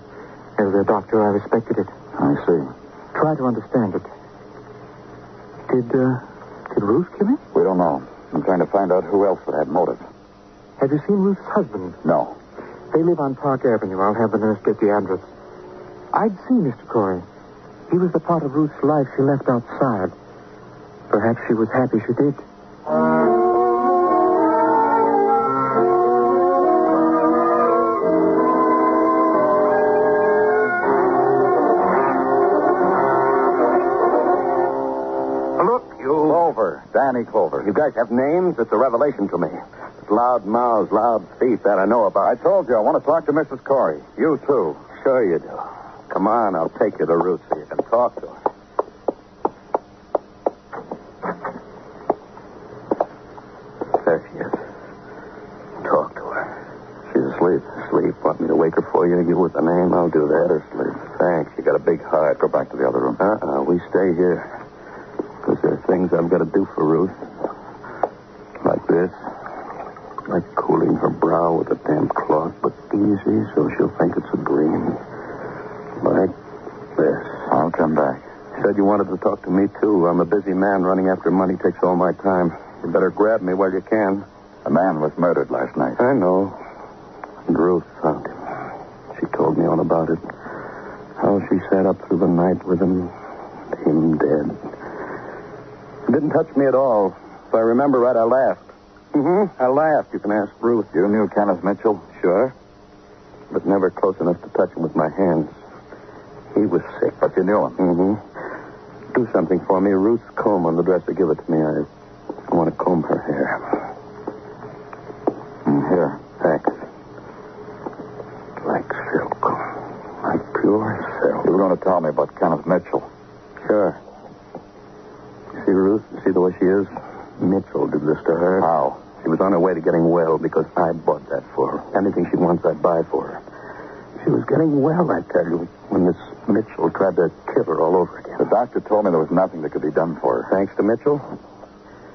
As their doctor, I respected it.
I see.
Try to understand it. Did Did Ruth kill him?
We don't know. I'm trying to find out who else would have motive.
Have you seen Ruth's husband?
No.
They live on Park Avenue. I'll have the nurse get the address. I'd see Mr. Corey. He was the part of Ruth's life she left outside. Perhaps she was happy she did.
Danny Clover.
You guys have names? It's a revelation to me. Loud mouths, loud feet, that I know about.
I told you, I want to talk to Mrs. Corey. You, too.
Sure you do. Come on, I'll take you to Ruth so you can talk to her. There she is. Talk to her. She's asleep. Asleep. Want me to wake her for you? You with the name? I'll do that. Her sleep. Thanks. You got a big heart.
Go back to the other room.
We stay here. Because there are things I've got to do for Ruth. Like this. Like cooling her brow with a damp cloth, but easy so she'll think it's a dream. Like this.
I'll come back.
You said you wanted to talk to me, too. I'm a busy man. Running after money takes all my time. You better grab me while you can.
A man was murdered last night.
I know. And Ruth found him. She told me all about it. How she sat up through the night with him dead. It didn't touch me at all. If I remember right, I laughed. I laughed. You can ask Ruth.
You knew Kenneth Mitchell?
Sure. But never close enough to touch him with my hands. He was sick.
But you knew him?
Do something for me. Ruth's comb on the dresser. Give it to me. I want to comb her hair.
Here.
Thanks. Like silk. Like pure silk.
You were going to tell me about Kenneth Mitchell.
Sure. See Ruth? See the way she is? Mitchell did this to her.
How?
She was on her way to getting well because I bought that for her. Anything she wants, I'd buy for her. She was getting well, I tell you, when this Mitchell tried to kill her all over again.
The doctor told me there was nothing that could be done for her.
Thanks to Mitchell?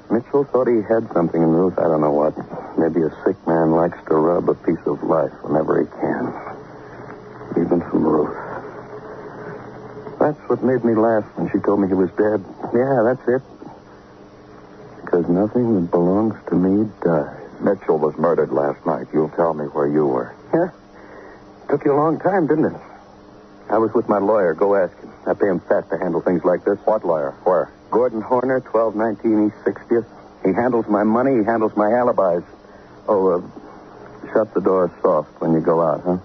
Mitchell thought he had something in Ruth. I don't know what. Maybe a sick man likes to rub a piece of life whenever he can. Even from Ruth. That's what made me laugh when she told me he was dead. Yeah, that's it. Because nothing that belongs to me dies.
Mitchell was murdered last night. You'll tell me where you were.
Yeah. Took you a long time, didn't it? I was with my lawyer. Go ask him. I pay him fat to handle things like this.
What lawyer? Where?
Gordon Horner, 1219 East 60th. He handles my money. He handles my alibis. Oh, shut the door soft when you go out, huh?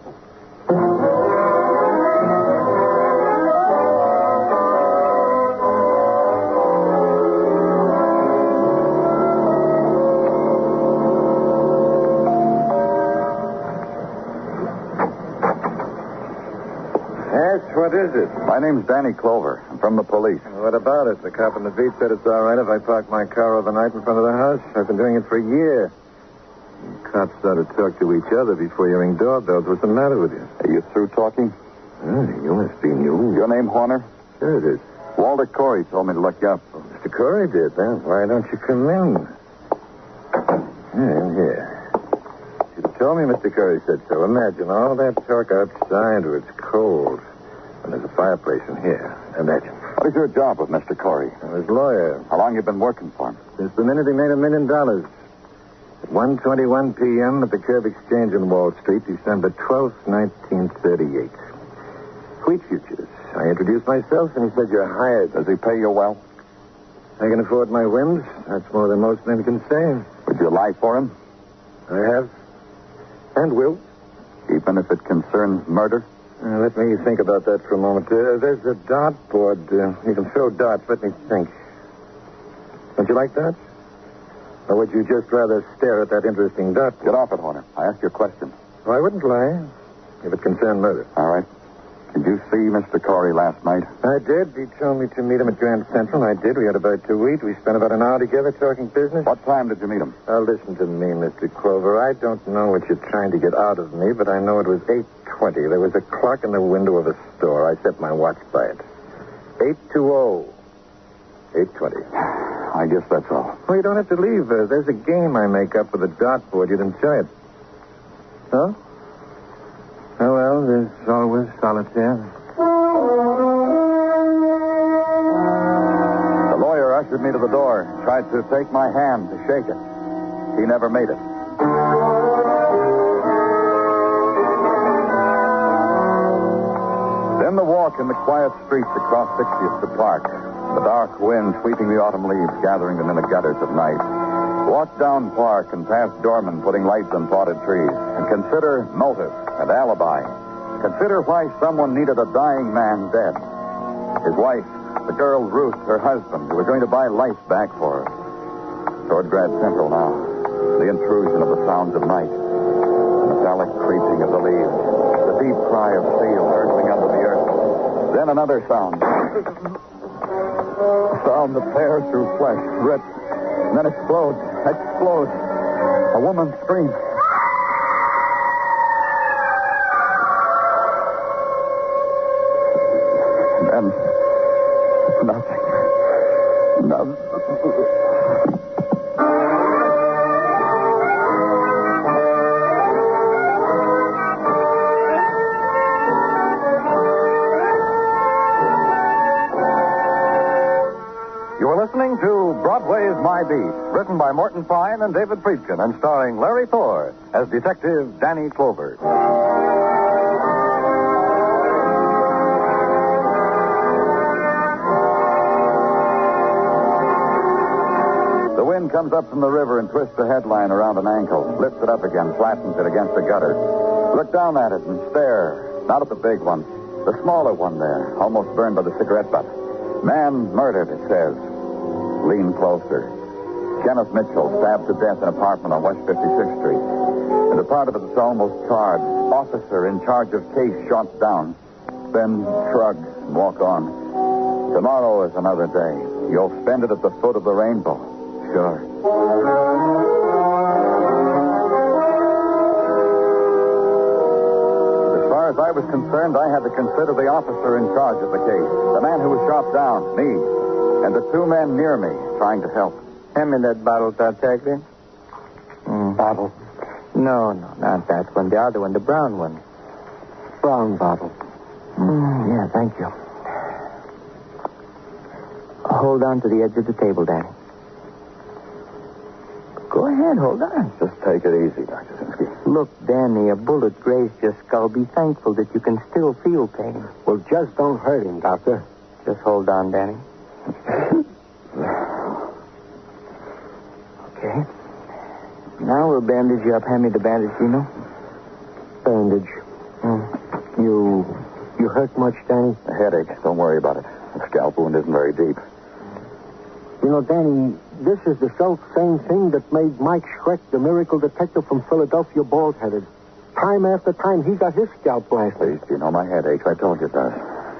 What is it?
My name's Danny Clover. I'm from the police.
What about it? The cop on the beat said it's all right if I park my car overnight in front of the house. I've been doing it for a year. The cops started to talk to each other before you ring doorbells. What's the matter with you?
Are you through talking?
You must be new.
Your name Horner?
Sure it is.
Walter Corey told me to look you up.
Oh, Mr. Corey did, then. Why don't you come in? In here. Should have told me Mr. Corey said so. Imagine all that talk outside where it's cold. And there's a fireplace in here. Imagine.
What is your job with Mr. Corey?
I'm his lawyer.
How long you been working for him?
Since the minute he made $1 million. At 1:21 p.m. at the Curb Exchange on Wall Street, December 12th, 1938. Wheat futures. I introduced myself, and he said, you're hired.
Does he pay you well?
I can afford my whims. That's more than most men can say.
Would you lie for him?
I have. And will.
Even if it concerns murder?
Let me think about that for a moment. There's a dartboard. You can throw darts. Let me think. Don't you like darts? Or would you just rather stare at that interesting dartboard?
Get off it, Horner. I asked you a question.
Well, I wouldn't lie if it concerned murder.
All right. Did you see Mr. Corey last night?
I did. He told me to meet him at Grand Central. I did. We had a bite to eat. We spent about an hour together talking business.
What time did you meet him?
Now, listen to me, Mr. Clover. I don't know what you're trying to get out of me, but I know it was 8:20. There was a clock in the window of a store. I set my watch by it. 8:20. 8:20.
I guess that's all.
Well, you don't have to leave. There's a game I make up with a dartboard. You'd enjoy it. Huh? Oh, well, there's always solitaire.
The lawyer ushered ushered me to the door, tried to take my hand to shake it. He never made it. Then the walk in the quiet streets across 60th to Park. The dark wind sweeping the autumn leaves, gathering them in the gutters at night. Walk down Park and past doormen putting lights on potted trees. And consider motive and alibi. Consider why someone needed a dying man dead. His wife, the girl Ruth, her husband, who was going to buy life back for her. Toward Grand Central now. The intrusion of the sounds of night. The metallic creeping of the leaves. The deep cry of seal hurtling under the earth. Then another sound. A sound that tears through flesh, rips, and then explodes. Explodes. A woman's scream. And nothing.
You're listening to Broadway's My Beat, written by Morton Fine and David Friedkin, and starring Larry Thor as Detective Danny Clover.
The wind comes up from the river and twists the headline around an ankle, lifts it up again, flattens it against the gutter. Look down at it and stare. Not at the big one. The smaller one there, almost burned by the cigarette butt. Man murdered, it says. Lean closer. Kenneth Mitchell stabbed to death in an apartment on West 56th Street. And a part of it is almost charred. Officer in charge of case shot down. Then shrug and walk on. Tomorrow is another day. You'll spend it at the foot of the rainbow. Sure. As far as I was concerned, I had to consider the officer in charge of the case. The man who was shot down, me. And the two men near me, trying to help.
Hand me that bottle, Tartaglia.
Bottle?
No, not that one. The other one, the brown one.
Brown bottle.
Yeah, thank you. Hold on to the edge of the table, Danny. Go ahead, hold on.
Just take it easy, Dr. Sinsky.
Look, Danny, a bullet grazed your skull. Be thankful that you can still feel pain.
Well, just don't hurt him, Doctor.
Just hold on, Danny. Okay. Now we'll bandage you up. Hand me the bandage, Gino.
Bandage. You hurt much, Danny?
A headache. Don't worry about it. The scalp wound isn't very deep.
You know, Danny, this is the self-same thing that made Mike Schreck, the miracle detective from Philadelphia, bald-headed. Time after time, he got his scalp blasted.
Please, you know my headache. I told you it does.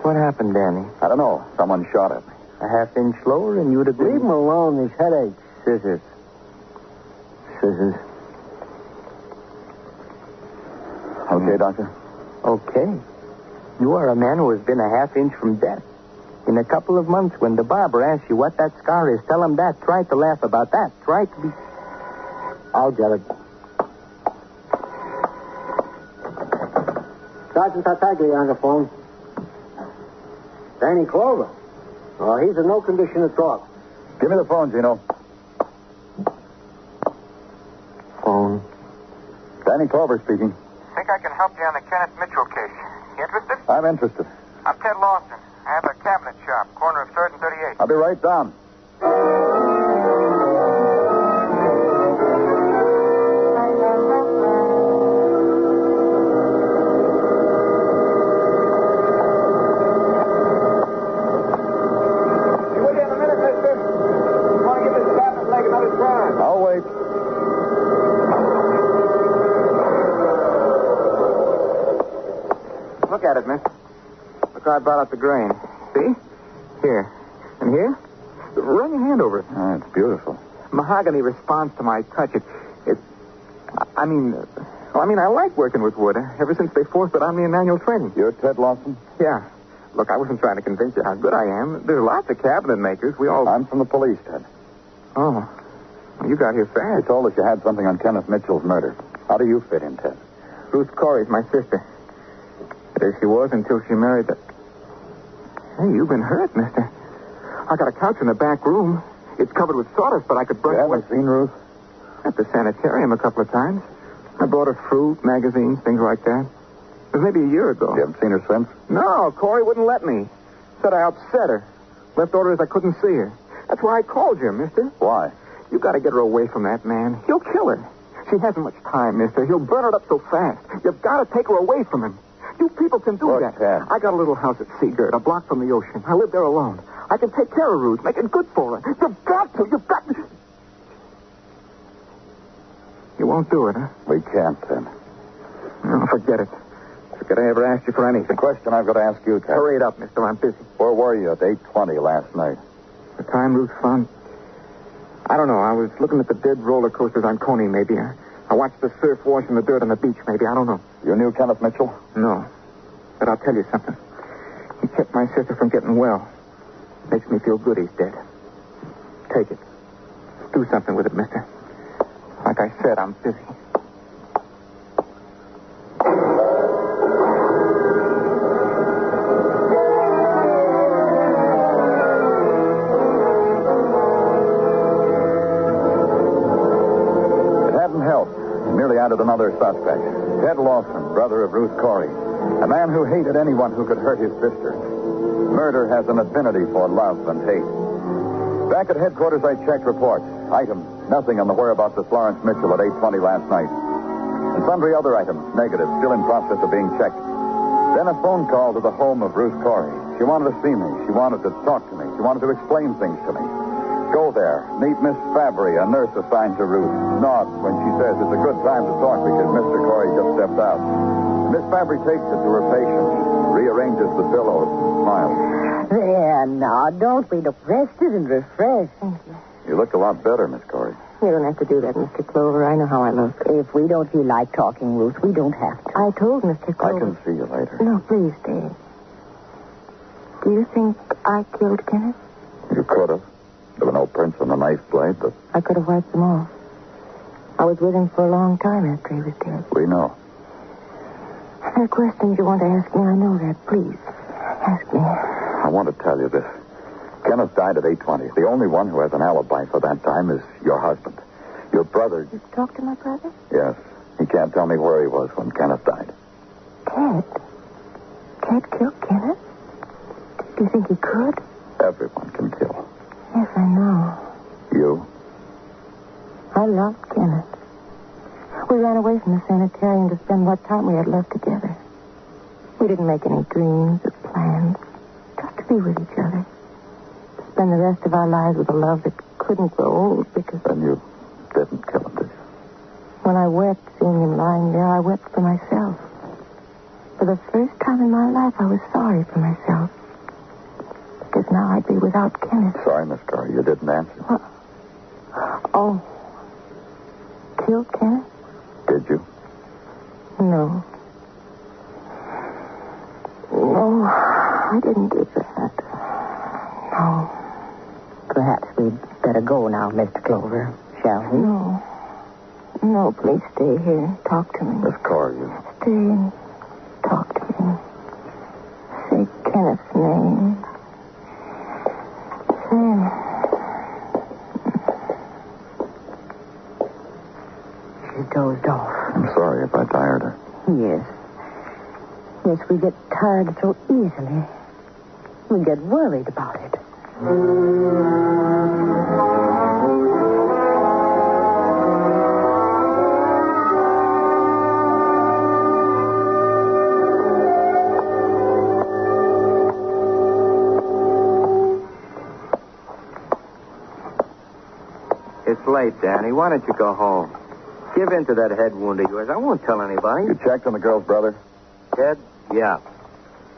What happened, Danny?
I don't know. Someone shot at me.
A half-inch lower and you'd have been...
Leave him alone, his headache.
Scissors.
Okay, Doctor?
Okay. You are a man who has been a half-inch from death. In a couple of months, when the barber asks you what that scar is, tell him that. Try to laugh about that. Try to be...
I'll get it. Sergeant Tartaglia on the phone. Danny Clover. Oh, he's in no condition to talk.
Give me the phone, Gino.
Phone.
Danny Clover speaking.
Think I can help you on the Kenneth Mitchell case. You interested?
I'm interested.
I'm Ted Lawson. I have a cabinet shop, corner of 3rd and 38th.
I'll be right down.
Will you in a minute, mister? I want to get this cabinet leg another try.
I'll wait.
Look at it, miss. Look how I brought out the grain. See? Here. And here? Run your hand over it.
Oh, it's beautiful.
Mahogany responds to my touch. I like working with wood. Ever since they forced it on me in annual training.
You're Ted Lawson?
Yeah. Look, I wasn't trying to convince you how good I am. There's lots of cabinet makers.
I'm from the police, Ted.
Oh. Well, you got here fast.
You told us you had something on Kenneth Mitchell's murder. How do you fit in, Ted?
Ruth Corey's my sister. There she was until she married the... Hey, you've been hurt, mister. I got a couch in the back room. It's covered with sawdust, but I could brush
You haven't seen Ruth?
At the sanitarium a couple of times. I brought her fruit, magazines, things like that. It was maybe a year ago.
You haven't seen her since?
No, Corey wouldn't let me. Said I upset her. Left orders I couldn't see her. That's why I called you, mister.
Why?
You got to get her away from that man. He'll kill her. She hasn't much time, mister. He'll burn it up so fast. You've got to take her away from him. You people can do that.
Ted?
I got a little house at Seagirt, a block from the ocean. I live there alone. I can take care of Ruth, make it good for her. You've got to. You've got to. You won't do it, huh?
We can't, Ted.
No, forget it. Forget I ever asked you for anything.
The question I've got to ask you, Ted.
Hurry it up, mister. I'm busy.
Where were you at 8:20 last night?
The time Ruth found... I don't know. I was looking at the dead roller coasters on Coney, maybe. I watched the surf washing the dirt on the beach, maybe. I don't know.
You knew Kenneth Mitchell?
No. But I'll tell you something. He kept my sister from getting well. Makes me feel good he's dead. Take it. Do something with it, mister. Like I said, I'm busy.
Added another suspect, Ted Lawson, brother of Ruth Corey, a man who hated anyone who could hurt his sister. Murder has an affinity for love and hate. Back at headquarters, I checked reports. Items, nothing on the whereabouts of Florence Mitchell at 8:20 last night. And sundry other items, negative, still in process of being checked. Then a phone call to the home of Ruth Corey. She wanted to see me. She wanted to talk to me. She wanted to explain things to me. Go there. Meet Miss Fabry, a nurse assigned to Ruth. Nod when she says it's a good time to talk because Mr. Corey just stepped out. Miss Fabry takes it to her patient, rearranges the pillows, smiles.
There, now, don't be depressed and refreshed.
Thank you.
You look a lot better, Miss Corey.
You don't have to do that, Mr. Clover. I know how I look.
If we don't feel like talking, Ruth, we don't have to.
I told Mr. Clover.
I can see you later.
No, please stay. Do you think I killed Kenneth?
You could have. There were no prints on the knife blade, but...
I could have wiped them off. I was with him for a long time after he was dead.
We know.
There are questions you want to ask me. I know that. Please, ask me.
I want to tell you this. Kenneth died at 8:20. The only one who has an alibi for that time is your husband. Your brother...
You talked to my brother?
Yes. He can't tell me where he was when Kenneth died.
Ted? Ted killed Kenneth? Do you think he could?
Everyone can kill.
Yes, I know.
You?
I loved Kenneth. We ran away from the sanitarium to spend what time we had left together. We didn't make any dreams or plans. Just to be with each other. To spend the rest of our lives with a love that couldn't grow old because...
Then you didn't kill him, did you?
When I wept seeing him lying there, I wept for myself. For the first time in my life, I was sorry for myself. Because now I'd be without Kenneth.
Sorry, Miss Corey, you didn't answer.
Oh. Killed Kenneth?
Did you?
No. No, I didn't do that. No.
Perhaps we'd better go now, Mr. Clover, shall we?
No. No, please stay here and talk to me.
Miss Corey, you...
Stay and talk to me. Say Kenneth's name.
She dozed off.
I'm sorry if I tired her.
Yes. Yes, we get tired so easily. We get worried about it.
It's late, Danny. Why don't you go home? Give in to that head wound of yours. I won't tell anybody.
You checked on the girl's brother?
Ted? Yeah.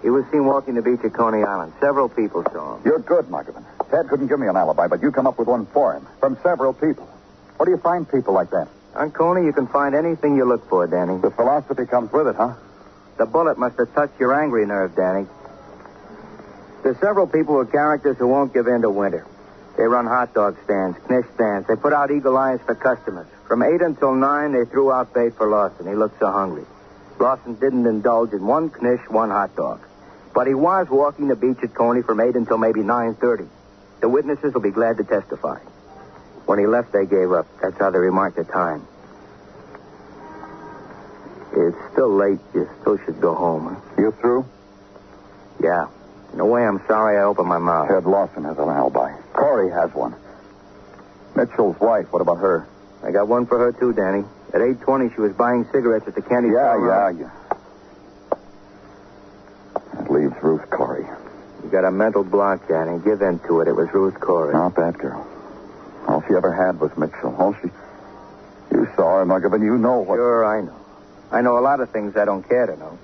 He was seen walking the beach at Coney Island. Several people saw him.
You're good, Muggavan. Ted couldn't give me an alibi, but you come up with one for him. From several people. Where do you find people like that?
On Coney, you can find anything you look for, Danny.
The philosophy comes with it, huh?
The bullet must have touched your angry nerve, Danny. There's several people with characters who won't give in to winter. They run hot dog stands, knish stands. They put out eagle eyes for customers. From 8 until 9, they threw out bait for Lawson. He looked so hungry. Lawson didn't indulge in one knish, one hot dog. But he was walking the beach at Coney from 8 until maybe 9:30. The witnesses will be glad to testify. When he left, they gave up. That's how they remarked the time. It's still late. You still should go home.
You through?
Yeah. In a way, I'm sorry I opened my mouth.
Ted Lawson has an alibi. Corey has one. Mitchell's wife, what about her?
I got one for her, too, Danny. At 8:20, she was buying cigarettes at the candy store.
Yeah. That leaves Ruth Corey.
You got a mental block, Danny. Give in to it. It was Ruth Corey.
Not that girl. All she ever had was Mitchell. You saw her, Muggavan. You know what...
Sure, I know. I know a lot of things I don't care to know.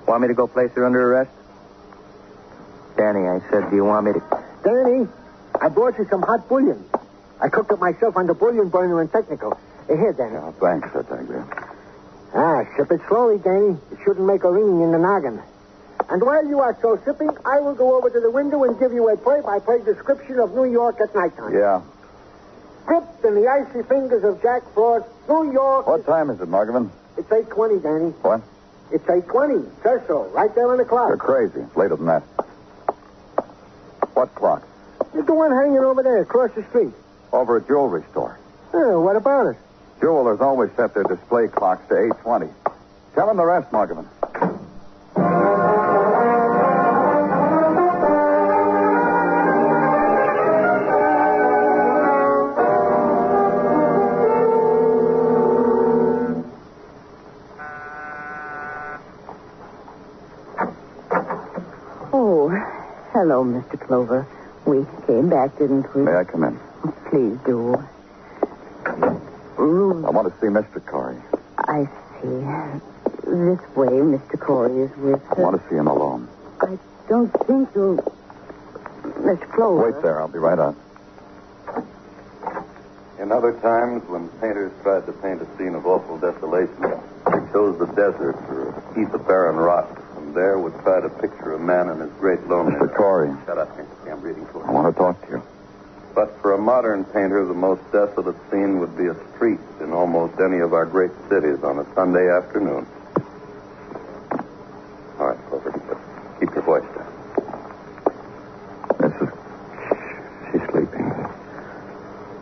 Want me to go place her under arrest? Danny, I said, do you want me to...
Danny, I brought you some hot bouillon. I cooked it myself on the bouillon burner in Technical. Here, Danny.
Oh, thanks, Tartaglia.
Sip it slowly, Danny. It shouldn't make a ringing in the noggin. And while you are so sipping, I will go over to the window and give you a play-by-play description of New York at nighttime.
Yeah.
Gripped in the icy fingers of Jack Frost, New York...
What time is it, Muggavan?
It's 8:20, Danny.
What?
It's 8:20. Says so. Right there on the clock.
You're crazy. It's later than that. What clock?
It's the one hanging over there across the street.
Over at jewelry store.
Oh, what about it?
Jewelers always set their display clocks to 8:20. Tell them the rest, Muggavan.
Hello, Mr. Clover. We came back, didn't we?
May I come in?
Please do.
I want to see Mr. Corey.
I see. This way, Mr. Corey is with
I want to see him alone.
I don't think you'll... Mr. Clover...
Wait there. I'll be right out.
In other times, when painters tried to paint a scene of awful desolation, they chose the desert or a heap of barren rock. And there would try to picture a man in his great loneliness.
Mr. Corey.
Shut up, I'm reading for you.
I want to talk to you.
But for a modern painter, the most desolate scene would be a street in almost any of our great cities on a Sunday afternoon. All right, Clover, keep your voice down.
She's sleeping.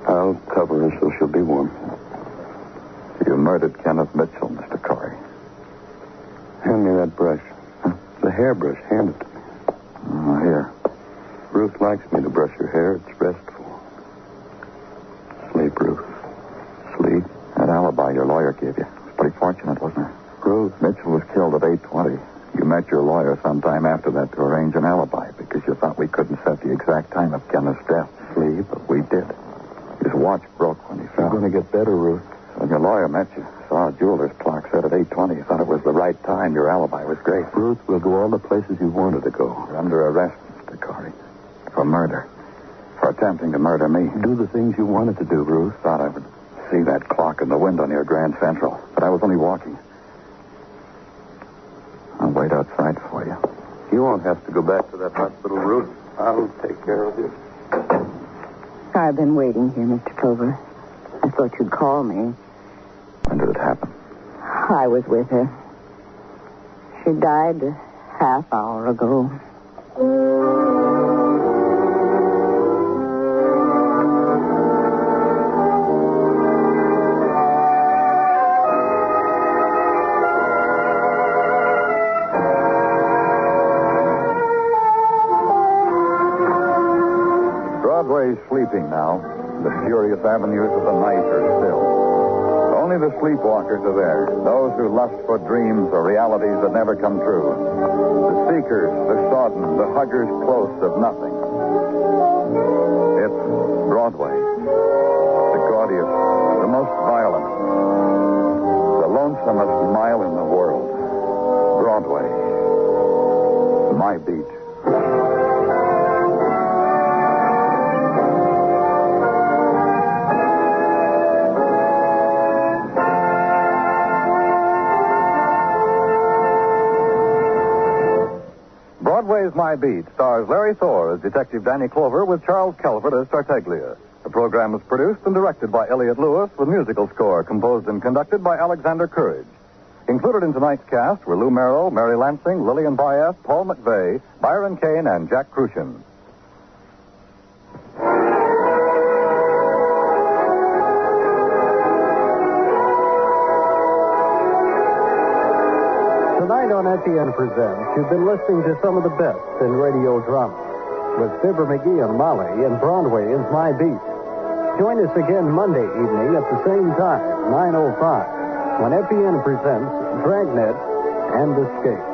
I'll cover her so she'll be warm.
You murdered Kenneth Mitchell, Mr. Corey.
Hand me that brush. The hairbrush. Hand it to me.
Here.
Ruth likes me to brush her hair. It's restful. Sleep, Ruth. Sleep.
That alibi your lawyer gave you was pretty fortunate, wasn't it?
Ruth.
Mitchell was killed at 8:20. You met your lawyer sometime after that to arrange an alibi because you thought we couldn't set the exact time of Kenneth's death.
Sleep.
But we did. His watch broke when he fell.
You're going to get better, Ruth.
When your lawyer met you, saw a jeweler's clock set at 8:20. You thought it was the right time. Your alibi was great.
Ruth, we'll go all the places you wanted to go.
You're under arrest, Mr. Corey. For murder. For attempting to murder me.
Do the things you wanted to do, Ruth.
Thought I would see that clock in the window near Grand Central. But I was only walking. I'll wait outside for you.
You won't have to go back to that hospital, Ruth. I'll take care of you.
I've been waiting here, Mr. Clover. I thought you'd call me.
When did it happen?
I was with her. She died a half hour ago.
Broadway's sleeping now. The furious avenues of the night are still. Only the sleepwalkers are there, those who lust for dreams or realities that never come true. The seekers, the sodden, the huggers close of nothing. It's Broadway. The gaudiest, the most violent, the lonesomest mile in the world. Broadway. My beat. Broadway's My Beat stars Larry Thor as Detective Danny Clover with Charles Calvert as Tartaglia. The program was produced and directed by Elliott Lewis with musical score composed and conducted by Alexander Courage. Included in tonight's cast were Lou Merrill, Mary Lansing, Lillian Bayef, Paul McVeigh, Byron Kane, and Jack Crucian.
on FEN presents, you've been listening to some of the best in radio drama. With Fibber McGee and Molly, and Broadway is My Beat. Join us again Monday evening at the same time, 9:05, when FEN presents Dragnet and Escape.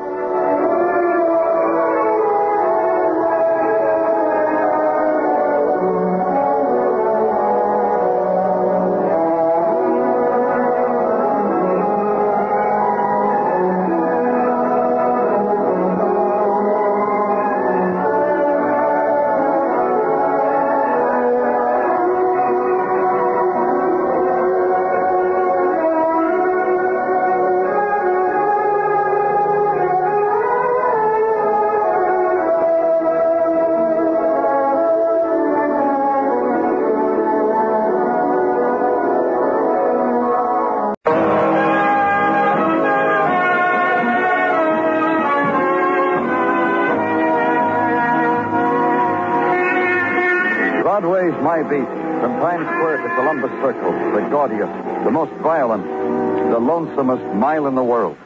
Broadway's My Beat. From Times Square to Columbus Circle, the gaudiest, the most violent, the lonesomest mile in the world.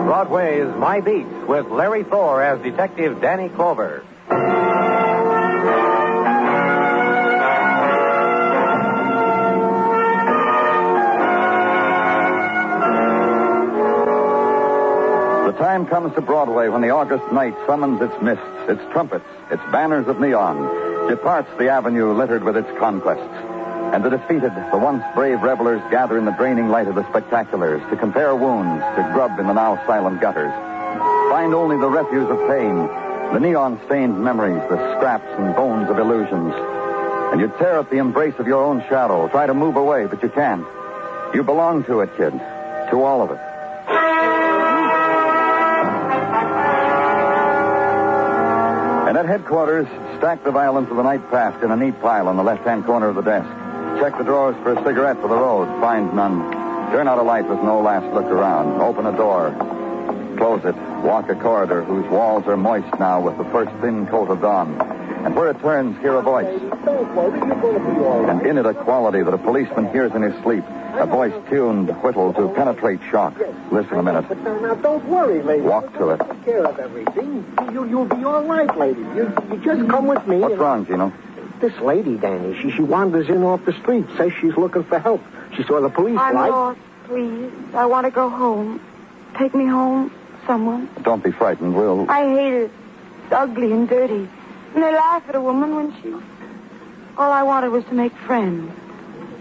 Broadway's My Beat with Larry Thor as Detective Danny Clover.
The time comes to Broadway when the August night summons its mists, its trumpets, its banners of neon, departs the avenue littered with its conquests. And the defeated, the once brave revelers gather in the draining light of the spectaculars to compare wounds, to grub in the now silent gutters. Find only the refuse of pain, the neon-stained memories, the scraps and bones of illusions. And you tear at the embrace of your own shadow, try to move away, but you can't. You belong to it, kid, to all of it. And at headquarters, stack the violence of the night past in a neat pile on the left-hand corner of the desk. Check the drawers for a cigarette for the road. Find none. Turn out a light with no last look around. Open a door. Close it. Walk a corridor whose walls are moist now with the first thin coat of dawn. And where it turns, hear a voice. And in it a quality that a policeman hears in his sleep. A voice tuned, whittled to penetrate shock. Listen a minute.
Now, don't worry, lady.
Walk to it.
Take care of everything. You'll be all right, lady. You just come with me.
What's wrong, Gino?
This lady, Danny, she wanders in off the street, says she's looking for help. She saw the police
I'm
light.
lost, please. I want to go home. Take me home, someone.
Don't be frightened. We'll...
I hate it. It's ugly and dirty. And they laugh at a woman when she... All I wanted was to make friends.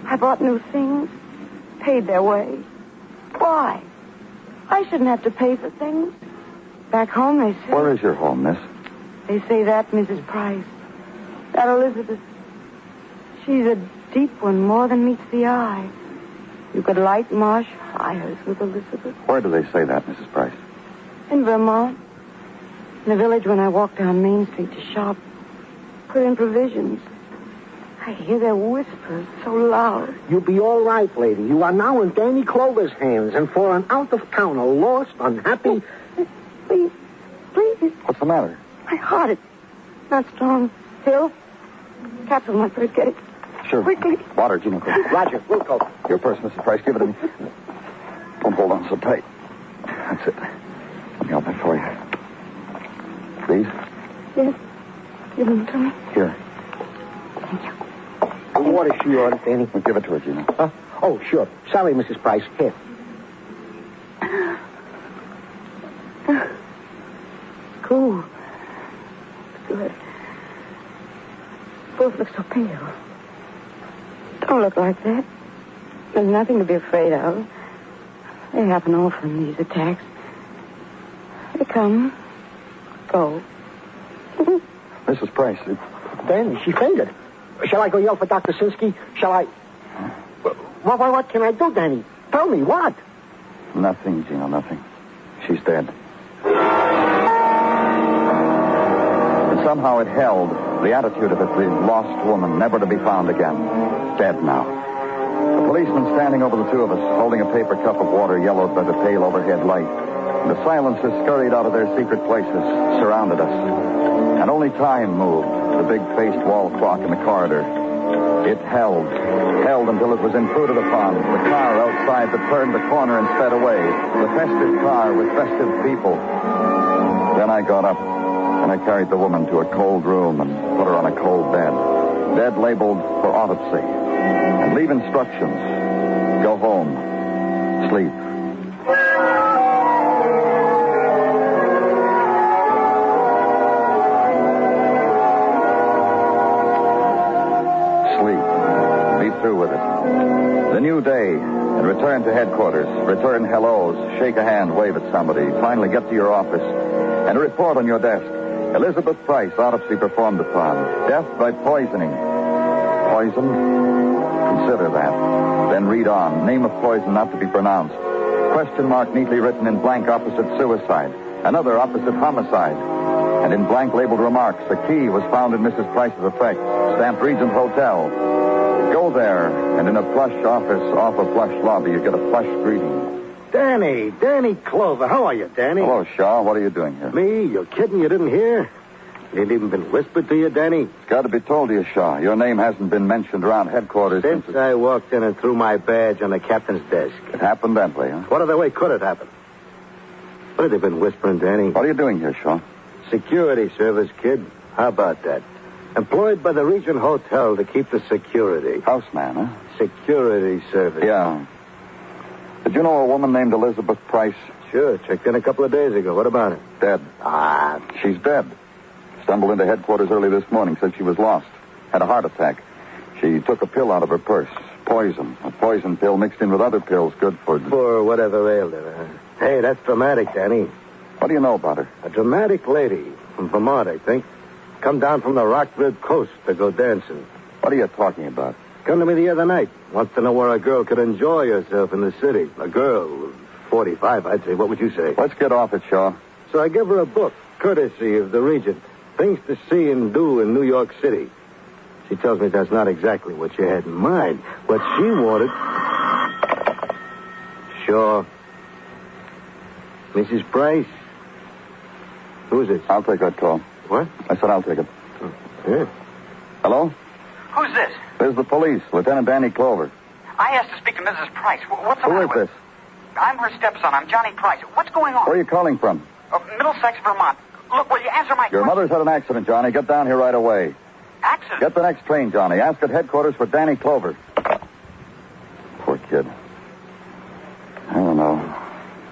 I bought new things, paid their way. Why? I shouldn't have to pay for things. Back home, they say...
Where is your home, miss?
They say that, Mrs. Price. That Elizabeth. She's a deep one, more than meets the eye. You could light marsh fires with Elizabeth.
Where do they say that, Mrs. Price?
In Vermont. In the village when I walk down Main Street to shop. Put in provisions. I hear their whispers so loud.
You'll be all right, lady. You are now in Danny Clover's hands, and for an out-of-towner, lost, unhappy...
Please.
What's the matter?
My heart is not strong. Phil? Capsule, my purse. Get it.
Sure.
Quickly.
Water, Gino.
Roger, we'll go.
Your purse, Mrs. Price. Give it to me. Don't hold on so tight. That's it. Let me open it for you. Please?
Yes. Give them to me.
Here.
Thank you.
The water she ordered, Danny.
Well, give it to her, Gino.
Oh, sure. Sorry, Mrs. Price. Here.
Cool. Good. Both look so pale. Don't look like that. There's nothing to be afraid of. They happen often, these attacks. They come, go.
Mrs. Price.
Danny, she fainted. Shall I go yell for Dr. Sinsky? Shall I... What can I do, Danny? Tell me, what?
Nothing, Gino, nothing. She's dead. And somehow it held the attitude of it, the lost woman, never to be found again. Dead now. A policeman standing over the two of us, holding a paper cup of water yellowed by the pale overhead light. The silencers scurried out of their secret places, surrounded us. And only time moved, the big-faced wall clock in the corridor, It held until it was intruded upon. The car outside that turned the corner and sped away. The festive car with festive people. Then I got up, and I carried the woman to a cold room and put her on a cold bed. Bed labeled for autopsy. And leave instructions. Go home. Sleep. Through with it. The new day, and return to headquarters. Return hellos, shake a hand, wave at somebody. Finally get to your office, and a report on your desk. Elizabeth Price, autopsy performed upon. Death by poisoning. Poison? Consider that. Then read on. Name of poison not to be pronounced. Question mark neatly written in blank opposite suicide. Another opposite homicide. And in blank labeled remarks, a key was found in Mrs. Price's effect. Stamped Regent Hotel. Go there, and in a plush office off a plush lobby, you get a plush greeting.
Danny Clover. How are you, Danny?
Hello, Shaw. What are you doing here?
Me? You're kidding? You didn't hear? It ain't even been whispered to you, Danny?
It's got to be told to you, Shaw. Your name hasn't been mentioned around headquarters
since I walked in and threw my badge on the captain's desk.
It happened that way, huh?
What other way could it happen? What have they been whispering, Danny?
What are you doing here, Shaw?
Security service, kid. How about that? Employed by the Regent Hotel to keep the security.
Houseman, huh?
Security service.
Yeah. Did you know a woman named Elizabeth Price?
Sure. Checked in a couple of days ago. What about it?
Dead. She's dead. Stumbled into headquarters early this morning. Said she was lost. Had a heart attack. She took a pill out of her purse. Poison. A poison pill mixed in with other pills good for...
For whatever ailed her. Hey, that's dramatic, Danny.
What do you know about her?
A dramatic lady. From Vermont, I think. Come down from the Rockford coast to go dancing.
What are you talking about?
Come to me the other night. Wants to know where a girl could enjoy herself in the city. A girl, 45, I'd say. What would you say?
Let's get off it, Shaw.
So I give her a book, courtesy of the Regent. Things to see and do in New York City. She tells me that's not exactly what she had in mind. What she wanted... Sure. Mrs. Price? Who is this?
I'll take that call.
What?
I said I'll take it.
Yeah.
Hello?
Who's this?
This is the police, Lieutenant Danny Clover.
I asked to speak to Mrs. Price. What's the
Who
matter
is
with...
this?
I'm her stepson. I'm Johnny Price. What's going on?
Where are you calling from?
Middlesex, Vermont. Look, will you answer my
Your
question?
mother's had an accident, Johnny. Get down here right away.
Accident?
Get the next train, Johnny. Ask at headquarters for Danny Clover. Poor kid. I don't know.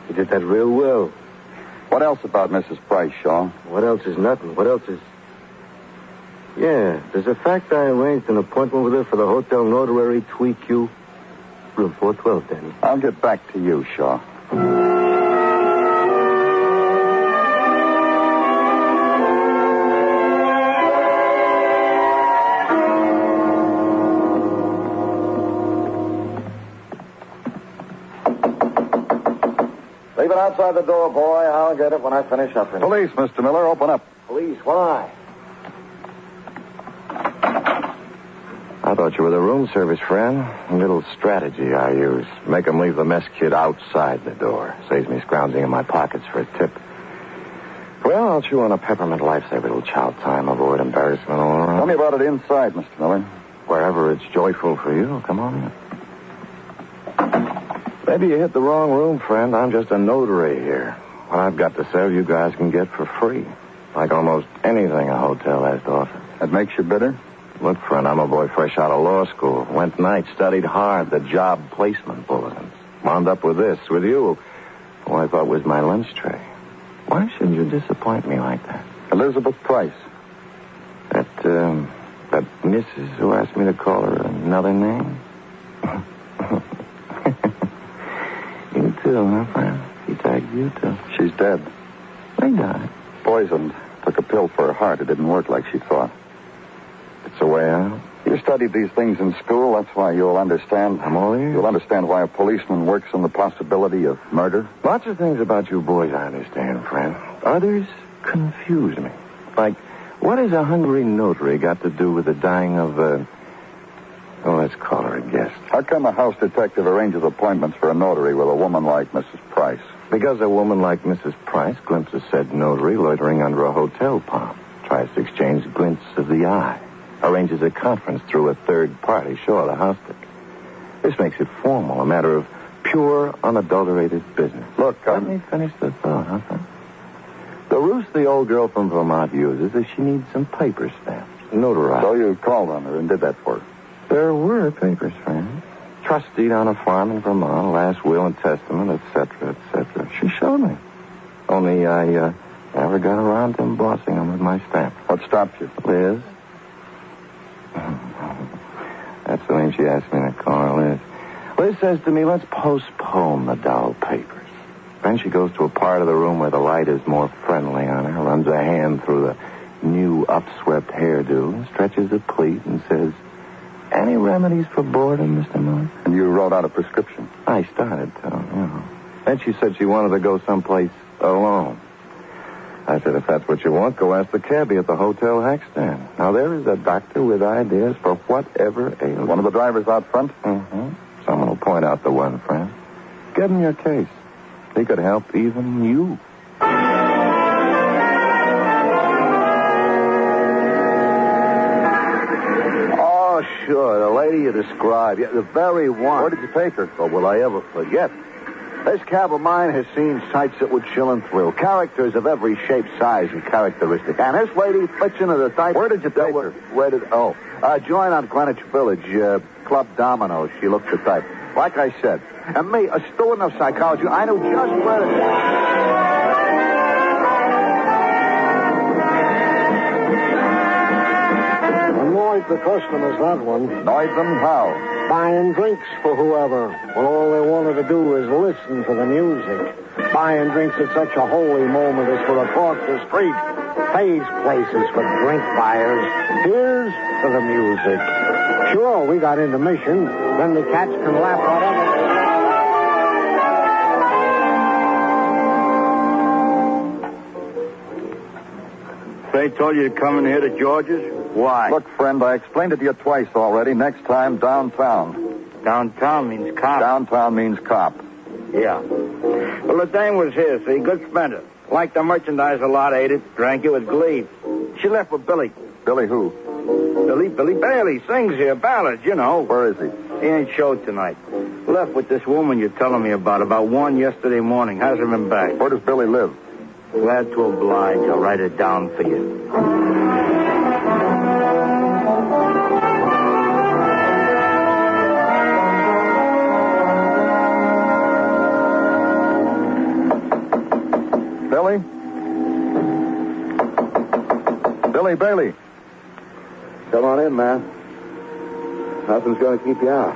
You did that real well.
What else about Mrs. Price, Shaw?
What else is nothing? What else is... Yeah, there's a fact I arranged an appointment with her for the Hotel Notary Tweak You. Room 412, Danny.
I'll get back to you, Shaw.
Leave it outside the door, boy. I'll get it when I finish up.
Police, Mr. Miller. Open up.
Police? Why?
I thought you were the room service, friend. A little strategy I use. Make them leave the mess kid outside the door. Saves me scrounging in my pockets for a tip. Well, I'll chew on a peppermint lifesaver, little chow time. Avoid embarrassment all around.
Tell me about it inside, Mr. Miller.
Wherever it's joyful for you. Come on in. Maybe you hit the wrong room, friend. I'm just a notary here. What I've got to sell, you guys can get for free. Like almost anything a hotel has to offer.
That makes you bitter?
Look, friend, I'm a boy fresh out of law school. Went night, studied hard, the job placement bulletins. Wound up with this, with you, who I thought was my lunch tray. Why should you disappoint me like that?
Elizabeth Price.
That Mrs. who asked me to call her another name? You too, huh, friend? She tagged you too.
She's dead.
They died.
Poisoned. Took a pill for her heart. It didn't work like she thought.
It's a way out.
You studied these things in school. That's why you'll understand.
I'm all ears.
You'll understand why a policeman works on the possibility of murder.
Lots of things about you boys I understand, friend. Others confuse me. Like, what has a hungry notary got to do with the dying of, let's call her a guest.
How come a house detective arranges appointments for a notary with a woman like Mrs. Price?
Because a woman like Mrs. Price glimpses said notary loitering under a hotel palm. Tries to exchange glints of the eye. arranges a conference through a third party. Sure, the house dick. This makes it formal, a matter of pure, unadulterated business.
Look,
let me finish the thought, huh, son? The ruse the old girl from Vermont uses is she needs some paper stamps, notarized.
So you called on her and did that for her?
There were papers, friend. Trust deed on a farm in Vermont, last will and testament, etc., etc. She showed me. Only I never got around to embossing them with my stamp.
What stopped you?
Liz. That's the name she asked me to call her, Liz. Liz says to me, let's postpone the doll papers. Then she goes to a part of the room where the light is more friendly on her, runs a hand through the new upswept hairdo, stretches a pleat, and says, any remedies for boredom, Mr. Miller?
And you wrote out a prescription?
I started to, you know. Then she said she wanted to go someplace alone. I said, if that's what you want, go ask the cabbie at the Hotel Hackstand. Now, there is a doctor with ideas for whatever ails.
One of the drivers out front?
Mm-hmm. Someone will point out the one, friend. Give him your case. He could help even you.
Oh, sure. The lady you described. Yeah, the very one.
Where did you take her?
Oh, will I ever forget? This cab of mine has seen sights that would chill and thrill. Characters of every shape, size, and characteristic. And this lady fits into the type...
Where did you take her?
Join on Greenwich Village, Club Domino's. She looked the type. Like I said. And me, a student of psychology, I knew just where to...
Annoyed the customers, that one.
Annoyed them? How?
Buying drinks for whoever. When all they wanted to do was listen to the music. Buying drinks at such a holy moment as for across the street. Pays places for drink buyers. Here's to the music. Sure, we got intermission. Then the cats can laugh whatever.
They told you to come in here to George's? Why?
Look, friend, I explained it to you twice already. Next time, downtown.
Downtown means cop.
Downtown means cop.
Yeah. Well, the dame was here, see? Good spender. Liked the merchandise a lot, ate it, drank it with glee. She left with Billy.
Billy who?
Billy Bailey sings here, ballads, you know.
Where is he?
He ain't showed tonight. Left with this woman you're telling me about 1 yesterday morning. Hasn't been back.
Where does Billy live?
Glad to oblige. I'll write it down for you.
Billy? Billy Bailey.
Come on in, man. Nothing's going to keep you out.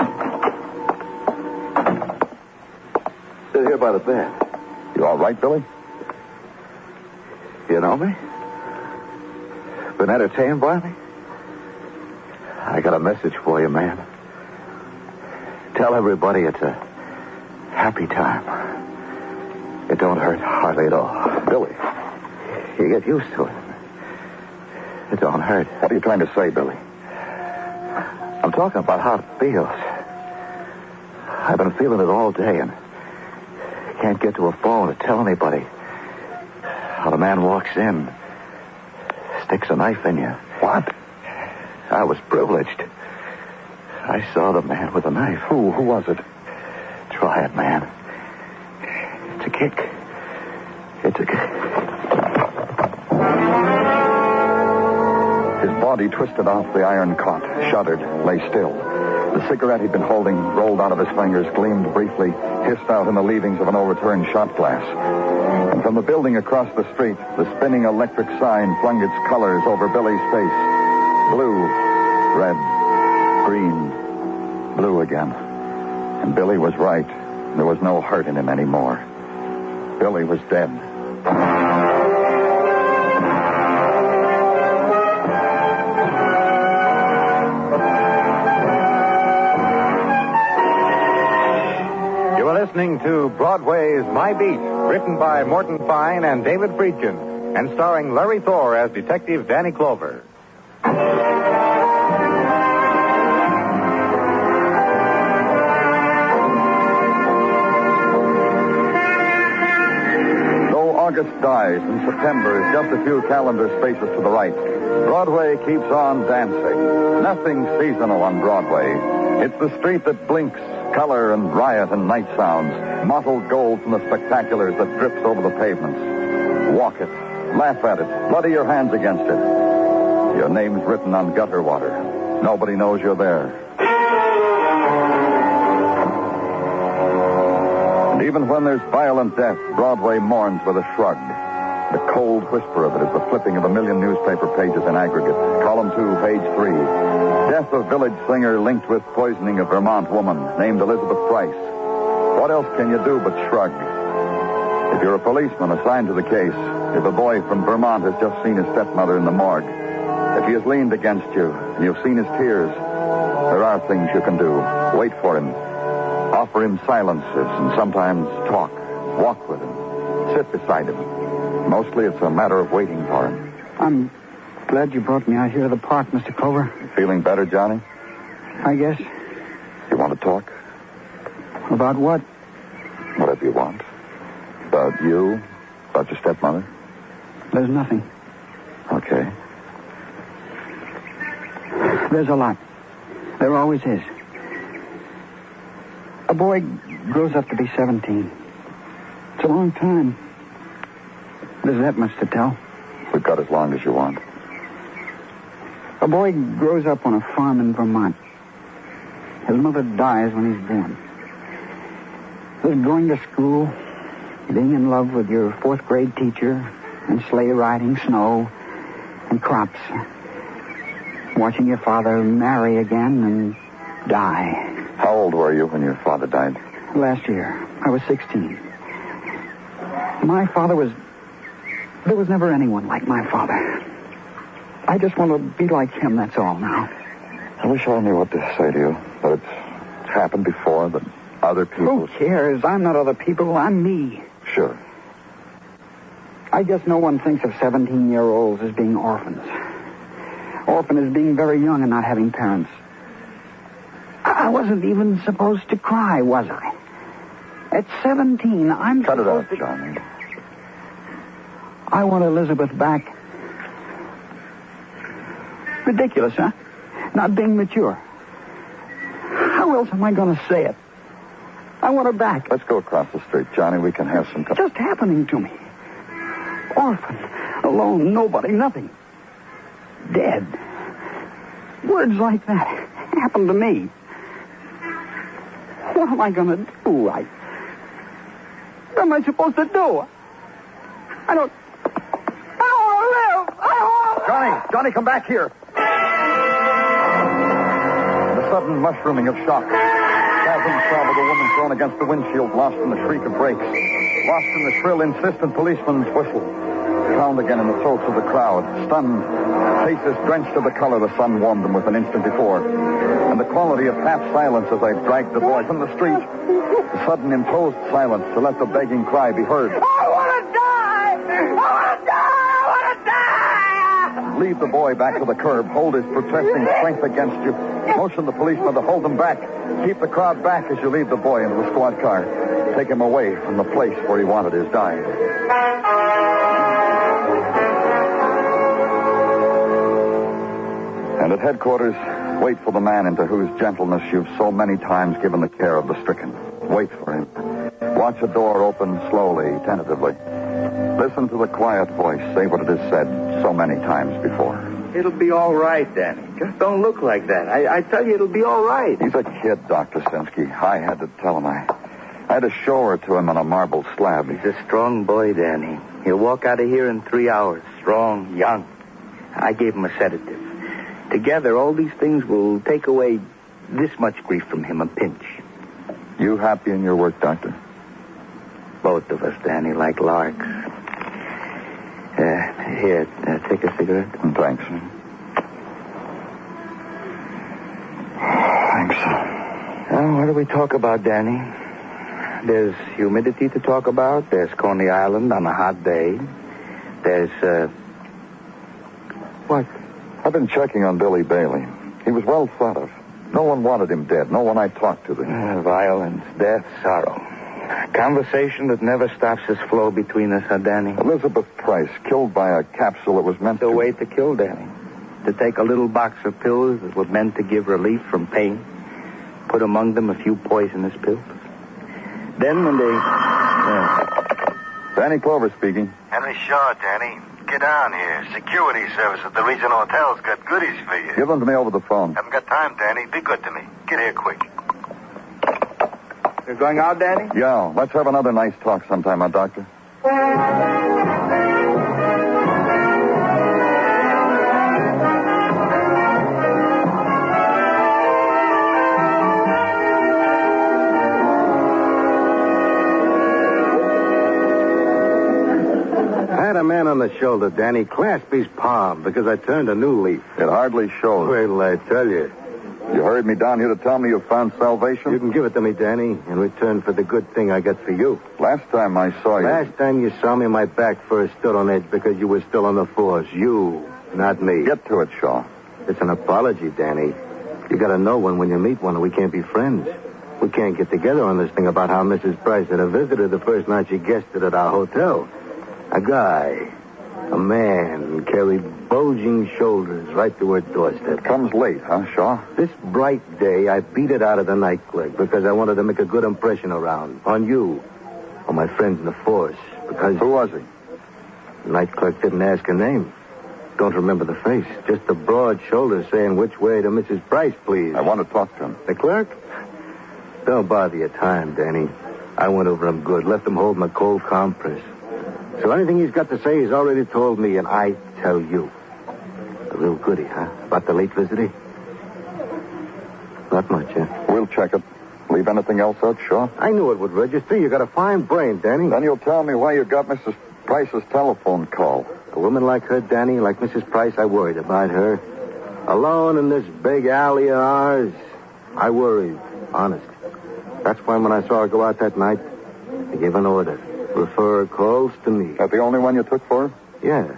Sit here by the bed.
You all right, Billy?
You know me? Been entertained by me? I got a message for you, man. Tell everybody it's a happy time. It don't hurt hardly at all.
Billy.
You get used to it. It don't hurt.
What are you trying to say, Billy?
I'm talking about how it feels. I've been feeling it all day and can't get to a phone to tell anybody. How the man walks in, sticks a knife in you.
What?
I was privileged. I saw the man with a knife.
Who was it?
Try it, man. It's a kick. It's a kick.
His body twisted off the iron cot, shuddered, lay still. The cigarette he'd been holding rolled out of his fingers, gleamed briefly, hissed out in the leavings of an overturned shot glass. And from the building across the street, the spinning electric sign flung its colors over Billy's face. Blue, red, green, blue again. And Billy was right. There was no hurt in him anymore. Billy was dead.
Listening to Broadway's My Beat, written by Morton Fine and David Friedkin, and starring Larry Thor as Detective Danny Clover.
Though
August dies and September is just a few calendar spaces to the right, Broadway keeps on dancing. Nothing seasonal on Broadway. It's the street that blinks, color and riot and night sounds, mottled gold from the spectaculars that drips over the pavements. Walk it, laugh at it, bloody your hands against it. Your name's written on gutter water. Nobody knows you're there. And even when there's violent death, Broadway mourns with a shrug. The cold whisper of it is the flipping of a million newspaper pages in aggregate. Column 2, page 3. Death of village singer linked with poisoning of Vermont woman named Elizabeth Price. What else can you do but shrug? If you're a policeman assigned to the case, if a boy from Vermont has just seen his stepmother in the morgue, if he has leaned against you and you've seen his tears, there are things you can do. Wait for him. Offer him silences and sometimes talk. Walk with him. Sit beside him. Mostly it's a matter of waiting for him.
I'm glad you brought me out here to the park, Mr. Clover.
You feeling better, Johnny?
I guess.
You want to talk?
About what?
Whatever you want. About you? About your stepmother?
There's nothing.
Okay.
There's a lot. There always is. A boy grows up to be 17. It's a long time. There's that much to tell.
We've got as long as you want.
A boy grows up on a farm in Vermont. His mother dies when he's born. There's going to school, being in love with your fourth grade teacher, and sleigh riding, snow, and crops. Watching your father marry again and die.
How old were you when your father died?
Last year. I was 16. My father was... There was never anyone like my father. I just want to be like him, that's all now.
I wish I knew what to say to you. That it's happened before, that other people...
Who cares? I'm not other people. I'm me.
Sure.
I guess no one thinks of 17-year-olds as being orphans. Orphan as being very young and not having parents. I wasn't even supposed to cry, was I? At 17, I'm
Cut
supposed
it out, Johnny.
I want Elizabeth back. Ridiculous, huh? Not being mature. How else am I going to say it? I want her back.
Let's go across the street, Johnny. We can have some...
Just happening to me. Orphan. Alone. Nobody. Nothing. Dead. Words like that happen to me. What am I going to do? What am I supposed to do? I don't want to live.
Johnny, come back here. The sudden mushrooming of shock. Spasm saw the woman thrown against the windshield, lost in the shriek of brakes. Lost in the shrill, insistent policeman's whistle. Found again in the throats of the crowd. Stunned. Faces drenched to the color the sun warmed them with an instant before. And the quality of half silence as I dragged the boy from the street. The sudden imposed silence to let the begging cry be heard.
I want to die! I want to die! I want to die!
Lead the boy back to the curb. Hold his protesting strength against you. Motion the policeman to hold him back. Keep the crowd back as you lead the boy into the squad car. Take him away from the place where he wanted his dying. And at headquarters, wait for the man into whose gentleness you've so many times given the care of the stricken. Wait for him. Watch a door open slowly, tentatively. Listen to the quiet voice say what it has said so many times before.
It'll be all right, Danny. Just don't look like that. I tell you, it'll be all right.
He's a kid, Dr. Sinsky. I had to tell him. I had to show her to him on a marble slab.
He's a strong boy, Danny. He'll walk out of here in 3 hours. Strong, young. I gave him a sedative. Together, all these things will take away this much grief from him, a pinch.
You happy in your work, Doctor?
Both of us, Danny, like larks. Here, take a cigarette.
Thanks. Thanks.
What do we talk about, Danny? There's humidity to talk about. There's Coney Island on a hot day. There's,
What? I've been checking on Billy Bailey. He was well thought of. No one wanted him dead. No one I talked to.
Violence, death, sorrow.
Conversation that never stops its flow between us, huh, Danny?
Elizabeth Price, killed by a capsule that was meant
The way to kill Danny. To take a little box of pills that were meant to give relief from pain, put among them a few poisonous pills. Then when they...
Danny Clover speaking.
Henry Shaw, Danny. Get down here. Security service at the Regional Hotel's got goodies for you.
Give them to me over the phone.
Haven't got time, Danny. Be good to me. Get here quick.
You're going out, Danny?
Yeah, let's have another nice talk sometime, huh, Doctor?
I had a man on the shoulder, Danny, clasp his palm because I turned a new leaf.
It hardly shows.
Wait till I tell you.
You hurried me down here to tell me you found salvation?
You can give it to me, Danny, in return for the good thing I got for you.
Last time I saw you...
Last time you saw me, my back first stood on edge because you were still on the force. You, not me.
Get to it, Shaw.
It's an apology, Danny. You gotta know when you meet one, we can't be friends. We can't get together on this thing about how Mrs. Price had a visitor the first night she guested at our hotel. A guy, a man, carried bulging shoulders right to her doorstep.
Comes late, huh, Shaw?
This bright day, I beat it out of the night clerk because I wanted to make a good impression around. On you. On my friends in the force. Because...
Who was he?
The night clerk didn't ask her name. Don't remember the face. Just the broad shoulders saying which way to Mrs. Price, please.
I want to talk to him.
The clerk? Don't bother your time, Danny. I went over him good. Left him holding a cold compress. So anything he's got to say, he's already told me, and I tell you. A real goodie, huh? About the late visitor? Not much, huh?
We'll check it. Leave anything else out, Shaw?
I knew it would register. You got a fine brain, Danny.
Then you'll tell me why you got Mrs. Price's telephone call.
A woman like her, Danny, like Mrs. Price, I worried about her. Alone in this big alley of ours, I worried. Honest. That's why when I saw her go out that night, I gave an order. Refer her calls to me.
That the only one you took for her?
Yeah.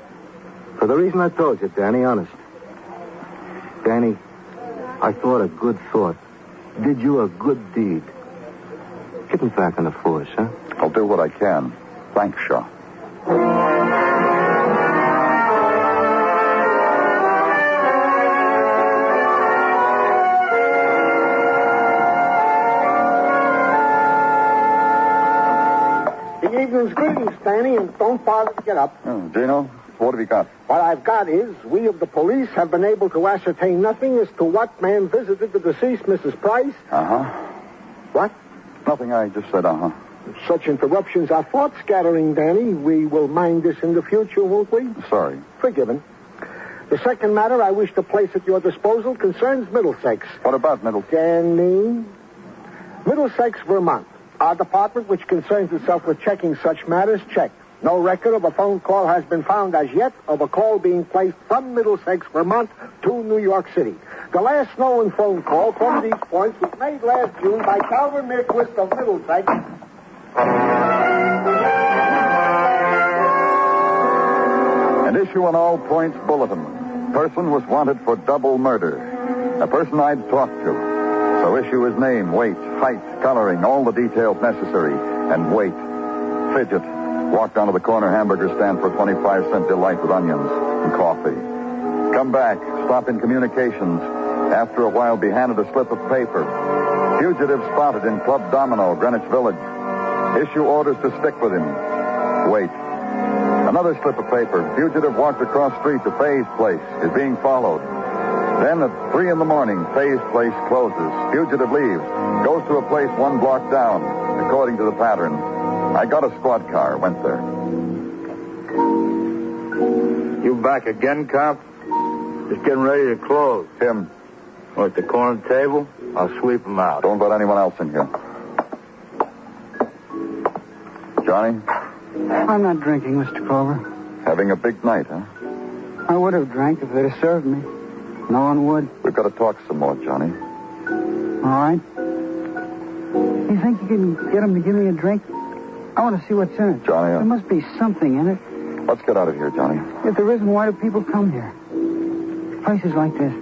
For the reason I told you, Danny, honest. Danny, I thought a good thought. Did you a good deed. Get me back on the force, huh?
I'll do what I can. Thanks, Shaw.
Evening's greetings, Danny, and don't bother to get up.
Oh, Gino, what have you got?
What I've got is we of the police have been able to ascertain nothing as to what man visited the deceased Mrs. Price.
Uh-huh.
What?
Nothing, I just said uh-huh.
Such interruptions are thought-scattering, Danny. We will mind this in the future, won't we?
Sorry.
Forgiven. The second matter I wish to place at your disposal concerns Middlesex.
What about Middlesex?
Danny? Middlesex, Vermont. Our department, which concerns itself with checking such matters, checked. No record of a phone call has been found as yet of a call being placed from Middlesex, Vermont, to New York City. The last known phone call from these points was made last June by Calvin Mirquist of Middlesex.
An issue on all points bulletin. Person was wanted for double murder. A person I'd talked to. So issue his name, weight, height, coloring, all the details necessary. And wait. Fidget. Walk down to the corner hamburger stand for a 25-cent delight with onions and coffee. Come back. Stop in communications. After a while, be handed a slip of paper. Fugitive spotted in Club Domino, Greenwich Village. Issue orders to stick with him. Wait. Another slip of paper. Fugitive walked across street to Faye's place. Is being followed. Then at 3 in the morning, Faye's place closes. Fugitive leaves. Goes to a place 1 block down, according to the pattern. I got a squad car. Went there.
You back again, cop? Just getting ready to close.
Him.
At the corner table? I'll sweep him out.
Don't let anyone else in here. Johnny?
I'm not drinking, Mr. Clover.
Having a big night, huh?
I would have drank if they'd have served me. No one would.
We've got to talk some more, Johnny.
All right. You think you can get him to give me a drink? I want to see what's in it.
Johnny,
There must be something in it.
Let's get out of here, Johnny.
If there isn't, why do people come here? Places like this.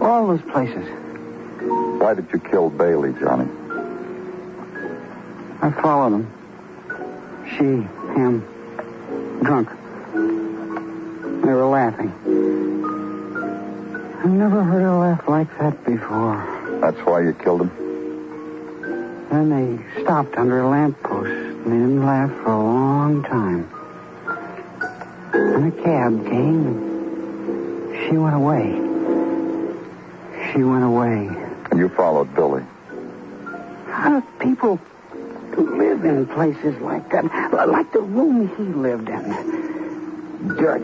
All those places.
Why did you kill Bailey, Johnny?
I followed him. She, him, drunk. They were laughing. I've never heard a laugh like that before.
That's why you killed him?
Then they stopped under a lamppost, and they didn't laugh for a long time. And a cab came, and she went away. She went away.
And you followed Billy?
How do people live in places like that? Like the room he lived in. Dirt.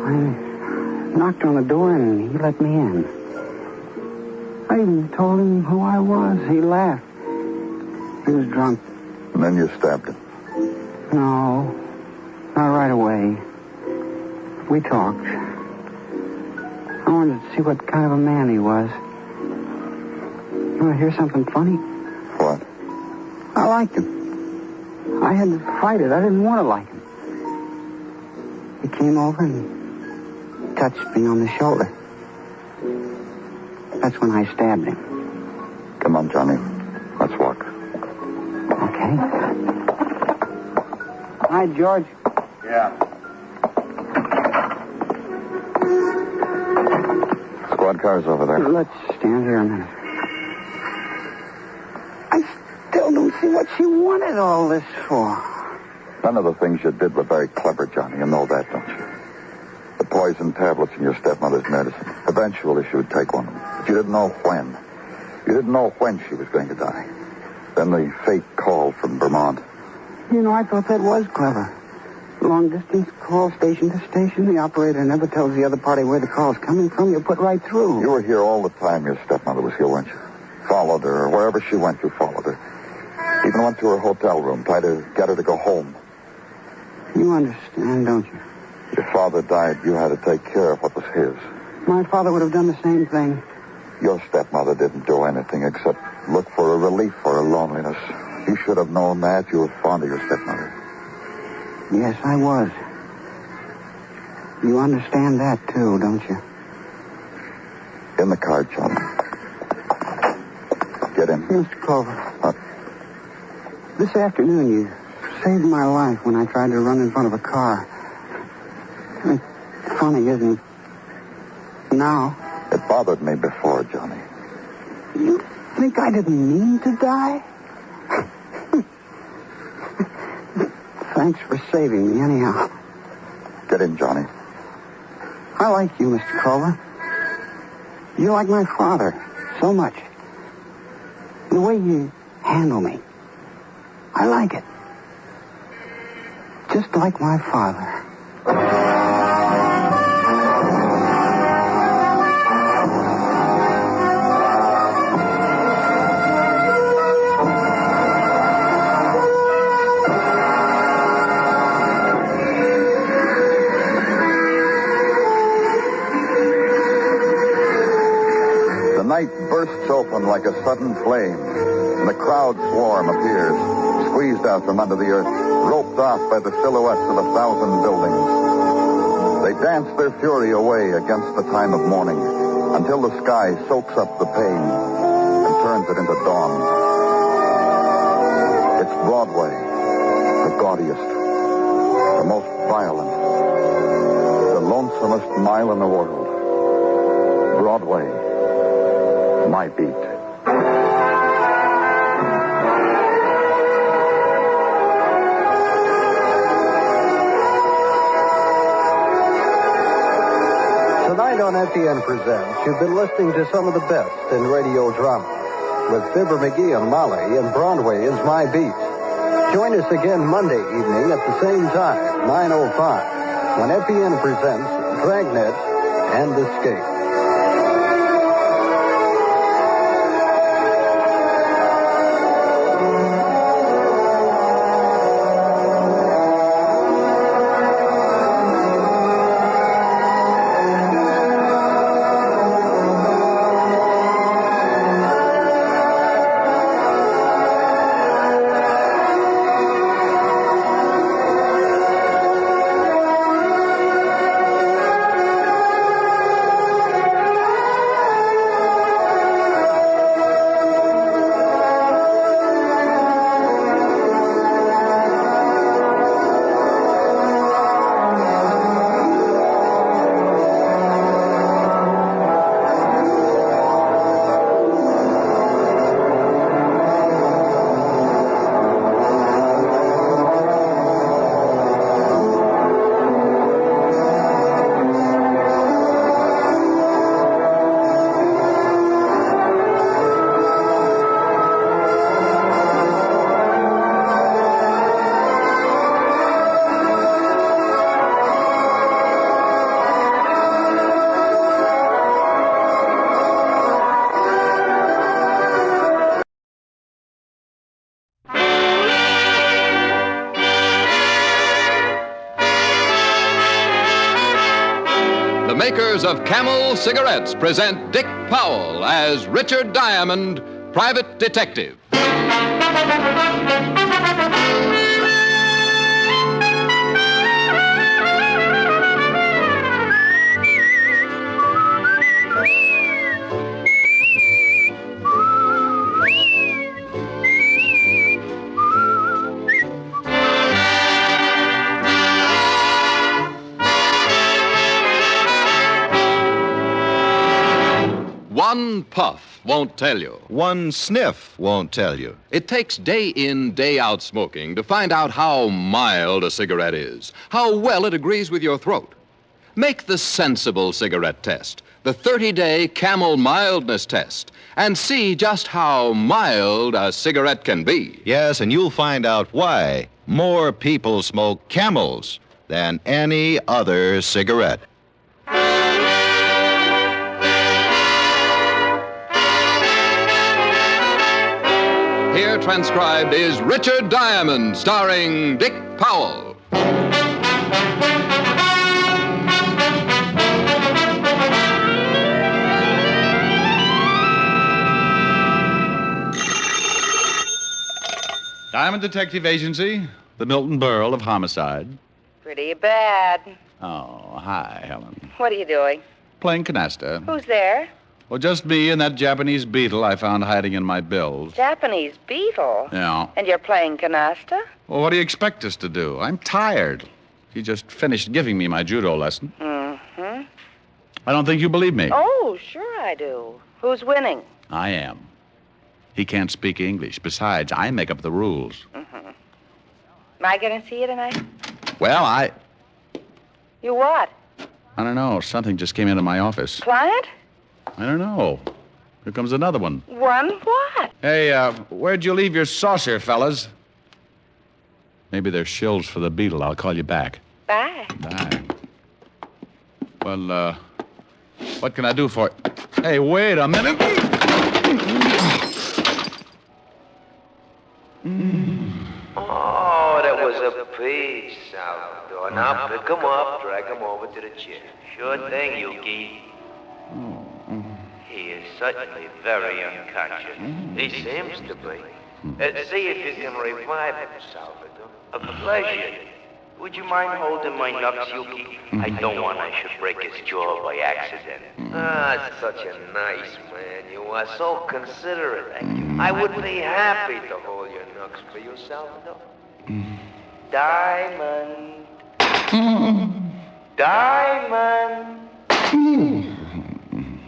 I knocked on the door, and he let me in. I even told him who I was. He laughed. He was drunk.
And then you stabbed him?
No, not right away. We talked. I wanted to see what kind of a man he was. You want to hear something funny?
What?
I liked him. I had to fight it. I didn't want to like him. He came over and touched me on the shoulder. That's when I stabbed him.
Come on, Johnny. Let's walk.
Okay. Hi, George.
Yeah. Squad car's over there.
Let's stand here a minute. I still don't see what she wanted all this for.
None of the things you did were very clever, Johnny. You know that, don't you? The poison tablets in your stepmother's medicine. Eventually she would take one of them. But you didn't know when. You didn't know when she was going to die. Then the fake call from Vermont.
You know, I thought that was clever. Long distance call, station to station. The operator never tells the other party where the call's coming from. You put right through.
You were here all the time your stepmother was here, weren't you? Followed her. Wherever she went, you followed her. Even went to her hotel room, tried to get her to go home.
You understand, don't you?
Your father died. You had to take care of what was his.
My father would have done the same thing.
Your stepmother didn't do anything except look for a relief for her loneliness. You should have known that. You were fond of your stepmother.
Yes, I was. You understand that, too, don't you?
In the car, Johnny. Get in.
Mr. Clover. This afternoon, you saved my life when I tried to run in front of a car. It's funny, isn't it? Now.
It bothered me before, Johnny.
You think I didn't mean to die? Thanks for saving me, anyhow.
Get in, Johnny.
I like you, Mr. Culver. You're like my father, so much. The way you handle me. I like it. Just like my father.
The night bursts open like a sudden flame, and the crowd swarm appears, squeezed out from under the earth, roped off by the silhouettes of 1,000 buildings. They dance their fury away against the time of morning until the sky soaks up the pain and turns it into dawn. It's Broadway, the gaudiest, the most violent, the lonesomest mile in the world. Broadway, my beat.
Tonight on FEN Presents, you've been listening to some of the best in radio drama with Fibber McGee and Molly and Broadway is My Beat. Join us again Monday evening at the same time, 9:05, when FEN presents Dragnet and Escape.
makers of Camel cigarettes present Dick Powell as Richard Diamond, private detective. One puff won't tell you.
One sniff won't tell you.
It takes day in, day out smoking to find out how mild a cigarette is, how well it agrees with your throat. Make the sensible cigarette test, the 30-day Camel mildness test, and see just how mild a cigarette can be.
Yes, and you'll find out why more people smoke Camels than any other cigarette.
Here transcribed is Richard Diamond, starring Dick Powell.
Diamond Detective Agency, the Milton Berle of Homicide.
Pretty bad.
Oh, hi, Helen.
What are you doing?
Playing canasta.
Who's there?
Well, just me and that Japanese beetle I found hiding in my bills.
Japanese beetle?
Yeah.
And you're playing canasta?
Well, what do you expect us to do? I'm tired. He just finished giving me my judo lesson.
Mm-hmm.
I don't think you believe me.
Oh, sure I do. Who's winning?
I am. He can't speak English. Besides, I make up the rules.
Mm-hmm. Am I going to see you tonight?
Well,
You what?
I don't know. Something just came into my office.
Client?
I don't know. Here comes another one.
One what?
Hey, where'd you leave your saucer, fellas? Maybe they're shills for the beetle. I'll call you back.
Bye.
Bye. Well, what can I do for you? Hey, wait a minute.
Oh, that was a piece, Salvador. Now pick him up, drag him over to the chair. Sure thing, Yuki. He is certainly very unconscious. He seems to be. See if you can revive him, Salvador. A pleasure. Would you mind holding my nuts, Yuki? I don't want I should break his jaw by accident. Ah, such a nice man. You are so considerate. I would be happy to hold your nuts for you, Salvador. Diamond. Diamond.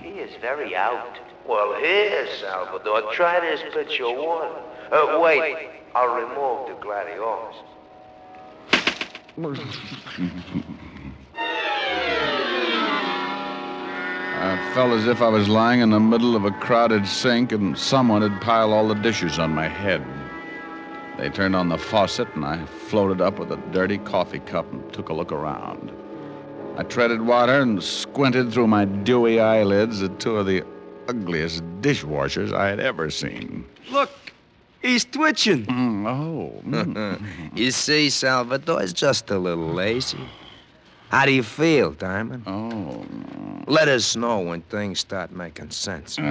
He is very out. Well, here, Salvador, try this pitcher of water. Wait, I'll remove the gladiolus.
I felt as if I was lying in the middle of a crowded sink and someone had piled all the dishes on my head. They turned on the faucet and I floated up with a dirty coffee cup and took a look around. I treaded water and squinted through my dewy eyelids at two of the ugliest dishwashers I had ever seen.
Look, he's twitching.
You see, Salvador, it's just a little lazy. How do you feel, Diamond? Let us know when things start making sense.
What's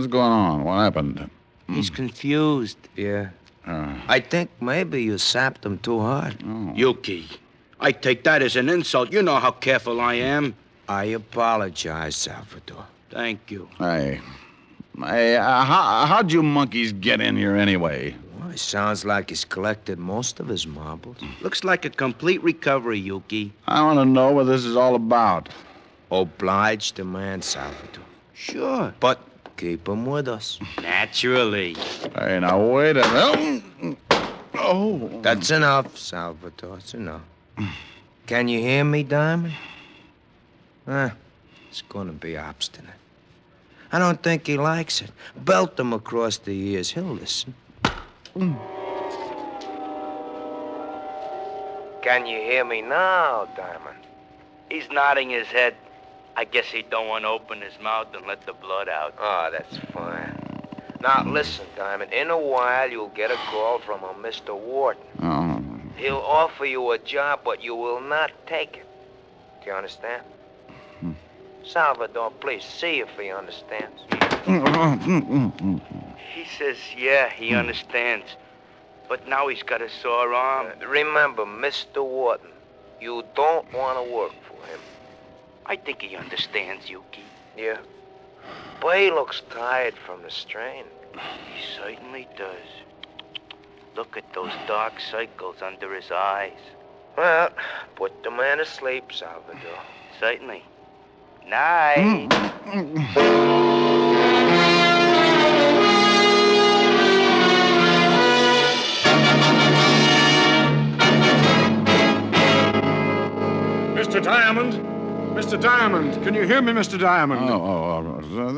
going on? What happened?
He's confused.
Yeah. I think maybe you sapped him too hard.
Yuki, I take that as an insult. You know how careful I am.
I apologize, Salvador.
Thank you.
Hey, how'd you monkeys get in here anyway?
Well, it sounds like he's collected most of his marbles.
Looks like a complete recovery, Yuki.
I want to know what this is all about.
Oblige the man, Salvador.
Sure.
But keep him with us.
Naturally.
Hey, now wait a minute.
That's enough, Salvador. That's enough. Can you hear me, Diamond? It's gonna be obstinate. I don't think he likes it. Belt him across the ears. He'll listen. Can you hear me now, Diamond?
He's nodding his head. I guess he don't want to open his mouth and let the blood out.
Oh, that's fine. Now, listen, Diamond. In a while, you'll get a call from a Mr. Wharton. He'll offer you a job, but you will not take it.
you understand? Salvador, please, see if he understands.
He says, yeah, he understands. But now he's got a sore arm.
Remember, Mr. Wharton, you don't want to work for him.
I think he understands, Yuki.
Yeah? But he looks tired from the strain.
He certainly does. Look at those dark circles under his eyes.
Well, put the man to sleep, Salvador.
Certainly. Night.
Mr. Diamond? Mr. Diamond, can you hear me, Mr. Diamond?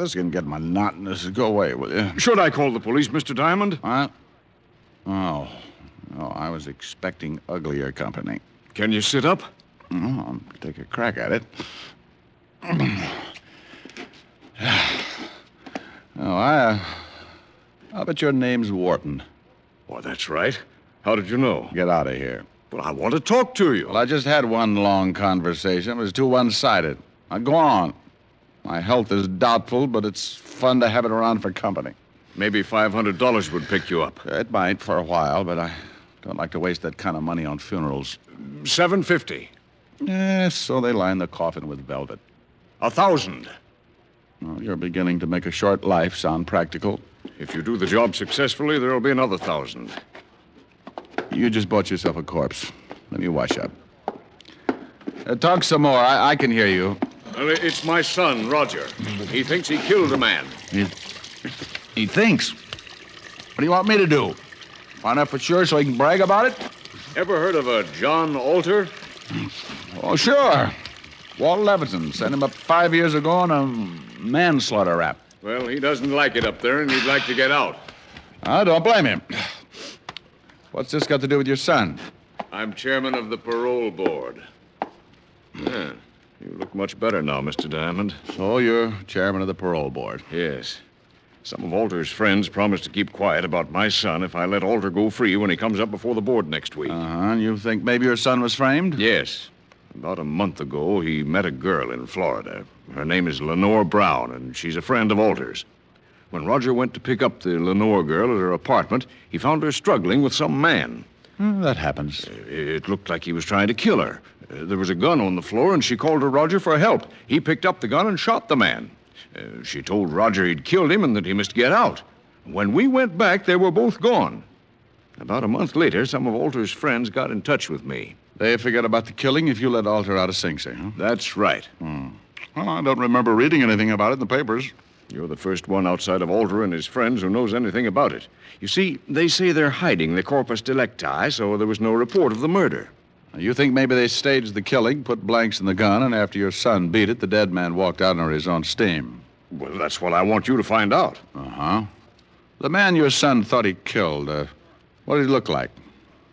This can get monotonous. Go away, will you?
Should I call the police, Mr. Diamond?
What? Oh, I was expecting uglier company.
Can you sit up?
I'll take a crack at it. I'll bet your name's Wharton.
Well, that's right. How did you know?
Get out of here.
Well, I want to talk to you.
Well, I just had one long conversation. It was too one-sided. Now, go on. My health is doubtful, but it's fun to have it around for company.
Maybe $500 would pick you up.
It might for a while, but I don't like to waste that kind of money on funerals.
$750.
Yes, so they line the coffin with velvet.
$1,000.
Well, you're beginning to make a short life sound practical.
If you do the job successfully, there'll be another $1,000.
You just bought yourself a corpse. Let me wash up. Talk some more. I can hear you.
Well, it's my son, Roger. He thinks he killed a man.
He thinks? What do you want me to do? Find out for sure so he can brag about it?
Ever heard of a John Alter?
Oh, sure. Walt Levinson sent him up 5 years ago on a manslaughter rap.
Well, he doesn't like it up there, and he'd like to get out.
I don't blame him. What's this got to do with your son?
I'm chairman of the parole board. Yeah, you look much better now, Mr. Diamond.
So you're chairman of the parole board?
Yes. Some of Alter's friends promised to keep quiet about my son if I let Alter go free when he comes up before the board next week.
And you think maybe your son was framed?
Yes. About a month ago, he met a girl in Florida. Her name is Lenore Brown, and she's a friend of Alter's. When Roger went to pick up the Lenore girl at her apartment, he found her struggling with some man.
That happens.
It looked like he was trying to kill her. There was a gun on the floor, and she called to Roger for help. He picked up the gun and shot the man. She told Roger he'd killed him and that he must get out. When we went back, they were both gone. About a month later, some of Alter's friends got in touch with me.
They forget about the killing if you let Alter out of Sing Sing, huh?
That's right.
Well, I don't remember reading anything about it in the papers.
You're the first one outside of Alter and his friends who knows anything about it. You see, they say they're hiding the corpus delicti, so there was no report of the murder.
You think maybe they staged the killing, put blanks in the gun, and after your son beat it, the dead man walked out under his own steam?
Well, that's what I want you to find out.
Uh-huh. The man your son thought he killed, what did he look like?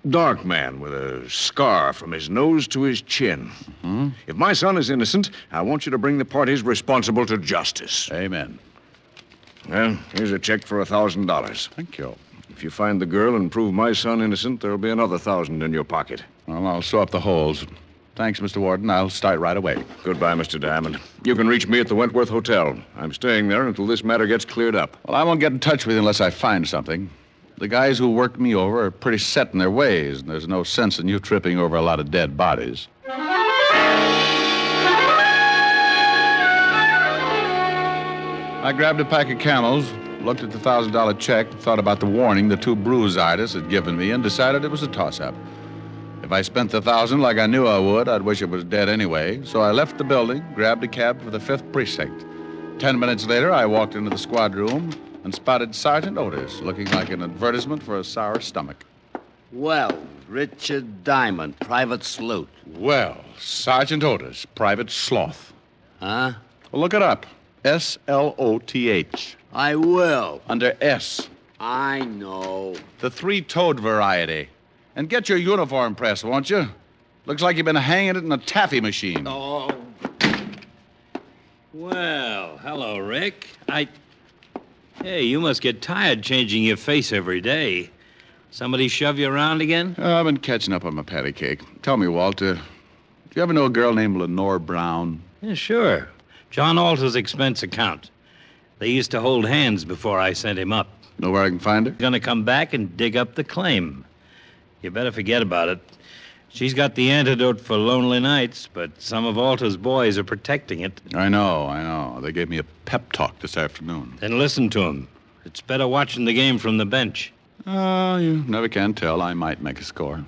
Dark man with a scar from his nose to his chin.
Mm-hmm.
If my son is innocent, I want you to bring the parties responsible to justice.
Amen.
Well, here's a check for $1,000.
Thank you.
If you find the girl and prove my son innocent, there'll be another $1,000 in your pocket.
Well, I'll sew up the holes. Thanks, Mr. Warden. I'll start right away.
Goodbye, Mr. Diamond. You can reach me at the Wentworth Hotel. I'm staying there until this matter gets cleared up.
Well, I won't get in touch with you unless I find something. The guys who worked me over are pretty set in their ways, and there's no sense in you tripping over a lot of dead bodies. I grabbed a pack of Camels, looked at the $1,000 check, thought about the warning the two bruise artists had given me, and decided it was a toss-up. If I spent the $1,000 like I knew I would, I'd wish it was dead anyway. So I left the building, grabbed a cab for the 5th Precinct. 10 minutes later, I walked into the squad room and spotted Sergeant Otis, looking like an advertisement for a sour stomach.
Well, Richard Diamond, Private Sleuth.
Well, Sergeant Otis, Private Sloth.
Huh?
Well, look it up. S-L-O-T-H.
I will.
Under S.
I know.
The 3-toed variety. And get your uniform pressed, won't you? Looks like you've been hanging it in a taffy machine.
Oh.
Well, hello, Rick. Hey, you must get tired changing your face every day. Somebody shove you around again?
I've been catching up on my patty cake. Tell me, Walt, did you ever know a girl named Lenore Brown?
Yeah, sure. John Alter's expense account. They used to hold hands before I sent him up.
Know where I can find her?
Gonna come back and dig up the claim. You better forget about it. She's got the antidote for lonely nights, but some of Alter's boys are protecting it.
I know. They gave me a pep talk this afternoon.
Then listen to them. It's better watching the game from the bench.
You never can tell. I might make a score.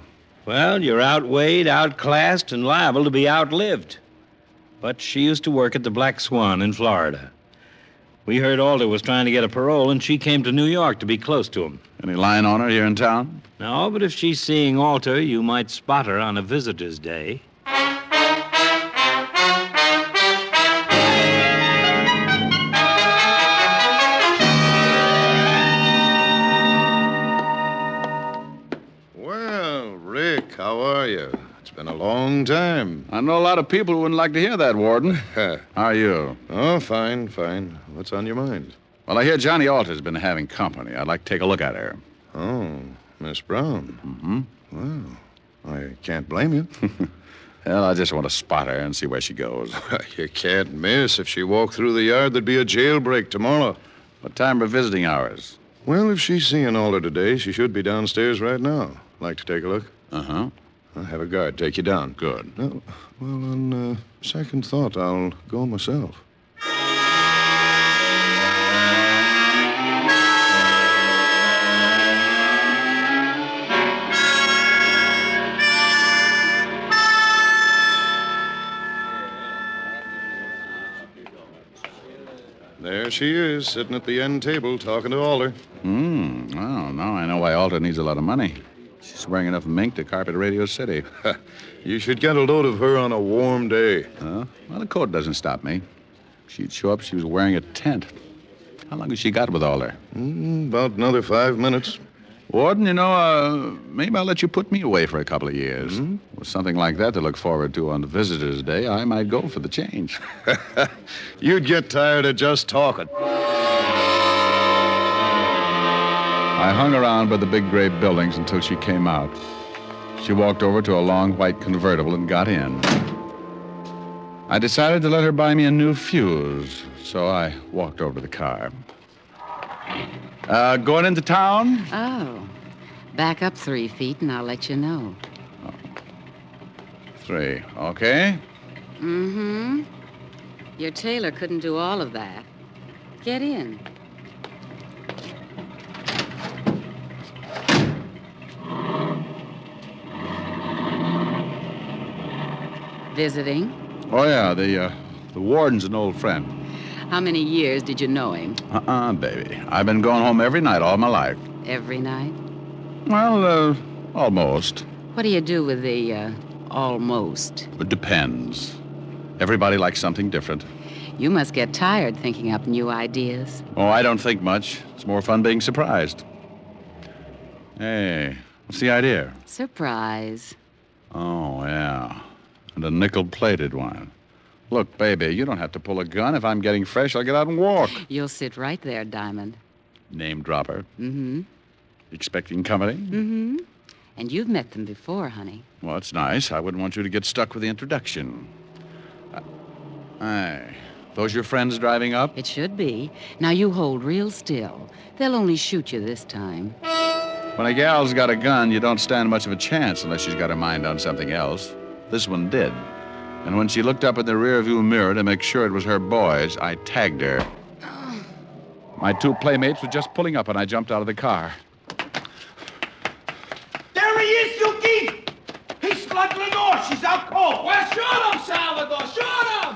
Well, you're outweighed, outclassed, and liable to be outlived. But she used to work at the Black Swan in Florida. We heard Alter was trying to get a parole, and she came to New York to be close to him.
Any line on her here in town?
No, but if she's seeing Alter, you might spot her on a visitor's day.
Well, Rick, how are you? It's been a long time.
I know a lot of people who wouldn't like to hear that, Warden. How are you?
Oh, fine. What's on your mind?
Well, I hear Johnny Alter's been having company. I'd like to take a look at her.
Oh, Miss Brown.
Mm-hmm.
Well, I can't blame you.
Well, I just want to spot her and see where she goes.
You can't miss. If she walked through the yard, there'd be a jailbreak tomorrow.
What time are visiting hours?
Well, if she's seeing Alter today, she should be downstairs right now. Like to take a look?
Uh-huh.
I'll have a guard take you down.
Good.
Well, on second thought, I'll go myself. There she is, sitting at the end table, talking to Alter.
Well, now I know why Alter needs a lot of money. She's wearing enough mink to carpet Radio City.
You should get a load of her on a warm day.
Well, the coat doesn't stop me. She'd show up, she was wearing a tent. How long has she got with Alter?
About another 5 minutes.
Warden, maybe I'll let you put me away for a couple of years. With something like that to look forward to on Visitor's Day, I might go for the change.
You'd get tired of just talking.
I hung around by the big gray buildings until she came out. She walked over to a long white convertible and got in. I decided to let her buy me a new fuse, so I walked over to the car. Going into town?
Oh. Back up 3 feet and I'll let you know.
3, okay?
Mm-hmm. Your tailor couldn't do all of that. Get in. Visiting?
Oh, yeah, the warden's an old friend.
How many years did you know him?
Baby. I've been going home every night all my life.
Every night?
Well, almost.
What do you do with the, almost?
It depends. Everybody likes something different.
You must get tired thinking up new ideas.
Oh, I don't think much. It's more fun being surprised. Hey, what's the idea?
Surprise.
Oh, yeah. And a nickel-plated one. Look, baby, you don't have to pull a gun. If I'm getting fresh, I'll get out and walk.
You'll sit right there, Diamond.
Name dropper.
Mm-hmm.
Expecting company?
Mm-hmm. And you've met them before, honey.
Well, it's nice. I wouldn't want you to get stuck with the introduction. Those your friends driving up?
It should be. Now, you hold real still. They'll only shoot you this time.
When a gal's got a gun, you don't stand much of a chance unless she's got her mind on something else. This one did. And when she looked up in the rearview mirror to make sure it was her boys, I tagged her. My 2 playmates were just pulling up, and I jumped out of the car.
There he is, Yuki! He's slugged Lenore. She's out cold. Well, shoot him, Salvador. Shoot him!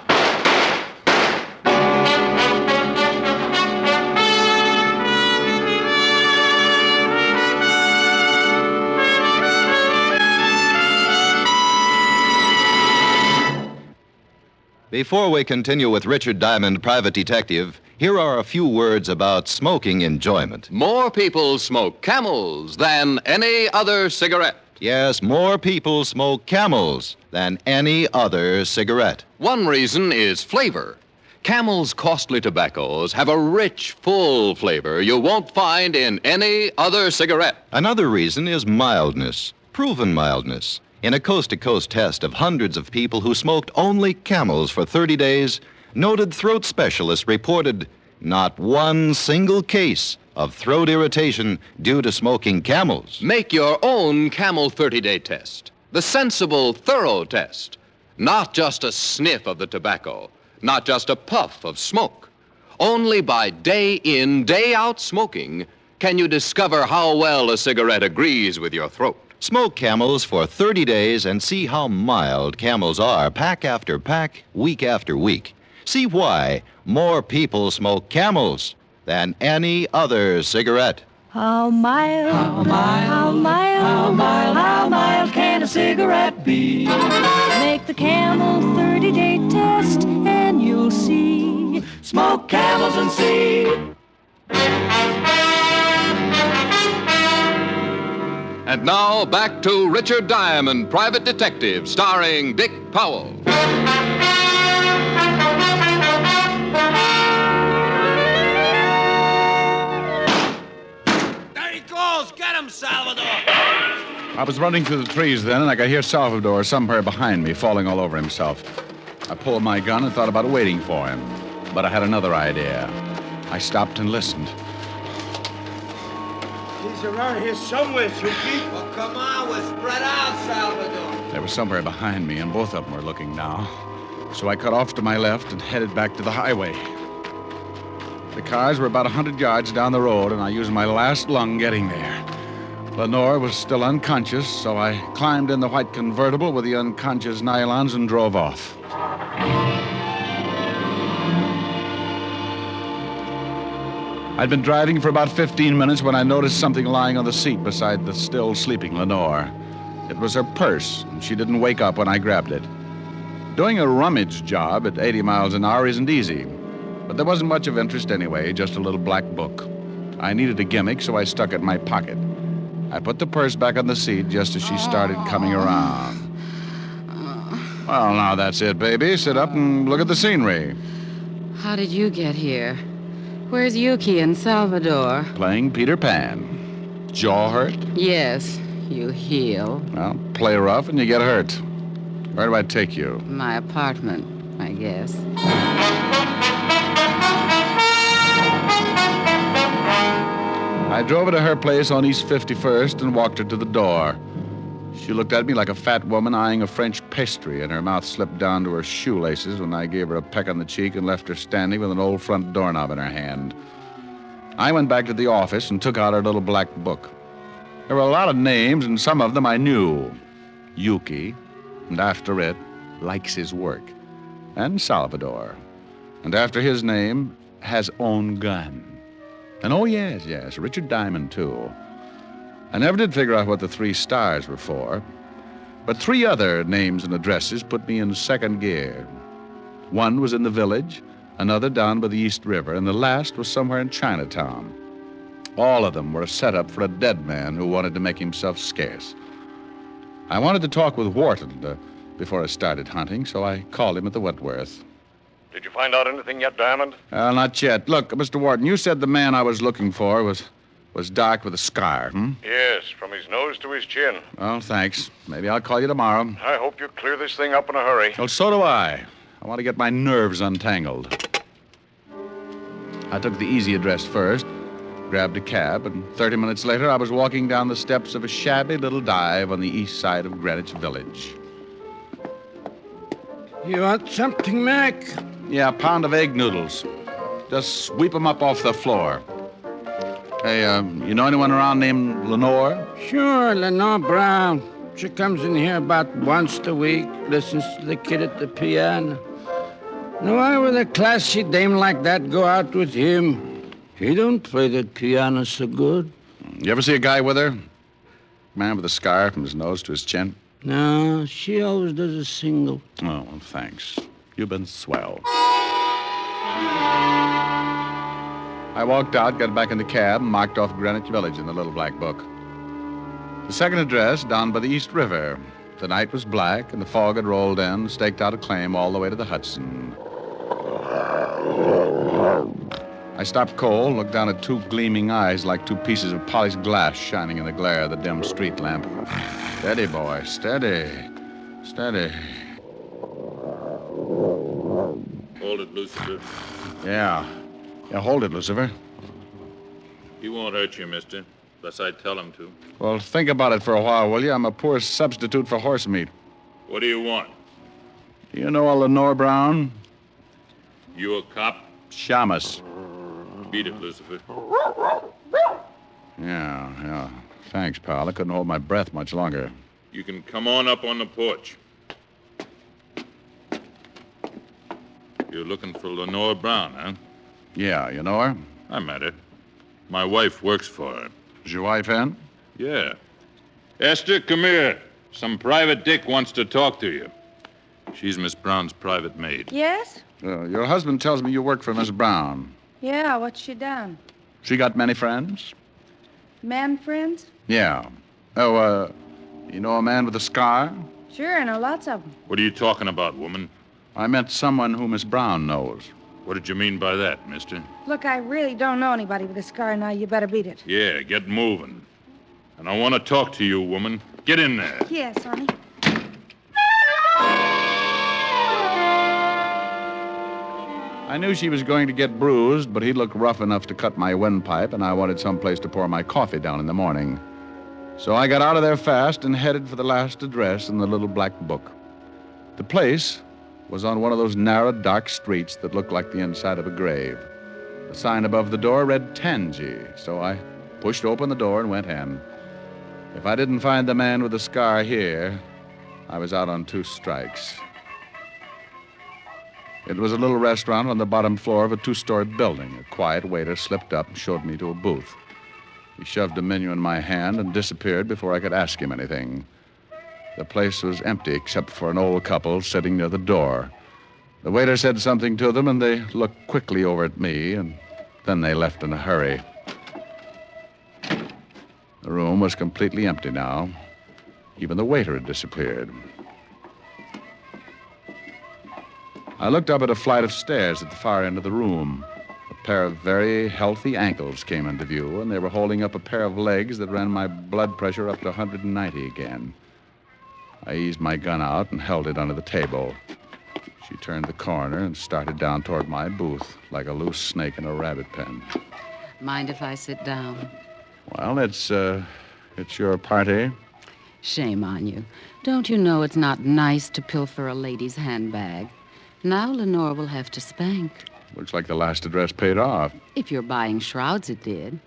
Before we continue with Richard Diamond, Private Detective, here are a few words about smoking enjoyment.
More people smoke Camels than any other cigarette.
Yes, more people smoke Camels than any other cigarette.
One reason is flavor. Camel's costly tobaccos have a rich, full flavor you won't find in any other cigarette.
Another reason is mildness, proven mildness. In a coast-to-coast test of hundreds of people who smoked only Camels for 30 days, noted throat specialists reported not one single case of throat irritation due to smoking Camels.
Make your own Camel 30-day test. The sensible, thorough test. Not just a sniff of the tobacco. Not just a puff of smoke. Only by day in, day out smoking can you discover how well a cigarette agrees with your throat.
Smoke Camels for 30 days and see how mild Camels are, pack after pack, week after week. See why more people smoke Camels than any other cigarette.
How mild, how mild, how mild, how mild, how mild can a cigarette be? Make the Camel 30-day test and you'll see. Smoke Camels and see.
And now, back to Richard Diamond, Private Detective, starring Dick Powell.
There he goes! Get him, Salvador!
I was running through the trees then, and I could hear Salvador somewhere behind me, falling all over himself. I pulled my gun and thought about waiting for him. But I had another idea. I stopped and listened.
He's around here somewhere, Suki. Well, come on, we're spread out, Salvador.
They were somewhere behind me, and both of them were looking now. So I cut off to my left and headed back to the highway. The cars were about 100 yards down the road, and I used my last lung getting there. Lenore was still unconscious, so I climbed in the white convertible with the unconscious nylons and drove off. I'd been driving for about 15 minutes when I noticed something lying on the seat beside the still sleeping Lenore. It was her purse, and she didn't wake up when I grabbed it. Doing a rummage job at 80 miles an hour isn't easy, but there wasn't much of interest anyway, just a little black book. I needed a gimmick, so I stuck it in my pocket. I put the purse back on the seat just as she started coming around. Well, now that's it, baby. Sit up and look at the scenery.
How did you get here? Where's Yuki and Salvador?
Playing Peter Pan. Jaw hurt?
Yes, you heal.
Well, play rough and you get hurt. Where do I take you?
My apartment, I guess.
I drove her to her place on East 51st and walked her to the door. She looked at me like a fat woman eyeing a French pastry, and her mouth slipped down to her shoelaces when I gave her a peck on the cheek and left her standing with an old front doorknob in her hand. I went back to the office and took out her little black book. There were a lot of names, and some of them I knew. Yuki, and after it, likes his work. And Salvador. And after his name, has own gun. And oh, yes, Richard Diamond, too. I never did figure out what the 3 stars were for, but 3 other names and addresses put me in second gear. One was in the village, another down by the East River, and the last was somewhere in Chinatown. All of them were a setup for a dead man who wanted to make himself scarce. I wanted to talk with Wharton before I started hunting, so I called him at the Wentworth.
Did you find out anything yet, Diamond?
Not yet. Look, Mr. Wharton, you said the man I was looking for was dark with a scar,
Yes, from his nose to his chin.
Well, thanks. Maybe I'll call you tomorrow.
I hope you clear this thing up in a hurry.
Well, so do I. I want to get my nerves untangled. I took the easy address first, grabbed a cab, and 30 minutes later I was walking down the steps of a shabby little dive on the east side of Greenwich Village.
You want something, Mac?
Yeah, a pound of egg noodles. Just sweep them up off the floor. Hey, you know anyone around named Lenore?
Sure, Lenore Brown. She comes in here about once a week, listens to the kid at the piano. Now, why would a classy dame like that go out with him? He don't play that piano so good.
You ever see a guy with her? Man with a scar from his nose to his chin?
No, she always does a single.
Oh, well, thanks. You've been swell. I walked out, got back in the cab, and marked off Greenwich Village in the little black book. The second address, down by the East River. The night was black, and the fog had rolled in, staked out a claim all the way to the Hudson. I stopped cold, looked down at two gleaming eyes like two pieces of polished glass shining in the glare of the dim street lamp. Steady, boy, steady. Steady.
Hold it, Lucifer.
Yeah, hold it, Lucifer.
He won't hurt you, mister, unless I tell him to.
Well, think about it for a while, will you? I'm a poor substitute for horse meat.
What do you want?
Do you know a Lenore Brown?
You a cop?
Shamus.
Beat it, Lucifer.
Yeah. Thanks, pal. I couldn't hold my breath much longer.
You can come on up on the porch. You're looking for Lenore Brown, huh?
Yeah, you know her?
I met her. My wife works for her.
Is your wife in?
Yeah. Esther, come here. Some private dick wants to talk to you. She's Miss Brown's private maid.
Yes?
Your husband tells me you work for Miss Brown.
Yeah, what's she done?
She got many friends?
Man friends?
Yeah. Oh, you know a man with a scar?
Sure, I know lots of them.
What are you talking about, woman?
I meant someone who Miss Brown knows.
What did you mean by that, mister?
Look, I really don't know anybody with a scar now. You better beat it.
Yeah, get moving. And I want to talk to you, woman. Get in there.
Yes, honey.
I knew she was going to get bruised, but he looked rough enough to cut my windpipe, and I wanted someplace to pour my coffee down in the morning. So I got out of there fast and headed for the last address in the little black book. The place was on one of those narrow, dark streets that looked like the inside of a grave. The sign above the door read Tansy, so I pushed open the door and went in. If I didn't find the man with the scar here, I was out on 2 strikes. It was a little restaurant on the bottom floor of a 2-story building. A quiet waiter slipped up and showed me to a booth. He shoved a menu in my hand and disappeared before I could ask him anything. The place was empty except for an old couple sitting near the door. The waiter said something to them, and they looked quickly over at me, and then they left in a hurry. The room was completely empty now. Even the waiter had disappeared. I looked up at a flight of stairs at the far end of the room. A pair of very healthy ankles came into view, and they were holding up a pair of legs that ran my blood pressure up to 190 again. I eased my gun out and held it under the table. She turned the corner and started down toward my booth like a loose snake in a rabbit pen.
Mind if I sit down?
Well, it's your party.
Shame on you. Don't you know it's not nice to pilfer a lady's handbag? Now Lenore will have to spank.
Looks like the last address paid off.
If you're buying shrouds, it did.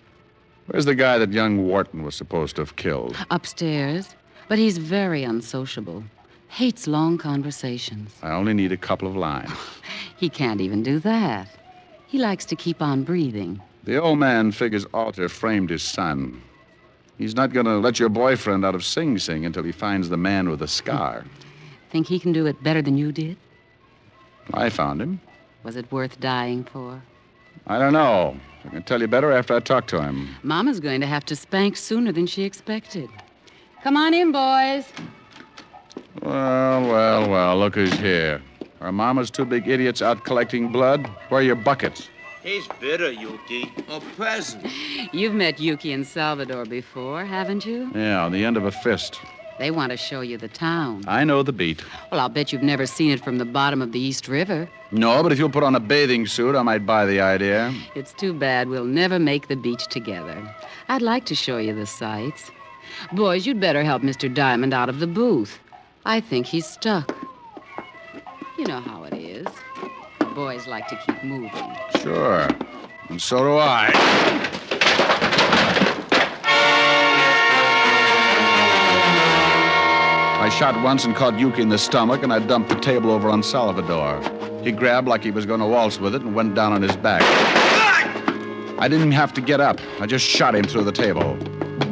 Where's the guy that young Wharton was supposed to have killed?
Upstairs. But he's very unsociable. Hates long conversations.
I only need a couple of lines.
He can't even do that. He likes to keep on breathing.
The old man figures Alter framed his son. He's not going to let your boyfriend out of Sing Sing until he finds the man with the scar.
Think he can do it better than you did?
I found him.
Was it worth dying for?
I don't know. I can tell you better after I talk to him.
Mama's going to have to spank sooner than she expected. Come on in, boys.
Well, look who's here. Are Mama's 2 big idiots out collecting blood? Where are your buckets?
He's bitter, Yuki. A peasant.
You've met Yuki and Salvador before, haven't you?
Yeah, on the end of a fist.
They want to show you the town.
I know the beat.
Well, I'll bet you've never seen it from the bottom of the East River.
No, but if you'll put on a bathing suit, I might buy the idea.
It's too bad we'll never make the beach together. I'd like to show you the sights. Boys, you'd better help Mr. Diamond out of the booth. I think he's stuck. You know how it is. Boys like to keep moving.
Sure. And so do I. I shot once and caught Yuki in the stomach, and I dumped the table over on Salvador. He grabbed like he was going to waltz with it and went down on his back. I didn't have to get up. I just shot him through the table.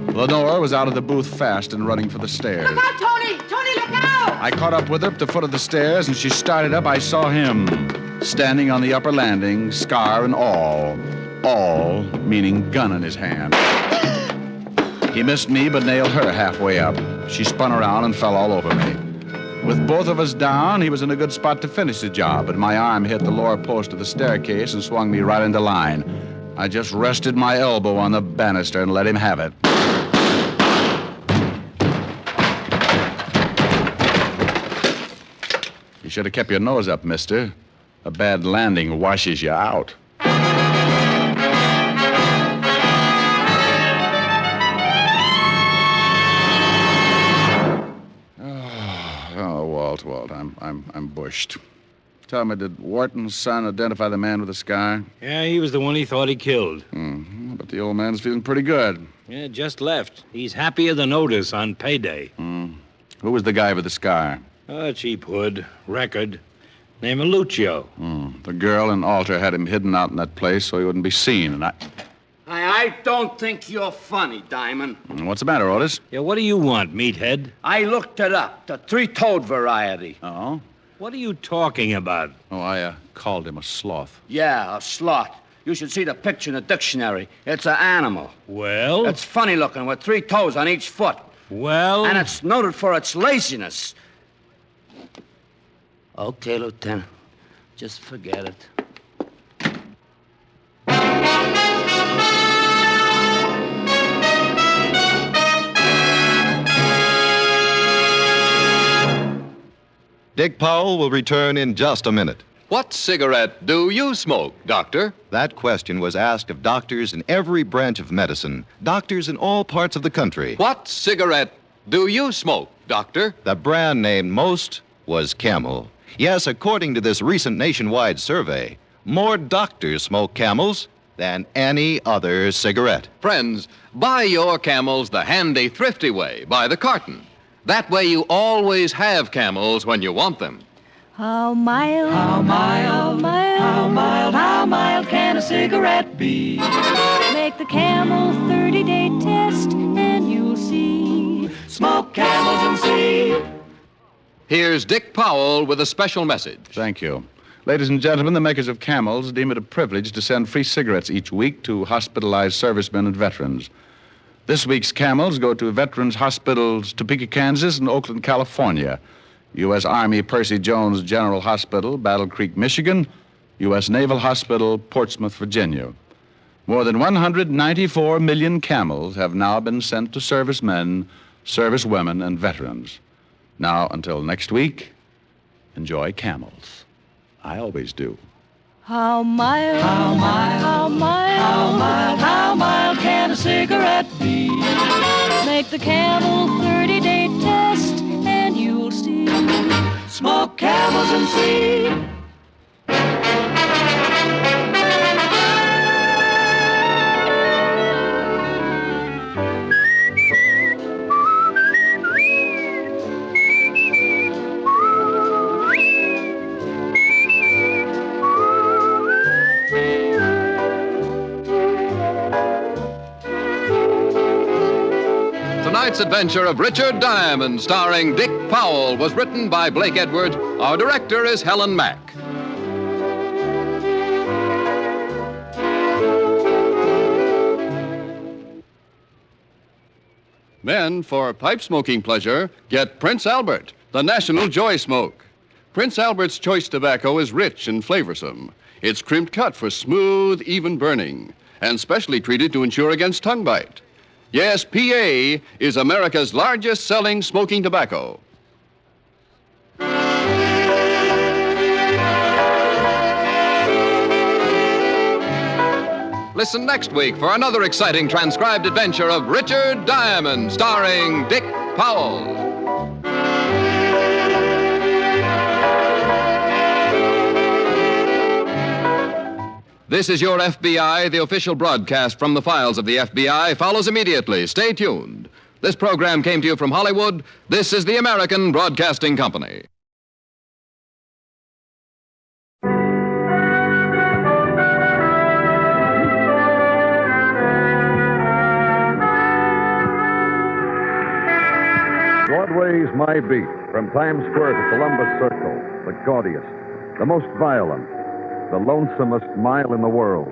Lenore was out of the booth fast and running for the stairs.
Look out, Tony! Tony, look out!
I caught up with her at the foot of the stairs, and she started up. I saw him standing on the upper landing, scar and all. All, meaning gun in his hand. He missed me, but nailed her halfway up. She spun around and fell all over me. With both of us down, he was in a good spot to finish the job, but my arm hit the lower post of the staircase and swung me right into line. I just rested my elbow on the banister and let him have it. You should have kept your nose up, mister. A bad landing washes you out. Oh, Walt, I'm bushed. Tell me, did Wharton's son identify the man with the scar?
Yeah, he was the one he thought he killed.
Mm-hmm. But the old man's feeling pretty good.
Yeah, just left. He's happier than Otis on payday.
Who was the guy with the scar?
A cheap hood, record, named Lucio.
The girl and Alter had him hidden out in that place so he wouldn't be seen, and
I don't think you're funny, Diamond.
What's the matter, Otis?
Yeah, what do you want, meathead?
I looked it up, the three-toed variety.
Oh?
What are you talking about?
Oh, I called him a sloth.
Yeah, a sloth. You should see the picture in the dictionary. It's an animal.
Well?
It's funny looking with 3 toes on each foot.
Well?
And it's noted for its laziness. Okay, Lieutenant. Just forget it.
Dick Powell will return in just a minute.
What cigarette do you smoke, Doctor?
That question was asked of doctors in every branch of medicine, doctors in all parts of the country.
What cigarette do you smoke, Doctor?
The brand named most was Camel. Yes, according to this recent nationwide survey, more doctors smoke Camels than any other cigarette.
Friends, buy your Camels the handy, thrifty way, by the carton. That way you always have Camels when you want them.
How mild, how mild, how mild, how mild can a cigarette be? Make the Camel 30-day test and you'll see. Smoke Camels and see.
Here's Dick Powell with a special message.
Thank you. Ladies and gentlemen, the makers of Camels deem it a privilege to send free cigarettes each week to hospitalized servicemen and veterans. This week's Camels go to Veterans Hospitals, Topeka, Kansas, and Oakland, California. U.S. Army Percy Jones General Hospital, Battle Creek, Michigan. U.S. Naval Hospital, Portsmouth, Virginia. More than 194 million Camels have now been sent to servicemen, servicewomen, and veterans. Now, until next week, enjoy Camels. I always do.
How mild, how mild, how mild, how mild, how mild can a cigarette be? Make the Camel 30-day test and you'll see. Smoke Camels and see.
Tonight's adventure of Richard Diamond, starring Dick Powell, was written by Blake Edwards. Our director is Helen Mack.
Men, for pipe smoking pleasure, get Prince Albert, the national joy smoke. Prince Albert's choice tobacco is rich and flavorsome. It's crimped cut for smooth, even burning, and specially treated to ensure against tongue bite. Yes, PA is America's largest selling smoking tobacco.
Listen next week for another exciting transcribed adventure of Richard Diamond, starring Dick Powell. This is Your FBI. The official broadcast from the files of the FBI follows immediately. Stay tuned. This program came to you from Hollywood. This is the American Broadcasting Company.
Broadway's My Beat, from Times Square to Columbus Circle, the gaudiest, the most violent, the lonesomest mile in the world.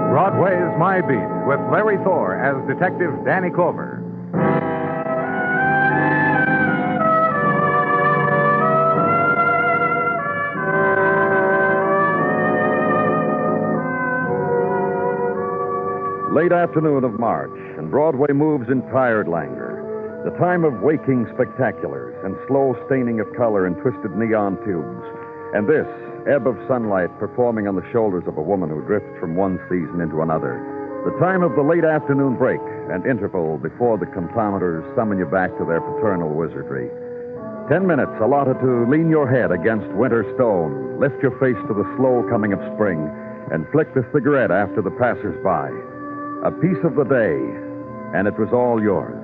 Broadway's My Beat, with Larry Thor as Detective Danny Clover.
Late afternoon of March, and Broadway moves in tired languor. The time of waking spectaculars and slow staining of color in twisted neon tubes. And this, ebb of sunlight performing on the shoulders of a woman who drifts from one season into another. The time of the late afternoon break and interval before the comptometers summon you back to their paternal wizardry. 10 minutes allotted to lean your head against winter stone, lift your face to the slow coming of spring, and flick the cigarette after the passers-by. A piece of the day, and it was all yours.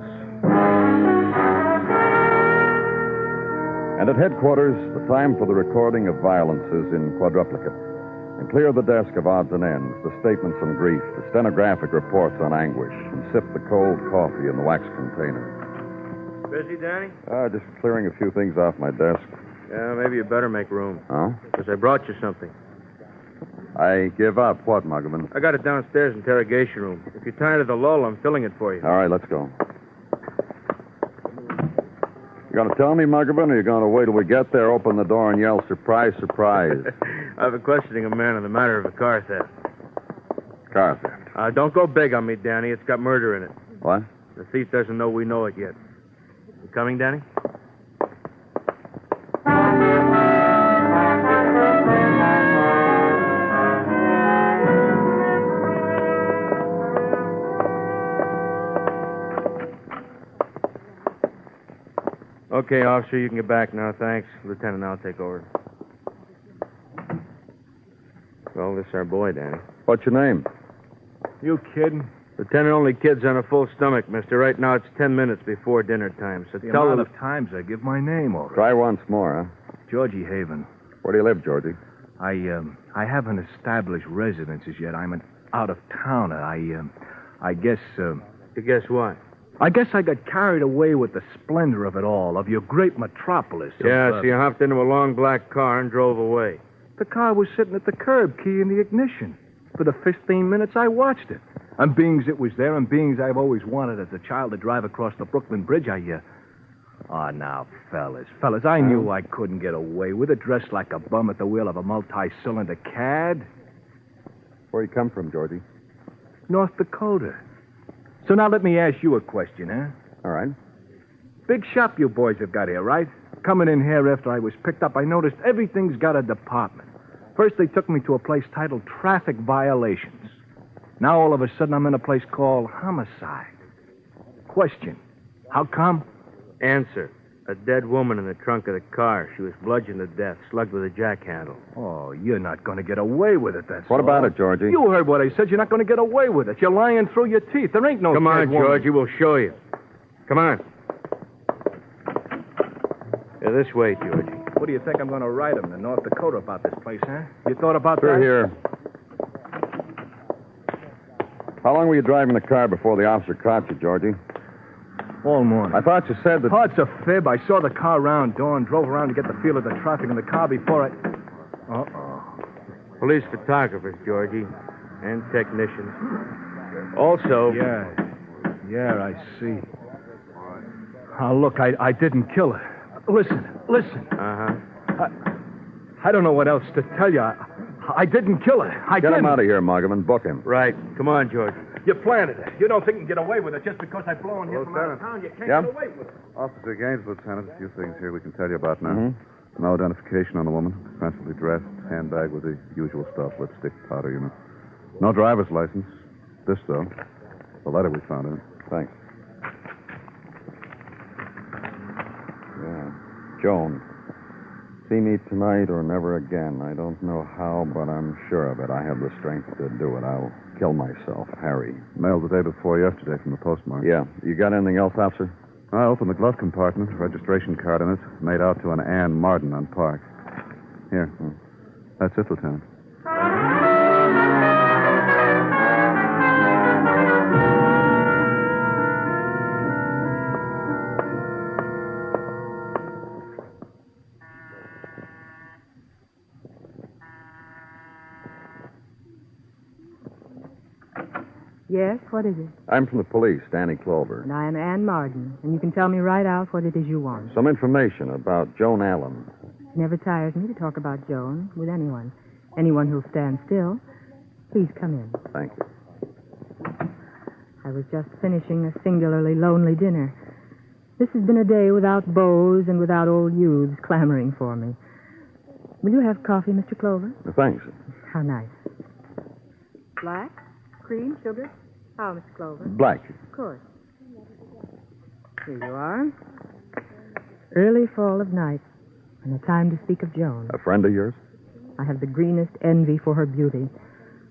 And at headquarters, the time for the recording of violences in quadruplicate. And clear the desk of odds and ends, the statements on grief, the stenographic reports on anguish, and sip the cold coffee in the wax container.
Busy, Danny?
Just clearing a few things off my desk.
Yeah, maybe you better make room.
Oh?
Because I brought you something.
I give up. What, Muggerman?
I got it downstairs, interrogation room. If you're tired of the lull, I'm filling it for you.
All right, let's go. You going to tell me, Muggerman, or you going to wait till we get there, open the door, and yell, surprise, surprise?
I've been questioning a man on the matter of a car theft.
Car theft?
Don't go big on me, Danny. It's got murder in it.
What?
The thief doesn't know we know it yet. You coming, Danny? Okay, officer, you can get back now, thanks. Lieutenant, I'll take over. Well, this is our boy, Danny.
What's your name?
You kidding? Lieutenant only kids on a full stomach, mister. Right now it's 10 minutes before dinner time, so
The
tell
amount
them...
of times I give my name already.
Try once more, huh?
Georgie Haven.
Where do you live, Georgie?
I haven't established residences yet. I'm an out-of-towner. I guess,
You guess what?
I guess I got carried away with the splendor of it all, of your great metropolis.
Yeah, so you hopped into a long black car and drove away.
The car was sitting at the curb, key in the ignition. For the 15 minutes I watched it. And beings it was there, and beings I've always wanted as a child to drive across the Brooklyn Bridge, now, fellas, I knew I couldn't get away with it, dressed like a bum at the wheel of a multi-cylinder cad.
Where you come from, Georgie?
North Dakota. So now let me ask you a question, huh?
All right.
Big shop you boys have got here, right? Coming in here after I was picked up, I noticed everything's got a department. First, they took me to a place titled Traffic Violations. Now, all of a sudden, I'm in a place called Homicide. Question, how come?
Answer, a dead woman in the trunk of the car. She was bludgeoned to death, slugged with a jack handle.
Oh, you're not going to get away with it, that's
What
all.
about it, Georgie?
You heard what I said. You're not going to get away with it. You're lying through your teeth. There ain't no
Come on,
dead woman.
Georgie, we'll show you. Come on. Yeah, this way, Georgie.
What do you think I'm going to write him to North Dakota about this place, huh? You thought about
Through
that?
here. How long were you driving the car before the officer caught you, Georgie?
All morning.
I thought you said that...
Oh, it's a fib. I saw the car around dawn, drove around to get the feel of the traffic in the car before I... Uh-oh.
Police photographers, Georgie, and technicians. Also...
Yeah, I see. Oh, look, I didn't kill her. Listen.
Uh-huh.
I don't know what else to tell you. I didn't kill her.
Get him out of here, Muggerman. Book him.
Right. Come on, Georgie.
You planted it. You don't think you can get away with it just because I blow in here from out of town. You can't
Yeah?
get away with it.
Officer Gaines, Lieutenant, a few things here we can tell you about now.
Mm-hmm.
No identification on the woman. Expensively dressed. Handbag with the usual stuff. Lipstick, powder, you know. No driver's license. This, though. The letter we found in it.
Thanks. Yeah. Joan. See me tonight or never again. I don't know how, but I'm sure of it. I have the strength to do it. I'll kill myself. Harry.
Mailed the day before yesterday from the postmark.
Yeah. You got anything else, officer?
I opened the glove compartment. Registration card in it. Made out to an Ann Martin on Park. Here. That's it, Lieutenant.
Yes, what is it?
I'm from the police, Danny Clover.
And I am Ann Martin, and you can tell me right out what it is you want.
Some information about Joan Ellen.
It never tires me to talk about Joan with anyone. Anyone who'll stand still. Please come in.
Thank you.
I was just finishing a singularly lonely dinner. This has been a day without beaux and without old youths clamoring for me. Will you have coffee, Mr. Clover?
Thanks.
How nice. Black? Cream? Sugar? How, Mr. Clover?
Black.
Of course. Here you are. Early fall of night, and a time to speak of Joan.
A friend of yours?
I have the greenest envy for her beauty.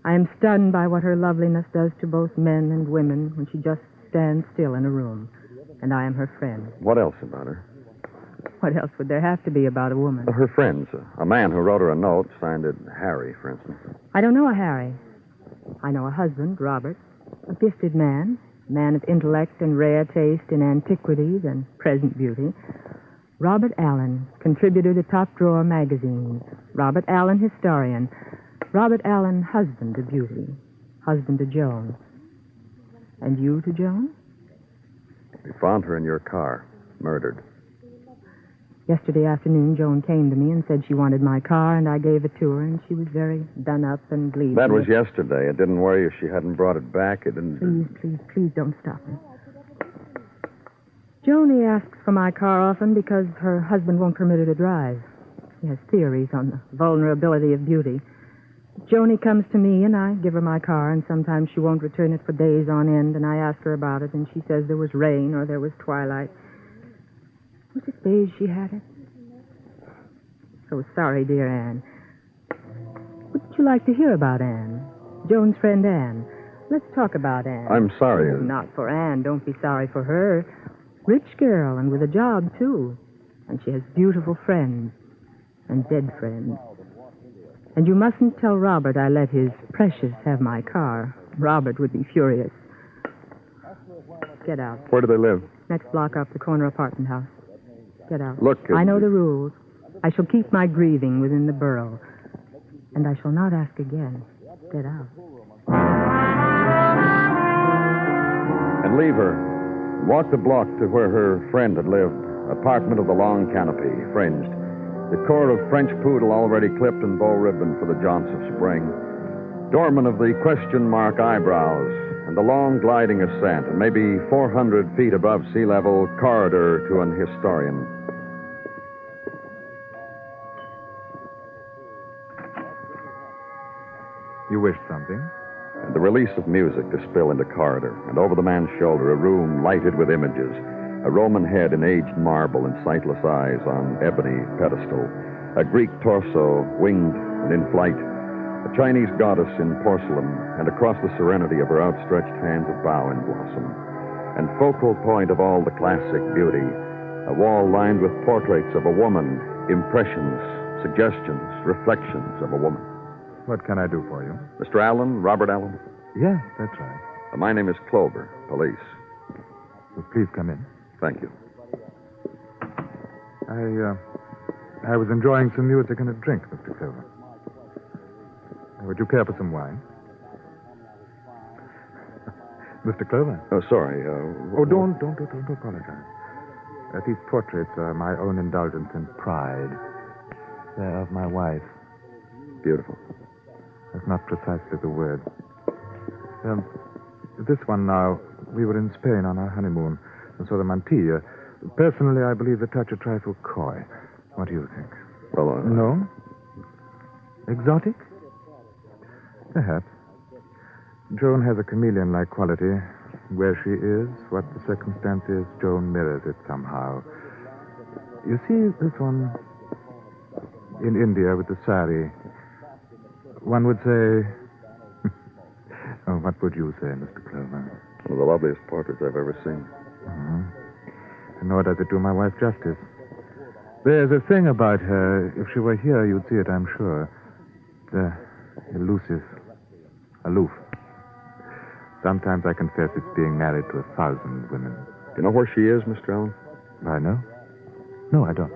I am stunned by what her loveliness does to both men and women when she just stands still in a room. And I am her friend.
What else about her?
What else would there have to be about a woman?
Her friends. A man who wrote her a note, signed it Harry, for instance.
I don't know a Harry. I know a husband, Robert, a gifted man of intellect and rare taste in antiquities and present beauty. Robert Allen, contributor to top-drawer magazines. Robert Allen, historian. Robert Allen, husband to Beauty. Husband to Joan. And you to Joan?
We found her in your car, murdered.
Yesterday afternoon, Joan came to me and said she wanted my car, and I gave it to her, and she was very done up and bleeding.
That was yesterday. It didn't worry you if she hadn't brought it back. It didn't...
Please don't stop me. Joni asks for my car often because her husband won't permit her to drive. He has theories on the vulnerability of beauty. Joni comes to me, and I give her my car, and sometimes she won't return it for days on end, and I ask her about it, and she says there was rain or there was twilight. Which days she had it? So sorry, dear Anne. What would you like to hear about Anne? Joan's friend Anne. Let's talk about Anne.
I'm sorry.
Oh, not for Anne. Don't be sorry for her. Rich girl, and with a job, too. And she has beautiful friends. And dead friends. And you mustn't tell Robert I let his Precious have my car. Robert would be furious. Get out.
Where do they live?
Next block up, the corner apartment house. Get out.
Look...
I know the rules. I shall keep my grieving within the borough. And I shall not ask again. Get out.
And leave her. Walk the block to where her friend had lived. Apartment of the long canopy, fringed. The core of French poodle already clipped and bow ribbon for the jaunts of spring. Doorman of the question mark eyebrows. And the long gliding ascent, and maybe 400 feet above sea level, corridor to an historian.
You wished something?
And the release of music to spill into corridor, and over the man's shoulder, a room lighted with images. A Roman head in aged marble and sightless eyes on ebony pedestal. A Greek torso, winged and in flight. A Chinese goddess in porcelain, and across the serenity of her outstretched hands a bough in blossom. And focal point of all the classic beauty, a wall lined with portraits of a woman, impressions, suggestions, reflections of a woman.
What can I do for you?
Mr. Allen, Robert Allen?
Yes, that's right.
My name is Clover, police.
Well, please come in.
Thank you.
I was enjoying some music and a drink, Mr. Clover. Would you care for some wine? Mr. Clover?
Oh, sorry.
Don't apologize. These portraits are my own indulgence and pride. They're of my wife.
Beautiful.
That's not precisely the word. This one now, we were in Spain on our honeymoon and saw the mantilla. Personally, I believe the touch a trifle coy. What do you think?
Well,
No? Exotic? Perhaps. Joan has a chameleon-like quality. Where she is, what the circumstance is, Joan mirrors it somehow. You see this one in India with the sari. One would say... Oh, what would you say, Mr. Clover?
One of the loveliest portraits I've ever seen.
Mm-hmm. Nor does it do my wife justice. There's a thing about her. If she were here, you'd see it, I'm sure. The elusive, aloof. Sometimes I confess it's being married to 1,000 women.
Do you know where she is, Mr. Allen?
I know. No, I don't.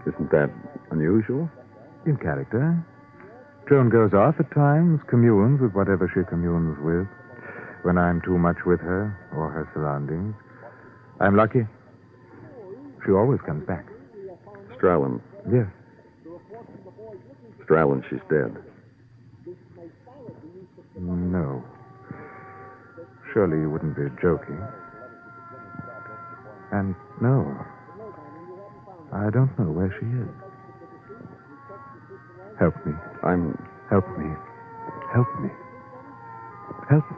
Isn't that unusual?
In character. Joan goes off at times, communes with whatever she communes with. When I'm too much with her or her surroundings. I'm lucky. She always comes back.
Mr. Allen.
Yes.
Mr. Allen, she's dead.
No. Surely you wouldn't be joking. And no, I don't know where she is. Help me. Help me. Help me. Help me.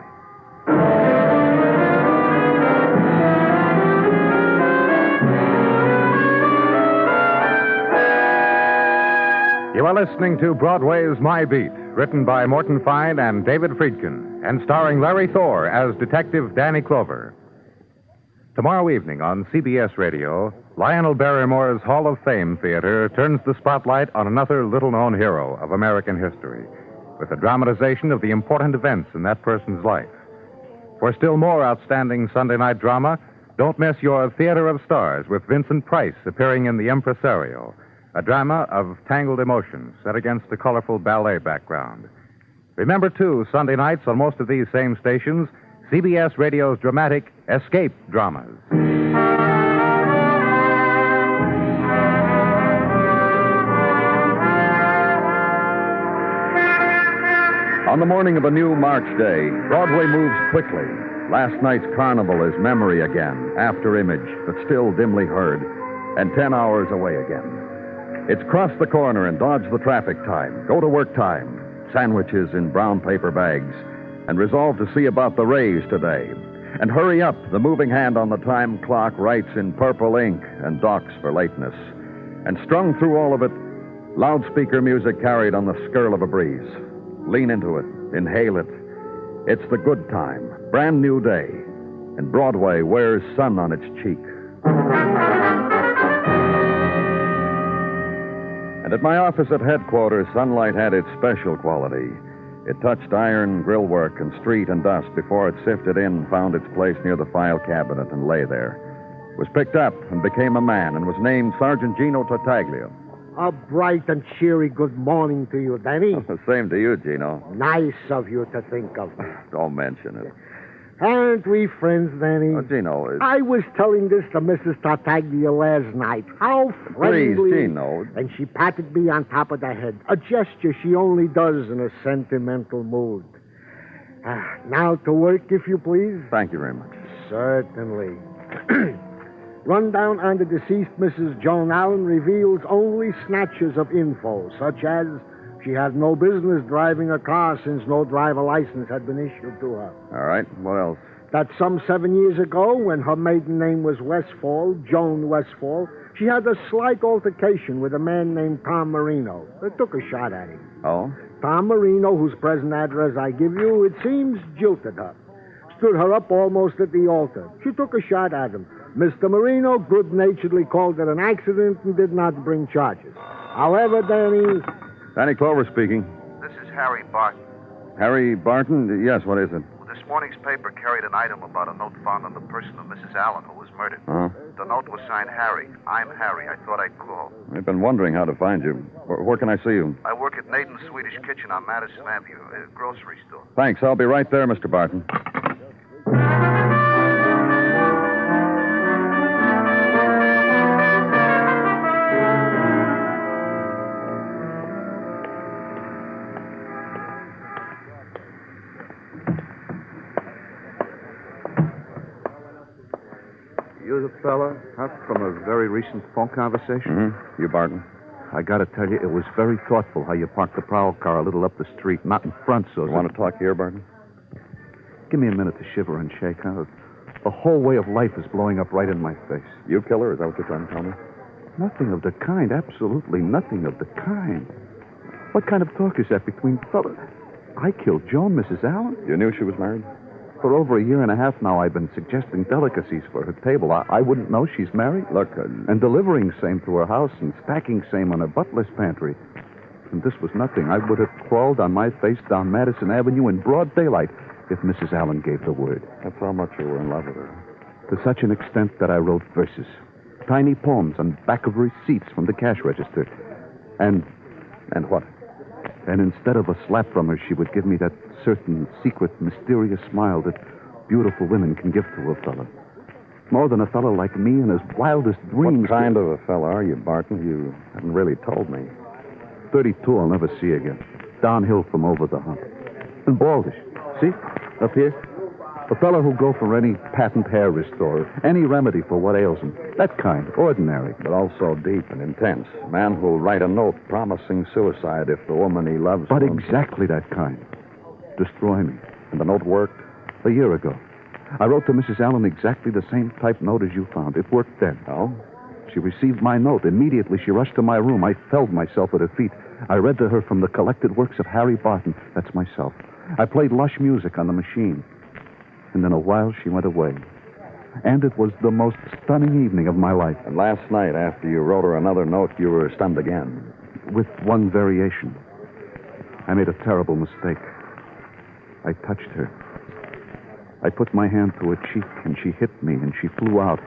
You are listening to Broadway's My Beat, written by Morton Fine and David Friedkin, and starring Larry Thor as Detective Danny Clover. Tomorrow evening on CBS Radio, Lionel Barrymore's Hall of Fame Theater turns the spotlight on another little-known hero of American history, with a dramatization of the important events in that person's life. For still more outstanding Sunday night drama, don't miss your Theater of Stars with Vincent Price appearing in The Impresario, a drama of tangled emotions set against a colorful ballet background. Remember, too, Sunday nights on most of these same stations, CBS Radio's dramatic escape dramas.
On the morning of a new March day, Broadway moves quickly. Last night's carnival is memory again, after image, but still dimly heard, and 10 hours away again. It's cross the corner and dodge the traffic time, go to work time, sandwiches in brown paper bags, and resolve to see about the raise today. And hurry up, the moving hand on the time clock writes in purple ink and docks for lateness. And strung through all of it, loudspeaker music carried on the skirl of a breeze. Lean into it, inhale it. It's the good time, brand new day, and Broadway wears sun on its cheek. And at my office at headquarters, sunlight had its special quality. It touched iron grillwork and street and dust before it sifted in, found its place near the file cabinet, and lay there. It was picked up and became a man and was named Sergeant Gino Tartaglia.
A bright and cheery good morning to you, Danny.
Same to you, Gino.
Nice of you to think of me.
Don't mention it.
Aren't we friends, Danny?
Gino,
I was telling this to Mrs. Tartaglia last night. How friendly.
Please, Gino.
And she patted me on top of the head. A gesture she only does in a sentimental mood. Now to work, if you please.
Thank you very much.
Certainly. Rundown on the deceased Mrs. Joan Ellen reveals only snatches of info, such as she had no business driving a car since no driver license had been issued to her.
All right, what else?
That some 7 years ago, when her maiden name was Westfall, Joan Westfall, she had a slight altercation with a man named Tom Marino. They took a shot at him.
Oh?
Tom Marino, whose present address I give you, it seems jilted her. Stood her up almost at the altar. She took a shot at him. Mr. Marino good-naturedly called it an accident and did not bring charges. However,
Danny Clover speaking.
This is Harry Barton.
Harry Barton? Yes, what is it?
Well, this morning's paper carried an item about a note found on the person of Mrs. Allen, who was murdered.
Uh-huh.
The note was signed Harry. I'm Harry. I thought I'd call.
I've been wondering how to find you. Where can I see you?
I work at Nathan's Swedish Kitchen on Madison Avenue, a grocery store.
Thanks. I'll be right there, Mr. Barton.
You the fella up from a very recent phone conversation?
Mm-hmm. You, Barton.
I gotta tell you, it was very thoughtful how you parked the prowl car a little up the street, not in front, so...
You want to talk here, Barton?
Give me a minute to shiver and shake, huh? The whole way of life is blowing up right in my face.
You killer? Is that what you're trying to tell me?
Nothing of the kind. Absolutely nothing of the kind. What kind of talk is that between fellas? I killed Joan, Mrs. Allen.
You knew she was married?
For over a year and a half now, I've been suggesting delicacies for her table. I wouldn't know she's married.
Look,
and delivering same to her house and stacking same on her butler's pantry. And this was nothing. I would have crawled on my face down Madison Avenue in broad daylight if Mrs. Allen gave the word.
That's how much you were in love with her.
To such an extent that I wrote verses. Tiny poems on back of receipts from the cash register. And
what?
And instead of a slap from her, she would give me that certain, secret, mysterious smile that beautiful women can give to a fellow. More than a fellow like me in his wildest dreams.
What kind of a fellow are you, Barton? You haven't really told me.
32 I'll never see again. Downhill from over the hump. And baldish. See? Up here? The fellow who'll go for any patent hair restore, any remedy for what ails him. That kind, ordinary.
But also deep and intense. A man who'll write a note promising suicide if the woman he loves...
But exactly that kind. Destroy me.
And the note worked?
A year ago. I wrote to Mrs. Allen exactly the same type note as you found. It worked then.
Oh?
She received my note. Immediately, she rushed to my room. I felled myself at her feet. I read to her from the collected works of Harry Barton. That's myself. I played lush music on the machine. And in a while, she went away. And it was the most stunning evening of my life.
And last night, after you wrote her another note, you were stunned again.
With one variation. I made a terrible mistake. I touched her. I put my hand to her cheek, and she hit me, and she flew out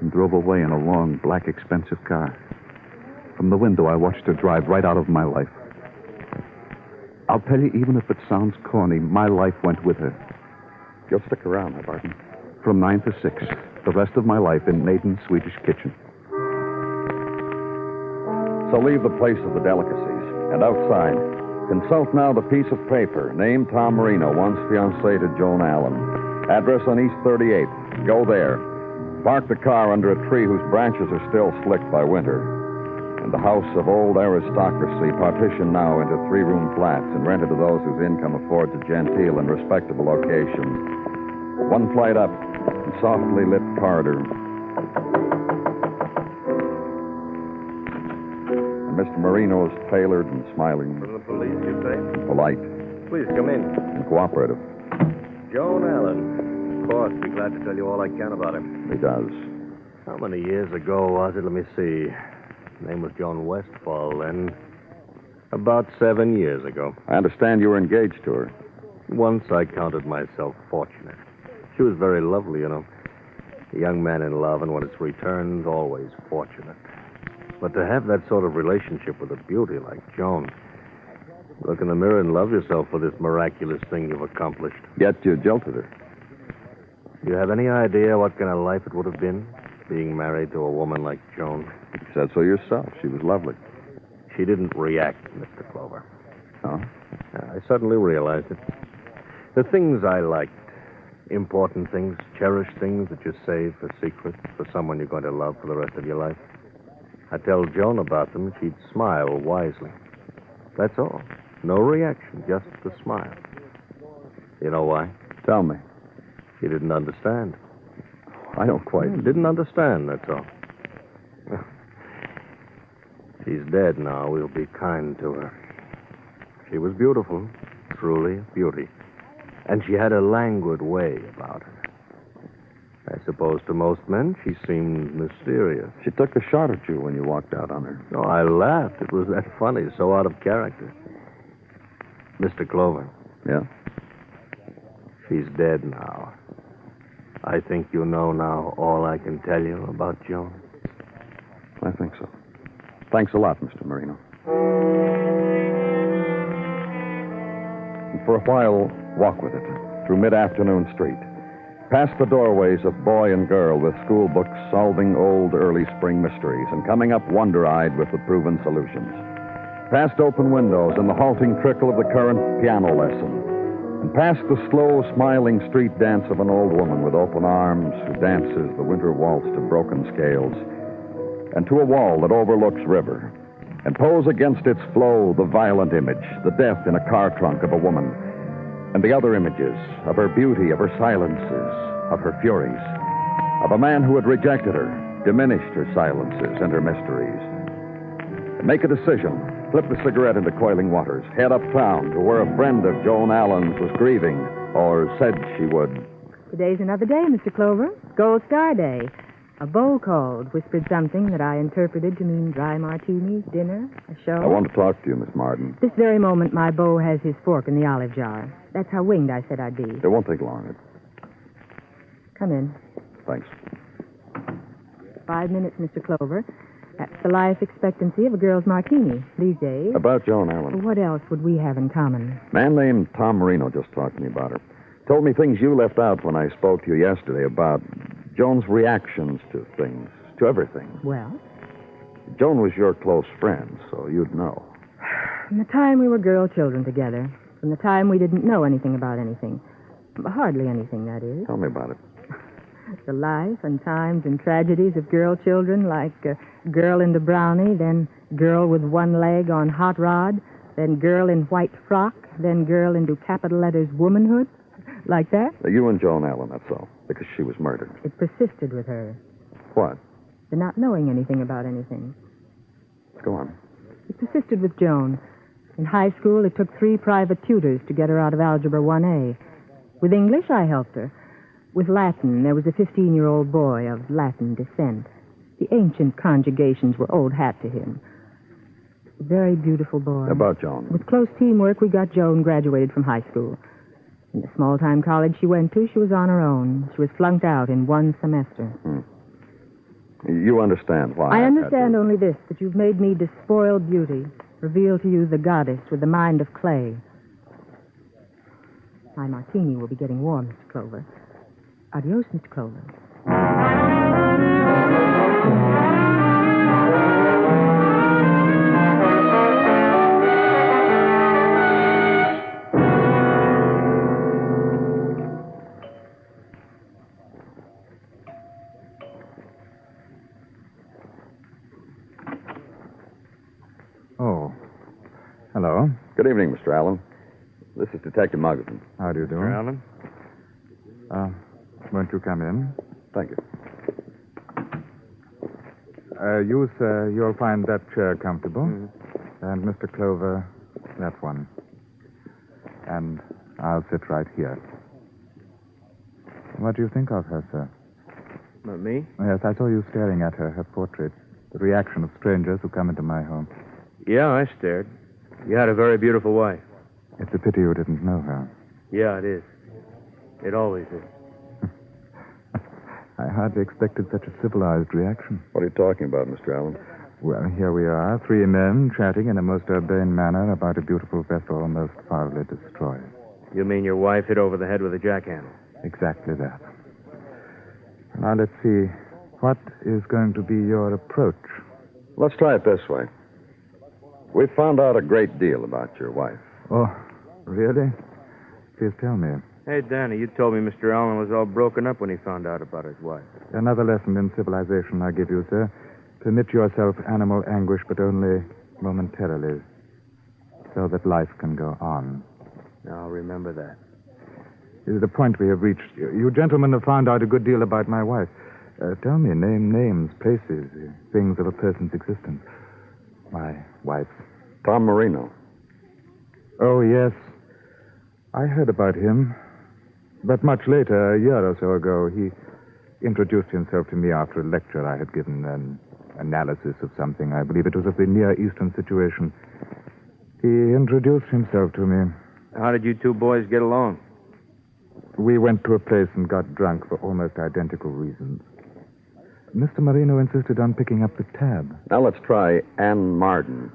and drove away in a long, black, expensive car. From the window, I watched her drive right out of my life. I'll tell you, even if it sounds corny, my life went with her.
You'll stick around, huh, Barton?
From 9 to 6. The rest of my life in Maiden's Swedish kitchen.
So leave the place of the delicacies. And outside, consult now the piece of paper. Name Tom Marino, once fiancé to Joan Allen. Address on East 38th. Go there. Park the car under a tree whose branches are still slicked by winter. And the house of old aristocracy, partitioned now into 3-room flats and rented to those whose income affords a genteel and respectable location. One flight up, and softly lit corridor. And Mr. Marino is tailored and smiling.
For the police, you say?
And polite.
Please come in.
And cooperative.
Joan Ellen. Of course, be glad to tell you all I can about him.
He does.
How many years ago was it? Let me see. Name was Joan Westfall then. About 7 years ago.
I understand you were engaged to her.
Once I counted myself fortunate. She was very lovely, you know. A young man in love, and when it's returned, always fortunate. But to have that sort of relationship with a beauty like Joan, look in the mirror and love yourself for this miraculous thing you've accomplished.
Yet you jilted her.
Do you have any idea what kind of life it would have been, being married to a woman like Joan?
You said so yourself. She was lovely.
She didn't react, Mr. Clover.
Oh?
I suddenly realized it. The things I liked, important things, cherished things that you save for secrets for someone you're going to love for the rest of your life. I tell Joan about them, she'd smile wisely. That's all. No reaction, just the smile. You know why?
Tell me.
She didn't understand.
I don't quite.
Didn't understand, that's all. She's dead now. We'll be kind to her. She was beautiful, truly a beauty. And she had a languid way about her. I suppose to most men she seemed mysterious.
She took a shot at you when you walked out on her.
No, I laughed. It was that funny, so out of character. Mr. Clover.
Yeah?
She's dead now. I think you know now all I can tell you about Joan.
I think so. Thanks a lot, Mr. Marino. And for a while, walk with it through mid-afternoon street. Past the doorways of boy and girl with school books solving old early spring mysteries and coming up wonder-eyed with the proven solutions. Past open windows and the halting trickle of the current piano lesson. And past the slow, smiling street dance of an old woman with open arms who dances the winter waltz to broken scales. And to a wall that overlooks river. And pose against its flow the violent image, the death in a car trunk of a woman. And the other images of her beauty, of her silences, of her furies. Of a man who had rejected her, diminished her silences and her mysteries. And make a decision. Flip the cigarette into coiling waters. Head uptown to where a friend of Joan Allen's was grieving, or said she would.
Today's another day, Mr. Clover. Gold Star Day. A bowl called whispered something that I interpreted to mean dry martini, dinner, a show.
I want to talk to you, Miss Martin.
This very moment, my beau has his fork in the olive jar. That's how winged I said I'd be.
It won't take long.
Come in.
Thanks.
5 minutes, Mr. Clover. That's the life expectancy of a girl's martini these days.
About Joan Allen.
What else would we have in common?
A man named Tom Marino just talked to me about her. Told me things you left out when I spoke to you yesterday about Joan's reactions to things, to everything.
Well?
Joan was your close friend, so you'd know.
From the time we were girl children together, from the time we didn't know anything about anything, Hardly anything, that is.
Tell me about it.
The life and times and tragedies of girl children, like girl into brownie, then girl with one leg on hot rod, then girl in white frock, then girl into capital letters womanhood. Like that?
You and Joan Ellen, that's all. Because she was murdered.
It persisted with her.
What?
The not knowing anything about anything.
Go on.
It persisted with Joan. In high school, it took 3 private tutors to get her out of Algebra 1A. With English, I helped her. With Latin, there was a 15-year-old boy of Latin descent. The ancient conjugations were old hat to him. A very beautiful boy.
About Joan.
With close teamwork, we got Joan graduated from high school. In the small-time college she went to, she was on her own. She was flunked out in 1 semester.
You understand why?
I understand only this, that you've made me despoiled beauty, revealed to you the goddess with the mind of clay. My martini will be getting warm, Mr. Clover. Adios, Mr. Clover.
Oh. Hello.
Good evening, Mr. Allen. This is Detective Muggerson.
How do you do?
Mr. Allen?
Won't you come in?
Thank you.
You, sir, you'll find that chair comfortable. And Mr. Clover, that one. And I'll sit right here. What do you think of her, sir?
Not me?
Yes, I saw you staring at her portrait. The reaction of strangers who come into my home.
Yeah, I stared. You had a very beautiful wife.
It's a pity you didn't know her.
Yeah, it is. It always is.
I hardly expected such a civilized reaction.
What are you talking about, Mr. Allen?
Well, here we are, 3 men chatting in a most urbane manner about a beautiful vessel most foully destroyed.
You mean your wife hit over the head with a jackhammer?
Exactly that. Now, let's see. What is going to be your approach?
Let's try it this way. We've found out a great deal about your wife.
Oh, really? Please tell me.
Hey, Danny, you told me Mr. Allen was all broken up when he found out about his wife.
Another lesson in civilization I give you, sir. Permit yourself animal anguish, but only momentarily, so that life can go on.
Now, remember that.
This is the point we have reached. You gentlemen have found out a good deal about my wife. Tell me, name names, places, things of a person's existence. My wife.
Tom Marino.
Oh, yes. I heard about him. But much later, a year or so ago, he introduced himself to me after a lecture I had given, an analysis of something. I believe it was of the Near Eastern situation. He introduced himself to me.
How did you 2 boys get along?
We went to a place and got drunk for almost identical reasons. Mr. Marino insisted on picking up the tab.
Now let's try Ann Marden.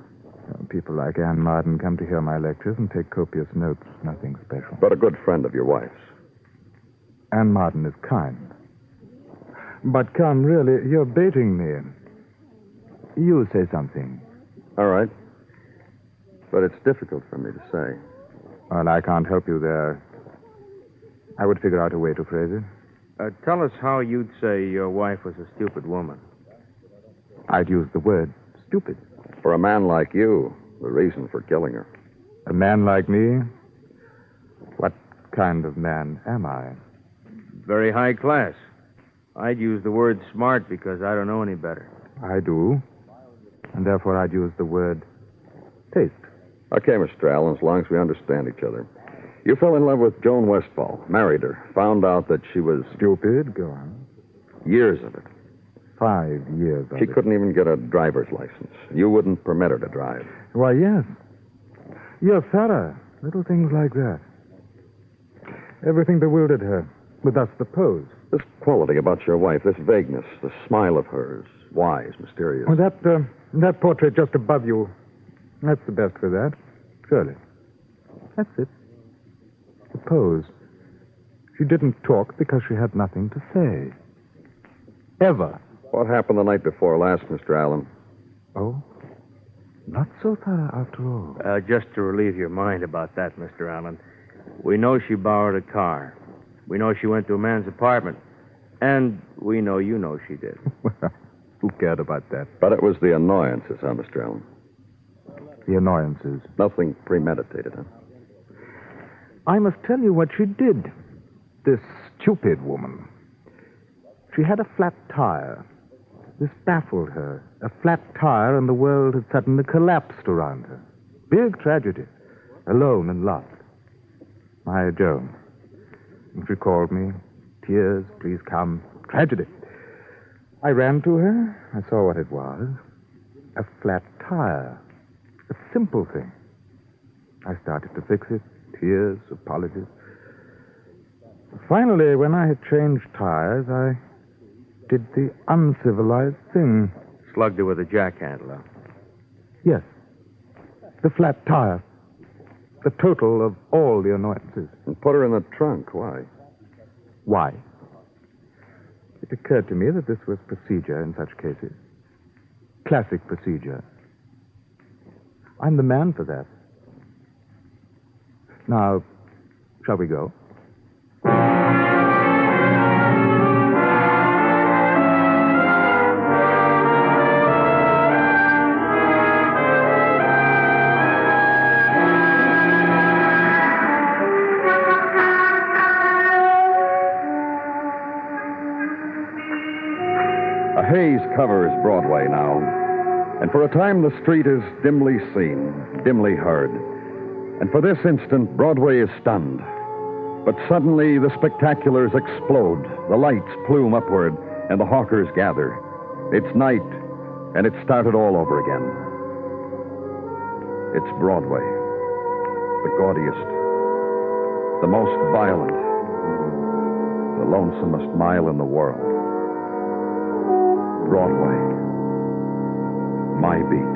People like Ann Marden come to hear my lectures and take copious notes. Nothing special.
But a good friend of your wife's.
Ann Marden is kind. But come, really, you're baiting me. You say something.
All right. But it's difficult for me to say.
Well, I can't help you there. I would figure out a way to phrase it.
Tell us how you'd say your wife was a stupid woman.
I'd use the word stupid.
For a man like you, the reason for killing her.
A man like me? What kind of man am I?
Very high class. I'd use the word smart because I don't know any better.
I do. And therefore I'd use the word taste.
Okay, Mr. Allen, as long as we understand each other. You fell in love with Joan Westfall, married her, found out that she was...
Stupid? Go on.
Years of it.
5 years of it.
She couldn't even get a driver's license. You wouldn't permit her to drive.
Why, yes. You're thorough. Little things like that. Everything bewildered her, but thus the pose.
This quality about your wife, this vagueness, the smile of hers, wise, mysterious.
Oh, that portrait just above you, that's the best for that. Surely. That's it. The pose. She didn't talk because she had nothing to say. Ever.
What happened the night before last, Mr. Allen?
Oh? Not so thorough after all.
Just to relieve your mind about that, Mr. Allen, we know she borrowed a car. We know she went to a man's apartment. And we know you know she did.
Who cared about that?
But it was the annoyances, huh, Mr. Allen?
The annoyances.
Nothing premeditated, huh?
I must tell you what she did. This stupid woman. She had a flat tire. This baffled her. A flat tire, and the world had suddenly collapsed around her. Big tragedy. Alone and lost. My Joan. She called me. Tears, please come. Tragedy. I ran to her. I saw what it was. A flat tire. A simple thing. I started to fix it. Tears, apologies. Finally, when I had changed tires, I did the uncivilized thing.
Slugged her with a jackhandler.
Yes. The flat tire. The total of all the annoyances.
And put her in the trunk. Why?
Why? It occurred to me that this was procedure in such cases. Classic procedure. I'm the man for that. Now, shall we go?
A haze covers Broadway now, and for a time the street is dimly seen, dimly heard. And for this instant, Broadway is stunned. But suddenly the spectaculars explode, the lights plume upward, and the hawkers gather. It's night, and it started all over again. It's Broadway, the gaudiest, the most violent, the lonesomest mile in the world. Broadway, my beat.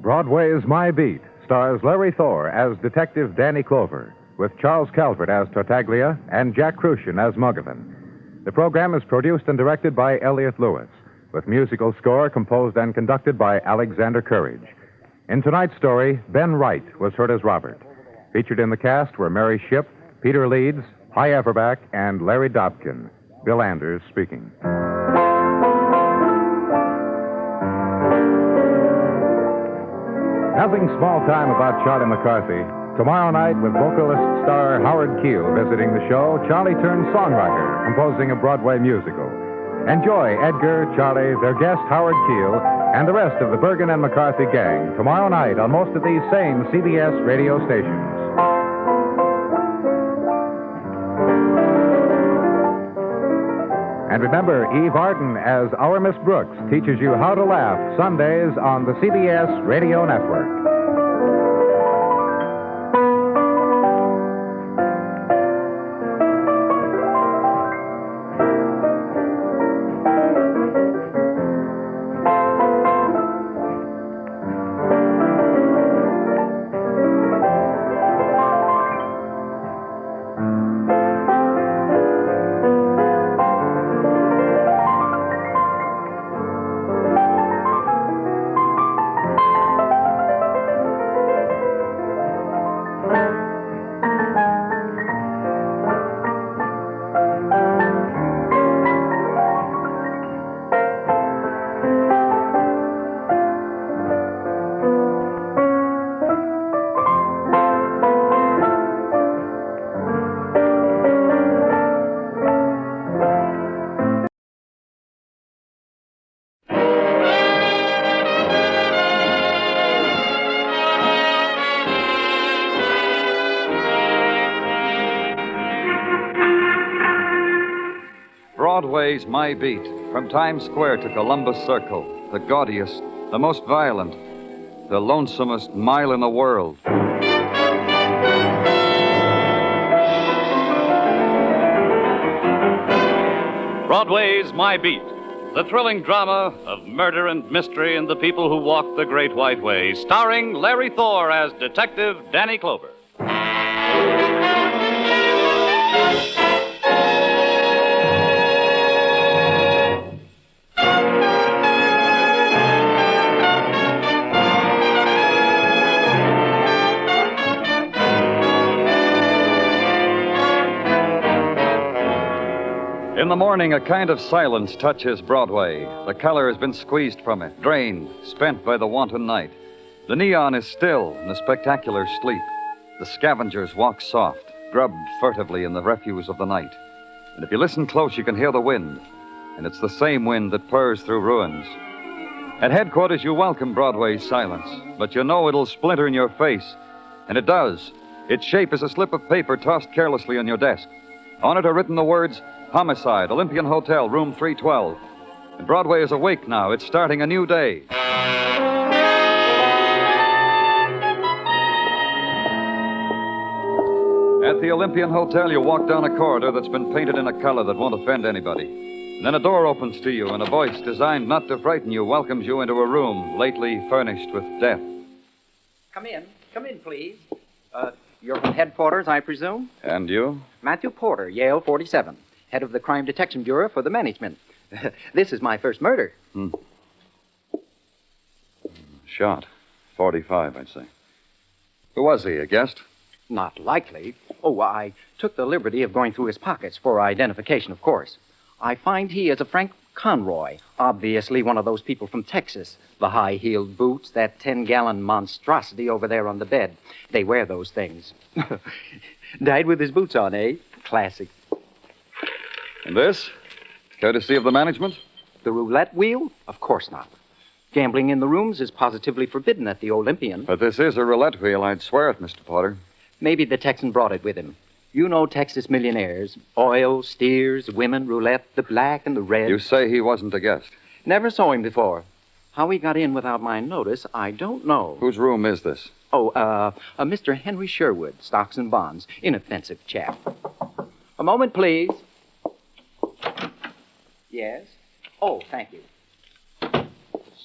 Broadway's My Beat stars Larry Thor as Detective Danny Clover, with Charles Calvert as Tartaglia and Jack Crucian as Muggavan. The program is produced and directed by Elliott Lewis, with musical score composed and conducted by Alexander Courage. In tonight's story, Ben Wright was heard as Robert. Featured in the cast were Mary Shipp, Peter Leeds, Hy Everback, and Larry Dobkin. Bill Anders speaking. Nothing small time about Charlie McCarthy. Tomorrow night, with vocalist star Howard Keel visiting the show, Charlie turns songwriter, composing a Broadway musical. Enjoy Edgar, Charlie, their guest Howard Keel, and the rest of the Bergen and McCarthy gang tomorrow night on most of these same CBS radio stations. And remember, Eve Arden as Our Miss Brooks teaches you how to laugh Sundays on the CBS Radio Network.
Broadway's My Beat, from Times Square to Columbus Circle, the gaudiest, the most violent, the lonesomest mile in the world.
Broadway's My Beat, the thrilling drama of murder and mystery and the people who walk the Great White Way, starring Larry Thor as Detective Danny Clover.
In the morning, a kind of silence touches Broadway. The color has been squeezed from it, drained, spent by the wanton night. The neon is still, and the spectacular sleep. The scavengers walk soft, grubbed furtively in the refuse of the night. And if you listen close, you can hear the wind. And it's the same wind that purrs through ruins. At headquarters, you welcome Broadway's silence, but you know it'll splinter in your face. And it does. Its shape is a slip of paper tossed carelessly on your desk. On it are written the words, Homicide, Olympian Hotel, room 312. And Broadway is awake now. It's starting a new day. At the Olympian Hotel, you walk down a corridor that's been painted in a color that won't offend anybody. And then a door opens to you, and a voice designed not to frighten you welcomes you into a room lately furnished with death.
Come in. Come in, please. You're from headquarters, I presume?
And you?
Matthew Porter, Yale 47, head of the Crime Detection Bureau for the management. This is my first murder.
Shot. 45, I'd say. Who was he, a guest?
Not likely. Oh, I took the liberty of going through his pockets for identification, of course. I find he is a Frank Conroy, obviously one of those people from Texas. The high-heeled boots, that 10-gallon monstrosity over there on the bed. They wear those things. Died with his boots on, eh? Classic.
And this? Courtesy of the management?
The roulette wheel? Of course not. Gambling in the rooms is positively forbidden at the Olympian.
But this is a roulette wheel, I'd swear it, Mr. Porter.
Maybe the Texan brought it with him. You know Texas millionaires. Oil, steers, women, roulette, the black and the red.
You say he wasn't a guest?
Never saw him before. How he got in without my notice, I don't know.
Whose room is this?
Oh, Mr. Henry Sherwood, Stocks and Bonds. Inoffensive chap. A moment, please. Yes? Oh, thank you.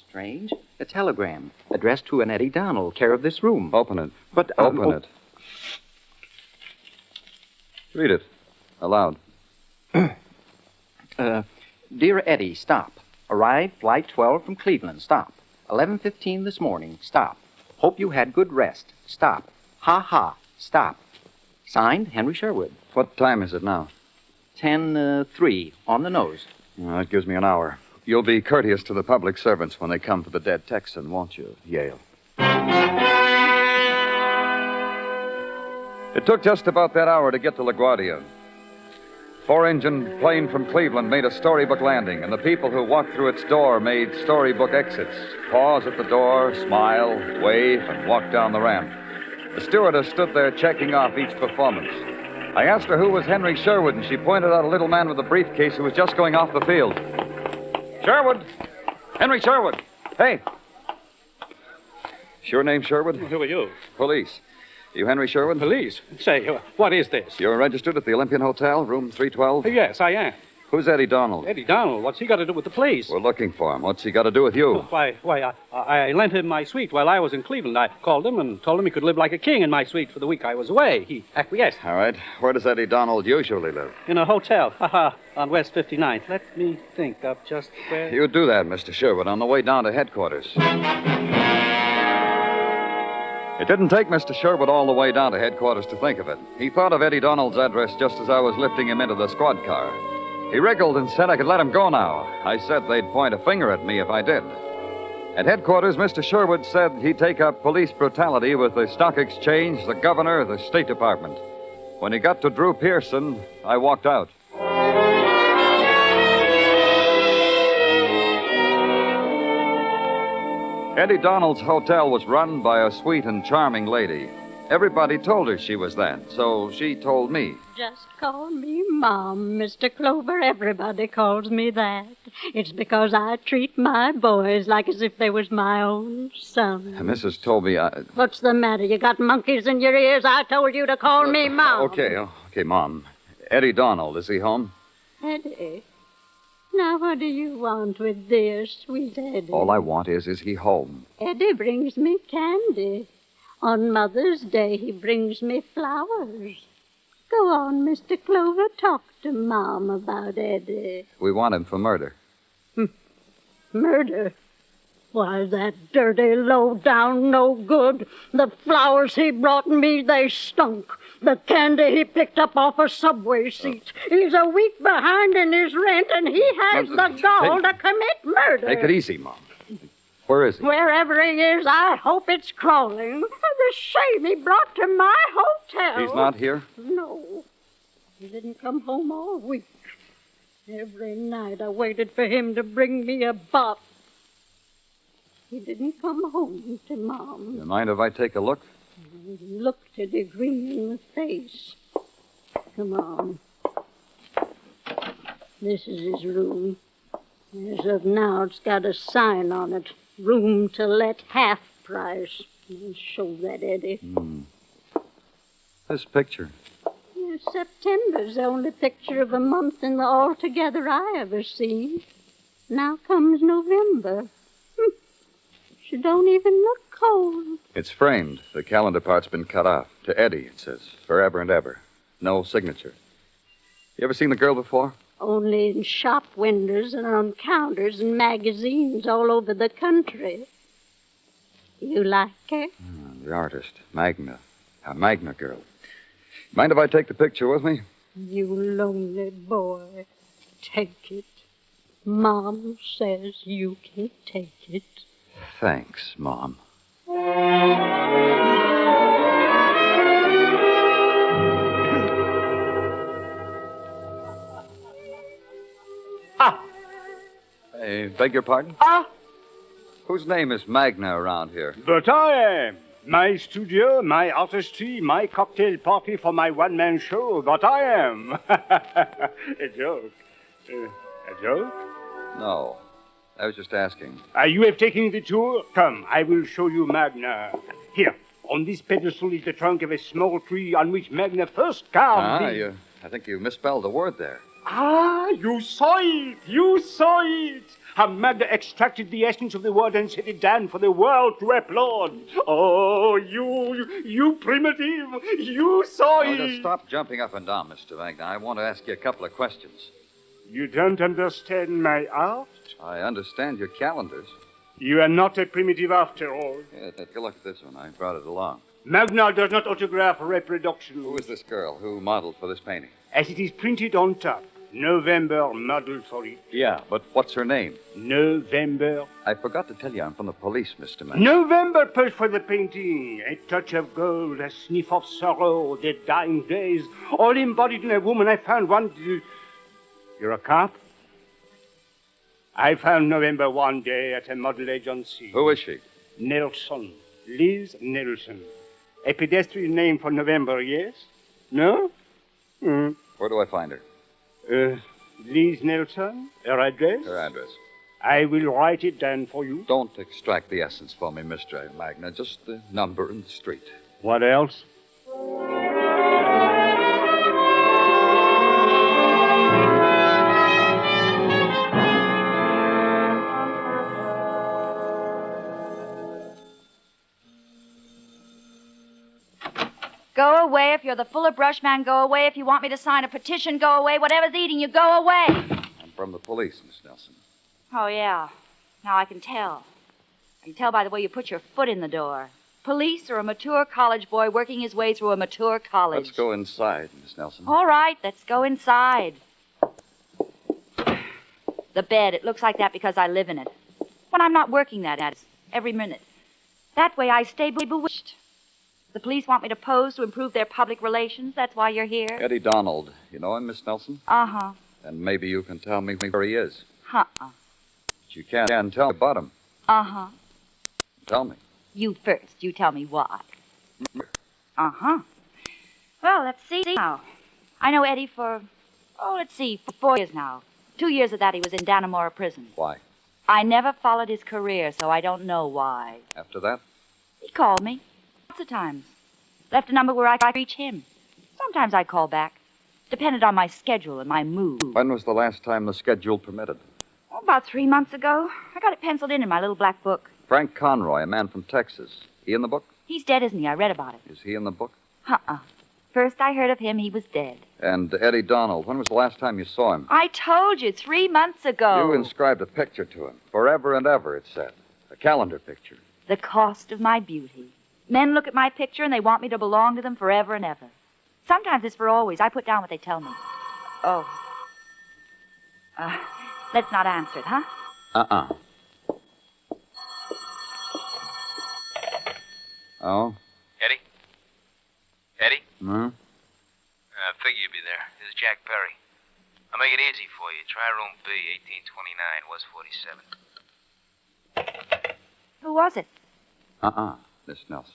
Strange. A telegram addressed to an Eddie Donald, care of this room.
Open it.
But,
Open it. Read it. Aloud.
Dear Eddie, stop. Arrived flight 12 from Cleveland. Stop. 11:15 this morning. Stop. Hope you had good rest. Stop. Ha ha. Stop. Signed, Henry Sherwood.
What time is it now?
10:03 on the nose.
Well, that gives me an hour. You'll be courteous to the public servants when they come for the dead Texan, won't you, Yale? It took just about that hour to get to LaGuardia. 4-engine plane from Cleveland made a storybook landing, and the people who walked through its door made storybook exits. Pause at the door, smile, wave, and walk down the ramp. The stewardess stood there checking off each performance. I asked her who was Henry Sherwood, and she pointed out a little man with a briefcase who was just going off the field. Sherwood! Henry Sherwood! Hey! Sure name Sherwood?
Who are you?
Police. You Henry Sherwood?
Police? Say, what is this?
You're registered at the Olympian Hotel, room 312?
Yes, I am.
Who's Eddie Donald?
Eddie Donald? What's he got to do with the police?
We're looking for him. What's he got to do with you?
I lent him my suite while I was in Cleveland. I called him and told him he could live like a king in my suite for the week I was away. He acquiesced.
All right. Where does Eddie Donald usually live?
In a hotel. On West 59th. Let me think of just where...
You do that, Mr. Sherwood, on the way down to headquarters. It didn't take Mr. Sherwood all the way down to headquarters to think of it. He thought of Eddie Donald's address just as I was lifting him into the squad car. He wriggled and said I could let him go now. I said they'd point a finger at me if I did. At headquarters, Mr. Sherwood said he'd take up police brutality with the Stock Exchange, the governor, the State Department. When he got to Drew Pearson, I walked out. Eddie Donald's hotel was run by a sweet and charming lady. Everybody told her she was that, so she told me.
Just call me Mom, Mr. Clover. Everybody calls me that. It's because I treat my boys like as if they was my own son.
Mrs. told me
What's the matter? You got monkeys in your ears? I told you to call me Mom.
Okay, Mom. Eddie Donald, is he home?
Eddie? Now, what do you want with dear, sweet Eddie?
All I want is he home?
Eddie brings me candy. On Mother's Day, he brings me flowers. Go on, Mr. Clover. Talk to Mom about Eddie.
We want him for murder.
Murder? Why, that dirty, low-down, no good. The flowers he brought me, they stunk. The candy he picked up off a subway seat. He's a week behind in his rent, and he has the gall to commit murder.
Take it easy, Mom. Where is he?
Wherever he is, I hope it's crawling. The shame he brought to my hotel.
He's not here?
No. He didn't come home all week. Every night I waited for him to bring me a box. He didn't come home to Mom.
You mind if I take a look?
He looked Eddie green in the face. Come on. This is his room. As of now, it's got a sign on it. Room to let, half price. I'll show that, Eddie.
This picture.
Yeah, September's the only picture of a month in the altogether I ever seen. Now comes November. She don't even look cold.
It's framed. The calendar part's been cut off. To Eddie, it says. Forever and ever. No signature. You ever seen the girl before?
Only in shop windows and on counters and magazines all over the country. You like her?
The artist. Magna. A Magna girl. Mind if I take the picture with me?
You lonely boy. Take it. Mom says you can take it.
Thanks, Mom. I beg your pardon? Whose name is Magna around here?
But I am. My studio, my artistry, my cocktail party for my one-man show. But I am. A joke. A joke?
No. I was just asking.
You have taken the tour? Come, I will show you Magna. Here, on this pedestal is the trunk of a small tree on which Magna first carved
I think you misspelled a word there.
You saw it! You saw it! How Magna extracted the essence of the word and set it down for the world to applaud. Oh, you primitive! You saw it!
Just stop jumping up and down, Mr. Magna. I want to ask you a couple of questions.
You don't understand my art?
I understand your calendars.
You are not a primitive after all.
Yeah, take a look at this one. I brought it along.
Magna does not autograph reproduction.
Who is this girl? Who modeled for this painting?
As it is printed on top. November modeled for it.
Yeah, but what's her name?
November.
I forgot to tell you I'm from the police, Mr. Magna.
November posed for the painting. A touch of gold, a sniff of sorrow, the dying days, all embodied in a woman. I found one... You're a cop? I found November one day at a model agency.
Who is she?
Nelson. Liz Nelson. A pedestrian name for November, yes? No?
Where do I find her?
Liz Nelson? Her address?
Her address.
I will write it down for you.
Don't extract the essence for me, Mr. Magna. Just the number and the street.
What else?
Go away. If you're the Fuller Brush man, go away. If you want me to sign a petition, go away. Whatever's eating you, go away.
I'm from the police, Miss Nelson.
Oh, yeah. Now I can tell. I can tell by the way you put your foot in the door. Police or a mature college boy working his way through a mature college.
Let's go inside, Miss Nelson.
All right, let's go inside. The bed, it looks like that because I live in it. When I'm not working that at it, every minute. That way I stay bewitched. The police want me to pose to improve their public relations. That's why you're here.
Eddie Donald. You know him, Miss Nelson?
Uh-huh.
And maybe you can tell me where he is.
Uh-uh.
But you can't tell me about him.
Uh-huh.
Tell me.
You first. You tell me why. Uh-huh. Well, let's see now. I know Eddie for 4 years now. 2 years of that he was in Dannemora prison.
Why?
I never followed his career, so I don't know why.
After that?
He called me. Lots of times. Left a number where I could reach him. Sometimes I call back. Depended on my schedule and my mood.
When was the last time the schedule permitted?
Oh, about 3 months ago. I got it penciled in my little black book.
Frank Conroy, a man from Texas. He in the book?
He's dead, isn't he? I read about it.
Is he in the book?
Uh-uh. First I heard of him, he was dead.
And Eddie Donald, when was the last time you saw him?
I told you, 3 months ago.
You inscribed a picture to him. Forever and ever, it said. A calendar picture.
The cost of my beauty. Men look at my picture and they want me to belong to them forever and ever. Sometimes it's for always. I put down what they tell me. Oh. Let's not answer it, huh?
Oh?
Eddie? Eddie?
Hmm?
I figure you'd be there. This is Jack Perry. I'll make it easy for you. Try room B, 1829, West 47.
Who was it?
Miss Nelson.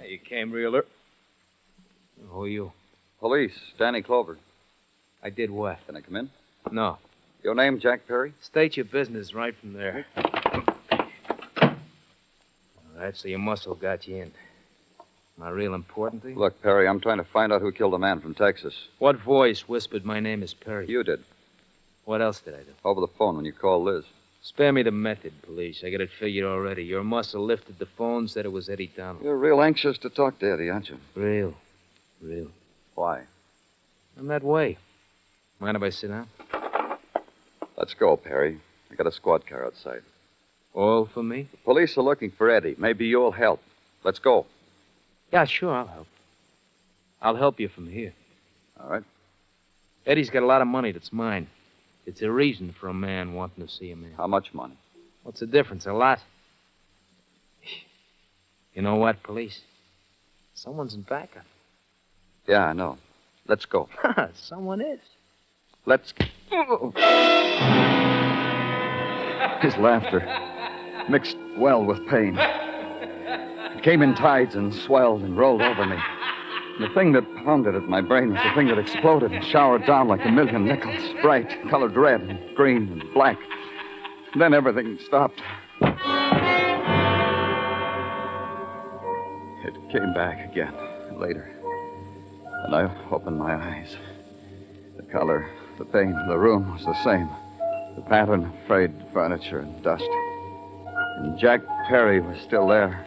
Hey, you came real early. Who are you?
Police, Danny Clover.
I did what?
Can I come in?
No.
Your name, Jack Perry?
State your business right from there. All right, so your muscle got you in. Am I real important to you?
Look, Perry, I'm trying to find out who killed a man from Texas.
What voice whispered my name is Perry?
You did.
What else did I do?
Over the phone when you called Liz.
Spare me the method, police. I got it figured already. Your muscle lifted the phone, said it was Eddie Donald.
You're real anxious to talk to Eddie, aren't you?
Real.
Why?
I'm that way. Mind if I sit down?
Let's go, Perry. I got a squad car outside.
All for me?
The police are looking for Eddie. Maybe you'll help. Let's go.
Yeah, sure, I'll help. I'll help you from here.
All right.
Eddie's got a lot of money that's mine. It's a reason for a man wanting to see a man.
How much money?
What's the difference? A lot. You know what, police? Someone's in back of it.
Yeah, I know. Let's go.
Someone is.
Let's go. His laughter mixed well with pain. It came in tides and swelled and rolled over me. The thing that pounded at my brain was the thing that exploded and showered down like a million nickels, bright, colored red and green and black. And then everything stopped. It came back again later. And I opened my eyes. The color, the pain, the room was the same. The pattern of frayed furniture and dust. And Jack Perry was still there.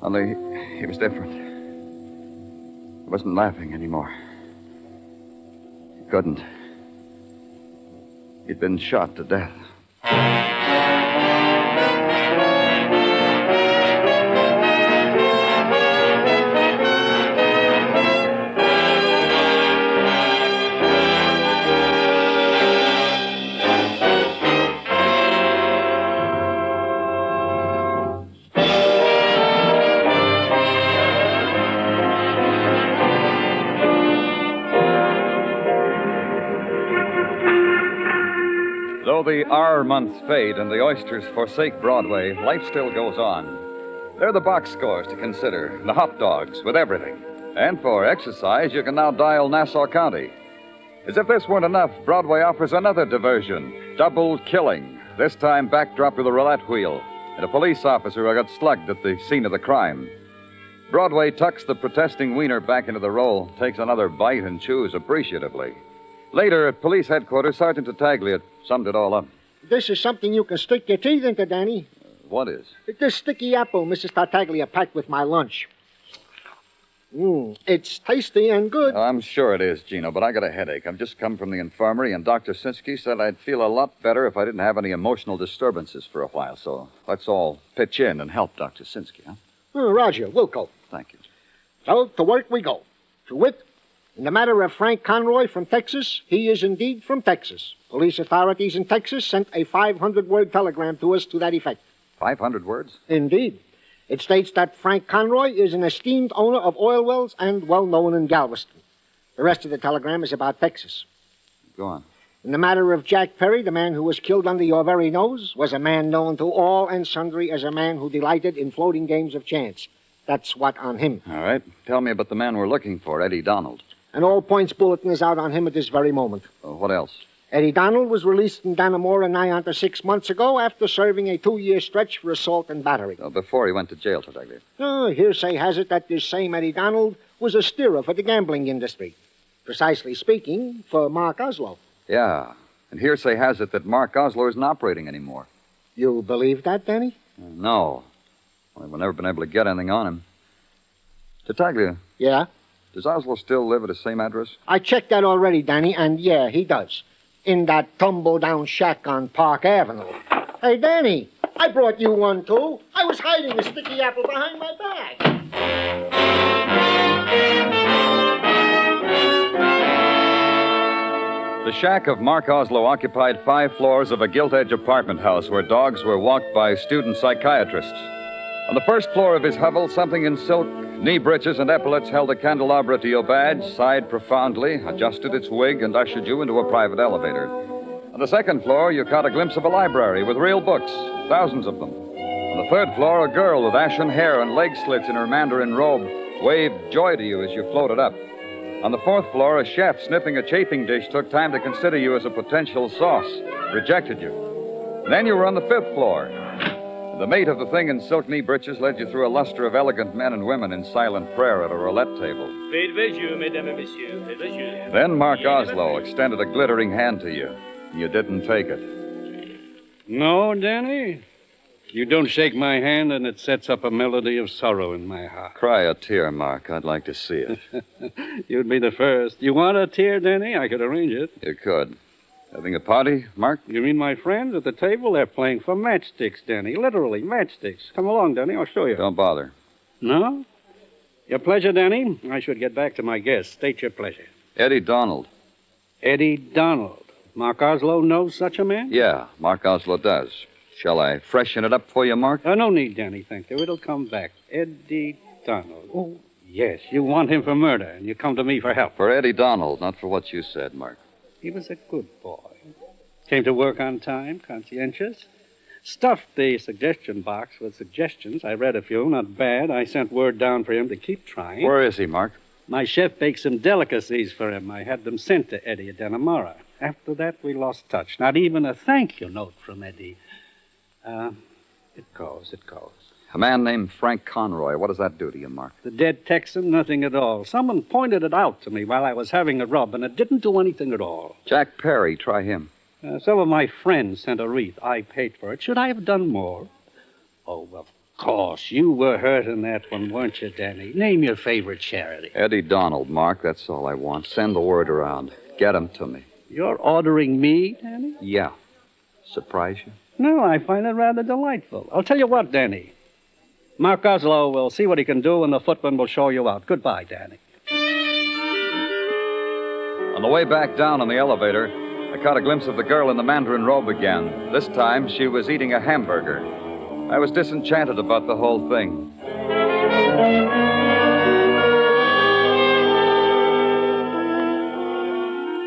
Only he was different. He wasn't laughing anymore. He couldn't. He'd been shot to death. Though the R months fade and the oysters forsake Broadway, life still goes on. There are the box scores to consider, the hot dogs with everything. And for exercise, you can now dial Nassau County. As if this weren't enough, Broadway offers another diversion, double killing, this time backdrop with a roulette wheel, and a police officer who got slugged at the scene of the crime. Broadway tucks the protesting wiener back into the roll, takes another bite and chews appreciatively. Later, at police headquarters, Sergeant Tattaglia summed it all up.
This is something you can stick your teeth into, Danny.
What is?
This sticky apple Mrs. Tartaglia packed with my lunch. It's tasty and good.
I'm sure it is, Gino, but I got a headache. I've just come from the infirmary, and Dr. Sinsky said I'd feel a lot better if I didn't have any emotional disturbances for a while. So let's all pitch in and help Dr. Sinsky, huh?
Roger, we'll go.
Thank you.
So, to work we go. To wit, in the matter of Frank Conroy from Texas, he is indeed from Texas. Police authorities in Texas sent a 500-word telegram to us to that effect.
500 words?
Indeed. It states that Frank Conroy is an esteemed owner of oil wells and well-known in Galveston. The rest of the telegram is about Texas.
Go on.
In the matter of Jack Perry, the man who was killed under your very nose was a man known to all and sundry as a man who delighted in floating games of chance. That's what on him.
All right. Tell me about the man we're looking for, Eddie Donald.
An all-points bulletin is out on him at this very moment.
What else?
Eddie Donald was released in Dannemora nigh onto 6 months ago after serving a 2-year stretch for assault and battery.
Before he went to jail, Tartaglia.
Hearsay has it that this same Eddie Donald was a steerer for the gambling industry. Precisely speaking, for Mark Oslo.
Yeah. And hearsay has it that Mark Oslo isn't operating anymore.
You believe that, Danny?
No. Well, we've never been able to get anything on him. Tartaglia,
Yeah?
does Oslo still live at the same address?
I checked that already, Danny, and yeah, he does. In that tumble-down shack on Park Avenue. Hey, Danny, I brought you one, too. I was hiding a sticky apple behind my back.
The shack of Mark Oslo occupied 5 floors of a gilt-edge apartment house where dogs were walked by student psychiatrists. On the first floor of his hovel, something in silk, knee breeches, and epaulets held a candelabra to your badge, sighed profoundly, adjusted its wig, and ushered you into a private elevator. On the second floor, you caught a glimpse of a library with real books, thousands of them. On the third floor, a girl with ashen hair and leg slits in her mandarin robe waved joy to you as you floated up. On the fourth floor, a chef sniffing a chafing dish took time to consider you as a potential sauce, rejected you. Then you were on the 5th floor. The mate of the thing in silk knee breeches led you through a luster of elegant men and women in silent prayer at a roulette table. Then Mark Oslo extended a glittering hand to you. You didn't take it.
No, Danny. You don't shake my hand, and it sets up a melody of sorrow in my heart.
Cry a tear, Mark. I'd like to see it.
You'd be the first. You want a tear, Danny? I could arrange it.
You could. Having a party, Mark?
You mean my friends at the table? They're playing for matchsticks, Danny. Literally, matchsticks. Come along, Danny. I'll show you.
Don't bother.
No? Your pleasure, Danny. I should get back to my guest. State your pleasure.
Eddie Donald.
Eddie Donald. Mark Oslo knows such a man?
Yeah, Mark Oslo does. Shall I freshen it up for you, Mark?
No need, Danny, thank you. It'll come back. Eddie Donald. Oh, yes. You want him for murder, and you come to me for help.
For Eddie Donald, not for what you said, Mark.
He was a good boy. Came to work on time, conscientious. Stuffed the suggestion box with suggestions. I read a few, not bad. I sent word down for him to keep trying.
Where is he, Mark?
My chef baked some delicacies for him. I had them sent to Eddie at Dannemora. After that, we lost touch. Not even a thank you note from Eddie. It goes.
A man named Frank Conroy. What does that do to you, Mark?
The dead Texan, nothing at all. Someone pointed it out to me while I was having a rub, and it didn't do anything at all.
Jack Perry, try him.
Some of my friends sent a wreath. I paid for it. Should I have done more? Oh, of course. You were hurt in that one, weren't you, Danny? Name your favorite charity.
Eddie Donald, Mark. That's all I want. Send the word around. Get him to me.
You're ordering me, Danny?
Yeah. Surprise you?
No, I find it rather delightful. I'll tell you what, Danny. Mark Oslo will see what he can do, and the footman will show you out. Goodbye, Danny.
On the way back down on the elevator, I caught a glimpse of the girl in the mandarin robe again. This time, she was eating a hamburger. I was disenchanted about the whole thing.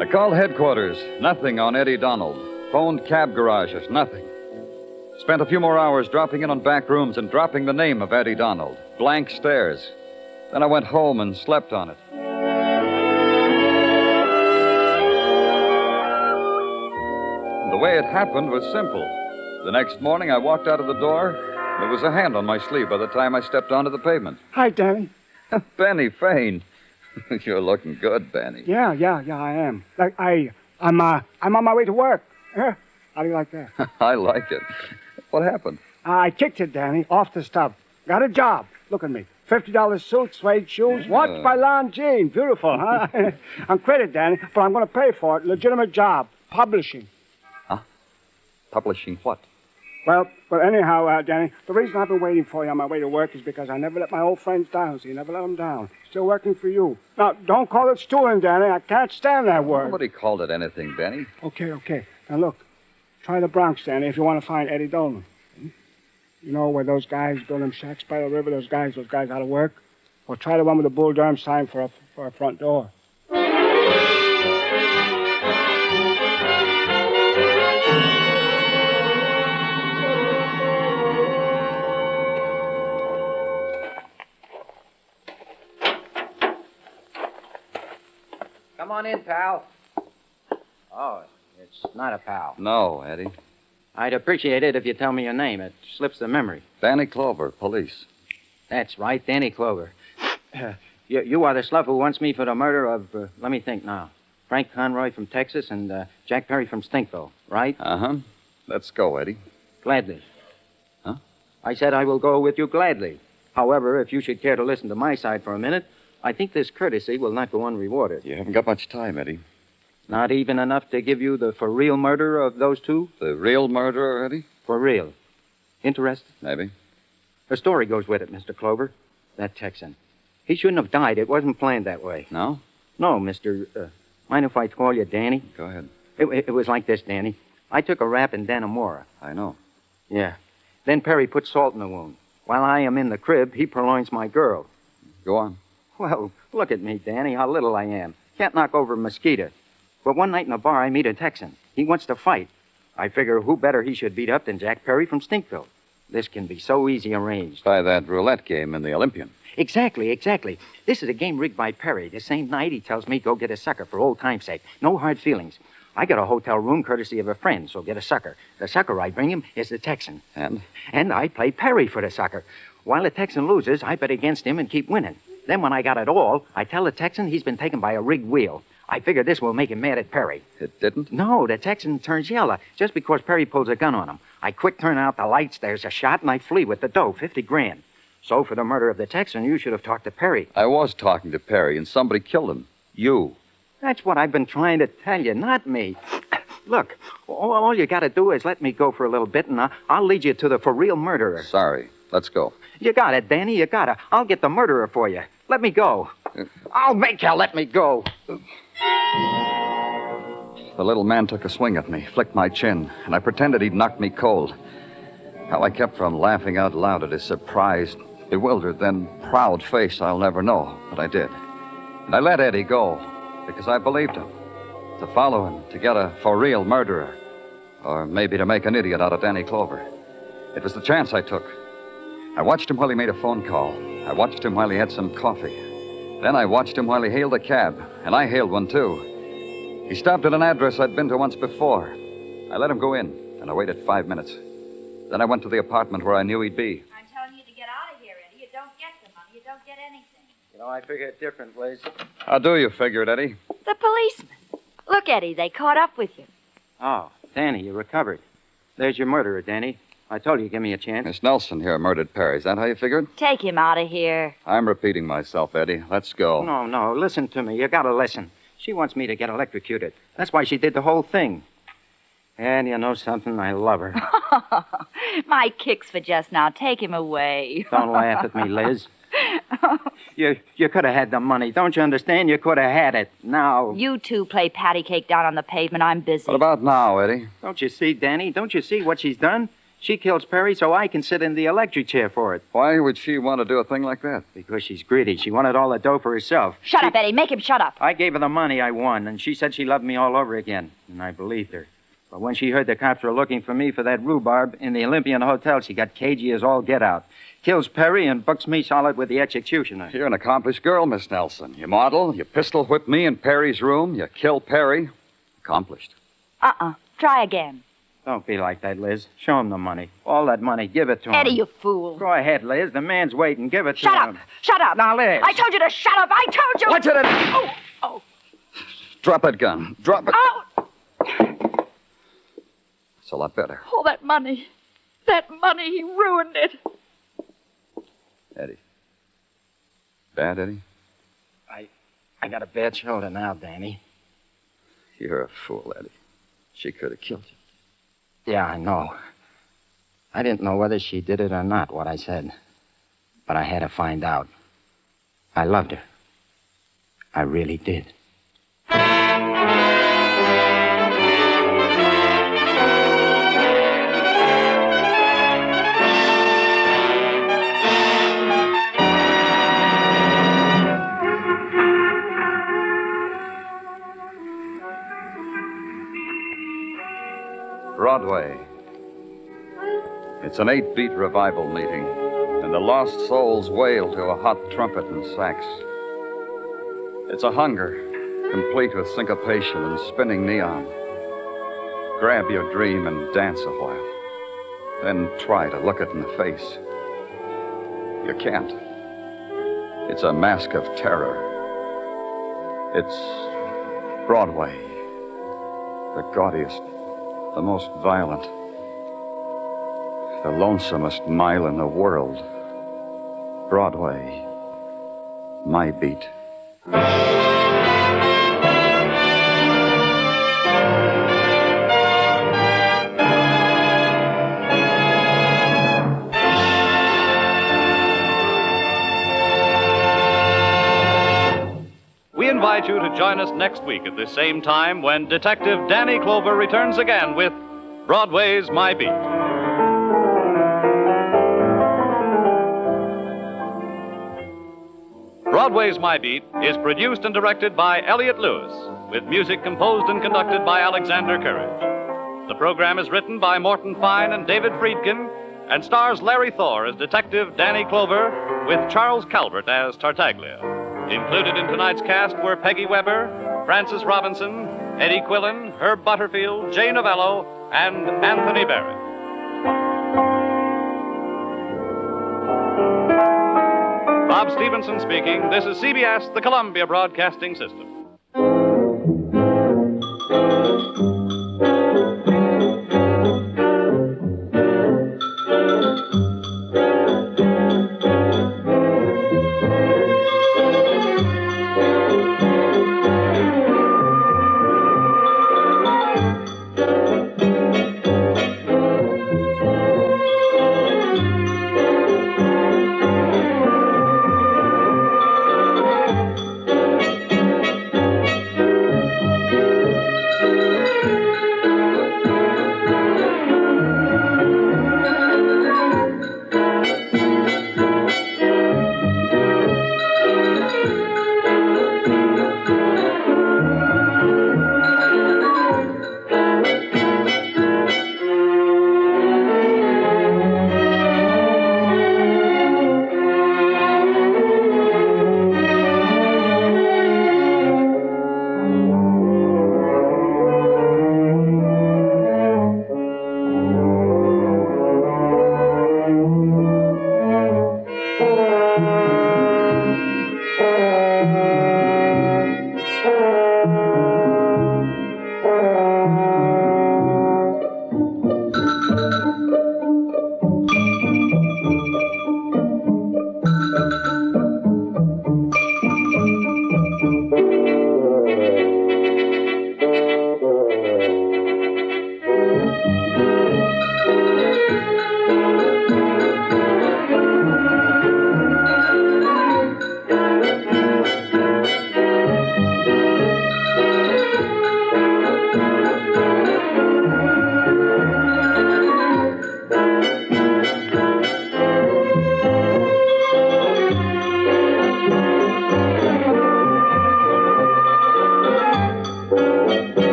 I called headquarters. Nothing on Eddie Donald. Phoned cab garages. Nothing. Spent a few more hours dropping in on back rooms and dropping the name of Eddie Donald. Blank stares. Then I went home and slept on it. The way it happened was simple. The next morning, I walked out of the door. There was a hand on my sleeve by the time I stepped onto the pavement.
Hi, Danny.
Benny Fane. You're looking good, Benny.
Yeah, I am. I'm on my way to work. Yeah. How do you like that?
I like it. What happened?
I kicked it, Danny, off the stuff. Got a job. Look at me. $50 suit, suede shoes, watched by Lon Jean. Beautiful, huh? I'm credit, Danny, but I'm going to pay for it. Legitimate job. Publishing.
Huh? Publishing what?
Well, anyhow, Danny, the reason I've been waiting for you on my way to work is because I never let my old friends down, so you never let them down. Still working for you. Now, don't call it stewing, Danny. I can't stand that word.
Nobody called it anything, Benny.
Okay. Now, look. Try the Bronx, Danny, if you want to find Eddie Donald. You know where those guys build them shacks by the river, those guys out of work? Well, try the one with the Bull Durham sign for a front door.
Come on in, pal. Oh, it's not a pal.
No, Eddie.
I'd appreciate it if you tell me your name. It slips the memory.
Danny Clover, police.
That's right, Danny Clover. You are the slough who wants me for the murder of, let me think now, Frank Conroy from Texas and Jack Perry from Stinkville, right?
Uh-huh. Let's go, Eddie.
Gladly.
Huh?
I said I will go with you gladly. However, if you should care to listen to my side for a minute, I think this courtesy will not go unrewarded.
You haven't got much time, Eddie.
Not even enough to give you the for real murderer of those two?
The real murderer, Eddie?
For real. Interested?
Maybe.
A story goes with it, Mr. Clover. That Texan. He shouldn't have died. It wasn't planned that way.
No?
No, Mr. Mind if I call you Danny?
Go ahead.
It was like this, Danny. I took a rap in Dannemora.
I know.
Yeah. Then Perry put salt in the wound. While I am in the crib, he purloins my girl.
Go on.
Well, look at me, Danny, how little I am. Can't knock over a mosquito. But one night in a bar, I meet a Texan. He wants to fight. I figure who better he should beat up than Jack Perry from Stinkville. This can be so easy arranged.
By that roulette game in the Olympian.
Exactly. This is a game rigged by Perry. The same night, he tells me go get a sucker for old time's sake. No hard feelings. I get a hotel room courtesy of a friend, so get a sucker. The sucker I bring him is the Texan.
And?
And I play Perry for the sucker. While the Texan loses, I bet against him and keep winning. Then when I got it all, I tell the Texan he's been taken by a rigged wheel. I figure this will make him mad at Perry.
It didn't?
No, the Texan turns yellow just because Perry pulls a gun on him. I quick turn out the lights, there's a shot, and I flee with the dough, 50 grand. So for the murder of the Texan, you should have talked to Perry.
I was talking to Perry, and somebody killed him. You.
That's what I've been trying to tell you, not me. Look, all you got to do is let me go for a little bit, and I'll lead you to the for real murderer.
Sorry. Let's go.
You got it, Danny. You got it. I'll get the murderer for you. Let me go. I'll make you let me go.
The little man took a swing at me, flicked my chin, and I pretended he'd knocked me cold. How I kept from laughing out loud at his surprised, bewildered, then proud face, I'll never know, but I did. And I let Eddie go because I believed him. To follow him, to get a for real murderer, or maybe to make an idiot out of Danny Clover. It was the chance I took. I watched him while he made a phone call. I watched him while he had some coffee. Then I watched him while he hailed a cab, and I hailed one, too. He stopped at an address I'd been to once before. I let him go in, and I waited 5 minutes. Then I went to the apartment where I knew he'd be.
I'm telling you to get out of here, Eddie. You don't get the money. You don't get anything.
You know, I figure it different, Liz.
How do you figure it, Eddie?
The policeman. Look, Eddie, they caught up with you.
Oh, Danny, you recovered. There's your murderer, Danny. I told you, give me a chance.
Miss Nelson here murdered Perry. Is that how you figured?
Take him out of here.
I'm repeating myself, Eddie. Let's go.
No, listen to me. You gotta listen. She wants me to get electrocuted. That's why she did the whole thing. And you know something? I love her.
My kicks for just now. Take him away.
Don't laugh at me, Liz. You could have had the money. Don't you understand? You could have had it. Now.
You two play patty cake down on the pavement. I'm busy.
What about now, Eddie?
Don't you see, Danny? Don't you see what she's done? She kills Perry so I can sit in the electric chair for it.
Why would she want to do a thing like that?
Because she's greedy. She wanted all the dough for herself.
Shut up, Eddie. Make him shut up.
I gave her the money I won, and she said she loved me all over again. And I believed her. But when she heard the cops were looking for me for that rhubarb in the Olympian Hotel, she got cagey as all get out. Kills Perry and books me solid with the executioner.
You're an accomplished girl, Miss Nelson. You model, you pistol whip me in Perry's room, you kill Perry. Accomplished.
Try again.
Don't be like that, Liz. Show him the money. All that money, give it to him.
Eddie, you fool.
Go ahead, Liz. The man's waiting. Give it to
him.
Shut up.
Shut up.
Now, Liz.
I told you to shut up. I told you.
Watch it.
Oh.
Drop that gun. Drop it.
Oh.
It's a lot better.
Oh, that money. That money, he ruined it.
Eddie. Bad, Eddie?
I got a bad shoulder now, Danny.
You're a fool, Eddie. She could have killed you.
Yeah, I know. I didn't know whether she did it or not, what I said. But I had to find out. I loved her. I really did.
Broadway. It's an 8-beat revival meeting, and the lost souls wail to a hot trumpet and sax. It's a hunger, complete with syncopation and spinning neon. Grab your dream and dance a while, then try to look it in the face. You can't. It's a mask of terror. It's Broadway, the gaudiest, the most violent, the lonesomest mile in the world.
Broadway, my beat.
We invite you to join us next week at this same time when Detective Danny Clover returns again with Broadway's My Beat. Broadway's My Beat is produced and directed by Elliott Lewis, with music composed and conducted by Alexander Courage. The program is written by Morton Fine and David Friedkin and stars Larry Thor as Detective Danny Clover with Charles Calvert as Tartaglia. Included in tonight's cast were Peggy Weber, Francis Robinson, Eddie Quillen, Herb Butterfield, Jay Novello, and Anthony Barrett. Bob Stevenson speaking. This is CBS, the Columbia Broadcasting System.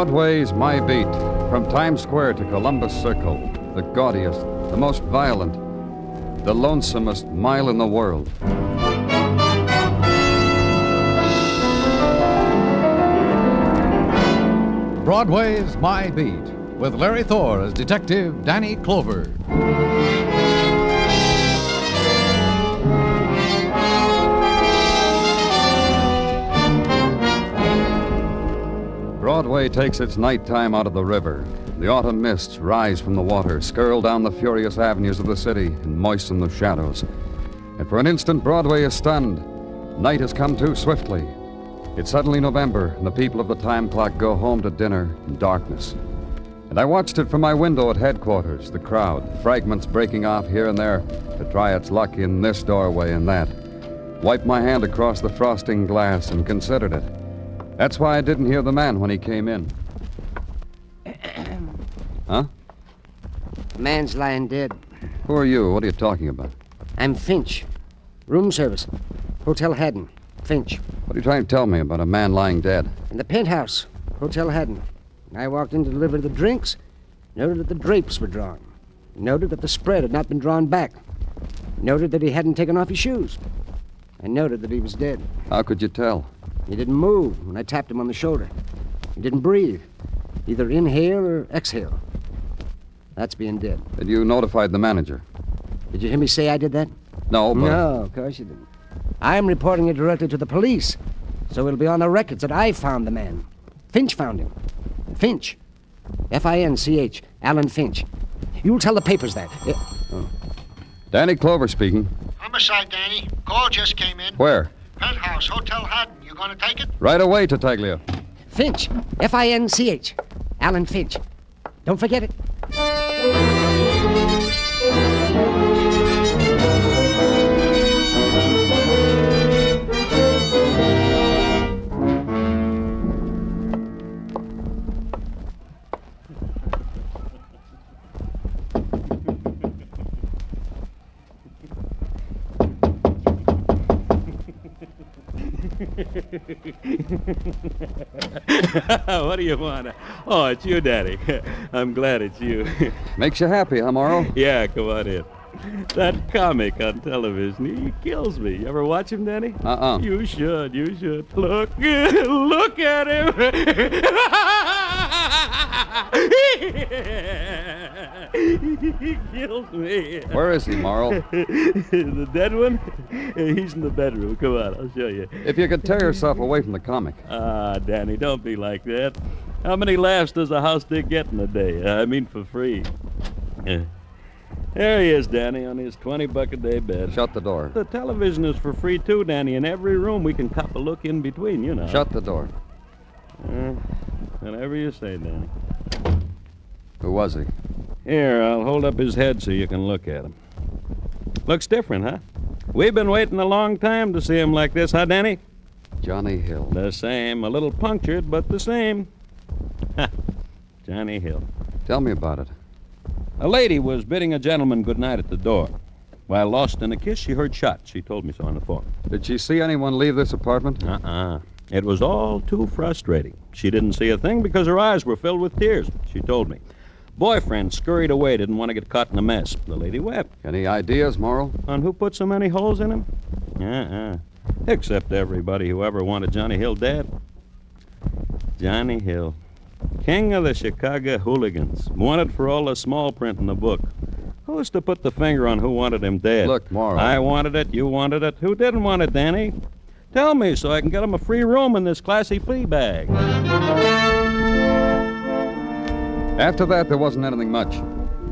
Broadway's My Beat, from Times Square to Columbus Circle, the gaudiest, the most violent, the lonesomest mile in the world.
Broadway's My Beat, with Larry Thor as Detective Danny Clover.
Broadway takes its nighttime out of the river. The autumn mists rise from the water, skirl down the furious avenues of the city, and moisten the shadows. And for an instant, Broadway is stunned. Night has come too swiftly. It's suddenly November, and the people of the time clock go home to dinner in darkness. And I watched it from my window at headquarters, the crowd, fragments breaking off here and there to try its luck in this doorway and that. Wiped my hand across the frosting glass and considered it. That's why I didn't hear the man when he came in. Huh?
The man's lying dead.
Who are you? What are you talking about?
I'm Finch. Room service. Hotel Haddon. Finch.
What are you trying to tell me about a man lying dead?
In the penthouse. Hotel Haddon. I walked in to deliver the drinks. Noted that the drapes were drawn. Noted that the spread had not been drawn back. Noted that he hadn't taken off his shoes. I noted that he was dead.
How could you tell?
He didn't move when I tapped him on the shoulder. He didn't breathe. Either inhale or exhale. That's being dead.
Had you notified the manager?
Did you hear me say I did that?
No, but...
No, of course you didn't. I'm reporting it directly to the police, so it'll be on the records that I found the man. Finch found him. Finch. F-I-N-C-H. Alan Finch. You'll tell the papers that.
Danny Clover speaking.
Homicide, Danny. Call just came in.
Where?
Penthouse, Hotel Haddon. You gonna take it?
Right away, Tartaglia.
Finch. F-I-N-C-H. Alan Finch. Don't forget it.
What do you want? Oh, it's you, Daddy. I'm glad it's you.
Makes you happy, huh, Morrow?
Yeah, come on in. That comic on television, he kills me. You ever watch him, Danny?
Uh-uh.
You should. Look at him. He kills me.
Where is he, Morrow?
The dead one? He's in the bedroom. Come on, I'll show you.
If you could tear yourself away from the comic.
Ah, Danny, don't be like that. How many laughs does a house dick get in a day? I mean, for free. There he is, Danny, on his $20-a-day bed.
Shut the door.
The television is for free, too, Danny. In every room, we can cop a look in between, you know.
Shut the door.
Whatever you say, Danny.
Who was he?
Here, I'll hold up his head so you can look at him. Looks different, huh? We've been waiting a long time to see him like this, huh, Danny?
Johnny Hill.
The same. A little punctured, but the same. Johnny Hill.
Tell me about it.
A lady was bidding a gentleman good night at the door. While lost in a kiss, she heard shots. She told me so on the phone.
Did she see anyone leave this apartment?
It was all too frustrating. She didn't see a thing because her eyes were filled with tears. She told me. Boyfriend scurried away, didn't want to get caught in a mess. The lady wept.
Any ideas, Morrow?
On who put so many holes in him? Except everybody who ever wanted Johnny Hill dead. Johnny Hill. King of the Chicago hooligans. Wanted for all the small print in the book. Who's to put the finger on who wanted him dead?
Look, Morrow.
I wanted it, you wanted it. Who didn't want it, Danny? Tell me so I can get him a free room in this classy flea bag.
After that, there wasn't anything much.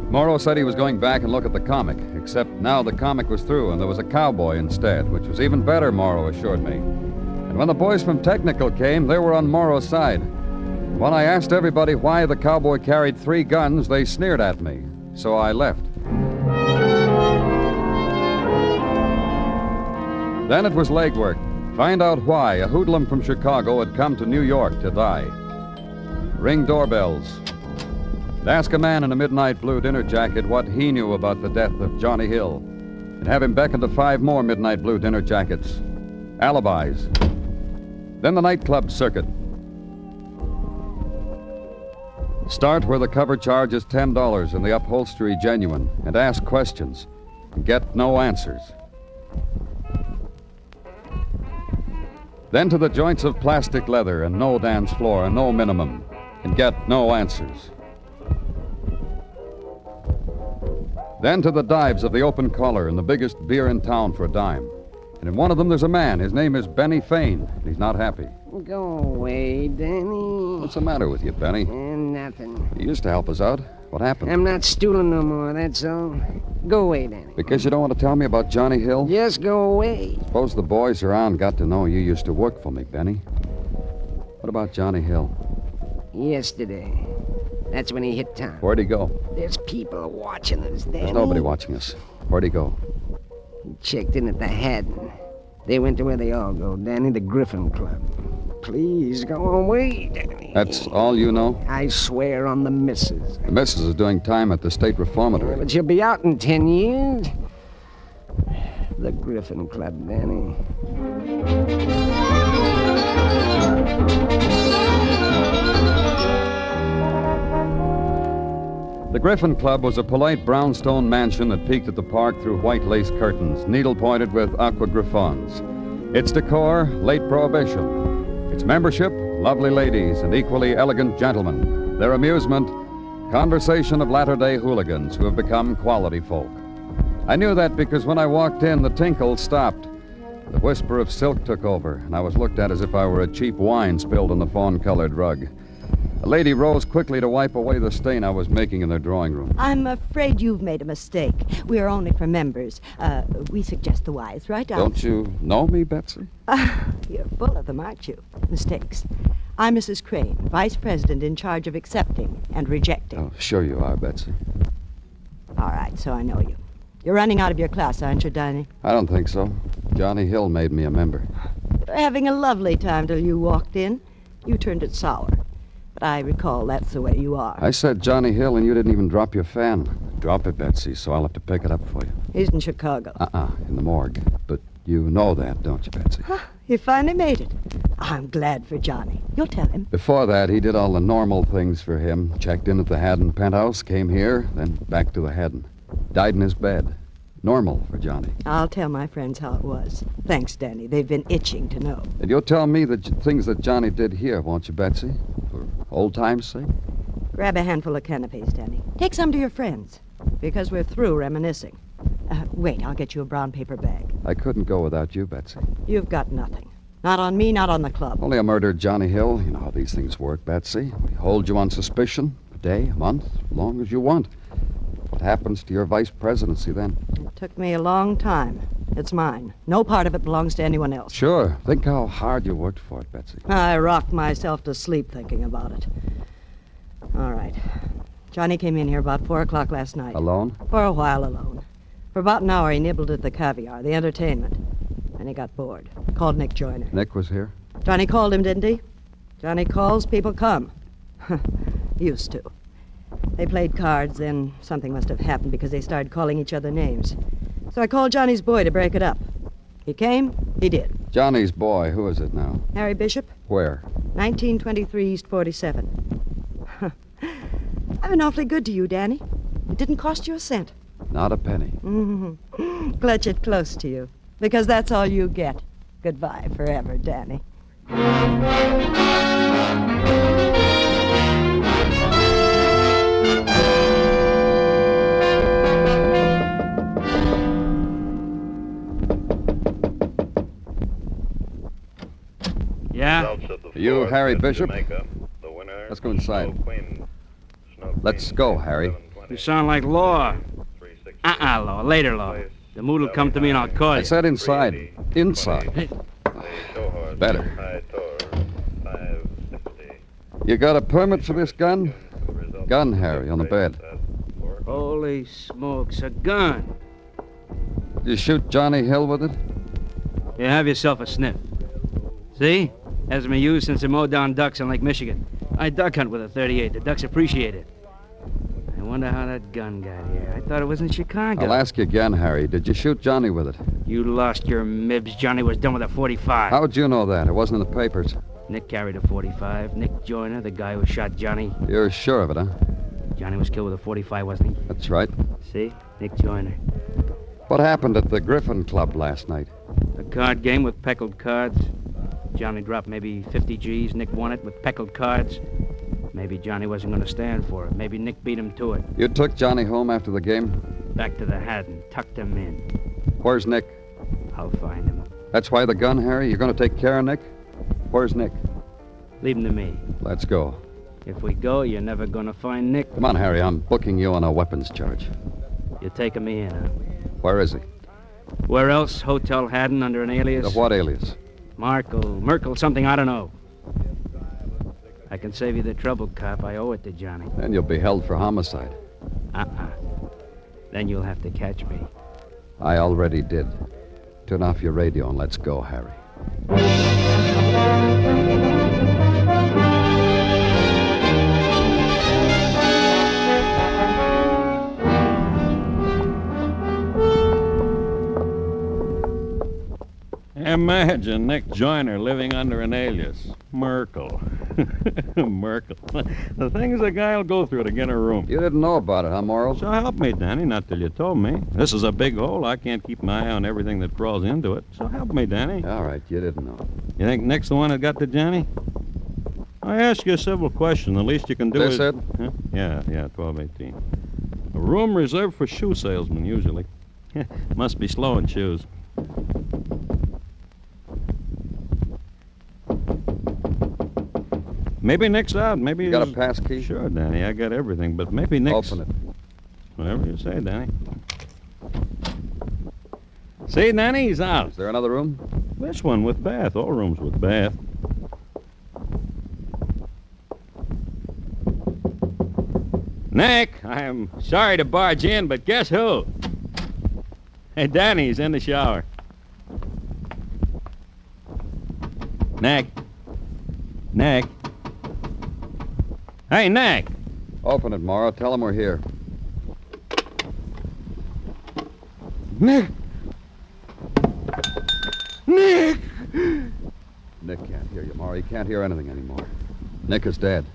Morrow said he was going back and look at the comic, except now the comic was through and there was a cowboy instead, which was even better, Morrow assured me. And when the boys from Technical came, they were on Morrow's side. When I asked everybody why the cowboy carried 3 guns, they sneered at me. So I left. Then it was legwork. Find out why a hoodlum from Chicago had come to New York to die. Ring doorbells. Ask a man in a midnight blue dinner jacket what he knew about the death of Johnny Hill. And have him beckon to 5 more midnight blue dinner jackets. Alibis. Then the nightclub circuit. Start where the cover charge is $10 and the upholstery genuine, and ask questions, and get no answers. Then to the joints of plastic leather and no dance floor and no minimum, and get no answers. Then to the dives of the open collar and the biggest beer in town for a dime. And in one of them there's a man. His name is Benny Fane, and he's not happy.
Go away, Danny.
What's the matter with you, Benny?
Nothing.
You used to help us out. What happened?
I'm not stooling no more, that's all. Go away, Danny.
Because you don't want to tell me about Johnny Hill?
Just go away.
Suppose the boys around got to know you used to work for me, Benny. What about Johnny Hill?
Yesterday. That's when he hit town.
Where'd he go?
There's people watching us, Danny.
There's nobody watching us. Where'd he go?
He checked in at the Haddon. They went to where they all go, Danny, the Griffin Club. Please, go away, Danny.
That's all you know?
I swear on the missus.
The missus is doing time at the state reformatory.
But she'll be out in 10 years. The Griffin Club, Danny.
The Griffin Club was a polite brownstone mansion that peeked at the park through white lace curtains, needle-pointed with aqua griffons. Its decor, late Prohibition. Its membership, lovely ladies and equally elegant gentlemen. Their amusement, conversation of latter-day hooligans who have become quality folk. I knew that because when I walked in, the tinkle stopped. The whisper of silk took over, and I was looked at as if I were a cheap wine spilled on the fawn-colored rug. A lady rose quickly to wipe away the stain I was making in their drawing room.
I'm afraid you've made a mistake. We're only for members. We suggest the wise, right?
Don't you know me, Betsy?
You're full of them, aren't you? Mistakes. I'm Mrs. Crane, vice president in charge of accepting and rejecting.
Oh, sure you are, Betsy.
All right, so I know you. You're running out of your class, aren't you, Danny?
I don't think so. Johnny Hill made me a member.
You were having a lovely time till you walked in. You turned it sour. But I recall that's the way you are.
I said Johnny Hill, and you didn't even drop your fan. Drop it, Betsy, so I'll have to pick it up for you.
He's in Chicago.
In the morgue. But you know that, don't you, Betsy?
Huh, you finally made it. I'm glad for Johnny. You'll tell him.
Before that, he did all the normal things for him. Checked in at the Haddon penthouse, came here, then back to the Haddon. Died in his bed. Normal for Johnny.
I'll tell my friends how it was. Thanks, Danny. They've been itching to know.
And you'll tell me the things that Johnny did here, won't you, Betsy? For old time's sake?
Grab a handful of canapes, Danny. Take some to your friends, because we're through reminiscing. Wait, I'll get you a brown paper bag.
I couldn't go without you, Betsy.
You've got nothing. Not on me, not on the club.
Only a murdered Johnny Hill. You know how these things work, Betsy. We hold you on suspicion. A day, a month, as long as you want. What happens to your vice presidency then?
It took me a long time. It's mine. No part of it belongs to anyone else.
Sure. Think how hard you worked for it, Betsy.
I rocked myself to sleep thinking about it. All right. Johnny came in here about 4 o'clock last night.
Alone?
For a while alone. For about an hour, he nibbled at the caviar, the entertainment. Then he got bored. Called Nick Joyner.
Nick was here?
Johnny called him, didn't he? Johnny calls, people come. Used to. They played cards, then something must have happened because they started calling each other names. So I called Johnny's boy to break it up. He came, he did.
Johnny's boy, who is it now?
Harry Bishop,
Where?
1923 East 47. I've been awfully good to you, Danny. It didn't cost you a cent.
Not a penny.
Mm-hmm. Clutch it close to you, because that's all you get. Goodbye forever, Danny.
Yeah?
Are you Harry Bishop? Let's go inside. Let's go, Harry.
You sound like Law. Law. Later, Law. The mood will come to me and I'll call you.
I said inside. Inside. Better. You got a permit for this gun? Gun, Harry, on the bed.
Holy smokes, a gun.
Did you shoot Johnny Hill with it?
You have yourself a sniff. See? Hasn't been used since the mowed down ducks on Lake Michigan. I duck hunt with a 38. The ducks appreciate it. I wonder how that gun got here. I thought it was in Chicago.
I'll ask you again, Harry. Did you shoot Johnny with it?
You lost your mibs. Johnny was done with a 45.
How'd you know that? It wasn't in the papers.
Nick carried a 45. Nick Joyner, the guy who shot Johnny.
You're sure of it, huh?
Johnny was killed with a 45, wasn't he?
That's right.
See? Nick Joyner.
What happened at the Griffin Club last night?
A card game with peckled cards. Johnny dropped maybe 50 G's. Nick won it with peckled cards. Maybe Johnny wasn't going to stand for it. Maybe Nick beat him to it.
You took Johnny home after the game?
Back to the Haddon. Tucked him in.
Where's Nick?
I'll find him.
That's why the gun, Harry? You're going to take care of Nick? Where's Nick?
Leave him to me.
Let's go.
If we go, you're never going to find Nick.
Come on, Harry. I'm booking you on a weapons charge.
You're taking me in, huh?
Where is he?
Where else? Hotel Haddon under an alias?
Of what alias?
Merkel, something I don't know. I can save you the trouble, cop. I owe it to Johnny.
Then you'll be held for homicide.
Then you'll have to catch me.
I already did. Turn off your radio and let's go, Harry.
Imagine Nick Joyner living under an alias. Merkel. Merkel. The things a guy'll go through to get a room.
You didn't know about it, huh, Morrow?
So help me, Danny, not till you told me. This is a big hole. I can't keep my eye on everything that crawls into it. So help me, Danny.
All right, you didn't know.
You think Nick's the one that got to Johnny? I ask you a civil question. The least you can do
This
is...
it?
Huh? Yeah, 1218. A room reserved for shoe salesmen, usually. Must be slow in shoes. Maybe Nick's out. Maybe
You got a pass key?
Sure, Danny. I got everything. But maybe Nick's...
Open it.
Whatever you say, Danny. See, Danny, he's out.
Is there another room?
This one with bath. All rooms with bath. Nick, I'm sorry to barge in, but guess who? Hey, Danny's in the shower. Nick. Nick. Hey, Nick.
Open it, Morrow. Tell him we're here.
Nick. Nick!
Nick can't hear you, Morrow. He can't hear anything anymore. Nick is dead.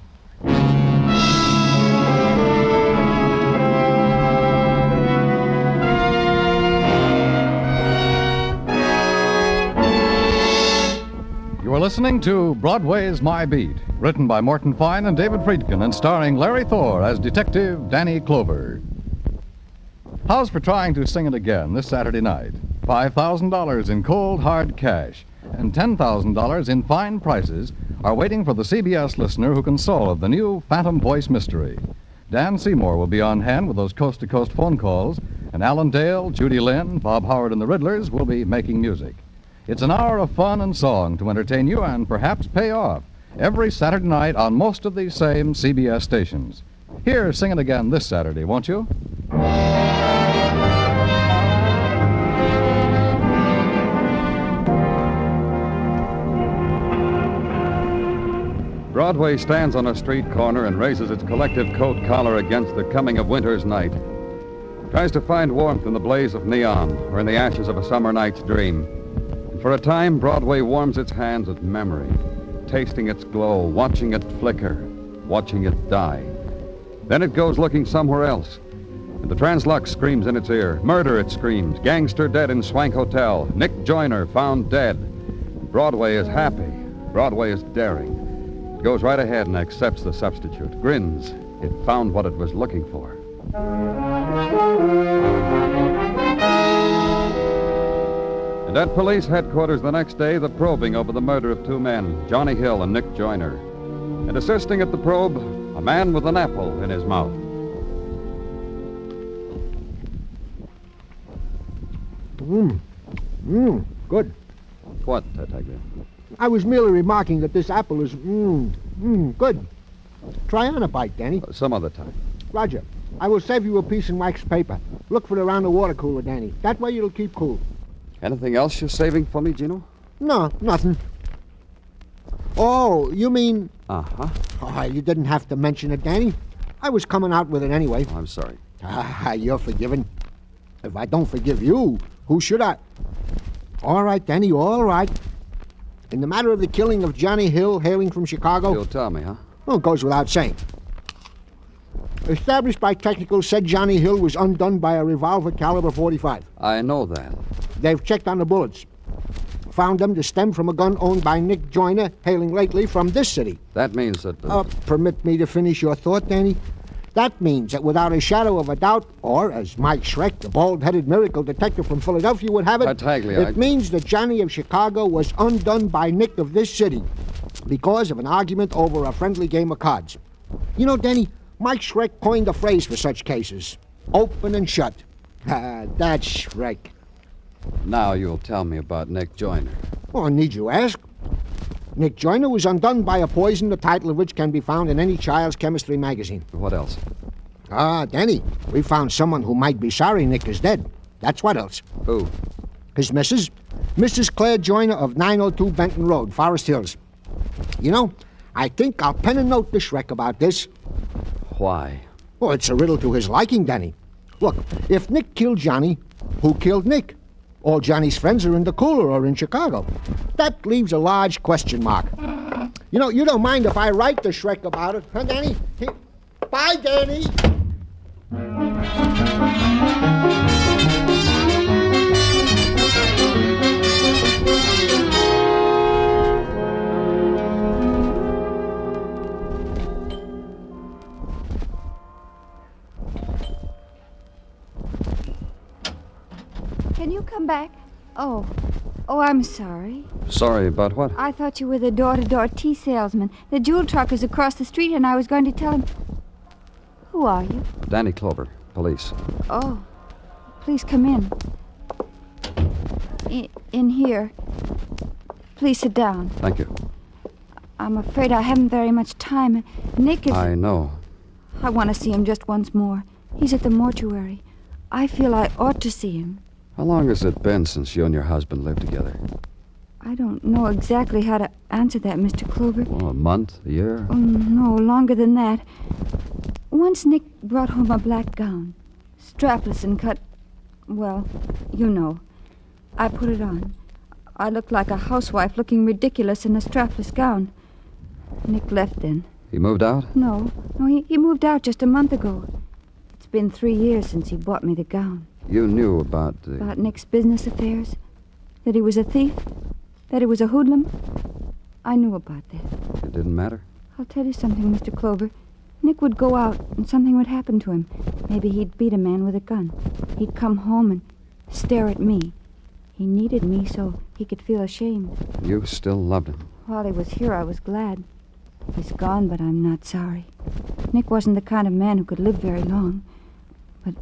You are listening to Broadway's My Beat, written by Morton Fine and David Friedkin, and starring Larry Thor as Detective Danny Clover. How's for trying to sing it again this Saturday night? $5,000 in cold, hard cash and $10,000 in fine prizes are waiting for the CBS listener who can solve the new Phantom Voice mystery. Dan Seymour will be on hand with those coast-to-coast phone calls, and Alan Dale, Judy Lynn, Bob Howard, and the Riddlers will be making music. It's an hour of fun and song to entertain you and perhaps pay off every Saturday night on most of these same CBS stations. Here, sing it again this Saturday, won't you?
Broadway stands on a street corner and raises its collective coat collar against the coming of winter's night. Tries to find warmth in the blaze of neon or in the ashes of a summer night's dream. And for a time, Broadway warms its hands at memory, tasting its glow, watching it flicker, watching it die. Then it goes looking somewhere else. And the Translux screams in its ear. Murder, it screams. Gangster dead in Swank Hotel. Nick Joyner found dead. Broadway is happy. Broadway is daring. It goes right ahead and accepts the substitute. Grins. It found what it was looking for. And at police headquarters the next day, the probing over the murder of two men, Johnny Hill and Nick Joyner. And assisting at the probe, a man with an apple in his mouth.
Good.
What, Detective?
I was merely remarking that this apple is, good. Try on a bite, Danny.
Some other time.
Roger. I will save you a piece in wax paper. Look for it around the water cooler, Danny. That way it'll keep cool.
Anything else you're saving for me, Gino?
No, nothing. Oh, you mean...
Uh-huh.
Oh, you didn't have to mention it, Danny. I was coming out with it anyway.
I'm sorry.
You're forgiven. If I don't forgive you, who should I? All right, Danny, all right. In the matter of the killing of Johnny Hill, hailing from Chicago...
You'll tell me, huh?
Well, it goes without saying. Established by technicals, said Johnny Hill was undone by a revolver caliber .45.
I know that.
They've checked on the bullets. Found them to stem from a gun owned by Nick Joyner, hailing lately from this city.
That means that...
Permit me to finish your thought, Danny? That means that without a shadow of a doubt, or as Mike Schreck, the bald-headed miracle detective from Philadelphia would have it, it means that Johnny of Chicago was undone by Nick of this city because of an argument over a friendly game of cards. You know, Danny, Mike Schreck coined a phrase for such cases. Open and shut. That's Schreck.
Now you'll tell me about Nick Joyner.
Well, need you ask?
Nick Joyner was undone by a poison, the title of which can be found in any child's chemistry magazine.
What else?
Danny, we found someone who might be sorry Nick is dead. That's what else.
Who?
His missus, Mrs. Claire Joyner of 902 Benton Road, Forest Hills. You know, I think I'll pen a note to Shrek about this.
Why?
Well, it's a riddle to his liking, Danny. Look, if Nick killed Johnny, who killed Nick? All Johnny's friends are in the cooler or in Chicago. That leaves a large question mark. You know, you don't mind if I write to Shrek about it, huh, Danny? Bye, Danny.
Can you come back? Oh, I'm sorry.
Sorry about what?
I thought you were the door-to-door tea salesman. The jewel truck is across the street, and I was going to tell him... Who are you?
Danny Clover, police.
Oh, please come in. In here. Please sit down.
Thank you.
I'm afraid I haven't very much time. Nick is...
I know.
I want to see him just once more. He's at the mortuary. I feel I ought to see him.
How long has it been since you and your husband lived together?
I don't know exactly how to answer that, Mr. Clover.
Well, a month, a year?
No, longer than that. Once Nick brought home a black gown, strapless and cut... Well, you know. I put it on. I looked like a housewife looking ridiculous in a strapless gown. Nick left then.
He moved out?
No, he moved out just a month ago. It's been 3 years since he bought me the gown.
You knew about
About Nick's business affairs? That he was a thief? That he was a hoodlum? I knew about that.
It didn't matter?
I'll tell you something, Mr. Clover. Nick would go out and something would happen to him. Maybe he'd beat a man with a gun. He'd come home and stare at me. He needed me so he could feel ashamed.
You still loved him?
While he was here, I was glad. He's gone, but I'm not sorry. Nick wasn't the kind of man who could live very long. But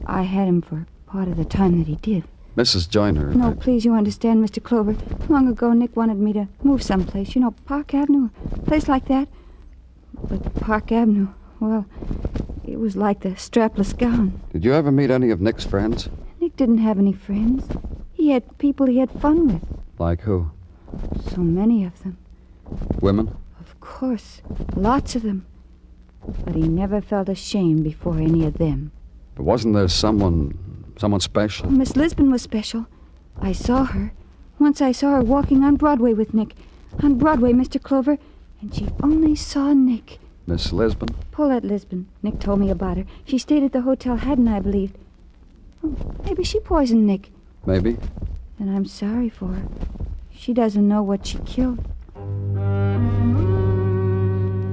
I had him for part of the time that he did.
Mrs. Joyner...
No, please, you understand, Mr. Clover. Long ago, Nick wanted me to move someplace. You know, Park Avenue, a place like that. But Park Avenue, well, it was like the strapless gown.
Did you ever meet any of Nick's friends?
Nick didn't have any friends. He had people he had fun with.
Like who?
So many of them.
Women?
Of course, lots of them. But he never felt ashamed before any of them.
But wasn't there someone special?
Miss Lisbon was special. I saw her. Once I saw her walking on Broadway with Nick. On Broadway, Mr. Clover. And she only saw Nick.
Miss Lisbon?
Paulette Lisbon. Nick told me about her. She stayed at the Hotel Haddon, I believe. Oh, maybe she poisoned Nick.
Maybe.
Then I'm sorry for her. She doesn't know what she killed.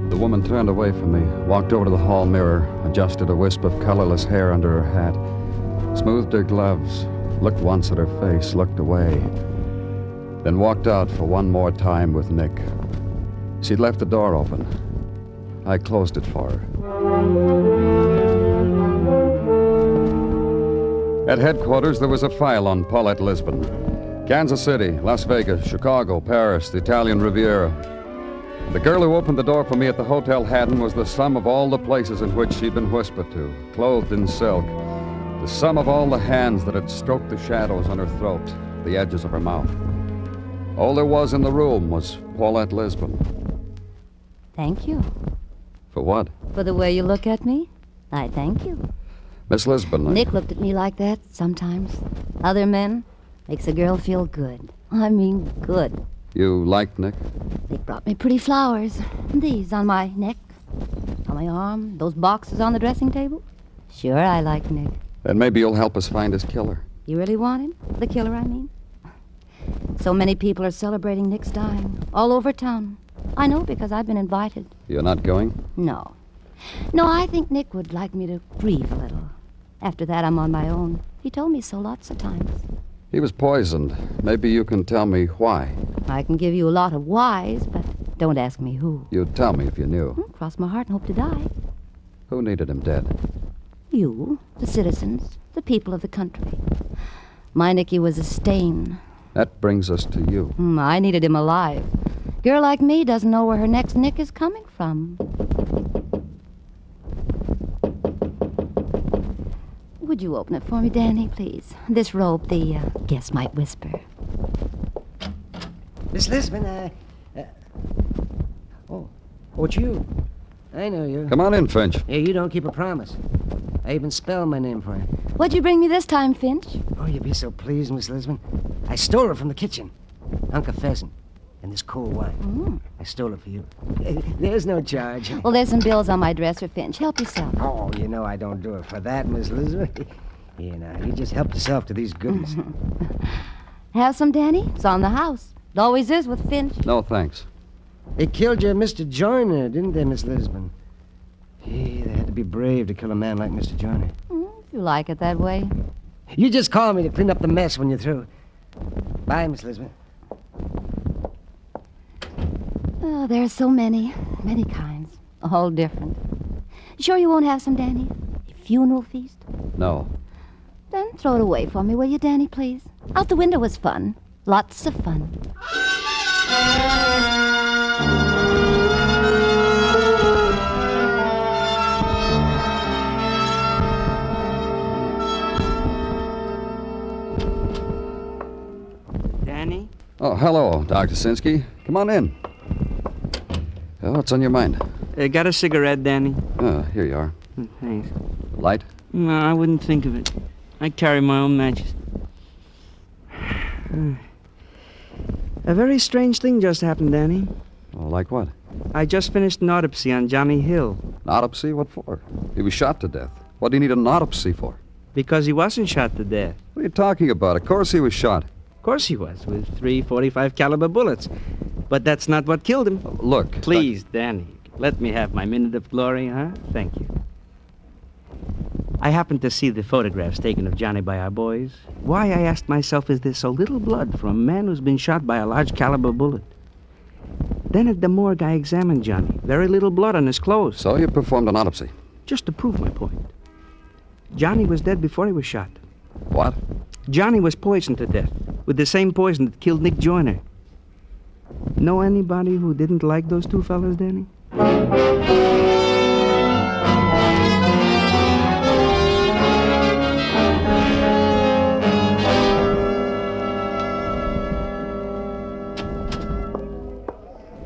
The woman turned away from me, walked over to the hall mirror, adjusted a wisp of colorless hair under her hat, smoothed her gloves, looked once at her face, looked away, then walked out for one more time with Nick. She'd left the door open. I closed it for her. At headquarters, there was a file on Paulette Lisbon. Kansas City, Las Vegas, Chicago, Paris, the Italian Riviera. The girl who opened the door for me at the Hotel Haddon was the sum of all the places in which she'd been whispered to, clothed in silk. The sum of all the hands that had stroked the shadows on her throat, the edges of her mouth. All there was in the room was Paulette Lisbon.
Thank you.
For what?
For the way you look at me. I thank you.
Miss Lisbon.
Nick looked at me like that sometimes. Other men makes a girl feel good. I mean good.
You liked Nick?
Nick brought me pretty flowers. These on my neck, on my arm, those boxes on the dressing table. Sure, I like Nick.
Then maybe you'll help us find his killer.
You really want him? The killer, I mean? So many people are celebrating Nick's dying all over town. I know because I've been invited.
You're not going?
No. No, I think Nick would like me to grieve a little. After that, I'm on my own. He told me so lots of times.
He was poisoned. Maybe you can tell me why.
I can give you a lot of whys, but don't ask me who.
You'd tell me if you knew.
Cross my heart and hope to die.
Who needed him dead?
You, the citizens, the people of the country. My Nicky was a stain.
That brings us to you.
I needed him alive. Girl like me doesn't know where her next nick is coming from. Would you open it for me, Danny, please? This rope, the guest might whisper.
Miss Lisbon, Oh, it's you. I know you.
Come on in, Finch.
Yeah, you don't keep a promise. I even spelled my name for you.
What'd you bring me this time, Finch?
Oh, you'd be so pleased, Miss Lisbon. I stole it from the kitchen. Hunk of pheasant. And this cold wine. I stole it for you. There's no charge.
Well, there's some bills on my dresser, Finch. Help yourself.
Oh, you know I don't do it for that, Miss Elizabeth. You just help yourself to these goodies.
Have some, Danny? It's on the house. It always is with Finch.
No, thanks.
They killed your Mr. Joyner, didn't they, Miss Lisbon? They had to be brave to kill a man like Mr. Joyner.
If you like it that way.
You just call me to clean up the mess when you're through. Bye, Miss Lisbon.
Oh, there are so many kinds, all different. Sure you won't have some, Danny? A funeral feast?
No.
Then throw it away for me, will you, Danny, please? Out the window was fun. Lots of fun.
Danny?
Oh, hello, Dr. Sinsky. Come on in. What's on your mind?
Got a cigarette, Danny?
Here you are.
Thanks.
Light?
No, I wouldn't think of it. I carry my own matches. A very strange thing just happened, Danny.
Oh, like what?
I just finished an autopsy on Johnny Hill.
An autopsy? What for? He was shot to death. What do you need an autopsy for?
Because he wasn't shot to death.
What are you talking about? Of course he was shot.
Of course he was, with 3 .45 caliber bullets. But that's not what killed him.
Look.
Please, Danny, let me have my minute of glory, huh? Thank you. I happened to see the photographs taken of Johnny by our boys. Why, I asked myself, is there so little blood from a man who's been shot by a large caliber bullet? Then at the morgue, I examined Johnny. Very little blood on his clothes.
So you performed an autopsy?
Just to prove my point. Johnny was dead before he was shot.
What?
Johnny was poisoned to death with the same poison that killed Nick Joyner. Know anybody who didn't like those two fellas, Danny?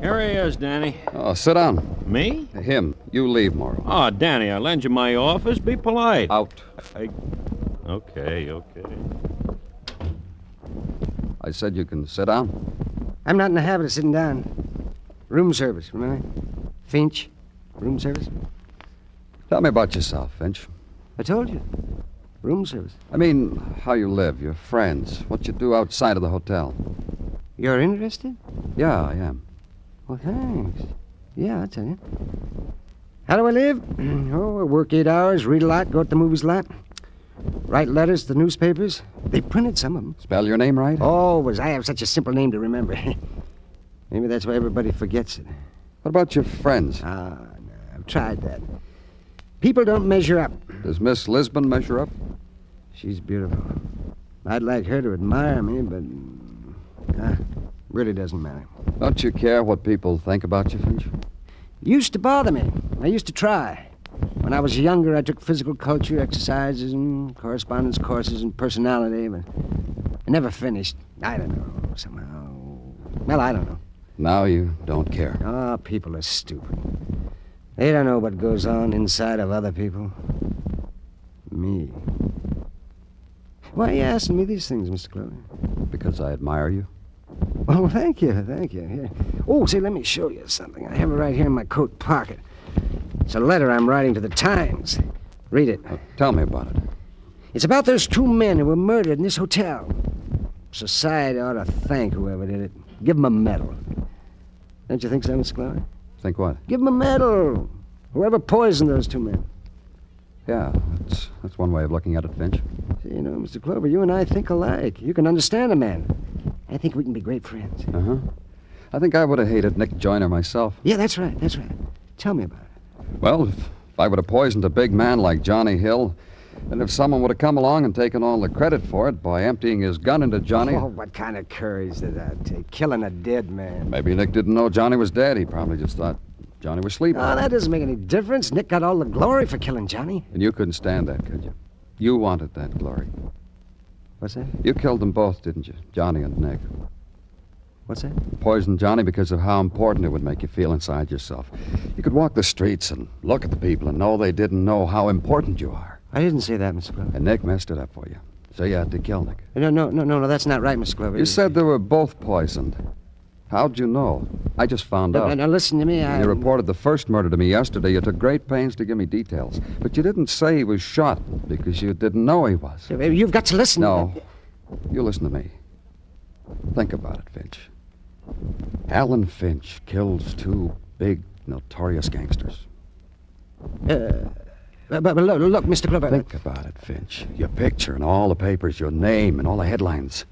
Here he is, Danny.
Oh, sit down.
Me?
Him. You leave, Morrow.
Oh, Danny, I lend you my office. Be polite.
Out.
Okay.
I said you can sit down.
I'm not in the habit of sitting down. Room service, remember? Finch, room service.
Tell me about yourself, Finch.
I told you. Room service.
I mean, how you live, your friends, what you do outside of the hotel.
You're interested?
Yeah, I am.
Well, thanks. Yeah, I'll tell you. How do I live? I work 8 hours, read a lot, go to the movies a lot. Write letters to the newspapers. They printed some of them.
Spell your name right?
Always. I have such a simple name to remember. Maybe that's why everybody forgets it.
What about your friends?
No, I've tried that. People don't measure up.
Does Miss Lisbon measure up?
She's beautiful. I'd like her to admire me, but really doesn't matter.
Don't you care what people think about you, Finch?
Used to bother me. I used to try. When I was younger, I took physical culture exercises and correspondence courses and personality, but I never finished. I don't know, somehow. Well, I don't know.
Now you don't care.
Oh, people are stupid. They don't know what goes on inside of other people. Me. Why are you asking me these things, Mr. Clover?
Because I admire you.
Oh, thank you. Here. Oh, say, let me show you something. I have it right here in my coat pocket. It's a letter I'm writing to the Times. Read it.
Tell me about it.
It's about those 2 men who were murdered in this hotel. Society ought to thank whoever did it. Give them a medal. Don't you think so, Mr. Clover?
Think what?
Give them a medal. Whoever poisoned those 2 men.
Yeah, that's one way of looking at it, Finch.
See, you know, Mr. Clover, you and I think alike. You can understand a man. I think we can be great friends.
Uh-huh. I think I would have hated Nick Joyner myself.
Yeah, that's right. Tell me about it.
Well, if I would have poisoned a big man like Johnny Hill, And if someone would have come along and taken all the credit for it by emptying his gun into Johnny...
Oh, what kind of courage did that take? Killing a dead man.
Maybe Nick didn't know Johnny was dead. He probably just thought Johnny was sleeping.
Oh, that doesn't make any difference. Nick got all the glory for killing Johnny.
And you couldn't stand that, could you? You wanted that glory.
What's that?
You killed them both, didn't you? Johnny and Nick.
What's that?
Poisoned Johnny because of how important it would make you feel inside yourself. You could walk the streets and look at the people and know they didn't know how important you are.
I didn't say that, Mr. Glover.
And Nick messed it up for you. So you had to kill Nick.
No, that's not right, Mr. Glover.
You said they were both poisoned. How'd you know? I just found out.
Now, listen to me.
When you reported the first murder to me yesterday, you took great pains to give me details. But you didn't say he was shot because you didn't know he was.
You've got to listen.
No. You listen to me. Think about it, Finch. Alan Finch kills two big, notorious gangsters.
But look, Mr. Glover.
Think about it, Finch. Your picture and all the papers, your name and all the headlines.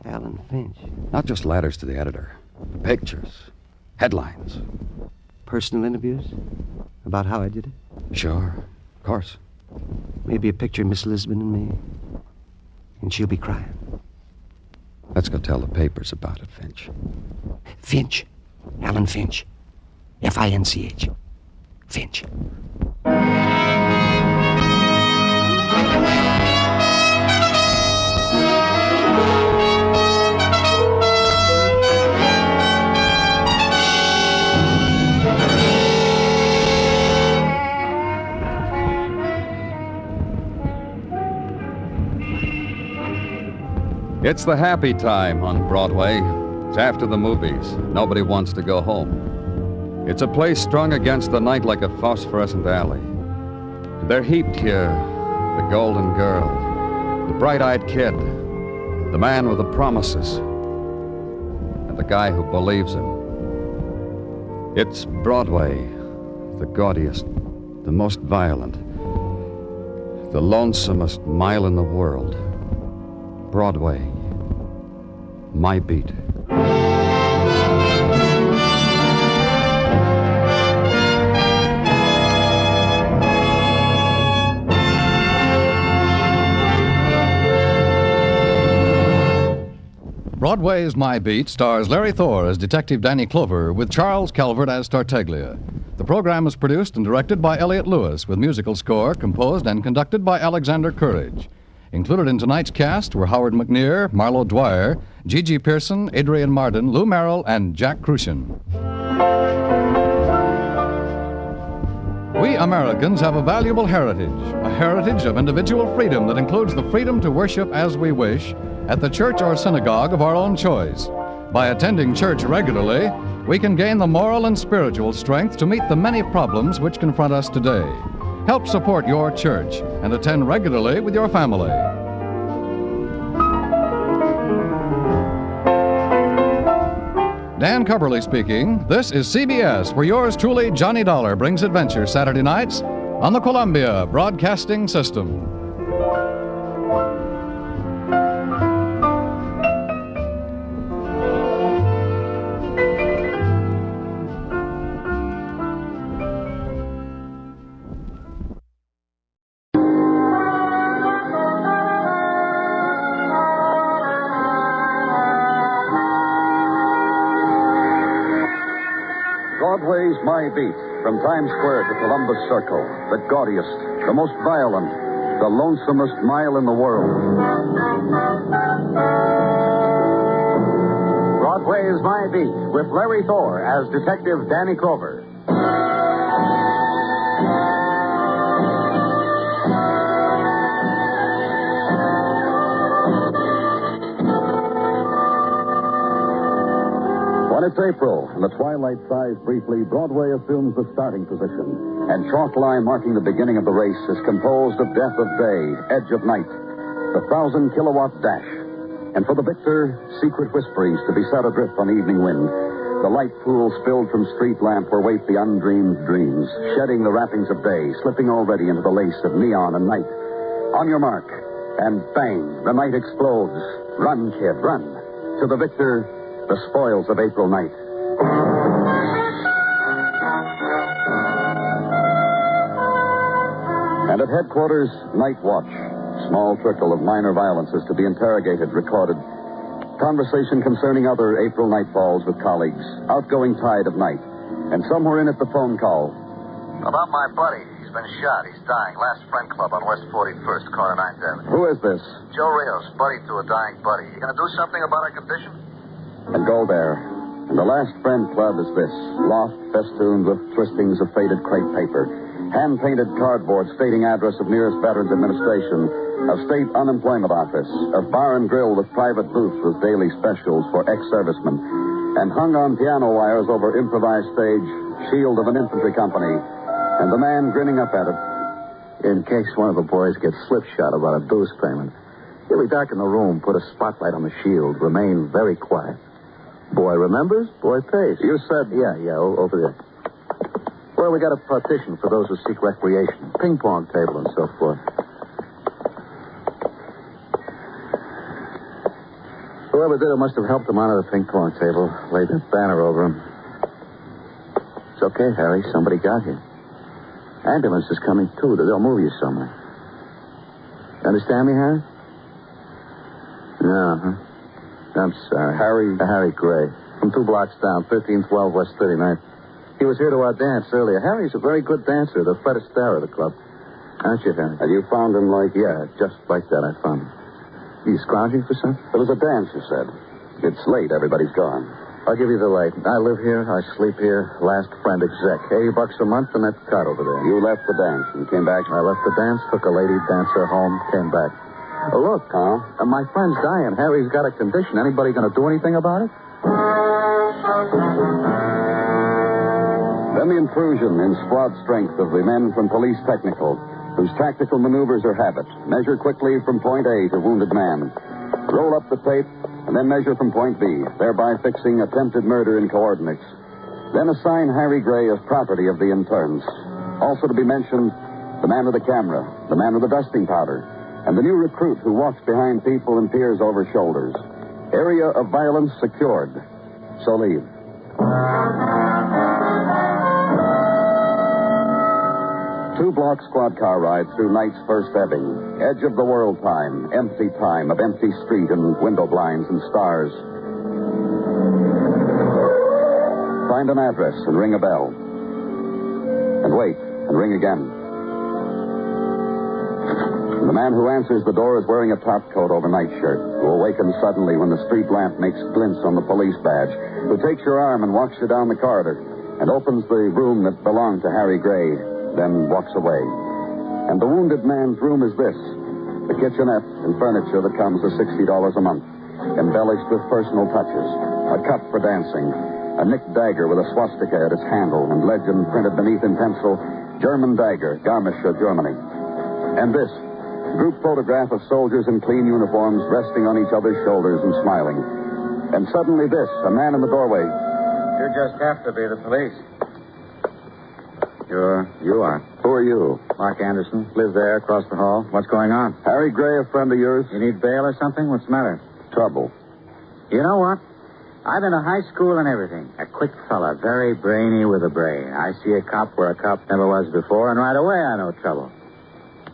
Alan Finch.
Not just letters to the editor. Pictures. Headlines.
Personal interviews? About how I did it?
Sure. Of course.
Maybe a picture of Miss Lisbon and me. And she'll be crying.
Let's go tell the papers about it, Finch.
Finch. Alan Finch. F-I-N-C-H. Finch.
It's the happy time on Broadway. It's after the movies. Nobody wants to go home. It's a place strung against the night like a phosphorescent alley. They're heaped here, the golden girl, the bright-eyed kid, the man with the promises, and the guy who believes him. It's Broadway, the gaudiest, the most violent, the lonesomest mile in the world. Broadway, my beat.
Broadway's My Beat stars Larry Thor as Detective Danny Clover with Charles Calvert as Tartaglia. The program is produced and directed by Elliott Lewis with musical score composed and conducted by Alexander Courage. Included in tonight's cast were Howard McNear, Marlo Dwyer, Gigi Pearson, Adrian Marden, Lou Merrill, and Jack Crucian. We Americans have a valuable heritage, a heritage of individual freedom that includes the freedom to worship as we wish at the church or synagogue of our own choice. By attending church regularly, we can gain the moral and spiritual strength to meet the many problems which confront us today. Help support your church and attend regularly with your family. Dan Cubberly speaking. This is CBS, where yours truly, Johnny Dollar, brings adventure Saturday nights on the Columbia Broadcasting System.
Broadway's My Beat, from Times Square to Columbus Circle, the gaudiest, the most violent, the lonesomest mile in the world.
Broadway's My Beat, with Larry Thor as Detective Danny Clover.
When it's April and the twilight sighs briefly, Broadway assumes the starting position. And chalk line marking the beginning of the race is composed of Death of Day, Edge of Night, the 1,000-kilowatt dash. And for the victor, secret whisperings to be set adrift on the evening wind. The light pools filled from street lamp where wait the undreamed dreams, shedding the wrappings of day, slipping already into the lace of neon and night. On your mark, and bang, the night explodes. Run, kid, run. To the victor, the spoils of April night. And at headquarters, night watch. Small trickle of minor violences to be interrogated, recorded. Conversation concerning other April nightfalls with colleagues. Outgoing tide of night. And somewhere in it, the phone call.
About my buddy. He's been shot. He's dying. Last Friend Club on West 41st, corner 9th Avenue.
Who is this?
Joe Rios, buddy to a dying buddy. You gonna do something about our condition?
And go there. And the Last Friend Club is this. Loft festooned with twistings of faded crepe paper. Hand-painted cardboard stating address of nearest Veterans Administration, of State Unemployment Office, of bar and grill with private booths with daily specials for ex-servicemen, and hung on piano wires over improvised stage, shield of an infantry company, and the man grinning up at it.
In case one of the boys gets slipshod about a dues payment, he'll be back in the room, put a spotlight on the shield, remain very quiet. Boy remembers, boy pays.
You said...
Yeah, over there. Well, we got a partition for those who seek recreation. Ping-pong table and so forth. Whoever did it must have helped him onto the ping-pong table, laid that banner over him. It's okay, Harry. Somebody got here. Ambulance is coming, too. They'll move you somewhere. You understand me, Harry? No, huh? I'm sorry. Harry Gray. From 2 blocks down, 1312 West 39th. He was here to our dance earlier. Harry's a very good dancer, the Fred Astaire of the club. Aren't you, Harry?
And you found him like...
Yeah, just like that, I found him. You scrounging for something?
It was a dance, you said. It's late. Everybody's gone.
I'll give you the light. I live here. I sleep here. Last Friend exec. $80 a month and that cot over there.
You left the dance and came back?
I left the dance, took a lady dancer home, came back. Oh, look,
huh?
My friend's dying. Harry's got a condition. Anybody going to do anything about it?
Then the intrusion in squad strength of the men from Police Technical, whose tactical maneuvers are habit. Measure quickly from point A to wounded man. Roll up the tape, and then measure from point B, thereby fixing attempted murder in coordinates. Then assign Harry Gray as property of the interns. Also to be mentioned, the man with the camera, the man with the dusting powder, and the new recruit who walks behind people and peers over shoulders. Area of violence secured. So leave. 2-block squad car ride through night's first ebbing. Edge of the world time of empty street and window blinds and stars. Find an address and ring a bell. And wait and ring again. The man who answers the door is wearing a topcoat over nightshirt, who awakens suddenly when the street lamp makes glints on the police badge, who takes your arm and walks you down the corridor and opens the room that belonged to Harry Gray, then walks away. And the wounded man's room is this, the kitchenette and furniture that comes with $60 a month, embellished with personal touches, a cup for dancing, a nicked dagger with a swastika at its handle and legend printed beneath in pencil, German dagger, Garmische, Germany. And this, group photograph of soldiers in clean uniforms resting on each other's shoulders and smiling. And suddenly this, a man in the doorway.
You just have to be the police. Sure, you are.
Who are you?
Mark Anderson. Live there across the hall. What's going on?
Harry Gray, a friend of yours?
You need bail or something? What's the matter?
Trouble.
You know what? I've been to high school and everything. A quick fella, very brainy with a brain. I see a cop where a cop never was before, and right away I know trouble.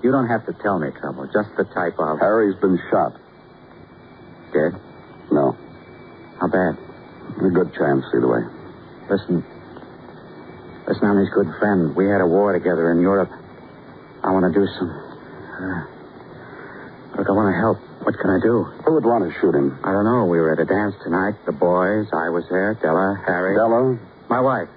You don't have to tell me trouble, just the type of...
Harry's been shot.
Dead?
No.
How bad?
A good chance, either way.
Listen, I'm his good friend. We had a war together in Europe. I want to do some... Look, I want to help. What can I do?
Who would want to shoot him?
I don't know. We were at a dance tonight. The boys, I was there. Della, Harry.
Della?
My wife.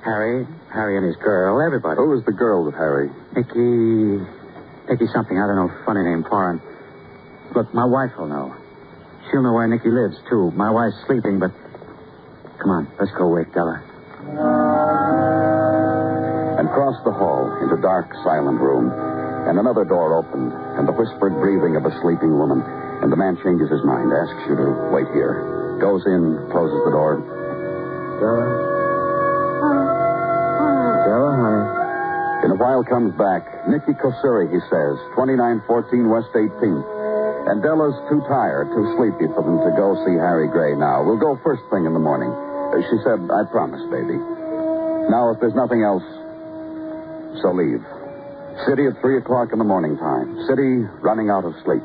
Harry and his girl, everybody.
Who was the girl with Harry?
Nicky something. I don't know. Funny name, foreign. Look, my wife will know. She'll know where Nicky lives, too. My wife's sleeping, but... Come on, let's go wake Della.
And cross the hall into dark, silent room. And another door opened, and the whispered breathing of a sleeping woman. And the man changes his mind, asks you to wait here. Goes in, closes the door.
Della, honey.
In a while comes back. Nicky Kosuri, he says, 2914 West 18th. And Della's too tired, too sleepy for them to go see Harry Gray now. We'll go first thing in the morning. She said, I promise, baby. Now, if there's nothing else, so leave. City at 3 o'clock in the morning time. City running out of sleep.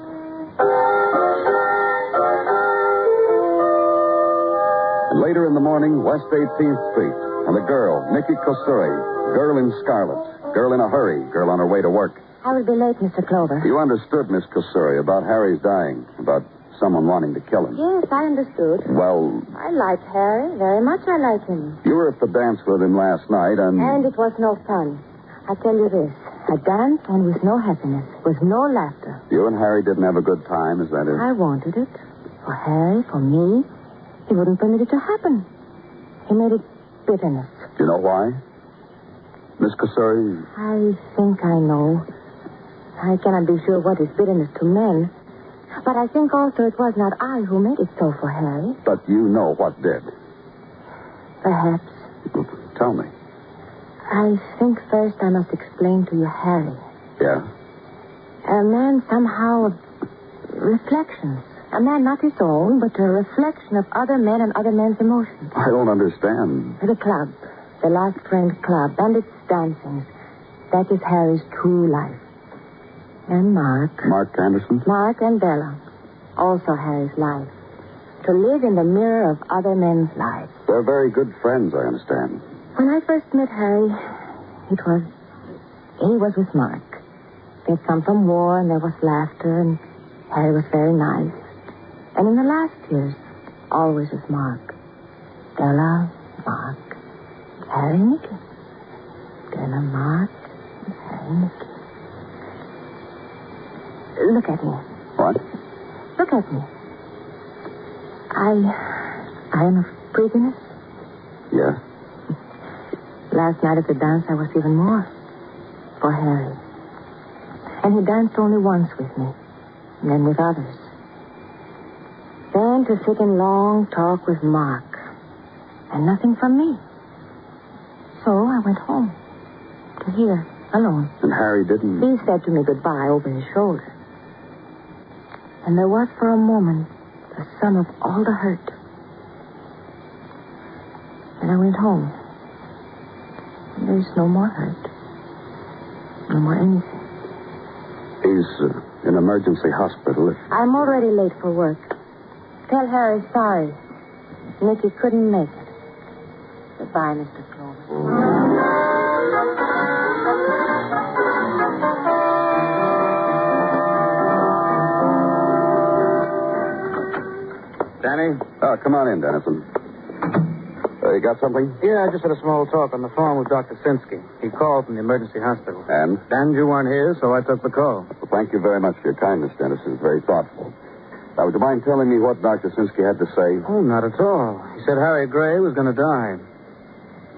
And later in the morning, West 18th Street. And the girl, Nikki Kosuri. Girl in scarlet. Girl in a hurry. Girl on her way to work.
I will be late, Mr. Clover.
You understood, Miss Kosuri, about Harry's dying. About someone wanting to kill him.
Yes, I understood.
Well,
I like Harry. Very much I like him.
you were at the dance with him last night, and...
And it was no fun. I tell you this. A dance and with no happiness. With no laughter.
You and Harry didn't have a good time, is that it?
I wanted it. For Harry, for me. He wouldn't permit it to happen. He made it bitterness.
Do you know why? Miss Kosuri?
I think I know. I cannot be sure what is bitterness to men. But I think also it was not I who made it so for Harry.
But you know what did.
Perhaps.
Tell me.
I think first I must explain to you Harry.
Yeah?
A man somehow of reflections. A man not his own, but a reflection of other men and other men's emotions.
I don't understand.
The club. The Last Friend Club. And its dancings. That is Harry's true life. And Mark.
Mark Anderson?
Mark and Bella. Also Harry's life. To live in the mirror of other men's lives.
They're very good friends, I understand.
When I first met Harry, he was with Mark. They had come from war and there was laughter and Harry was very nice. And in the last years, always with Mark. Bella, Mark, Harry, Nicky. Bella, Mark, Harry, Nicky. Look at me.
What?
Look at me. I am of prettiness.
Yeah?
Last night at the dance, I was even more. For Harry. And he danced only once with me. And then with others. Then to sit in long talk with Mark. And nothing from me. So I went home. To here, alone.
And Harry didn't...
He said to me goodbye over his shoulder. And there was for a moment the sum of all the hurt. And I went home. And there's no more hurt. No more anything.
He's in emergency hospital.
I'm already late for work. Tell Harry sorry. Nicky couldn't make it. Goodbye, Mr. Clover.
Danny? Oh, come on in, Dennison. You got something?
Yeah, I just had a small talk on the phone with Dr. Sinsky. He called from the emergency hospital.
And?
And you weren't here, so I took the call.
Well, thank you very much for your kindness, Dennison. It's very thoughtful. Now, would you mind telling me what Dr. Sinsky had to say?
Oh, not at all. He said Harry Gray was going to die.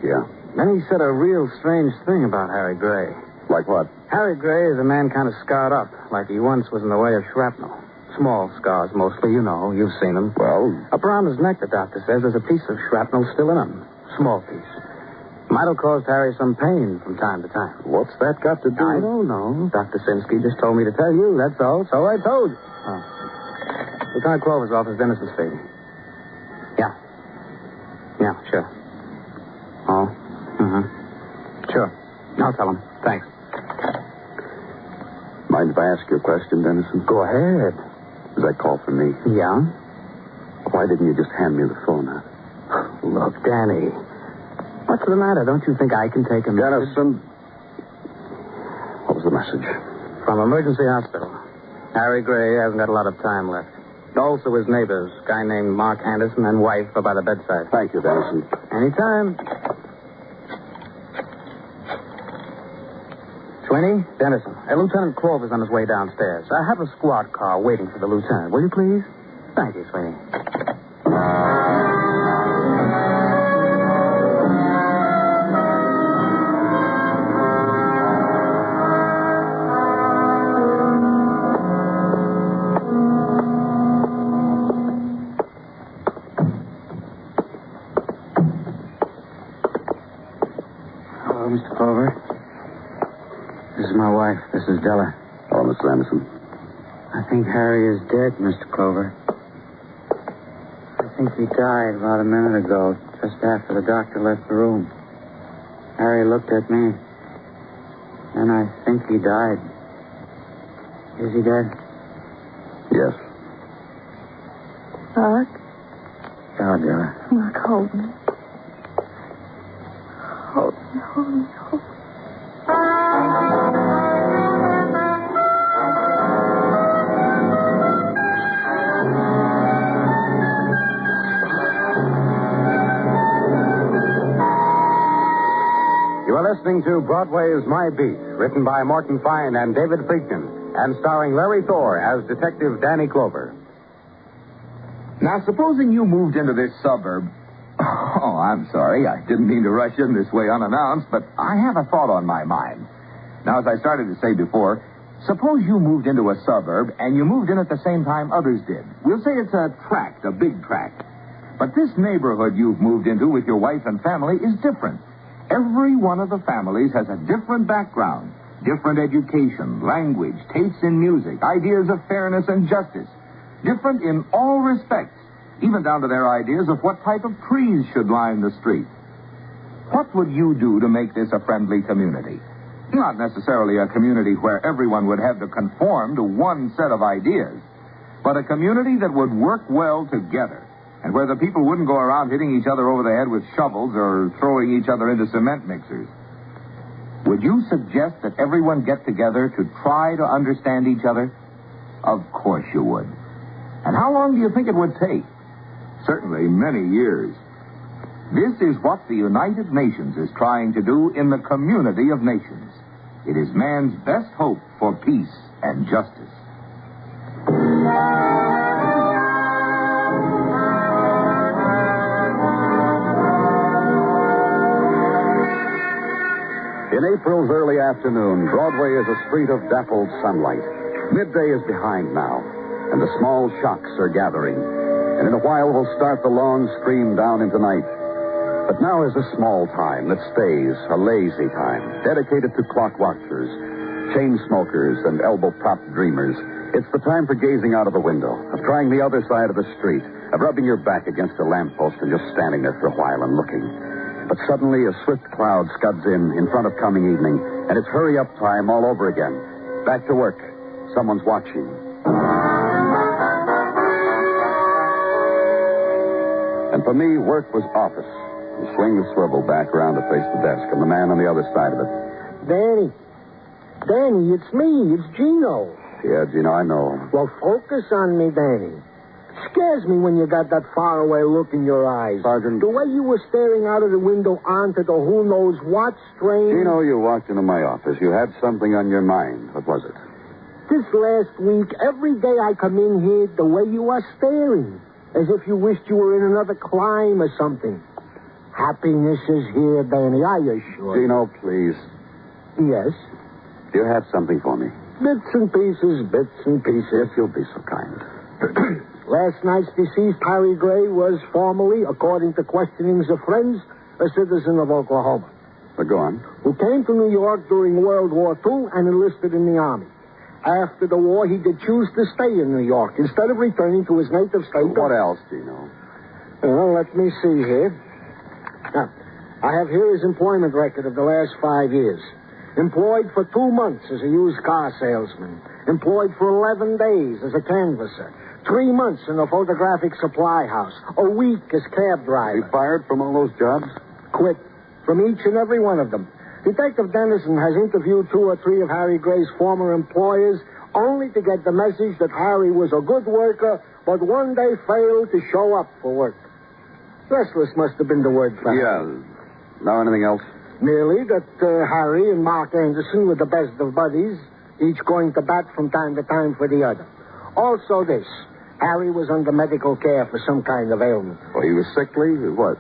Yeah?
Then he said a real strange thing about Harry Gray.
Like what?
Harry Gray is a man kind of scarred up, like he once was in the way of shrapnel. Small scars, mostly, you know. You've seen them.
Well?
Up around his neck, the doctor says, there's a piece of shrapnel still in him. Small piece. Might have caused Harry some pain from time to time.
What's that got to do?
I don't know. Dr. Sinsky just told me to tell you, that's all. So I told you. Oh. Lieutenant Clover's office, Dennison speaking. Yeah. Yeah, sure. Oh? Mm-hmm. Sure. I'll tell him. Thanks.
Mind if I ask you a question, Dennison?
Go ahead.
Was that call for me?
Yeah?
Why didn't you just hand me the phone out?
Look, Danny. What's the matter? Don't you think I can take a message?
Dennison. What was the message?
From emergency hospital. Harry Gray hasn't got a lot of time left. Also his neighbors, a guy named Mark Anderson and wife are by the bedside.
Thank you, Dennison.
Anytime. Sweeney, Dennison. Lieutenant Clover's on his way downstairs. I have a squad car waiting for the lieutenant. Will you please? Thank you, Sweeney. Hello, Mr. Clover. This is my wife. This is Della.
Oh, Mr. Anderson.
I think Harry is dead, Mr. Clover. I think he died about a minute ago, just after the doctor left the room. Harry looked at me.
And I think he died. Is he dead?
Yes.
Mark?
Yeah, dear.
Mark, hold me. Hold me, hold me, hold me.
You are listening to Broadway's My Beat, written by Morton Fine and David Friedkin, and starring Larry Thor as Detective Danny Clover.
Now, supposing you moved into this suburb. Oh, I'm sorry. I didn't mean to rush in this way unannounced, but I have a thought on my mind. Now, as I started to say before, suppose you moved into a suburb and you moved in at the same time others did. We'll say it's a tract, a big tract. But this neighborhood you've moved into with your wife and family is different. Every one of the families has a different background, different education, language, tastes in music, ideas of fairness and justice. Different in all respects, even down to their ideas of what type of trees should line the street. What would you do to make this a friendly community? Not necessarily a community where everyone would have to conform to one set of ideas, but a community that would work well together, and where the people wouldn't go around hitting each other over the head with shovels or throwing each other into cement mixers. Would you suggest that everyone get together to try to understand each other? Of course you would. And how long do you think it would take? Certainly many years. This is what the United Nations is trying to do in the community of nations. It is man's best hope for peace and justice.
In April's early afternoon, Broadway is a street of dappled sunlight. Midday is behind now, and the small shocks are gathering. And in a while, we'll start the long stream down into night. But now is a small time that stays, a lazy time, dedicated to clock watchers, chain smokers, and elbow-propped dreamers. It's the time for gazing out of the window, of trying the other side of the street, of rubbing your back against a lamppost and just standing there for a while and looking. But suddenly a swift cloud scuds in front of coming evening, and it's hurry-up time all over again. Back to work. Someone's watching. And for me, work was office. You swing the swivel back around to face the desk, and the man on the other side of it.
Danny, it's me. It's Gino.
Yeah, Gino, I know.
Well, focus on me, Danny. Scares me when you got that faraway look in your eyes.
Sergeant.
The way you were staring out of the window onto the who knows what strange...
Gino, you walked into my office. You had something on your mind. What was it?
This last week, every day I come in here, the way you are staring. As if you wished you were in another clime or something. Happiness is here, Danny, I assure you.
Gino, please.
Yes?
Do you have something for me?
Bits and pieces, bits and pieces.
If you'll be so kind.
Last night's deceased, Harry Gray, was formally, according to questionings of friends, a citizen of Oklahoma.
Go on.
Who came to New York during World War II and enlisted in the Army. After the war, he did choose to stay in New York instead of returning to his native state.
What else, Gino?
Well, let me see here. Now, I have here his employment record of the last 5 years. Employed for 2 months as a used car salesman. Employed for 11 days as a canvasser. 3 months in a photographic supply house. A week as cab driver.
You fired from all those jobs?
Quit. From each and every one of them. Detective Dennison has interviewed 2 or 3 of Harry Gray's former employers only to get the message that Harry was a good worker, but one day failed to show up for work. Restless must have been the word for him.
Yeah. Now anything else?
Merely that Harry and Mark Anderson were the best of buddies, each going to bat from time to time for the other. Also this. Harry was under medical care for some kind of ailment.
Oh, he was sickly? What?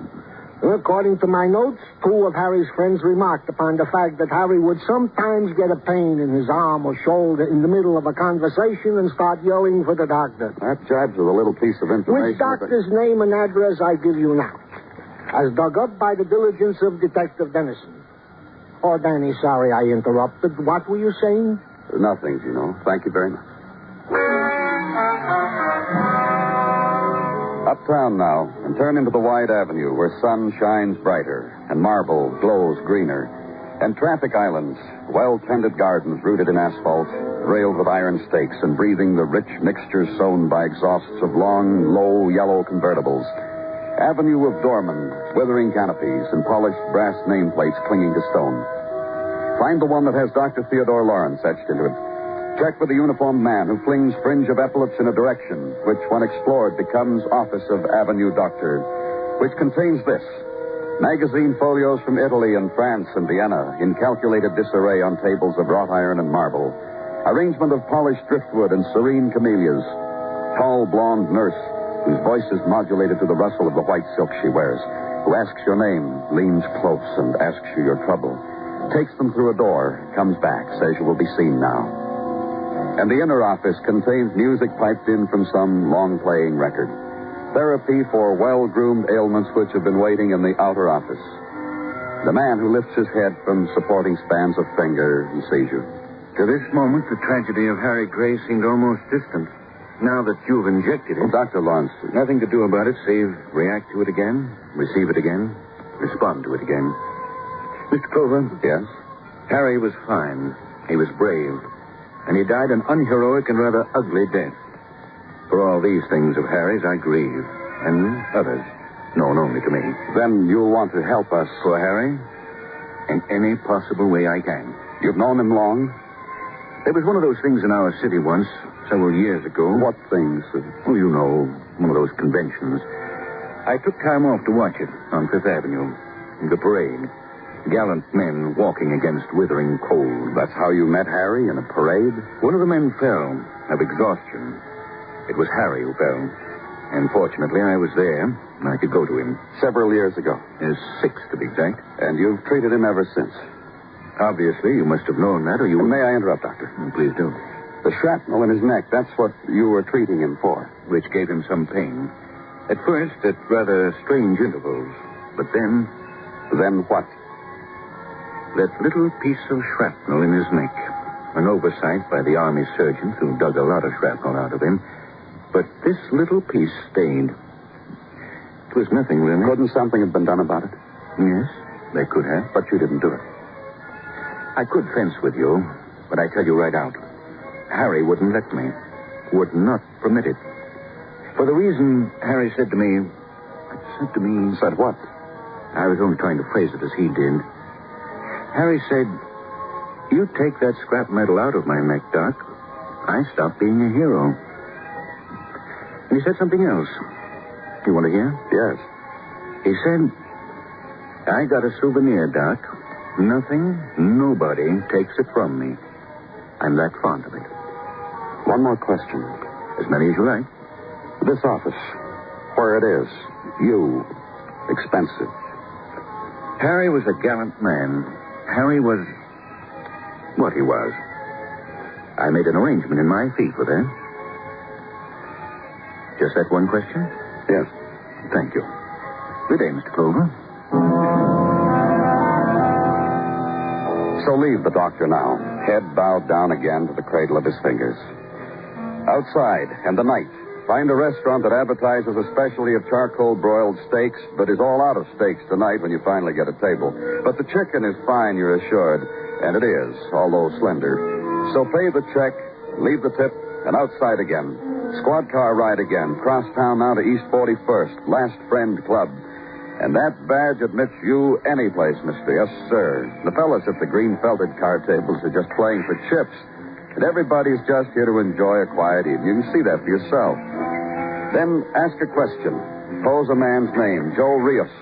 According to my notes, 2 of Harry's friends remarked upon the fact that Harry would sometimes get a pain in his arm or shoulder in the middle of a conversation and start yelling for the doctor.
That jibes with a little piece of information.
Which doctor's name and address I give you now, as dug up by the diligence of Detective Dennison. Oh, Danny, sorry I interrupted. What were you saying?
Nothing, Gino. Thank you very much. Uptown now, and turn into the wide avenue where sun shines brighter and marble glows greener. And traffic islands, well-tended gardens rooted in asphalt, railed with iron stakes and breathing the rich mixture sown by exhausts of long, low, yellow convertibles. Avenue of doormen, withering canopies, and polished brass nameplates clinging to stone. Find the one that has Dr. Theodore Lawrence etched into it. Check with the uniformed man who flings fringe of epaulets in a direction, which, when explored, becomes Office of Avenue Doctor, which contains this. Magazine folios from Italy and France and Vienna in calculated disarray on tables of wrought iron and marble. Arrangement of polished driftwood and serene camellias. Tall, blonde nurse, whose voice is modulated to the rustle of the white silk she wears, who asks your name, leans close, and asks you your trouble. Takes them through a door, comes back, says you will be seen now. And the inner office contains music piped in from some long-playing record. Therapy for well-groomed ailments which have been waiting in the outer office. The man who lifts his head from supporting spans of finger and sees you.
To this moment, the tragedy of Harry Gray seemed almost distant. Now that you've injected it...
Dr. Lawrence...
Nothing to do about it, save react to it again, receive it again, respond to it again. Mr. Clover?
Yes?
Harry was fine. He was brave. And he died an unheroic and rather ugly death. For all these things of Harry's, I grieve. And others, known only to me.
Then you'll want to help us.
For Harry? In any possible way I can.
You've known him long?
There was one of those things in our city once, several years ago.
What things?
Oh, you know, one of those conventions. I took time off to watch it on Fifth Avenue. The parade. Gallant men walking against withering cold.
That's how you met Harry, in a parade?
One of the men fell of exhaustion. It was Harry who fell. And fortunately, I was there, and I could go to him.
Several years ago.
6, to be exact.
And you've treated him ever since.
Obviously, you must have known that, or you...
May I interrupt, Doctor?
Please do.
The shrapnel in his neck, that's what you were treating him for.
Which gave him some pain. At first, at rather strange intervals. But then...
Then what?
That little piece of shrapnel in his neck. An oversight by the army surgeons who dug a lot of shrapnel out of him. But this little piece stayed. It was nothing, really.
Couldn't something have been done about it?
Yes, they could have.
But you didn't do it.
I could fence with you, but I tell you right out. Harry wouldn't let me. Would not permit it. For the reason Harry said to me...
Said what?
I was only trying to phrase it as he did. Harry said, "You take that scrap metal out of my neck, Doc, I stop being a hero." And he said something else. You want to hear?
Yes.
He said, "I got a souvenir, Doc. Nothing, nobody takes it from me. I'm that fond of it."
One more question.
As many as you like.
This office, where it is, you, expensive.
Harry was a gallant man. Harry was what he was. I made an arrangement in my fee for that. Just that one question?
Yes.
Thank you. Good day, Mr. Clover.
So leave the doctor now, head bowed down again to the cradle of his fingers. Outside, and the night, find a restaurant that advertises a specialty of charcoal broiled steaks, but is all out of steaks tonight when you finally get a table. But the chicken is fine, you're assured, and it is, although slender. So pay the check, leave the tip, and outside again. Squad car ride again. Cross town now to East 41st. Last Friend Club. And that badge admits you any place, mister. Yes, sir. The fellas at the green felted card tables are just playing for chips. And everybody's just here to enjoy a quiet evening. You can see that for yourself. Then ask a question. Pose a man's name, Joe Rios.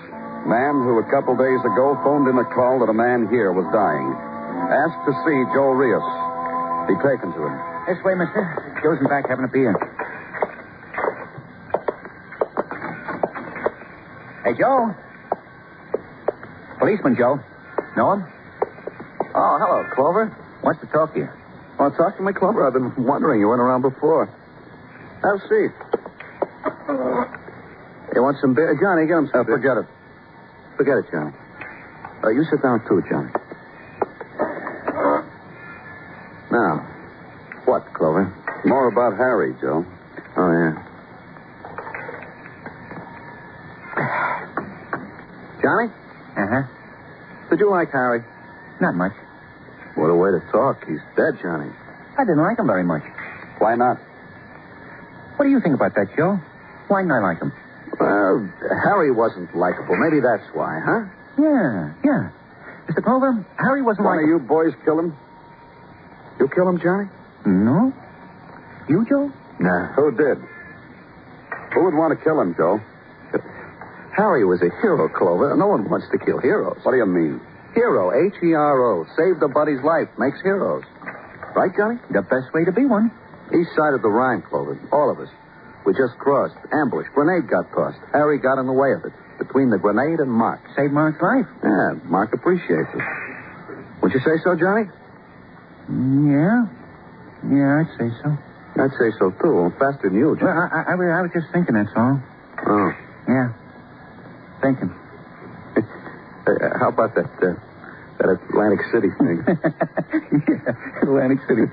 Man who a couple days ago phoned in a call that a man here was dying. Ask to see Joe Rios. Be taken to him.
This way, mister. Joe's in back having a beer. Hey, Joe. Policeman Joe. Know him?
Oh, hello, Clover.
Wants to talk to you.
Want to talk to me, Clover? I've been wondering. You weren't around before. Have a seat. You want some beer? Johnny, get him some beer.
Forget it.
Forget it, Johnny. You sit down, too, Johnny. Now, what, Clover?
More about Harry, Joe.
Oh, yeah. Johnny?
Uh-huh.
Did you like Harry?
Not much.
What a way to talk. He's dead, Johnny.
I didn't like him very much.
Why not?
What do you think about that, Joe? Why didn't I like him?
Well, Harry wasn't likable. Maybe that's why, huh?
Yeah. Mr. Clover, Harry wasn't
One of you boys kill him? You kill him, Johnny?
No. You, Joe?
Nah. Who did? Who would want to kill him, Joe? Harry was a hero, Clover. No one wants to kill heroes. What do you mean? Hero, H-E-R-O. Saved a buddy's life. Makes heroes. Right, Johnny?
The best way to be one.
East side of the Rhine, Clover. All of us. We just crossed. Ambush. Grenade got tossed. Harry got in the way of it. Between the grenade and Mark.
Saved Mark's life.
Yeah, Mark appreciates it. Would you say so, Johnny?
Yeah, I'd say so.
I'd say so, too. Faster than you, Johnny.
Well, I was just thinking, that's all.
Oh.
Yeah. Thinking.
How about that Atlantic City thing?
Yeah, Atlantic City.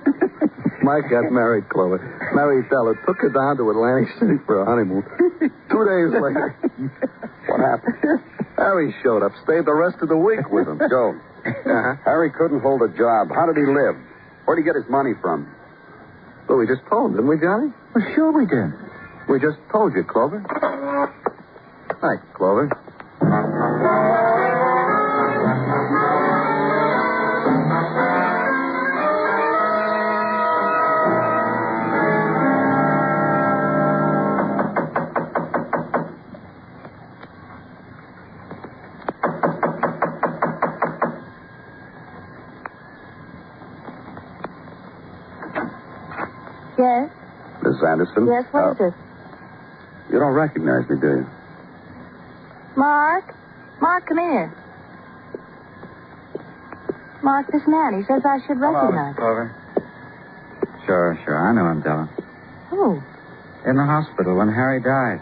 Mike got married, Clover. Married Della. Took her down to Atlantic City for a honeymoon. 2 days later. What happened? Harry showed up. Stayed the rest of the week with him. Joe. Harry couldn't hold a job. How did he live? Where'd he get his money from? Well, we just told him, didn't we, Johnny?
Well, sure we did.
We just told you, Clover. Hi, Clover.
Yes?
Miss Anderson?
Yes, what is it?
You don't recognize me, do you?
Mark? Mark, come here. Mark, this man, he says I should recognize him.
Clover. Sure. I know him, Della.
Who?
In the hospital when Harry died.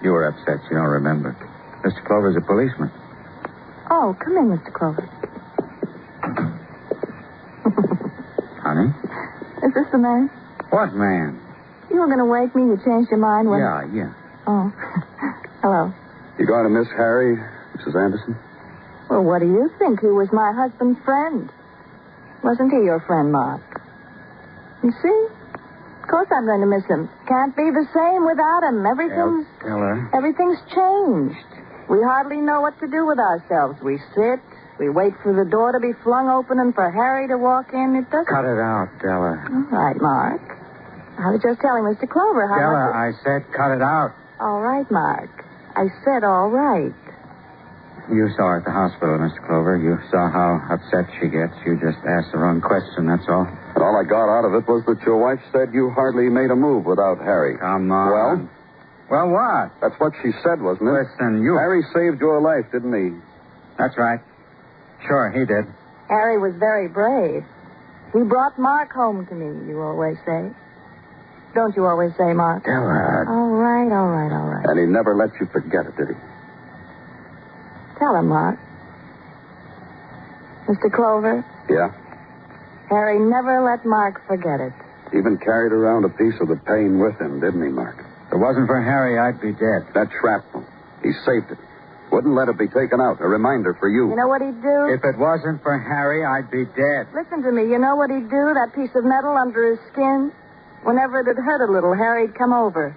You were upset. You don't remember. Mr. Clover's a policeman.
Oh, come in, Mr. Clover.
Honey?
Is this the man?
What man?
You were going to wake me. You changed your mind when...
Yeah.
Oh. Hello.
You going to miss Harry, Mrs. Anderson?
Well, what do you think? He was my husband's friend. Wasn't he your friend, Mark? You see? Of course I'm going to miss him. Can't be the same without him. Everything's changed. We hardly know what to do with ourselves. We sit, we wait for the door to be flung open and for Harry to walk in. It doesn't...
Cut it out, Della.
All right, Mark. I was just telling Mr. Clover how
Della,
much...
I said cut it out.
All right, Mark. I said all right.
You saw her at the hospital, Mr. Clover. You saw how upset she gets. You just asked the wrong question, that's all.
And all I got out of it was that your wife said you hardly made a move without Harry.
Come on. Well, what?
That's what she said, wasn't it?
Listen, you...
Harry saved your life, didn't he?
That's right. Sure, he did.
Harry was very brave. He brought Mark home to me, you always say. Don't you always say, Mark?
Della.
All right.
And he never let you forget it, did he?
Tell him, Mark. Mr. Clover,
Yeah?
Harry never let Mark forget it.
Even carried around a piece of the pain with him, didn't he, Mark?
If it wasn't for Harry, I'd be dead.
That shrapnel. He saved it. Wouldn't let it be taken out. A reminder for you.
You know what he'd do?
If it wasn't for Harry, I'd be dead.
Listen to me. You know what he'd do? That piece of metal under his skin? Whenever it'd hurt a little, Harry'd come over.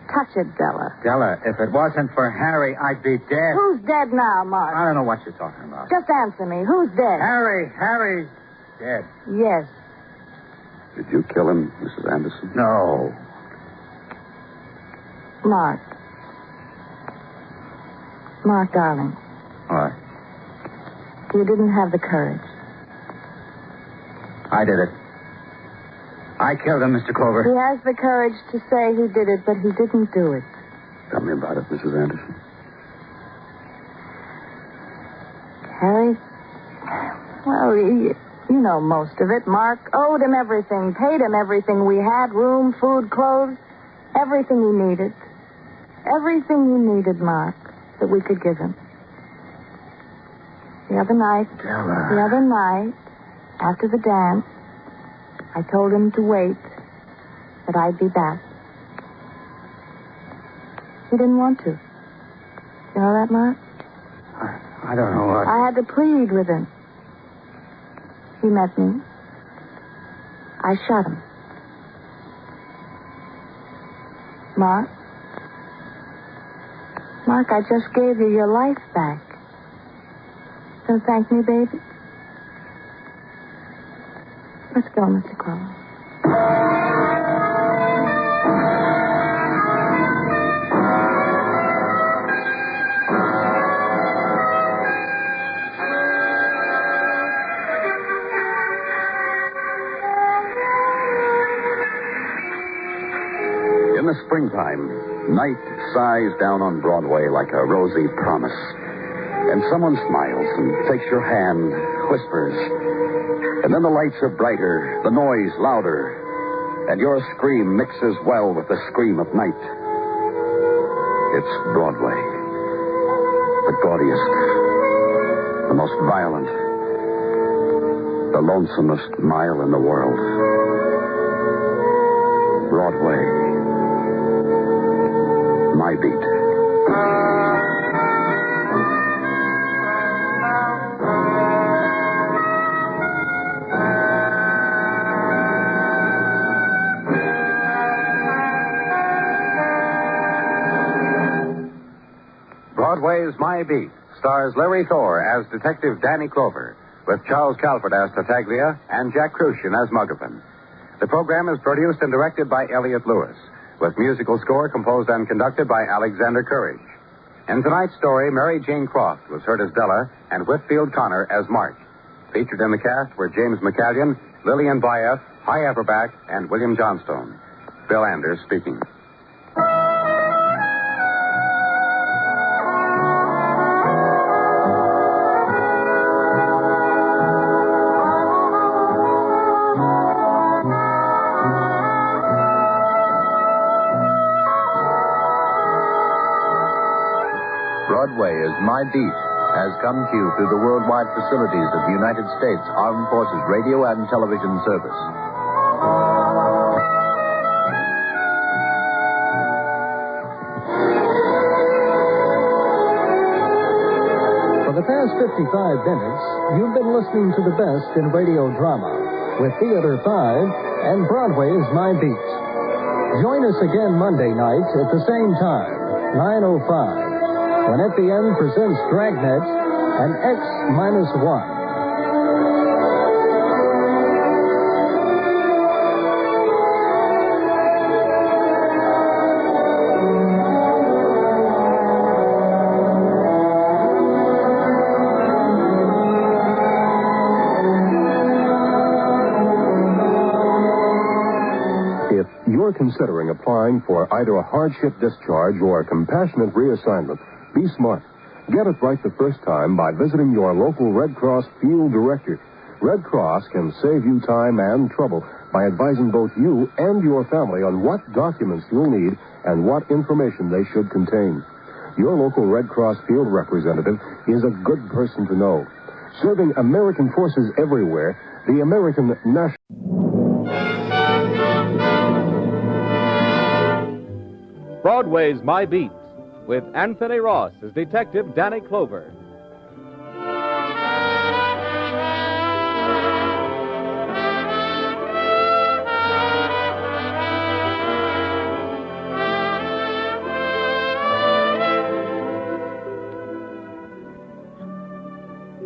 Touch it, Della.
Della, if it wasn't for Harry, I'd be dead.
Who's dead now, Mark?
I don't know what you're talking about.
Just answer me. Who's dead?
Harry's dead.
Yes.
Did you kill him, Mrs. Anderson?
No.
Mark. Mark, darling.
What?
You didn't have the courage.
I did it. I killed him, Mr. Clover.
He has the courage to say he did it, but he didn't do it.
Tell me about it, Mrs. Anderson.
Harry? Well, you know most of it. Mark owed him everything, paid him everything we had, room, food, clothes, everything he needed. Everything he needed, Mark, that we could give him. The other night, after the dance, I told him to wait, that I'd be back. He didn't want to. You know that, Mark?
I don't know what.
I had to plead with him. he met me, I shot him. Mark? Mark, I just gave you your life back. Don't thank me, baby. Let's go, Mr. Crowe.
In the springtime, night sighs down on Broadway like a rosy promise. And someone smiles and takes your hand, whispers. And then the lights are brighter, the noise louder, and your scream mixes well with the scream of night. It's Broadway. The gaudiest, the most violent, the lonesomest mile in the world. Broadway. My beat.
Broadway's My Beat stars Larry Thor as Detective Danny Clover, with Charles Calvert as Tartaglia and Jack Crucian as Muggavan. The program is produced and directed by Elliott Lewis, with musical score composed and conducted by Alexander Courage. In tonight's story, Mary Jane Croft was heard as Della and Whitfield Connor as Mark. Featured in the cast were James McCallion, Lillian Byeth, Hy Averback, and William Johnstone. Bill Anders speaking.
Broadway is My Beat has come to you through the worldwide facilities of the United States Armed Forces Radio and Television Service.
For the past 55 minutes, you've been listening to the best in radio drama with Theater 5 and Broadway's My Beat. Join us again Monday night at the same time, 9:05. When FBN presents Dragnet and X-1.
If you're considering applying for either a hardship discharge or a compassionate reassignment, be smart. Get it right the first time by visiting your local Red Cross field director. Red Cross can save you time and trouble by advising both you and your family on what documents you'll need and what information they should contain. Your local Red Cross field representative is a good person to know. Serving American forces everywhere, the American National...
Broadway's My Beat, with Anthony Ross as Detective Danny Clover.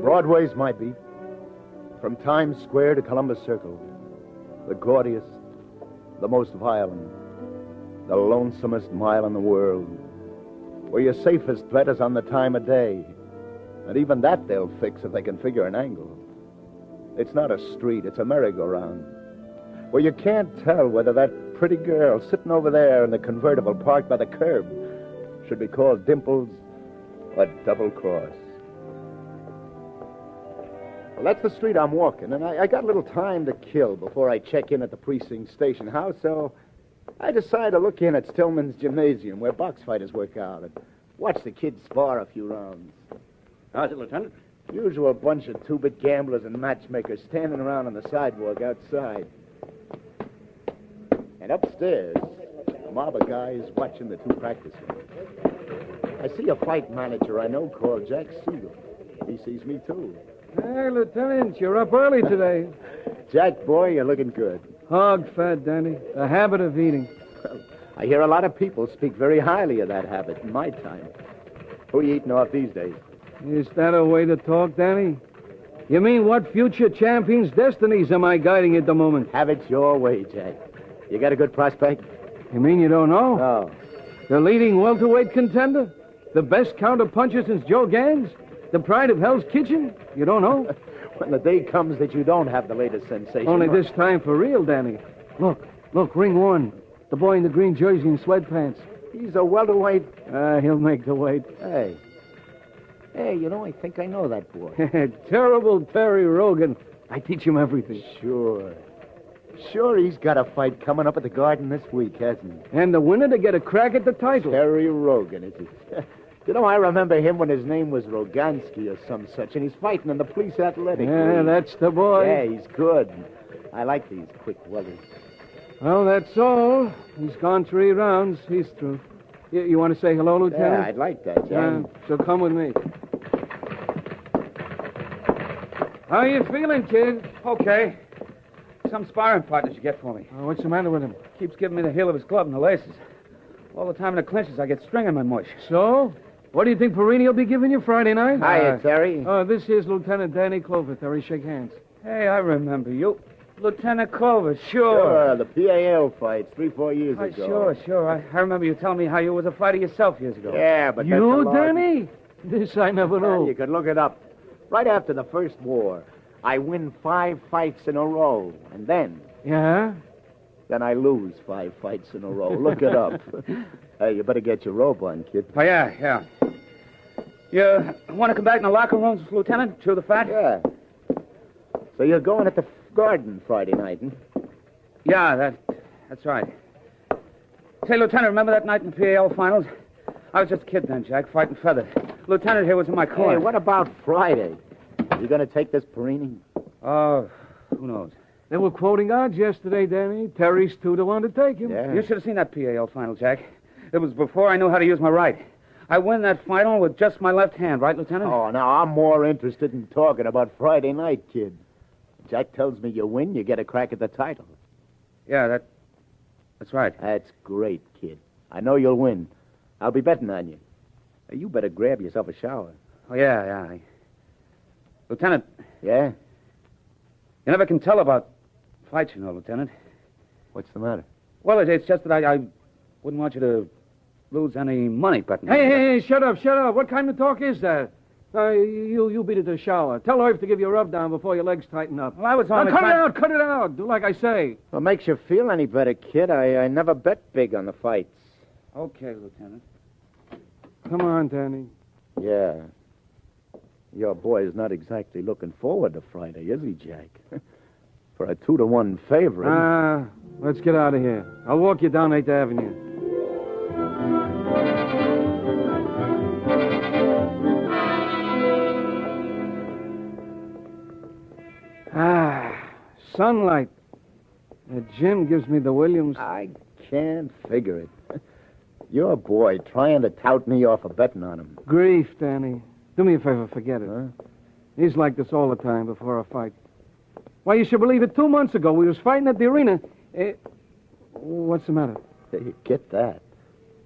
Broadway's My Beat. From Times Square to Columbus Circle. The gaudiest, the most violent, the lonesomest mile in the world. Where your safest threat is on the time of day. And even that they'll fix if they can figure an angle. It's not a street, it's a merry-go-round. Where you can't tell whether that pretty girl sitting over there in the convertible parked by the curb should be called Dimples or Double Cross. Well, that's the street I'm walking, and I got a little time to kill before I check in at the precinct station house, so I decided to look in at Stillman's Gymnasium, where box fighters work out, and watch the kids spar a few rounds.
How's it, Lieutenant?
Usual bunch of two-bit gamblers and matchmakers standing around on the sidewalk outside. And upstairs, a mob of guys watching the two practicing. I see a fight manager I know called Jack Siegel. He sees me, too.
Hey, Lieutenant, you're up early today.
Jack, boy, you're looking good.
Hog-fed, Danny. The habit of eating.
I hear a lot of people speak very highly of that habit in my time. Who are you eating off these days?
Is that a way to talk, Danny? You mean what future champion's destinies am I guiding at the moment?
Have it your way, Jack. You got a good prospect?
You mean you don't know?
No.
The leading welterweight contender? The best counter-puncher since Joe Gans? The pride of Hell's Kitchen? You don't know?
When the day comes that you don't have the latest sensation.
Only this time for real, Danny. Look, ring one. The boy in the green jersey and sweatpants.
He's a welterweight.
He'll make the weight.
Hey, I think I know that boy.
Terrible Terry Rogan. I teach him everything.
Sure, he's got a fight coming up at the Garden this week, hasn't he?
And the winner to get a crack at the title.
Terry Rogan, is it? I remember him when his name was Rogansky or some such, and he's fighting in the police athletic league.
That's the boy.
Yeah, he's good. I like these quick welders.
Well, that's all. He's gone 3 rounds. He's through. You want to say hello, Lieutenant?
Yeah, I'd like that, John.
So come with me. How you feeling, kid?
Okay. Some sparring partners you get for me.
What's the matter with him?
Keeps giving me the heel of his glove and the laces. All the time in the clinches, I get string in my mush.
So? What do you think Perini will be giving you Friday night?
Hiya, Terry.
This here's Lieutenant Danny Clover. Terry, shake hands.
Hey, I remember you. Lieutenant Clover, sure.
Sure, the PAL fights 3-4 years ago.
Sure. I remember you telling me how you was a fighter yourself years ago.
Yeah, but
You, Danny? This I never knew.
You can look it up. Right after the first war, I win 5 fights in a row, and then...
Yeah?
Then I lose 5 fights in a row. Look it up. Hey, you better get your robe on, kid.
Oh, yeah. You want to come back in the locker rooms, Lieutenant? Chew the fat?
Yeah. So you're going at the Garden Friday night, huh?
Yeah, that's right. Say, Lieutenant, remember that night in the PAL finals? I was just a kid then, Jack, fighting feather. Lieutenant here was in my corner.
Hey, what about Friday? You going to take this Perini?
Oh, who knows?
They were quoting odds yesterday, Danny. Terry's 2-1 to take him.
Yeah.
You should have seen that PAL final, Jack. It was before I knew how to use my right. I win that final with just my left hand, right, Lieutenant?
Oh, now I'm more interested in talking about Friday night, kid. Jack tells me you win, you get a crack at the title.
Yeah, that's right.
That's great, kid. I know you'll win. I'll be betting on you. You better grab yourself a shower.
Oh, yeah. Lieutenant.
Yeah?
You never can tell about fights, you know, Lieutenant.
What's the matter?
Well, it's just that I wouldn't want you to lose any money betting.
Hey, shut up. What kind of talk is that? You beat it to the shower. Tell Irv to give you a rub down before your legs tighten up.
Well, I was on
cut it out. Do like I say.
What makes you feel any better, kid? I never bet big on the fights.
Okay, Lieutenant.
Come on, Danny.
Yeah. Your boy's not exactly looking forward to Friday, is he, Jack? For a 2-1 favorite.
Let's get out of here. I'll walk you down 8th Avenue. Sunlight. The gym gives me the Williams.
I can't figure it. Your boy trying to tout me off of betting on him.
Grief, Danny. Do me a favor, forget it. Huh? He's like this all the time before a fight. Why, you should believe it, 2 months ago, we was fighting at the arena. What's the matter?
Hey, get that.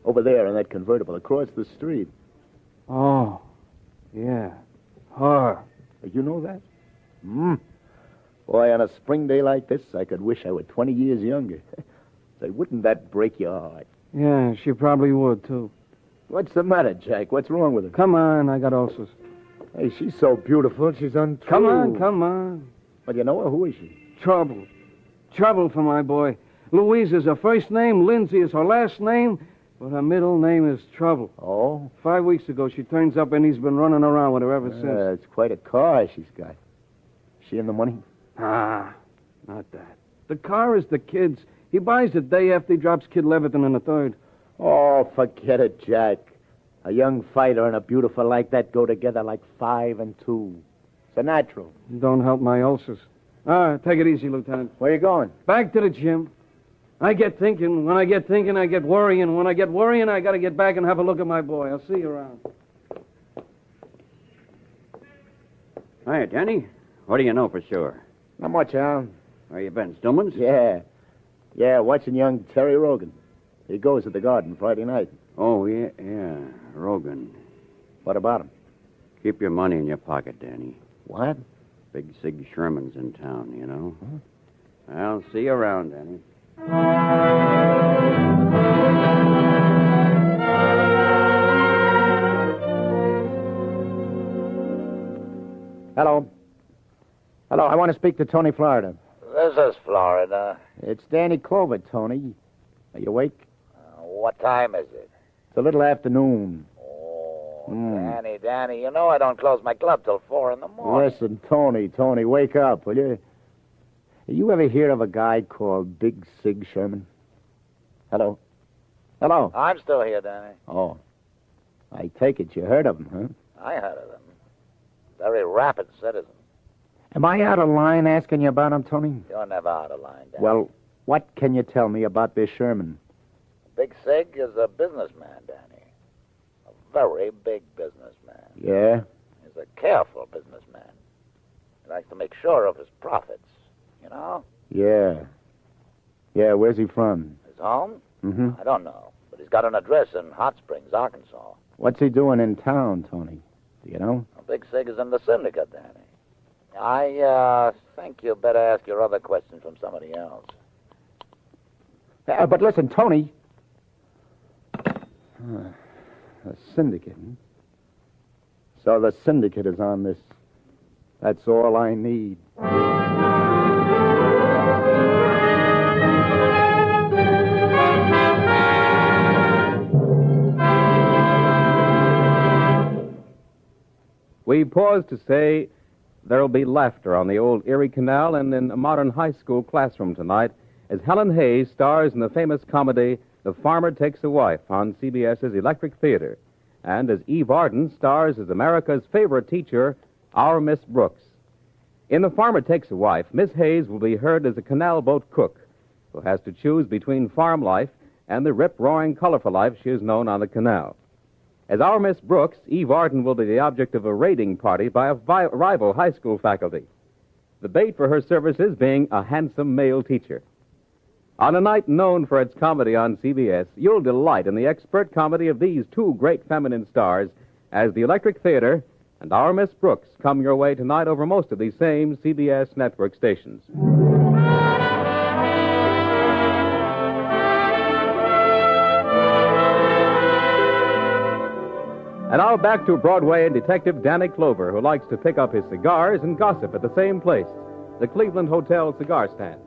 Over there in that convertible across the street.
Oh, yeah. Her.
You know that? Boy, on a spring day like this, I could wish I were 20 years younger. Say, wouldn't that break your heart?
Yeah, she probably would, too.
What's the matter, Jack? What's wrong with her?
Come on, I got ulcers.
Hey, she's so beautiful, she's untrue.
Come on.
Well, you know her? Who is she?
Trouble. Trouble for my boy. Louise is her first name, Lindsay is her last name, but her middle name is Trouble.
Oh?
5 weeks ago, she turns up and he's been running around with her ever since.
It's quite a car she's got. She in the money?
Not that. The car is the kid's. He buys it day after he drops Kid Leviton in the 3rd.
Oh, forget it, Jack. A young fighter and a beautiful like that go together like 5 and 2. It's a natural.
Don't help my ulcers. Take it easy, Lieutenant.
Where you going?
Back to the gym. I get thinking. When I get thinking, I get worrying. When I get worrying, I got to get back and have a look at my boy. I'll see you around.
Hi, Danny. What do you know for sure?
Not much, Al.
Where you been, Stillman's?
Yeah, watching young Terry Rogan. He goes to the Garden Friday night.
Oh, yeah, Rogan.
What about him?
Keep your money in your pocket, Danny.
What?
Big Sig Sherman's in town, you know. Huh? I'll see you around, Danny.
Hello. Hello, I want to speak to Tony Florida.
This is Florida.
It's Danny Clover, Tony. Are you awake?
What time is it?
It's a little afternoon.
Danny, you know I don't close my club till 4 in the morning.
Listen, Tony, wake up, will you? You ever hear of a guy called Big Sig Sherman? Hello? Hello?
I'm still here, Danny.
Oh. I take it you heard of him, huh?
I heard of him. Very rapid citizen.
Am I out of line asking you about him, Tony?
You're never out of line, Danny.
Well, what can you tell me about this Sherman?
Big Sig is a businessman, Danny. A very big businessman.
Yeah?
He's a careful businessman. He likes to make sure of his profits, you know?
Yeah. Yeah, where's he from?
His home?
Mm-hmm.
I don't know, but he's got an address in Hot Springs, Arkansas.
What's he doing in town, Tony? Do you know?
Big Sig is in the syndicate, Danny. I think you better ask your other questions from somebody else.
But listen, Tony. The syndicate. Hmm? So the syndicate is on this. That's all I need.
We pause to say there'll be laughter on the old Erie Canal and in a modern high school classroom tonight as Helen Hayes stars in the famous comedy The Farmer Takes a Wife on CBS's Electric Theater, and as Eve Arden stars as America's favorite teacher, our Miss Brooks. In The Farmer Takes a Wife, Miss Hayes will be heard as a canal boat cook who has to choose between farm life and the rip-roaring, colorful life she has known on the canal. As our Miss Brooks, Eve Arden will be the object of a raiding party by a rival high school faculty. The bait for her services being a handsome male teacher. On a night known for its comedy on CBS, you'll delight in the expert comedy of these two great feminine stars as the Electric Theater and our Miss Brooks come your way tonight over most of these same CBS network stations. And now back to Broadway and Detective Danny Clover, who likes to pick up his cigars and gossip at the same place, the Cleveland Hotel cigar stand.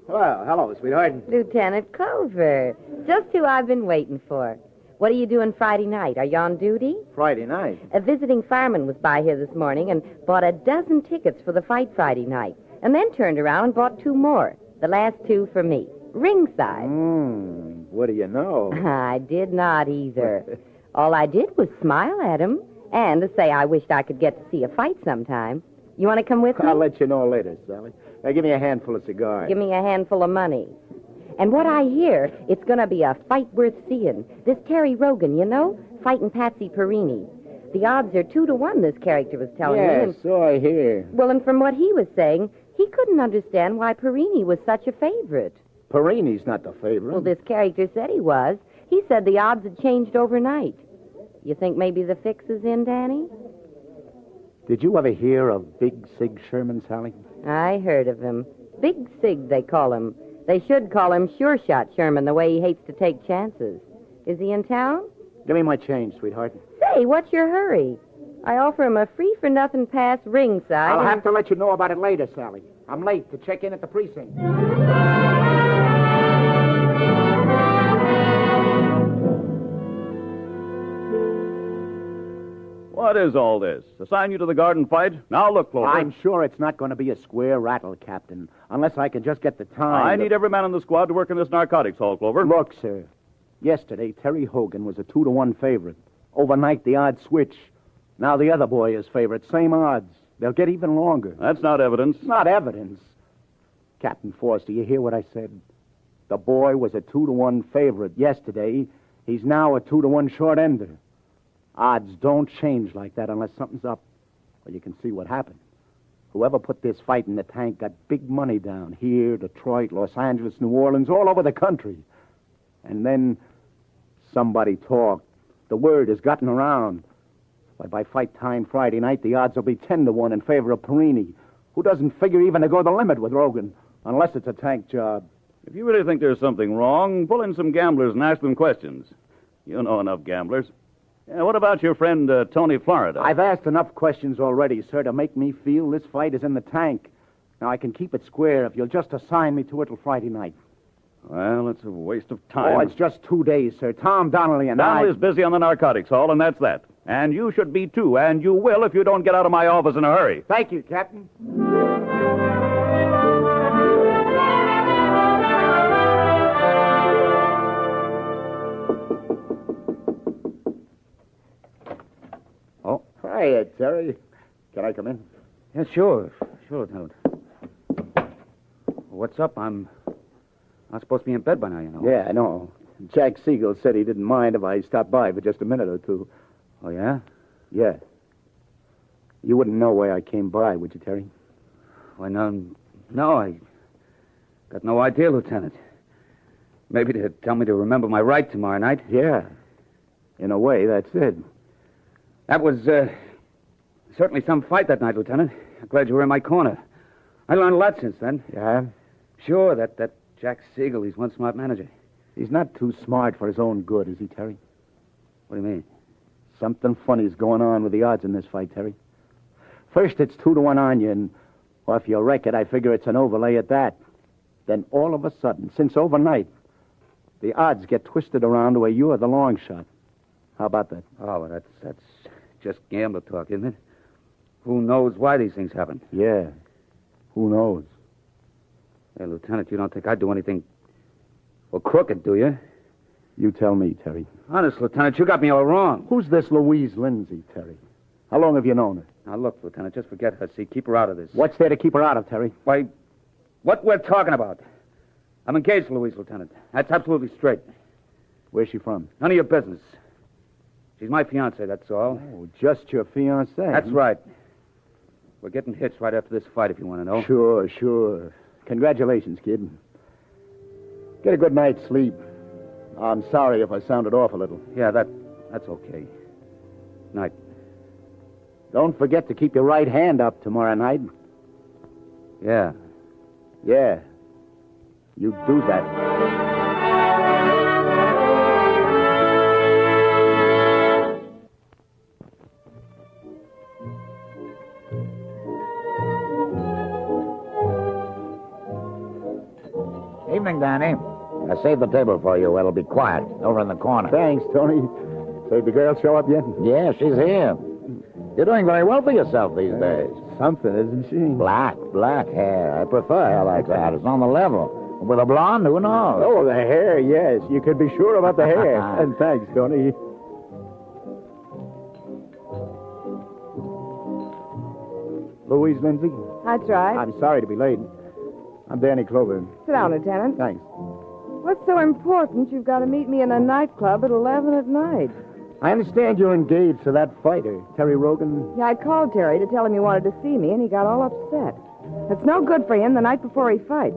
Well, hello, sweetheart.
Lieutenant Clover. Just who I've been waiting for. What are you doing Friday night? Are you on duty?
Friday night?
A visiting fireman was by here this morning and bought a dozen tickets for the fight Friday night, and then turned around and bought 2 more. The last 2 for me. Ringside.
What do you know?
I did not either. All I did was smile at him and to say I wished I could get to see a fight sometime. You want to come with me?
I'll let you know later, Sally. Now, give me a handful of cigars.
Give me a handful of money. And what I hear, it's going to be a fight worth seeing. This Terry Rogan, you know, fighting Patsy Perini. The odds are 2 to 1, this character was telling me.
Yes, so I hear.
Well, and from what he was saying, he couldn't understand why Perini was such a favorite.
Perini's not the favorite.
Well, this character said he was. He said the odds had changed overnight. You think maybe the fix is in, Danny?
Did you ever hear of Big Sig Sherman, Sally?
I heard of him. Big Sig, they call him. They should call him Sure Shot Sherman, the way he hates to take chances. Is he in town?
Give me my change, sweetheart.
Say, what's your hurry? I offer him a free-for-nothing pass ringside.
I'll have to let you know about it later, Sally. I'm late to check in at the precinct.
What is all this? Assign you to the garden fight? Now look, Clover.
I'm sure it's not going to be a square rattle, Captain, unless I can just get the time.
I need every man in the squad to work in this narcotics hall, Clover.
Look, sir. Yesterday, Terry Hogan was a 2 to 1 favorite. Overnight, the odds switch. Now the other boy is favorite. Same odds. They'll get even longer.
That's not evidence.
Not evidence. Captain Forster, you hear what I said? The boy was a 2 to 1 favorite yesterday. He's now a 2 to 1 short ender. Odds don't change like that unless something's up.
Well, you can see what happened. Whoever put this fight in the tank got big money down here, Detroit, Los Angeles, New Orleans, all over the country. And then somebody talked. The word has gotten around. Why, by fight time Friday night, the odds will be 10-1 in favor of Perini, who doesn't figure even to go the limit with Rogan, unless it's a tank job.
If you really think there's something wrong, pull in some gamblers and ask them questions. You know enough gamblers. What about your friend Tony Florida?
I've asked enough questions already, sir, to make me feel this fight is in the tank. Now, I can keep it square if you'll just assign me to it till Friday night.
Well, it's a waste of time.
Oh, it's just 2 days, sir. Tom Donnelly and
Donnelly's busy on the narcotics hall, and that's that. And you should be, too, and you will if you don't get out of my office in a hurry.
Thank you, Captain.
Oh.
Hi, Terry. Can I come in?
Yeah, sure, Lieutenant. What's up? I'm supposed to be in bed by now, you know.
Yeah, I know. Jack Siegel said he didn't mind if I stopped by for just a minute or two.
Oh, yeah?
Yeah. You wouldn't know why I came by, would you, Terry?
Why, no, I got no idea, Lieutenant. Maybe to tell me to remember my right tomorrow night.
Yeah. In a way, that's it.
That was certainly some fight that night, Lieutenant. I'm glad you were in my corner. I learned a lot since then.
Yeah?
Sure, that Jack Siegel, he's one smart manager.
He's not too smart for his own good, is he, Terry?
What do you mean?
Something funny's going on with the odds in this fight, Terry. First, it's 2-1 on you, and, well, if you wreck it, I figure it's an overlay at that. Then all of a sudden, since overnight, the odds get twisted around to where you're the long shot. How about that?
Oh, well, that's just gambler talk, isn't it? Who knows why these things happen?
Yeah. Who knows?
Hey, Lieutenant, you don't think I'd do anything, well, crooked, do you?
You tell me, Terry.
Honest, Lieutenant, you got me all wrong.
Who's this Louise Lindsay, Terry? How long have you known her?
Now, look, Lieutenant, just forget her. See, keep her out of this.
What's there to keep her out of, Terry?
Why, what we're talking about. I'm engaged to Louise, Lieutenant. That's absolutely straight.
Where's she from?
None of your business. She's my fiancée, that's all.
Oh, just your fiancée.
That's right. We're getting hitched right after this fight, if you want to know.
Sure. Congratulations, kid. Get a good night's sleep. I'm sorry if I sounded off a little.
Yeah, that's okay. Night.
Don't forget to keep your right hand up tomorrow night.
Yeah.
Yeah. You do that.
Evening, Danny. I saved the table for you. It'll be quiet over in the corner.
Thanks, Tony. Say, the girl show up yet?
Yeah, she's here. You're doing very well for yourself these days.
Something, isn't she?
Black hair. I prefer hair like that. It's on the level. With a blonde, who knows?
Oh, the hair, yes. You could be sure about the hair. And thanks, Tony. Louise Lindsay?
That's right.
I'm sorry to be late. I'm Danny Clover.
Sit down, Lieutenant.
Thanks.
What's so important you've got to meet me in a nightclub at 11 at night?
I understand you're engaged to that fighter, Terry Rogan.
Yeah, I called Terry to tell him you wanted to see me, and he got all upset. It's no good for him the night before he fights.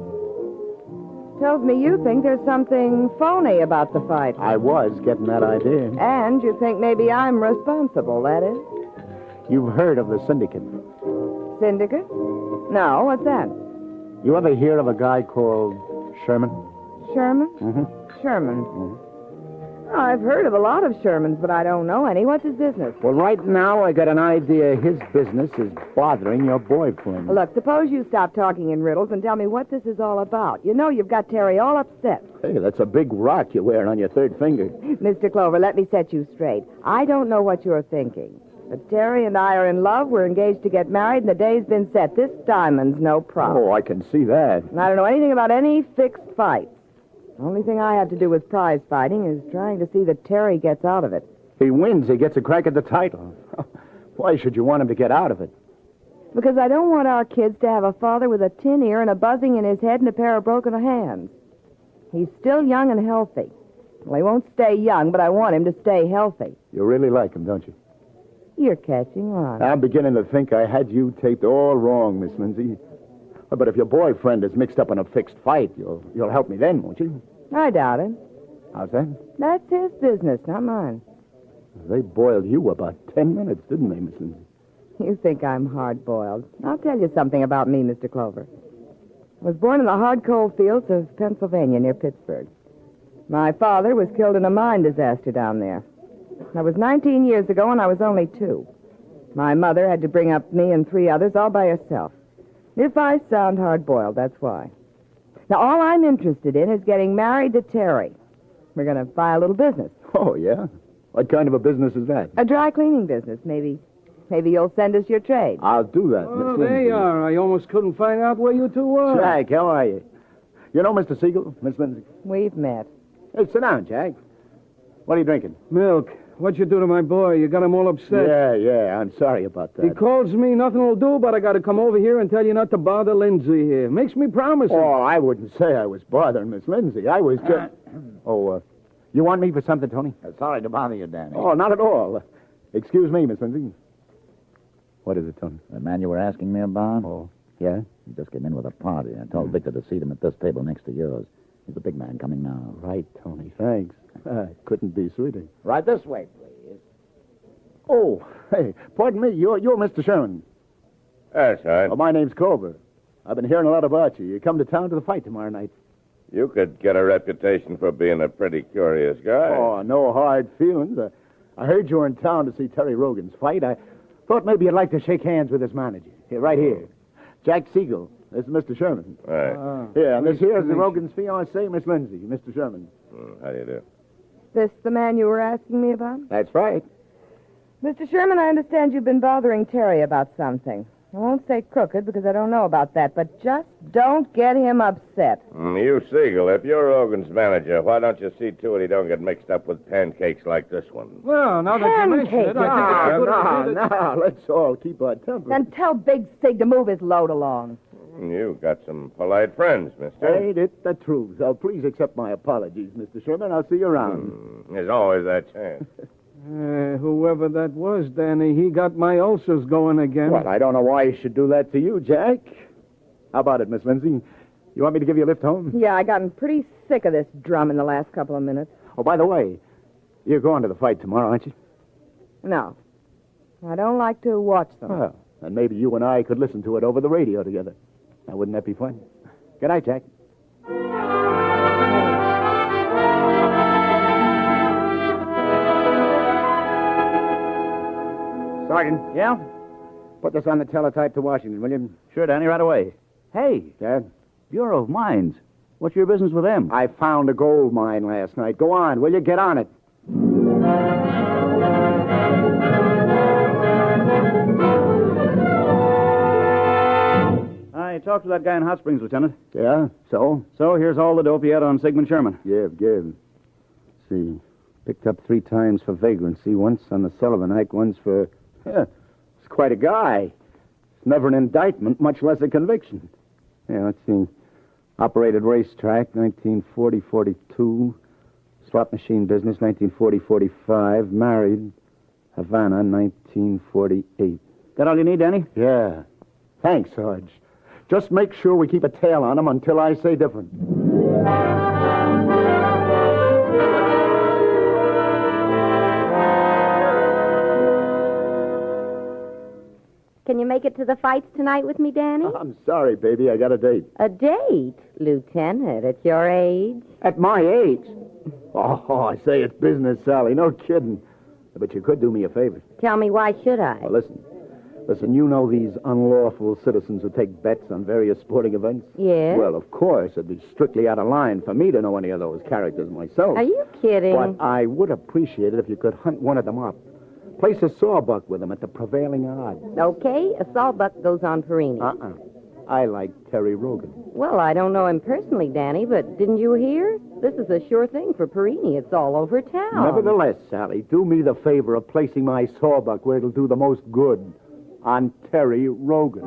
Tells me you think there's something phony about the fight.
I was getting that idea.
And you think maybe I'm responsible, that is?
You've heard of the syndicate.
Syndicate? No, what's that?
You ever hear of a guy called Sherman?
Sherman?
Mm-hmm.
Sherman. Oh, I've heard of a lot of Shermans, but I don't know any. What's his business?
Well, right now I got an idea his business is bothering your boyfriend.
Look, suppose you stop talking in riddles and tell me what this is all about. You know you've got Terry all upset.
Hey, that's a big rock you're wearing on your third finger.
Mr. Clover, let me set you straight. I don't know what you're thinking. But Terry and I are in love. We're engaged to get married, and the day's been set. This diamond's no problem.
Oh, I can see that.
And I don't know anything about any fixed fight. The only thing I have to do with prize fighting is trying to see that Terry gets out of it.
If he wins, he gets a crack at the title. Why should you want him to get out of it?
Because I don't want our kids to have a father with a tin ear and a buzzing in his head and a pair of broken hands. He's still young and healthy. Well, he won't stay young, but I want him to stay healthy.
You really like him, don't you?
You're catching on.
I'm beginning to think I had you taped all wrong, Miss Lindsay. But if your boyfriend is mixed up in a fixed fight, you'll help me then, won't you?
I doubt it.
How's that?
That's his business, not mine.
They boiled you about 10 minutes, didn't they, Miss Lindsay?
You think I'm hard-boiled. I'll tell you something about me, Mr. Clover. I was born in the hard coal fields of Pennsylvania near Pittsburgh. My father was killed in a mine disaster down there. That was 19 years ago, and I was only 2. My mother had to bring up me and 3 others all by herself. If I sound hard-boiled, that's why. Now, all I'm interested in is getting married to Terry. We're going to buy a little business.
Oh, yeah? What kind of a business is that?
A dry cleaning business, maybe. Maybe you'll send us your trade.
I'll do that,
Oh,
Miss
there
Lindsay.
you are. I almost couldn't find out where you two were.
Jack, how are you? You know Mr. Siegel, Miss Lindsay?
We've met.
Hey, sit down, Jack. What are you drinking?
Milk. What'd you do to my boy? You got him all upset.
Yeah, I'm sorry about that.
He calls me, nothing will do, but I got to come over here and tell you not to bother Lindsay here. Makes me promise him.
Oh, I wouldn't say I was bothering Miss Lindsay. I was just... you want me for something, Tony?
Sorry to bother you, Danny.
Oh, not at all. Excuse me, Miss Lindsay. What is it, Tony?
The man you were asking me about?
Oh, yeah?
He just came in with a party. I told Victor to seat him at this table next to yours. He's the big man coming now.
Right, Tony, thanks. Couldn't be sweeter.
Right this way, please.
Oh, hey, pardon me, you're Mr. Sherman.
That's right.
Oh, my name's Clover. I've been hearing a lot about you. You come to town to the fight tomorrow night.
You could get a reputation for being a pretty curious guy.
Oh, no hard feelings. I heard you were in town to see Terry Rogan's fight. I thought maybe you'd like to shake hands with his manager. Here, right here. Jack Siegel. This is Mr. Sherman.
Right.
Yeah, and this here is the Rogan's fiancée, Miss Lindsay, Mr. Sherman.
How do you do?
This the man you were asking me about?
That's right.
Mr. Sherman, I understand you've been bothering Terry about something. I won't say crooked because I don't know about that, but just don't get him upset.
You, Siegel, if you're Rogan's manager, why don't you see to it he don't get mixed up with pancakes like this one?
Well, now that you mention it, I think it's a good idea.
No, let's all keep our temper.
Then tell Big Sig to move his load along.
You got some polite friends, mister.
Ain't it the truth? Oh, please accept my apologies, Mr. Sherman. I'll see you around.
There's always that chance.
Whoever that was, Danny, he got my ulcers going again.
Well, I don't know why he should do that to you, Jack. How about it, Miss Lindsay? You want me to give you a lift home?
Yeah, I gotten pretty sick of this drum in the last couple of minutes.
Oh, by the way, you're going to the fight tomorrow, aren't you?
No. I don't like to watch them.
Well, and maybe you and I could listen to it over the radio together. Now, wouldn't that be fun? Good night, Jack. Sergeant.
Yeah?
Put this on the teletype to Washington, will you?
Sure, Danny, right away. Hey,
Dad?
Bureau of Mines. What's your business with them?
I found a gold mine last night. Go on, will you? Get on it.
I talked to that guy in Hot Springs, Lieutenant.
Yeah? So?
So here's all the dope he had on Sigmund Sherman.
Give. See. Picked up 3 times for vagrancy, once on the Sullivanite, once for... Yeah, it's quite a guy. It's never an indictment, much less a conviction. Yeah, let's see. Operated racetrack, 1940-42. Slot machine business, 1940-45. Married, Havana, 1948.
That all you need, Danny?
Yeah. Thanks, Sarge. Just make sure we keep a tail on him until I say different.
Can you make it to the fights tonight with me, Danny?
I'm sorry, baby. I got a date.
A date, Lieutenant, at your age?
At my age? Oh, I say it's business, Sally. No kidding. But you could do me a favor.
Tell me, why should I?
Oh, listen, you know these unlawful citizens who take bets on various sporting events?
Yes.
Well, of course, it'd be strictly out of line for me to know any of those characters myself.
Are you kidding?
But I would appreciate it if you could hunt one of them up. Place a sawbuck with them at the prevailing odds.
Okay, a sawbuck goes on Perini.
I like Terry Rogan.
Well, I don't know him personally, Danny, but didn't you hear? This is a sure thing for Perini. It's all over town.
Nevertheless, Sally, do me the favor of placing my sawbuck where it'll do the most good. On Terry Rogan.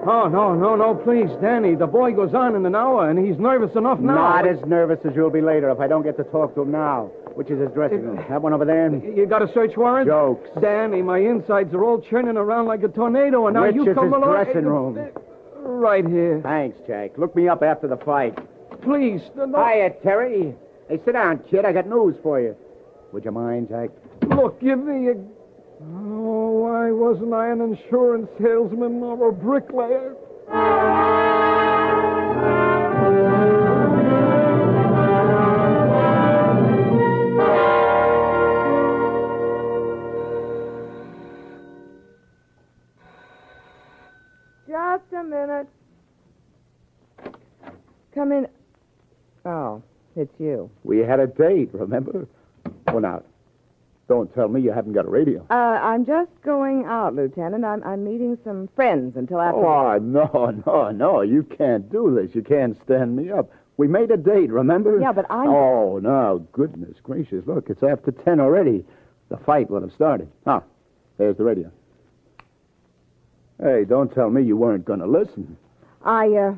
Oh, no, please, Danny. The boy goes on in an hour, and he's nervous enough now.
Not as nervous as you'll be later if I don't get to talk to him now. Which is his dressing room? That one over there?
You got a search warrant?
Jokes.
Danny, my insides are all churning around like a tornado, and now
Which
you
is
come
his
along...
dressing room?
Right here.
Thanks, Jack. Look me up after the fight.
Please. No.
Hiya, Terry. Hey, sit down, kid. I got news for you. Would you mind, Jack?
Look, give me a... Oh, why wasn't I an insurance salesman or a bricklayer?
Just a minute. Come in. Oh, it's you.
We had a date, remember? Well, now, don't tell me you haven't got a radio.
I'm just going out, Lieutenant. I'm meeting some friends until after...
Oh, no. You can't do this. You can't stand me up. We made a date, remember?
Yeah, but I'm...
Oh, no, goodness gracious. Look, it's after 10 already. The fight will have started. Ah, there's the radio. Hey, don't tell me you weren't going to listen.
I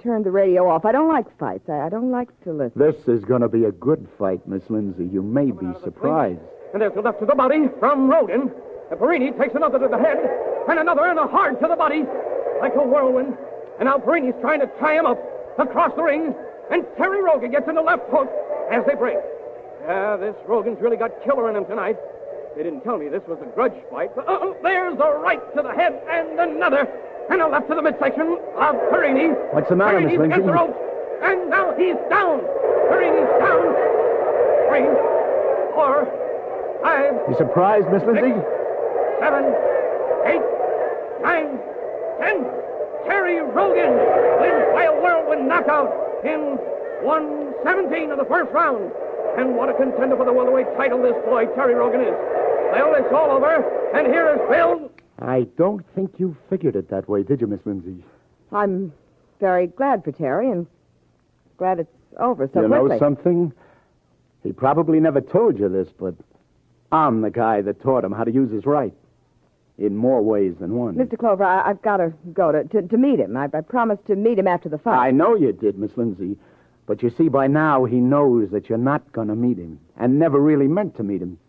turned the radio off. I don't like fights. I don't like to listen.
This is going to be a good fight, Miss Lindsay. You may be surprised.
And there's the left to the body from Rogan. And Perini takes another to the head, and another and a hard to the body, like a whirlwind. And now Perini's trying to tie him up across the ring, and Terry Rogan gets in the left hook as they break. Yeah, this Rogan's really got killer in him tonight. They didn't tell me this was a grudge fight, but there's a right to the head and another, and a left to the midsection of Perini.
What's the matter, Miss Lindsay?
Perini's against the ropes, and now he's down. Perini's down. 3, 4, 5.
You surprised, Miss Lindsay?
6, 7, 8, 9, 10. Terry Rogan wins by a whirlwind knockout in 1:17 of the first round. And what a contender for the welterweight title this boy, Terry Rogan, is. Well, it's all over, and here is Bill.
I don't think you figured it that way, did you, Miss Lindsay?
I'm very glad for Terry, and glad it's over so quickly.
You know something? He probably never told you this, but I'm the guy that taught him how to use his right. In more ways than one.
Mr. Clover, I've got to go to meet him. I promised to meet him after the fight.
I know you did, Miss Lindsay. But you see, by now, he knows that you're not going to meet him, and never really meant to meet him.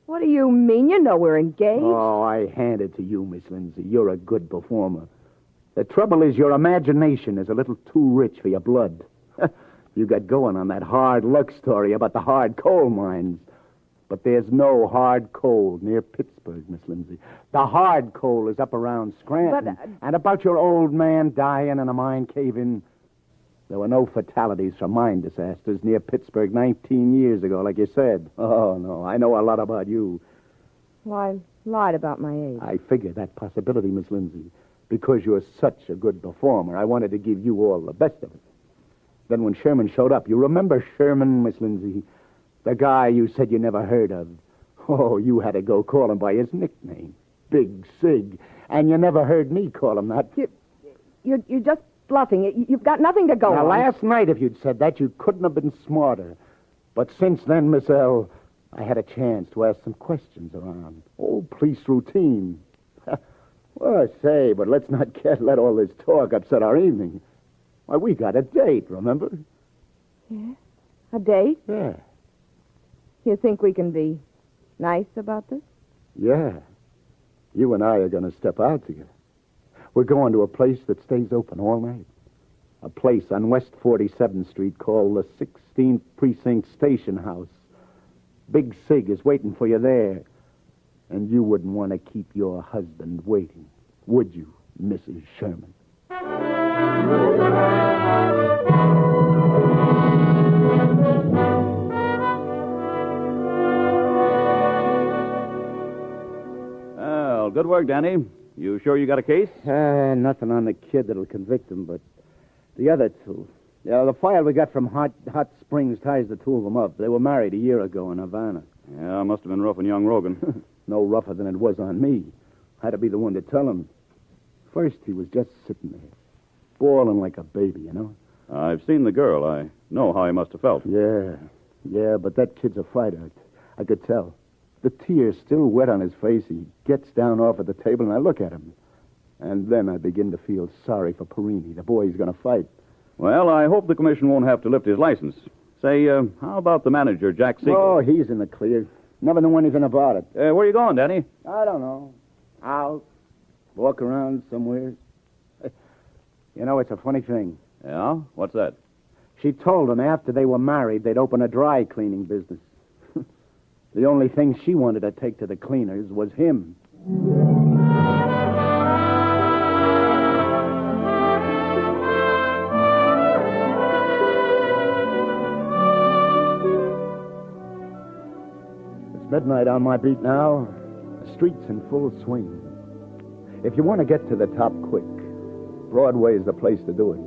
What do you mean? You know we're engaged.
Oh, I hand it to you, Miss Lindsay. You're a good performer. The trouble is your imagination is a little too rich for your blood. You got going on that hard luck story about the hard coal mines. But there's no hard coal near Pittsburgh, Miss Lindsay. The hard coal is up around Scranton.
But,
And about your old man dying in a mine cave-in. There were no fatalities from mine disasters near Pittsburgh 19 years ago, like you said. Oh, no, I know a lot about you.
Well, I lied about my age.
I figured that possibility, Miss Lindsay. Because you're such a good performer, I wanted to give you all the best of it. Then when Sherman showed up, you remember Sherman, Miss Lindsay? The guy you said you never heard of. Oh, you had to go call him by his nickname, Big Sig. And you never heard me call him that.
You're just bluffing. You've got nothing to go
Now,
on.
last night, if you'd said that, you couldn't have been smarter. But since then, Miss L, I had a chance to ask some questions around. Old police routine. Well, say, but let's not let all this talk upset our evening. Why, we got a date, remember?
Yeah? A date?
Yeah.
You think we can be nice about this?
Yeah. You and I are going to step out together. We're going to a place that stays open all night. A place on West 47th Street called the 16th Precinct Station House. Big Sig is waiting for you there. And you wouldn't want to keep your husband waiting, would you, Mrs. Sherman?
Well, good work, Danny. You sure you got a case?
Nothing on the kid that'll convict him, but the other two. Yeah, the file we got from Hot Springs ties the two of them up. They were married a year ago in Havana.
Yeah, must have been rough on young Rogan.
No rougher than it was on me. Had to be the one to tell him. First, he was just sitting there, bawling like a baby, you know?
I've seen the girl. I know how he must have felt.
Yeah, but that kid's a fighter. I could tell. The tears still wet on his face. He gets down off at the table, and I look at him. And then I begin to feel sorry for Perini. The boy's going to fight.
Well, I hope the commission won't have to lift his license. Say, how about the manager, Jack Siegel?
Oh, he's in the clear. Never knew anything about it.
Where are you going, Danny?
I don't know. Out. Walk around somewhere. You know, it's a funny thing.
Yeah? What's that?
She told him after they were married they'd open a dry cleaning business. The only thing she wanted to take to the cleaners was him. It's midnight on my beat now. The street's in full swing. If you want to get to the top quick, Broadway is the place to do it.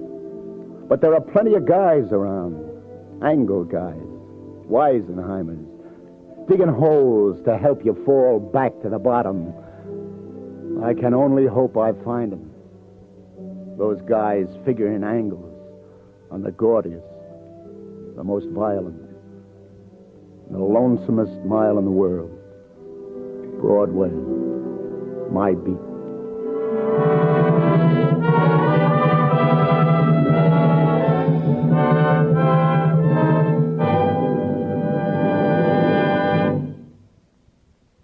But there are plenty of guys around. Angle guys. Weisenheimers. Digging holes to help you fall back to the bottom. I can only hope I find them. Those guys figuring angles on the gaudiest, the most violent, the lonesomest mile in the world. Broadway. My beat.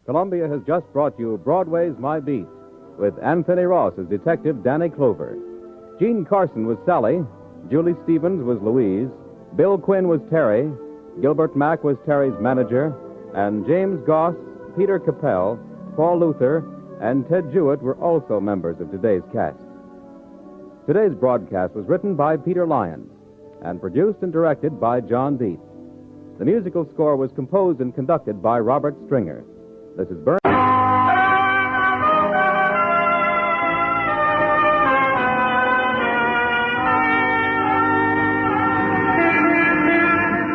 Columbia has just brought you Broadway's My Beat with Anthony Ross as Detective Danny Clover. Jean Carson was Sally, Julie Stevens was Louise, Bill Quinn was Terry, Gilbert Mack was Terry's manager, and James Goss, Peter Capel, Paul Luther, and Ted Jewett were also members of today's cast. Today's broadcast was written by Peter Lyons and produced and directed by John Dietz. The musical score was composed and conducted by Robert Stringer. This is Bern.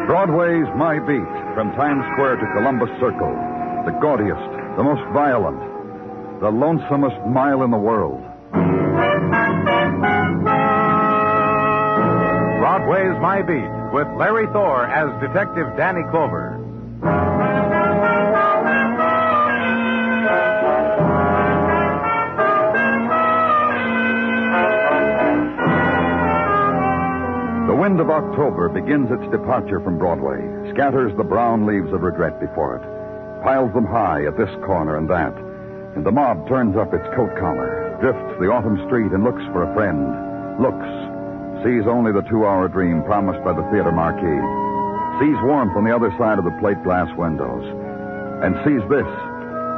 Broadway's My Beat, from Times Square to Columbus Circle. The gaudiest, the most violent, the lonesomest mile in the world.
Broadway's My Beat, with Larry Thor as Detective Danny Clover.
The wind of October begins its departure from Broadway, scatters the brown leaves of regret before it, piles them high at this corner and that, and the mob turns up its coat collar, drifts the autumn street and looks for a friend, looks, sees only the 2-hour dream promised by the theater marquee, sees warmth on the other side of the plate glass windows, and sees this,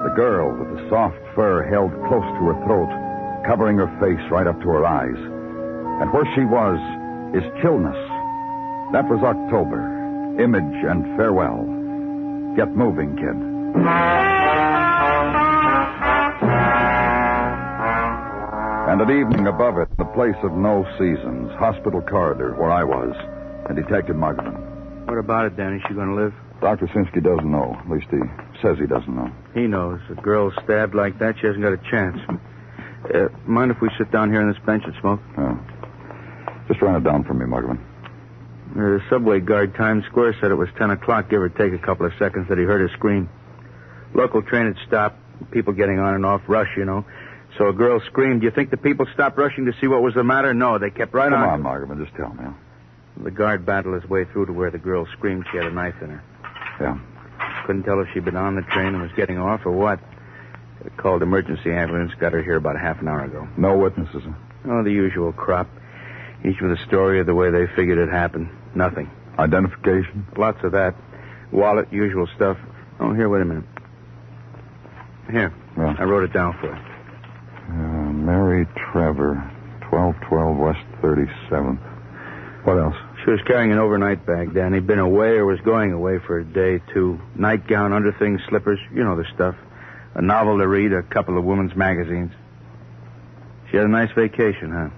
the girl with the soft fur held close to her throat, covering her face right up to her eyes. And where she was is chillness. That was October. Image and farewell. Get moving, kid. And at evening above it, the place of no seasons, hospital corridor where I was, and Detective Margolin.
What about it, Danny? Is she going to live?
Dr. Sinsky doesn't know. At least he says he doesn't know.
He knows. A girl stabbed like that, she hasn't got a chance. Mind if we sit down here on this bench and smoke?
Oh. Just run it down for me, Margolin.
The subway guard, Times Square, said it was 10 o'clock, give or take a couple of seconds, that he heard her scream. Local train had stopped, people getting on and off, rush, you know. So a girl screamed. Do you think the people stopped rushing to see what was the matter? No, they kept right on.
Come on, Margolin, just tell me.
The guard battled his way through to where the girl screamed she had a knife in her.
Yeah.
Couldn't tell if she'd been on the train and was getting off or what. They called emergency ambulance, got her here about half an hour ago.
No witnesses?
Oh, the usual crop. Each with a story of the way they figured it happened. Nothing.
Identification?
Lots of that. Wallet, usual stuff. Oh, here, wait a minute. Here.
Yeah.
I wrote it down for you.
Mary Trevor, 1212 West 37th. What else?
She was carrying an overnight bag, Dan. He'd been away or was going away for a day, too. Nightgown, underthings, slippers, you know the stuff. A novel to read, a couple of women's magazines. She had a nice vacation, huh?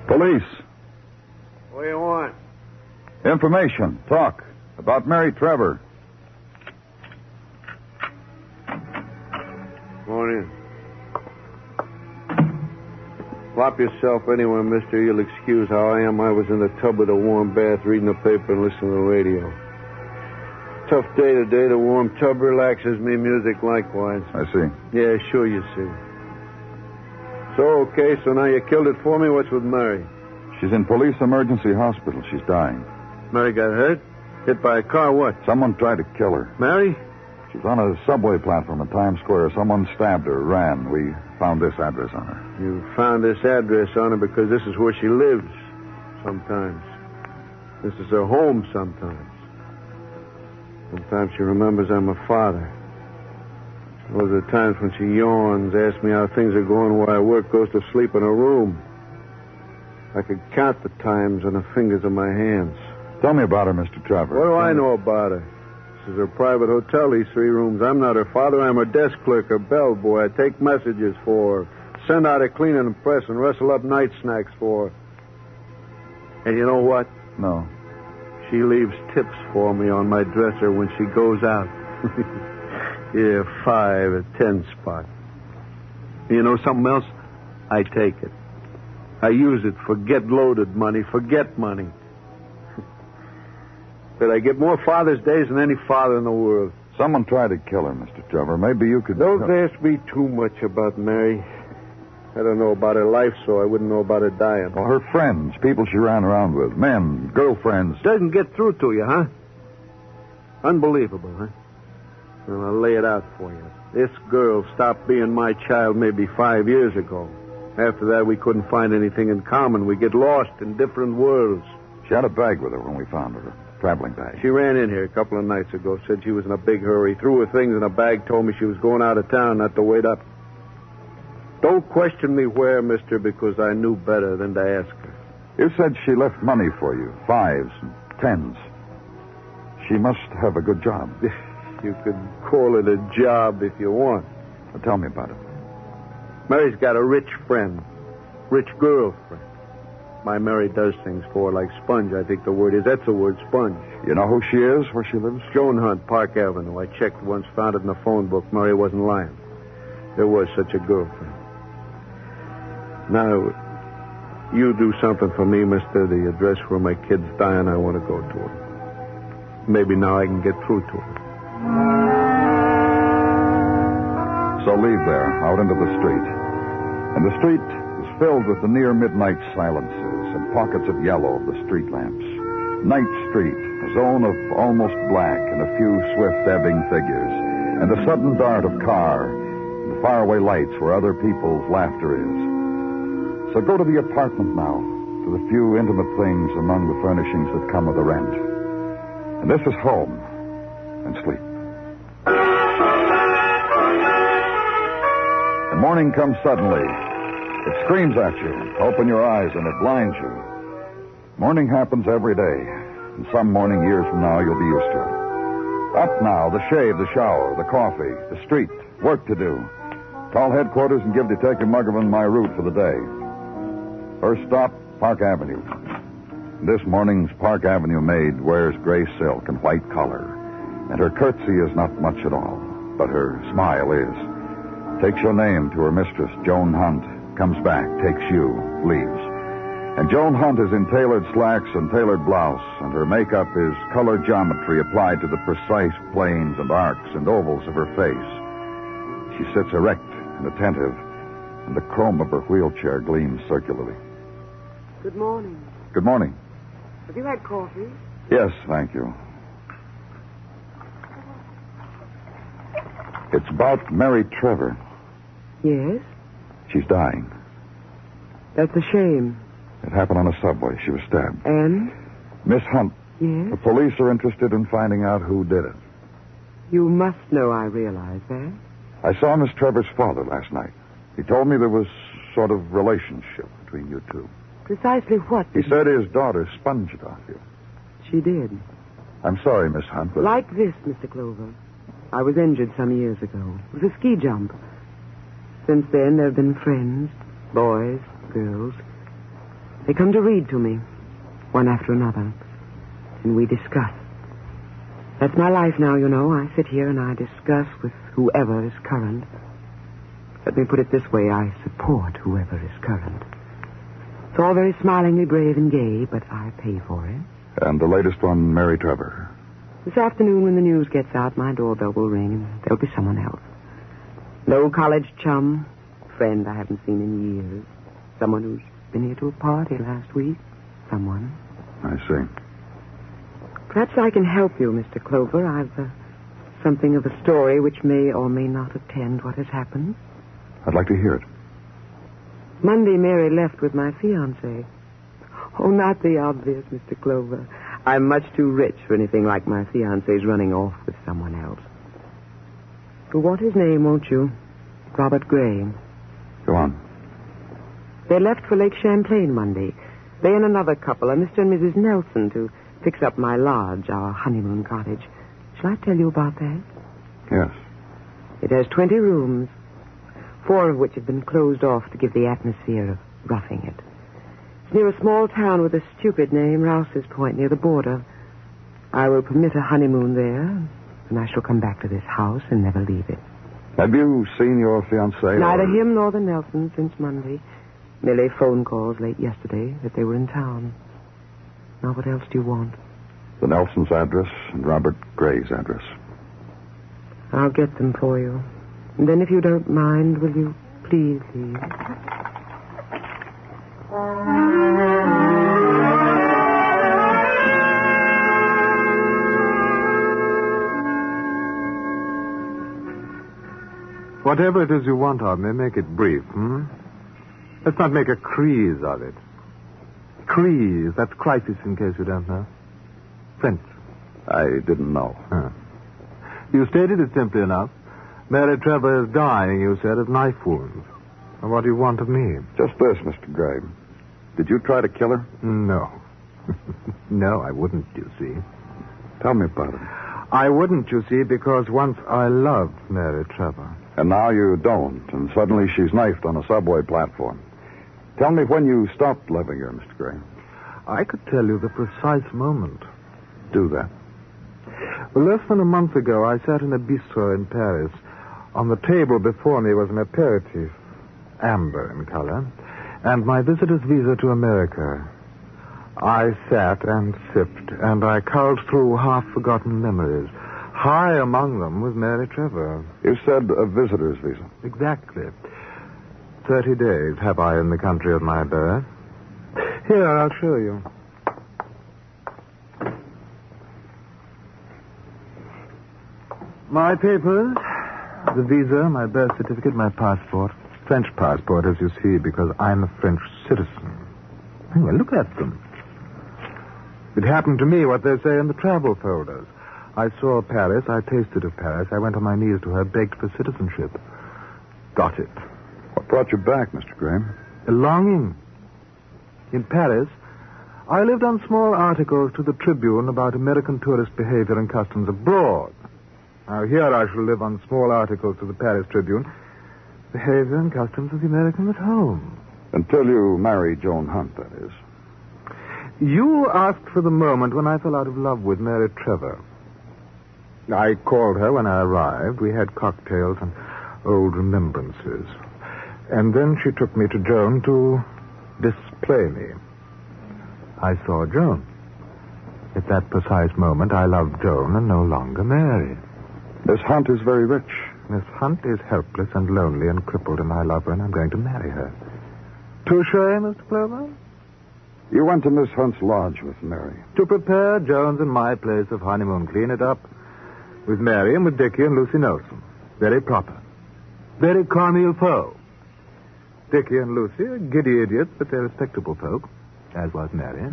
Police.
What do you want?
Information. Talk. About Mary Trevor.
Morning. Flop yourself anywhere, mister. You'll excuse how I am. I was in the tub with a warm bath, reading the paper and listening to the radio. Tough day today. The warm tub relaxes me. Music likewise.
I see.
Yeah, sure you see. So now you killed it for me. What's with Mary?
She's in police emergency hospital. She's dying.
Mary got hurt? Hit by a car, what?
Someone tried to kill her.
Mary?
She's on a subway platform in Times Square. Someone stabbed her, ran. We found this address on her.
You found this address on her because this is where she lives sometimes. This is her home sometimes. Sometimes she remembers I'm her father. Those are times when she yawns, asks me how things are going where I work, goes to sleep in her room. I could count the times on the fingers of my hands.
Tell me about her, Mr. Trevor.
What do I know about her? This is her private hotel, these 3 rooms. I'm not her father. I'm her desk clerk, her bellboy. I take messages for her, send out her cleaning and press, and rustle up night snacks for her. And you know what?
No.
She leaves tips for me on my dresser when she goes out. Yeah, 5 or 10 spot. You know something else? I take it. I use it for get-loaded money, forget money. But I get more Father's Days than any father in the world.
Someone tried to kill her, Mr. Trevor. Maybe you could...
Don't ask me too much about Mary. I don't know about her life, so I wouldn't know about her dying.
Well, her friends, people she ran around with, men, girlfriends.
Doesn't get through to you, huh? Unbelievable, huh? Well, I'll lay it out for you. This girl stopped being my child maybe 5 years ago. After that, we couldn't find anything in common. We get lost in different worlds.
She had a bag with her when we found her, a traveling bag.
She ran in here a couple of nights ago, said she was in a big hurry, threw her things in a bag, told me she was going out of town, not to wait up. Don't question me where, mister, because I knew better than to ask her.
You said she left money for you, 5s and 10s. She must have a good job.
You could call it a job if you want.
Well, tell me about it.
Mary's got a rich friend, rich girlfriend. My Mary does things for her like sponge, I think the word is. That's the word, sponge.
You know who she is, where she lives?
Joan Hunt, Park Avenue. I checked once, found it in the phone book. Mary wasn't lying. There was such a girlfriend. Now, you do something for me, mister. The address where my kid's dying, I want to go to her. Maybe now I can get through to her.
So leave there, out into the street. And the street is filled with the near midnight silences and pockets of yellow of the street lamps. Night Street, a zone of almost black and a few swift ebbing figures, and the sudden dart of car, and the faraway lights where other people's laughter is. So go to the apartment now, to the few intimate things among the furnishings that come with the rent. And this is home, and sleep. The morning comes suddenly. It screams at you. Open your eyes, and it blinds you. Morning happens every day, and some morning years from now you'll be used to it. Up now, the shave, the shower, the coffee, the street, work to do. Call headquarters and give Detective Muggerman my route for the day. First stop, Park Avenue. This morning's Park Avenue maid wears gray silk and white collar, and her curtsy is not much at all, but her smile is. Takes your name to her mistress, Joan Hunt, comes back, takes you, leaves. And Joan Hunt is in tailored slacks and tailored blouse, and her makeup is color geometry applied to the precise planes and arcs and ovals of her face. She sits erect and attentive, and the chrome of her wheelchair gleams circularly.
Good morning.
Good morning.
Have you had coffee?
Yes, thank you. It's about Mary Trevor.
Yes?
She's dying.
That's a shame.
It happened on a subway. She was stabbed.
And?
Miss Hunt.
Yes?
The police are interested in finding out who did it.
You must know I realize that.
I saw Miss Trevor's father last night. He told me there was sort of relationship between you two.
Precisely what?
He said his daughter sponged off you.
She did.
I'm sorry, Miss Hunt, but...
Like this, Mr. Clover. I was injured some years ago. It was a ski jump. Since then, there have been friends, boys, girls. They come to read to me, one after another. And we discuss.
That's my life now, you know. I sit here and I discuss with whoever is current. Let me put it this way. I support whoever is current. It's all very smilingly brave and gay, but I pay for it.
And the latest one, Mary Trevor.
This afternoon when the news gets out, my doorbell will ring and there'll be someone else. No college chum, friend I haven't seen in years. Someone who's been here to a party last week. Someone.
I see.
Perhaps I can help you, Mr. Clover. I've something of a story which may or may not attend what has happened.
I'd like to hear it.
Monday, Mary left with my fiancé. Oh, not the obvious, Mr. Clover. I'm much too rich for anything like my fiancé's running off with someone else. You'll want his name, won't you? Robert Gray.
Go on.
They left for Lake Champlain Monday. They and another couple, a Mr. and Mrs. Nelson, to fix up my lodge, our honeymoon cottage. Shall I tell you about that?
Yes.
It has 20 rooms, 4 of which have been closed off to give the atmosphere of roughing it. It's near a small town with a stupid name, Rouse's Point, near the border. I will permit a honeymoon there, and I shall come back to this house and never leave it.
Have you seen your fiancé?
Neither him nor the Nelsons since Monday. Merely phone calls late yesterday that they were in town. Now, what else do you want?
The Nelson's address and Robert Gray's address.
I'll get them for you. And then, if you don't mind, will you please leave?
Whatever it is you want of me, make it brief, Let's not make a crise of it. Crise, that's crisis in case you don't know. French.
I didn't know.
Huh. You stated it simply enough. Mary Trevor is dying, you said, of knife wounds. And what do you want of me?
Just this, Mr. Gray. Did you try to kill her?
No. No, I wouldn't, you see.
Tell me about it.
I wouldn't, you see, because once I loved Mary Trevor.
And now you don't, and suddenly she's knifed on a subway platform. Tell me when you stopped loving her, Mr. Gray.
I could tell you the precise moment.
Do that.
Well, less than a month ago, I sat in a bistro in Paris. On the table before me was an aperitif, amber in color, and my visitor's visa to America. I sat and sipped, and I culled through half-forgotten memories. High among them was Mary Trevor.
You said a visitor's visa.
Exactly. 30 days have I in the country of my birth. Here, I'll show you. My papers, the visa, my birth certificate, my passport. French passport, as you see, because I'm a French citizen. Well, look at them. It happened to me what they say in the travel folders. I saw Paris, I tasted of Paris, I went on my knees to her, begged for citizenship. Got it.
What brought you back, Mr. Graham?
A longing. In Paris, I lived on small articles to the Tribune about American tourist behavior and customs abroad. Now, here I shall live on small articles to the Paris Tribune, behavior and customs of the Americans at home.
Until you marry Joan Hunt, that is.
You asked for the moment when I fell out of love with Mary Trevor. I called her when I arrived. We had cocktails and old remembrances. And then she took me to Joan to display me. I saw Joan. At that precise moment, I loved Joan and no longer Mary.
Miss Hunt is very rich.
Miss Hunt is helpless and lonely and crippled, and I love her, and I'm going to marry her. Touché, Mr. Clover?
You went to Miss Hunt's lodge with Mary.
To prepare Joan's and my place of honeymoon. Clean it up. With Mary and with Dickie and Lucy Nelson. Very proper. Very comme il faut. Dickie and Lucy are giddy idiots, but they're respectable folk. As was Mary.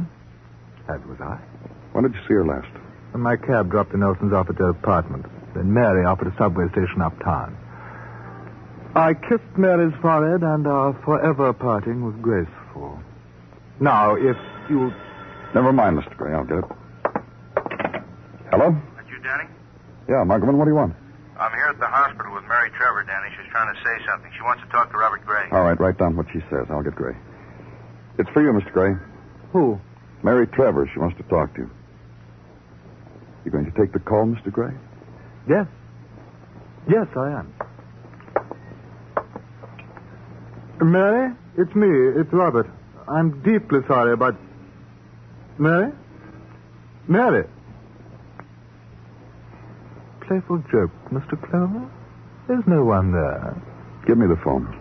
As was I.
When did you see her last?
When my cab dropped the Nelsons off at their apartment. Then Mary off at a subway station uptown. I kissed Mary's forehead, and our forever parting was graceful. Now, if you...
Never mind, Mr. Gray. I'll get it. Hello?
That you, Danny?
Yeah, Muggerman, what do you want?
I'm here at the hospital with Mary Trevor, Danny. She's trying to say something. She wants to talk to Robert Gray.
All right, write down what she says. I'll get Gray. It's for you, Mr. Gray.
Who?
Mary Trevor. She wants to talk to you. You going to take the call, Mr. Gray?
Yes. Yes, I am. Mary, it's me. It's Robert. I'm deeply sorry about... Mary? Mary? Playful joke, Mr. Clover? There's no one there.
Give me the phone.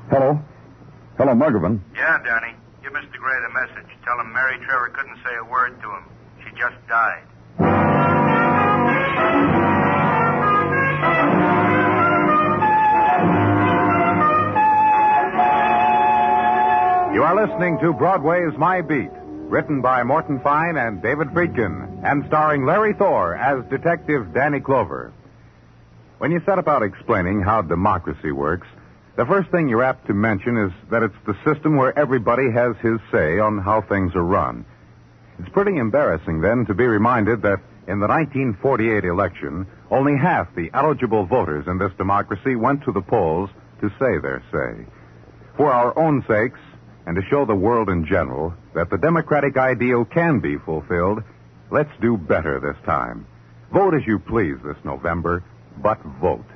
Hello? Hello, Muggavan.
Yeah, Danny. Give Mr. Gray the message. Tell him Mary Trevor couldn't say a word to him. She just died.
You are listening to Broadway's My Beat, written by Morton Fine and David Friedkin, and starring Larry Thor as Detective Danny Clover. When you set about explaining how democracy works, the first thing you're apt to mention is that it's the system where everybody has his say on how things are run. It's pretty embarrassing, then, to be reminded that in the 1948 election, only half the eligible voters in this democracy went to the polls to say their say. For our own sakes, and to show the world in general that the democratic ideal can be fulfilled, let's do better this time. Vote as you please this November, but vote.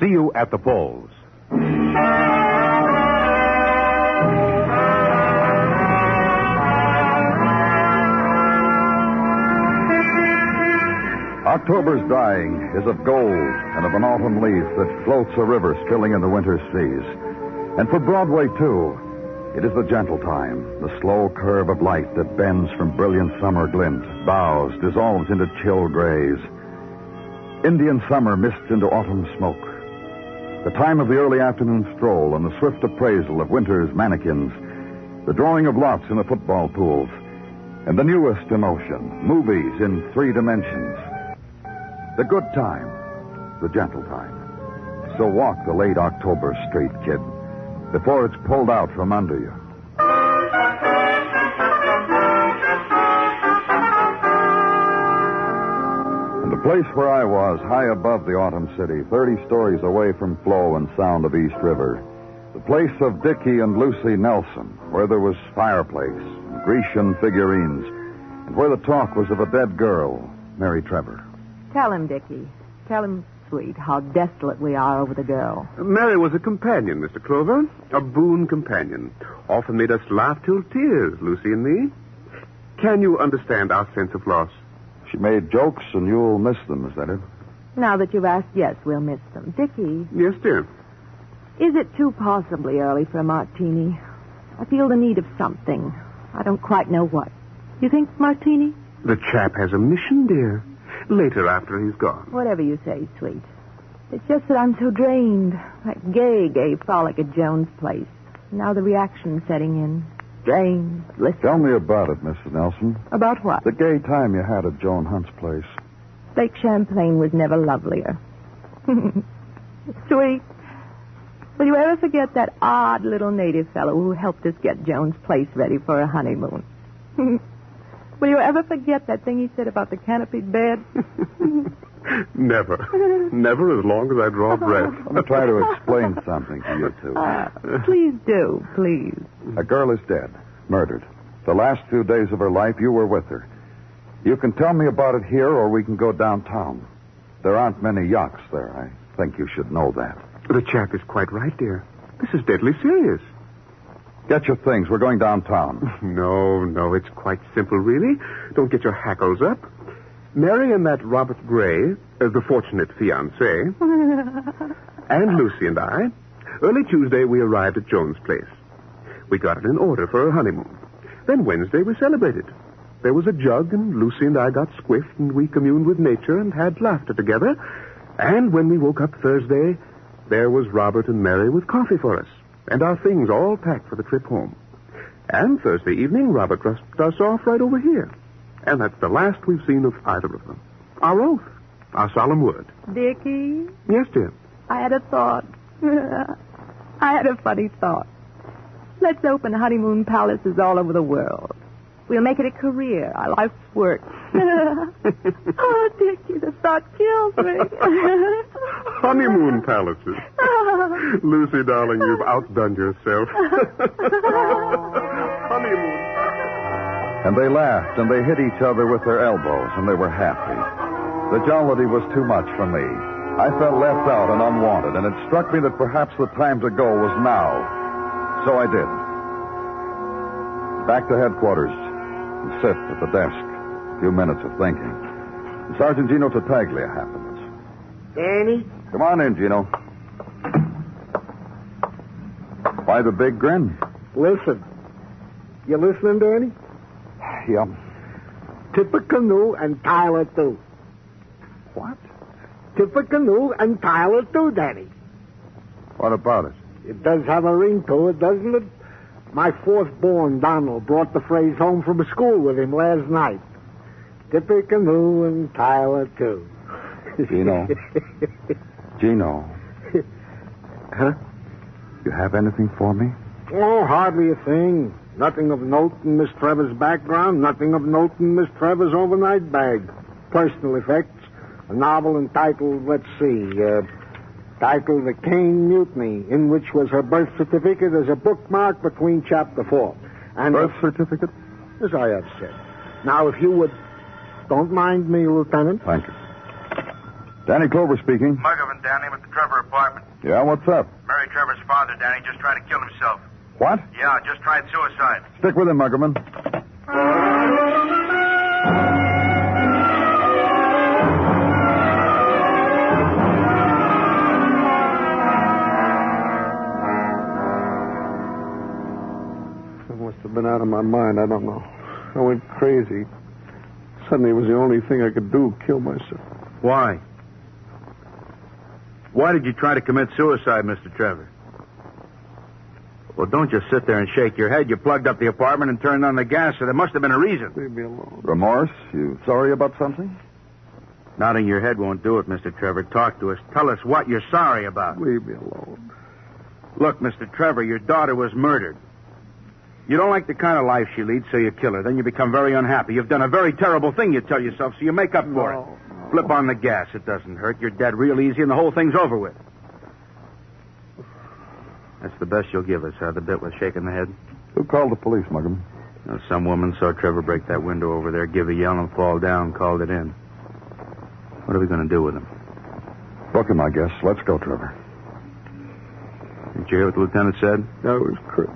See you at the polls.
October's dying is of gold and of an autumn leaf that floats a river spilling into winter's seas. And for Broadway, too, it is the gentle time, the slow curve of light that bends from brilliant summer glint, bows, dissolves into chill grays. Indian summer mists into autumn smoke. The time of the early afternoon stroll and the swift appraisal of winter's mannequins, the drawing of lots in the football pools, and the newest emotion, movies in 3 dimensions. The good time, the gentle time. So walk the late October street, kid, before it's pulled out from under you. And the place where I was, high above the autumn city, 30 stories away from flow and sound of East River, the place of Dickie and Lucy Nelson, where there was fireplace and Grecian figurines, and where the talk was of a dead girl, Mary Trevor.
Tell him, Dickie. Tell him, sweet, how desolate we are over the girl.
Mary was a companion, Mr. Clover. A boon companion. Often made us laugh till tears, Lucy and me. Can you understand our sense of loss?
She made jokes, and you'll miss them, is that it?
Now that you've asked, yes, we'll miss them. Dickie.
Yes, dear.
Is it too possibly early for a martini? I feel the need of something. I don't quite know what. You think martini?
The chap has a mission, dear. Later, after he's gone.
Whatever you say, sweet. It's just that I'm so drained. That gay frolic at Joan's place. Now the reaction's setting in. Drained, listless.
Tell me about it, Mrs. Nelson.
About what?
The gay time you had at Joan Hunt's place.
Lake Champlain was never lovelier. Sweet. Will you ever forget that odd little native fellow who helped us get Joan's place ready for a honeymoon? Will you ever forget that thing he said about the canopied bed?
Never. Never as long as I draw breath.
I'm going to try to explain something to you two.
Please do, please.
A girl is dead, murdered. The last few days of her life, you were with her. You can tell me about it here, or we can go downtown. There aren't many yucks there. I think you should know that.
The chap is quite right, dear. This is deadly serious.
Get your things. We're going downtown.
No, it's quite simple, really. Don't get your hackles up. Mary and that Robert Gray, the fortunate fiancé, and Lucy and I, early Tuesday we arrived at Joan's place. We got it in order for her honeymoon. Then Wednesday we celebrated. There was a jug, and Lucy and I got squiffed, and we communed with nature and had laughter together. And when we woke up Thursday, there was Robert and Mary with coffee for us, and our things all packed for the trip home. And Thursday evening, Robert dropped us off right over here. And that's the last we've seen of either of them. Our oath. Our solemn word.
Dickie?
Yes, dear.
I had a thought. I had a funny thought. Let's open honeymoon palaces all over the world. We'll make it a career, our life's work. Oh, Dickie, the thought kills me.
Honeymoon palaces. Lucy, darling, you've outdone yourself. Honeymoon.
And they laughed, and they hit each other with their elbows, and they were happy. The jollity was too much for me. I felt left out and unwanted, and it struck me that perhaps the time to go was now. So I did. Back to headquarters and sit at the desk. A few minutes of thinking. And Sergeant Gino Tattaglia happens.
Danny?
Come on in, Gino. Why the big grin?
Listen. You listening, Danny?
Yeah.
Tippecanoe and Tyler, too.
What?
Tippecanoe and Tyler, too, Danny.
What about it?
It does have a ring to it, doesn't it? My fourth-born, Donald, brought the phrase home from school with him last night. Tippecanoe and Tyler, too.
Gino. Gino.
Huh?
You have anything for me?
Oh, hardly a thing. Nothing of note in Miss Trevor's background, nothing of note in Miss Trevor's overnight bag. Personal effects. A novel entitled, titled The Kane Mutiny, in which was her birth certificate as a bookmark between chapter 4. And
birth certificate?
As I have said. Now, if you would... Don't mind me, Lieutenant.
Thank you. Danny Clover speaking.
Muggavan, Danny, with the Trevor apartment.
Yeah, what's up?
Mary Trevor's father, Danny, just tried to kill himself.
What?
Yeah, just tried suicide.
Stick with him, Muggerman.
I must have been out of my mind. I don't know. I went crazy. Suddenly it was the only thing I could do, kill myself.
Why? Why did you try to commit suicide, Mr. Trevor? Well, don't just sit there and shake your head. You plugged up the apartment and turned on the gas, so there must have been a reason.
Leave me alone.
Remorse? You sorry about something?
Nodding your head won't do it, Mr. Trevor. Talk to us. Tell us what you're sorry about.
Leave me alone.
Look, Mr. Trevor, your daughter was murdered. You don't like the kind of life she leads, so you kill her. Then you become very unhappy. You've done a very terrible thing, you tell yourself, so you make up for it. Flip on the gas. It doesn't hurt. You're dead real easy, and the whole thing's over with. That's the best you'll give us, huh? The bit with shaking the head?
Who called the police, Muggerman?
Some woman saw Trevor break that window over there, give a yell, and fall down, called it in. What are we going to do with him?
Book him, I guess. Let's go, Trevor.
Did you hear what the lieutenant said?
That was crazy.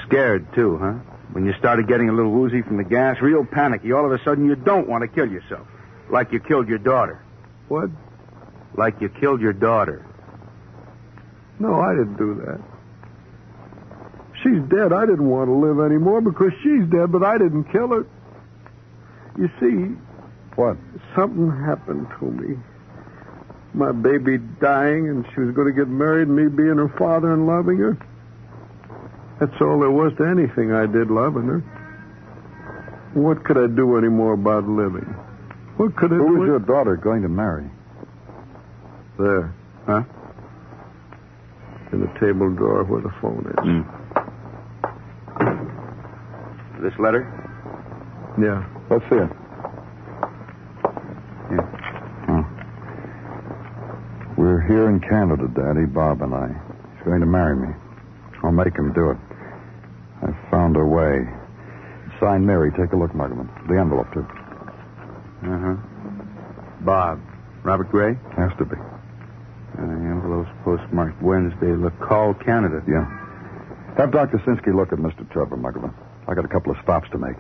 Scared, too, huh? When you started getting a little woozy from the gas, real panicky, all of a sudden you don't want to kill yourself. Like you killed your daughter.
What?
Like you killed your daughter.
No, I didn't do that. She's dead. I didn't want to live anymore because she's dead, but I didn't kill her. You see...
What?
Something happened to me. My baby dying, and she was going to get married, and me being her father and loving her. That's all there was to anything I did, loving her. What could I do anymore about living? What could I do?
Who was your daughter going to marry?
There.
Huh?
In the table drawer where the phone is.
This letter?
Yeah.
Let's see it.
Yeah.
Oh. We're here in Canada, Daddy, Bob and I. He's going to marry me. I'll make him do it. I found a way. Signed Mary. Take a look, Muggerman. The envelope, too.
Uh-huh. Bob. Robert Gray?
Has to be.
The envelope's postmarked Wednesday. LaCall, Canada.
Yeah. Have Dr. Sinsky look at Mr. Trevor, Muggerman. I got a couple of stops to make.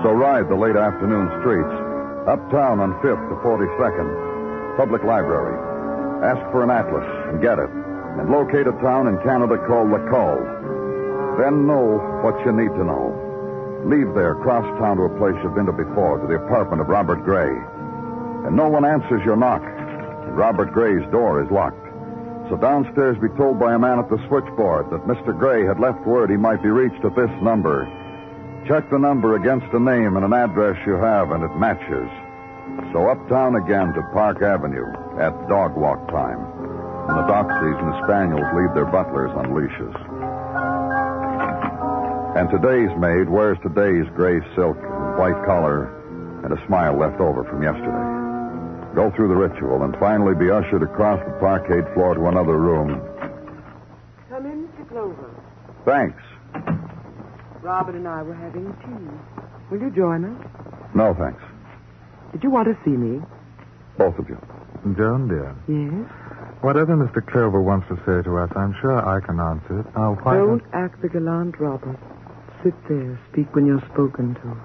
So ride the late afternoon streets. Uptown on 5th to 42nd. Public Library. Ask for an atlas and get it. And locate a town in Canada called LaCall. Then know what you need to know. Leave there, cross town to a place you've been to before, to the apartment of Robert Gray. And no one answers your knock. And Robert Gray's door is locked. So downstairs be told by a man at the switchboard that Mr. Gray had left word he might be reached at this number. Check the number against a name and an address you have, and it matches. So uptown again to Park Avenue at dog walk time. In the doxies and the spaniels lead their butlers on leashes. And today's maid wears today's gray silk and white collar and a smile left over from yesterday. Go through the ritual and finally be ushered across the parquet floor to another room.
Come in, Mr. Clover.
Thanks.
Robert and I were having tea. Will you join us?
No, thanks.
Did you want to see me?
Both of you.
Joan, dear.
Yes?
Whatever Mr. Clover wants to say to us, I'm sure I can answer it.
Don't act the gallant, Robert. Sit there. Speak when you're spoken to.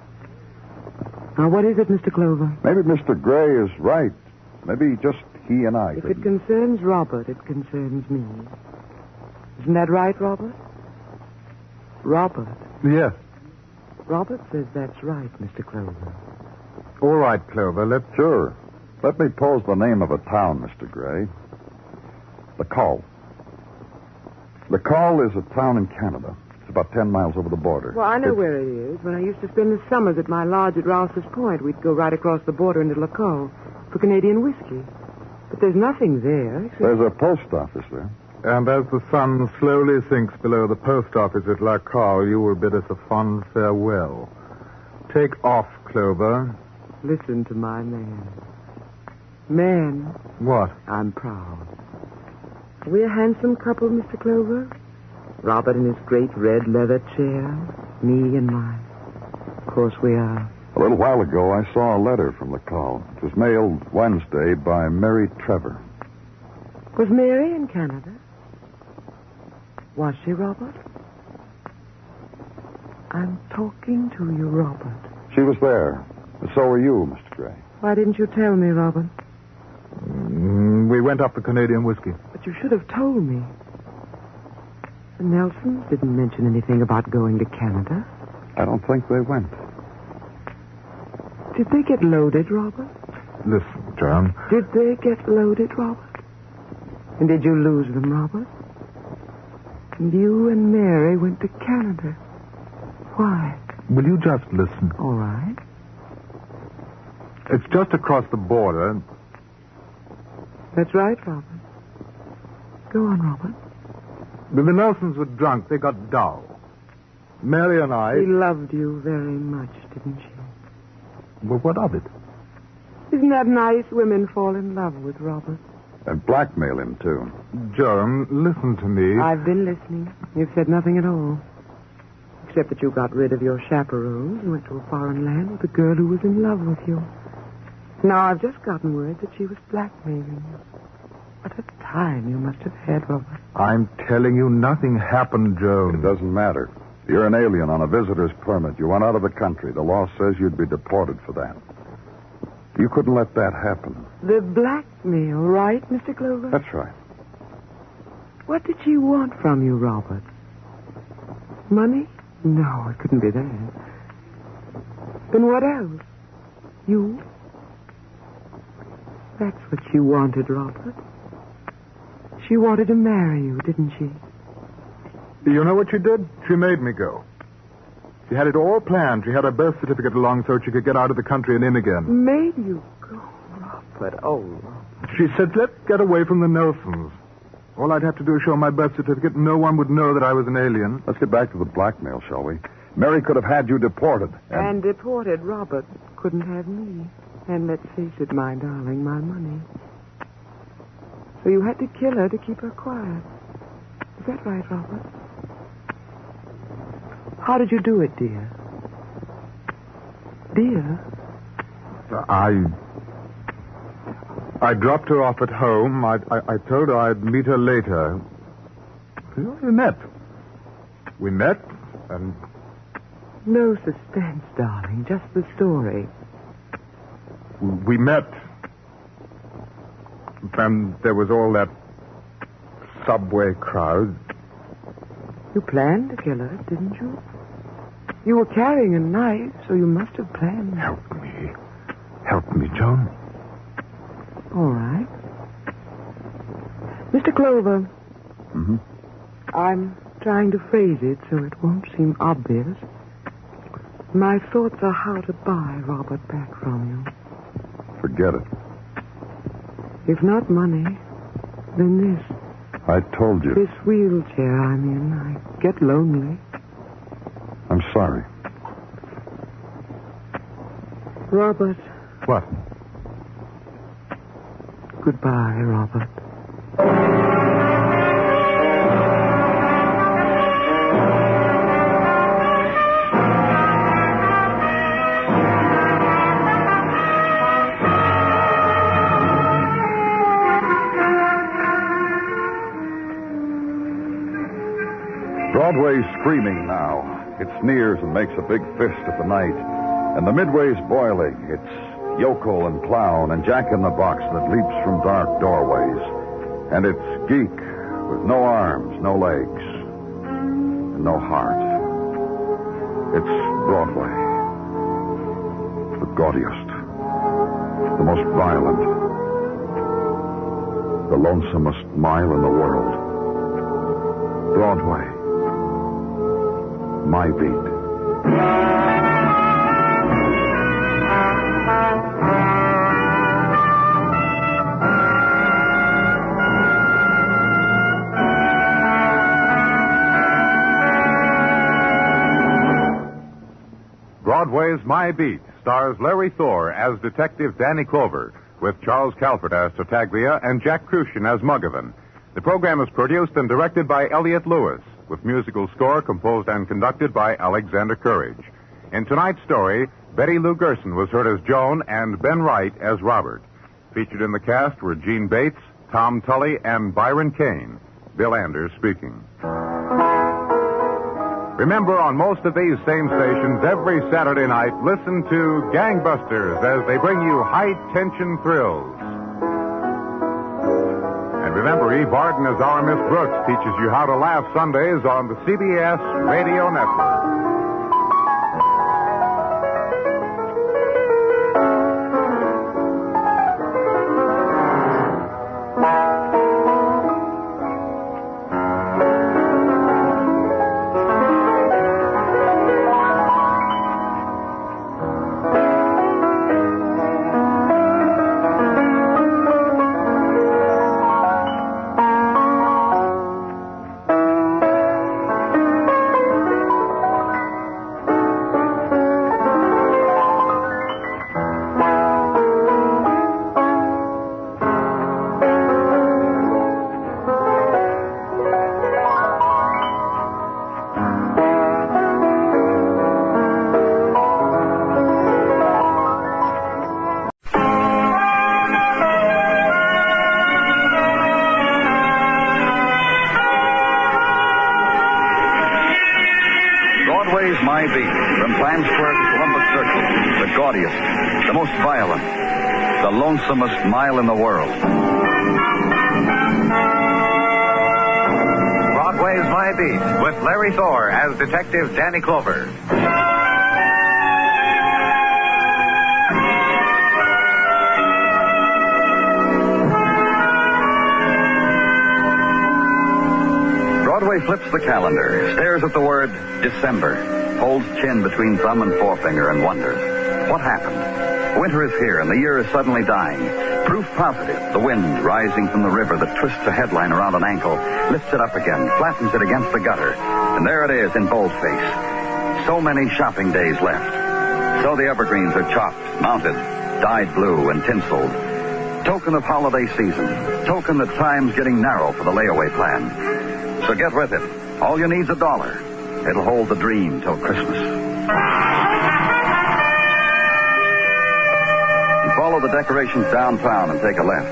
Now, what is it, Mr. Clover?
Maybe Mr. Gray is right. Maybe just he and I
If it concerns Robert, it concerns me. Isn't that right, Robert? Robert.
Yes.
Robert says that's right, Mr. Clover.
All right, Clover,
Sure. Let me pose the name of a town, Mr. Gray. LaCall. LaCall is a town in Canada. It's about 10 miles over the border.
Well, I know where it is. When I used to spend the summers at my lodge at Rouse's Point, we'd go right across the border into LaCall for Canadian whiskey. But there's nothing there.
There's a post office there.
And as the sun slowly sinks below the post office at LaCall, you will bid us a fond farewell. Take off, Clover.
Listen to my man. Man.
What?
I'm proud. Are we a handsome couple, Mr. Clover? Robert in his great red leather chair. Me and mine. Of course we are.
A little while ago, I saw a letter from LaCall. It was mailed Wednesday by Mary Trevor.
Was Mary in Canada? Was she, Robert? I'm talking to you, Robert.
She was there. And so were you, Mr. Gray.
Why didn't you tell me, Robert?
We went up the Canadian whiskey.
But you should have told me. The Nelsons didn't mention anything about going to Canada.
I don't think they went.
Did they get loaded, Robert?
Listen, Joan.
Did they get loaded, Robert? And did you lose them, Robert? And you and Mary went to Canada. Why?
Will you just listen?
All right.
It's just across the border.
That's right, Robert. Go on, Robert.
When the Nelsons were drunk, they got dull. Mary and I...
She loved you very much, didn't she?
Well, what of it?
Isn't that nice? Women fall in love with Robert.
And blackmail him, too.
Joan, listen to me.
I've been listening. You've said nothing at all. Except that you got rid of your chaperones and went to a foreign land with a girl who was in love with you. Now I've just gotten word that she was blackmailing you. What a time you must have had, Robert.
I'm telling you, nothing happened, Joan.
It doesn't matter. You're an alien on a visitor's permit. You went out of the country. The law says you'd be deported for that. You couldn't let that happen.
The blackmail, right, Mr. Clover?
That's right.
What did she want from you, Robert? Money? No, it couldn't be that. Then what else? You? That's what she wanted, Robert. She wanted to marry you, didn't she?
You know what she did? She made me go. She had it all planned. She had her birth certificate along so she could get out of the country and in again.
Made you go, Robert. Oh, Robert.
She said, let's get away from the Nelsons. All I'd have to do is show my birth certificate, and no one would know that I was an alien.
Let's get back to the blackmail, shall we? Mary could have had you deported.
And deported Robert couldn't have me. And let's face it, my darling, my money. So you had to kill her to keep her quiet. Is that right, Robert? How did you do it, dear? Dear?
I dropped her off at home. I told her I'd meet her later. We met. We met, and...
No suspense, darling. Just the story.
We met. And there was all that subway crowd.
You planned to kill her, didn't you? You were carrying a knife, so you must have planned.
Help me. Help me, Joan.
All right. Mr. Clover.
Mm-hmm.
I'm trying to phrase it so it won't seem obvious. My thoughts are how to buy Robert back from you.
Forget it.
If not money, then this.
I told you.
This wheelchair I'm in, I get lonely.
I'm sorry.
Robert.
What?
Goodbye, Robert.
Broadway's screaming now. It sneers and makes a big fist at the night. And the Midway's boiling. It's yokel and clown and jack-in-the-box that leaps from dark doorways. And it's geek with no arms, no legs, and no heart. It's Broadway. The gaudiest, the most violent, the lonesomest mile in the world. Broadway. My beat.
Broadway's My Beat stars Larry Thor as Detective Danny Clover, with Charles Calvert as Tartaglia and Jack Crucian as Muggavan. The program is produced and directed by Elliott Lewis, with musical score composed and conducted by Alexander Courage. In tonight's story, Betty Lou Gerson was heard as Joan and Ben Wright as Robert. Featured in the cast were Gene Bates, Tom Tully, and Byron Kane. Bill Anders speaking. Remember, on most of these same stations, every Saturday night, listen to Gangbusters as they bring you high-tension thrills. And remember, Eve Arden as our Miss Brooks teaches you how to laugh Sundays on the CBS Radio Network.
My Beat, from Times Square to Columbus Circle, the gaudiest, the most violent, the lonesomest mile in the world.
Broadway's My Beat, with Larry Thor as Detective Danny Clover.
Broadway flips the calendar, stares at the word December, holds chin between thumb and forefinger, and wonders, what happened? Winter is here, and the year is suddenly dying. Proof positive, the wind rising from the river that twists a headline around an ankle, lifts it up again, flattens it against the gutter, and there it is in boldface. So many shopping days left. So the evergreens are chopped, mounted, dyed blue, and tinseled. Token of holiday season. Token that time's getting narrow for the layaway plan. So get with it. All you need's $1. It'll hold the dream till Christmas. You follow the decorations downtown and take a left.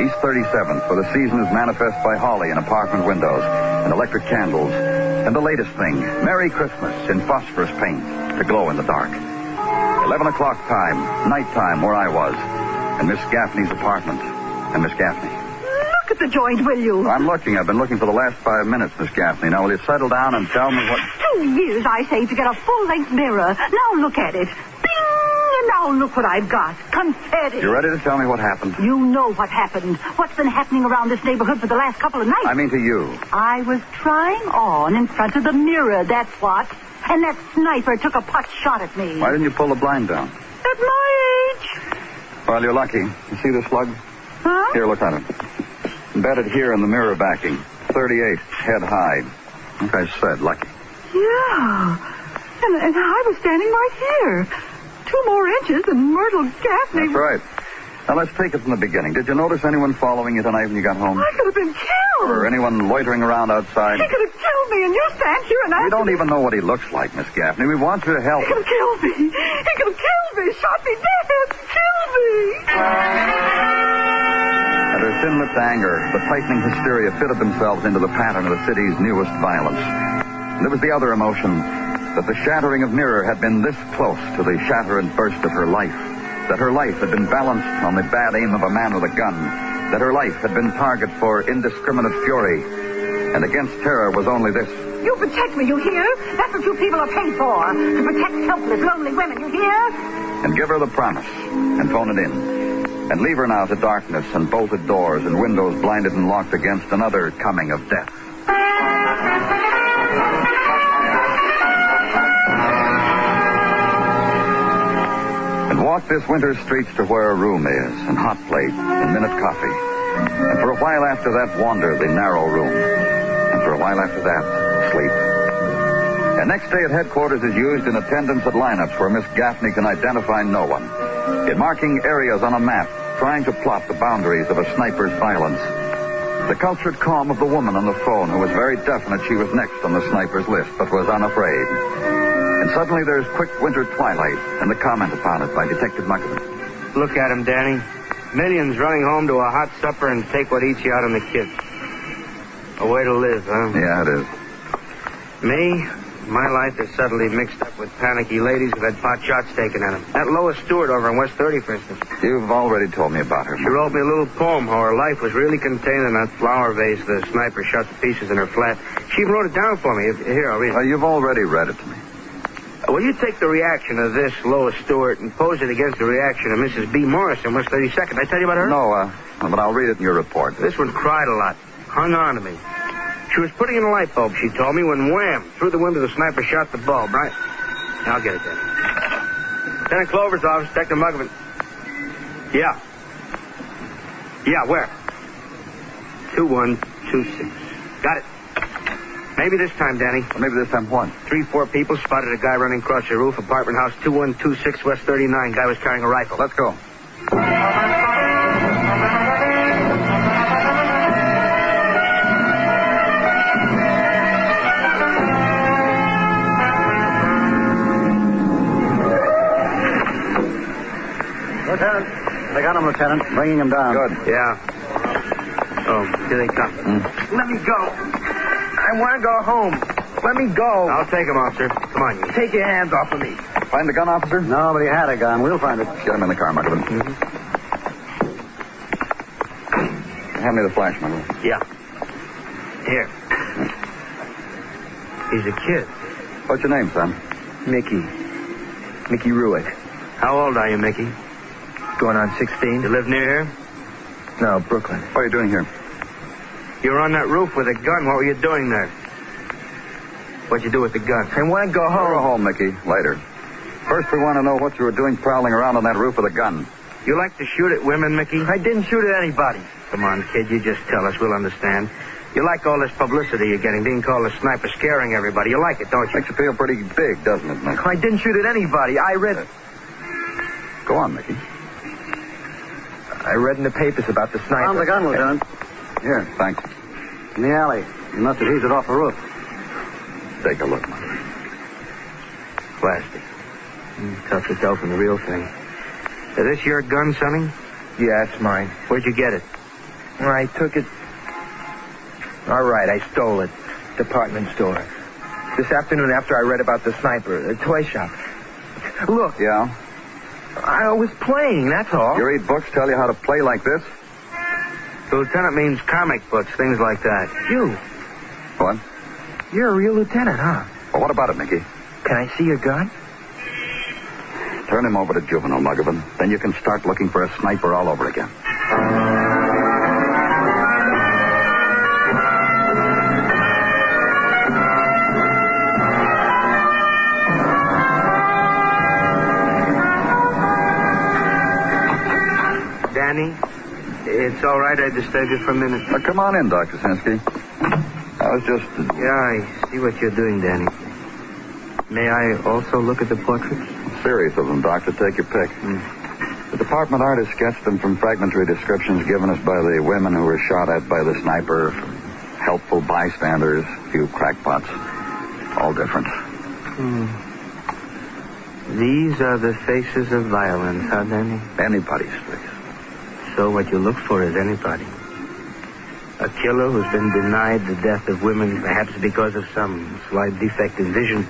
East 37th, where the season is manifest by holly in apartment windows and electric candles. And the latest thing, Merry Christmas in phosphorus paint to glow in the dark. 11 o'clock time, nighttime where I was, and Miss Gaffney's apartment. And Miss Gaffney.
Look at the joint, will you?
I'm looking. I've been looking for the last 5 minutes, Miss Gaffney. Now, will you settle down and tell me what...
2 years, I say, to get a full-length mirror. Now look at it. Bing! And now look what I've got. Confetti.
You ready to tell me what happened?
You know what happened. What's been happening around this neighborhood for the last couple of nights?
I mean to you.
I was trying on in front of the mirror, that's what. And that sniper took a pot shot at me.
Why didn't you pull the blind down?
At my age.
Well, you're lucky. You see this slug?
Huh?
Here, look at it. Embedded here in the mirror backing. 38, head high. Like I said, lucky.
Yeah. And I was standing right here. 2 more inches and Myrtle Gaffney...
That's right. Now, let's take it from the beginning. Did you notice anyone following you tonight when you got home?
I could have been killed.
Or anyone loitering around outside?
He could have killed me, and you stand here and
We don't even know what he looks like, Miss Gaffney. We want you to help.
He could have killed me. He could have killed me, shot me dead, killed me.
And her thin-lipped anger, the tightening hysteria fitted themselves into the pattern of the city's newest violence. And there was the other emotion, that the shattering of mirror had been this close to the shatter and burst of her life. That her life had been balanced on the bad aim of a man with a gun. That her life had been target for indiscriminate fury. And against terror was only this.
You protect me, you hear? That's what you people are paid for. To protect helpless, lonely women, you hear?
And give her the promise and phone it in. And leave her now to darkness and bolted doors and windows blinded and locked against another coming of death. And walk this winter's streets to where a room is, and hot plate, and minute coffee. And for a while after that, wander the narrow room. And for a while after that, sleep. And next day at headquarters is used in attendance at lineups where Miss Gaffney can identify no one. In marking areas on a map, trying to plot the boundaries of a sniper's violence. The cultured calm of the woman on the phone who was very definite she was next on the sniper's list, but was unafraid. And suddenly there's quick winter twilight, and the comment upon it by Detective Macklin.
Look at him, Danny. Millions running home to a hot supper and take what eats you out on the kids. A way to live, huh?
Yeah, it is.
Me? My life is subtly mixed up with panicky ladies who've had pot shots taken at them. That Lois Stewart over on West 30, for instance.
You've already told me about her.
She wrote me a little poem how her life was really contained in that flower vase the sniper shot to pieces in her flat. She even wrote it down for me. Here, I'll read it.
You've already read it to me.
Will you take the reaction of this Lois Stewart and pose it against the reaction of Mrs. B. Morris on West 32nd? Did I tell you about her?
No, but I'll read it in your report.
This one cried a lot. Hung on to me. She was putting in a light bulb, she told me, when wham, through the window the sniper shot the bulb, right? I'll get it then. Lieutenant Clover's office, Detective Muggavan. Yeah. Yeah, where? 2126. Got it. Maybe this time, Danny.
Well, maybe this time what?
3-4 people spotted a guy running across the roof, apartment house 2126 West 39. Guy was carrying a rifle.
Let's go.
Lieutenant. They got him, Lieutenant. Bringing him down.
Good.
Yeah. Oh, here they come.
Let me go. I want to go home. Let me go.
I'll take him, officer. Come on, you.
Take your hands off of me.
Find the gun, officer?
No, but he had a gun. We'll find it.
Get him in the car, Muggavan. Hand me the flash, Muggavan.
Yeah. Here. He's a kid.
What's your name, son?
Mickey Ruick.
How old are you, Mickey?
Going on 16.
You live near here?
No, Brooklyn.
What are you doing here?
You were on that roof with a gun. What were you doing there? What'd you do with the gun?
I want to go home.
Go home, Mickey. Later. First, we want to know what you were doing prowling around on that roof with a gun.
You like to shoot at women, Mickey?
I didn't shoot at anybody.
Come on, kid. You just tell us. We'll understand. You like all this publicity you're getting, being called a sniper, scaring everybody. You like it, don't you?
Makes you feel pretty big, doesn't it, Mickey?
I didn't shoot at anybody. I read it.
Go on, Mickey.
I read in the papers about the sniper.
Found the gun, Lieutenant.
Here, thanks.
In the alley. You must have heaved it off the roof.
Take a look, Mickey.
Plastic. Tough to tell from the real thing. Is this your gun, Sonny?
Yeah, it's mine.
Where'd you get it?
I took it. All right, I stole it. Department store. This afternoon after I read about the sniper, the toy shop. Look.
Yeah?
I was playing, that's all.
You read books tell you how to play like this?
The lieutenant means comic books, things like that.
You.
What?
You're a real lieutenant, huh?
Well, what about it, Mickey?
Can I see your gun?
Turn him over to juvenile, Muggavan. Then you can start looking for a sniper all over again.
Danny, it's all right. I disturbed you for a minute.
Come on in, Dr. Sinsky. I was just...
Yeah, I see what you're doing, Danny. May I also look at the portraits?
A series of them, Doctor. Take your pick. The department artist sketched them from fragmentary descriptions given us by the women who were shot at by the sniper, helpful bystanders, a few crackpots. All different.
These are the faces of violence, huh, Danny?
Anybody's face.
So what you look for is anybody.
A killer who's been denied the death of women, perhaps because of some slight defect in vision.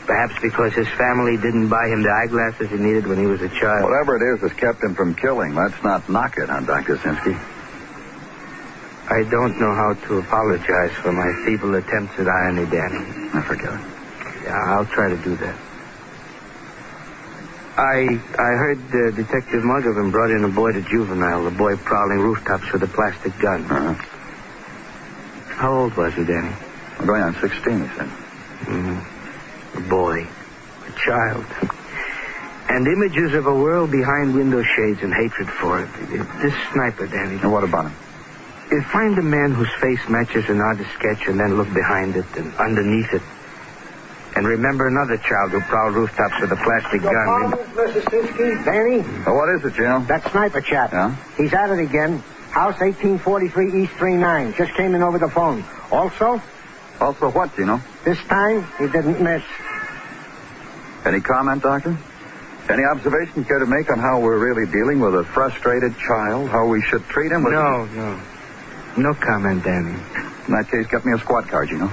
Perhaps because his family didn't buy him the eyeglasses he needed when he was a child.
Whatever it is that's kept him from killing, let's not knock it, huh, Dr. Sinsky?
I don't know how to apologize for my feeble attempts at irony, Danny.
I forget it.
Yeah, I'll try to do that. I heard Detective Muggerman brought in a boy to juvenile, the boy prowling rooftops with a plastic gun.
Uh-huh.
How old was he, Danny?
Going on 16, he said.
A boy. A child. And images of a world behind window shades and hatred for it. This sniper, Danny.
And what about him?
Find a man whose face matches an artist's sketch and then look behind it and underneath it. And remember another child who prowled rooftops with a plastic gun.
Mrs. Sinsky, Danny?
Oh, what is it, Jim?
That sniper chap.
Yeah?
He's at it again. House 1843 East 39. Just came in over the phone. Also?
Also what, do you know?
This time, he didn't miss.
Any comment, Doctor? Any observation you care to make on how we're really dealing with a frustrated child? How we should treat him?
No. No comment, Danny.
In that case, get me a squad card, you know.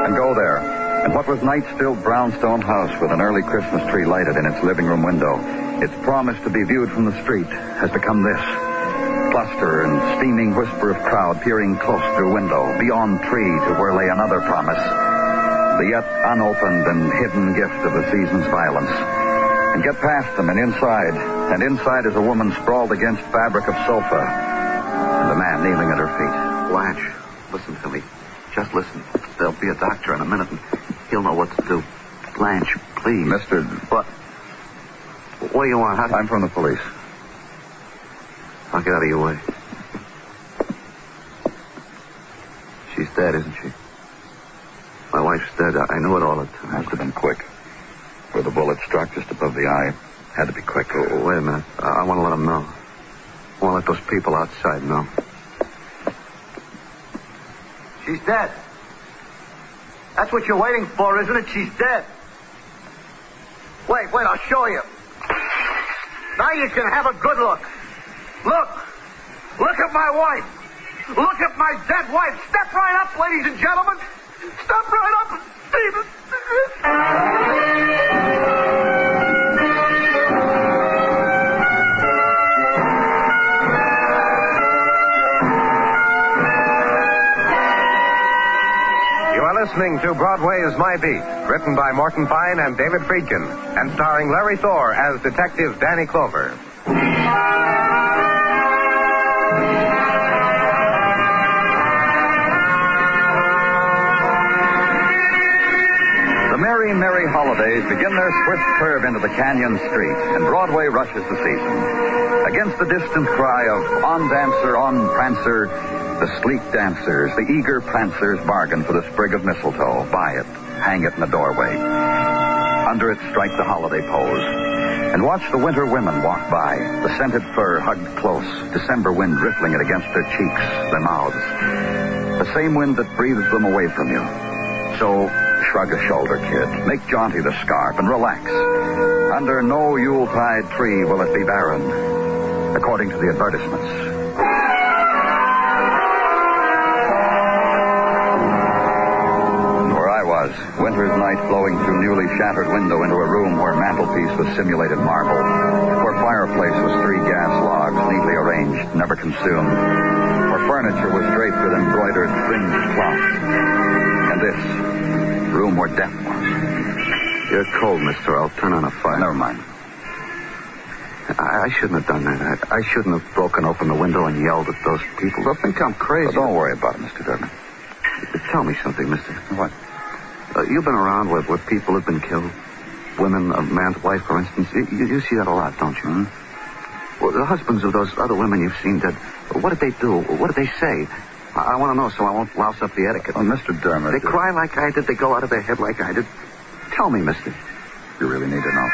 And go there. And what was night's still brownstone house with an early Christmas tree lighted in its living room window, its promise to be viewed from the street, has become this. Cluster and steaming whisper of crowd peering close through window, beyond tree to where lay another promise. The yet unopened and hidden gift of the season's violence. And get past them and inside is a woman sprawled against fabric of sofa, and a man kneeling at her feet.
Blanche, listen to me. Just listen. There'll be a doctor in a minute, and he'll know what to do. Blanche, please.
Mr.
What? What do you want?
I'm from the police.
I'll get out of your way. She's dead, isn't she? My wife's dead. I knew it all the time.
Must have been quick. Where the bullet struck just above the eye. Had to be quick.
Oh, wait a minute. I want to let them know. I want to let those people outside know.
She's dead. That's what you're waiting for, isn't it? She's dead. Wait, I'll show you. Now you can have a good look. Look at my wife. Look at my dead wife. Step right up, ladies and gentlemen. Step right up and see this.
Listening to Broadway's My Beat, written by Morton Fine and David Friedkin, and starring Larry Thor as Detective Danny Clover.
The merry holidays begin their swift curve into the canyon street, and Broadway rushes the season. Against the distant cry of on dancer, on prancer, the sleek dancers, the eager prancers bargain for the sprig of mistletoe, buy it, hang it in the doorway. Under it strike the holiday pose, and watch the winter women walk by, the scented fur hugged close, December wind rippling it against their cheeks, their mouths. The same wind that breathes them away from you. So, shrug a shoulder, kid, make jaunty the scarf, and relax. Under no Yuletide tree will it be barren, according to the advertisements. Winter's night flowing through newly shattered window into a room where mantelpiece was simulated marble, where fireplace was 3 gas logs neatly arranged, never consumed, where furniture was draped with embroidered fringed cloth. And this, room where death was.
You're cold, mister. I'll turn on a fire.
Never mind.
I shouldn't have done that. I shouldn't have broken open the window and yelled at those people. They'll think I'm crazy.
Well, don't worry about it, Mr. Dermit.
Tell me something, mister.
What?
You've been around where people have been killed. Women, a man's wife, for instance. You see that a lot, don't you?
Hmm?
Well, the husbands of those other women you've seen dead, what did they do? What did they say? I want to know so I won't louse up the etiquette.
Oh, Mr. Dermit.
They cry like I did. They go out of their head like I did. Tell me, mister.
You really need to know.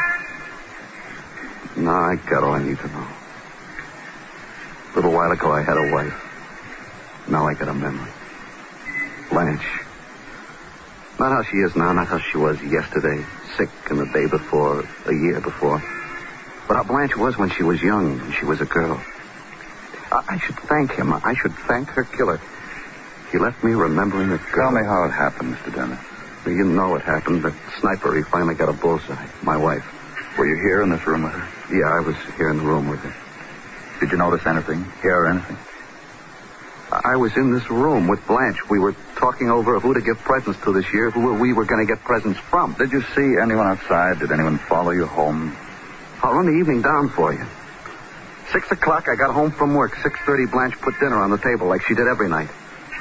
No, I got all I need to know. A little while ago, I had a wife. Now I got a memory. Blanche. Not how she is now, not how she was yesterday, sick, and the day before, a year before. But how Blanche was when she was young and she was a girl. I should thank him. I should thank her killer. He left me remembering a girl.
Tell me how it happened, Mr. Dermit.
Well, you know it happened. The sniper, he finally got a bullseye. My wife.
Were you here in this room with her?
Yeah, I was here in the room with her.
Did you notice anything? Hear anything?
I was in this room with Blanche. We were talking over who to give presents to this year, who we were going to get presents from.
Did you see anyone outside? Did anyone follow you home?
I'll run the evening down for you. 6 o'clock, I got home from work. 6:30, Blanche put dinner on the table like she did every night.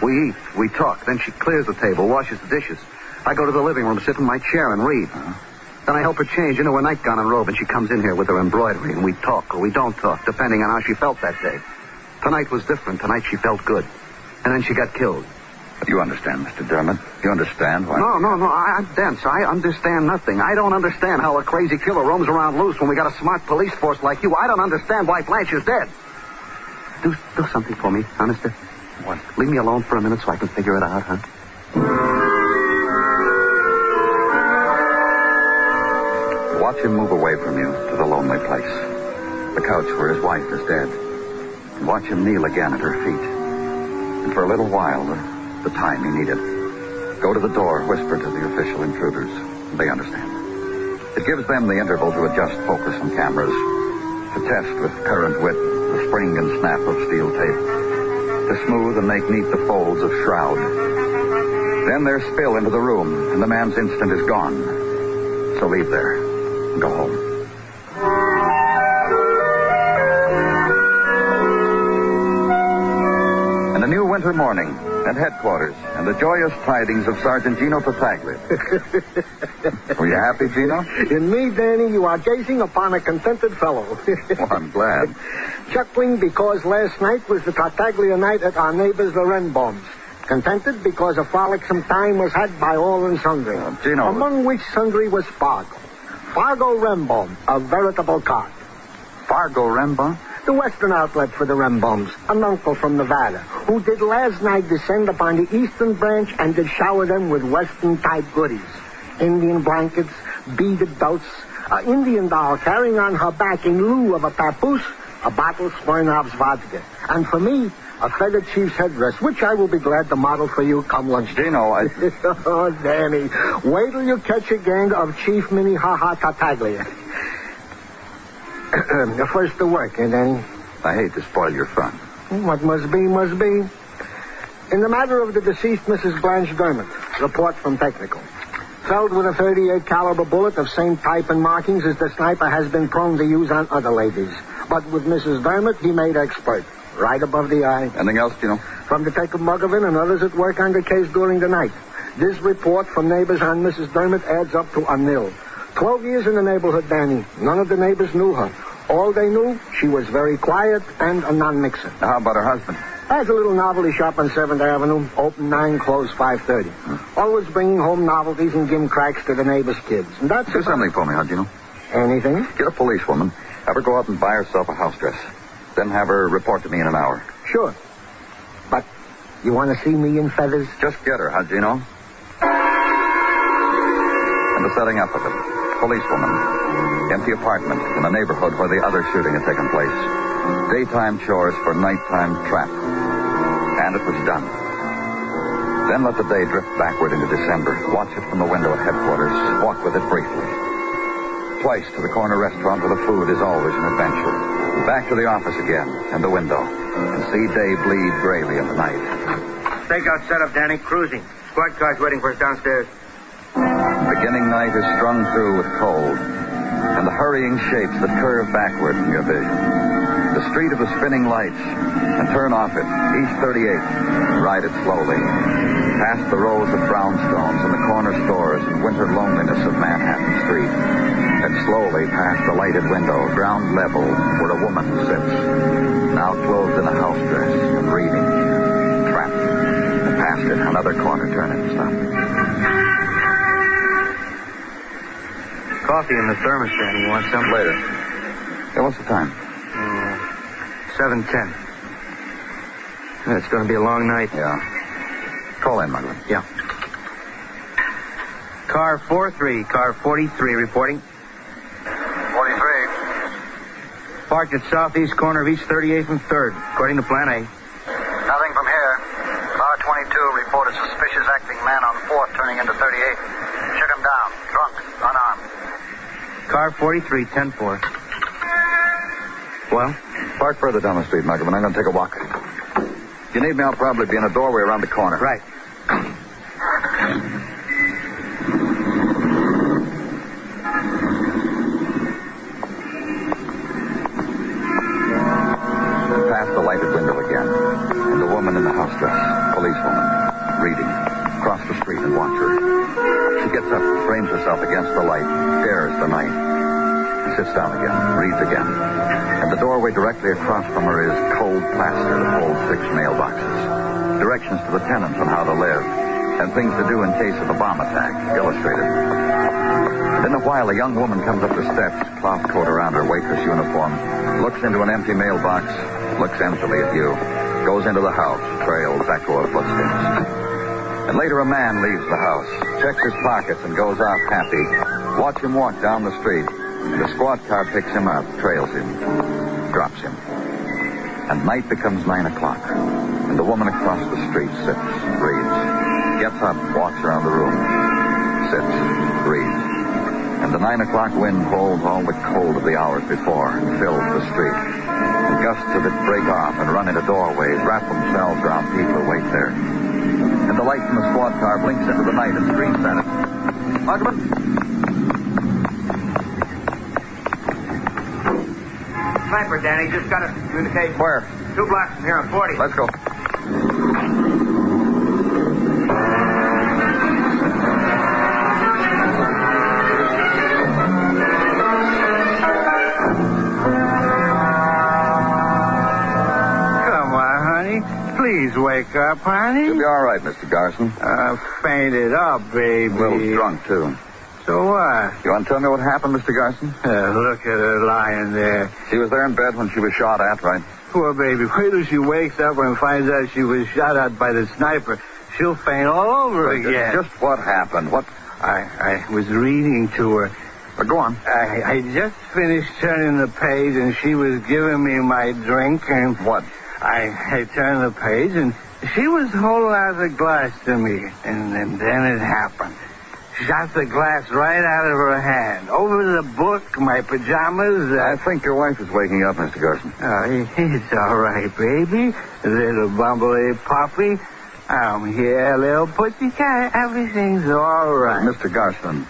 We eat, we talk, then she clears the table, washes the dishes. I go to the living room, sit in my chair and read. Then I help her change into her nightgown and robe, and she comes in here with her embroidery, and we talk or we don't talk, depending on how she felt that day. Tonight was different. Tonight she felt good. And then she got killed.
You understand, Mr. Dermit? You understand why?
No. I'm dense. I understand nothing. I don't understand how a crazy killer roams around loose when we got a smart police force like you. I don't understand why Blanche is dead. Do something for me, honest.
What?
Leave me alone for a minute so I can figure it out, huh?
Watch him move away from you to the lonely place. The couch where his wife is dead. And watch him kneel again at her feet. And for a little while, the time he needed. Go to the door, whisper to the official intruders. They understand. It gives them the interval to adjust focus on cameras, to test with current wit the spring and snap of steel tape, to smooth and make neat the folds of shroud. Then their spill into the room, and the man's instant is gone. So leave there and go home. And a new winter morning at headquarters, and the joyous tidings of Sergeant Gino Pataglia. Were you happy, Gino?
In me, Danny, you are gazing upon a contented fellow.
Well, I'm glad.
Chuckling because last night was the Tartaglia night at our neighbors, the Renboms. Contented because a frolicsome time was had by all and sundry.
Gino.
Among which sundry was Fargo. Fargo Rembom, a veritable card.
Fargo Rembom?
The western outlet for the Remboms, an uncle from Nevada, who did last night descend upon the eastern branch and did shower them with western-type goodies. Indian blankets, beaded belts, an Indian doll carrying on her back in lieu of a papoose, a bottle of Smirnoff's vodka. And for me, a feathered chief's headdress, which I will be glad to model for you come lunchtime.
Gino,
Oh, Danny, wait till you catch a gang of Chief Minnehaha Tartaglia. First to work, Danny?
I hate to spoil your fun.
What must be, must be. In the matter of the deceased Mrs. Blanche Dermit, report from technical. Felled with a .38 caliber bullet of same type and markings as the sniper has been prone to use on other ladies. But with Mrs. Dermit, he made expert. Right above the eye.
Anything else, Gino?
From Detective Mugovan and others at work on the case during the night. This report from neighbors on Mrs. Dermit adds up to a nil. 12 years in the neighborhood, Danny. None of the neighbors knew her. All they knew, she was very quiet and a non-mixer.
How about her husband?
Has a little novelty shop on 7th Avenue. Open 9, close 5:30. Always bringing home novelties and gimcracks to the neighbors' kids. And that's
Do something for me, huh, Gino?
Anything?
Get a policewoman. Have her go out and buy herself a house dress. Then have her report to me in an hour.
Sure. But you want to see me in feathers?
Just get her, huh, Gino? And the setting up of it. Policewoman. Empty apartment in a neighborhood where the other shooting had taken place. Daytime chores for nighttime trap. And it was done. Then let the day drift backward into December. Watch it from the window at headquarters. Walk with it briefly. Twice to the corner restaurant where the food is always an adventure. Back to the office again, and the window. And see day bleed grayly in the night.
Stakeout setup, Danny. Cruising. Squad car's waiting for us downstairs.
Beginning night is strung through with cold, and the hurrying shapes that curve backward in your vision. The street of the spinning lights, and turn off it, East 38, and ride it slowly. Past the rows of brownstones and the corner stores and winter loneliness of Manhattan Street. And slowly past the lighted window, ground level, where a woman sits, now clothed in a house dress and reading. Trapped. And past it, another corner turn and stop.
Coffee in the thermos, Danny. You want some?
Later. Yeah, what's the time?
7:10. It's going to be a long night.
Yeah. Call in, Macklin.
Yeah. Car 43, car 43 reporting.
43.
Parked at southeast corner of East 38th and 3rd, according to Plan A.
Nothing from here. Car 22 reported suspicious acting man on 4th turning into 38th. Shook him down. Drunk. Unarmed.
Car 43, 10-4. Well?
Park further down the street, Muggerman. I'm going to take a walk. If you need me, I'll probably be in a doorway around the corner.
Right.
Past the lighted window again. And the woman in the house dress, policewoman, reading. Cross the street and watch her. She gets up, frames herself against the light, stares the night. Sits down again, reads again. And the doorway directly across from her is cold plaster that holds 6 mailboxes. Directions to the tenants on how to live. And things to do in case of a bomb attack, illustrated. And in a while, a young woman comes up the steps, cloth coat around her waitress uniform, looks into an empty mailbox, looks emptily at you, goes into the house, trails echo of footsteps. And later a man leaves the house, checks his pockets and goes off happy. Watch him walk down the street. And the squad car picks him up, trails him, drops him. And night becomes 9 o'clock. And the woman across the street sits, reads. Gets up, walks around the room, sits, reads. And the 9 o'clock wind holds all the cold of the hours before and fills the street. And gusts of it break off and run into doorways, wrap themselves around people who wait there. And the light from the squad car blinks into the night and screams at it. Muggerman?
Sniper, Danny. Just got a communication.
Where?
2 blocks from here on 40.
Let's go.
Come on, honey. Please wake up, honey.
You'll be all right, Mr. Garson.
Fainted up, baby.
A little drunk, too.
So what?
You want to tell me what happened, Mr. Garson?
Look at her lying there.
She was there in bed when she was shot at, right?
Poor baby. Wait till she wakes up and finds out she was shot at by the sniper. She'll faint all over again.
Just what happened? What?
I was reading to her.
Go on.
I just finished turning the page, and she was giving me my drink, and...
What?
I turned the page, and she was holding out the glass to me, and then it happened. Shot the glass right out of her hand. Over the book, my pajamas.
I think your wife is waking up, Mr. Garson.
Oh, it's all right, baby. Little bumblebee puppy. I'm here, little pussycat. Everything's all right.
Mr. Garson.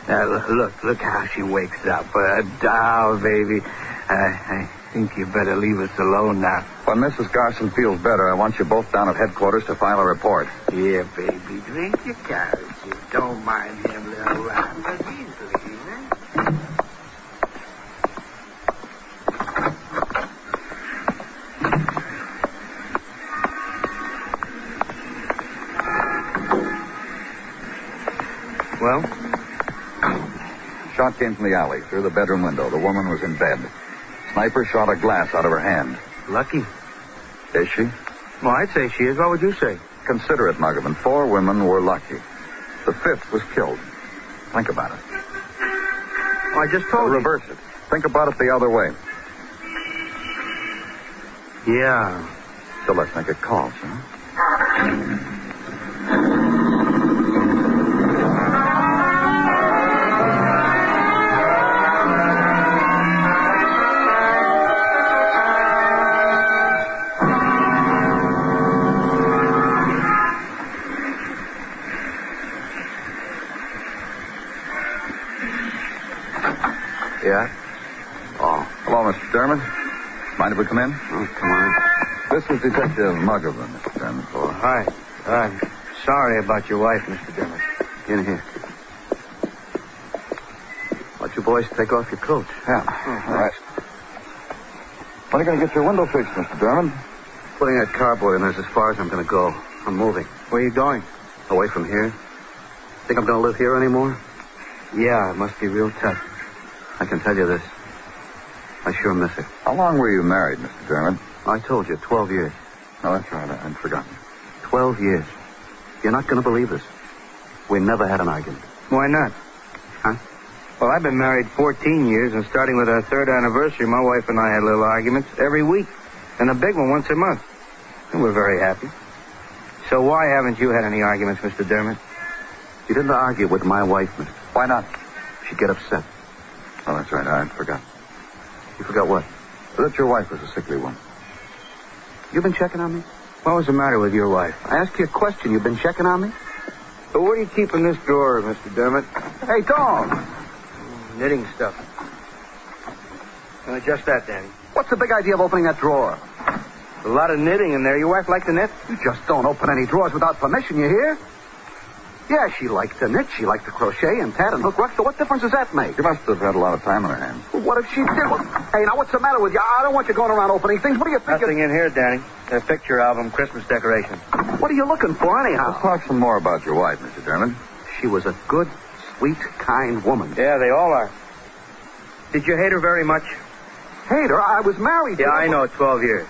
Look how she wakes up. A doll, baby. I think you better leave us alone now.
When Mrs. Garson feels better, I want you both down at headquarters to file a report.
Yeah, baby. Drink your carriage. Don't mind him, little rat. But he's leaving.
Well?
Shot came from the alley, through the bedroom window. The woman was in bed. Sniper shot a glass out of her hand.
Lucky.
Is she?
Well, I'd say she is. What would you say?
Consider it, Muggerman. 4 women were lucky. The 5th was killed. Think about it.
Well, I just told you.
Reverse it. Think about it the other way.
Yeah.
So let's make a call, huh?
Yeah?
Oh. Hello, Mr. Dermit. Mind if we come in?
Oh, come on.
This is Detective Muggerman, Mr. Dermit.
Oh, hi. I'm sorry about your wife, Mr. Dermit.
In here. Let you boys take off your coats.
Yeah. All right. When are you going to get your window fixed, Mr. Dermit?
Putting that cardboard in, that's as far as I'm going to go. I'm moving.
Where are you going?
Away from here. Think I'm going to live here anymore?
Yeah, it must be real tough.
I can tell you this. I sure miss it.
How long were you married, Mr. Dermit?
I told you, 12 years.
Oh, that's right. I'd forgotten.
12 years. You're not going to believe this. We never had an argument.
Why not?
Huh?
Well, I've been married 14 years, and starting with our third anniversary, my wife and I had little arguments every week, and a big one once a month. And we're very happy. So why haven't you had any arguments, Mr. Dermit?
You didn't argue with my wife, mister.
Why not?
She'd get upset.
Oh, that's right. I forgot.
You forgot what?
That your wife was a sickly one.
You been checking on me?
What was the matter with your wife?
I asked you a question. You been checking on me?
But what do you keep in this drawer, Mr. Dermit?
Hey, dog.
Knitting stuff. Just that, Danny.
What's the big idea of opening that drawer?
A lot of knitting in there. Your wife like to knit?
You just don't open any drawers without permission, you hear? Yeah, she likes to knit. She likes to crochet and tat and hook ruck. So what difference does that make?
She must have had a lot of time on her hands.
Well, what if she did? Well, hey, now what's the matter with you? I don't want you going around opening things. What do you think?
Nothing in here, Danny. A picture album, Christmas decorations.
What are you looking for, anyhow?
Let's talk some more about your wife, Mr. Dermit.
She was a good, sweet, kind woman.
Yeah, they all are. Did you hate her very much?
Hate her? I was married to her.
Yeah, I know, 12 years.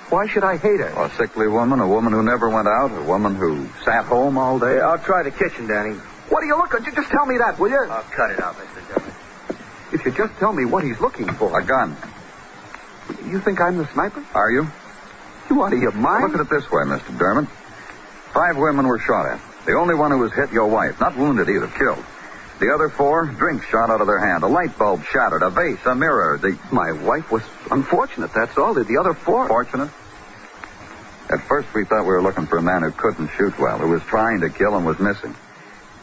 Why should I hate her?
A sickly woman, a woman who never went out, a woman who sat home all day.
Yeah, I'll try the kitchen, Danny.
What are you looking? Just tell me that, will you?
I'll cut it out, Mr. Dermit.
If you just tell me what he's looking for.
A gun.
You think I'm the sniper?
Are you?
You out of your mind?
Look at it this way, Mr. Dermit. 5 women were shot at. The only one who was hit, your wife. Not wounded either, killed. The other 4, drinks shot out of their hand. A light bulb shattered. A vase, a mirror.
My wife was unfortunate, that's all. The other 4...
Fortunate? At first we thought we were looking for a man who couldn't shoot well, who was trying to kill and was missing.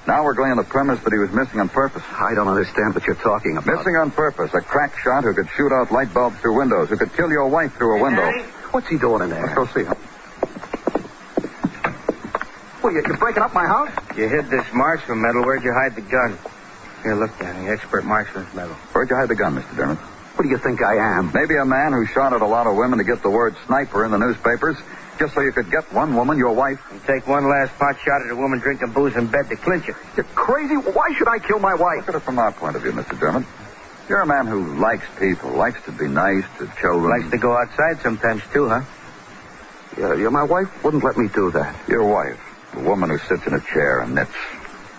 Now we're going on the premise that he was missing on purpose.
I don't understand what you're talking about.
Missing on purpose. A crack shot who could shoot out light bulbs through windows, who could kill your wife through a window.
Danny?
What's he doing in there?
Let's go see him.
Well, you're breaking up my house?
You hid this marksman medal. Where'd you hide the gun? Here, look, Danny. Expert marksman's medal.
Where'd you hide the gun, Mr. Dermit?
What do you think I am?
Maybe a man who shot at a lot of women to get the word sniper in the newspapers, just so you could get one woman, your wife.
And take one last pot shot at a woman drinking booze in bed to clinch it.
You're crazy? Why should I kill my wife?
Look at it from our point of view, Mr. Dermit. You're a man who likes people, likes to be nice to children.
Likes to go outside sometimes, too, huh?
Yeah, my wife wouldn't let me do that.
Your wife, a woman who sits in a chair and knits.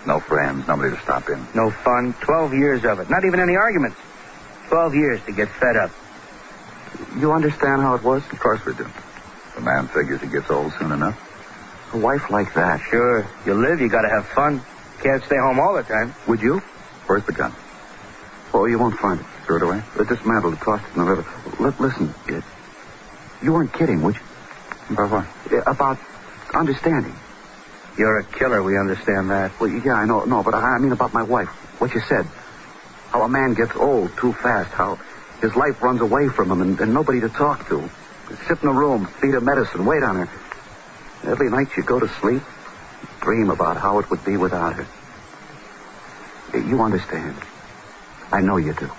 No friends, nobody to stop in.
No fun. 12 years of it. Not even any arguments. 12 years to get fed up.
You understand how it was?
Of course we do. The man figures he gets old soon enough.
A wife like that.
Sure. You live, you gotta have fun. Can't stay home all the time.
Would you?
Where's the gun?
Oh, you won't find it.
Threw it away?
Dismantled it, tossed it in the river. Listen, you weren't kidding, would you?
About what?
About understanding.
You're a killer, we understand that.
Well, yeah, I know. No, but I mean about my wife. What you said. How a man gets old too fast. How his life runs away from him and nobody to talk to. Sit in a room, feed her medicine, wait on her. Every night you go to sleep, dream about how it would be without her. You understand. I know you do.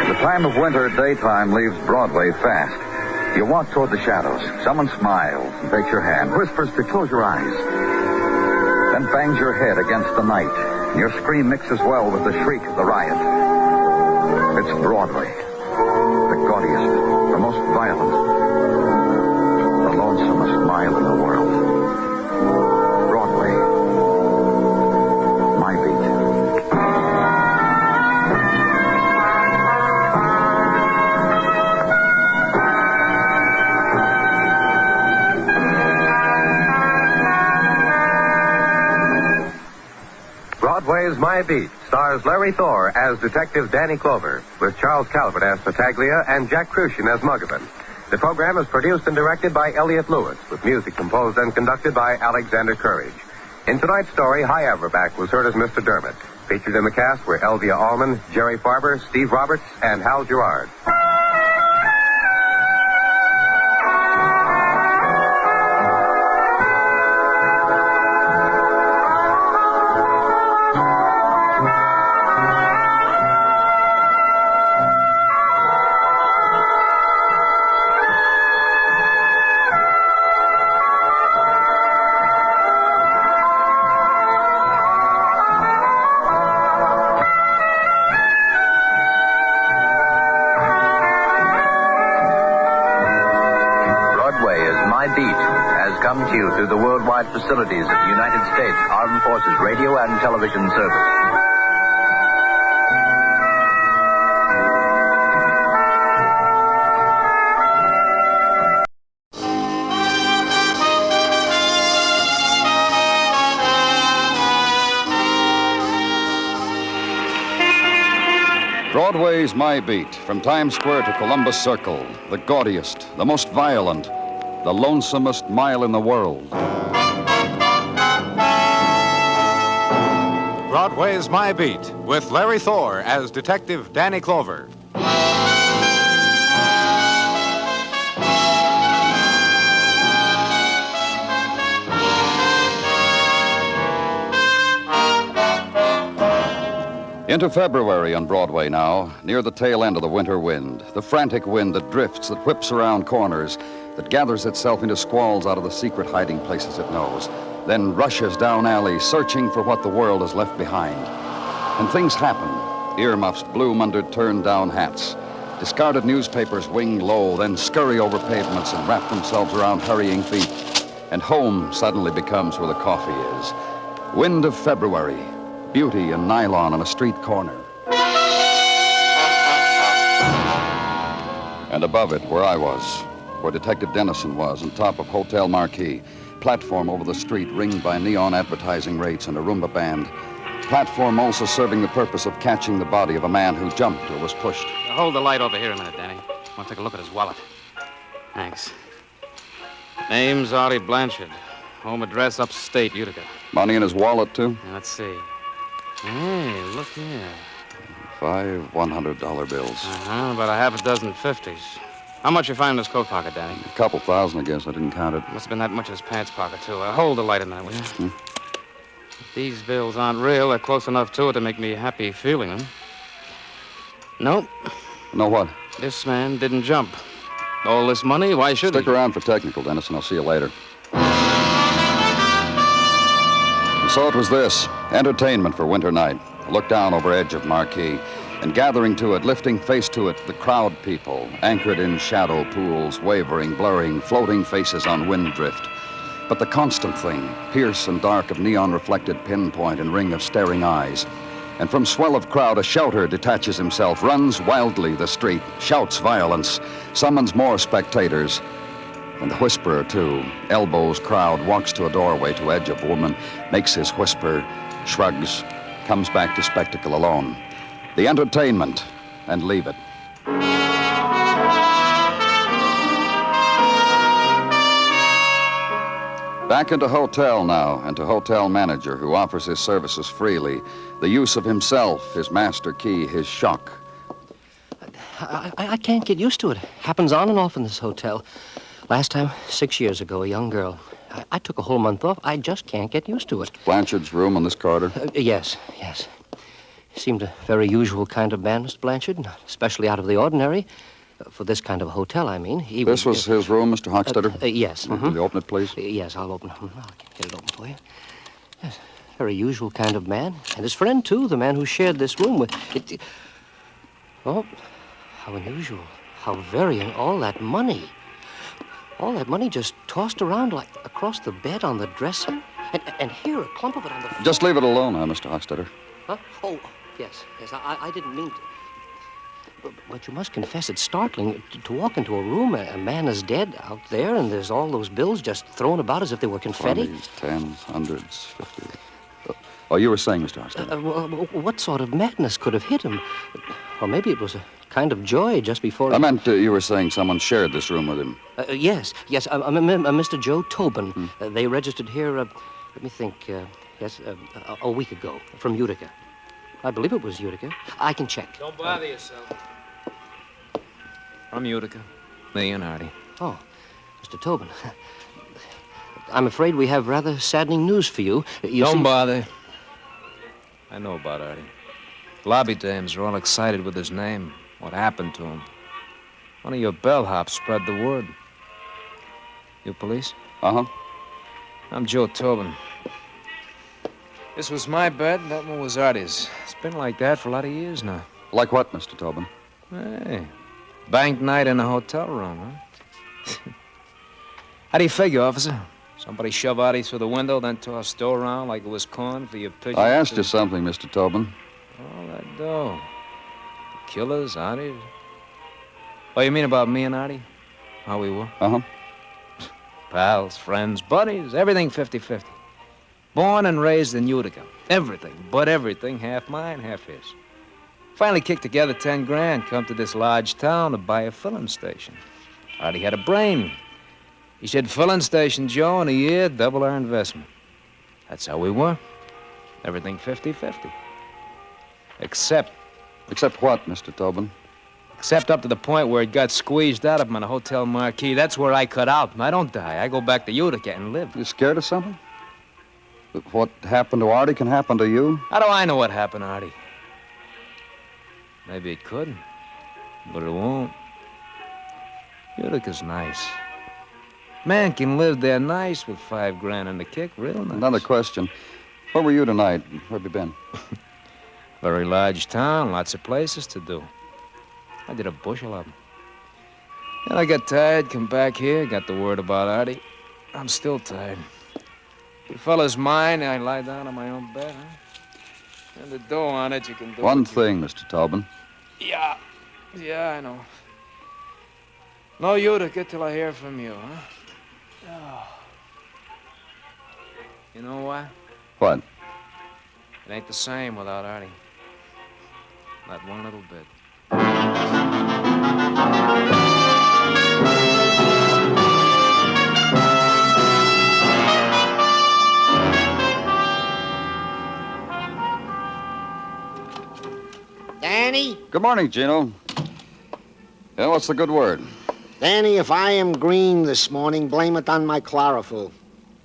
The time of winter, daytime, leaves Broadway fast. You walk toward the shadows. Someone smiles and takes your hand, whispers to close your eyes, then bangs your head against the night. And your scream mixes well with the shriek of the riot. It's Broadway. The gaudiest, the most violent, the lonesomest mile in the world. Broadway. My beat.
Broadway's My Beat stars Larry Thor as Detective Danny Clover, with Charles Calvert as Tartaglia and Jack Crucian as Muggavan. The program is produced and directed by Elliott Lewis, with music composed and conducted by Alexander Courage. In tonight's story, High Everback was heard as Mr. Dermit. Featured in the cast were Elvia Allman, Jerry Farber, Steve Roberts, and Hal Gerard.
come to you through the worldwide facilities of the United States Armed Forces Radio and Television Service.
Broadway's My Beat, from Times Square to Columbus Circle, the gaudiest, the most violent, the lonesomest mile in the world.
Broadway's My Beat, with Larry Thor as Detective Danny Clover.
Into February on Broadway now, near the tail end of the winter wind, the frantic wind that drifts, that whips around corners, that gathers itself into squalls out of the secret hiding places it knows, then rushes down alleys searching for what the world has left behind. And things happen. Earmuffs bloom under turned-down hats. Discarded newspapers wing low, then scurry over pavements and wrap themselves around hurrying feet. And home suddenly becomes where the coffee is. Wind of February. Beauty and nylon on a street corner. And above it, where I was, where Detective Dennison was, on top of Hotel Marquis. Platform over the street ringed by neon advertising rates and a Roomba band. Platform also serving the purpose of catching the body of a man who jumped or was pushed.
Hold the light over here a minute, Danny. I want to take a look at his wallet. Thanks. Name's Artie Blanchard. Home address upstate, Utica.
Money in his wallet, too?
Let's see. Hey, look here.
5 $100 bills.
About a half a dozen 50s. How much you find in his coat pocket, Danny?
A couple thousand, I guess. I didn't count it.
Must have been that much in his pants pocket, too. Hold the light a minute, will you? If these bills aren't real, they're close enough to it to make me happy feeling them. Nope.
No what?
This man didn't jump. All this money, why should he?
Stick around for technical, Dennis, and I'll see you later. So it was this, entertainment for winter night. Look down over edge of Marquee, and gathering to it, lifting face to it, the crowd people, anchored in shadow pools, wavering, blurring, floating faces on wind drift. But the constant thing, pierce and dark of neon-reflected pinpoint and ring of staring eyes. And from swell of crowd, a shouter detaches himself, runs wildly the street, shouts violence, summons more spectators. And the whisperer, too, elbows crowd, walks to a doorway to edge of woman, makes his whisper, shrugs, comes back to spectacle alone. The entertainment, and leave it. Back into hotel now, and to hotel manager who offers his services freely. The use of himself, his master key, his shock.
I can't get used to it. Happens on and off in this hotel. Last time, 6 years ago, a young girl. I took a whole month off. I just can't get used to it.
Blanchard's room on this corridor?
Yes. He seemed a very usual kind of man, Mr. Blanchard, especially out of the ordinary. For this kind of a hotel, I mean.
This was his room, Mr. Hochstetter?
Yes.
Will you open it, please?
Yes, I'll open it. I'll get it open for you. Yes, very usual kind of man. And his friend, too, the man who shared this room with... Oh, how unusual. How very... And all that money. All that money just tossed around like across the bed on the dresser. And here, a clump of it on the floor.
Just leave it alone now, Mr. Hochstetter.
Huh? Oh, yes. I didn't mean to. But you must confess it's startling to walk into a room, a man is dead out there, and there's all those bills just thrown about as if they were confetti.
20s, 10s, 100s, 50s. Oh, you were saying, Mr. Hochstetter.
What sort of madness could have hit him? Or maybe it was a kind of joy just before...
I meant you were saying someone shared this room with him.
Yes. Mr. Joe Tobin. They registered here, let me think, a week ago, from Utica. I believe it was Utica. I can check.
Don't bother yourself. From Utica. Me and Artie.
Oh, Mr. Tobin. I'm afraid we have rather saddening news for you.
Don't bother. I know about Artie. Lobby dames are all excited with his name. What happened to him? One of your bellhops spread the word. You police?
Uh-huh.
I'm Joe Tobin. This was my bed, that one was Artie's. It's been like that for a lot of years now.
Like what, Mr. Tobin?
Hey, bank night in a hotel room, huh? How do you figure, officer?
Somebody shove Artie through the window, then toss dough around like it was corn for your pigeons.
I asked you something, Mr. Tobin.
All that dough. The killers, Artie. Oh, you mean about me and Artie? How we were?
Uh-huh.
Pals, friends, buddies, everything 50-50. Born and raised in Utica. Everything, but everything, half mine, half his. Finally kicked together 10 grand, come to this large town to buy a filling station. Artie had a brain. He said, filling station, Joe, in a year, double our investment. That's how we were. Everything 50-50. Except...
Except what, Mr. Tobin?
Except up to the point where it got squeezed out of him on a hotel marquee. That's where I cut out. I don't die. I go back to Utica and live.
You scared of something? What happened to Artie can happen to you?
How do I know what happened to Artie? Maybe it could, but it won't. Utica's nice. Man can live there nice with 5 grand in the kick, real nice.
Another question. Where were you tonight? Where have you been?
Very large town, lots of places to do. I did a bushel of them. Then I got tired, come back here, got the word about Artie. I'm still tired. If the fella's mine, I lie down on my own bed, huh? And the dough on it, you can do
One thing, Mr. Tobin.
Yeah, I know. No Utica till I hear from you, huh? Oh. You know what?
What?
It ain't the same without Artie. Not one little bit.
Danny?
Good morning, Gino. Yeah, what's the good word?
Danny, if I am green this morning, blame it on my chlorophyll.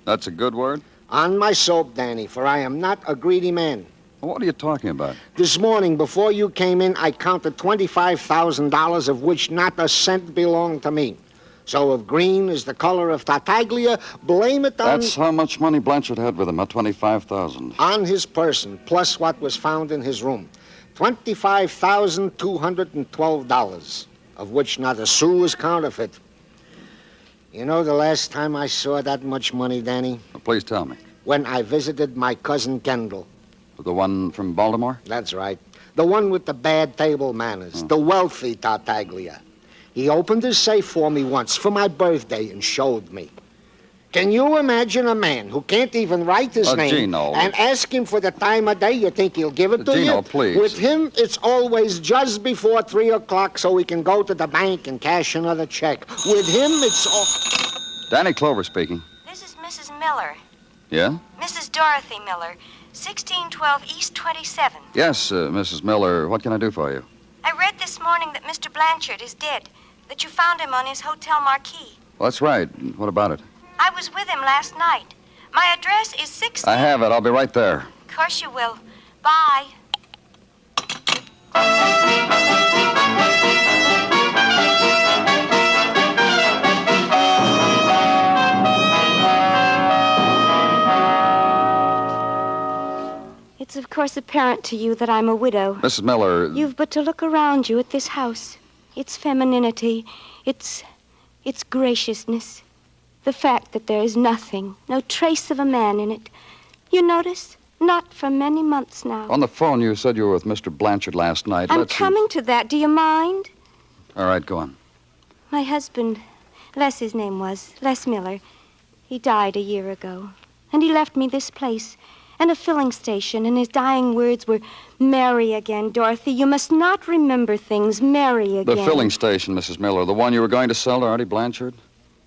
That's a good word?
On my soap, Danny, for I am not a greedy man.
What are you talking about?
This morning, before you came in, I counted $25,000, of which not a cent belonged to me. So if green is the color of Tartaglia, blame it on...
That's how much money Blanchard had with him, at $25,000.
On his person, plus what was found in his room. $25,212, of which not a sou is counterfeit. You know the last time I saw that much money, Danny?
Well, please tell me.
When I visited my cousin Kendall.
The one from Baltimore?
That's right. The one with the bad table manners. The wealthy Tartaglia. He opened his safe for me once for my birthday and showed me. Can you imagine a man who can't even write his name
Gino.
and ask him for the time of day? You think he'll give it to you?
Gino, please.
With him, it's always just before 3 o'clock so he can go to the bank and cash another check. With him, it's all...
Danny Clover speaking.
This is Mrs. Miller.
Yeah?
Mrs. Dorothy Miller, 1612 East 27th.
Yes, Mrs. Miller. What can I do for you?
I read this morning that Mr. Blanchard is dead, that you found him on his hotel marquee.
Well, that's right. What about it?
I was with him last night. My address is 16...
I have it. I'll be right there.
Of course you will. Bye. It's of course apparent to you that I'm a widow.
Mrs. Miller...
You've but to look around you at this house. Its femininity, its graciousness. The fact that there is nothing, no trace of a man in it. You notice? Not for many months now.
On the phone, you said you were with Mr. Blanchard last night.
I'm coming to that. Do you mind?
All right, go on.
My husband, Les his name was, Les Miller, he died a year ago. And he left me this place and a filling station, and his dying words were, "Marry again, Dorothy. You must not remember things. Marry again."
The filling station, Mrs. Miller, the one you were going to sell to Artie Blanchard?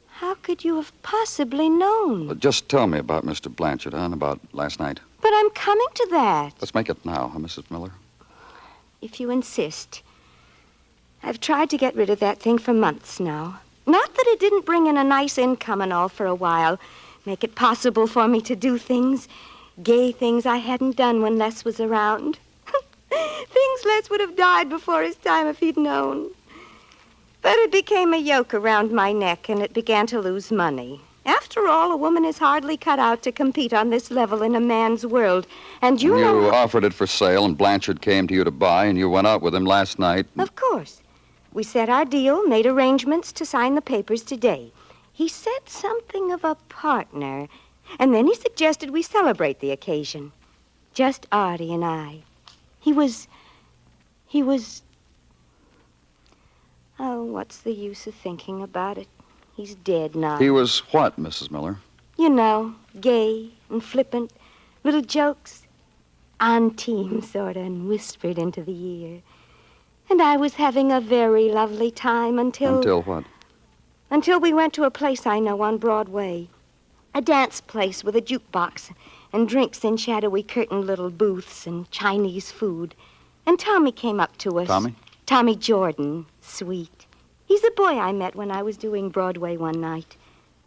How could you have possibly known?
Well, just tell me about Mr. Blanchard, and about last night.
But I'm coming to that.
Let's make it now, huh, Mrs. Miller?
If you insist. I've tried to get rid of that thing for months now. Not that it didn't bring in a nice income and all for a while. Make it possible for me to do things, gay things I hadn't done when Les was around. Things Les would have died before his time if he'd known. But it became a yoke around my neck, and it began to lose money. After all, a woman is hardly cut out to compete on this level in a man's world. And you know...
You offered it for sale, and Blanchard came to you to buy, and you went out with him last night.
Of course. We set our deal, made arrangements to sign the papers today. He said something of a partner, and then he suggested we celebrate the occasion. Just Artie and I. He was... Oh, what's the use of thinking about it? He's dead now.
He was what, Mrs. Miller?
You know, gay and flippant, little jokes on team, sort of, and whispered into the ear. And I was having a very lovely time until...
Until what?
Until we went to a place I know on Broadway. A dance place with a jukebox and drinks in shadowy curtained little booths and Chinese food. And Tommy came up to us.
Tommy?
Tommy Jordan. Sweet. He's a boy I met when I was doing Broadway one night.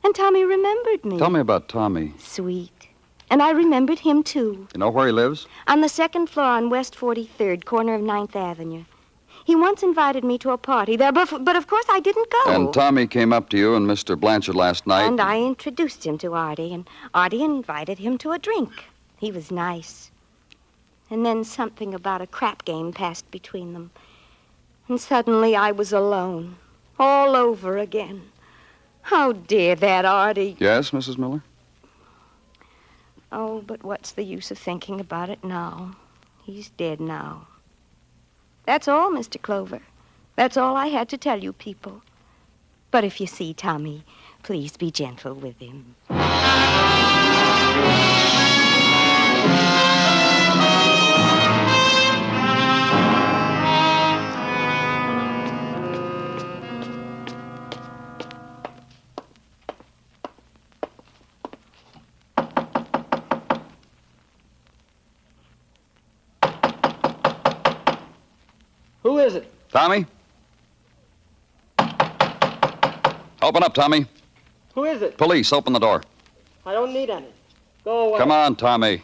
And Tommy remembered me.
Tell me about Tommy.
Sweet. And I remembered him, too.
You know where he lives?
On the second floor on West 43rd, corner of 9th Avenue. He once invited me to a party there, but of course I didn't go.
And Tommy came up to you and Mr. Blanchard last night.
And I introduced him to Artie, and Artie invited him to a drink. He was nice. And then something about a crap game passed between them. And suddenly I was alone, all over again. How dear that Artie.
Yes, Mrs. Miller?
Oh, but what's the use of thinking about it now? He's dead now. That's all, Mr. Clover. That's all I had to tell you people. But if you see Tommy, please be gentle with him.
Who is it?
Tommy? Open up, Tommy.
Who is it?
Police, open the door.
I don't need any. Go away.
Come on, Tommy.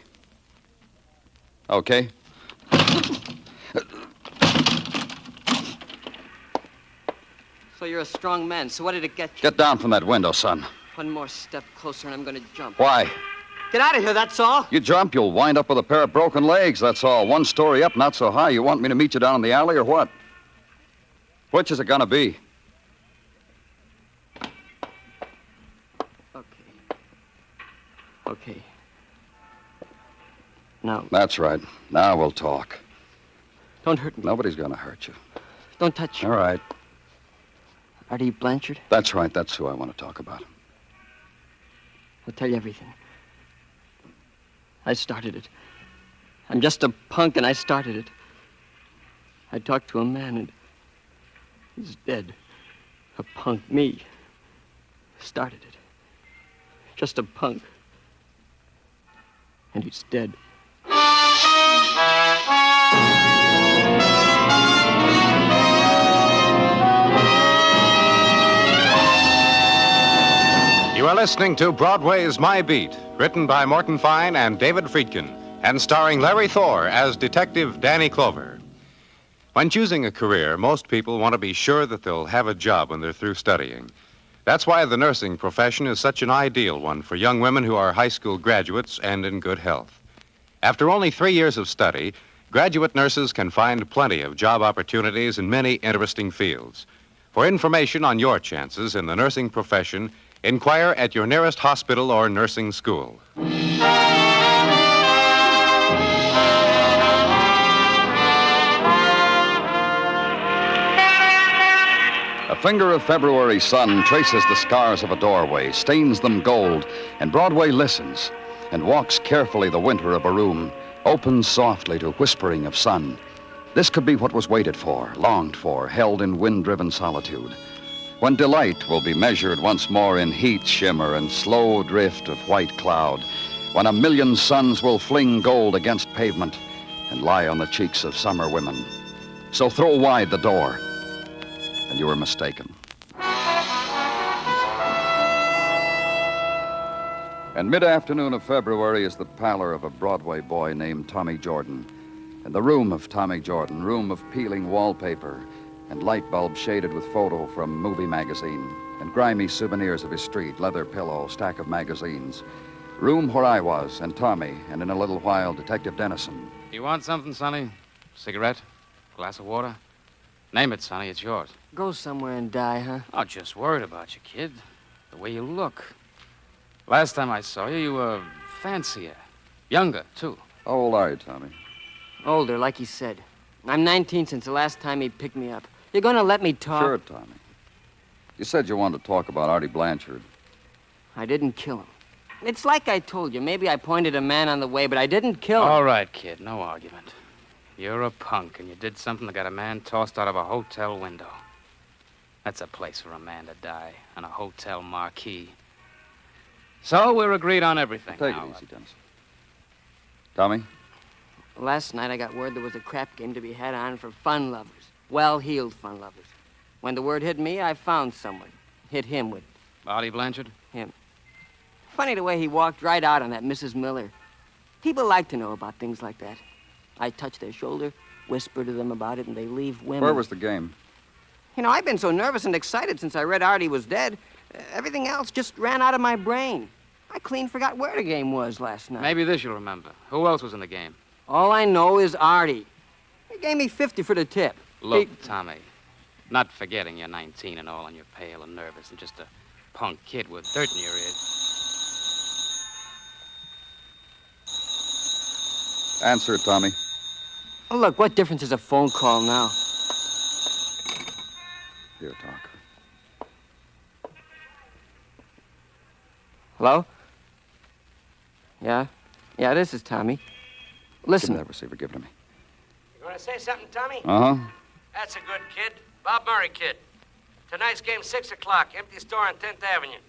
Okay.
So you're a strong man. So what did it get you?
Get down from that window, son.
One more step closer and I'm going to jump.
Why?
Get out of here, that's all.
You jump, you'll wind up with a pair of broken legs, that's all. One story up, not so high. You want me to meet you down in the alley or what? Which is it gonna be?
Okay. Now.
That's right. Now we'll talk.
Don't hurt me.
Nobody's gonna hurt you.
Don't touch me.
All right.
Artie Blanchard?
That's right. That's who I want to talk about.
I'll tell you everything. I started it. I'm just a punk, and I started it. I talked to a man, and he's dead. A punk, me. Started it. Just a punk. And he's dead.
You are listening to Broadway's My Beat, written by Morton Fine and David Friedkin, and starring Larry Thor as Detective Danny Clover. When choosing a career, most people want to be sure that they'll have a job when they're through studying. That's why the nursing profession is such an ideal one for young women who are high school graduates and in good health. After only 3 years of study, graduate nurses can find plenty of job opportunities in many interesting fields. For information on your chances in the nursing profession, inquire at your nearest hospital or nursing school.
A finger of February sun traces the scars of a doorway, stains them gold, and Broadway listens and walks carefully the winter of a room, opens softly to whispering of sun. This could be what was waited for, longed for, held in wind-driven solitude. When delight will be measured once more in heat shimmer and slow drift of white cloud, when a million suns will fling gold against pavement and lie on the cheeks of summer women. So throw wide the door, and you were mistaken. And mid-afternoon of February is the pallor of a Broadway boy named Tommy Jordan. And the room of Tommy Jordan, room of peeling wallpaper, and light bulb shaded with photo from movie magazine, and grimy souvenirs of his street, leather pillow, stack of magazines. Room where I was, and Tommy, and in a little while, Detective Dennison.
You want something, Sonny? Cigarette? Glass of water? Name it, Sonny, it's yours.
Go somewhere and die, huh?
Oh, just worried about you, kid. The way you look. Last time I saw you, you were fancier. Younger, too.
How old are you, Tommy?
Older, like he said. I'm 19 since the last time he picked me up. You're gonna let me talk?
Sure, Tommy. You said you wanted to talk about Artie Blanchard.
I didn't kill him. It's like I told you. Maybe I pointed a man on the way, but I didn't kill him.
All right, kid, no argument. You're a punk, and you did something that got a man tossed out of a hotel window. That's a place for a man to die, on a hotel marquee. So we're agreed on everything.
Take it easy, Dennis. Tommy?
Last night I got word there was a crap game to be had on for fun lovers. Well-heeled fun lovers. When the word hit me, I found someone. Hit him with...
Artie Blanchard?
Him. Funny the way he walked right out on that Mrs. Miller. People like to know about things like that. I touch their shoulder, whisper to them about it, and they leave women.
Where was the game?
You know, I've been so nervous and excited since I read Artie was dead. Everything else just ran out of my brain. I clean forgot where the game was last night.
Maybe this you'll remember. Who else was in the game?
All I know is Artie. He gave me 50 for the tip.
Look, Tommy, not forgetting you're 19 and all, and you're pale and nervous and just a punk kid with dirt in your ears.
Answer it, Tommy.
Oh, look, what difference is a phone call now?
Here, talk.
Hello? Yeah? Yeah, this is Tommy. Listen.
Give me that receiver. Give it to me.
You want to say something, Tommy?
Uh-huh.
That's a good kid. Bob Murray kid. Tonight's game, 6 o'clock. Empty store on 10th Avenue.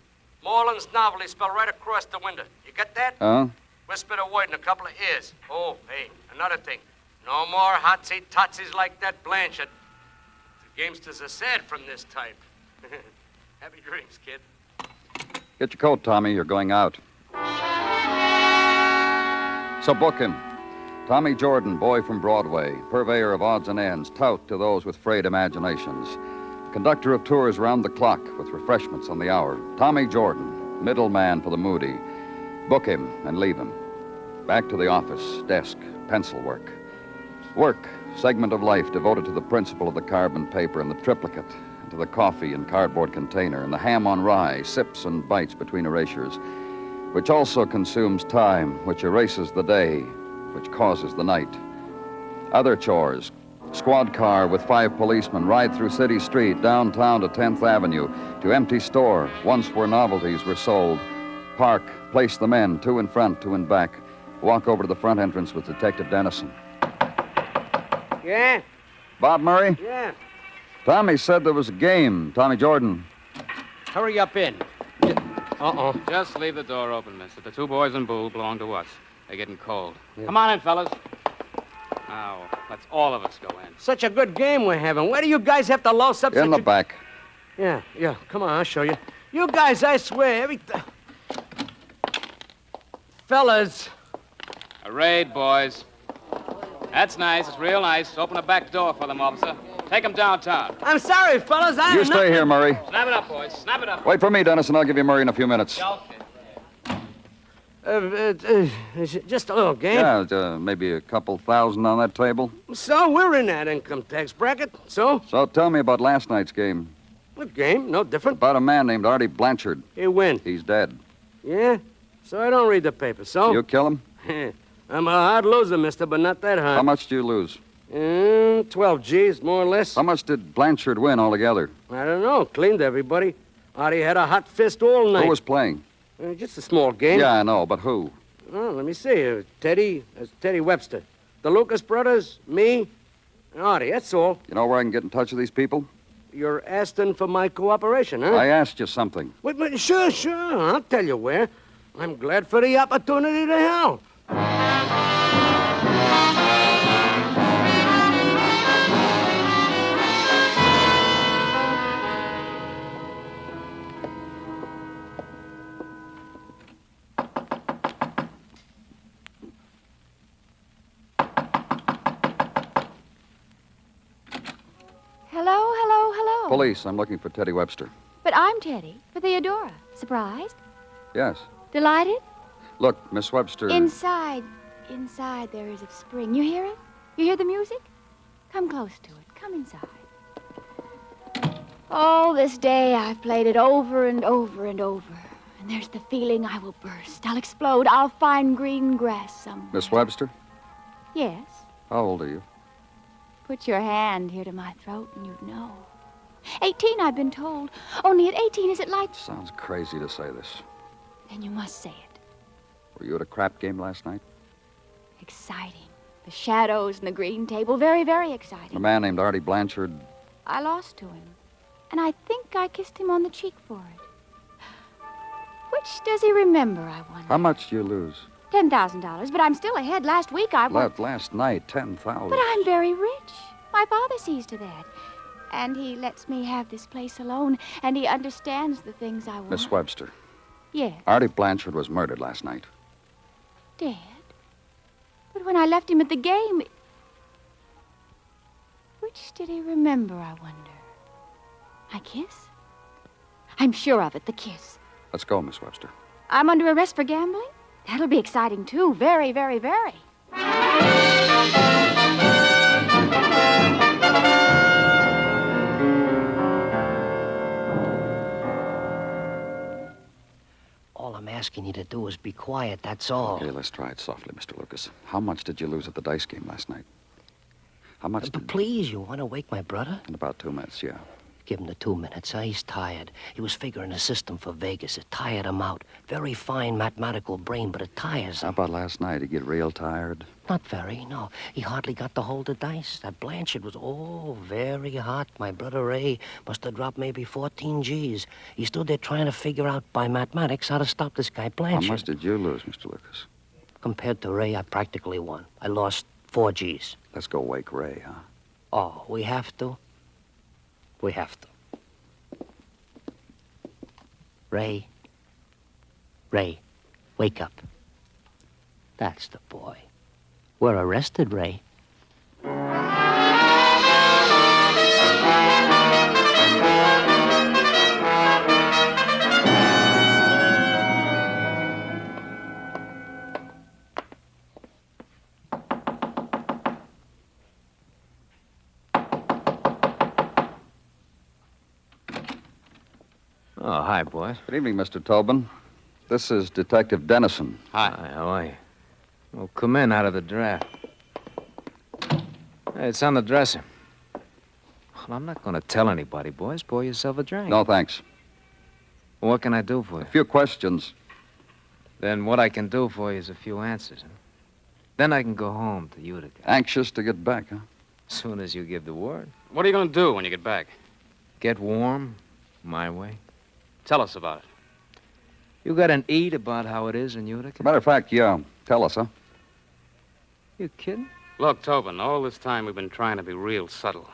Moreland's novelty spelled right across the window. You get that?
Uh-huh.
Whisper the word in a couple of ears. Oh, hey, another thing. No more hotsy-totsies like that Blanchard. The gamesters are sad from this type. Happy dreams, kid.
Get your coat, Tommy. You're going out. So book him. Tommy Jordan, boy from Broadway, purveyor of odds and ends, tout to those with frayed imaginations. Conductor of tours round the clock with refreshments on the hour. Tommy Jordan, middleman for the moody. Book him and leave him. Back to the office, desk, pencil work. Work, segment of life devoted to the principle of the carbon paper and the triplicate, and to the coffee and cardboard container, and the ham on rye, sips and bites between erasures, which also consumes time, which erases the day, which causes the night. Other chores, squad car with 5 policemen, ride through City Street, downtown to 10th Avenue, to empty store, once where novelties were sold. Park, place the men, 2 in front, 2 in back. Walk over to the front entrance with Detective Dennison.
Yeah?
Bob Murray?
Yeah.
Tommy said there was a game. Tommy Jordan.
Hurry up in. Uh-oh.
Just leave the door open, mister. The 2 boys in blue belong to us. They're getting cold. Yeah. Come on in, fellas. Now, let's all of us go in.
Such a good game we're having. Why do you guys have to louse up
In the back.
Yeah. Come on, I'll show you. You guys, I swear, Fellas.
A raid, boys. That's nice. It's real nice. Open the back door for them, officer. Take them downtown.
I'm sorry, fellas.
You stay here, Murray.
Snap it up, boys. Snap it up.
Wait for me, Dennis, and I'll give you Murray in a few minutes.
Just a little game.
Yeah, maybe a couple thousand on that table.
So, we're in that income tax bracket. So?
So tell me about last night's game.
What game? No different.
About a man named Artie Blanchard.
He win.
He's dead.
Yeah? So I don't read the paper, so?
You kill him?
I'm a hard loser, mister, but not that hard.
How much do you lose?
12 G's, more or less.
How much did Blanchard win altogether?
I don't know. Cleaned everybody. Artie had a hot fist all night.
Who was playing?
Just a small game.
Yeah, I know, but who?
Oh, let me see. Teddy Webster. The Lucas brothers, me, and Artie. That's all.
You know where I can get in touch with these people?
You're asking for my cooperation, huh?
I asked you something.
Wait, sure. I'll tell you where. I'm glad for the opportunity to help.
Hello.
Police. I'm looking for Teddy Webster.
But I'm Teddy, for Theodora. Surprised?
Yes.
Delighted?
Look, Miss Webster...
Inside there is a spring. You hear it? You hear the music? Come close to it. Come inside. All this day I've played it over and over and over. And there's the feeling I will burst. I'll explode. I'll find green grass somewhere.
Miss Webster,
Yes.
how old are you?
Put your hand here to my throat and you'd know. 18, I've been told. Only at 18, is it like...
Sounds crazy to say this.
Then you must say it.
Were you at a crap game last night?
Exciting. The shadows and the green table. Very, very exciting.
A man named Artie Blanchard.
I lost to him. And I think I kissed him on the cheek for it. Which does he remember, I wonder?
How much did you lose?
$10,000, but I'm still ahead. Last week I won.
Last night, 10,000.
But I'm very rich. My father sees to that. And he lets me have this place alone, and he understands the things I want.
Miss Webster.
Yes.
Artie Blanchard was murdered last night.
Dead? But when I left him at the game... Which did he remember, I wonder? My kiss? I'm sure of it, the kiss.
Let's go, Miss Webster.
I'm under arrest for gambling? That'll be exciting, too. Very, very, very.
All I'm asking you to do is be quiet, that's all.
Okay, let's try it softly, Mr. Lucas. How much did you lose at the dice game last night? How much
But please, you want to wake my brother?
In about 2 minutes, yeah.
Give him the 2 minutes, huh? He's tired. He was figuring a system for Vegas. It tired him out. Very fine mathematical brain, but it tires him.
How about last night? He get real tired?
Not very, no. He hardly got to hold the dice. That Blanchard was, very hot. My brother Ray must have dropped maybe 14 G's. He stood there trying to figure out by mathematics how to stop this guy Blanchard.
How much did you lose, Mr. Lucas?
Compared to Ray, I practically won. I lost 4 G's.
Let's go wake Ray, huh?
Oh, we have to? We have to. Ray, wake up. That's the boy. We're arrested, Ray.
Oh, hi, boys.
Good evening, Mr. Tobin. This is Detective Dennison.
Hi, how are you? Well, come in out of the draft. Hey, it's on the dresser. Well, I'm not going to tell anybody, boys. Pour yourself a drink.
No, thanks.
Well, what can I do for you?
A few questions.
Then what I can do for you is a few answers, huh? Then I can go home to Utica.
Anxious to get back, huh?
As soon as you give the word.
What are you going to do when you get back?
Get warm, my way.
Tell us about it.
You got an eat about how it is in Utica?
Matter of fact, yeah. Tell us, huh?
You kidding?
Look, Tobin, all this time we've been trying to be real subtle.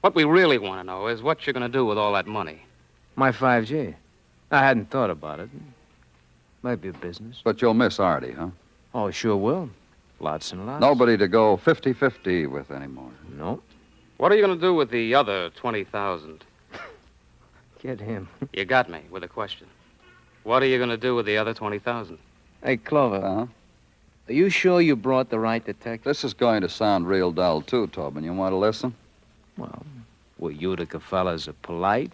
What we really want to know is what you're going to do with all that money.
My 5G. I hadn't thought about it. Might be a business.
But you'll miss Artie, huh?
Oh, sure will. Lots and lots.
Nobody to go 50-50 with anymore.
Nope.
What are you going to do with the other 20,000?
Get him.
You got me with a question. What are you going to do with the other 20,000?
Hey, Clover.
Uh-huh.
Are you sure you brought the right detective?
This is going to sound real dull, too, Tobin. You want to listen?
Well, we Utica fellas are polite.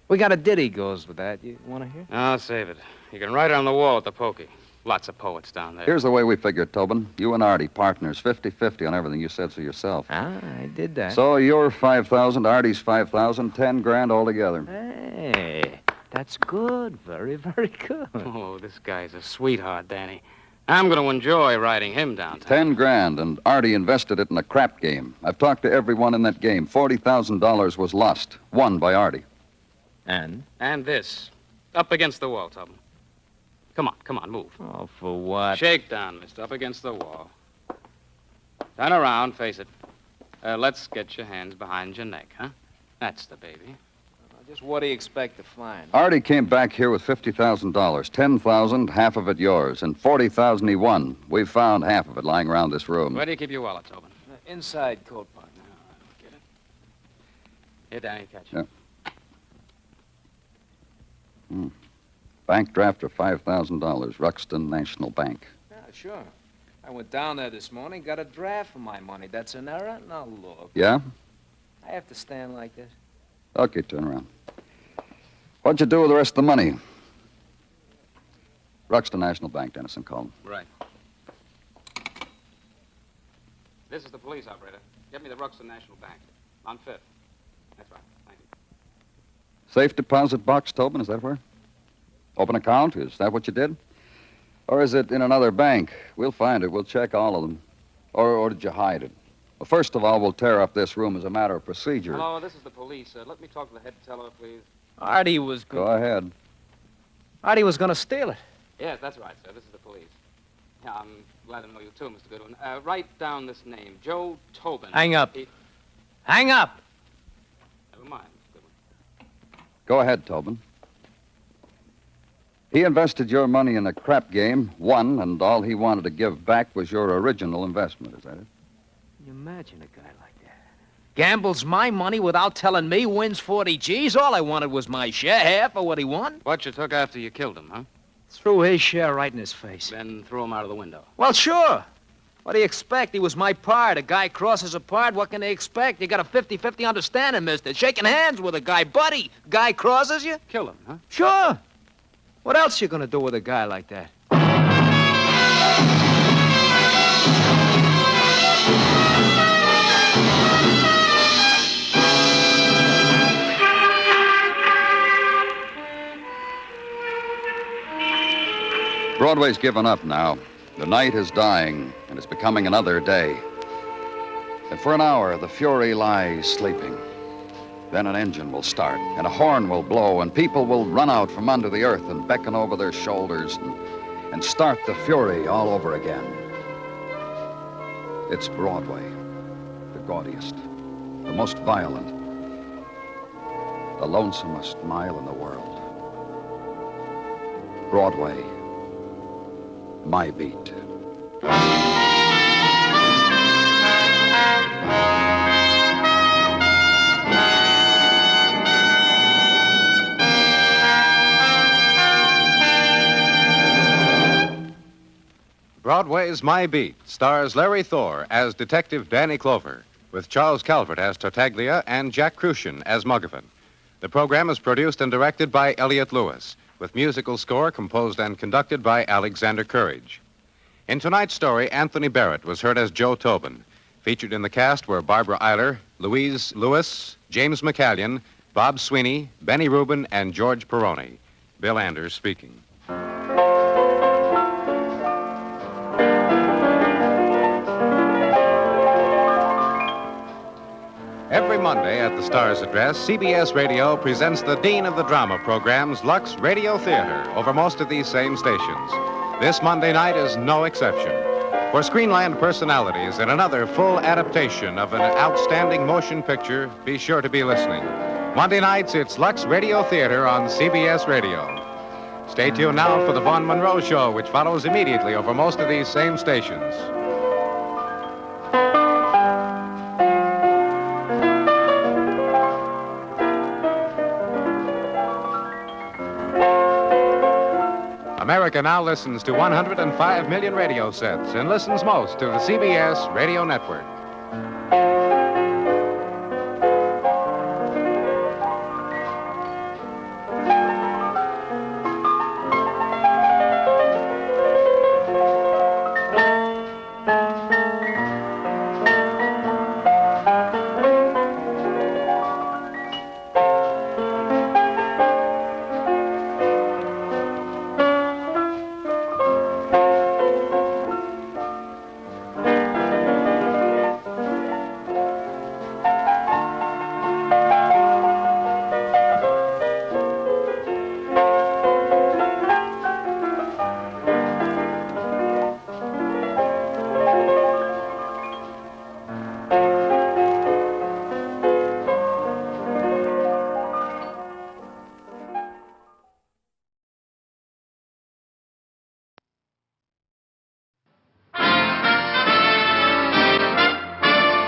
We got a ditty goes with that. You want to hear?
I'll save it. You can write it on the wall at the pokey. Lots of poets down there.
Here's the way we figured, Tobin. You and Artie, partners, 50-50 on everything. You said so yourself.
Ah, I did that.
So you're 5,000, Artie's 5,000, 10 grand altogether.
Hey, that's good. Very, very good.
Oh, this guy's a sweetheart, Danny. I'm going to enjoy riding him downtown.
10 grand, and Artie invested it in a crap game. I've talked to everyone in that game. $40,000 was lost, won by Artie.
And?
And this. Up against the wall, Tubman. Come on, move.
Oh, for what?
Shake down, mister, up against the wall. Turn around, face it. Let's get your hands behind your neck, huh? That's the baby.
Just what do you expect to find?
Artie came back here with $50,000. 10,000, half of it yours, and 40,000 he won. We found half of it lying around this room.
Where do you keep your wallet, Tobin?
Inside coat pocket.
Get it. Here, Danny, catch it.
Yeah. Bank draft of $5,000, Ruxton National Bank.
Yeah, sure. I went down there this morning, got a draft for my money. That's an error? Now, look.
Yeah?
I have to stand like this.
Okay, turn around. What'd you do with the rest of the money? Ruxton National Bank, Dennison called.
Right. This is the police operator. Get me the Ruxton National Bank. On 5th. That's right. Thank you.
Safe deposit box, Tobin, is that where? Open account, is that what you did? Or is it in another bank? We'll find it. We'll check all of them. Or did you hide it? Well, first of all, we'll tear up this room as a matter of procedure.
Hello, this is the police. Let me talk to the head teller, please.
Artie was...
Go ahead.
Artie was going to steal it.
Yes, that's right, sir. This is the police. Yeah, I'm glad to know you too, Mr. Goodwin. Write down this name. Joe Tobin.
Hang up. Hang up!
Never mind, Mr. Goodwin.
Go ahead, Tobin. He invested your money in a crap game, won, and all he wanted to give back was your original investment, is that it?
Can you imagine a guy like that? Gambles my money without telling me, wins 40 G's. All I wanted was my share, half of what he won.
What you took after you killed him, huh?
Threw his share right in his face.
Then threw him out of the window.
Well, sure. What do you expect? He was my part. A guy crosses a part. What can they expect? You got a 50-50 understanding, mister. Shaking hands with a guy. Buddy, guy crosses you?
Kill him, huh?
Sure. What else you gonna do with a guy like that?
Broadway's given up now. The night is dying, and it's becoming another day. And for an hour, the fury lies sleeping. Then an engine will start, and a horn will blow, and people will run out from under the earth and beckon over their shoulders and start the fury all over again. It's Broadway, the gaudiest, the most violent, the lonesomest mile in the world. Broadway, my beat.
Broadway's My Beat stars Larry Thor as Detective Danny Clover, with Charles Calvert as Tartaglia and Jack Crucian as Muggavan. The program is produced and directed by Elliott Lewis, with musical score composed and conducted by Alexander Courage. In tonight's story, Anthony Barrett was heard as Joe Tobin. Featured in the cast were Barbara Eiler, Louise Lewis, James McCallion, Bob Sweeney, Benny Rubin, and George Peroni. Bill Anders speaking. Every Monday at the Star's Address, CBS Radio presents the Dean of the Drama programs, Lux Radio Theater, over most of these same stations. This Monday night is no exception. For Screenland personalities and another full adaptation of an outstanding motion picture, be sure to be listening. Monday nights, it's Lux Radio Theater on CBS Radio. Stay tuned now for the Vaughn Monroe Show, which follows immediately over most of these same stations. America now listens to 105 million radio sets and listens most to the CBS Radio Network.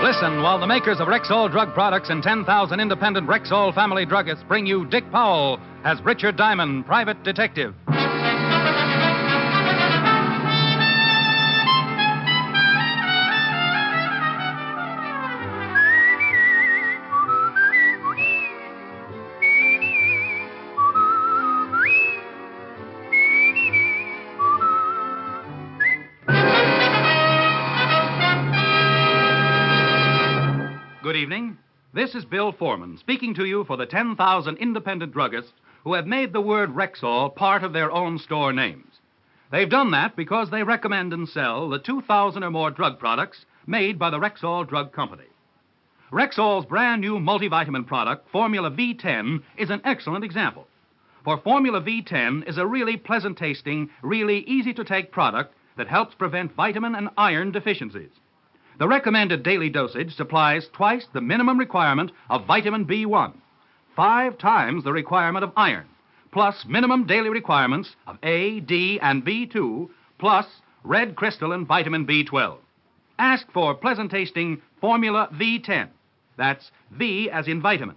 Listen while the makers of Rexall drug products and 10,000 independent Rexall family druggists bring you Dick Powell as Richard Diamond, private detective. Good evening. This is Bill Foreman speaking to you for the 10,000 independent druggists who have made the word Rexall part of their own store names. They've done that because they recommend and sell the 2,000 or more drug products made by the Rexall Drug Company. Rexall's brand new multivitamin product, Formula V10, is an excellent example. For Formula V10 is a really pleasant-tasting, really easy-to-take product that helps prevent vitamin and iron deficiencies. The recommended daily dosage supplies twice the minimum requirement of vitamin B1, 5 times the requirement of iron, plus minimum daily requirements of A, D, and B2, plus red crystalline vitamin B12. Ask for pleasant-tasting Formula V10. That's V as in vitamin.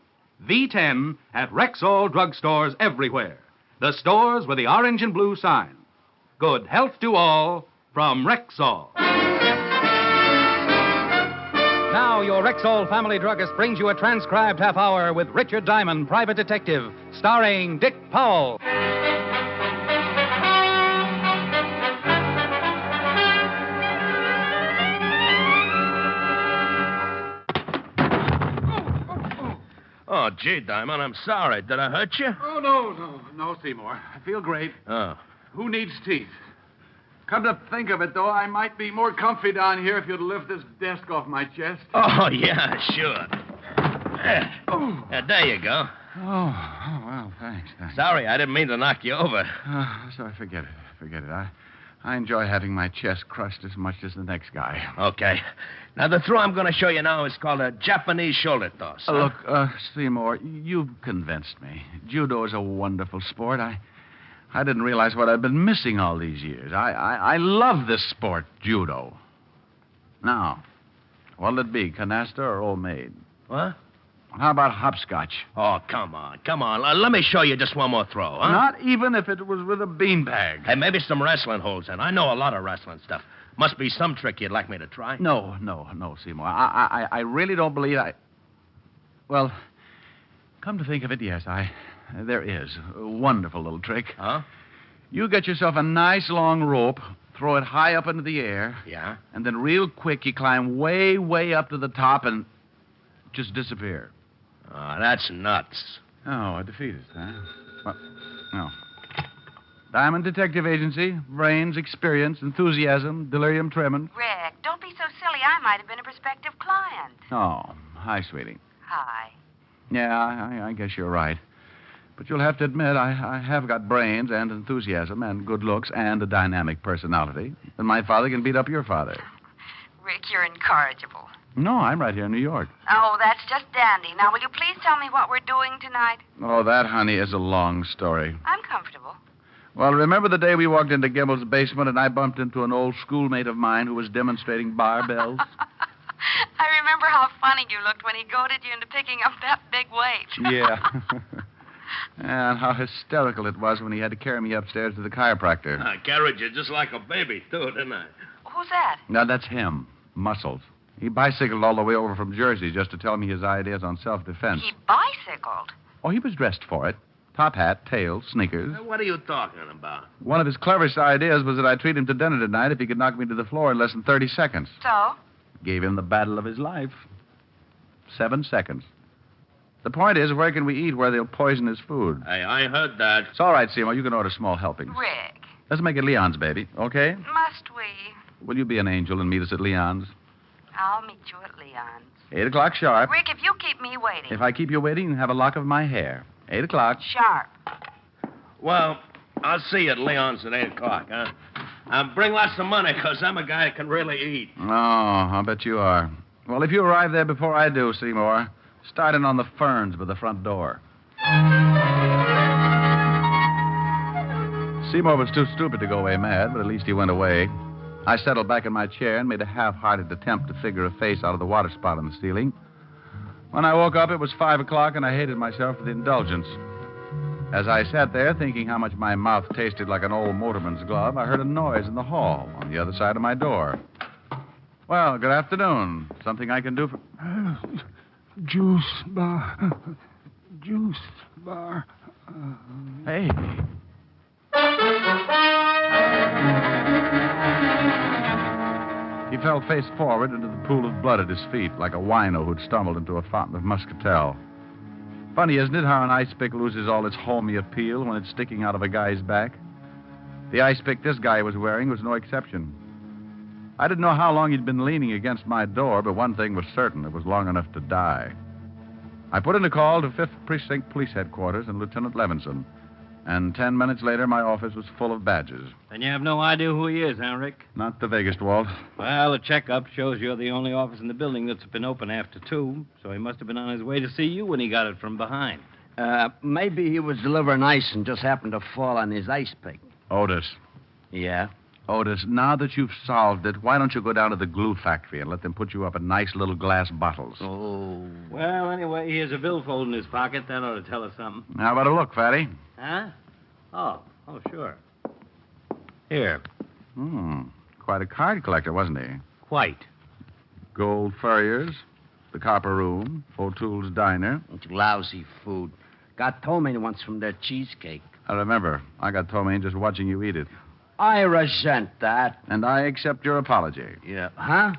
V10 at Rexall drugstores everywhere. The stores with the orange and blue sign. Good health to all from Rexall. Now, your Rexall family druggist brings you a transcribed half hour with Richard Diamond, Private Detective, starring Dick Powell.
Oh, gee, Diamond, I'm sorry. Did I hurt you?
Oh, no, Seymour. I feel great.
Oh.
Who needs teeth? Come to think of it, though, I might be more comfy down here if you'd lift this desk off my chest.
Oh, yeah, sure. There you go.
Oh, well, thanks.
Sorry, I didn't mean to knock you over.
Sorry, forget it. I enjoy having my chest crushed as much as the next guy.
Okay. Now, the throw I'm going to show you now is called a Japanese shoulder toss. Huh?
Look, Seymour, you've convinced me. Judo is a wonderful sport. I didn't realize what I'd been missing all these years. I love this sport, judo. Now, what'll it be, canasta or old maid?
What?
How about hopscotch?
Oh, come on. Let me show you just one more throw, huh?
Not even if it was with a beanbag.
Hey, maybe some wrestling holds in. I know a lot of wrestling stuff. Must be some trick you'd like me to try.
No, Seymour. I really don't believe Well, come to think of it, yes, there is. A wonderful little trick.
Huh?
You get yourself a nice long rope, throw it high up into the air.
Yeah?
And then real quick you climb way, way up to the top and just disappear.
Oh, that's nuts.
Oh, a defeatist, huh? Well, no. Diamond Detective Agency, brains, experience, enthusiasm, delirium tremens.
Rick, don't be so silly. I might have been a prospective client.
Oh, hi, sweetie.
Hi.
Yeah, I guess you're right. But you'll have to admit, I have got brains and enthusiasm and good looks and a dynamic personality. And my father can beat up your father.
Rick, you're incorrigible.
No, I'm right here in New York.
Oh, that's just dandy. Now, will you please tell me what we're doing tonight?
Oh, that, honey, is a long story.
I'm comfortable.
Well, remember the day we walked into Gimbel's basement and I bumped into an old schoolmate of mine who was demonstrating barbells?
I remember how funny you looked when he goaded you into picking up that big weight.
Yeah. And how hysterical it was when he had to carry me upstairs to the chiropractor.
I carried you just like a baby, too, didn't I?
Who's that?
Now, that's him. Muscles. He bicycled all the way over from Jersey just to tell me his ideas on self-defense.
He bicycled?
Oh, he was dressed for it. Top hat, tail, sneakers.
What are you talking about?
One of his cleverest ideas was that I treat him to dinner tonight if he could knock me to the floor in less than 30 seconds.
So?
Gave him the battle of his life. 7 seconds. The point is, where can we eat where they'll poison his food?
Hey, I heard that.
It's all right, Seymour. You can order small helpings.
Rick.
Let's make it Leon's, baby, okay?
Must we?
Will you be an angel and meet us at Leon's?
I'll meet you at Leon's.
8 o'clock sharp.
Rick, if you keep me waiting.
If I keep you waiting, you can have a lock of my hair. 8 o'clock.
Sharp.
Well, I'll see you at Leon's at 8 o'clock, huh? Bring lots of money, because I'm a guy that can really eat.
Oh, I'll bet you are. Well, if you arrive there before I do, Seymour, start in on the ferns by the front door. Seymour was too stupid to go away mad, but at least he went away. I settled back in my chair and made a half-hearted attempt to figure a face out of the water spot on the ceiling. When I woke up, it was 5 o'clock, and I hated myself for the indulgence. As I sat there thinking how much my mouth tasted like an old motorman's glove, I heard a noise in the hall on the other side of my door. Well, good afternoon. Something I can do for...
Juice bar. Juice bar.
Hey. He He fell face forward into the pool of blood at his feet, like a wino who'd stumbled into a fountain of muscatel. Funny, isn't it, how an ice pick loses all its homey appeal when it's sticking out of a guy's back? The ice pick this guy was wearing was no exception. I didn't know how long he'd been leaning against my door, but one thing was certain. It was long enough to die. I put in a call to 5th Precinct Police Headquarters and Lieutenant Levinson. And 10 minutes later, my office was full of badges.
And you have no idea who he is, huh, Rick?
Not the vaguest, Walt.
Well, the checkup shows you're the only office in the building that's been open after 2, so he must have been on his way to see you when he got it from behind.
Maybe he was delivering ice and just happened to fall on his ice pick.
Otis.
Yeah?
Otis, now that you've solved it, why don't you go down to the glue factory and let them put you up in nice little glass bottles?
Oh.
Well, anyway, he has a billfold in his pocket. That ought to tell us something.
How about a look, Fatty?
Huh? Oh, sure. Here.
Quite a card collector, wasn't he?
Quite.
Gold Furriers, the Copper Room, O'Toole's Diner.
It's lousy food. Got ptomaine once from their cheesecake.
I remember. I got ptomaine just watching you eat it.
I resent that.
And I accept your apology.
Yeah. Huh?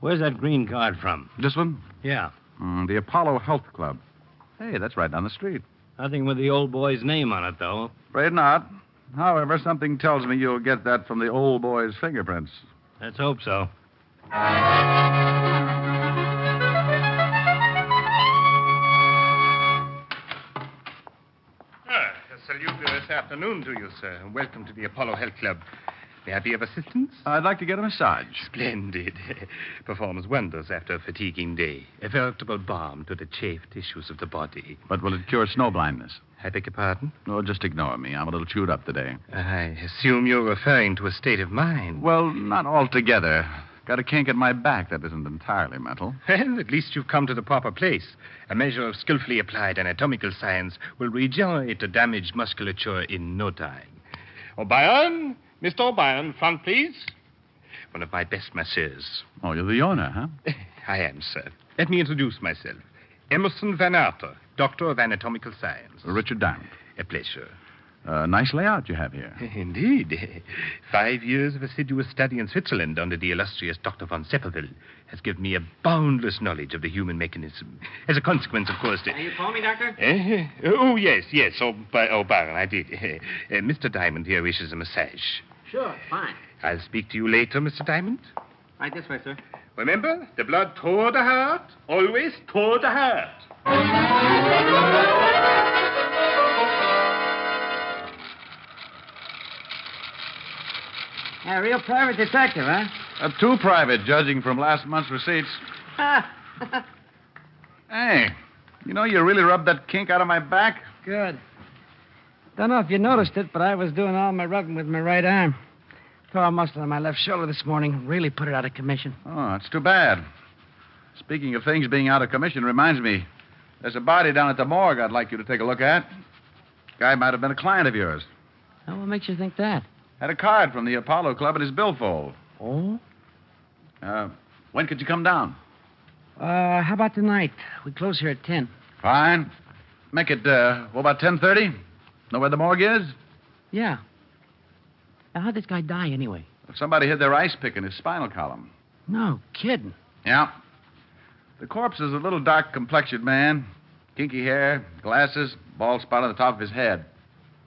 Where's that green card from?
This one?
Yeah.
The Apollo Health Club. Hey, that's right down the street.
Nothing with the old boy's name on it, though.
Afraid not. However, something tells me you'll get that from the old boy's fingerprints.
Let's hope so.
Salute this afternoon to you, sir. Welcome to the Apollo Health Club. May I be of assistance?
I'd like to get a massage.
Splendid. Performs wonders after a fatiguing day. A veritable balm to the chafed tissues of the body.
But will it cure snow blindness?
I beg your pardon?
No, just ignore me. I'm a little chewed up today.
I assume you're referring to a state of mind.
Well, not altogether. Got a kink in my back that isn't entirely mental.
Well, at least you've come to the proper place. A measure of skillfully applied anatomical science will regenerate the damaged musculature in no time. O'Brien? Mr. O'Brien, front, please. One of my best masseurs.
Oh, you're the owner, huh?
I am, sir. Let me introduce myself. Emerson Van Arter, Doctor of Anatomical Science.
Richard Diamond.
A pleasure.
Nice layout you have here.
Indeed. 5 years of assiduous study in Switzerland under the illustrious Dr. von Sepperville has given me a boundless knowledge of the human mechanism. As a consequence, of course...
You call me, Doctor?
Oh, yes. Baron, I did. Mr. Diamond here wishes a massage.
Sure, fine.
I'll speak to you later, Mr. Diamond.
Right this way, sir.
Remember, the blood toward the heart, always toward the heart.
A real private detective, huh?
Too private, judging from last month's receipts. Hey, you know, you really rubbed that kink out of my back.
Good. Don't know if you noticed it, but I was doing all my rubbing with my right arm. Tore a muscle on my left shoulder this morning. Really put it out of commission.
Oh, that's too bad. Speaking of things being out of commission reminds me, there's a body down at the morgue I'd like you to take a look at. Guy might have been a client of yours.
Oh, what makes you think that?
Had a card from the Apollo Club in his billfold.
Oh?
When could you come down?
How about tonight? We close here at 10.
Fine. Make it, what about 10:30? Know where the morgue is?
Yeah. Now, how'd this guy die, anyway?
Somebody hid their ice pick in his spinal column.
No kidding.
Yeah. The corpse is a little dark-complexioned man. Kinky hair, glasses, bald spot on the top of his head.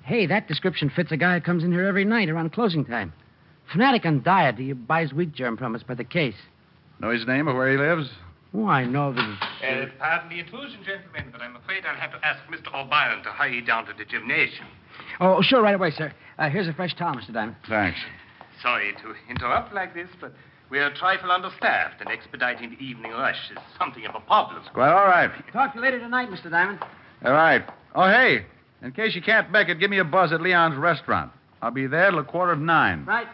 Hey, that description fits a guy who comes in here every night around closing time. Fanatic on diet. He buys wheat germ from us by the case.
Know his name or where he lives?
Oh, I know that
Pardon the intrusion, gentlemen, but I'm afraid I'll have to ask Mr. O'Brien to hurry down to the gymnasium.
Oh, sure, right away, sir. Here's a fresh towel, Mr. Diamond.
Thanks.
Sorry to interrupt like this, but we're a trifle understaffed, and expediting the evening rush is something of a problem.
Quite all right.
Talk to you later tonight, Mr. Diamond.
All right. Oh, hey, in case you can't make it, give me a buzz at Leon's restaurant. I'll be there till 9:15.
Right.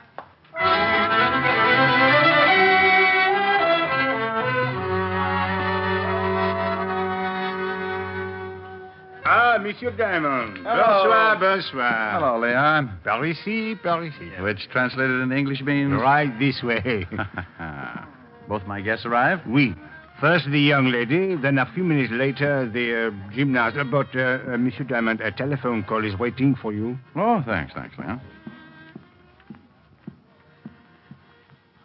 Ah, Monsieur Diamond.
Hello.
Bonsoir.
Hello, Leon.
Par ici, par ici.
Which translated in English means?
Right this way.
Both my guests arrived?
Oui. First the young lady, then a few minutes later the gymnast. But, Monsieur Diamond, a telephone call is waiting for you.
Oh, thanks, Leon.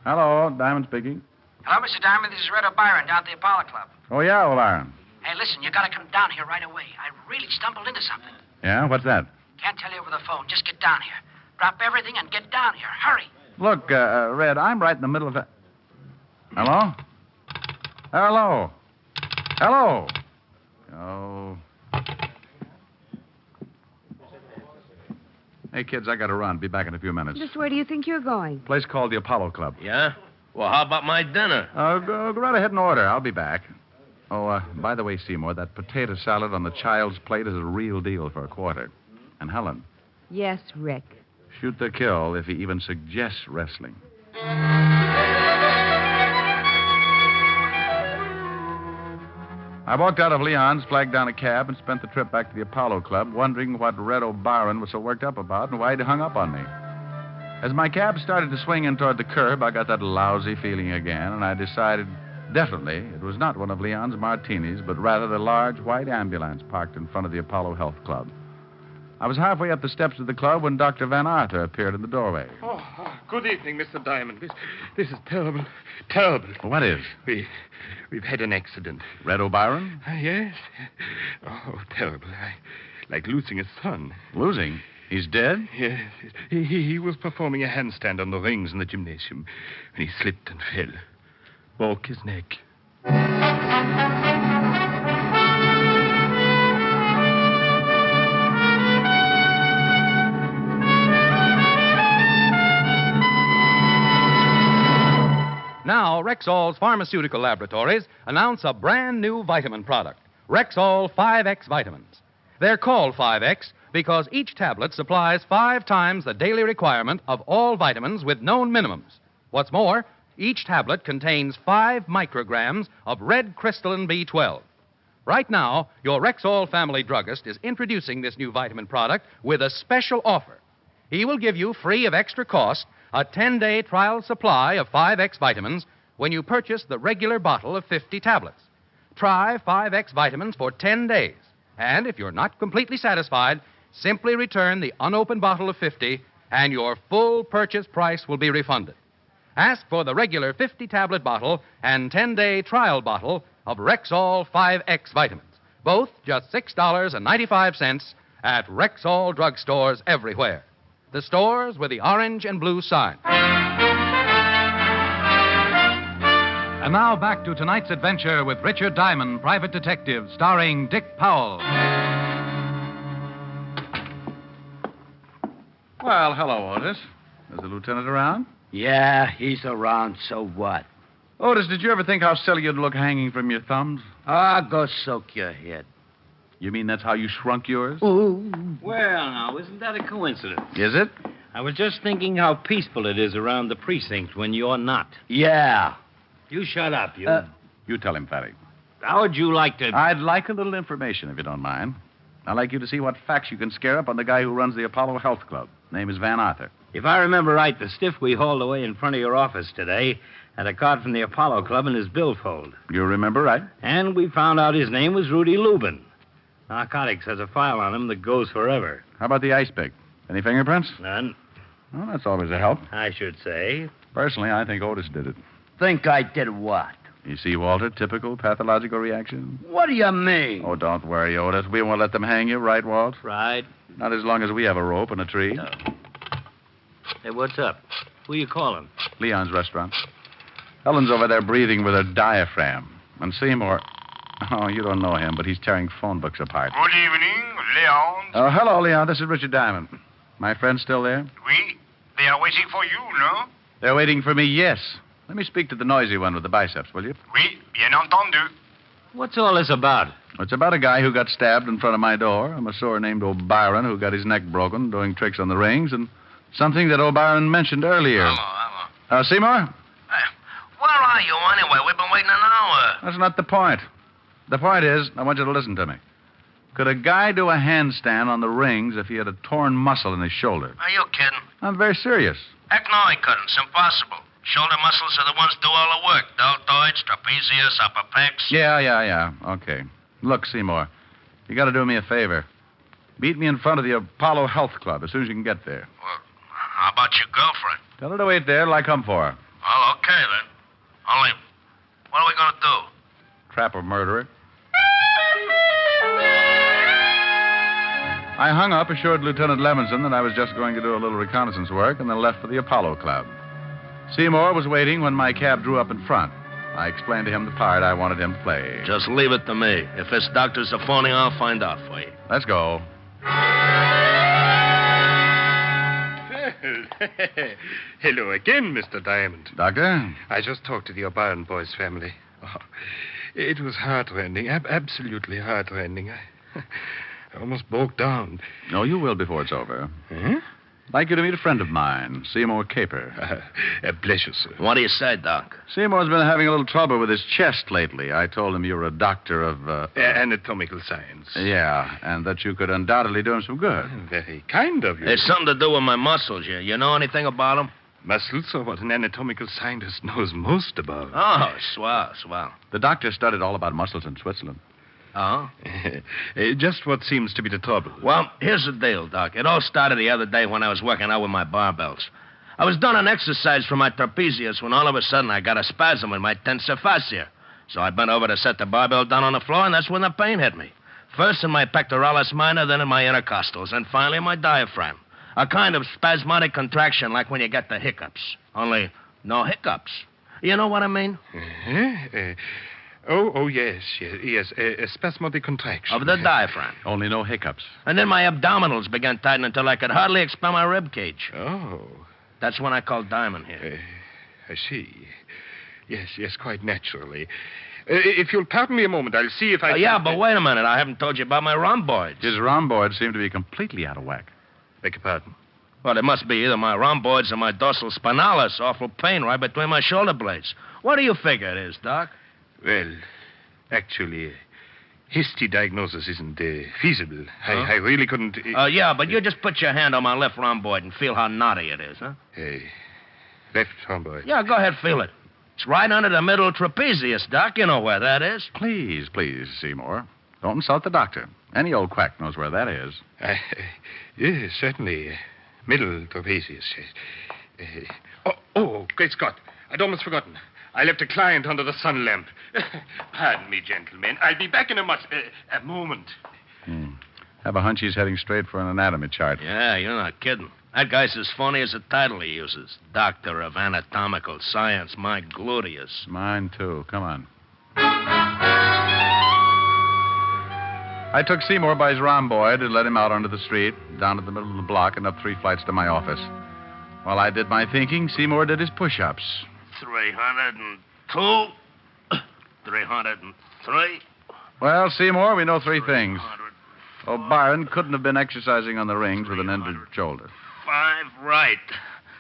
Hello, Diamond speaking.
Hello, Mr. Diamond. This is Red O'Byron down at the Apollo Club.
Oh, yeah, O'Byron.
Hey, listen, you gotta come down here right away. I really stumbled into something.
Yeah, what's that?
Can't tell you over the phone. Just get down here. Drop everything and get down here. Hurry.
Look, Red, I'm right in the middle of it. Hello? Hello? Hello? Oh. Hey, kids, I gotta run. Be back in a few minutes.
Just where do you think you're going?
Place called the Apollo Club.
Yeah? Well, how about my dinner?
Go right ahead and order. I'll be back. Oh, by the way, Seymour, that potato salad on the child's plate is a real deal for a quarter. And Helen,
Yes, Rick.
shoot the kill if he even suggests wrestling. I walked out of Leon's, flagged down a cab, and spent the trip back to the Apollo Club, wondering what Red O'Byron was so worked up about and why he'd hung up on me. As my cab started to swing in toward the curb, I got that lousy feeling again, and I decided definitely it was not one of Leon's martinis, but rather the large white ambulance parked in front of the Apollo Health Club. I was halfway up the steps of the club when Dr. Van Arthur appeared in the doorway.
Good evening, Mr. Diamond. This is terrible. Terrible.
What is?
We've had an accident.
Red O'Byron?
Yes. Oh, terrible. Like losing a son.
Losing? He's dead?
Yes. He was performing a handstand on the rings in the gymnasium, and he slipped and fell. Broke his neck.
Now, Rexall's Pharmaceutical Laboratories announce a brand new vitamin product, Rexall 5X Vitamins. They're called 5X because each tablet supplies 5 times the daily requirement of all vitamins with known minimums. What's more, each tablet contains 5 micrograms of red crystalline B12. Right now, your Rexall family druggist is introducing this new vitamin product with a special offer. He will give you, free of extra cost, a 10-day trial supply of 5X vitamins when you purchase the regular bottle of 50 tablets. Try 5X vitamins for 10 days. And if you're not completely satisfied, simply return the unopened bottle of 50 and your full purchase price will be refunded. Ask for the regular 50-tablet bottle and 10-day trial bottle of Rexall 5X vitamins. Both just $6.95 at Rexall drugstores everywhere. The stores with the orange and blue sign. And now back to tonight's adventure with Richard Diamond, Private Detective, starring Dick Powell.
Well, hello, Otis. Is the lieutenant around?
Yeah, he's around, so what?
Otis, did you ever think how silly you'd look hanging from your thumbs?
Ah, go soak your head.
You mean that's how you shrunk yours?
Ooh.
Well, now, isn't that a coincidence?
Is it?
I was just thinking how peaceful it is around the precinct when you're not.
Yeah.
You shut up, you.
You tell him, Fatty.
How would you like to...
I'd like a little information, if you don't mind. I'd like you to see what facts you can scare up on the guy who runs the Apollo Health Club. Name is Van Arthur.
If I remember right, the stiff we hauled away in front of your office today had a card from the Apollo Club in his billfold.
You remember right?
And we found out his name was Rudy Lubin. Narcotics has a file on him that goes forever.
How about the ice pick? Any fingerprints?
None.
Well, that's always a help.
I should say.
Personally, I think Otis did it.
Think I did what?
You see, Walter, typical pathological reaction?
What do you mean?
Oh, don't worry, Otis. We won't let them hang you, right, Walt?
Right.
Not as long as we have a rope and a tree.
No. Hey, what's up? Who you calling?
Leon's restaurant. Helen's over there breathing with her diaphragm. And Seymour... Oh, you don't know him, but he's tearing phone books apart.
Good evening, Leon.
Oh, hello, Leon. This is Richard Diamond. My friend still there?
Oui. They are waiting for you, no?
They're waiting for me, yes. Let me speak to the noisy one with the biceps, will you?
Oui, bien entendu.
What's all this about?
It's about a guy who got stabbed in front of my door, a masseur named O'Byron who got his neck broken doing tricks on the rings, and something that O'Byron mentioned earlier.
Hello.
Seymour?
Where are you, anyway? We've been waiting an hour.
That's not the point. The point is, I want you to listen to me. Could a guy do a handstand on the rings if he had a torn muscle in his shoulder?
Are you kidding?
I'm very serious.
Heck no, he couldn't. It's impossible. Shoulder muscles are the ones do all the work. Deltoids, trapezius, upper pecs.
Yeah. Okay. Look, Seymour, you got to do me a favor. Meet me in front of the Apollo Health Club as soon as you can get there.
Well, how about your girlfriend?
Tell her to wait there till I come for her.
Well, okay. okay, then. Only, what are we going to do?
Trap a murderer. I hung up, assured Lieutenant Levinson that I was just going to do a little reconnaissance work, and then left for the Apollo Club. Seymour was waiting when my cab drew up in front. I explained to him the part I wanted him to play.
Just leave it to me. If this doctor's a phony, I'll find out for you.
Let's go.
Hello again, Mr. Diamond.
Doctor?
I just talked to the O'Brien boys' family. Oh, it was heartrending, absolutely heartrending. I almost broke down.
No, you will before it's over.
Huh?
I'd like you to meet a friend of mine, Seymour Caper.
A pleasure, sir.
What do you say, Doc?
Seymour's been having a little trouble with his chest lately. I told him you were a doctor of...
anatomical science.
Yeah, and that you could undoubtedly do him some good.
Very kind of you.
It's something to do with my muscles. You know anything about them?
Muscles are what an anatomical scientist knows most about.
Oh, swell.
The doctor studied all about muscles in Switzerland.
Oh?
Just what seems to be the trouble.
Well, here's the deal, Doc. It all started the other day when I was working out with my barbells. I was doing an exercise for my trapezius when all of a sudden I got a spasm in my tensor fascia. So I bent over to set the barbell down on the floor, and that's when the pain hit me. First in my pectoralis minor, then in my intercostals, and finally in my diaphragm. A kind of spasmodic contraction like when you get the hiccups. Only no hiccups. You know what I mean?
Yes. A spasmodic contraction.
Of the diaphragm.
Only no hiccups.
And then my abdominals began tightening until I could hardly expel my rib cage.
Oh.
That's when I called Diamond here.
I see. Yes, quite naturally. If you'll pardon me a moment, I'll see if I can...
Yeah, but wait a minute. I haven't told you about my rhomboids.
His rhomboids seem to be completely out of whack.
Beg your pardon?
Well, it must be either my rhomboids or my dorsal spinalis. Awful pain right between my shoulder blades. What do you figure it is, Doc?
Well, actually, hasty diagnosis isn't feasible. Huh? I really couldn't...
Yeah, but you just put your hand on my left rhomboid and feel how knotty it is, huh?
Left rhomboid?
Yeah, go ahead, feel it. It's right under the middle trapezius, Doc. You know where that is.
Please, Seymour. Don't insult the doctor. Any old quack knows where that is.
Yes, certainly. Middle trapezius. Great Scott. I'd almost forgotten. I left a client under the sun lamp. Pardon me, gentlemen. I'll be back in a moment.
Have a hunch he's heading straight for an anatomy chart.
Yeah, you're not kidding. That guy's as phony as the title he uses. Doctor of Anatomical Science. My gluteus.
Mine, too. Come on. I took Seymour by his rhomboid and led him out onto the street, down to the middle of the block, and up 3 flights to my office. While I did my thinking, Seymour did his push-ups.
302. 303.
Well, Seymour, we know 3 things. O'Brien couldn't have been exercising on the rings with an injured shoulder.
5 right.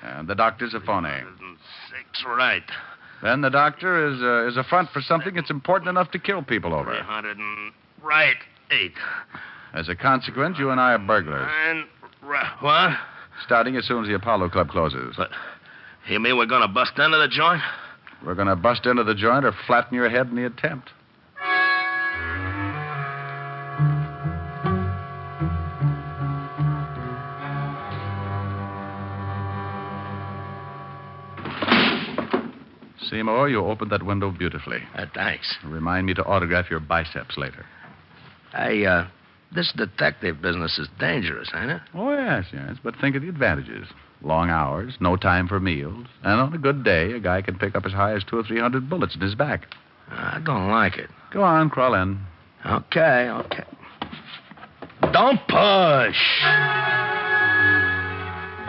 And the doctor's a phony.
6 right.
Then the doctor is a front for something that's important enough to kill people over.
300 right. 8.
As a consequence, you and I are burglars.
9 what?
Starting as soon as the Apollo Club closes.
But you mean we're going to bust into the joint?
We're going to bust into the joint or flatten your head in the attempt. Seymour, you opened that window beautifully.
Thanks.
Remind me to autograph your biceps later.
Hey, this detective business is dangerous, ain't it?
Oh, yes. But think of the advantages. Long hours, no time for meals, and on a good day, a guy can pick up as high as 200 or 300 bullets in his back.
I don't like it.
Go on, crawl in.
Okay. Don't push!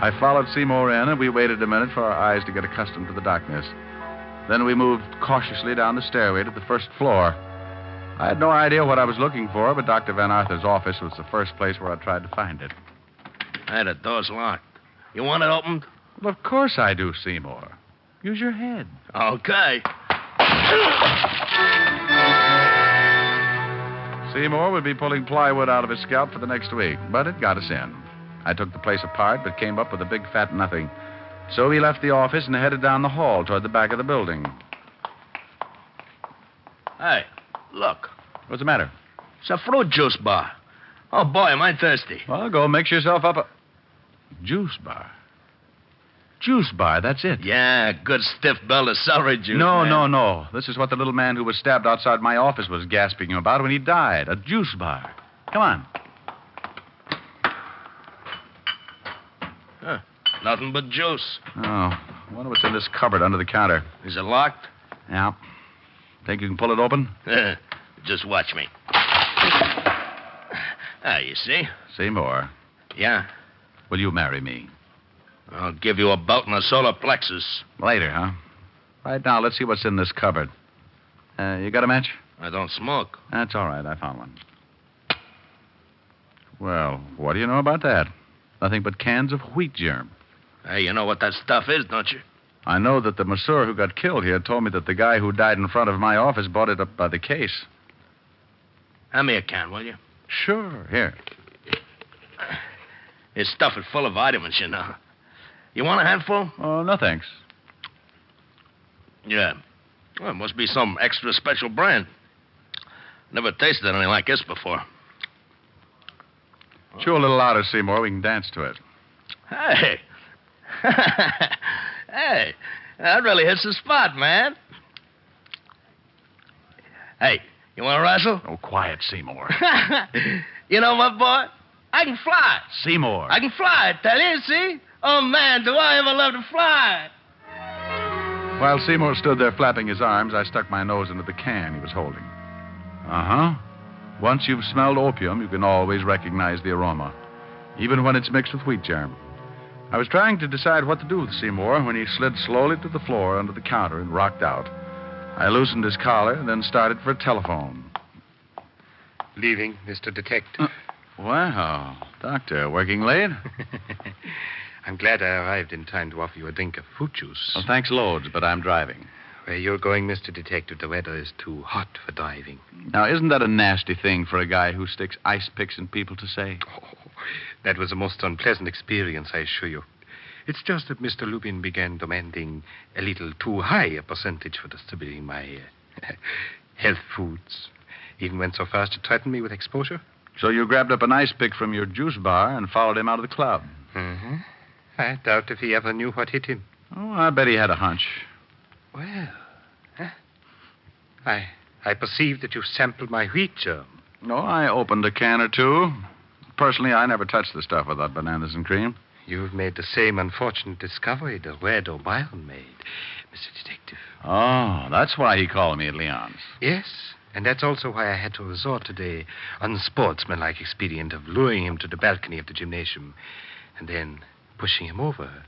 I followed Seymour in, and we waited a minute for our eyes to get accustomed to the darkness. Then we moved cautiously down the stairway to the first floor. I had no idea what I was looking for, but Dr. Van Arthur's office was the first place where I tried to find it.
Hey, the door's locked. You want it opened?
Well, of course I do, Seymour. Use your head.
Okay.
Seymour would be pulling plywood out of his scalp for the next week, but it got us in. I took the place apart, but came up with a big fat nothing. So we left the office and headed down the hall toward the back of the building.
Hey, look.
What's the matter?
It's a fruit juice bar. Oh, boy, am I thirsty.
Well, go mix yourself up a juice bar. Juice bar, that's it.
Yeah, good stiff belt of celery juice.
No. This is what the little man who was stabbed outside my office was gasping about when he died. A juice bar. Come on.
Huh. Nothing but juice.
Oh, I wonder what's in this cupboard under the counter.
Is it locked?
Yeah. Think you can pull it open?
Just watch me. You see?
Seymour.
Yeah.
Will you marry me?
I'll give you a belt and a solar plexus.
Later, huh? Right now, let's see what's in this cupboard. You got a match?
I don't smoke.
That's all right. I found one. Well, what do you know about that? Nothing but cans of wheat germ.
Hey, you know what that stuff is, don't you?
I know that the masseur who got killed here told me that the guy who died in front of my office bought it up by the case.
Hand me a can, will you?
Sure. Here.
It's stuffed full of vitamins, you know. You want a handful?
Oh, no, thanks.
Yeah. Well, it must be some extra special brand. Never tasted anything like this before.
Chew a little louder, Seymour. We can dance to it.
Hey. Hey, that really hits the spot, man. Hey, you want to wrestle?
Oh, quiet, Seymour.
You know what, boy? I can fly.
Seymour.
I can fly, I tell you, see? Oh, man, do I ever love to fly.
While Seymour stood there flapping his arms, I stuck my nose into the can he was holding. Uh-huh. Once you've smelled opium, you can always recognize the aroma, even when it's mixed with wheat germ. I was trying to decide what to do with Seymour when he slid slowly to the floor under the counter and rocked out. I loosened his collar and then started for a telephone.
Leaving, Mr. Detective.
Wow. Doctor, working late?
I'm glad I arrived in time to offer you a drink of fruit juice.
Well, thanks loads, but I'm driving.
Where you're going, Mr. Detective, the weather is too hot for driving.
Now, isn't that a nasty thing for a guy who sticks ice picks in people to say?
Oh, that was a most unpleasant experience, I assure you. It's just that Mr. Lupin began demanding a little too high a percentage for distributing my health foods. Even went so far as to threaten me with exposure.
So you grabbed up an ice pick from your juice bar and followed him out of the club.
Mm-hmm. I doubt if he ever knew what hit him.
Oh, I bet he had a hunch.
Well, I perceive that you sampled my wheat germ.
No, I opened a can or two. Personally, I never touched the stuff without bananas and cream.
You've made the same unfortunate discovery that Red O'Brien made, Mr. Detective.
Oh, that's why he called me at Leon's.
Yes, and that's also why I had to resort to the unsportsmanlike expedient of luring him to the balcony of the gymnasium and then pushing him over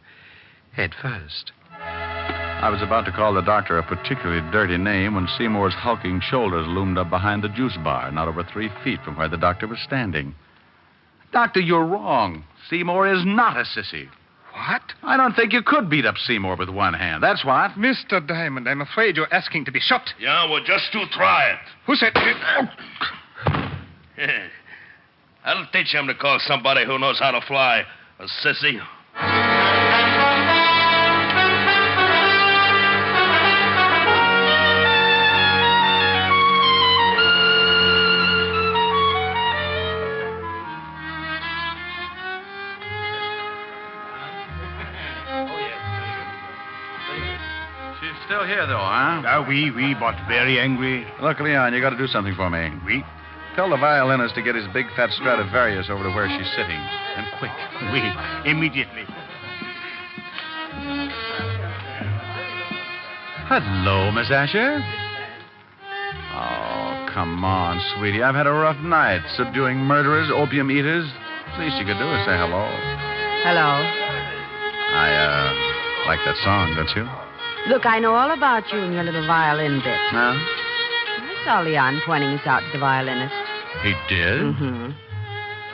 head first.
I was about to call the doctor a particularly dirty name when Seymour's hulking shoulders loomed up behind the juice bar, not over 3 feet from where the doctor was standing. Doctor, you're wrong. Seymour is not a sissy.
What?
I don't think you could beat up Seymour with one hand. That's what.
Mr. Diamond, I'm afraid you're asking to be shot.
Yeah, well, just to try it.
Who said...
That'll teach him to call somebody who knows how to fly a sissy.
Still here, though, huh?
Oui, but very angry.
Look, Leon, you got to do something for me.
Oui?
Tell the violinist to get his big fat Stradivarius over to where she's sitting. And quick.
Oui, immediately.
Hello, Miss Asher. Oh, come on, sweetie. I've had a rough night subduing murderers, opium eaters. The least you could do is say hello.
Hello.
I like that song, don't you?
Look, I know all about you and your little violin bit.
Huh?
I saw Leon pointing us out to the violinist.
He did?
Mm-hmm.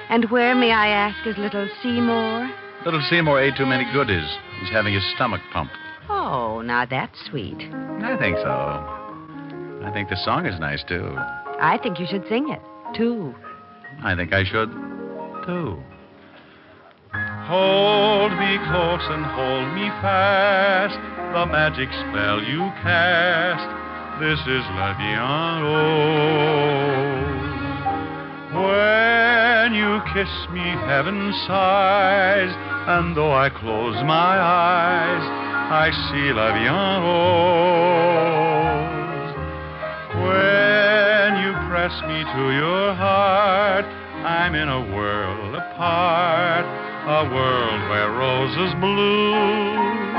And where, may I ask, is little Seymour?
Little Seymour ate too many goodies. He's having his stomach pumped.
Oh, now that's sweet.
I think so. I think the song is nice, too.
I think you should sing it, too.
I think I should, too. Hold me close and hold me fast, the magic spell you cast. This is La Vie en Rose. When When you kiss me, heaven sighs, and though I close my eyes, I see la vie en rose. When you press me to your heart, I'm in a world apart, a world where roses bloom.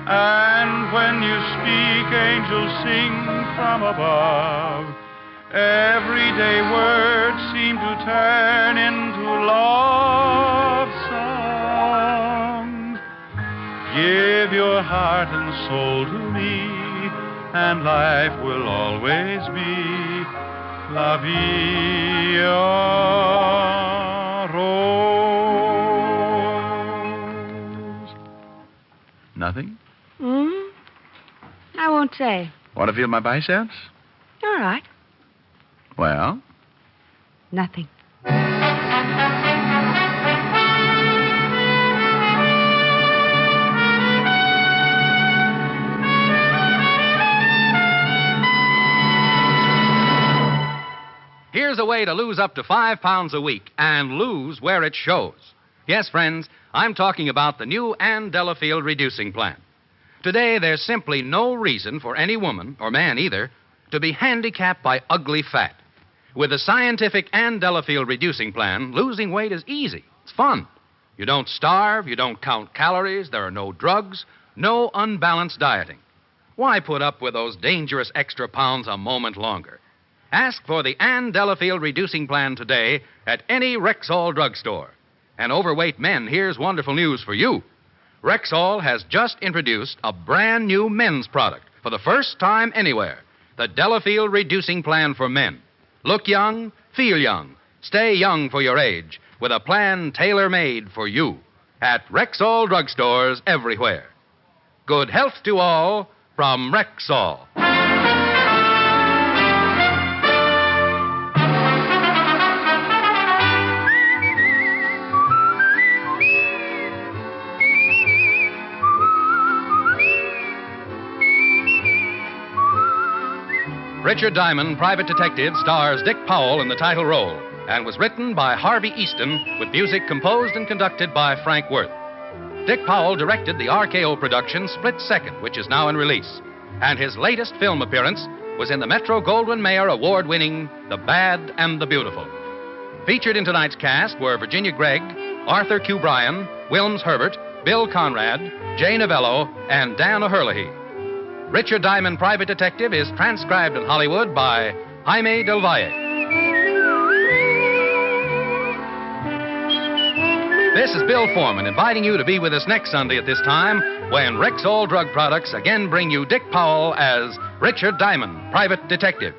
And when you speak, angels sing from above. Everyday words seem to turn into love songs. Give your heart and soul to me, and life will always be la vie en rose. Nothing?
I won't say.
Want to feel my biceps?
All right.
Well?
Nothing.
Here's a way to lose up to 5 pounds a week and lose where it shows. Yes, friends, I'm talking about the new Ann Delafield reducing plan. Today, there's simply no reason for any woman, or man either, to be handicapped by ugly fat. With the scientific Ann Delafield reducing plan, losing weight is easy. It's fun. You don't starve, you don't count calories, there are no drugs, no unbalanced dieting. Why put up with those dangerous extra pounds a moment longer? Ask for the Ann Delafield reducing plan today at any Rexall drugstore. And overweight men, here's wonderful news for you. Rexall has just introduced a brand new men's product for the first time anywhere, the Delafield reducing plan for men. Look young, feel young, stay young for your age with a plan tailor-made for you at Rexall drugstores everywhere. Good health to all from Rexall. Richard Diamond, Private Detective, stars Dick Powell in the title role and was written by Harvey Easton with music composed and conducted by Frank Worth. Dick Powell directed the RKO production Split Second, which is now in release, and his latest film appearance was in the Metro-Goldwyn-Mayer award-winning The Bad and the Beautiful. Featured in tonight's cast were Virginia Gregg, Arthur Q. Bryan, Wilms Herbert, Bill Conrad, Jay Novello, and Dan O'Herlihy. Richard Diamond, Private Detective is transcribed in Hollywood by Jaime Del Valle. This is Bill Foreman inviting you to be with us next Sunday at this time when Rexall Drug Products again bring you Dick Powell as Richard Diamond, Private Detective.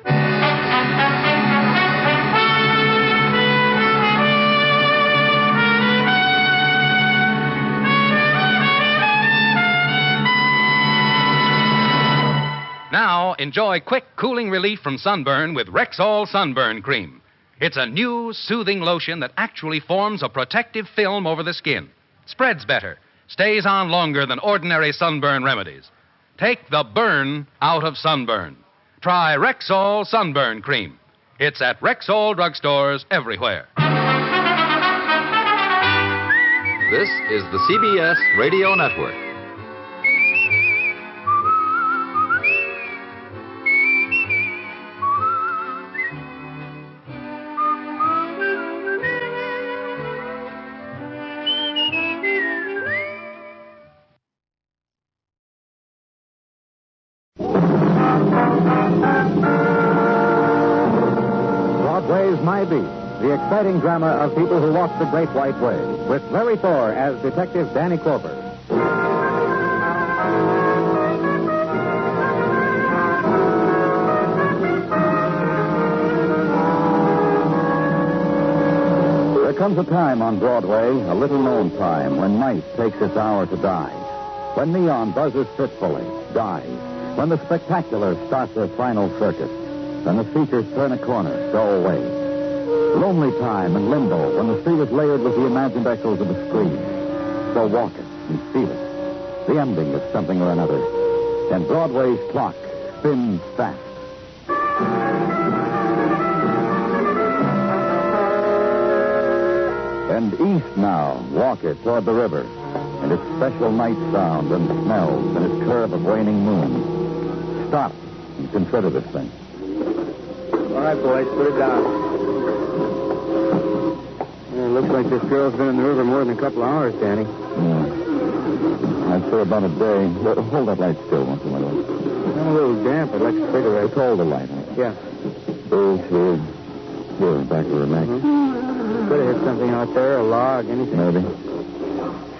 Now, enjoy quick, cooling relief from sunburn with Rexall Sunburn Cream. It's a new, soothing lotion that actually forms a protective film over the skin. Spreads better, stays on longer than ordinary sunburn remedies. Take the burn out of sunburn. Try Rexall Sunburn Cream. It's at Rexall drugstores everywhere.
This is the CBS Radio Network.
Broadway's My Beat, the exciting drama of people who walk the Great White Way, with Larry Thor as Detective Danny Clover.
There comes a time on Broadway, a little-known time, when night takes its hour to die. When neon buzzes fitfully, dies. When the spectacular starts their final circus. Then the features turn a corner, go away. Lonely time and limbo, when the street is layered with the imagined echoes of a scream. So walk it and feel it. The ending of something or another. And Broadway's clock spins fast. And east now, walk it toward the river, and its special night sound and smells and its curve of waning moon. Stop and consider this thing.
All right, boys, put it down. It looks like this girl's been in the river more than a couple of hours, Danny.
Yeah. I'd say about a day. Hold that light still once in a while.
I'm a little damp. I'd like a cigarette.
Hold the light.
Yeah.
Here, back of the neck.
Could have hit something out there, a log, anything.
Maybe.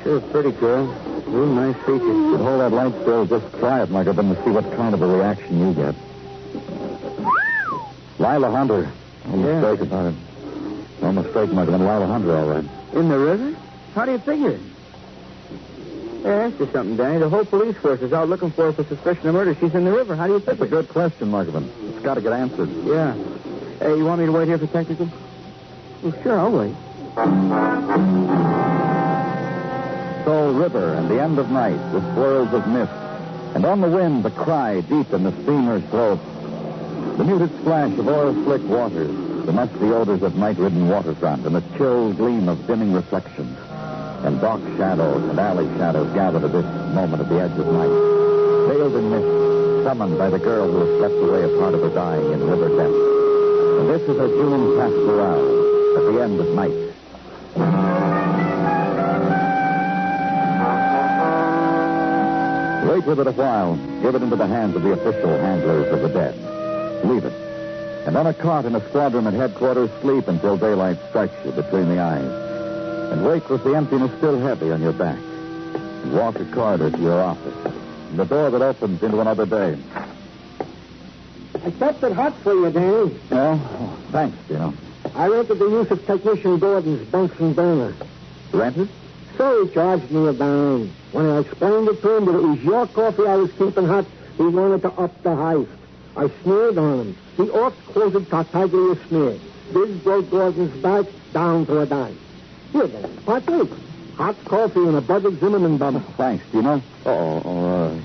Sure, pretty girl. Real nice features.
Hold that light still. Just try it, like I've been to see what kind of a reaction you get. Lila Hunter. No mistake about it. No mistake, might have been Lila Hunter, all right.
In the river? How do you figure it? Hey, ask you something, Danny. The whole police force is out looking for her for suspicion of murder. She's in the river. How do you figure?
That's a good question, Markovin. It's got to get answered.
Yeah. Hey, you want me to wait here for technical? Well, sure, I'll wait.
So, river and the end of night with swirls of mist. And on the wind, the cry deep in the steamer's throat. The muted splash of oil-slick waters. The musty odors of night-ridden waterfront. And the chill gleam of dimming reflections. And dark shadows and alley shadows gathered at this moment at the edge of night. Veiled in mist, summoned by the girl who has slept away a part of her dying in river depths. And this is a June pastoral at the end of night. Wait with it a while. Give it into the hands of the official handlers of the dead. Leave it. And on a cot in a squadron at headquarters, sleep until daylight strikes you between the eyes. And wake with the emptiness still heavy on your back. And walk a corridor to your office. And the door that opens into another day.
I kept it hot for you, Danny.
Oh, thanks, Dino.
I rented the use of Technician Gordon's Bunsen burner.
Rented?
So he charged me a dime. When I explained it to him that it was your coffee I was keeping hot, he wanted to up the heist. I sneered on him. He oft-quoted Tartaglia sneer. This broke Gordon's back down to a dime. Here, Danny, partake. Hot coffee and a buttered Zimmerman bummer.
Thanks, Dino.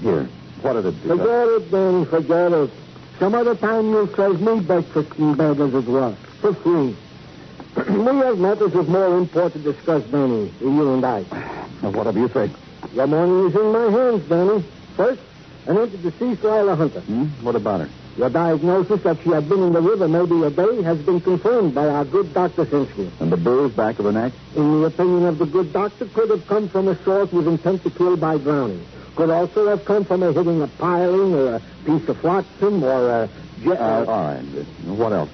Here. What did it do?
Forget it, Danny, forget it. Some other time you'll serve me breakfast in bed as it was, for free. We have matters of more import to discuss, Danny, you and I.
Now, whatever you say.
Your morning is in my hands, Danny. First, an deceased Lila Hunter.
What about her?
Your diagnosis that she had been in the river maybe a day has been confirmed by our good Dr. Sinsky.
And the bruise back of the neck?
In the opinion of the good doctor, could have come from assault with intent to kill by drowning. Could also have come from a hitting a piling or a piece of flotsam or a...
all right. What else?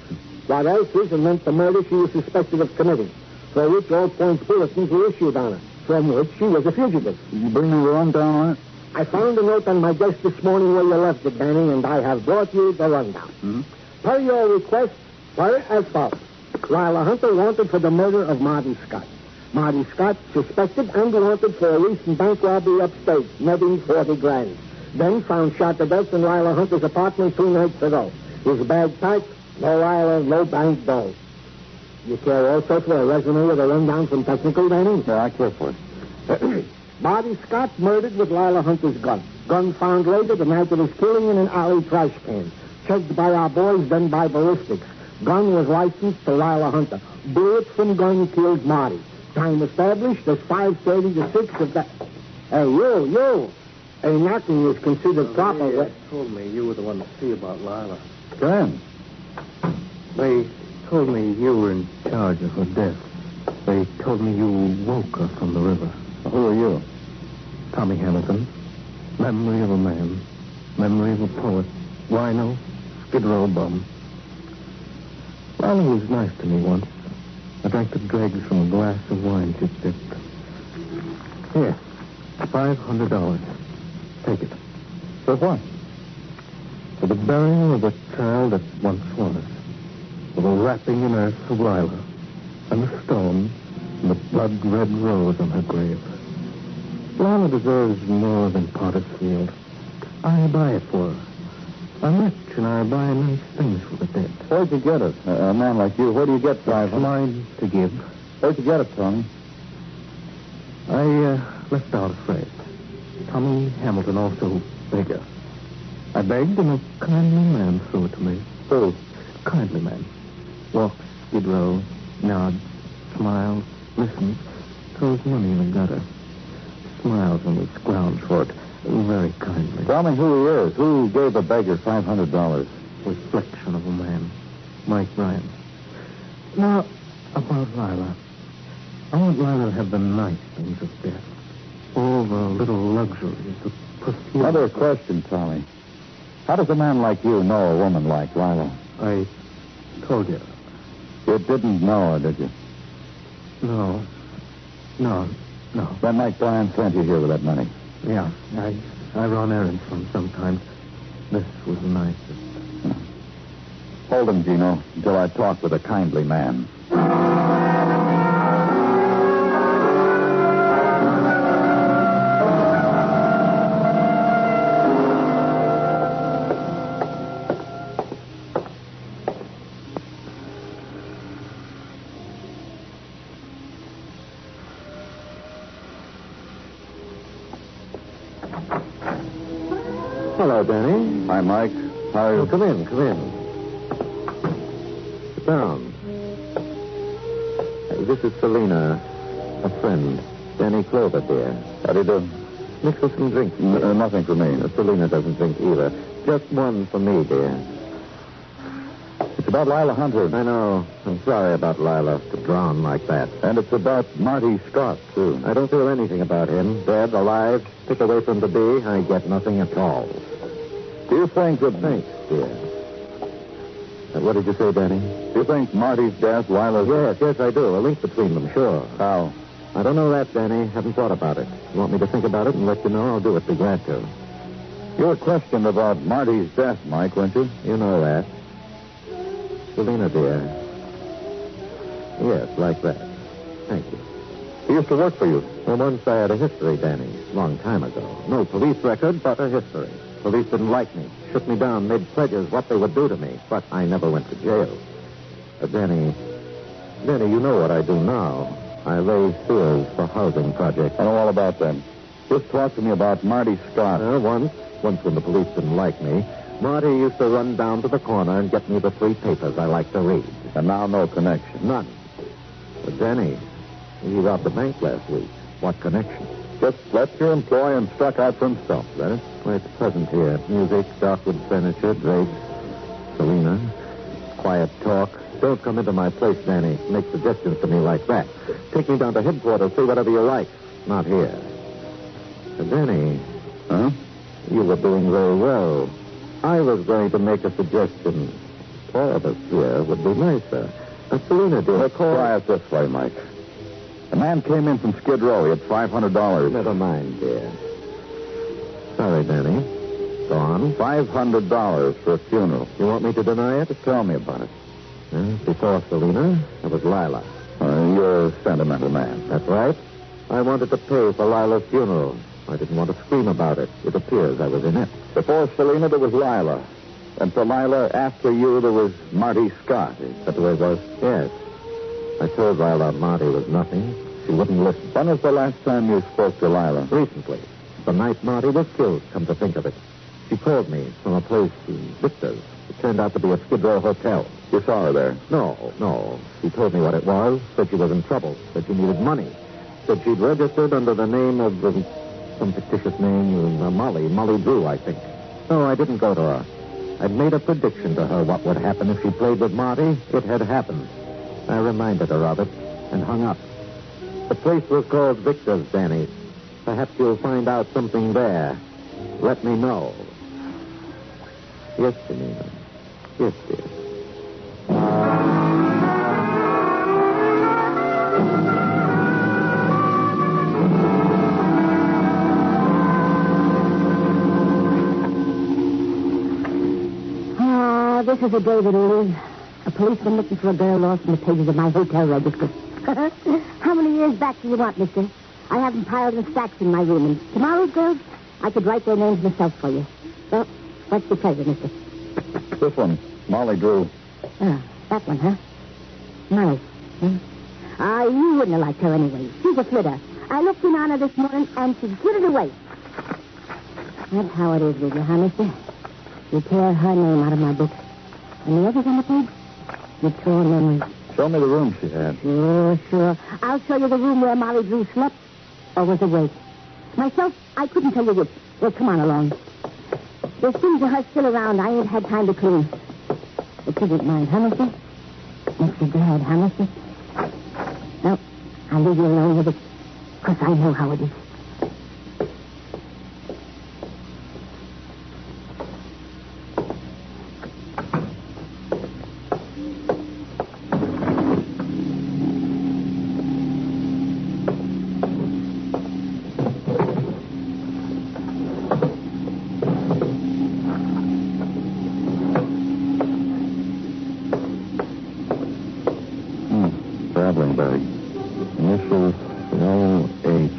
What else is and meant the murder she was suspected of committing, for which all points bulletins were issued on her, from which she was a fugitive.
Did you bring me the rundown on it?
I found a note on my desk this morning where you left it, Danny, and I have brought you the rundown. Per your request, per as follows. Lila Hunter wanted for the murder of Marty Scott. Marty Scott suspected and wanted for a recent bank robbery upstate, netting $40,000. Then found shot to death in Lila Hunter's apartment 2 nights ago. His bag packed, no Lila, no bank dough. You care also for a resume with a rundown from technical, Danny?
Yeah, I care for it.
Marty Scott murdered with Lila Hunter's gun. Gun found later the night of his killing in an alley trash can. Checked by our boys, then by ballistics. Gun was licensed to Lila Hunter. Bullet from gun killed Marty. Time established as 5:30 to 6 of that. Hey, you. A knocking is considered proper.
They told me you were the one to see about Lila.
Graham.
They told me you were in charge of her death. They told me you woke her from the river.
Who are you?
Tommy Hamilton. Memory of a man. Memory of a poet. Rhino. Skid Row bum. Lila was nice to me once. I drank the dregs from a glass of wine she sipped. Here, $500. Take it.
For what?
For the burial of a child that once was. For the wrapping in earth of Lila. And the stone and the blood-red rose on her grave. Lila deserves more than potter's field. I buy it for her. I'm rich, and I buy nice things for the dead.
Where'd you get it? A man like you, where do you get $500?
It's mine to give.
Where'd you get it, Tony?
I left out a phrase. Tommy Hamilton, also beggar. I begged, and a kindly man threw it to me.
Who?
Kindly man. Walks, Skid Row, nods, smiles, listens, throws money in the gutter. Smiles when we scrounge for it, very kindly.
Tell me who he is. Who gave the beggar $500?
Reflection of a man, Mike Ryan. Now, about Lila. I want Lila to have the nice things of death. All the little luxuries, the perfume.
Another question, Tommy. How does a man like you know a woman like Lila?
I told you.
You didn't know her, did you?
No.
Then Mike Bryan sent you here with that money.
Yeah, I run errands for him sometimes. This was the nicest.
Hold him, Gino, until I talk with a kindly man.
Hello, Danny.
Hi, Mike. How are you?
Come in. Sit down. This is Selena, a friend. Danny Clover, dear.
How do you do?
Mix us some drinks.
Nothing for me.
Selena doesn't drink either. Just one for me, dear.
It's about Lila Hunter.
I know. I'm sorry about Lila to drown like that.
And it's about Marty Scott, too.
I don't feel anything about him. Dead, alive, pick away from the bee, I get nothing at all.
Do you think that...
Thanks, dear. What did you say, Danny?
Do you think Marty's death, Lila's...
Yes, I do. A link between them, sure.
How?
I don't know that, Danny. Haven't thought about it. You want me to think about it and let you know? I'll do it. Be glad to.
You were questioned about Marty's death, Mike, weren't you?
You know that. Selena, dear. Yes, like that. Thank you.
He used to work for you.
Well, once I had a history, Danny. Long time ago. No police record, but a history. Police didn't like me. Shook me down, made pledges what they would do to me. But I never went to jail. Danny, you know what I do now. I lay sewers for housing projects.
I know all about them. Just talk to me about Marty Scott.
Once when the police didn't like me, Marty used to run down to the corner and get me the free papers I like to read.
And now no connection.
None. But Danny, he robbed the bank last week. What connection?
Just left your employ and struck out for himself, is that it?
Well, it's pleasant here. Music, darkwood furniture, drapes, Selena, quiet talk. Don't come into my place, Danny. Make suggestions to me like that. Take me down to headquarters, say whatever you like. Not here. Danny.
Huh?
You were doing very well. I was going to make a suggestion. All of us here would be nicer. Selena, dear.
Let's try it this way, Mike. A man came in from Skid Row. He had $500.
Never mind, dear. Sorry, Danny. Go on.
$500 for a funeral.
You want me to deny it?
Tell me about it.
Before Selena, it was Lila.
You're a sentimental man.
That's right. I wanted to pay for Lila's funeral. I didn't want to scream about it. It appears I was inept.
Before Selena, there was Lila. And for Lila, after you, there was Marty Scott. Is that the way it was?
Yes. I told Lila Marty was nothing. She wouldn't listen.
When was the last time you spoke to Lila?
Recently. The night Marty was killed, come to think of it. She called me from a place in Victor's. It turned out to be a Skid Row hotel.
You saw her there?
No. She told me what it was, said she was in trouble, said she needed money. Said she'd registered under the name of some fictitious name, Molly Drew, I think. No, I didn't go to her. I'd made a prediction to her what would happen if she played with Marty. It had happened. I reminded her of it and hung up. The place was called Victor's, Danny. Perhaps you'll find out something there. Let me know. Yes, Selena. Yes, dear.
This is a day that'll live. A policeman looking for a girl lost in the pages of my hotel register. How many years back do you want, mister? I have them piled in stacks in my room. And tomorrow's girls, I could write their names myself for you. Well, what's your pleasure, mister?
This one, Molly Drew.
Oh, that one, huh? Molly. You wouldn't have liked her anyway. She's a flitter. I looked in on her this morning, and she flitted away. That's how it is with you, huh, mister? You tear her name out of my book. And the others on the page? You tore memories,
Show me the room she had.
Sure. I'll show you the room where Molly Drew slept or was awake. Myself, I couldn't tell you which. Well, come on along. There's things of her still around. I ain't had time to clean. But you didn't mind, huh, mister? Not so bad, huh, mister? No, I'll leave you alone with it. Because I know how it is.
Traveling bag. Initials L.H.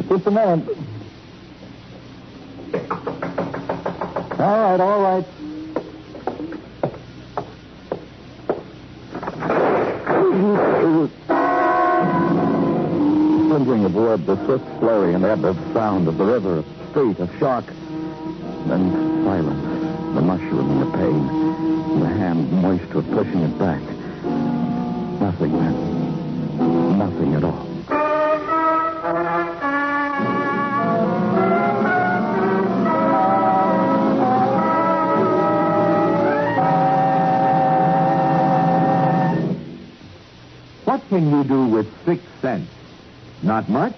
Just a moment. All right. Splintering of wood, the swift flurry and ebb of sound of the river, of street, of shock. Then silence, the mushroom and the pain, the hand moist with pushing it back. Nothing then. Nothing at all.
What can you do with 6 cents? Not much?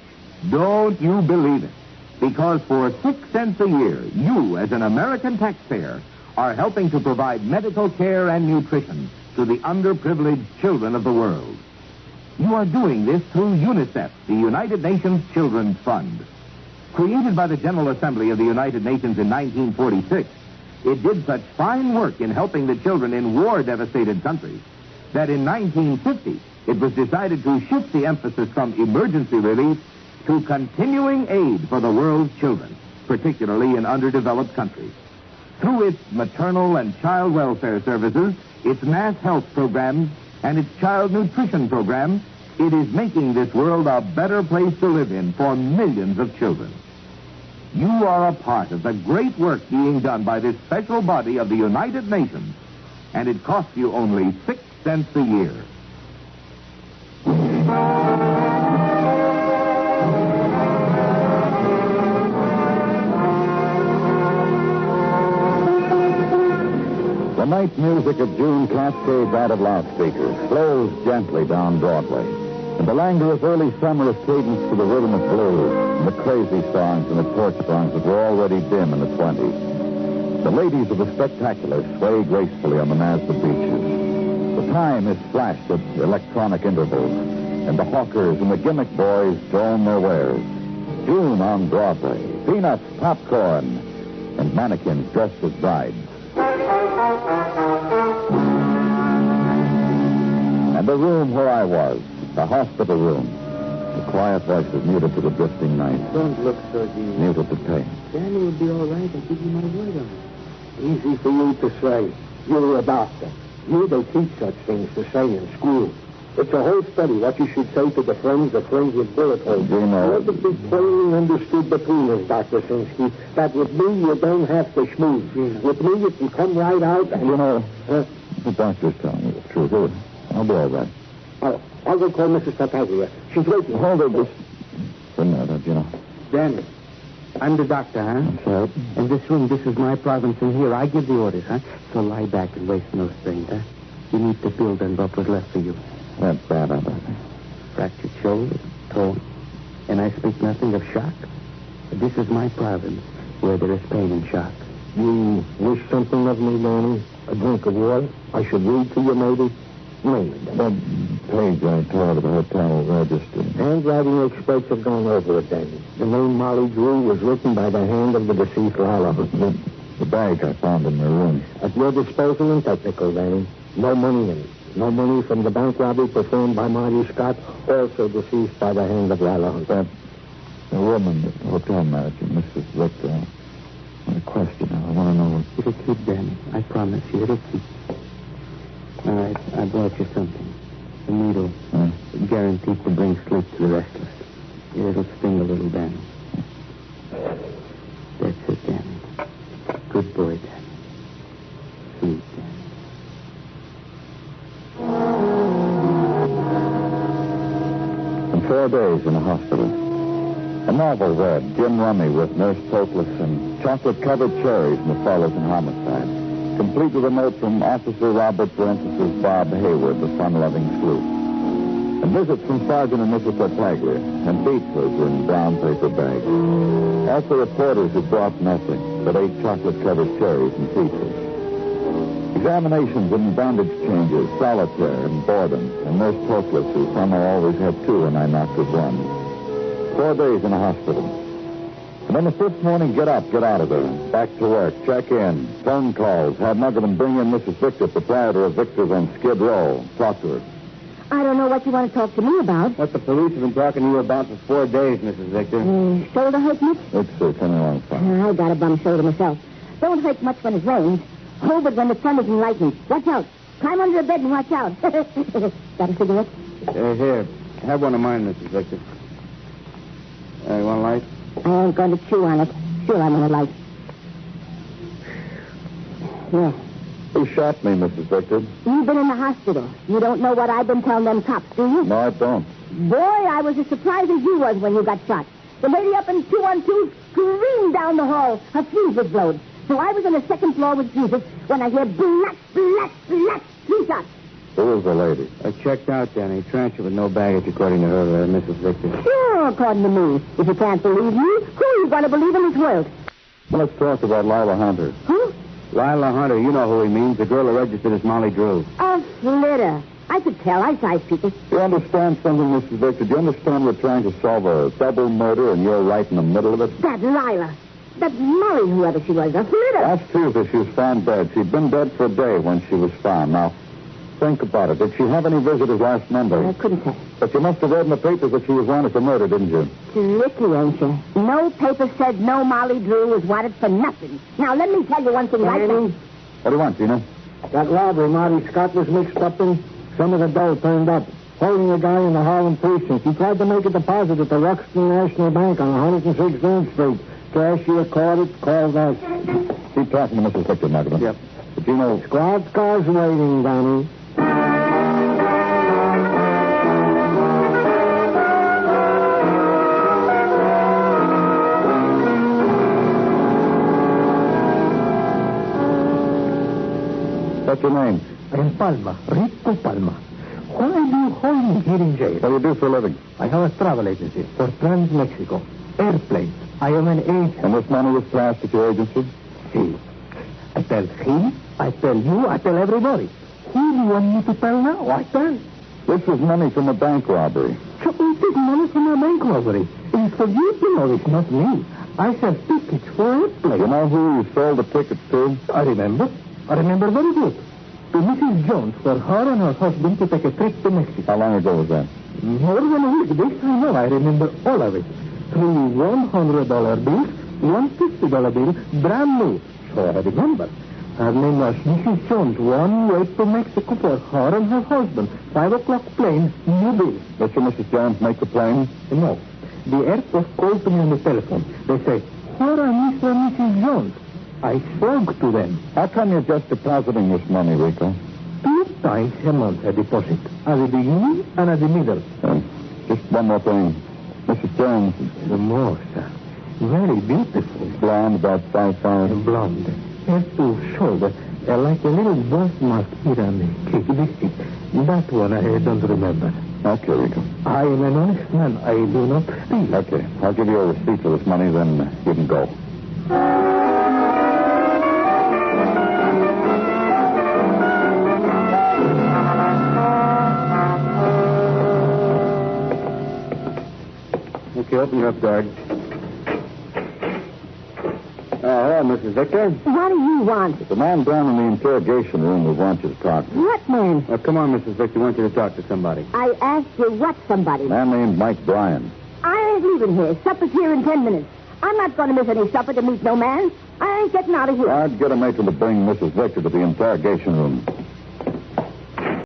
Don't you believe it. Because for 6 cents a year, you, as an American taxpayer, are helping to provide medical care and nutrition to the underprivileged children of the world. You are doing this through UNICEF, the United Nations Children's Fund. Created by the General Assembly of the United Nations in 1946, it did such fine work in helping the children in war-devastated countries that in 1950, it was decided to shift the emphasis from emergency relief to continuing aid for the world's children, particularly in underdeveloped countries. Through its maternal and child welfare services, its mass health programs, and its child nutrition programs, it is making this world a better place to live in for millions of children. You are a part of the great work being done by this special body of the United Nations, and it costs you only 6 cents a year.
The night music of June cascades out of loudspeakers, flows gently down Broadway. And the languorous early summer is cadenced to the rhythm of blues, and the crazy songs and the torch songs that were already dim in the 20s. The ladies of the spectacular sway gracefully on the Mazda beaches. The time is flashed at electronic intervals, and the hawkers and the gimmick boys drone their wares. June on Broadway, peanuts, popcorn, and mannequins dressed as brides. And the room where I was, the hospital room. The quiet voices muted to the drifting night.
Don't look so deep.
Muted to pain.
Danny will be all right. I'll give you my word on it. Easy for you to say. You're a doctor. You don't teach such things to say in school. It's a whole study what you should say to the friends with bullet holes.
You know.
Let it be plainly understood between us, Dr. Sinsky, that with me you don't have to schmooze. With me you can come right out and...
You know, the doctor's telling me the truth. I'll be all right.
I'll go call Mrs. Tartaglia. She's waiting.
Hold it just for a minute, you know.
Danny, I'm the doctor, huh?
That's right.
In this room, this is my province, and here I give the orders, huh? So lie back and waste no strength, huh? You need to build on what was left for you.
That's bad, I bet.
Fractured shoulder, toe, and I speak nothing of shock. But this is my province, where there is pain and shock. You wish something of me, Danny? A drink of water? I should read to you, maybe? Maybe.
That page I tore out of the hotel register.
Handwriting experts have gone over it, Danny. The name Molly Drew was written by the hand of the deceased Lila.
The bag I found in your room.
At your disposal and technical, Danny. No money in it. No money from the bank robbery performed by Marty Scott, also deceased by the hand of Lila Hunter.
The woman, the hotel manager, Mrs. Richter. A question. I want to know.
It'll keep, Danny. I promise you, it'll keep. All right, I brought you something. A needle. Guaranteed to bring sleep to the restless. It'll sting a little, Danny. That's it, Danny. Good boy, Danny. See
4 days in a hospital. A novel read, Gin Rummy with Nurse Topless and chocolate-covered cherries in the follows in homicide. Complete with a note from Officer Robert Bob Hayward, the fun-loving sleuth. And visits from Sergeant and Mrs. Tartaglia, and pizzas in brown paper bags. Also reporters who brought nothing, but ate chocolate-covered cherries and pizzas. Examinations and bandage changes, solitaire and boredom, and Nurse Topless, who somehow always had 2 and I knocked with 1. 4 days in a hospital. And then the 5th morning, get up, get out of there. Back to work, check in, phone calls, have Muggavan bring in Mrs. Victor, proprietor of Victor's on Skid Row. Talk to her.
I don't know what you want to talk to me about.
What the police have been talking to you about for 4 days, Mrs. Victor.
Shoulder hurt much?
It's coming along fine.
I got a bum shoulder myself. Don't hurt much when it rains. Oh, but when the thunder and lightning. Watch out. Climb under the bed and watch out. Got a cigarette?
Here. Have one of mine, Mrs. Victor. You want a light?
I ain't going to chew on it. Sure, I'm going to light. Yeah.
Who shot me, Mrs. Victor?
You've been in the hospital. You don't know what I've been telling them cops, do you?
No, I don't.
Boy, I was as surprised as you was when you got shot. The lady up in 212 screamed down the hall. Her fuse was blown. So I was on the 2nd floor with fuses when I hear black, 3 shots.
Who was the lady?
I checked out, Danny. Transfer with no baggage, according to her, Mrs. Victor.
Sure, according to me. If you can't believe me, who are you going to believe in this world?
Well, let's talk about Lila Hunter.
Who?
Lila Hunter, you know who he means. The girl who registered as Molly Drew.
A flitter. I could tell. I size people.
Do you understand something, Mrs. Victor? Do you understand we're trying to solve a double murder and you're right in the middle of it?
That Lila. That Molly, whoever she was, a flitter.
That's true that she was found dead. She'd been dead for a day when she was found. Now, think about it. Did she have any visitors last Monday?
I couldn't say.
But you must have read in the papers that she was wanted for murder, didn't you?
Tricky, ain't you? No paper said no Molly Drew was wanted for nothing. Now, let me tell you one thing right now.
What do you want, Gina?
That robbery Marty Scott was mixed up in, some of the dough turned up. Holding a guy in the Harlem precinct. He tried to make a deposit at the Ruxton National Bank on 116th Street. Cashier called us.
Keep talking to Mrs. Victor, Macklin.
Yep.
But you know...
Squad car's waiting, Danny.
What's your name?
I'm Palma, Rico Palma. Why do you hold me here in jail?
What do you do for a living?
I have a travel agency for Trans-Mexico. Airplanes. I am an agent.
And this money was passed at your agency?
See. I tell him, I tell you, I tell everybody. Who do you want me to tell now? I tell.
This was money from a bank robbery.
So it is money from a bank robbery. It's for you to know it's not me. I sell tickets for airplanes.
You know who you sold the tickets to?
I remember very good. To Mrs. Jones for her and her husband to take a trip to Mexico.
How long ago was that?
More than a week. This I know. I remember all of it. 3 $100 bills, 1 $50 bill, brand new. So I remember. Her name was Mrs. Jones. One way to Mexico for her and her husband. 5 o'clock plane, new bill.
Did you, Mrs. Jones, make the plane?
No. The airport called to me on the telephone. They say, where are Mr. and Mrs. Jones? I spoke to them.
How come you're just depositing this money, Rico?
2 times a month I deposit. At the beginning and at the middle.
Just one more thing. Mrs. Jones.
The more, sir. Very beautiful.
Blonde, about 5'5".
Blonde. Hair to shoulder. Like a little birthmark here on the cheek. This. That one I don't remember.
Okay, Rico.
I am an honest man. I do not steal.
Okay. I'll give you a receipt for this money, then you can go.
Okay, open her up, guard. Hello, Mrs. Victor.
What do you want?
The man down in the interrogation room who wants you to talk to.
What man?
Come on, Mrs. Victor. I want you to talk to somebody.
I asked you what somebody.
A man named Mike Bryan.
I ain't leaving here. Supper's here in 10 minutes. I'm not going to miss any supper to meet no man. I ain't getting out of here.
I'd get a matron to bring Mrs. Victor to the interrogation room.